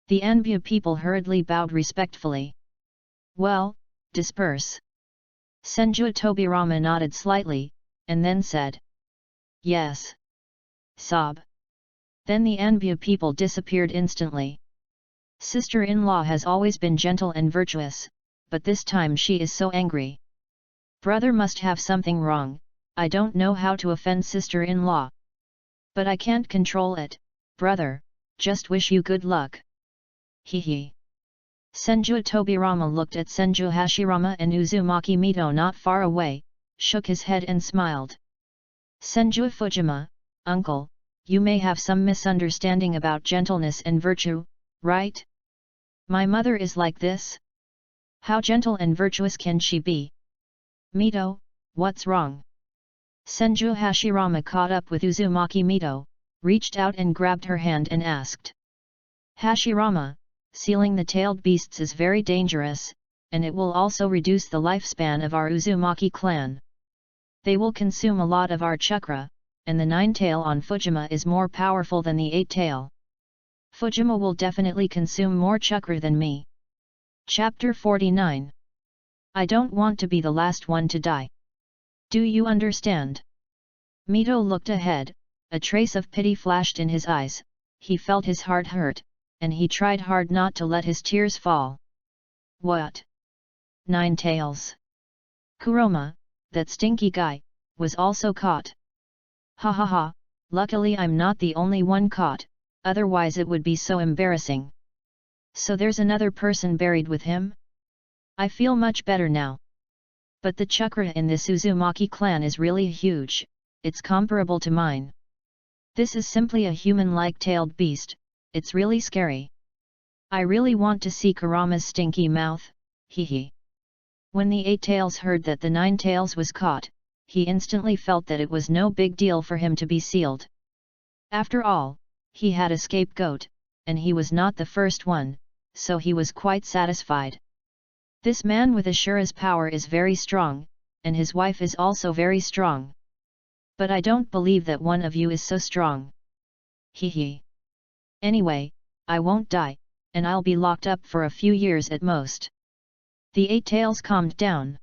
The Anbu people hurriedly bowed respectfully. Well, disperse. Senju Tobirama nodded slightly, and then said. Yes. Sob. Then the Anbu people disappeared instantly. Sister-in-law has always been gentle and virtuous, but this time she is so angry. Brother must have something wrong, I don't know how to offend sister-in-law. But I can't control it, brother, just wish you good luck. Hee. Senju Tobirama looked at Senju Hashirama and Uzumaki Mito not far away, shook his head and smiled. Senju Fujima, uncle, you may have some misunderstanding about gentleness and virtue, right? My mother is like this? How gentle and virtuous can she be? Mito, what's wrong? Senju Hashirama caught up with Uzumaki Mito, reached out and grabbed her hand and asked. Hashirama, sealing the tailed beasts is very dangerous, and it will also reduce the lifespan of our Uzumaki clan. They will consume a lot of our chakra, and the 9-tail on Fujima is more powerful than the 8-tail. Fujima will definitely consume more chakra than me. Chapter 49. I don't want to be the last one to die. Do you understand? Mito looked ahead, a trace of pity flashed in his eyes, he felt his heart hurt, and he tried hard not to let his tears fall. What? 9 tails. Kuroma, that stinky guy, was also caught. Ha ha ha, luckily I'm not the only one caught, otherwise it would be so embarrassing. So there's another person buried with him? I feel much better now. But the chakra in this Uzumaki clan is really huge, it's comparable to mine. This is simply a human-like tailed beast, it's really scary. I really want to see Kurama's stinky mouth, hee. When the 8 tails heard that the 9 tails was caught, he instantly felt that it was no big deal for him to be sealed. After all, he had a scapegoat, and he was not the first one, so he was quite satisfied. This man with Ashura's power is very strong, and his wife is also very strong. But I don't believe that one of you is so strong. Hee. Anyway, I won't die, and I'll be locked up for a few years at most. The 8 tails calmed down.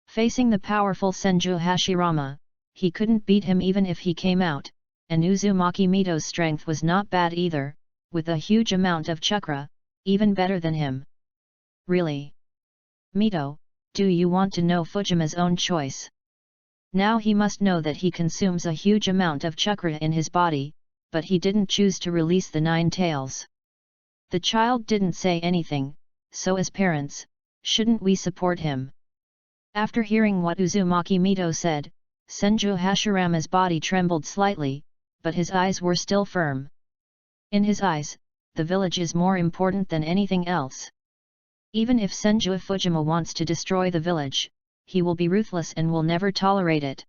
Facing the powerful Senju Hashirama, he couldn't beat him even if he came out, and Uzumaki Mito's strength was not bad either, with a huge amount of chakra, even better than him. Really? Mito, do you want to know Fujima's own choice? Now he must know that he consumes a huge amount of chakra in his body, but he didn't choose to release the 9 tails. The child didn't say anything, so as parents, shouldn't we support him? After hearing what Uzumaki Mito said, Senju Hashirama's body trembled slightly, but his eyes were still firm. In his eyes, the village is more important than anything else. Even if Senju Fujima wants to destroy the village, he will be ruthless and will never tolerate it.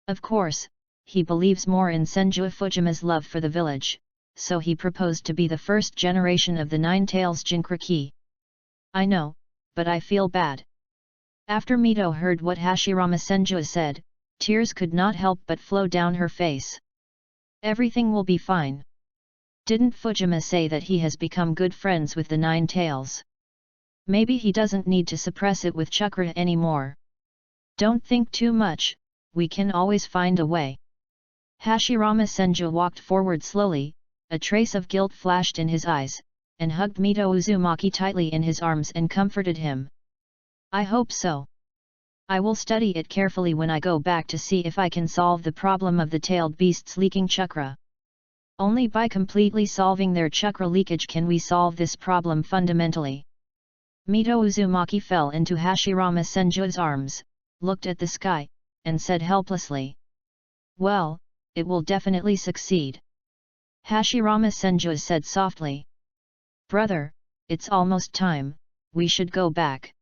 Of course, he believes more in Senju Fujima's love for the village, so he proposed to be the first generation of the 9 tails Jinkraki. I know, but I feel bad. After Mito heard what Hashirama Senju said, tears could not help but flow down her face. Everything will be fine. Didn't Fujima say that he has become good friends with the 9 tails? Maybe he doesn't need to suppress it with chakra anymore. Don't think too much, we can always find a way. Hashirama Senju walked forward slowly, a trace of guilt flashed in his eyes, and hugged Mito Uzumaki tightly in his arms and comforted him. I hope so. I will study it carefully when I go back to see if I can solve the problem of the tailed beasts leaking chakra. Only by completely solving their chakra leakage can we solve this problem fundamentally. Mito Uzumaki fell into Hashirama Senju's arms, looked at the sky, and said helplessly. Well, it will definitely succeed. Hashirama Senju said softly. Brother, it's almost time, we should go back.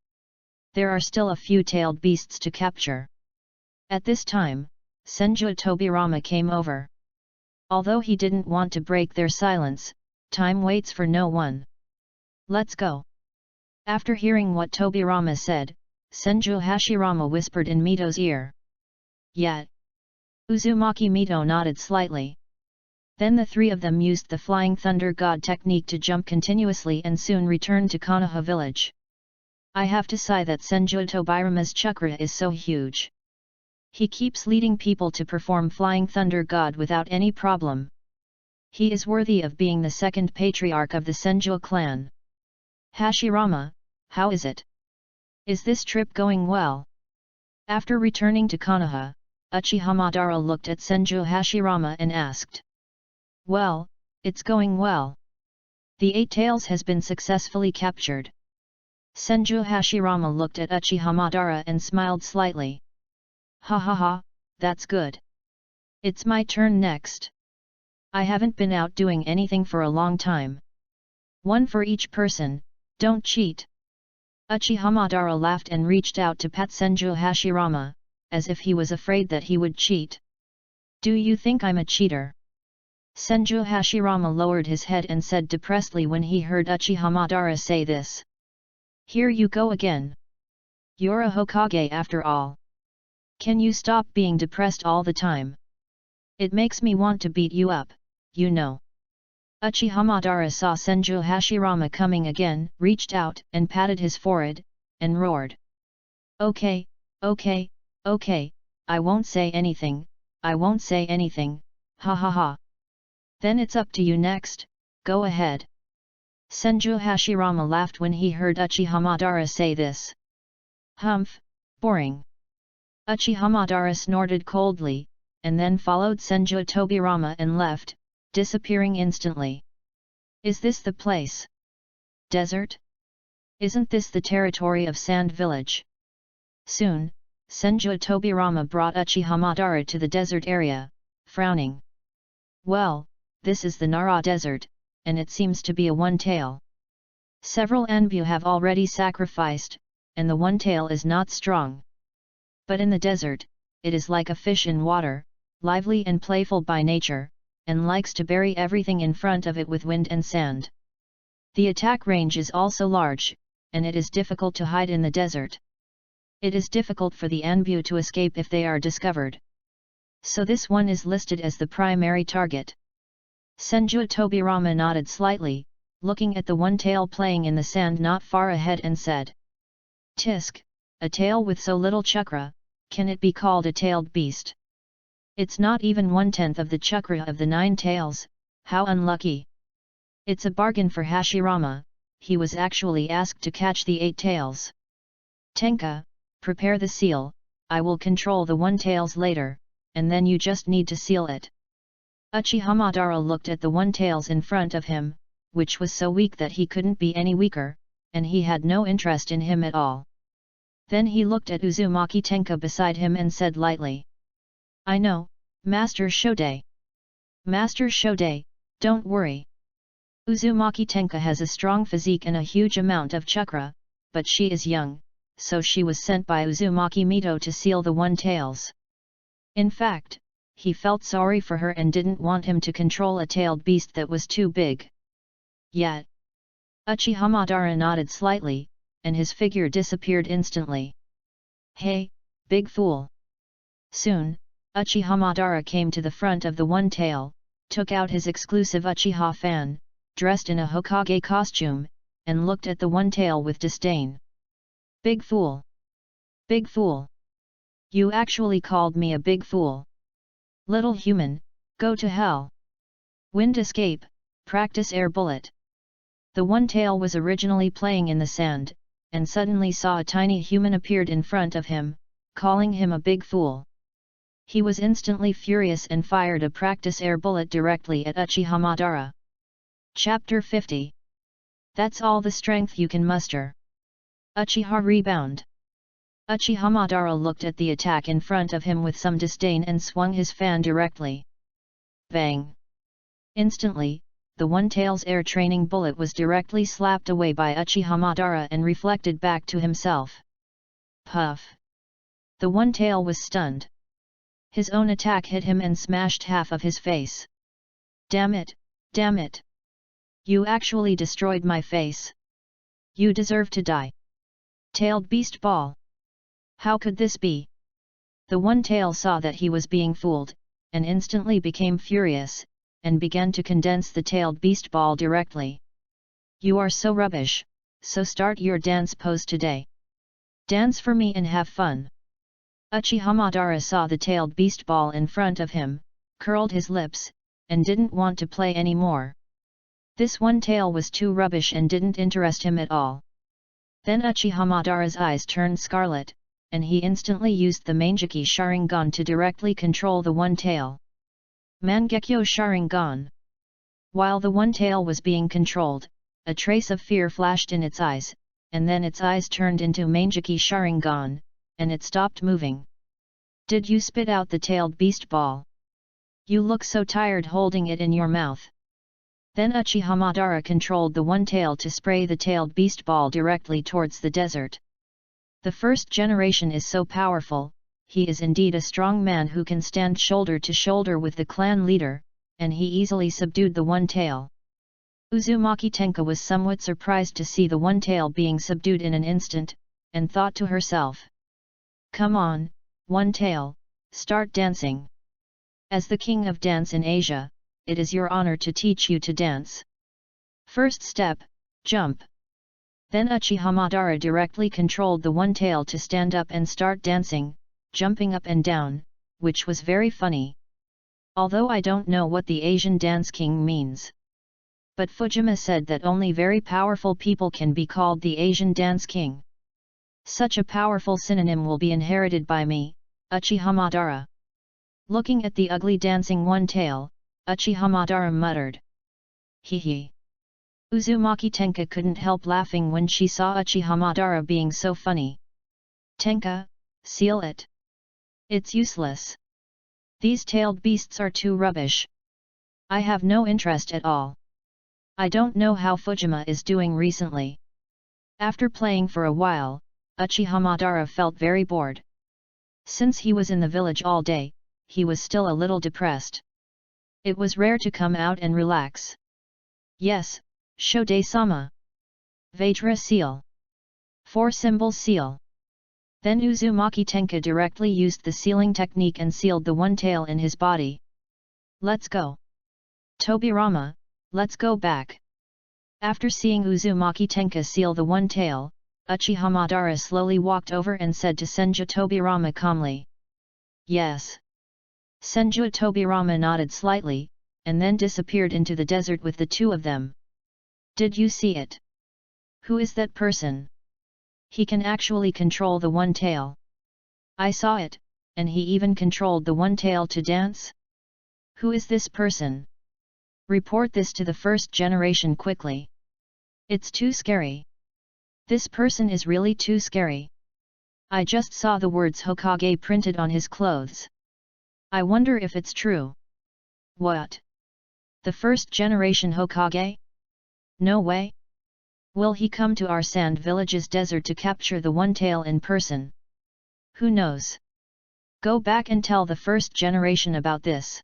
There are still a few tailed beasts to capture. At this time, Senju Tobirama came over. Although he didn't want to break their silence, time waits for no one. Let's go. After hearing what Tobirama said, Senju Hashirama whispered in Mito's ear. Yet. Uzumaki Mito nodded slightly. Then the three of them used the Flying Thunder God technique to jump continuously and soon returned to Konoha village. I have to say that Senju Tobirama's chakra is so huge. He keeps leading people to perform Flying Thunder God without any problem. He is worthy of being the second patriarch of the Senju clan. Hashirama, how is it? Is this trip going well? After returning to Konoha, Uchiha Madara looked at Senju Hashirama and asked. Well, it's going well. The 8 tails has been successfully captured. Senju Hashirama looked at Uchiha Madara and smiled slightly. Ha ha ha, that's good. It's my turn next. I haven't been out doing anything for a long time. One for each person, don't cheat. Uchiha Madara laughed and reached out to pat Senju Hashirama, as if he was afraid that he would cheat. Do you think I'm a cheater? Senju Hashirama lowered his head and said depressedly when he heard Uchiha Madara say this. Here you go again. You're a Hokage after all. Can you stop being depressed all the time? It makes me want to beat you up, you know. Uchiha Madara saw Senju Hashirama coming again, reached out and patted his forehead, and roared. Okay, okay, okay, I won't say anything, I won't say anything, ha ha ha. Then it's up to you next, go ahead. Senju Hashirama laughed when he heard Uchiha Madara say this. Humph, boring. Uchiha Madara snorted coldly, and then followed Senju Tobirama and left, disappearing instantly. Is this the place? Desert? Isn't this the territory of Sand Village? Soon, Senju Tobirama brought Uchiha Madara to the desert area, frowning. Well, this is the Nara Desert, and it seems to be a one-tail. Several Anbu have already sacrificed, and the one-tail is not strong. But in the desert, it is like a fish in water, lively and playful by nature, and likes to bury everything in front of it with wind and sand. The attack range is also large, and it is difficult to hide in the desert. It is difficult for the Anbu to escape if they are discovered. So this one is listed as the primary target. Senju Tobirama nodded slightly, looking at the one tail playing in the sand not far ahead and said. Tisk, a tail with so little chakra, can it be called a tailed beast? It's not even 1/10 of the chakra of the 9 tails, how unlucky. It's a bargain for Hashirama, he was actually asked to catch the 8 tails. Tenka, prepare the seal, I will control the 1 tails later, and then you just need to seal it. Uchiha Madara looked at the 1 tails in front of him, which was so weak that he couldn't be any weaker, and he had no interest in him at all. Then he looked at Uzumaki Tenka beside him and said lightly. I know, Master Shode. Master Shode, don't worry. Uzumaki Tenka has a strong physique and a huge amount of chakra, but she is young, so she was sent by Uzumaki Mito to seal the 1 tails. In fact, he felt sorry for her and didn't want him to control a tailed beast that was too big. Yet. Uchiha Madara nodded slightly, and his figure disappeared instantly. Hey, big fool! Soon, Uchiha Madara came to the front of the 1 tail, took out his exclusive Uchiha fan, dressed in a Hokage costume, and looked at the 1 tail with disdain. Big fool! Big fool! You actually called me a big fool! Little human, go to hell! Wind escape, practice air bullet! The 1 tail was originally playing in the sand, and suddenly saw a tiny human appeared in front of him, calling him a big fool. He was instantly furious and fired a practice air bullet directly at Uchiha Madara. Chapter 50. That's all the strength you can muster. Uchiha rebound. Uchiha Madara looked at the attack in front of him with some disdain and swung his fan directly. Bang! Instantly, the One-Tail's air training bullet was directly slapped away by Uchiha Madara and reflected back to himself. Puff! The One-Tail was stunned. His own attack hit him and smashed half of his face. Damn it! Damn it! You actually destroyed my face. You deserve to die. Tailed beast ball. How could this be? The One-Tail saw that he was being fooled, and instantly became furious, and began to condense the tailed beast ball directly. You are so rubbish, so start your dance pose today. Dance for me and have fun. Uchiha Madara saw the tailed beast ball in front of him, curled his lips, and didn't want to play anymore. This One-Tail was too rubbish and didn't interest him at all. Then Uchiha Madara's eyes turned scarlet, and he instantly used the Mangekyo Sharingan to directly control the One-Tail. Mangekyo Sharingan. While the One-Tail was being controlled, a trace of fear flashed in its eyes, and then its eyes turned into Mangekyo Sharingan, and it stopped moving. Did you spit out the tailed beast ball? You look so tired holding it in your mouth. Then Uchiha Madara controlled the One-Tail to spray the tailed beast ball directly towards the desert. The first generation is so powerful, he is indeed a strong man who can stand shoulder to shoulder with the clan leader, and he easily subdued the One-Tail. Uzumaki Tenka was somewhat surprised to see the One-Tail being subdued in an instant, and thought to herself. Come on, One-Tail, start dancing. As the king of dance in Asia, it is your honor to teach you to dance. First step, jump. Then Uchiha Madara directly controlled the One-Tail to stand up and start dancing, jumping up and down, which was very funny. Although I don't know what the Asian dance king means. But Fujima said that only very powerful people can be called the Asian dance king. Such a powerful synonym will be inherited by me, Uchiha Madara. Looking at the ugly dancing One-Tail, Uchiha Madara muttered. Hee hee. Uzumaki Tenka couldn't help laughing when she saw Uchiha Madara being so funny. Tenka, seal it. It's useless. These tailed beasts are too rubbish. I have no interest at all. I don't know how Fujima is doing recently. After playing for a while, Uchiha Madara felt very bored. Since he was in the village all day, he was still a little depressed. It was rare to come out and relax. Yes, Shode-sama. Vajra seal. 4 symbol seal. Then Uzumaki Tenka directly used the sealing technique and sealed the One-Tail in his body. Let's go. Tobirama, let's go back. After seeing Uzumaki Tenka seal the One-Tail, Uchiha Madara slowly walked over and said to Senju Tobirama calmly. Yes. Senju Tobirama nodded slightly, and then disappeared into the desert with the two of them. Did you see it? Who is that person? He can actually control the One-Tail. I saw it, and he even controlled the One-Tail to dance? Who is this person? Report this to the first generation quickly. It's too scary. This person is really too scary. I just saw the words Hokage printed on his clothes. I wonder if it's true. What? The first generation Hokage? No way. Will he come to our Sand Village's desert to capture the One-Tail in person? Who knows? Go back and tell the first generation about this.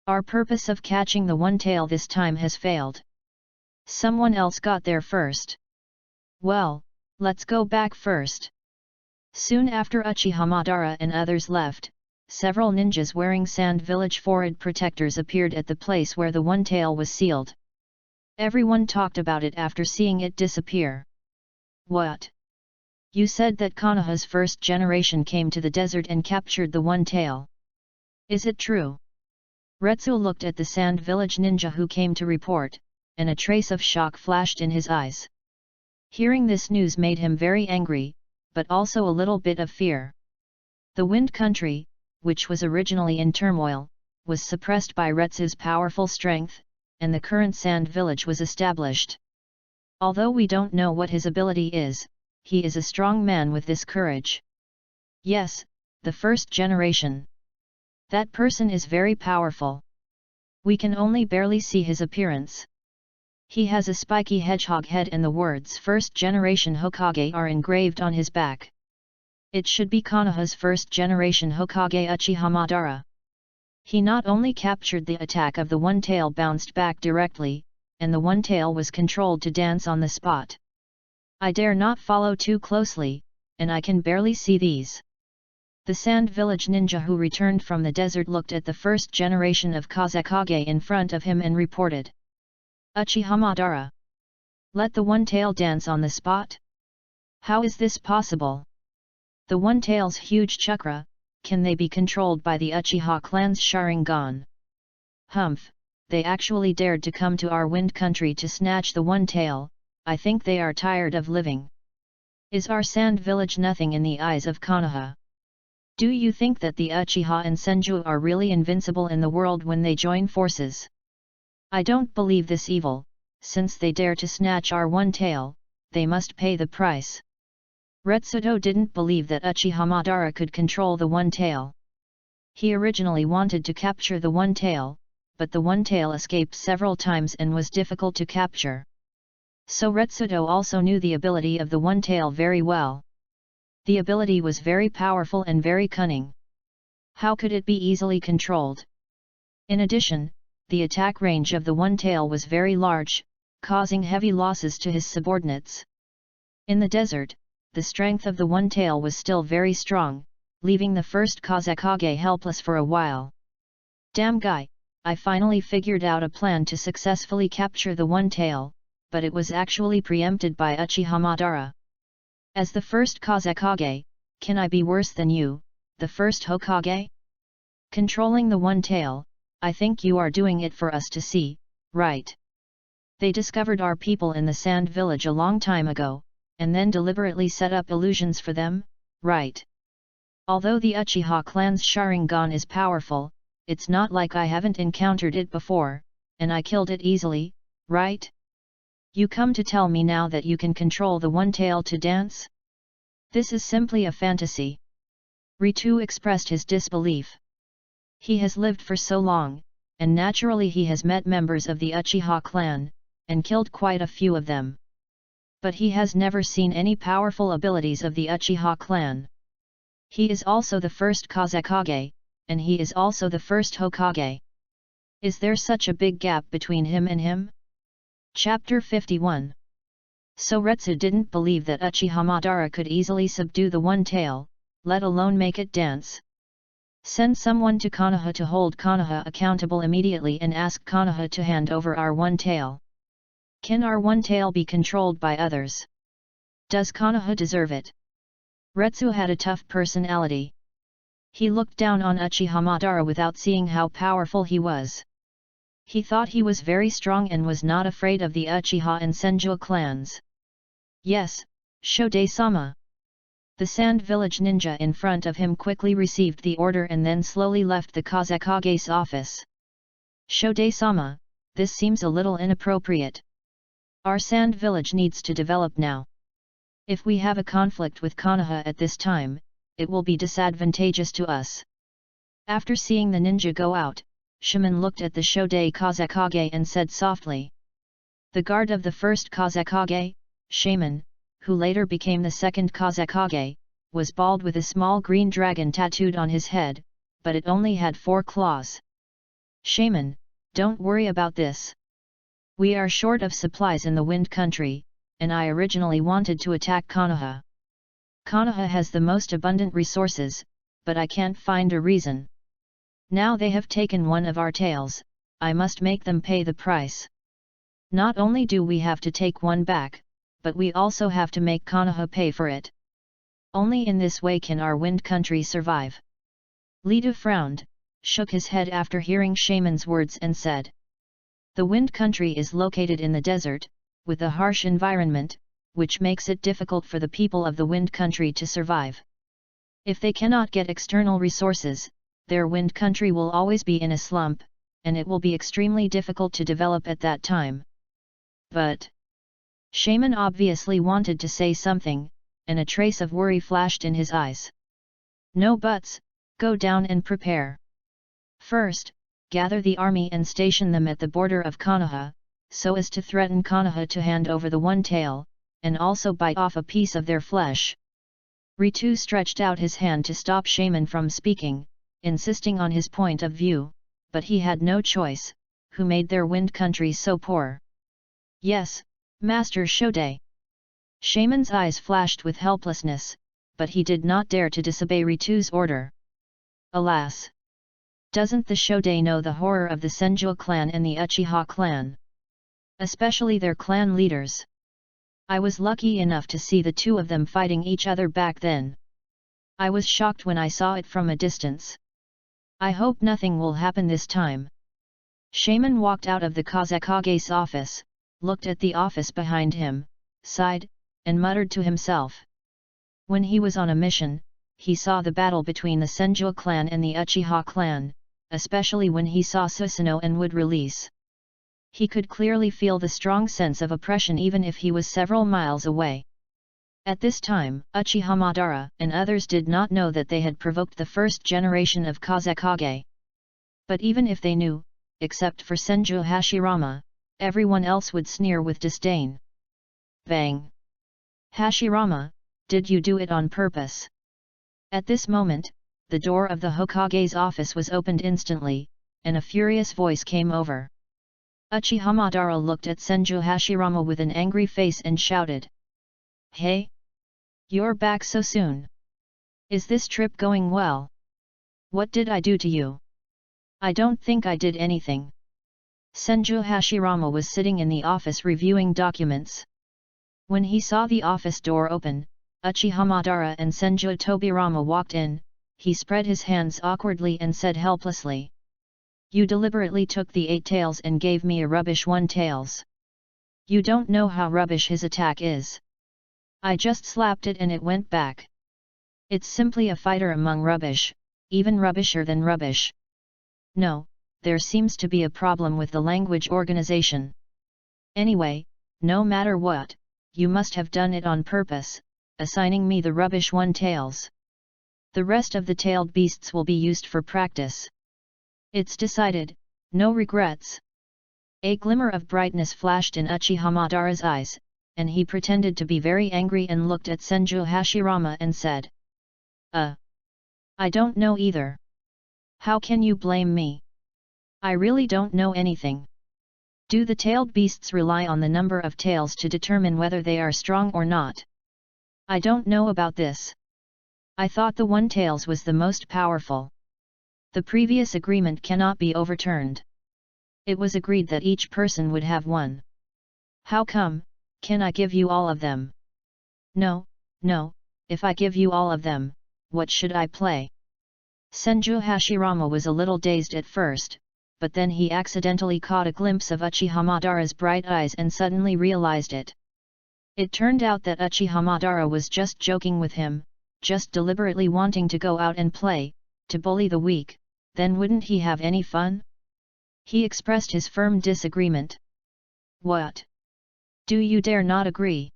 Our purpose of catching the One-Tail this time has failed. Someone else got there first. Well, let's go back first. Soon after Uchiha Madara and others left, several ninjas wearing Sand Village forehead protectors appeared at the place where the One-Tail was sealed. Everyone talked about it after seeing it disappear. What? You said that Konoha's first generation came to the desert and captured the One-Tail. Is it true? Retsu looked at the Sand Village ninja who came to report, and a trace of shock flashed in his eyes. Hearing this news made him very angry, but also a little bit of fear. The wind country, which was originally in turmoil, was suppressed by Retsu's powerful strength, and the current sand village was established. Although we don't know what his ability is, he is a strong man with this courage. Yes, the first generation. That person is very powerful. We can only barely see his appearance. He has a spiky hedgehog head and the words first generation Hokage are engraved on his back. It should be Konoha's first generation Hokage Uchiha Madara. He not only captured the attack of the one-tail bounced back directly, and the one-tail was controlled to dance on the spot. I dare not follow too closely, and I can barely see these. The Sand Village ninja who returned from the desert looked at the first generation of Kazekage in front of him and reported. Uchiha Madara. Let the one-tail dance on the spot? How is this possible? The one-tail's huge chakra, can they be controlled by the Uchiha clan's Sharingan? Humph, they actually dared to come to our wind country to snatch the one-tail. I think they are tired of living. Is our sand village nothing in the eyes of Konoha? Do you think that the Uchiha and Senju are really invincible in the world when they join forces? I don't believe this evil. Since they dare to snatch our one-tail, they must pay the price. Retsudo didn't believe that Uchiha Madara could control the one-tail. He originally wanted to capture the one-tail, but the one-tail escaped several times and was difficult to capture. So Retsudo also knew the ability of the one-tail very well. The ability was very powerful and very cunning. How could it be easily controlled? In addition, the attack range of the one-tail was very large, causing heavy losses to his subordinates. In the desert, the strength of the one-tail was still very strong, leaving the first Kazekage helpless for a while. Damn guy, I finally figured out a plan to successfully capture the one-tail, but it was actually preempted by Uchiha Madara. As the first Kazekage, can I be worse than you, the first Hokage? Controlling the one-tail, I think you are doing it for us to see, right? They discovered our people in the sand village a long time ago, and then deliberately set up illusions for them, right? Although the Uchiha clan's Sharingan is powerful, it's not like I haven't encountered it before, and I killed it easily, right? You come to tell me now that you can control the one-tail to dance? This is simply a fantasy. Ritu expressed his disbelief. He has lived for so long, and naturally he has met members of the Uchiha clan, and killed quite a few of them. But he has never seen any powerful abilities of the Uchiha clan. He is also the first Kazekage, and he is also the first Hokage. Is there such a big gap between him and him? Chapter 51. So Retsu didn't believe that Uchiha Madara could easily subdue the one-tail, let alone make it dance. Send someone to Konoha to hold Konoha accountable immediately and ask Konoha to hand over our one-tail. Can our one-tail be controlled by others? Does Konoha deserve it? Retsu had a tough personality. He looked down on Uchiha Madara without seeing how powerful he was. He thought he was very strong and was not afraid of the Uchiha and Senju clans. Yes, Shode-sama. The sand village ninja in front of him quickly received the order and then slowly left the Kazekage's office. Shode-sama, this seems a little inappropriate. Our sand village needs to develop now. If we have a conflict with Konoha at this time, it will be disadvantageous to us. After seeing the ninja go out, Shaman looked at the Shode Kazekage and said softly. The guard of the first Kazekage, Shaman, who later became the second Kazekage, was bald with a small green dragon tattooed on his head, but it only had 4 claws. Shaman, don't worry about this. We are short of supplies in the wind country, and I originally wanted to attack Konoha. Konoha has the most abundant resources, but I can't find a reason. Now they have taken one of our tails, I must make them pay the price. Not only do we have to take one back, but we also have to make Konoha pay for it. Only in this way can our wind country survive. Lidu frowned, shook his head after hearing Shaman's words and said. The wind country is located in the desert, with a harsh environment, which makes it difficult for the people of the wind country to survive. If they cannot get external resources, their wind country will always be in a slump, and it will be extremely difficult to develop at that time. But Shaman obviously wanted to say something, and a trace of worry flashed in his eyes. No buts, go down and prepare. First, gather the army and station them at the border of Konoha, so as to threaten Konoha to hand over the one tail, and also bite off a piece of their flesh. Ritu stretched out his hand to stop Shaman from speaking, insisting on his point of view, but he had no choice, who made their wind country so poor. Yes, Master Shodai. Shaman's eyes flashed with helplessness, but he did not dare to disobey Ritu's order. Alas! Doesn't the Shodai know the horror of the Senju clan and the Uchiha clan? Especially their clan leaders. I was lucky enough to see the two of them fighting each other back then. I was shocked when I saw it from a distance. I hope nothing will happen this time. Shaman walked out of the Kazekage's office, looked at the office behind him, sighed, and muttered to himself. When he was on a mission, he saw the battle between the Senju clan and the Uchiha clan, especially when he saw Susanoo and would release. He could clearly feel the strong sense of oppression even if he was several miles away. At this time, Uchiha Madara and others did not know that they had provoked the first generation of Kazekage. But even if they knew, except for Senju Hashirama, everyone else would sneer with disdain. Bang! Hashirama, did you do it on purpose? At this moment, the door of the Hokage's office was opened instantly, and a furious voice came over. Uchiha Madara looked at Senju Hashirama with an angry face and shouted. Hey! You're back so soon. Is this trip going well? What did I do to you? I don't think I did anything. Senju Hashirama was sitting in the office reviewing documents. When he saw the office door open, Uchiha Madara and Senju Tobirama walked in. He spread his hands awkwardly and said helplessly. You deliberately took the 8 tails and gave me a rubbish 1 tails. You don't know how rubbish his attack is. I just slapped it and it went back. It's simply a fighter among rubbish, even rubbisher than rubbish. No, there seems to be a problem with the language organization. Anyway, no matter what, you must have done it on purpose, assigning me the rubbish 1 tails. The rest of the tailed beasts will be used for practice. It's decided, no regrets. A glimmer of brightness flashed in Uchiha Madara's eyes, and he pretended to be very angry and looked at Senju Hashirama and said. I don't know either. How can you blame me? I really don't know anything. Do the tailed beasts rely on the number of tails to determine whether they are strong or not? I don't know about this. I thought the 1 tails was the most powerful. The previous agreement cannot be overturned. It was agreed that each person would have 1. How come, can I give you all of them? No, if I give you all of them, what should I play? Senju Hashirama was a little dazed at first, but then he accidentally caught a glimpse of Uchiha Madara's bright eyes and suddenly realized it. It turned out that Uchiha Madara was just joking with him, just deliberately wanting to go out and play, to bully the weak, then wouldn't he have any fun? He expressed his firm disagreement. What? Do you dare not agree?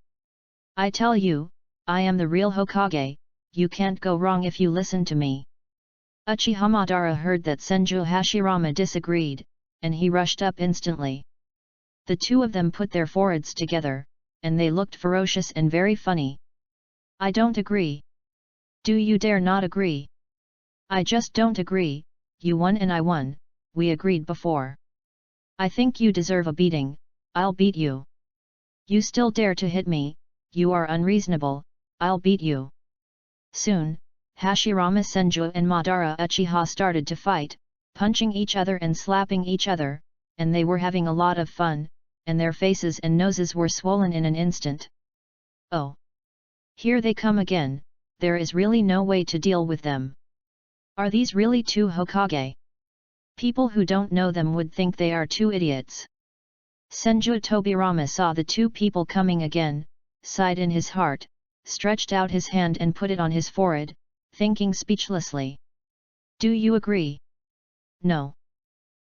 I tell you, I am the real Hokage, you can't go wrong if you listen to me. Uchiha Madara heard that Senju Hashirama disagreed, and he rushed up instantly. The two of them put their foreheads together, and they looked ferocious and very funny. I don't agree. Do you dare not agree? I just don't agree, you won and I won, we agreed before. I think you deserve a beating, I'll beat you. You still dare to hit me, you are unreasonable, I'll beat you. Soon, Hashirama Senju and Madara Uchiha started to fight, punching each other and slapping each other, and they were having a lot of fun, and their faces and noses were swollen in an instant. Oh! Here they come again, there is really no way to deal with them. Are these really 2 Hokage? People who don't know them would think they are 2 idiots. Senju Tobirama saw the 2 people coming again, sighed in his heart, stretched out his hand and put it on his forehead, thinking speechlessly. Do you agree? No.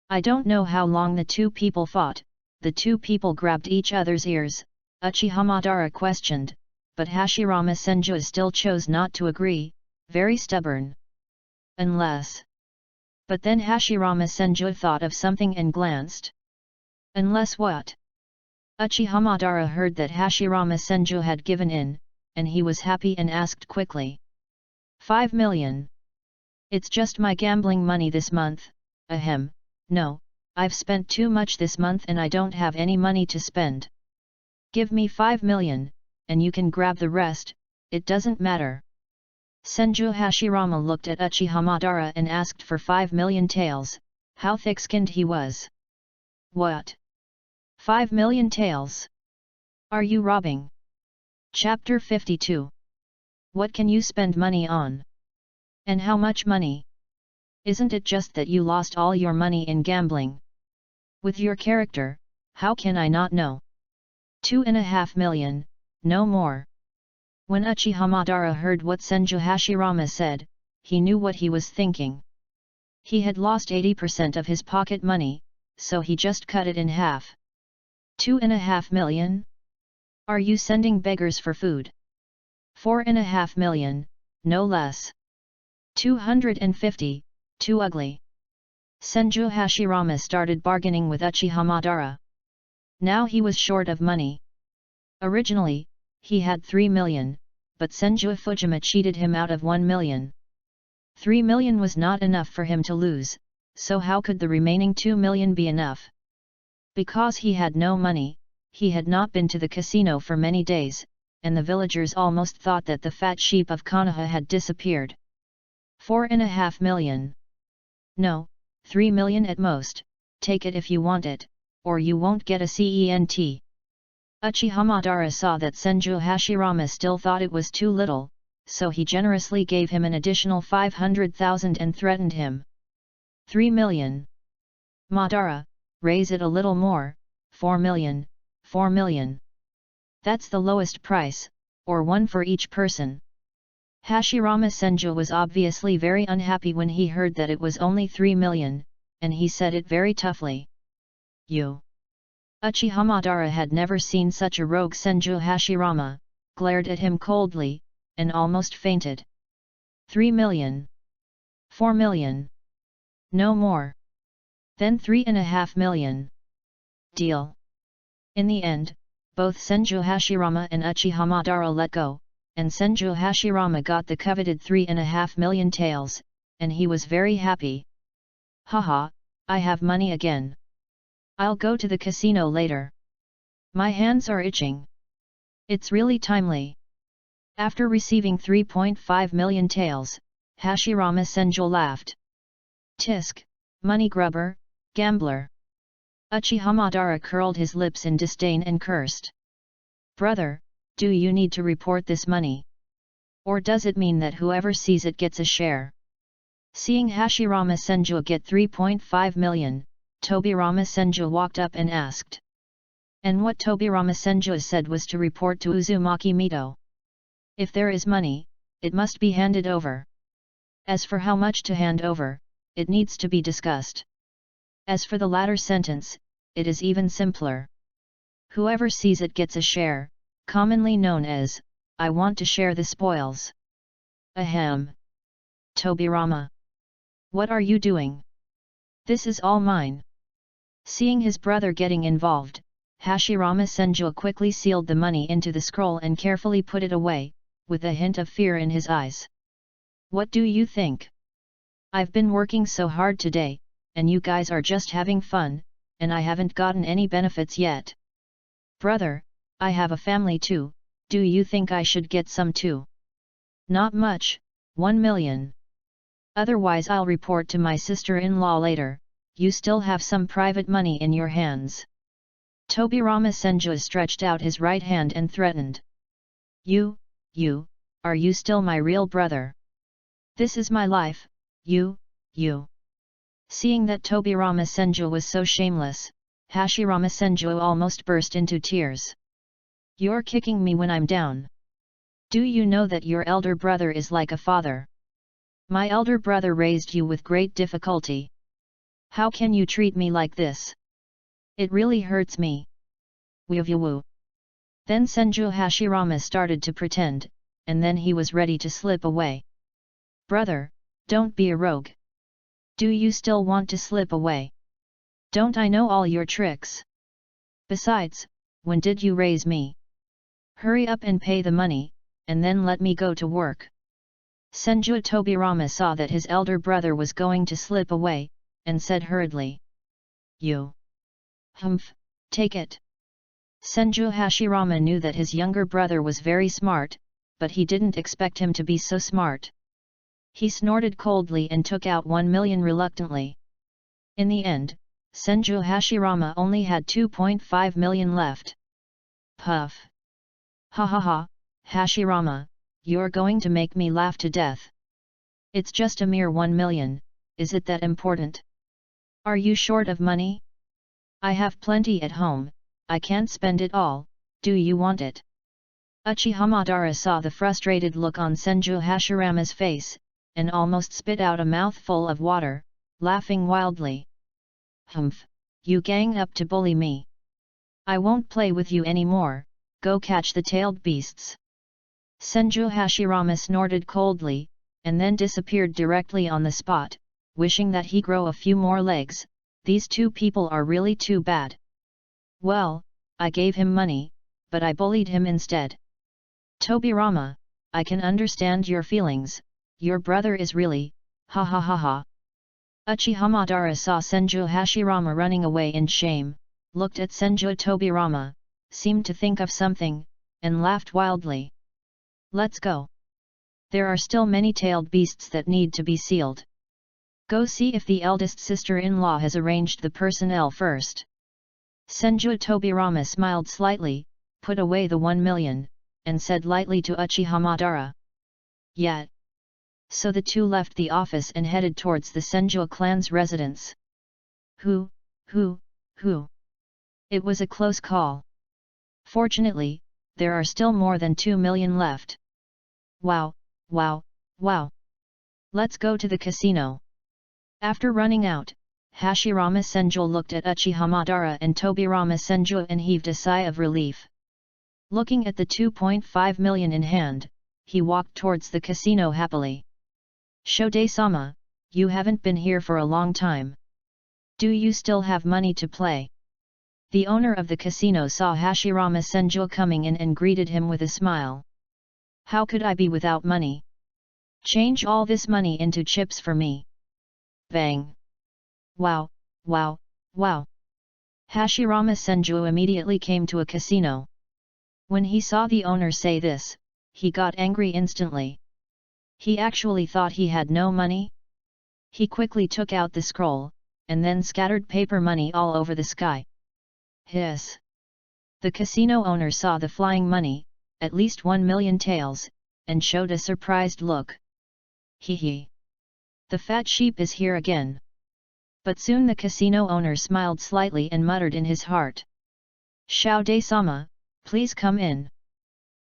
I don't know how long the two people fought. The two people grabbed each other's ears, Uchiha Madara questioned, but Hashirama Senju still chose not to agree, very stubborn. Unless. But then Hashirama Senju thought of something and glanced. Unless what? Uchiha Madara heard that Hashirama Senju had given in, and he was happy and asked quickly. 5 million. It's just my gambling money this month, ahem, no, I've spent too much this month and I don't have any money to spend. Give me 5 million, and you can grab the rest, it doesn't matter. Senju Hashirama looked at Uchiha Madara and asked for 5 million taels, how thick-skinned he was. What? 5 million taels? Are you robbing? Chapter 52. What can you spend money on? And how much money? Isn't it just that you lost all your money in gambling? With your character, how can I not know? 2.5 million, no more. When Uchiha Madara heard what Senju Hashirama said, he knew what he was thinking. He had lost 80% of his pocket money, so he just cut it in half. 2.5 million? Are you sending beggars for food? 4.5 million, no less. 250, too ugly. Senju Hashirama started bargaining with Uchiha Madara. Now he was short of money. Originally, he had 3 million, but Senju Fujima cheated him out of 1 million. 3 million was not enough for him to lose, so how could the remaining 2 million be enough? Because he had no money, he had not been to the casino for many days, and the villagers almost thought that the fat sheep of Konoha had disappeared. 4.5 million. No, 3 million at most, take it if you want it, or you won't get a cent. Uchiha Madara saw that Senju Hashirama still thought it was too little, so he generously gave him an additional 500,000 and threatened him. 3 million. Madara, raise it a little more, 4 million, 4 million. That's the lowest price, or one for each person. Hashirama Senju was obviously very unhappy when he heard that it was only 3 million, and he said it very toughly. You. Uchiha Madara had never seen such a rogue. Senju Hashirama glared at him coldly, and almost fainted. 3 million. 4 million. No more. Then 3.5 million. Deal. In the end, both Senju Hashirama and Uchiha Madara let go, and Senju Hashirama got the coveted 3.5 million taels, and he was very happy. Haha, I have money again. I'll go to the casino later. My hands are itching. It's really timely. After receiving 3.5 million taels, Hashirama Senju laughed. Tisk, money grubber, gambler. Uchiha Madara curled his lips in disdain and cursed. Brother, do you need to report this money? Or does it mean that whoever sees it gets a share? Seeing Hashirama Senju get 3.5 million, Tobirama Senju walked up and asked. And what Tobirama Senju said was to report to Uzumaki Mito. If there is money, it must be handed over. As for how much to hand over, it needs to be discussed. As for the latter sentence, it is even simpler. Whoever sees it gets a share, commonly known as, I want to share the spoils. Ahem. Tobirama. What are you doing? This is all mine. Seeing his brother getting involved, Hashirama Senju quickly sealed the money into the scroll and carefully put it away, with a hint of fear in his eyes. What do you think? I've been working so hard today, and you guys are just having fun, and I haven't gotten any benefits yet. Brother, I have a family too, do you think I should get some too? Not much, 1 million. Otherwise I'll report to my sister-in-law later, you still have some private money in your hands. Tobirama Senju stretched out his right hand and threatened. You, are you still my real brother? This is my life, you. Seeing that Tobirama Senju was so shameless, Hashirama Senju almost burst into tears. You're kicking me when I'm down. Do you know that your elder brother is like a father? My elder brother raised you with great difficulty. How can you treat me like this? It really hurts me. Woo. Then Senju Hashirama started to pretend, and then he was ready to slip away. Brother, don't be a rogue. Do you still want to slip away? Don't I know all your tricks? Besides, when did you raise me? Hurry up and pay the money, and then let me go to work. Senju Tobirama saw that his elder brother was going to slip away, and said hurriedly. You. Humph, take it. Senju Hashirama knew that his younger brother was very smart, but he didn't expect him to be so smart. He snorted coldly and took out 1 million reluctantly. In the end, Senju Hashirama only had 2.5 million left. Puff. Ha ha ha, Hashirama, you're going to make me laugh to death. It's just a mere 1 million, is it that important? Are you short of money? I have plenty at home, I can't spend it all, do you want it? Uchiha Madara saw the frustrated look on Senju Hashirama's face, and almost spit out a mouthful of water, laughing wildly. Humph, you gang up to bully me. I won't play with you anymore, go catch the tailed beasts. Senju Hashirama snorted coldly, and then disappeared directly on the spot, wishing that he grow a few more legs. These two people are really too bad. Well, I gave him money, but I bullied him instead. Tobirama, I can understand your feelings, your brother is really, ha ha ha ha. Uchiha Madara saw Senju Hashirama running away in shame, looked at Senju Tobirama, seemed to think of something, and laughed wildly. Let's go. There are still many tailed beasts that need to be sealed. Go see if the eldest sister-in-law has arranged the personnel first. Senju Tobirama smiled slightly, put away the 1 million, and said lightly to Uchiha Madara. Yet. So the two left the office and headed towards the Senju clan's residence. Who? It was a close call. Fortunately, there are still more than 2 million left. Wow. Let's go to the casino. After running out, Hashirama Senju looked at Uchiha Madara and Tobirama Senju and heaved a sigh of relief. Looking at the 2.5 million in hand, he walked towards the casino happily. Shode-sama, you haven't been here for a long time. Do you still have money to play? The owner of the casino saw Hashirama Senju coming in and greeted him with a smile. How could I be without money? Change all this money into chips for me. Bang! Wow! Hashirama Senju immediately came to a casino. When he saw the owner say this, he got angry instantly. He actually thought he had no money? He quickly took out the scroll, and then scattered paper money all over the sky. Hiss! The casino owner saw the flying money, at least 1 million taels, and showed a surprised look. Hee. The fat sheep is here again. But soon the casino owner smiled slightly and muttered in his heart. Shode-sama, please come in.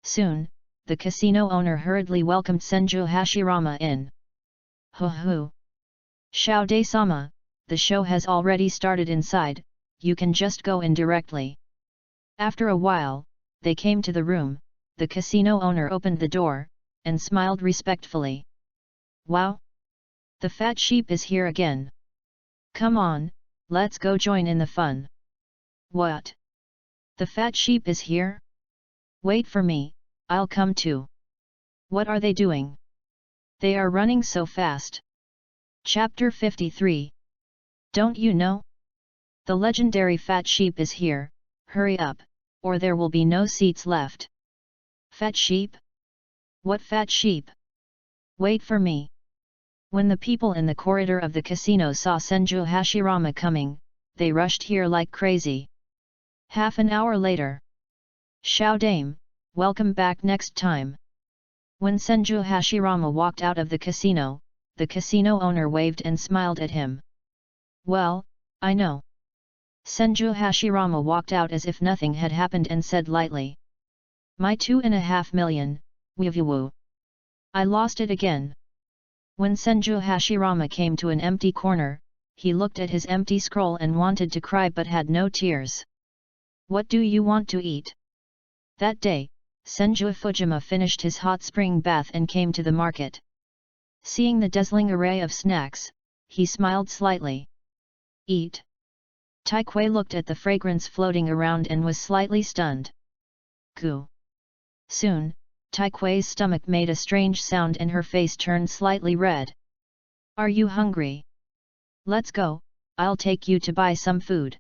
Soon, the casino owner hurriedly welcomed Senju Hashirama in. Hoo. Shode-sama, the show has already started inside, you can just go in directly. After a while, they came to the room, the casino owner opened the door, and smiled respectfully. Wow! The fat sheep is here again. Come on, let's go join in the fun. What? The fat sheep is here? Wait for me, I'll come too. What are they doing? They are running so fast. Chapter 53. Don't you know? The legendary fat sheep is here, hurry up, or there will be no seats left. Fat sheep? What fat sheep? Wait for me. When the people in the corridor of the casino saw Senju Hashirama coming, they rushed here like crazy. Half an hour later. Xiao Dame, welcome back next time. When Senju Hashirama walked out of the casino owner waved and smiled at him. Well, I know. Senju Hashirama walked out as if nothing had happened and said lightly. My 2.5 million, woo. I lost it again. When Senju Hashirama came to an empty corner, he looked at his empty scroll and wanted to cry but had no tears. What do you want to eat? That day, Senju Fujima finished his hot spring bath and came to the market. Seeing the dazzling array of snacks, he smiled slightly. Eat. Taikui looked at the fragrance floating around and was slightly stunned. Goo. Soon, Taikui's stomach made a strange sound and her face turned slightly red. Are you hungry? Let's go, I'll take you to buy some food.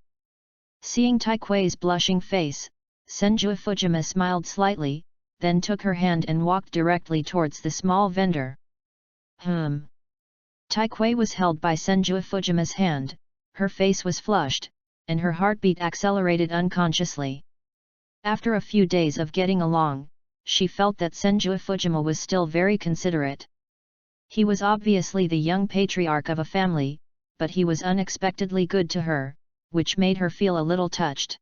Seeing Taikui's blushing face, Senju Fujima smiled slightly, then took her hand and walked directly towards the small vendor. Taikui was held by Senju Fujima's hand, her face was flushed, and her heartbeat accelerated unconsciously. After a few days of getting along, she felt that Senju Fujima was still very considerate. He was obviously the young patriarch of a family, but he was unexpectedly good to her, which made her feel a little touched.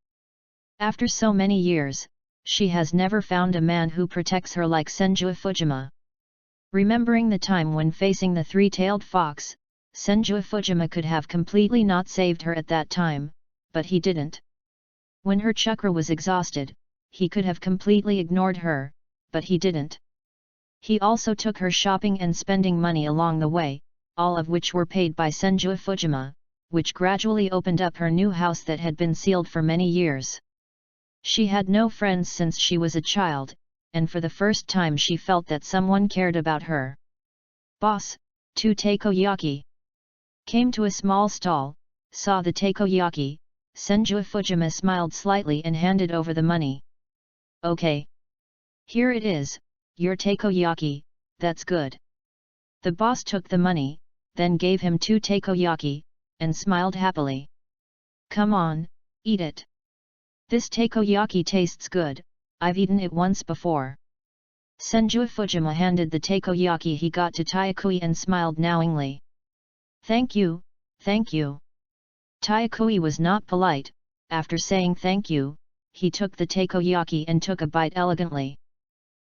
After so many years, she has never found a man who protects her like Senju Fujima. Remembering the time when facing the three-tailed fox, Senju Fujima could have completely not saved her at that time, but he didn't. When her chakra was exhausted, he could have completely ignored her, but he didn't. He also took her shopping and spending money along the way, all of which were paid by Senju Fujima, which gradually opened up her new house that had been sealed for many years. She had no friends since she was a child, and for the first time she felt that someone cared about her. Boss, 2 takoyaki. Came to a small stall, saw the takoyaki, Senju Fujima smiled slightly and handed over the money. Okay. Here it is, your takoyaki, that's good. The boss took the money, then gave him 2 takoyaki, and smiled happily. Come on, eat it. This takoyaki tastes good, I've eaten it once before. Senju Fujima handed the takoyaki he got to Taikui and smiled knowingly. Thank you, thank you. Taikui was not polite. After saying thank you, he took the takoyaki and took a bite elegantly.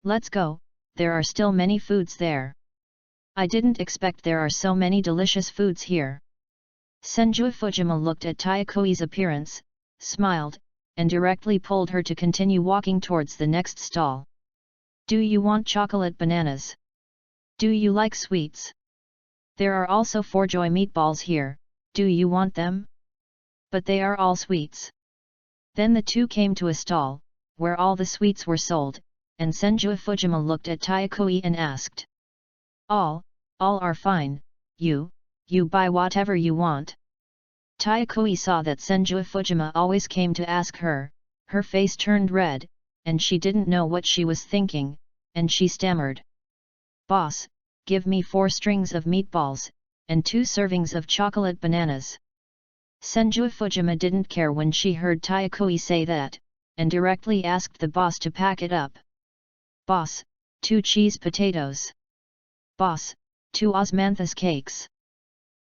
Let's go, there are still many foods there. I didn't expect there are so many delicious foods here. Senju Fujima looked at Taikui's appearance, smiled, and directly pulled her to continue walking towards the next stall. Do you want chocolate bananas? Do you like sweets? There are also 4 joy meatballs here, do you want them? But they are all sweets. Then the two came to a stall, where all the sweets were sold, and Senju Fujima looked at Taikui and asked. All are fine, you buy whatever you want. Taikui saw that Senju Fujima always came to ask her, her face turned red, and she didn't know what she was thinking, and she stammered. Boss, give me 4 strings of meatballs, and 2 servings of chocolate bananas. Senju Fujima didn't care when she heard Taikui say that, and directly asked the boss to pack it up. Boss, 2 cheese potatoes. Boss, 2 osmanthus cakes.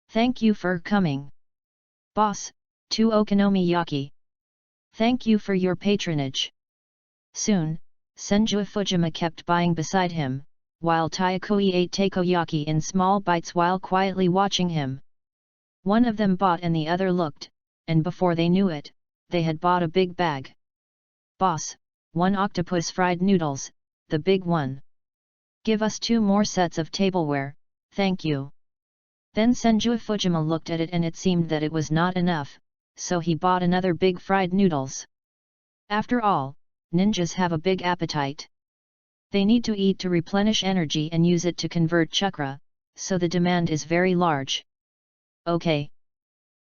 Thank you for coming. Boss, 2 okonomiyaki. Thank you for your patronage. Soon, Senju Fujima kept buying beside him, while Taikui ate takoyaki in small bites while quietly watching him. One of them bought and the other looked, and before they knew it, they had bought a big bag. Boss, 1 octopus fried noodles, the big one. Give us 2 more sets of tableware, thank you. Then Senju Fujima looked at it and it seemed that it was not enough, so he bought another big fried noodles. After all, ninjas have a big appetite. They need to eat to replenish energy and use it to convert chakra, so the demand is very large. Okay.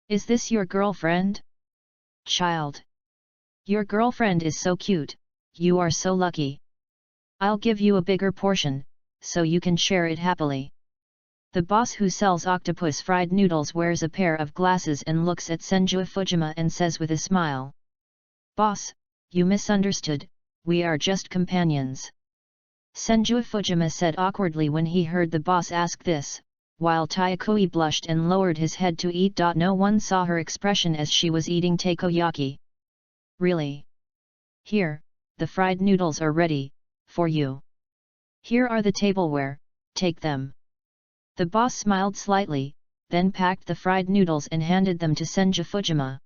Is this your girlfriend? Child. Your girlfriend is so cute, you are so lucky. I'll give you a bigger portion, so you can share it happily. The boss who sells octopus fried noodles wears a pair of glasses and looks at Senju Fujima and says with a smile. Boss, you misunderstood, we are just companions. Senju Fujima said awkwardly when he heard the boss ask this, while Taikui blushed and lowered his head to eat. No one saw her expression as she was eating takoyaki. Really? Here, the fried noodles are ready, for you. Here are the tableware, take them. The boss smiled slightly, then packed the fried noodles and handed them to Senju Fujima.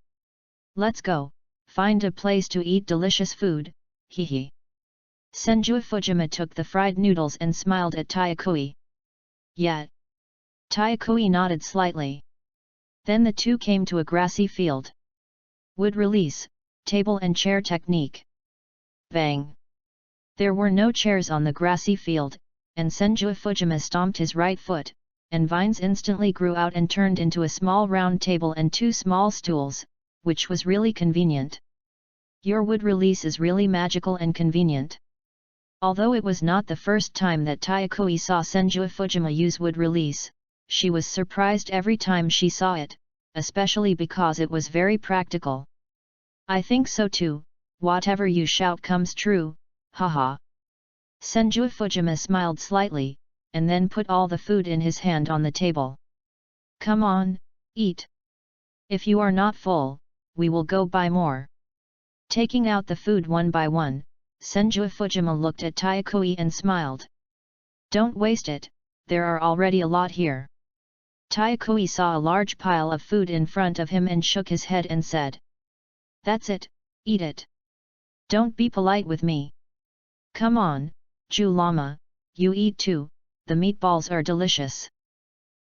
Let's go, find a place to eat delicious food, hehe. Senju Fujima took the fried noodles and smiled at Tayakui. Yeah. Tayakui nodded slightly. Then the two came to a grassy field. Wood release, table and chair technique. Bang! There were no chairs on the grassy field, and Senju Fujima stomped his right foot, and vines instantly grew out and turned into a small round table and two small stools, which was really convenient. Your wood release is really magical and convenient. Although it was not the first time that Tayakui saw Senju Fujima use wood release, she was surprised every time she saw it, especially because it was very practical. I think so too, whatever you shout comes true, haha. Senju Fujima smiled slightly, and then put all the food in his hand on the table. Come on, eat. If you are not full, we will go buy more. Taking out the food one by one, Senju Fujima looked at Tayakui and smiled. Don't waste it, there are already a lot here. Tayakui saw a large pile of food in front of him and shook his head and said. That's it, eat it. Don't be polite with me. Come on, Ju Lama, you eat too, the meatballs are delicious.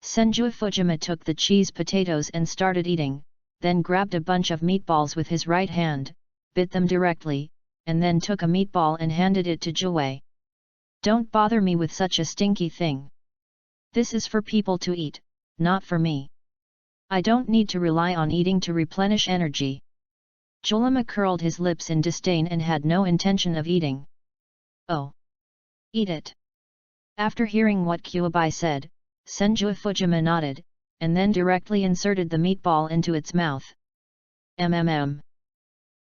Senju Fujima took the cheese potatoes and started eating, then grabbed a bunch of meatballs with his right hand, bit them directly, and then took a meatball and handed it to Jue. Don't bother me with such a stinky thing. This is for people to eat, not for me. I don't need to rely on eating to replenish energy. Julema curled his lips in disdain and had no intention of eating. Oh! Eat it! After hearing what Kyuubi said, Senju Fujima nodded, and then directly inserted the meatball into its mouth.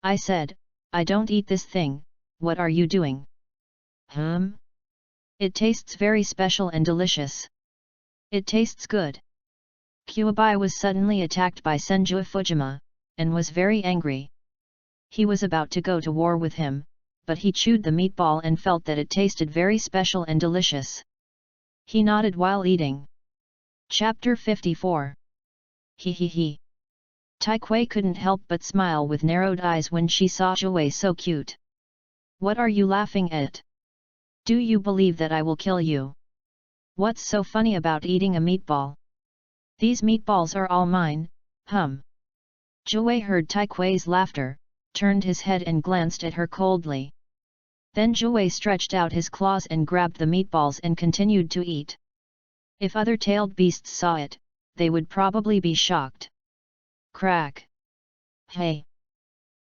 I said, I don't eat this thing, what are you doing? It tastes very special and delicious. It tastes good. Kyuubi was suddenly attacked by Senju Fujima, and was very angry. He was about to go to war with him, but he chewed the meatball and felt that it tasted very special and delicious. He nodded while eating. Chapter 54. He. Taikwei couldn't help but smile with narrowed eyes when she saw Jue so cute. What are you laughing at? Do you believe that I will kill you? What's so funny about eating a meatball? These meatballs are all mine, Jue heard Taikwei's laughter, turned his head and glanced at her coldly. Then Jue stretched out his claws and grabbed the meatballs and continued to eat. If other tailed beasts saw it, they would probably be shocked. Crack! Hey!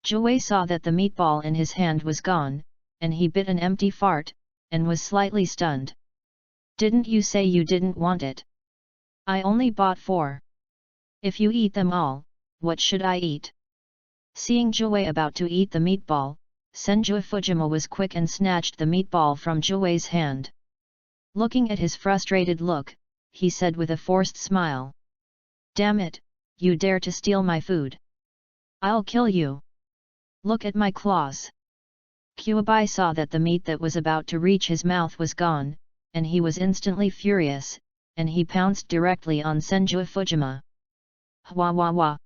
Jue saw that the meatball in his hand was gone, and he bit an empty fart, and was slightly stunned. Didn't you say you didn't want it? I only bought 4. If you eat them all, what should I eat? Seeing Jue about to eat the meatball, Senju Fujima was quick and snatched the meatball from Jue's hand. Looking at his frustrated look, he said with a forced smile. Damn it, you dare to steal my food. I'll kill you. Look at my claws. Kyuubi saw that the meat that was about to reach his mouth was gone, and he was instantly furious, and he pounced directly on Senju Fujima. Hwa.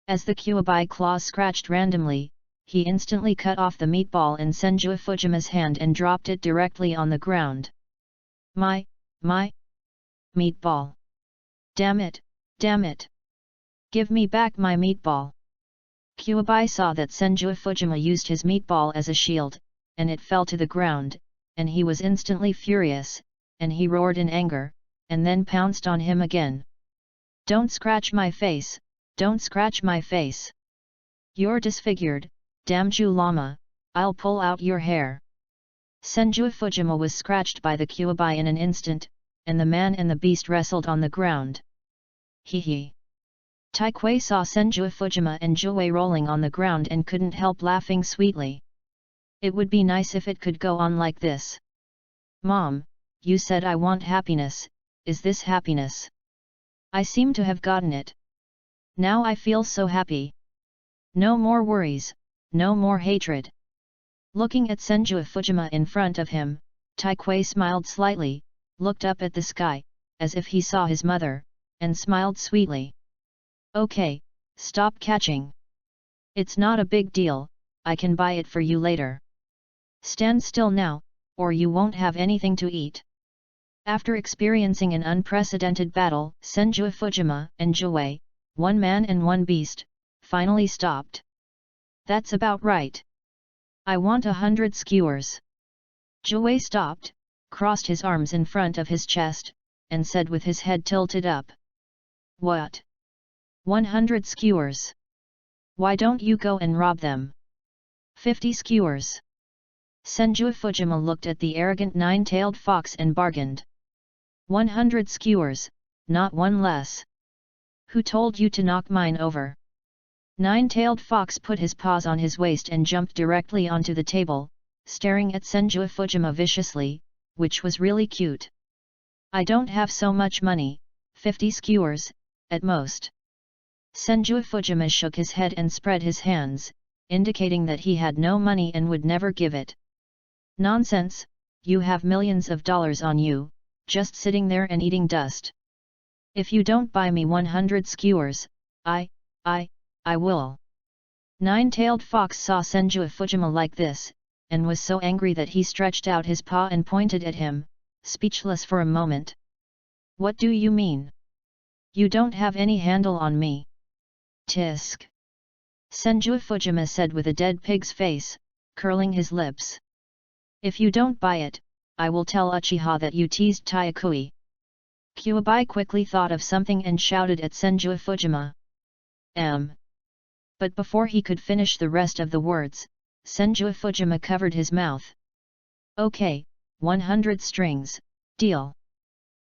As the Kyuubi claws scratched randomly, he instantly cut off the meatball in Senju Fujima's hand and dropped it directly on the ground. My meatball! Damn it! Give me back my meatball! Kyuubi saw that Senju Fujima used his meatball as a shield, and it fell to the ground, and he was instantly furious, and he roared in anger, and then pounced on him again. Don't scratch my face! Don't scratch my face! You're disfigured, damn Ju Lama, I'll pull out your hair! Senju Fujima was scratched by the Kyuubi in an instant, and the man and the beast wrestled on the ground. Hehe! Taikwei saw Senju Fujima and Jue rolling on the ground and couldn't help laughing sweetly. It would be nice if it could go on like this. Mom, you said I want happiness, is this happiness? I seem to have gotten it. Now I feel so happy. No more worries, no more hatred. Looking at Senju Fujima in front of him, Taikwei smiled slightly, looked up at the sky, as if he saw his mother, and smiled sweetly. Okay, stop catching. It's not a big deal, I can buy it for you later. Stand still now, or you won't have anything to eat. After experiencing an unprecedented battle, Senju Fujima and Joei, one man and one beast, finally stopped. That's about right. I want 100 skewers. Joei stopped, crossed his arms in front of his chest, and said with his head tilted up. What? 100 skewers? Why don't you go and rob them? 50 skewers. Senju Fujima looked at the arrogant nine-tailed fox and bargained. 100 skewers, not one less. Who told you to knock mine over? Nine-tailed fox put his paws on his waist and jumped directly onto the table, staring at Senju Fujima viciously, which was really cute. I don't have so much money, 50 skewers, at most. Senju Fujima shook his head and spread his hands, indicating that he had no money and would never give it. Nonsense, you have millions of dollars on you, just sitting there and eating dust. If you don't buy me 100 skewers, I will. Nine-tailed fox saw Senju Fujima like this, and was so angry that he stretched out his paw and pointed at him, speechless for a moment. What do you mean? You don't have any handle on me. Tisk. Senju Fujima said with a dead pig's face, curling his lips. If you don't buy it, I will tell Uchiha that you teased Tayakui. Kyuubi quickly thought of something and shouted at Senju Fujima. But before he could finish the rest of the words, Senju Fujima covered his mouth. Okay, 100 strings, deal.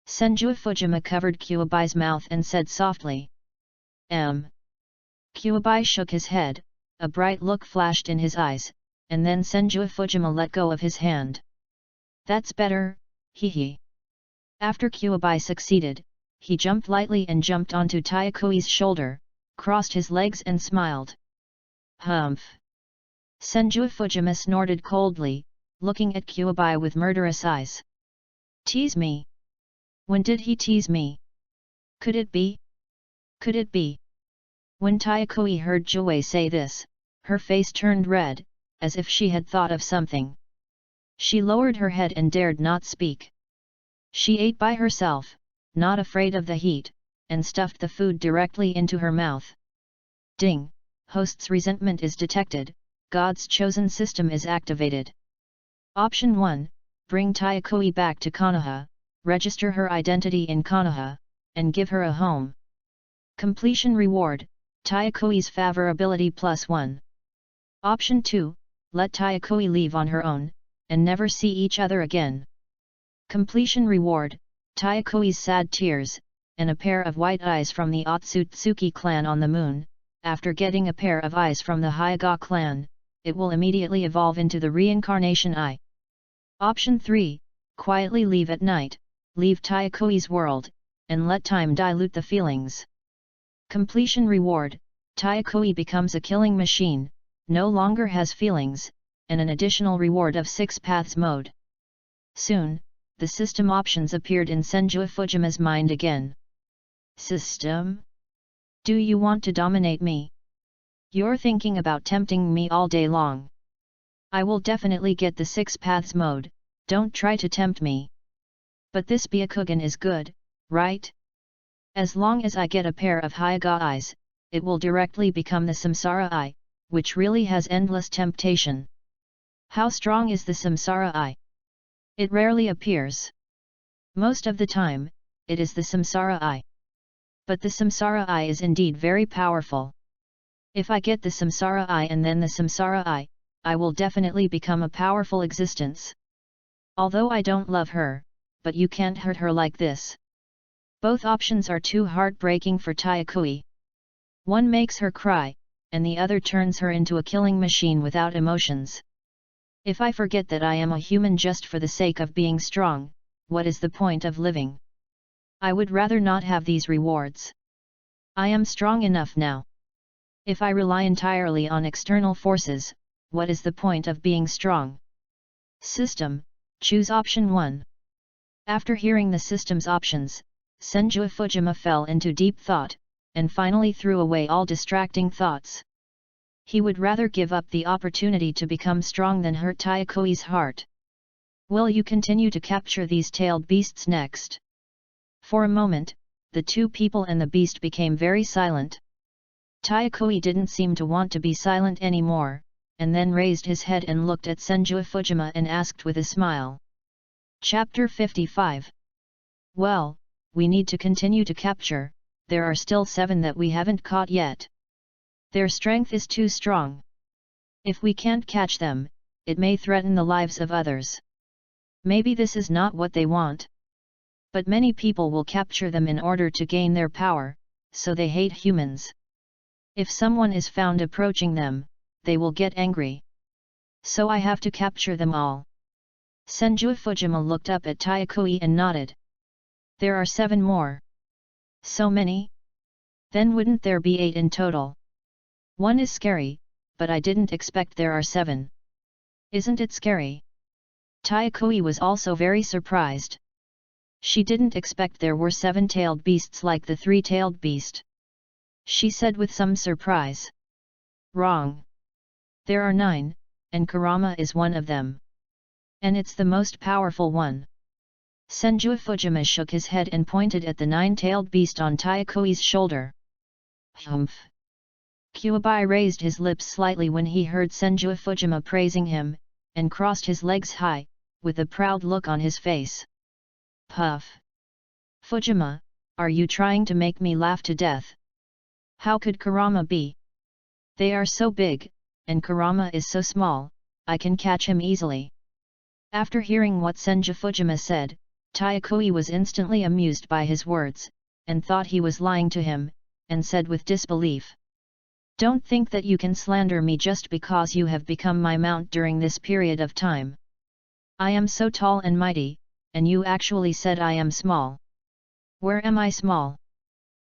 Senju Fujima covered Kyuubi's mouth and said softly. Kyuubi shook his head, a bright look flashed in his eyes, and then Senju Fujima let go of his hand. That's better, hee. After Kyuubi succeeded, he jumped lightly and jumped onto Tayakui's shoulder, crossed his legs and smiled. Humph! Senju Fujima snorted coldly, looking at Kyuubi with murderous eyes. Tease me? When did he tease me? Could it be? Could it be? When Tayakui heard Joei say this, her face turned red, as if she had thought of something. She lowered her head and dared not speak. She ate by herself, not afraid of the heat, and stuffed the food directly into her mouth. Ding! Host's resentment is detected, God's chosen system is activated. Option 1, bring Tayakui back to Konoha, register her identity in Konoha, and give her a home. Completion reward, Tayakui's favorability +1. Option 2, let Tayakui leave on her own, and never see each other again. Completion reward, Tayakui's sad tears, and a pair of white eyes from the Otsutsuki clan on the moon. After getting a pair of eyes from the Hyuga clan, it will immediately evolve into the reincarnation eye. Option 3, quietly leave at night, leave Tayakui's world, and let time dilute the feelings. Completion reward, Tayakui becomes a killing machine, no longer has feelings, and an additional reward of 6 paths mode. Soon, the system options appeared in Senju Fujima's mind again. System? Do you want to dominate me? You're thinking about tempting me all day long. I will definitely get the 6 paths mode, don't try to tempt me. But this Byakugan is good, right? As long as I get a pair of Hyuga eyes, it will directly become the Samsara eye, which really has endless temptation. How strong is the Samsara eye? It rarely appears. Most of the time, it is the Samsara eye. But the Samsara eye is indeed very powerful. If I get the Samsara eye and then the Samsara eye, I will definitely become a powerful existence. Although I don't love her, but you can't hurt her like this. Both options are too heartbreaking for Tayakui. One makes her cry, and the other turns her into a killing machine without emotions. If I forget that I am a human just for the sake of being strong, what is the point of living? I would rather not have these rewards. I am strong enough now. If I rely entirely on external forces, what is the point of being strong? System, choose option 1. After hearing the system's options, Senju Fujima fell into deep thought, and finally threw away all distracting thoughts. He would rather give up the opportunity to become strong than hurt Taikoi's heart. Will you continue to capture these tailed beasts next? For a moment, the two people and the beast became very silent. Taikoi didn't seem to want to be silent anymore, and then raised his head and looked at Senju Fujima and asked with a smile. Chapter 55. Well, we need to continue to capture, there are still 7 that we haven't caught yet. Their strength is too strong. If we can't catch them, it may threaten the lives of others. Maybe this is not what they want. But many people will capture them in order to gain their power, so they hate humans. If someone is found approaching them, they will get angry. So I have to capture them all. Senju Fujima looked up at Taikoi and nodded. There are 7 more. So many? Then wouldn't there be 8 in total? 1 is scary, but I didn't expect there are 7. Isn't it scary? Taikoi was also very surprised. She didn't expect there were 7-tailed beasts like the 3-tailed beast. She said with some surprise. Wrong. There are 9, and Kurama is one of them. And it's the most powerful one. Senju Fujima shook his head and pointed at the 9-tailed beast on Taikoi's shoulder. Humph. Kuwabai raised his lips slightly when he heard Senju Fujima praising him, and crossed his legs high, with a proud look on his face. Puff. Fujima, are you trying to make me laugh to death? How could Kurama be? They are so big, and Kurama is so small, I can catch him easily. After hearing what Senju Fujima said, Taikoi was instantly amused by his words, and thought he was lying to him, and said with disbelief. Don't think that you can slander me just because you have become my mount during this period of time. I am so tall and mighty, and you actually said I am small. Where am I small?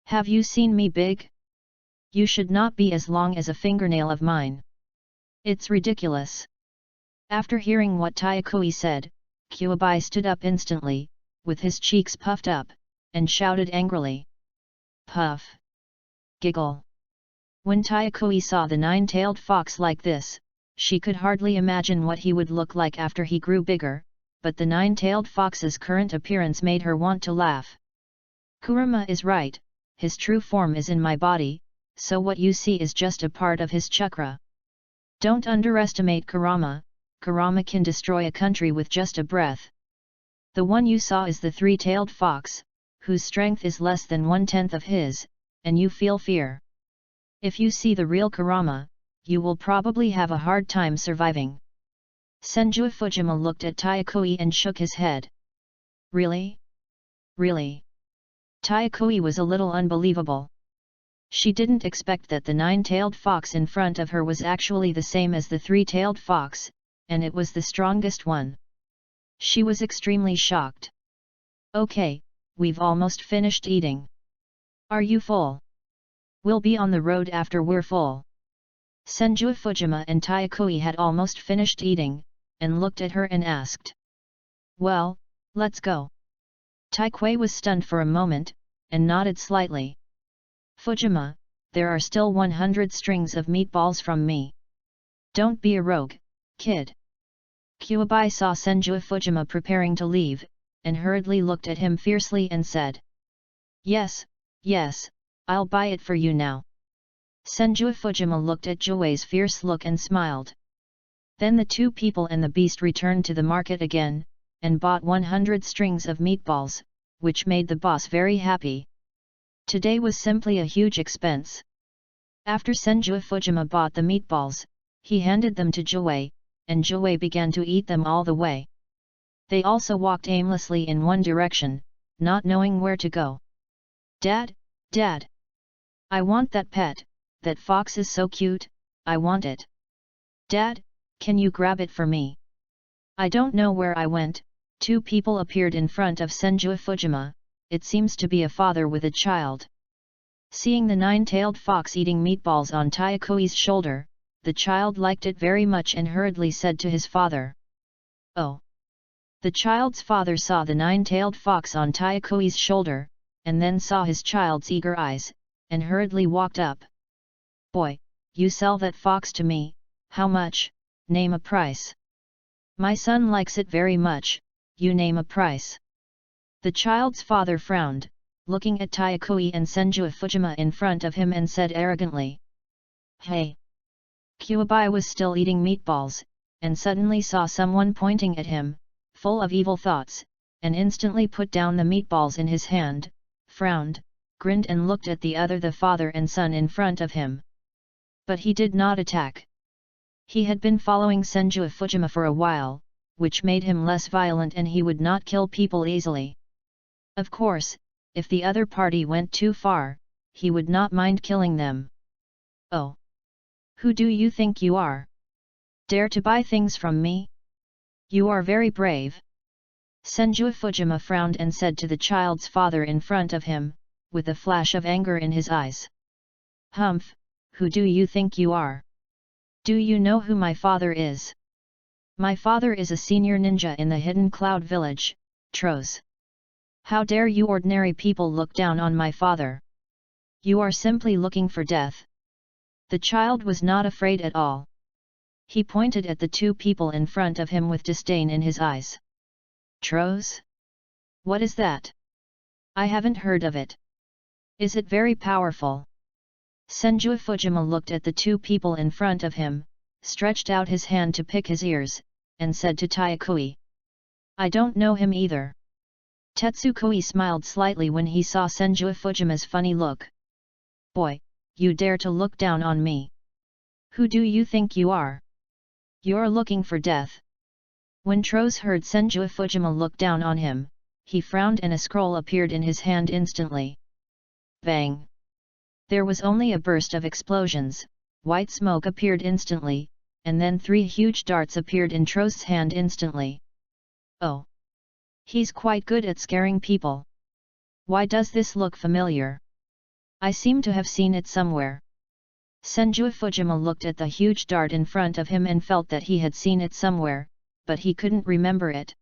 Have you seen me big? You should not be as long as a fingernail of mine. It's ridiculous. After hearing what Taikoi said, Kuwabai stood up instantly, with his cheeks puffed up, and shouted angrily. Puff. Giggle. When Taikoi saw the 9-tailed fox like this, she could hardly imagine what he would look like after he grew bigger, but the 9-tailed fox's current appearance made her want to laugh. Kurama is right, his true form is in my body, so what you see is just a part of his chakra. Don't underestimate Kurama, Kurama can destroy a country with just a breath. The one you saw is the 3-tailed fox, whose strength is less than 1/10 of his, and you feel fear. If you see the real Kurama, you will probably have a hard time surviving. Senju Fujima looked at Taikoi and shook his head. Really? Really? Taikoi was a little unbelievable. She didn't expect that the 9-tailed fox in front of her was actually the same as the 3-tailed fox, and it was the strongest one. She was extremely shocked. Okay, we've almost finished eating. Are you full? We'll be on the road after we're full. Senju Fujima and Taikoi had almost finished eating, and looked at her and asked. Well, let's go. Taikoi was stunned for a moment, and nodded slightly. Fujima, there are still 100 strings of meatballs from me. Don't be a rogue, kid. Kuwabai saw Senju Fujima preparing to leave, and hurriedly looked at him fiercely and said. Yes, yes, I'll buy it for you now. Senju Fujima looked at Joei's fierce look and smiled. Then the two people and the beast returned to the market again, and bought 100 strings of meatballs, which made the boss very happy. Today was simply a huge expense. After Senju Fujima bought the meatballs, he handed them to Joei, and Joei began to eat them all the way. They also walked aimlessly in one direction, not knowing where to go. Dad, Dad! I want that pet, that fox is so cute, I want it. Dad, can you grab it for me? I don't know where I went. Two people appeared in front of Senju Fujima, it seems to be a father with a child. Seeing the 9-tailed fox eating meatballs on Taikoi's shoulder, the child liked it very much and hurriedly said to his father. Oh! The child's father saw the 9-tailed fox on Taikoi's shoulder, and then saw his child's eager eyes, and hurriedly walked up. "Boy, you sell that fox to me, how much? Name a price." "My son likes it very much, you name a price." The child's father frowned, looking at Tayakui and Senju Fujima in front of him, and said arrogantly, "Hey!" Kuabai was still eating meatballs, and suddenly saw someone pointing at him, full of evil thoughts, and instantly put down the meatballs in his hand, frowned, grinned and looked at the father and son in front of him. But he did not attack. He had been following Senju Fujima for a while, which made him less violent, and he would not kill people easily. Of course, if the other party went too far, he would not mind killing them. "Oh! Who do you think you are? Dare to buy things from me? You are very brave." Senju Fujima frowned and said to the child's father in front of him, with a flash of anger in his eyes. "Humph, who do you think you are? Do you know who my father is? My father is a senior ninja in the Hidden Cloud Village, Tros. How dare you ordinary people look down on my father? You are simply looking for death." The child was not afraid at all. He pointed at the two people in front of him with disdain in his eyes. "Tros? What is that? I haven't heard of it. Is it very powerful?" Senju Fujima looked at the two people in front of him, stretched out his hand to pick his ears, and said to Tayakui, "I don't know him either." Tetsukui smiled slightly when he saw Senju Fujima's funny look. "Boy, you dare to look down on me? Who do you think you are? You're looking for death." When Tros heard Senju Fujima look down on him, he frowned and a scroll appeared in his hand instantly. Bang! There was only a burst of explosions, white smoke appeared instantly, and then 3 huge darts appeared in Tros's hand instantly. "Oh! He's quite good at scaring people. Why does this look familiar? I seem to have seen it somewhere." Senju Fujima looked at the huge dart in front of him and felt that he had seen it somewhere, but he couldn't remember it.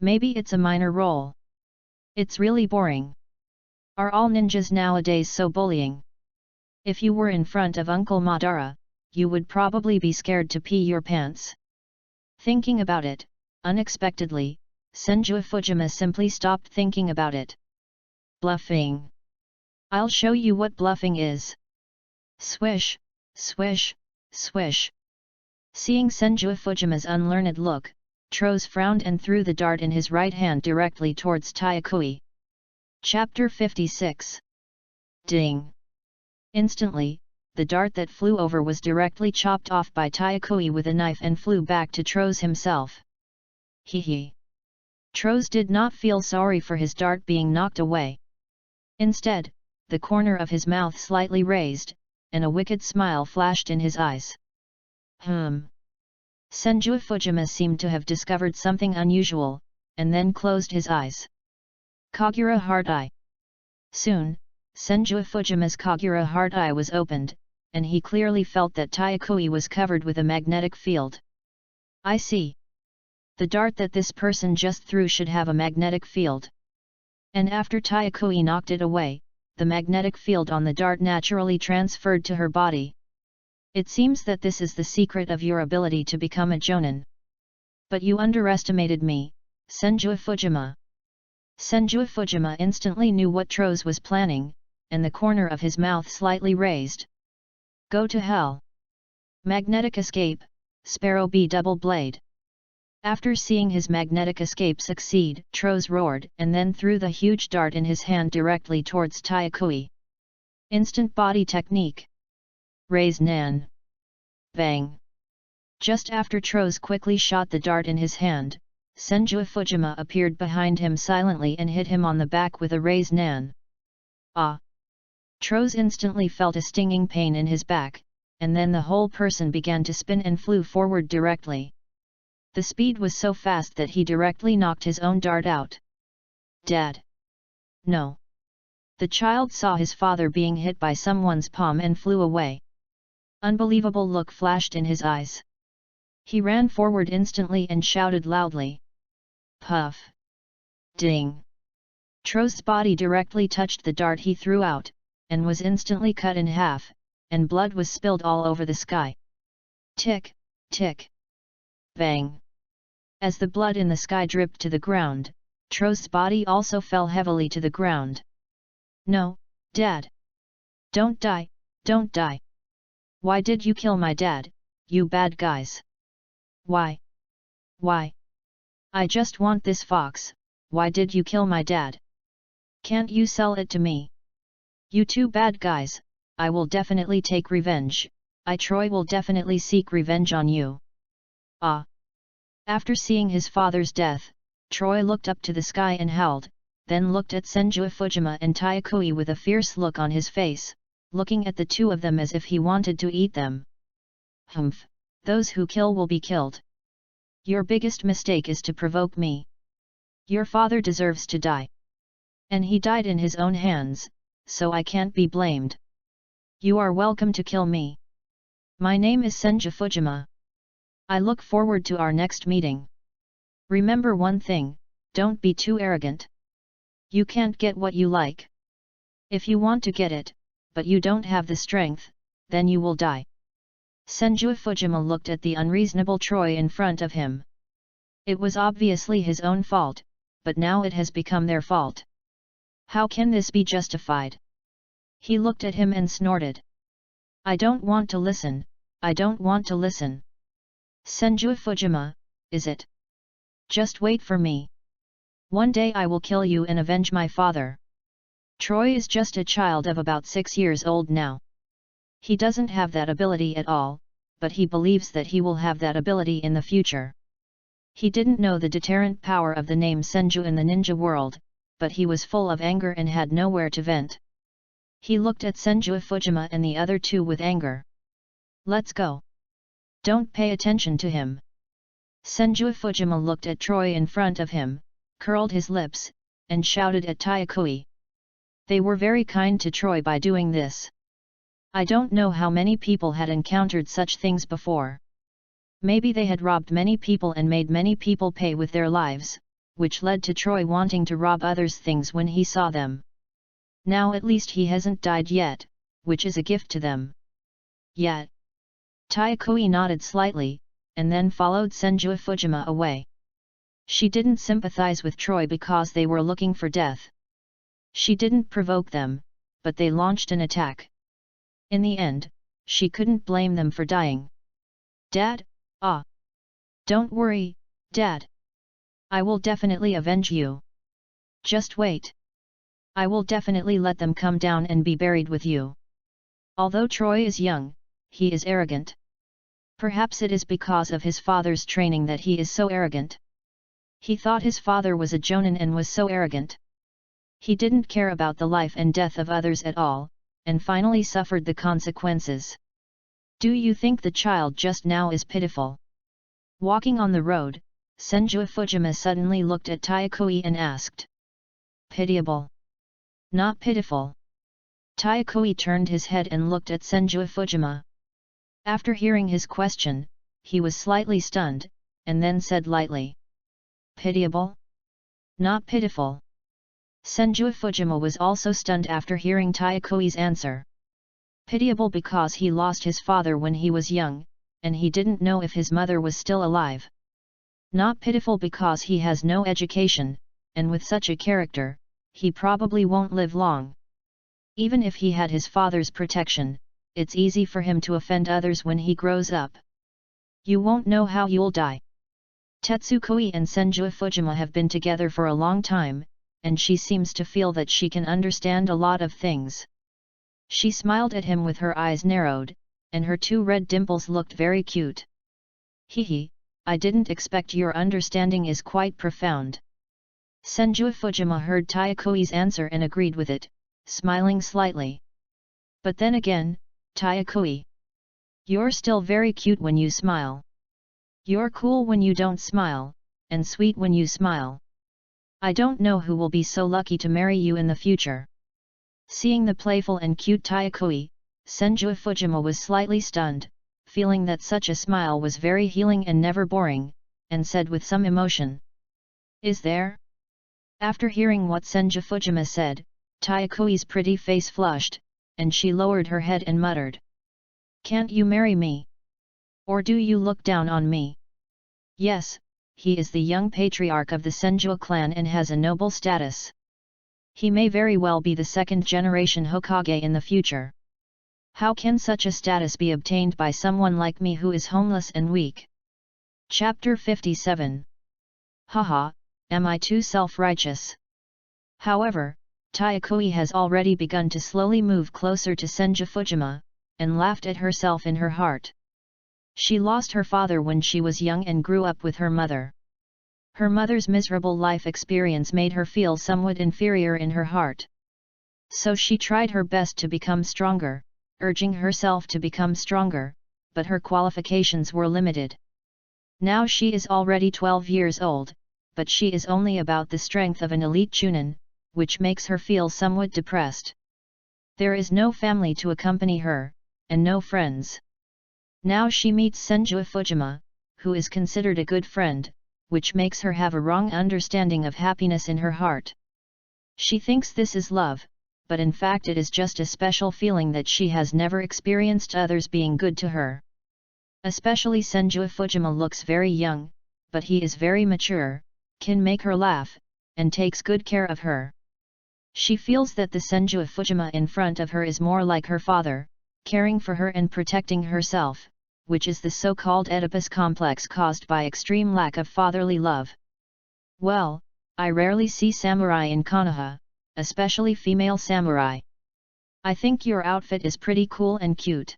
Maybe it's a minor role. It's really boring. Are all ninjas nowadays so bullying? If you were in front of Uncle Madara, you would probably be scared to pee your pants. Thinking about it, unexpectedly, Senju Fujima simply stopped thinking about it. Bluffing. I'll show you what bluffing is. Swish, swish, swish. Seeing Senju Fujima's unlearned look, Tros frowned and threw the dart in his right hand directly towards Tayakui. Chapter 56. Ding! Instantly, the dart that flew over was directly chopped off by Tayakui with a knife and flew back to Tros himself. Hee hee! Tros did not feel sorry for his dart being knocked away. Instead, the corner of his mouth slightly raised, and a wicked smile flashed in his eyes. Senju Fujima seemed to have discovered something unusual, and then closed his eyes. Kagura Heart Eye. Soon, Senju Fujima's Kagura Heart Eye was opened, and he clearly felt that Tayakui was covered with a magnetic field. I see. The dart that this person just threw should have a magnetic field. And after Tayakui knocked it away, the magnetic field on the dart naturally transferred to her body. It seems that this is the secret of your ability to become a Jonin. But you underestimated me, Senju Fujima. Senju Fujima instantly knew what Tros was planning, and the corner of his mouth slightly raised. Go to hell! Magnetic escape, Sparrow B double blade. After seeing his magnetic escape succeed, Tros roared and then threw the huge dart in his hand directly towards Tayakui. Instant body technique. Raise Nan. Bang! Just after Tros quickly shot the dart in his hand, Senju Fujima appeared behind him silently and hit him on the back with a Raise Nan. Ah! Tros instantly felt a stinging pain in his back, and then the whole person began to spin and flew forward directly. The speed was so fast that he directly knocked his own dart out. Dad! No! The child saw his father being hit by someone's palm and flew away. Unbelievable look flashed in his eyes. He ran forward instantly and shouted loudly. Puff! Ding! Troy's body directly touched the dart he threw out, and was instantly cut in half, and blood was spilled all over the sky. Tick, tick. Bang. As the blood in the sky dripped to the ground, Troy's body also fell heavily to the ground. No, Dad! Don't die, don't die! Why did you kill my dad, you bad guys? Why? Why? I just want this fox, why did you kill my dad? Can't you sell it to me? You two bad guys, I will definitely take revenge, Troy will definitely seek revenge on you. Ah! After seeing his father's death, Troy looked up to the sky and howled, then looked at Senju Fujima and Taikui with a fierce look on his face, looking at the two of them as if he wanted to eat them. Humph! Those who kill will be killed. Your biggest mistake is to provoke me. Your father deserves to die. And he died in his own hands, so I can't be blamed. You are welcome to kill me. My name is Senju Fujima. I look forward to our next meeting. Remember one thing, don't be too arrogant. You can't get what you like. If you want to get it, but you don't have the strength, then you will die. Senju Fujima looked at the unreasonable Troy in front of him. It was obviously his own fault, but now it has become their fault. How can this be justified? He looked at him and snorted. I don't want to listen, I don't want to listen. Senju Fujima, is it? Just wait for me. One day I will kill you and avenge my father. Troy is just a child of about 6 years old now. He doesn't have that ability at all, but he believes that he will have that ability in the future. He didn't know the deterrent power of the name Senju in the ninja world, but he was full of anger and had nowhere to vent. He looked at Senju Fujima and the other two with anger. Let's go. Don't pay attention to him. Senju Fujima looked at Troy in front of him, curled his lips, and shouted at Taikui. They were very kind to Troy by doing this. I don't know how many people had encountered such things before. Maybe they had robbed many people and made many people pay with their lives, which led to Troy wanting to rob others' things when he saw them. Now at least he hasn't died yet, which is a gift to them. Yet. Taikui nodded slightly, and then followed Senju Fujima away. She didn't sympathize with Troy because they were looking for death. She didn't provoke them, but they launched an attack. In the end, she couldn't blame them for dying. Dad? Ah! Don't worry, Dad. I will definitely avenge you. Just wait. I will definitely let them come down and be buried with you. Although Troy is young, he is arrogant. Perhaps it is because of his father's training that he is so arrogant. He thought his father was a jonin and was so arrogant. He didn't care about the life and death of others at all, and finally suffered the consequences. Do you think the child just now is pitiful? Walking on the road, Senju Fujima suddenly looked at Taikui and asked. Pitiable. Not pitiful. Taikui turned his head and looked at Senju Fujima. After hearing his question, he was slightly stunned, and then said lightly. Pitiable? Not pitiful. Senju Fujima was also stunned after hearing Taikui's answer. Pitiable because he lost his father when he was young, and he didn't know if his mother was still alive. Not pitiful because he has no education, and with such a character, he probably won't live long. Even if he had his father's protection, it's easy for him to offend others when he grows up. You won't know how you'll die. Tetsukoi and Senju Fujima have been together for a long time, and she seems to feel that she can understand a lot of things. She smiled at him with her eyes narrowed, and her two red dimples looked very cute. Hehe, I didn't expect your understanding is quite profound. Senju Fujima heard Taikui's answer and agreed with it, smiling slightly. But then again, Taikui. You're still very cute when you smile. You're cool when you don't smile, and sweet when you smile. I don't know who will be so lucky to marry you in the future. Seeing the playful and cute Taikui, Senju Fujima was slightly stunned, feeling that such a smile was very healing and never boring, and said with some emotion. Is there? After hearing what Senju Fujima said, Tayakoi's pretty face flushed, and she lowered her head and muttered. Can't you marry me? Or do you look down on me? Yes, he is the young patriarch of the Senju clan and has a noble status. He may very well be the second-generation Hokage in the future. How can such a status be obtained by someone like me who is homeless and weak? Chapter 57. Haha, am I too self-righteous? However, Tayakoi has already begun to slowly move closer to Senju Fujima, and laughed at herself in her heart. She lost her father when she was young and grew up with her mother. Her mother's miserable life experience made her feel somewhat inferior in her heart. So she tried her best to become stronger, urging herself to become stronger, but her qualifications were limited. Now she is already 12 years old, but she is only about the strength of an elite chunin, which makes her feel somewhat depressed. There is no family to accompany her, and no friends. Now she meets Senju Fujima, who is considered a good friend, which makes her have a wrong understanding of happiness in her heart. She thinks this is love, but in fact it is just a special feeling that she has never experienced others being good to her. Especially Senju Fujima looks very young, but he is very mature, can make her laugh, and takes good care of her. She feels that the Senju Fujima in front of her is more like her father, caring for her and protecting herself, which is the so-called Oedipus complex caused by extreme lack of fatherly love. Well, I rarely see samurai in Konoha, especially female samurai. I think your outfit is pretty cool and cute.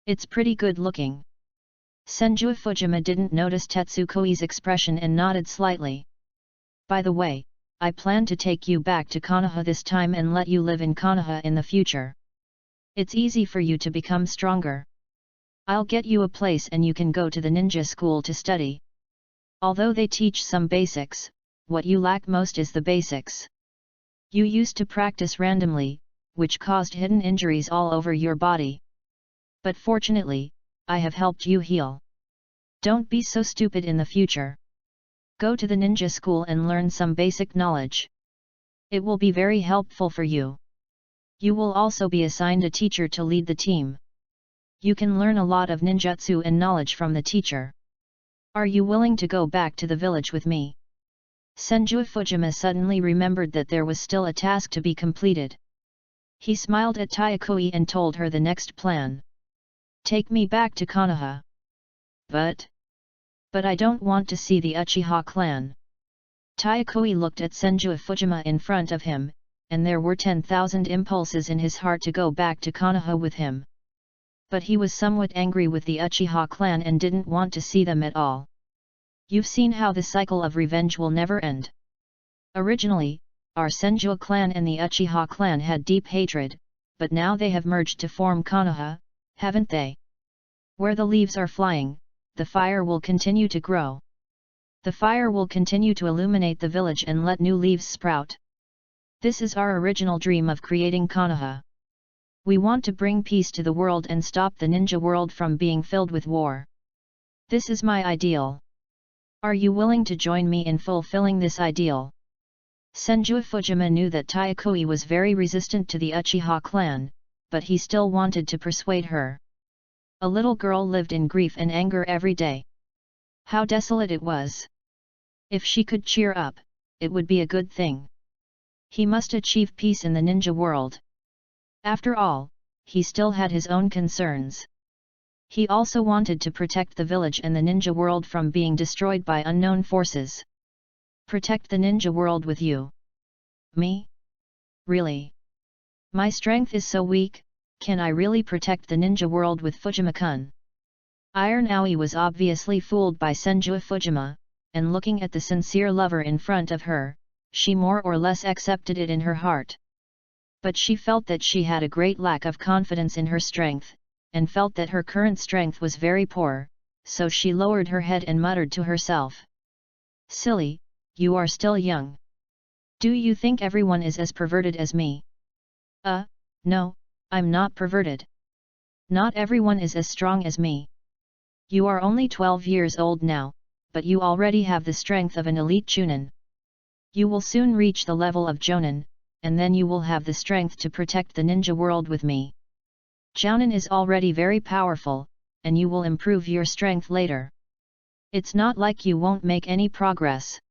It's pretty good looking. Senju Fujima didn't notice Tetsukoi's expression and nodded slightly. By the way, I plan to take you back to Konoha this time and let you live in Konoha in the future. It's easy for you to become stronger. I'll get you a place and you can go to the ninja school to study. Although they teach some basics, what you lack most is the basics. You used to practice randomly, which caused hidden injuries all over your body. But fortunately, I have helped you heal. Don't be so stupid in the future. Go to the ninja school and learn some basic knowledge. It will be very helpful for you. You will also be assigned a teacher to lead the team. You can learn a lot of ninjutsu and knowledge from the teacher. Are you willing to go back to the village with me? Senju Fujima suddenly remembered that there was still a task to be completed. He smiled at Tayakoi and told her the next plan. Take me back to Konoha. But I don't want to see the Uchiha clan. Tayakoi looked at Senju Fujima in front of him, and there were 10,000 impulses in his heart to go back to Konoha with him. But he was somewhat angry with the Uchiha clan and didn't want to see them at all. You've seen how the cycle of revenge will never end. Originally, our Senju clan and the Uchiha clan had deep hatred, but now they have merged to form Konoha, haven't they? Where the leaves are flying, the fire will continue to grow. The fire will continue to illuminate the village and let new leaves sprout. This is our original dream of creating Konoha. We want to bring peace to the world and stop the ninja world from being filled with war. This is my ideal. Are you willing to join me in fulfilling this ideal? Senju Fujima knew that Tayakoi was very resistant to the Uchiha clan, but he still wanted to persuade her. A little girl lived in grief and anger every day. How desolate it was. If she could cheer up, it would be a good thing. He must achieve peace in the ninja world. After all, he still had his own concerns. He also wanted to protect the village and the ninja world from being destroyed by unknown forces. Protect the ninja world with you. Me? Really? My strength is so weak, can I really protect the ninja world with Fujima-kun? Iron Aoi was obviously fooled by Senju Fujima, and looking at the sincere lover in front of her, she more or less accepted it in her heart. But she felt that she had a great lack of confidence in her strength, and felt that her current strength was very poor, so she lowered her head and muttered to herself. Silly, you are still young. Do you think everyone is as perverted as me? No, I'm not perverted. Not everyone is as strong as me. You are only 12 years old now, but you already have the strength of an elite chunin. You will soon reach the level of Jonin, and then you will have the strength to protect the ninja world with me. Jounin is already very powerful, and you will improve your strength later. It's not like you won't make any progress.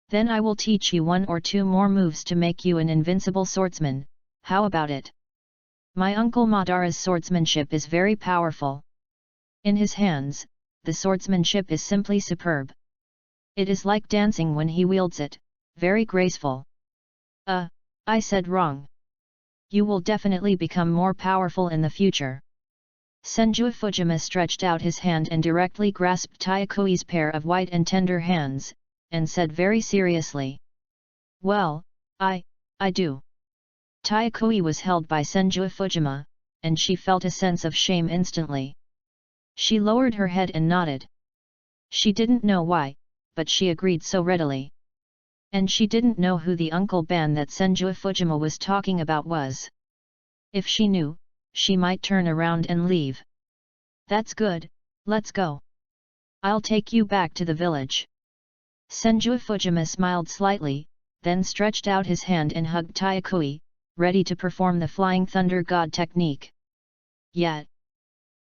Then I will teach you 1 or 2 more moves to make you an invincible swordsman, how about it? My uncle Madara's swordsmanship is very powerful. In his hands, the swordsmanship is simply superb. It is like dancing when he wields it, very graceful. I said wrong. You will definitely become more powerful in the future. Senju Fujima stretched out his hand and directly grasped Taiakui's pair of white and tender hands, and said very seriously. Well, I do. Taiakui was held by Senju Fujima, and she felt a sense of shame instantly. She lowered her head and nodded. She didn't know why, but she agreed so readily. And she didn't know who the Uncle Ban that Senju Fujima was talking about was. If she knew, she might turn around and leave. That's good, let's go. I'll take you back to the village. Senju Fujima smiled slightly, then stretched out his hand and hugged Taiakui, ready to perform the Flying Thunder God technique. Yet,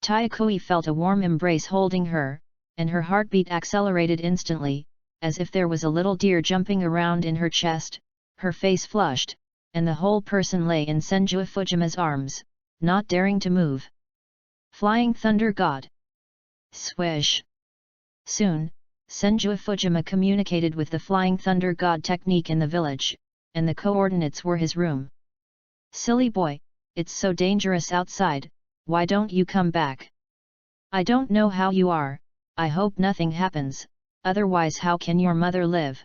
Taiakui felt a warm embrace holding her, and her heartbeat accelerated instantly, as if there was a little deer jumping around in her chest. Her face flushed, and the whole person lay in Senju Fujima's arms, not daring to move. Flying Thunder God. Swish. Soon, Senju Fujima communicated with the Flying Thunder God technique in the village, and the coordinates were his room. Silly boy, it's so dangerous outside, why don't you come back? I don't know how you are, I hope nothing happens, otherwise how can your mother live?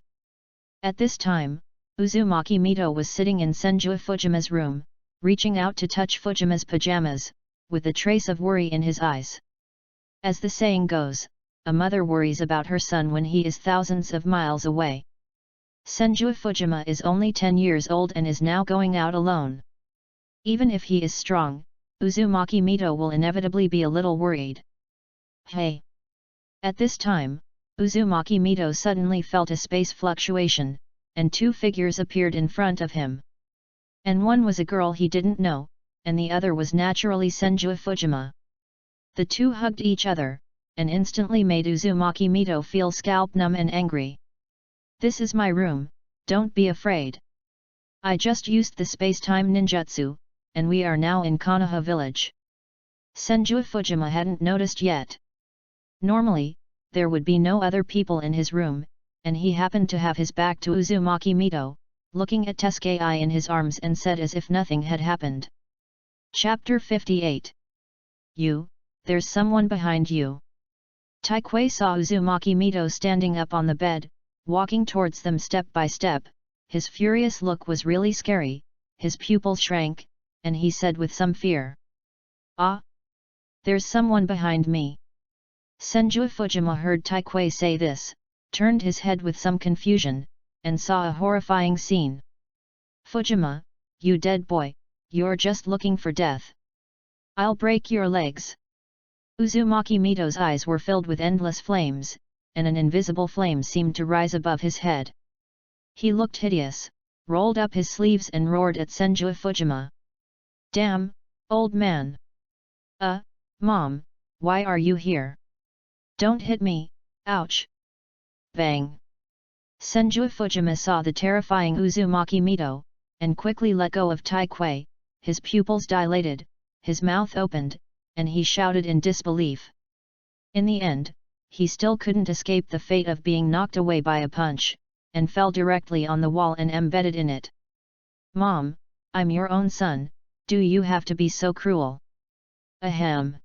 At this time, Uzumaki Mito was sitting in Senju Fujima's room, reaching out to touch Fujima's pajamas, with a trace of worry in his eyes. As the saying goes, a mother worries about her son when he is thousands of miles away. Senju Fujima is only 10 years old and is now going out alone. Even if he is strong, Uzumaki Mito will inevitably be a little worried. Hey! At this time, Uzumaki Mito suddenly felt a space fluctuation, and 2 figures appeared in front of him. And one was a girl he didn't know, and the other was naturally Senju Fujima. The 2 hugged each other, and instantly made Uzumaki Mito feel scalp numb and angry. This is my room, don't be afraid. I just used the space-time ninjutsu, and we are now in Konoha village. Senju Fujima hadn't noticed yet. Normally, there would be no other people in his room, and he happened to have his back to Uzumaki Mito, looking at Tsukai in his arms and said as if nothing had happened. Chapter 58. There's someone behind you. Taiakuei saw Uzumaki Mito standing up on the bed, walking towards them step by step. His furious look was really scary, his pupils shrank, and he said with some fear. Ah! There's someone behind me. Senju Fujima heard Taiakuei say this, turned his head with some confusion, and saw a horrifying scene. Fujima, you dead boy, you're just looking for death. I'll break your legs. Uzumaki Mito's eyes were filled with endless flames, and an invisible flame seemed to rise above his head. He looked hideous, rolled up his sleeves and roared at Senju Fujima. Damn, old man! Mom, why are you here? Don't hit me, ouch! Bang! Senju Fujima saw the terrifying Uzumaki Mito, and quickly let go of Taiakuei. His pupils dilated, his mouth opened, and he shouted in disbelief. In the end, he still couldn't escape the fate of being knocked away by a punch, and fell directly on the wall and embedded in it. Mom, I'm your own son, do you have to be so cruel? Ahem!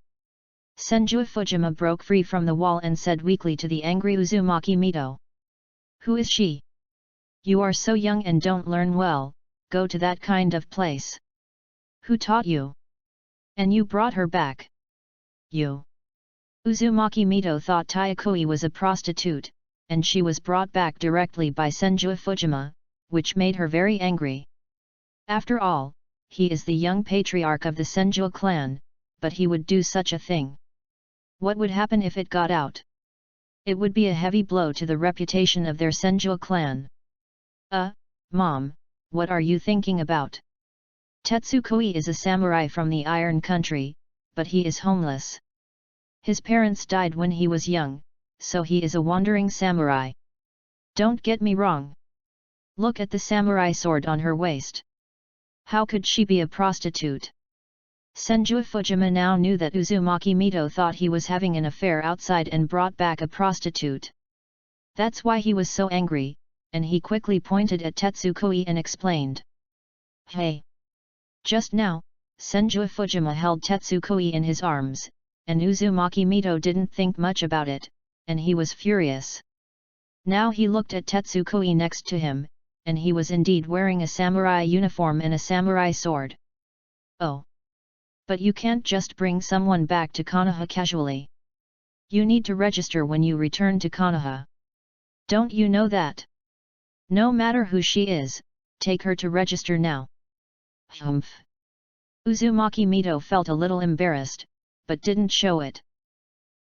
Senju Fujima broke free from the wall and said weakly to the angry Uzumaki Mito. Who is she? You are so young and don't learn well, go to that kind of place. Who taught you? And you brought her back? You. Uzumaki Mito thought Taiakui was a prostitute, and she was brought back directly by Senju Fujima, which made her very angry. After all, he is the young patriarch of the Senju clan, but he would do such a thing. What would happen if it got out? It would be a heavy blow to the reputation of their Senju clan. Mom, what are you thinking about? Tetsukoi is a samurai from the Iron Country, but he is homeless. His parents died when he was young, so he is a wandering samurai. Don't get me wrong. Look at the samurai sword on her waist. How could she be a prostitute? Senju Fujima now knew that Uzumaki Mito thought he was having an affair outside and brought back a prostitute. That's why he was so angry, and he quickly pointed at Tetsukoi and explained. Hey! Just now, Senju Fujima held Tetsukoi in his arms, and Uzumaki Mito didn't think much about it, and he was furious. Now he looked at Tetsukoi next to him, and he was indeed wearing a samurai uniform and a samurai sword. Oh! But you can't just bring someone back to Konoha casually. You need to register when you return to Konoha. Don't you know that? No matter who she is, take her to register now. Humph. Uzumaki Mito felt a little embarrassed, but didn't show it.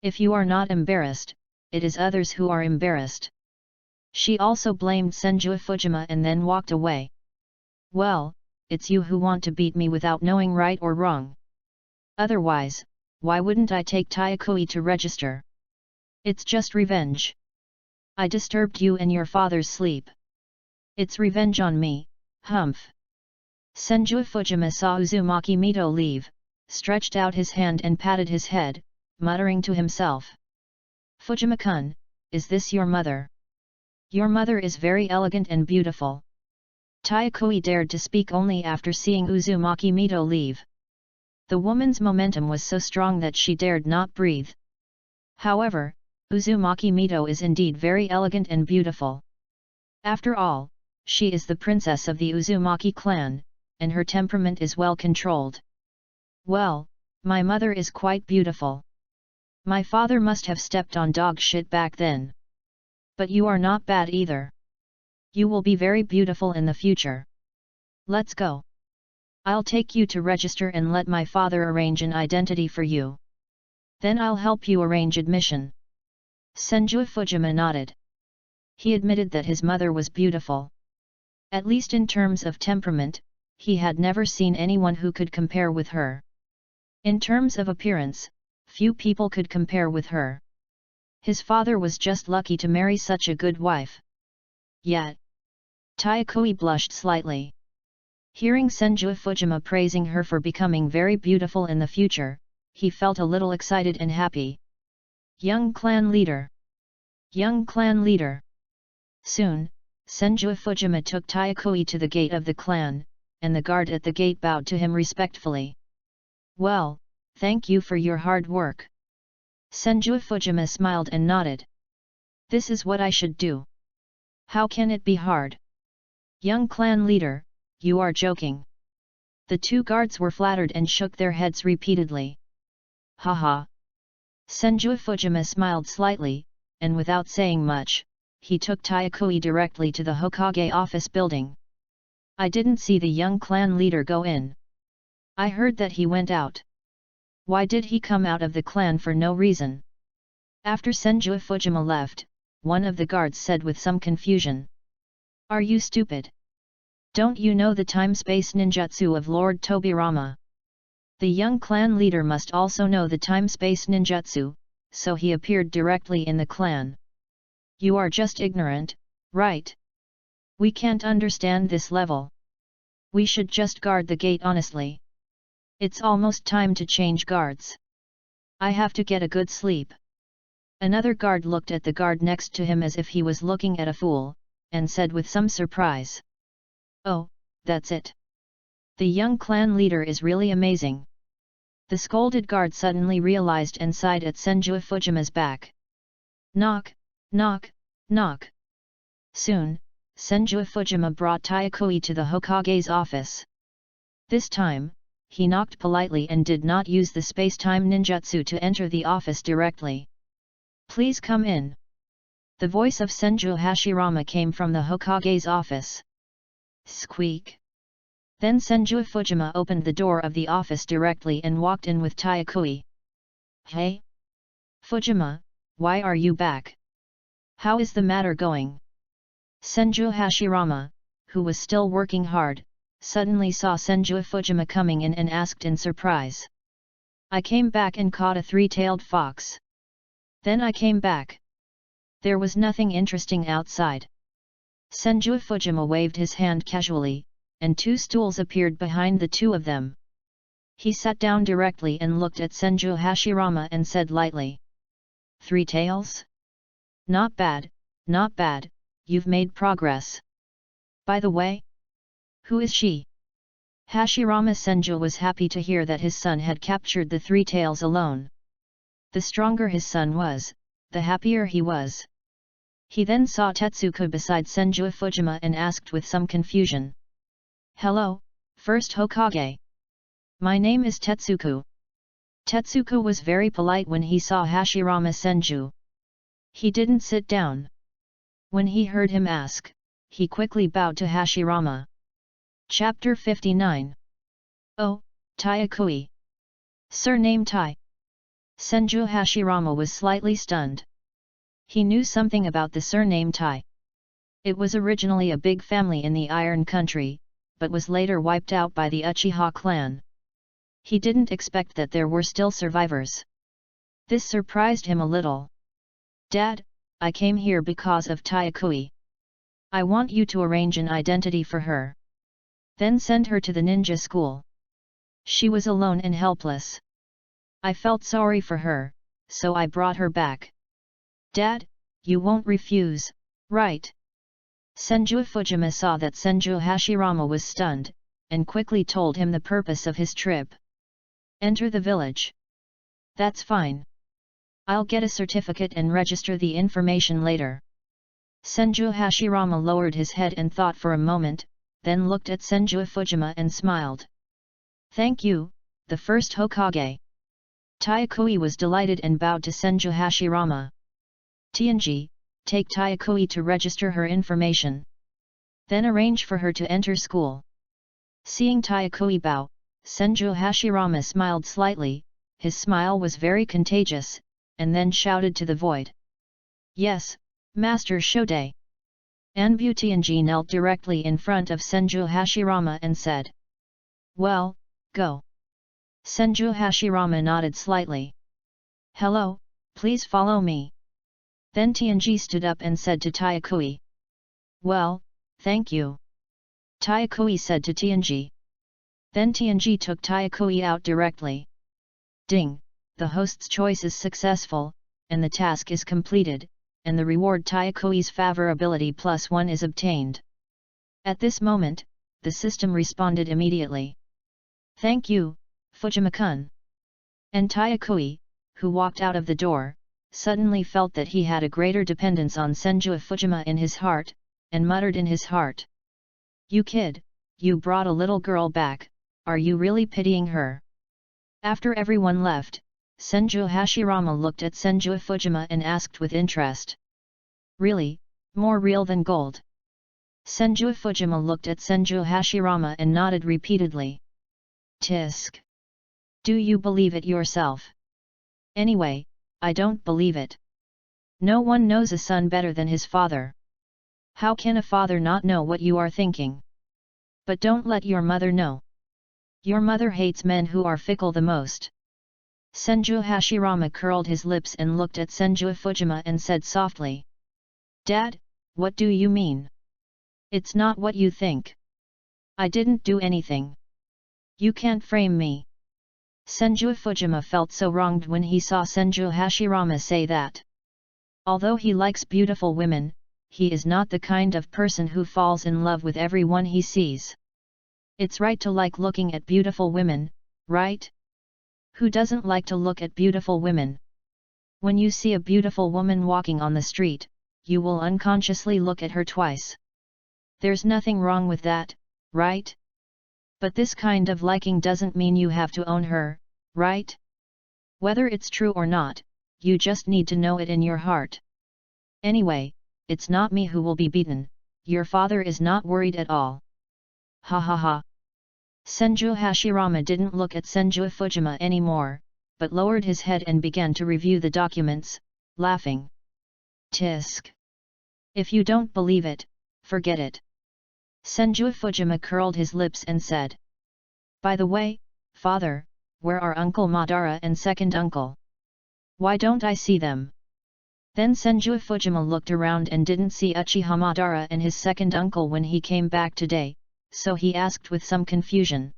If you are not embarrassed, it is others who are embarrassed. She also blamed Senju Fujima and then walked away. Well, it's you who want to beat me without knowing right or wrong. Otherwise, why wouldn't I take Tayakoi to register? It's just revenge. I disturbed you and your father's sleep. It's revenge on me, humph. Senju Fujima saw Uzumaki Mito leave, stretched out his hand and patted his head, muttering to himself. Fujima-kun, is this your mother? Your mother is very elegant and beautiful. Tayakoi dared to speak only after seeing Uzumaki Mito leave. The woman's momentum was so strong that she dared not breathe. However, Uzumaki Mito is indeed very elegant and beautiful. After all, she is the princess of the Uzumaki clan, and her temperament is well controlled. Well, my mother is quite beautiful. My father must have stepped on dog shit back then. But you are not bad either. You will be very beautiful in the future. Let's go. I'll take you to register and let my father arrange an identity for you. Then I'll help you arrange admission. Senju Fujima nodded. He admitted that his mother was beautiful. At least in terms of temperament, he had never seen anyone who could compare with her. In terms of appearance, few people could compare with her. His father was just lucky to marry such a good wife. Yet, Tayakoi blushed slightly. Hearing Senju Fujima praising her for becoming very beautiful in the future, he felt a little excited and happy. Young clan leader! Young clan leader! Soon, Senju Fujima took Tayakoi to the gate of the clan, and the guard at the gate bowed to him respectfully. Well, thank you for your hard work. Senju Fujima smiled and nodded. This is what I should do. How can it be hard? Young clan leader, you are joking. The two guards were flattered and shook their heads repeatedly. Haha. Senju Fujima smiled slightly, and without saying much, he took Tayakoi directly to the Hokage office building. I didn't see the young clan leader go in. I heard that he went out. Why did he come out of the clan for no reason? After Senju Fujima left, one of the guards said with some confusion. Are you stupid? Don't you know the time-space ninjutsu of Lord Tobirama? The young clan leader must also know the time-space ninjutsu, so he appeared directly in the clan. You are just ignorant, right? We can't understand this level. We should just guard the gate honestly. It's almost time to change guards. I have to get a good sleep. Another guard looked at the guard next to him as if he was looking at a fool, and said with some surprise. Oh, that's it. The young clan leader is really amazing. The scolded guard suddenly realized and sighed at Senju Fujima's back. Knock, knock, knock. Soon, Senju Fujima brought Tayakoi to the Hokage's office. This time, he knocked politely and did not use the space-time ninjutsu to enter the office directly. Please come in. The voice of Senju Hashirama came from the Hokage's office. Squeak. Then Senju Fujima opened the door of the office directly and walked in with Tayakoi. Hey? Fujima, why are you back? How is the matter going? Senju Hashirama, who was still working hard, suddenly saw Senju Fujima coming in and asked in surprise. I came back and caught a three-tailed fox. Then I came back. There was nothing interesting outside. Senju Fujima waved his hand casually, and two stools appeared behind the two of them. He sat down directly and looked at Senju Hashirama and said lightly. Three tails? Not bad, not bad, you've made progress. By the way, who is she? Hashirama Senju was happy to hear that his son had captured the three tails alone. The stronger his son was, the happier he was. He then saw Tetsuko beside Senju Fujima and asked with some confusion. Hello, First Hokage. My name is Tetsuko. Tetsuko was very polite when he saw Hashirama Senju. He didn't sit down. When he heard him ask, he quickly bowed to Hashirama. Chapter 59. Oh, Tayakui. Surname Tai. Senju Hashirama was slightly stunned. He knew something about the surname Tai. It was originally a big family in the Iron Country, but was later wiped out by the Uchiha clan. He didn't expect that there were still survivors. This surprised him a little. Dad, I came here because of Tayakui. I want you to arrange an identity for her. Then send her to the ninja school. She was alone and helpless. I felt sorry for her, so I brought her back. Dad, you won't refuse, right? Senju Fujima saw that Senju Hashirama was stunned, and quickly told him the purpose of his trip. Enter the village. That's fine. I'll get a certificate and register the information later. Senju Hashirama lowered his head and thought for a moment, then looked at Senju Fujima and smiled. Thank you, the first Hokage. Tayakui was delighted and bowed to Senju Hashirama. Tianji, take Tayakui to register her information. Then arrange for her to enter school. Seeing Tayakui bow, Senju Hashirama smiled slightly, his smile was very contagious, and then shouted to the void. Yes, Master Shode. Anbu Tianji knelt directly in front of Senju Hashirama and said. Well, go. Senju Hashirama nodded slightly. Hello, please follow me. Then Tianji stood up and said to Tayakui. Well, thank you. Tayakui said to Tianji. Then Tianji took Tayakui out directly. Ding, the host's choice is successful, and the task is completed, and the reward Tayakui's favorability +1 is obtained. At this moment, the system responded immediately. Thank you, Fujima-kun. And Tayakui, who walked out of the door, suddenly felt that he had a greater dependence on Senju Fujima in his heart, and muttered in his heart. You kid, you brought a little girl back, are you really pitying her? After everyone left, Senju Hashirama looked at Senju Fujima and asked with interest. Really, more real than gold? Senju Fujima looked at Senju Hashirama and nodded repeatedly. Tisk. Do you believe it yourself? Anyway, I don't believe it. No one knows a son better than his father. How can a father not know what you are thinking? But don't let your mother know. Your mother hates men who are fickle the most. Senju Hashirama curled his lips and looked at Senju Fujima and said softly. Dad, what do you mean? It's not what you think. I didn't do anything. You can't frame me. Senju Fujima felt so wronged when he saw Senju Hashirama say that. Although he likes beautiful women, he is not the kind of person who falls in love with everyone he sees. It's right to like looking at beautiful women, right? Who doesn't like to look at beautiful women? When you see a beautiful woman walking on the street, you will unconsciously look at her twice. There's nothing wrong with that, right? But this kind of liking doesn't mean you have to own her, right? Whether it's true or not, you just need to know it in your heart. Anyway, it's not me who will be beaten, your father is not worried at all. Ha ha ha. Senju Hashirama didn't look at Senju Fujima anymore, but lowered his head and began to review the documents, laughing. Tisk. If you don't believe it, forget it. Senju Fujima curled his lips and said, "By the way, father, where are Uncle Madara and second uncle? Why don't I see them?" Then Senju Fujima looked around and didn't see Uchiha Madara and his second uncle when he came back today, so he asked with some confusion.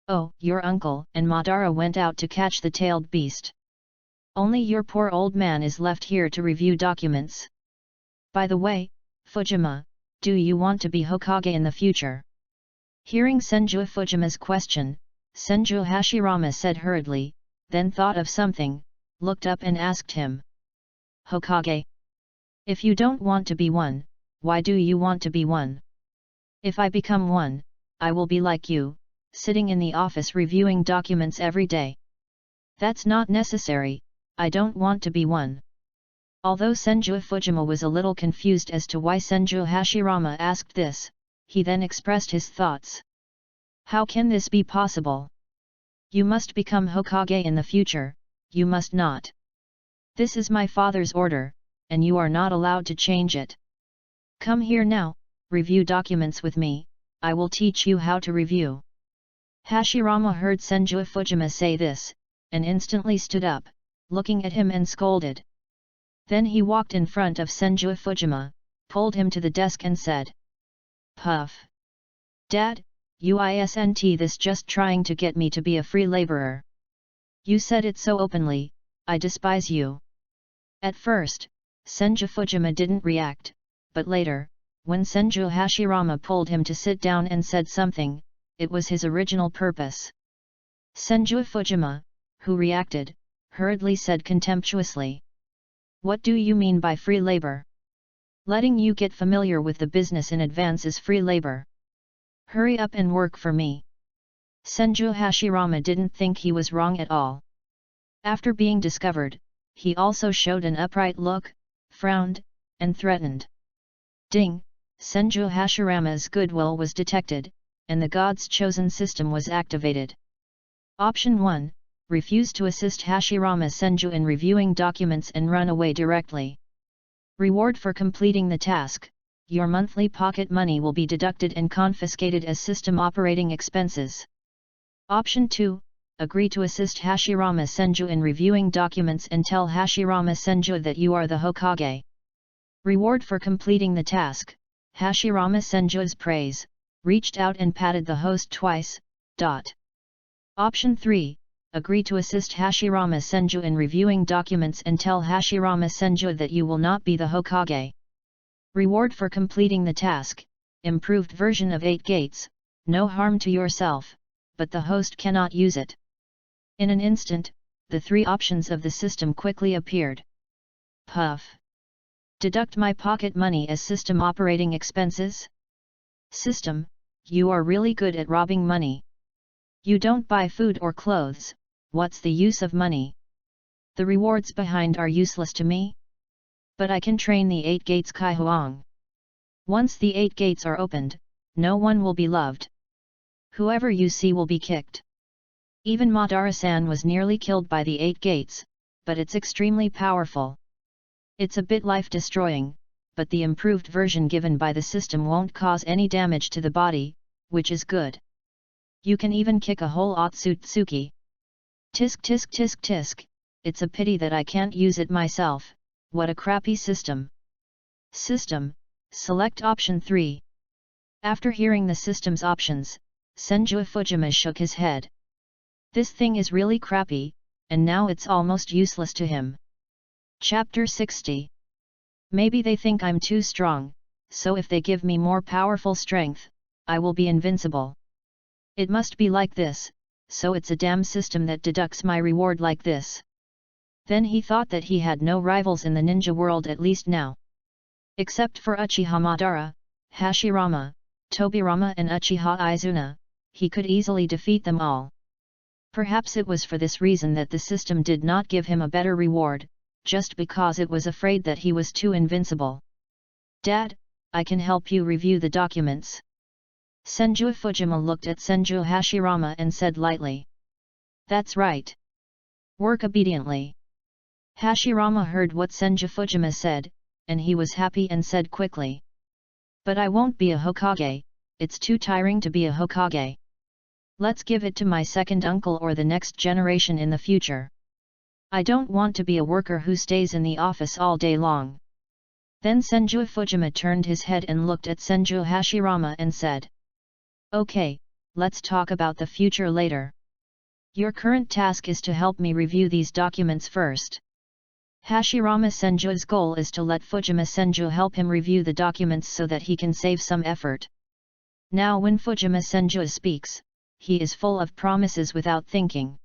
"Oh, your uncle and Madara went out to catch the tailed beast. Only your poor old man is left here to review documents. By the way, Fujima, do you want to be Hokage in the future?" Hearing Senju Fujima's question, Senju Hashirama said hurriedly, then thought of something, looked up and asked him. "Hokage? If you don't want to be one, why do you want to be one? If I become one, I will be like you, sitting in the office reviewing documents every day." "That's not necessary, I don't want to be one." Although Senju Fujima was a little confused as to why Senju Hashirama asked this, he then expressed his thoughts. "How can this be possible? You must become Hokage in the future, you must not. This is my father's order, and you are not allowed to change it. Come here now, review documents with me, I will teach you how to review." Hashirama heard Senju Fujima say this, and instantly stood up, looking at him and scolded. Then he walked in front of Senju Fujima, pulled him to the desk and said. "Puff! Dad, isn't this just trying to get me to be a free laborer? You said it so openly, I despise you." At first, Senju Fujima didn't react, but later, when Senju Hashirama pulled him to sit down and said something, it was his original purpose. Senju Fujima, who reacted, hurriedly said contemptuously. "What do you mean by free labor? Letting you get familiar with the business in advance is free labor. Hurry up and work for me." Senju Hashirama didn't think he was wrong at all. After being discovered, he also showed an upright look, frowned, and threatened. Ding! Senju Hashirama's goodwill was detected, and the God's Chosen system was activated. Option 1. Refuse to assist Hashirama Senju in reviewing documents and run away directly. Reward for completing the task: your monthly pocket money will be deducted and confiscated as system operating expenses. Option 2. Agree to assist Hashirama Senju in reviewing documents and tell Hashirama Senju that you are the Hokage. Reward for completing the task: Hashirama Senju's praise, reached out and patted the host twice. Option 3. Agree to assist Hashirama Senju in reviewing documents and tell Hashirama Senju that you will not be the Hokage. Reward for completing the task: improved version of 8 gates, no harm to yourself, but the host cannot use it. In an instant, the 3 options of the system quickly appeared. Puff! Deduct my pocket money as system operating expenses? System, you are really good at robbing money. You don't buy food or clothes, what's the use of money? The rewards behind are useless to me? But I can train the 8 gates Kai Huang. Once the 8 gates are opened, no one will be loved. Whoever you see will be kicked. Even Madara-san was nearly killed by the 8 gates, but it's extremely powerful. It's a bit life-destroying, but the improved version given by the system won't cause any damage to the body, which is good. You can even kick a whole Otsutsuki. Tisk tisk tisk tisk, it's a pity that I can't use it myself, what a crappy system. System, select option 3. After hearing the system's options, Senju Fujima shook his head. This thing is really crappy, and now it's almost useless to him. Chapter 60. Maybe they think I'm too strong, so if they give me more powerful strength, I will be invincible. It must be like this, so it's a damn system that deducts my reward like this. Then he thought that he had no rivals in the ninja world, at least now. Except for Uchiha Madara, Hashirama, Tobirama and Uchiha Izuna, he could easily defeat them all. Perhaps it was for this reason that the system did not give him a better reward, just because it was afraid that he was too invincible. Dad, I can help you review the documents. Senju Fujima looked at Senju Hashirama and said lightly. That's right. Work obediently. Hashirama heard what Senju Fujima said, and he was happy and said quickly. But I won't be a Hokage, it's too tiring to be a Hokage. Let's give it to my second uncle or the next generation in the future. I don't want to be a worker who stays in the office all day long. Then Senju Fujima turned his head and looked at Senju Hashirama and said, "Okay, let's talk about the future later. Your current task is to help me review these documents first." Hashirama Senju's goal is to let Fujima Senju help him review the documents so that he can save some effort. Now when Fujima Senju speaks, he is full of promises without thinking.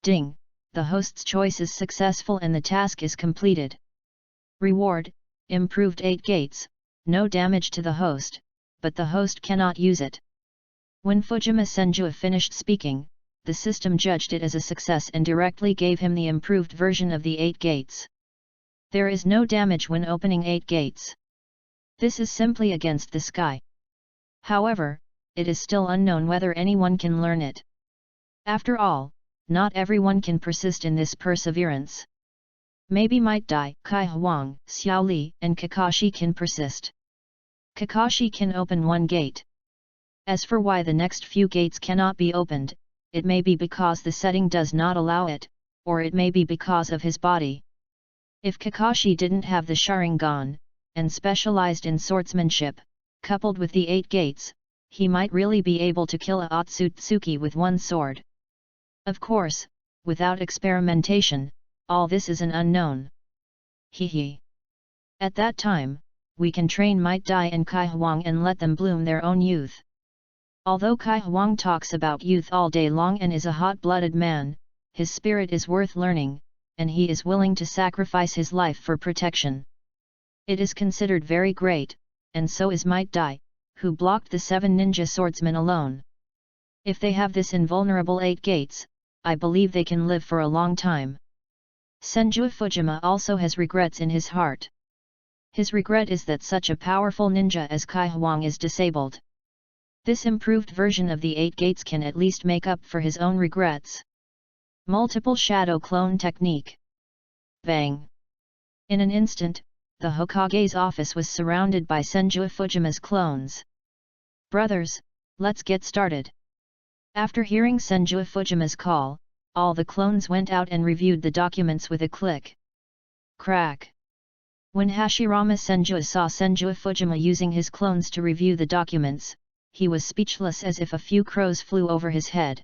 Ding! The host's choice is successful and the task is completed. Reward: improved 8 gates, no damage to the host, but the host cannot use it. When Fujima Senju finished speaking, the system judged it as a success and directly gave him the improved version of the 8 gates. There is no damage when opening 8 gates. This is simply against the sky. However, it is still unknown whether anyone can learn it. After all, not everyone can persist in this perseverance. Maybe Might Dai, Kai Huang, Xiao Li, and Kakashi can persist. Kakashi can open 1 gate. As for why the next few gates cannot be opened, it may be because the setting does not allow it, or it may be because of his body. If Kakashi didn't have the Sharingan, and specialized in swordsmanship, coupled with the 8 gates, he might really be able to kill a Otsutsuki with 1 sword. Of course, without experimentation, all this is an unknown. Hehe. At that time, we can train Might Dai and Kai Huang and let them bloom their own youth. Although Kai Huang talks about youth all day long and is a hot-blooded man, his spirit is worth learning, and he is willing to sacrifice his life for protection. It is considered very great, and so is Might Dai, who blocked the 7 ninja swordsmen alone. If they have this invulnerable 8 gates, I believe they can live for a long time. Senju Fujima also has regrets in his heart. His regret is that such a powerful ninja as Kai Huang is disabled. This improved version of the 8 gates can at least make up for his own regrets. Multiple shadow clone technique. Bang! In an instant, the Hokage's office was surrounded by Senju Fujima's clones. Brothers, let's get started. After hearing Senju Fujima's call, all the clones went out and reviewed the documents with a click. Crack! When Hashirama Senju saw Senju Fujima using his clones to review the documents, he was speechless as if a few crows flew over his head.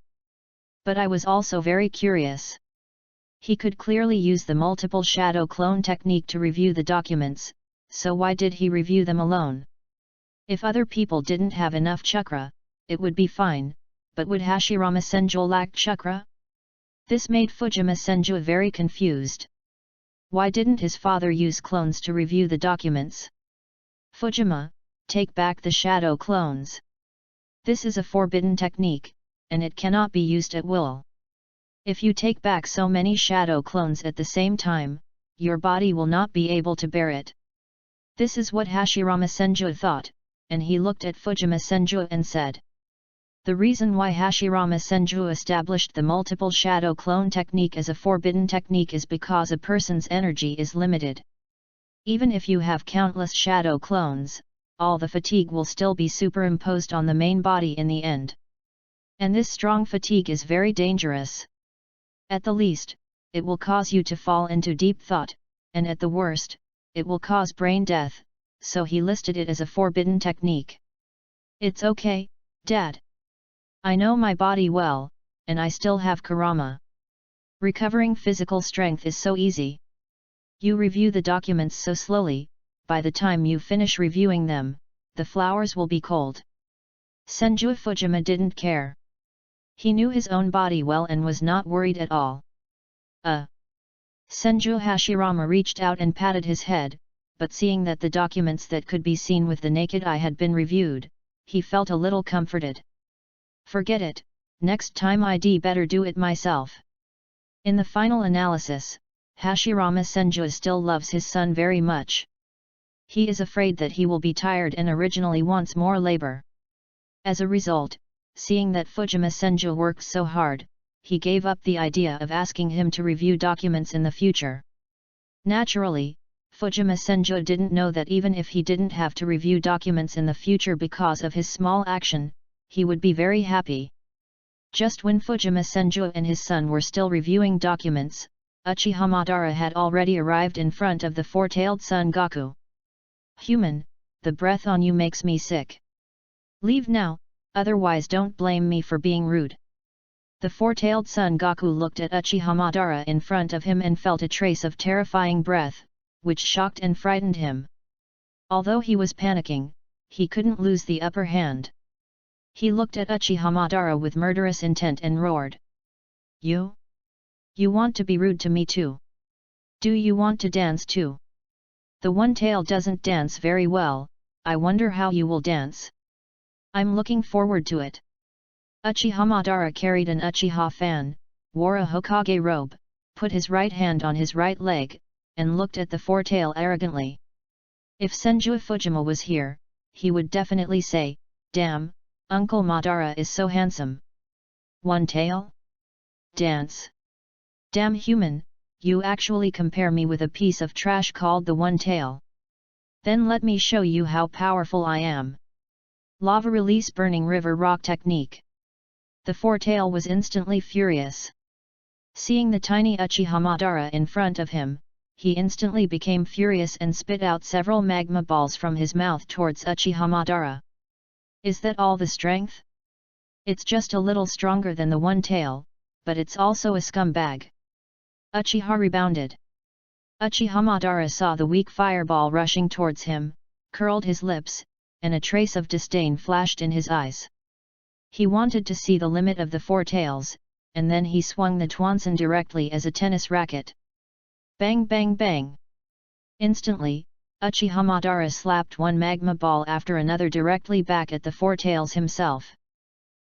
But I was also very curious. He could clearly use the multiple shadow clone technique to review the documents, so why did he review them alone? If other people didn't have enough chakra, it would be fine, but would Hashirama Senju lack chakra? This made Fujima Senju very confused. Why didn't his father use clones to review the documents? Fujima, take back the shadow clones. This is a forbidden technique, and it cannot be used at will. If you take back so many shadow clones at the same time, your body will not be able to bear it. This is what Hashirama Senju thought, and he looked at Fujima Senju and said. The reason why Hashirama Senju established the multiple shadow clone technique as a forbidden technique is because a person's energy is limited. Even if you have countless shadow clones, all the fatigue will still be superimposed on the main body in the end. And this strong fatigue is very dangerous. At the least, it will cause you to fall into deep thought, and at the worst, it will cause brain death, so he listed it as a forbidden technique. It's okay, Dad. I know my body well, and I still have Kurama. Recovering physical strength is so easy. You review the documents so slowly, by the time you finish reviewing them, the flowers will be cold. Senju Fujima didn't care. He knew his own body well and was not worried at all. Senju Hashirama reached out and patted his head, but seeing that the documents that could be seen with the naked eye had been reviewed, he felt a little comforted. Forget it, next time I'd better do it myself. In the final analysis, Hashirama Senju still loves his son very much. He is afraid that he will be tired and originally wants more labor. As a result, seeing that Fujima Senju works so hard, he gave up the idea of asking him to review documents in the future. Naturally, Fujima Senju didn't know that even if he didn't have to review documents in the future because of his small action, he would be very happy. Just when Fujima Senju and his son were still reviewing documents, Uchiha Madara had already arrived in front of the four-tailed Son Goku. "Human, the breath on you makes me sick. Leave now, otherwise don't blame me for being rude." The four-tailed Son Goku looked at Uchiha Madara in front of him and felt a trace of terrifying breath, which shocked and frightened him. Although he was panicking, he couldn't lose the upper hand. He looked at Uchiha Madara with murderous intent and roared. You want to be rude to me too? Do you want to dance too? The one-tail doesn't dance very well, I wonder how you will dance. I'm looking forward to it." Uchiha Madara carried an Uchiha fan, wore a Hokage robe, put his right hand on his right leg, and looked at the four-tail arrogantly. If Senju Fujima was here, he would definitely say, "Damn, Uncle Madara is so handsome. One tail? Dance. Damn human, you actually compare me with a piece of trash called the one tail. Then let me show you how powerful I am." Lava release burning river rock technique. The four-tail was instantly furious. Seeing the tiny Uchiha Madara in front of him, he instantly became furious and spit out several magma balls from his mouth towards Uchiha Madara. "Is that all the strength? It's just a little stronger than the one tail, but it's also a scumbag." Uchiha rebounded. Uchiha Madara saw the weak fireball rushing towards him, curled his lips, and a trace of disdain flashed in his eyes. He wanted to see the limit of the four tails, and then he swung the Twansan directly as a tennis racket. Bang bang bang! Instantly, Uchiha Madara slapped one magma ball after another directly back at the four tails himself.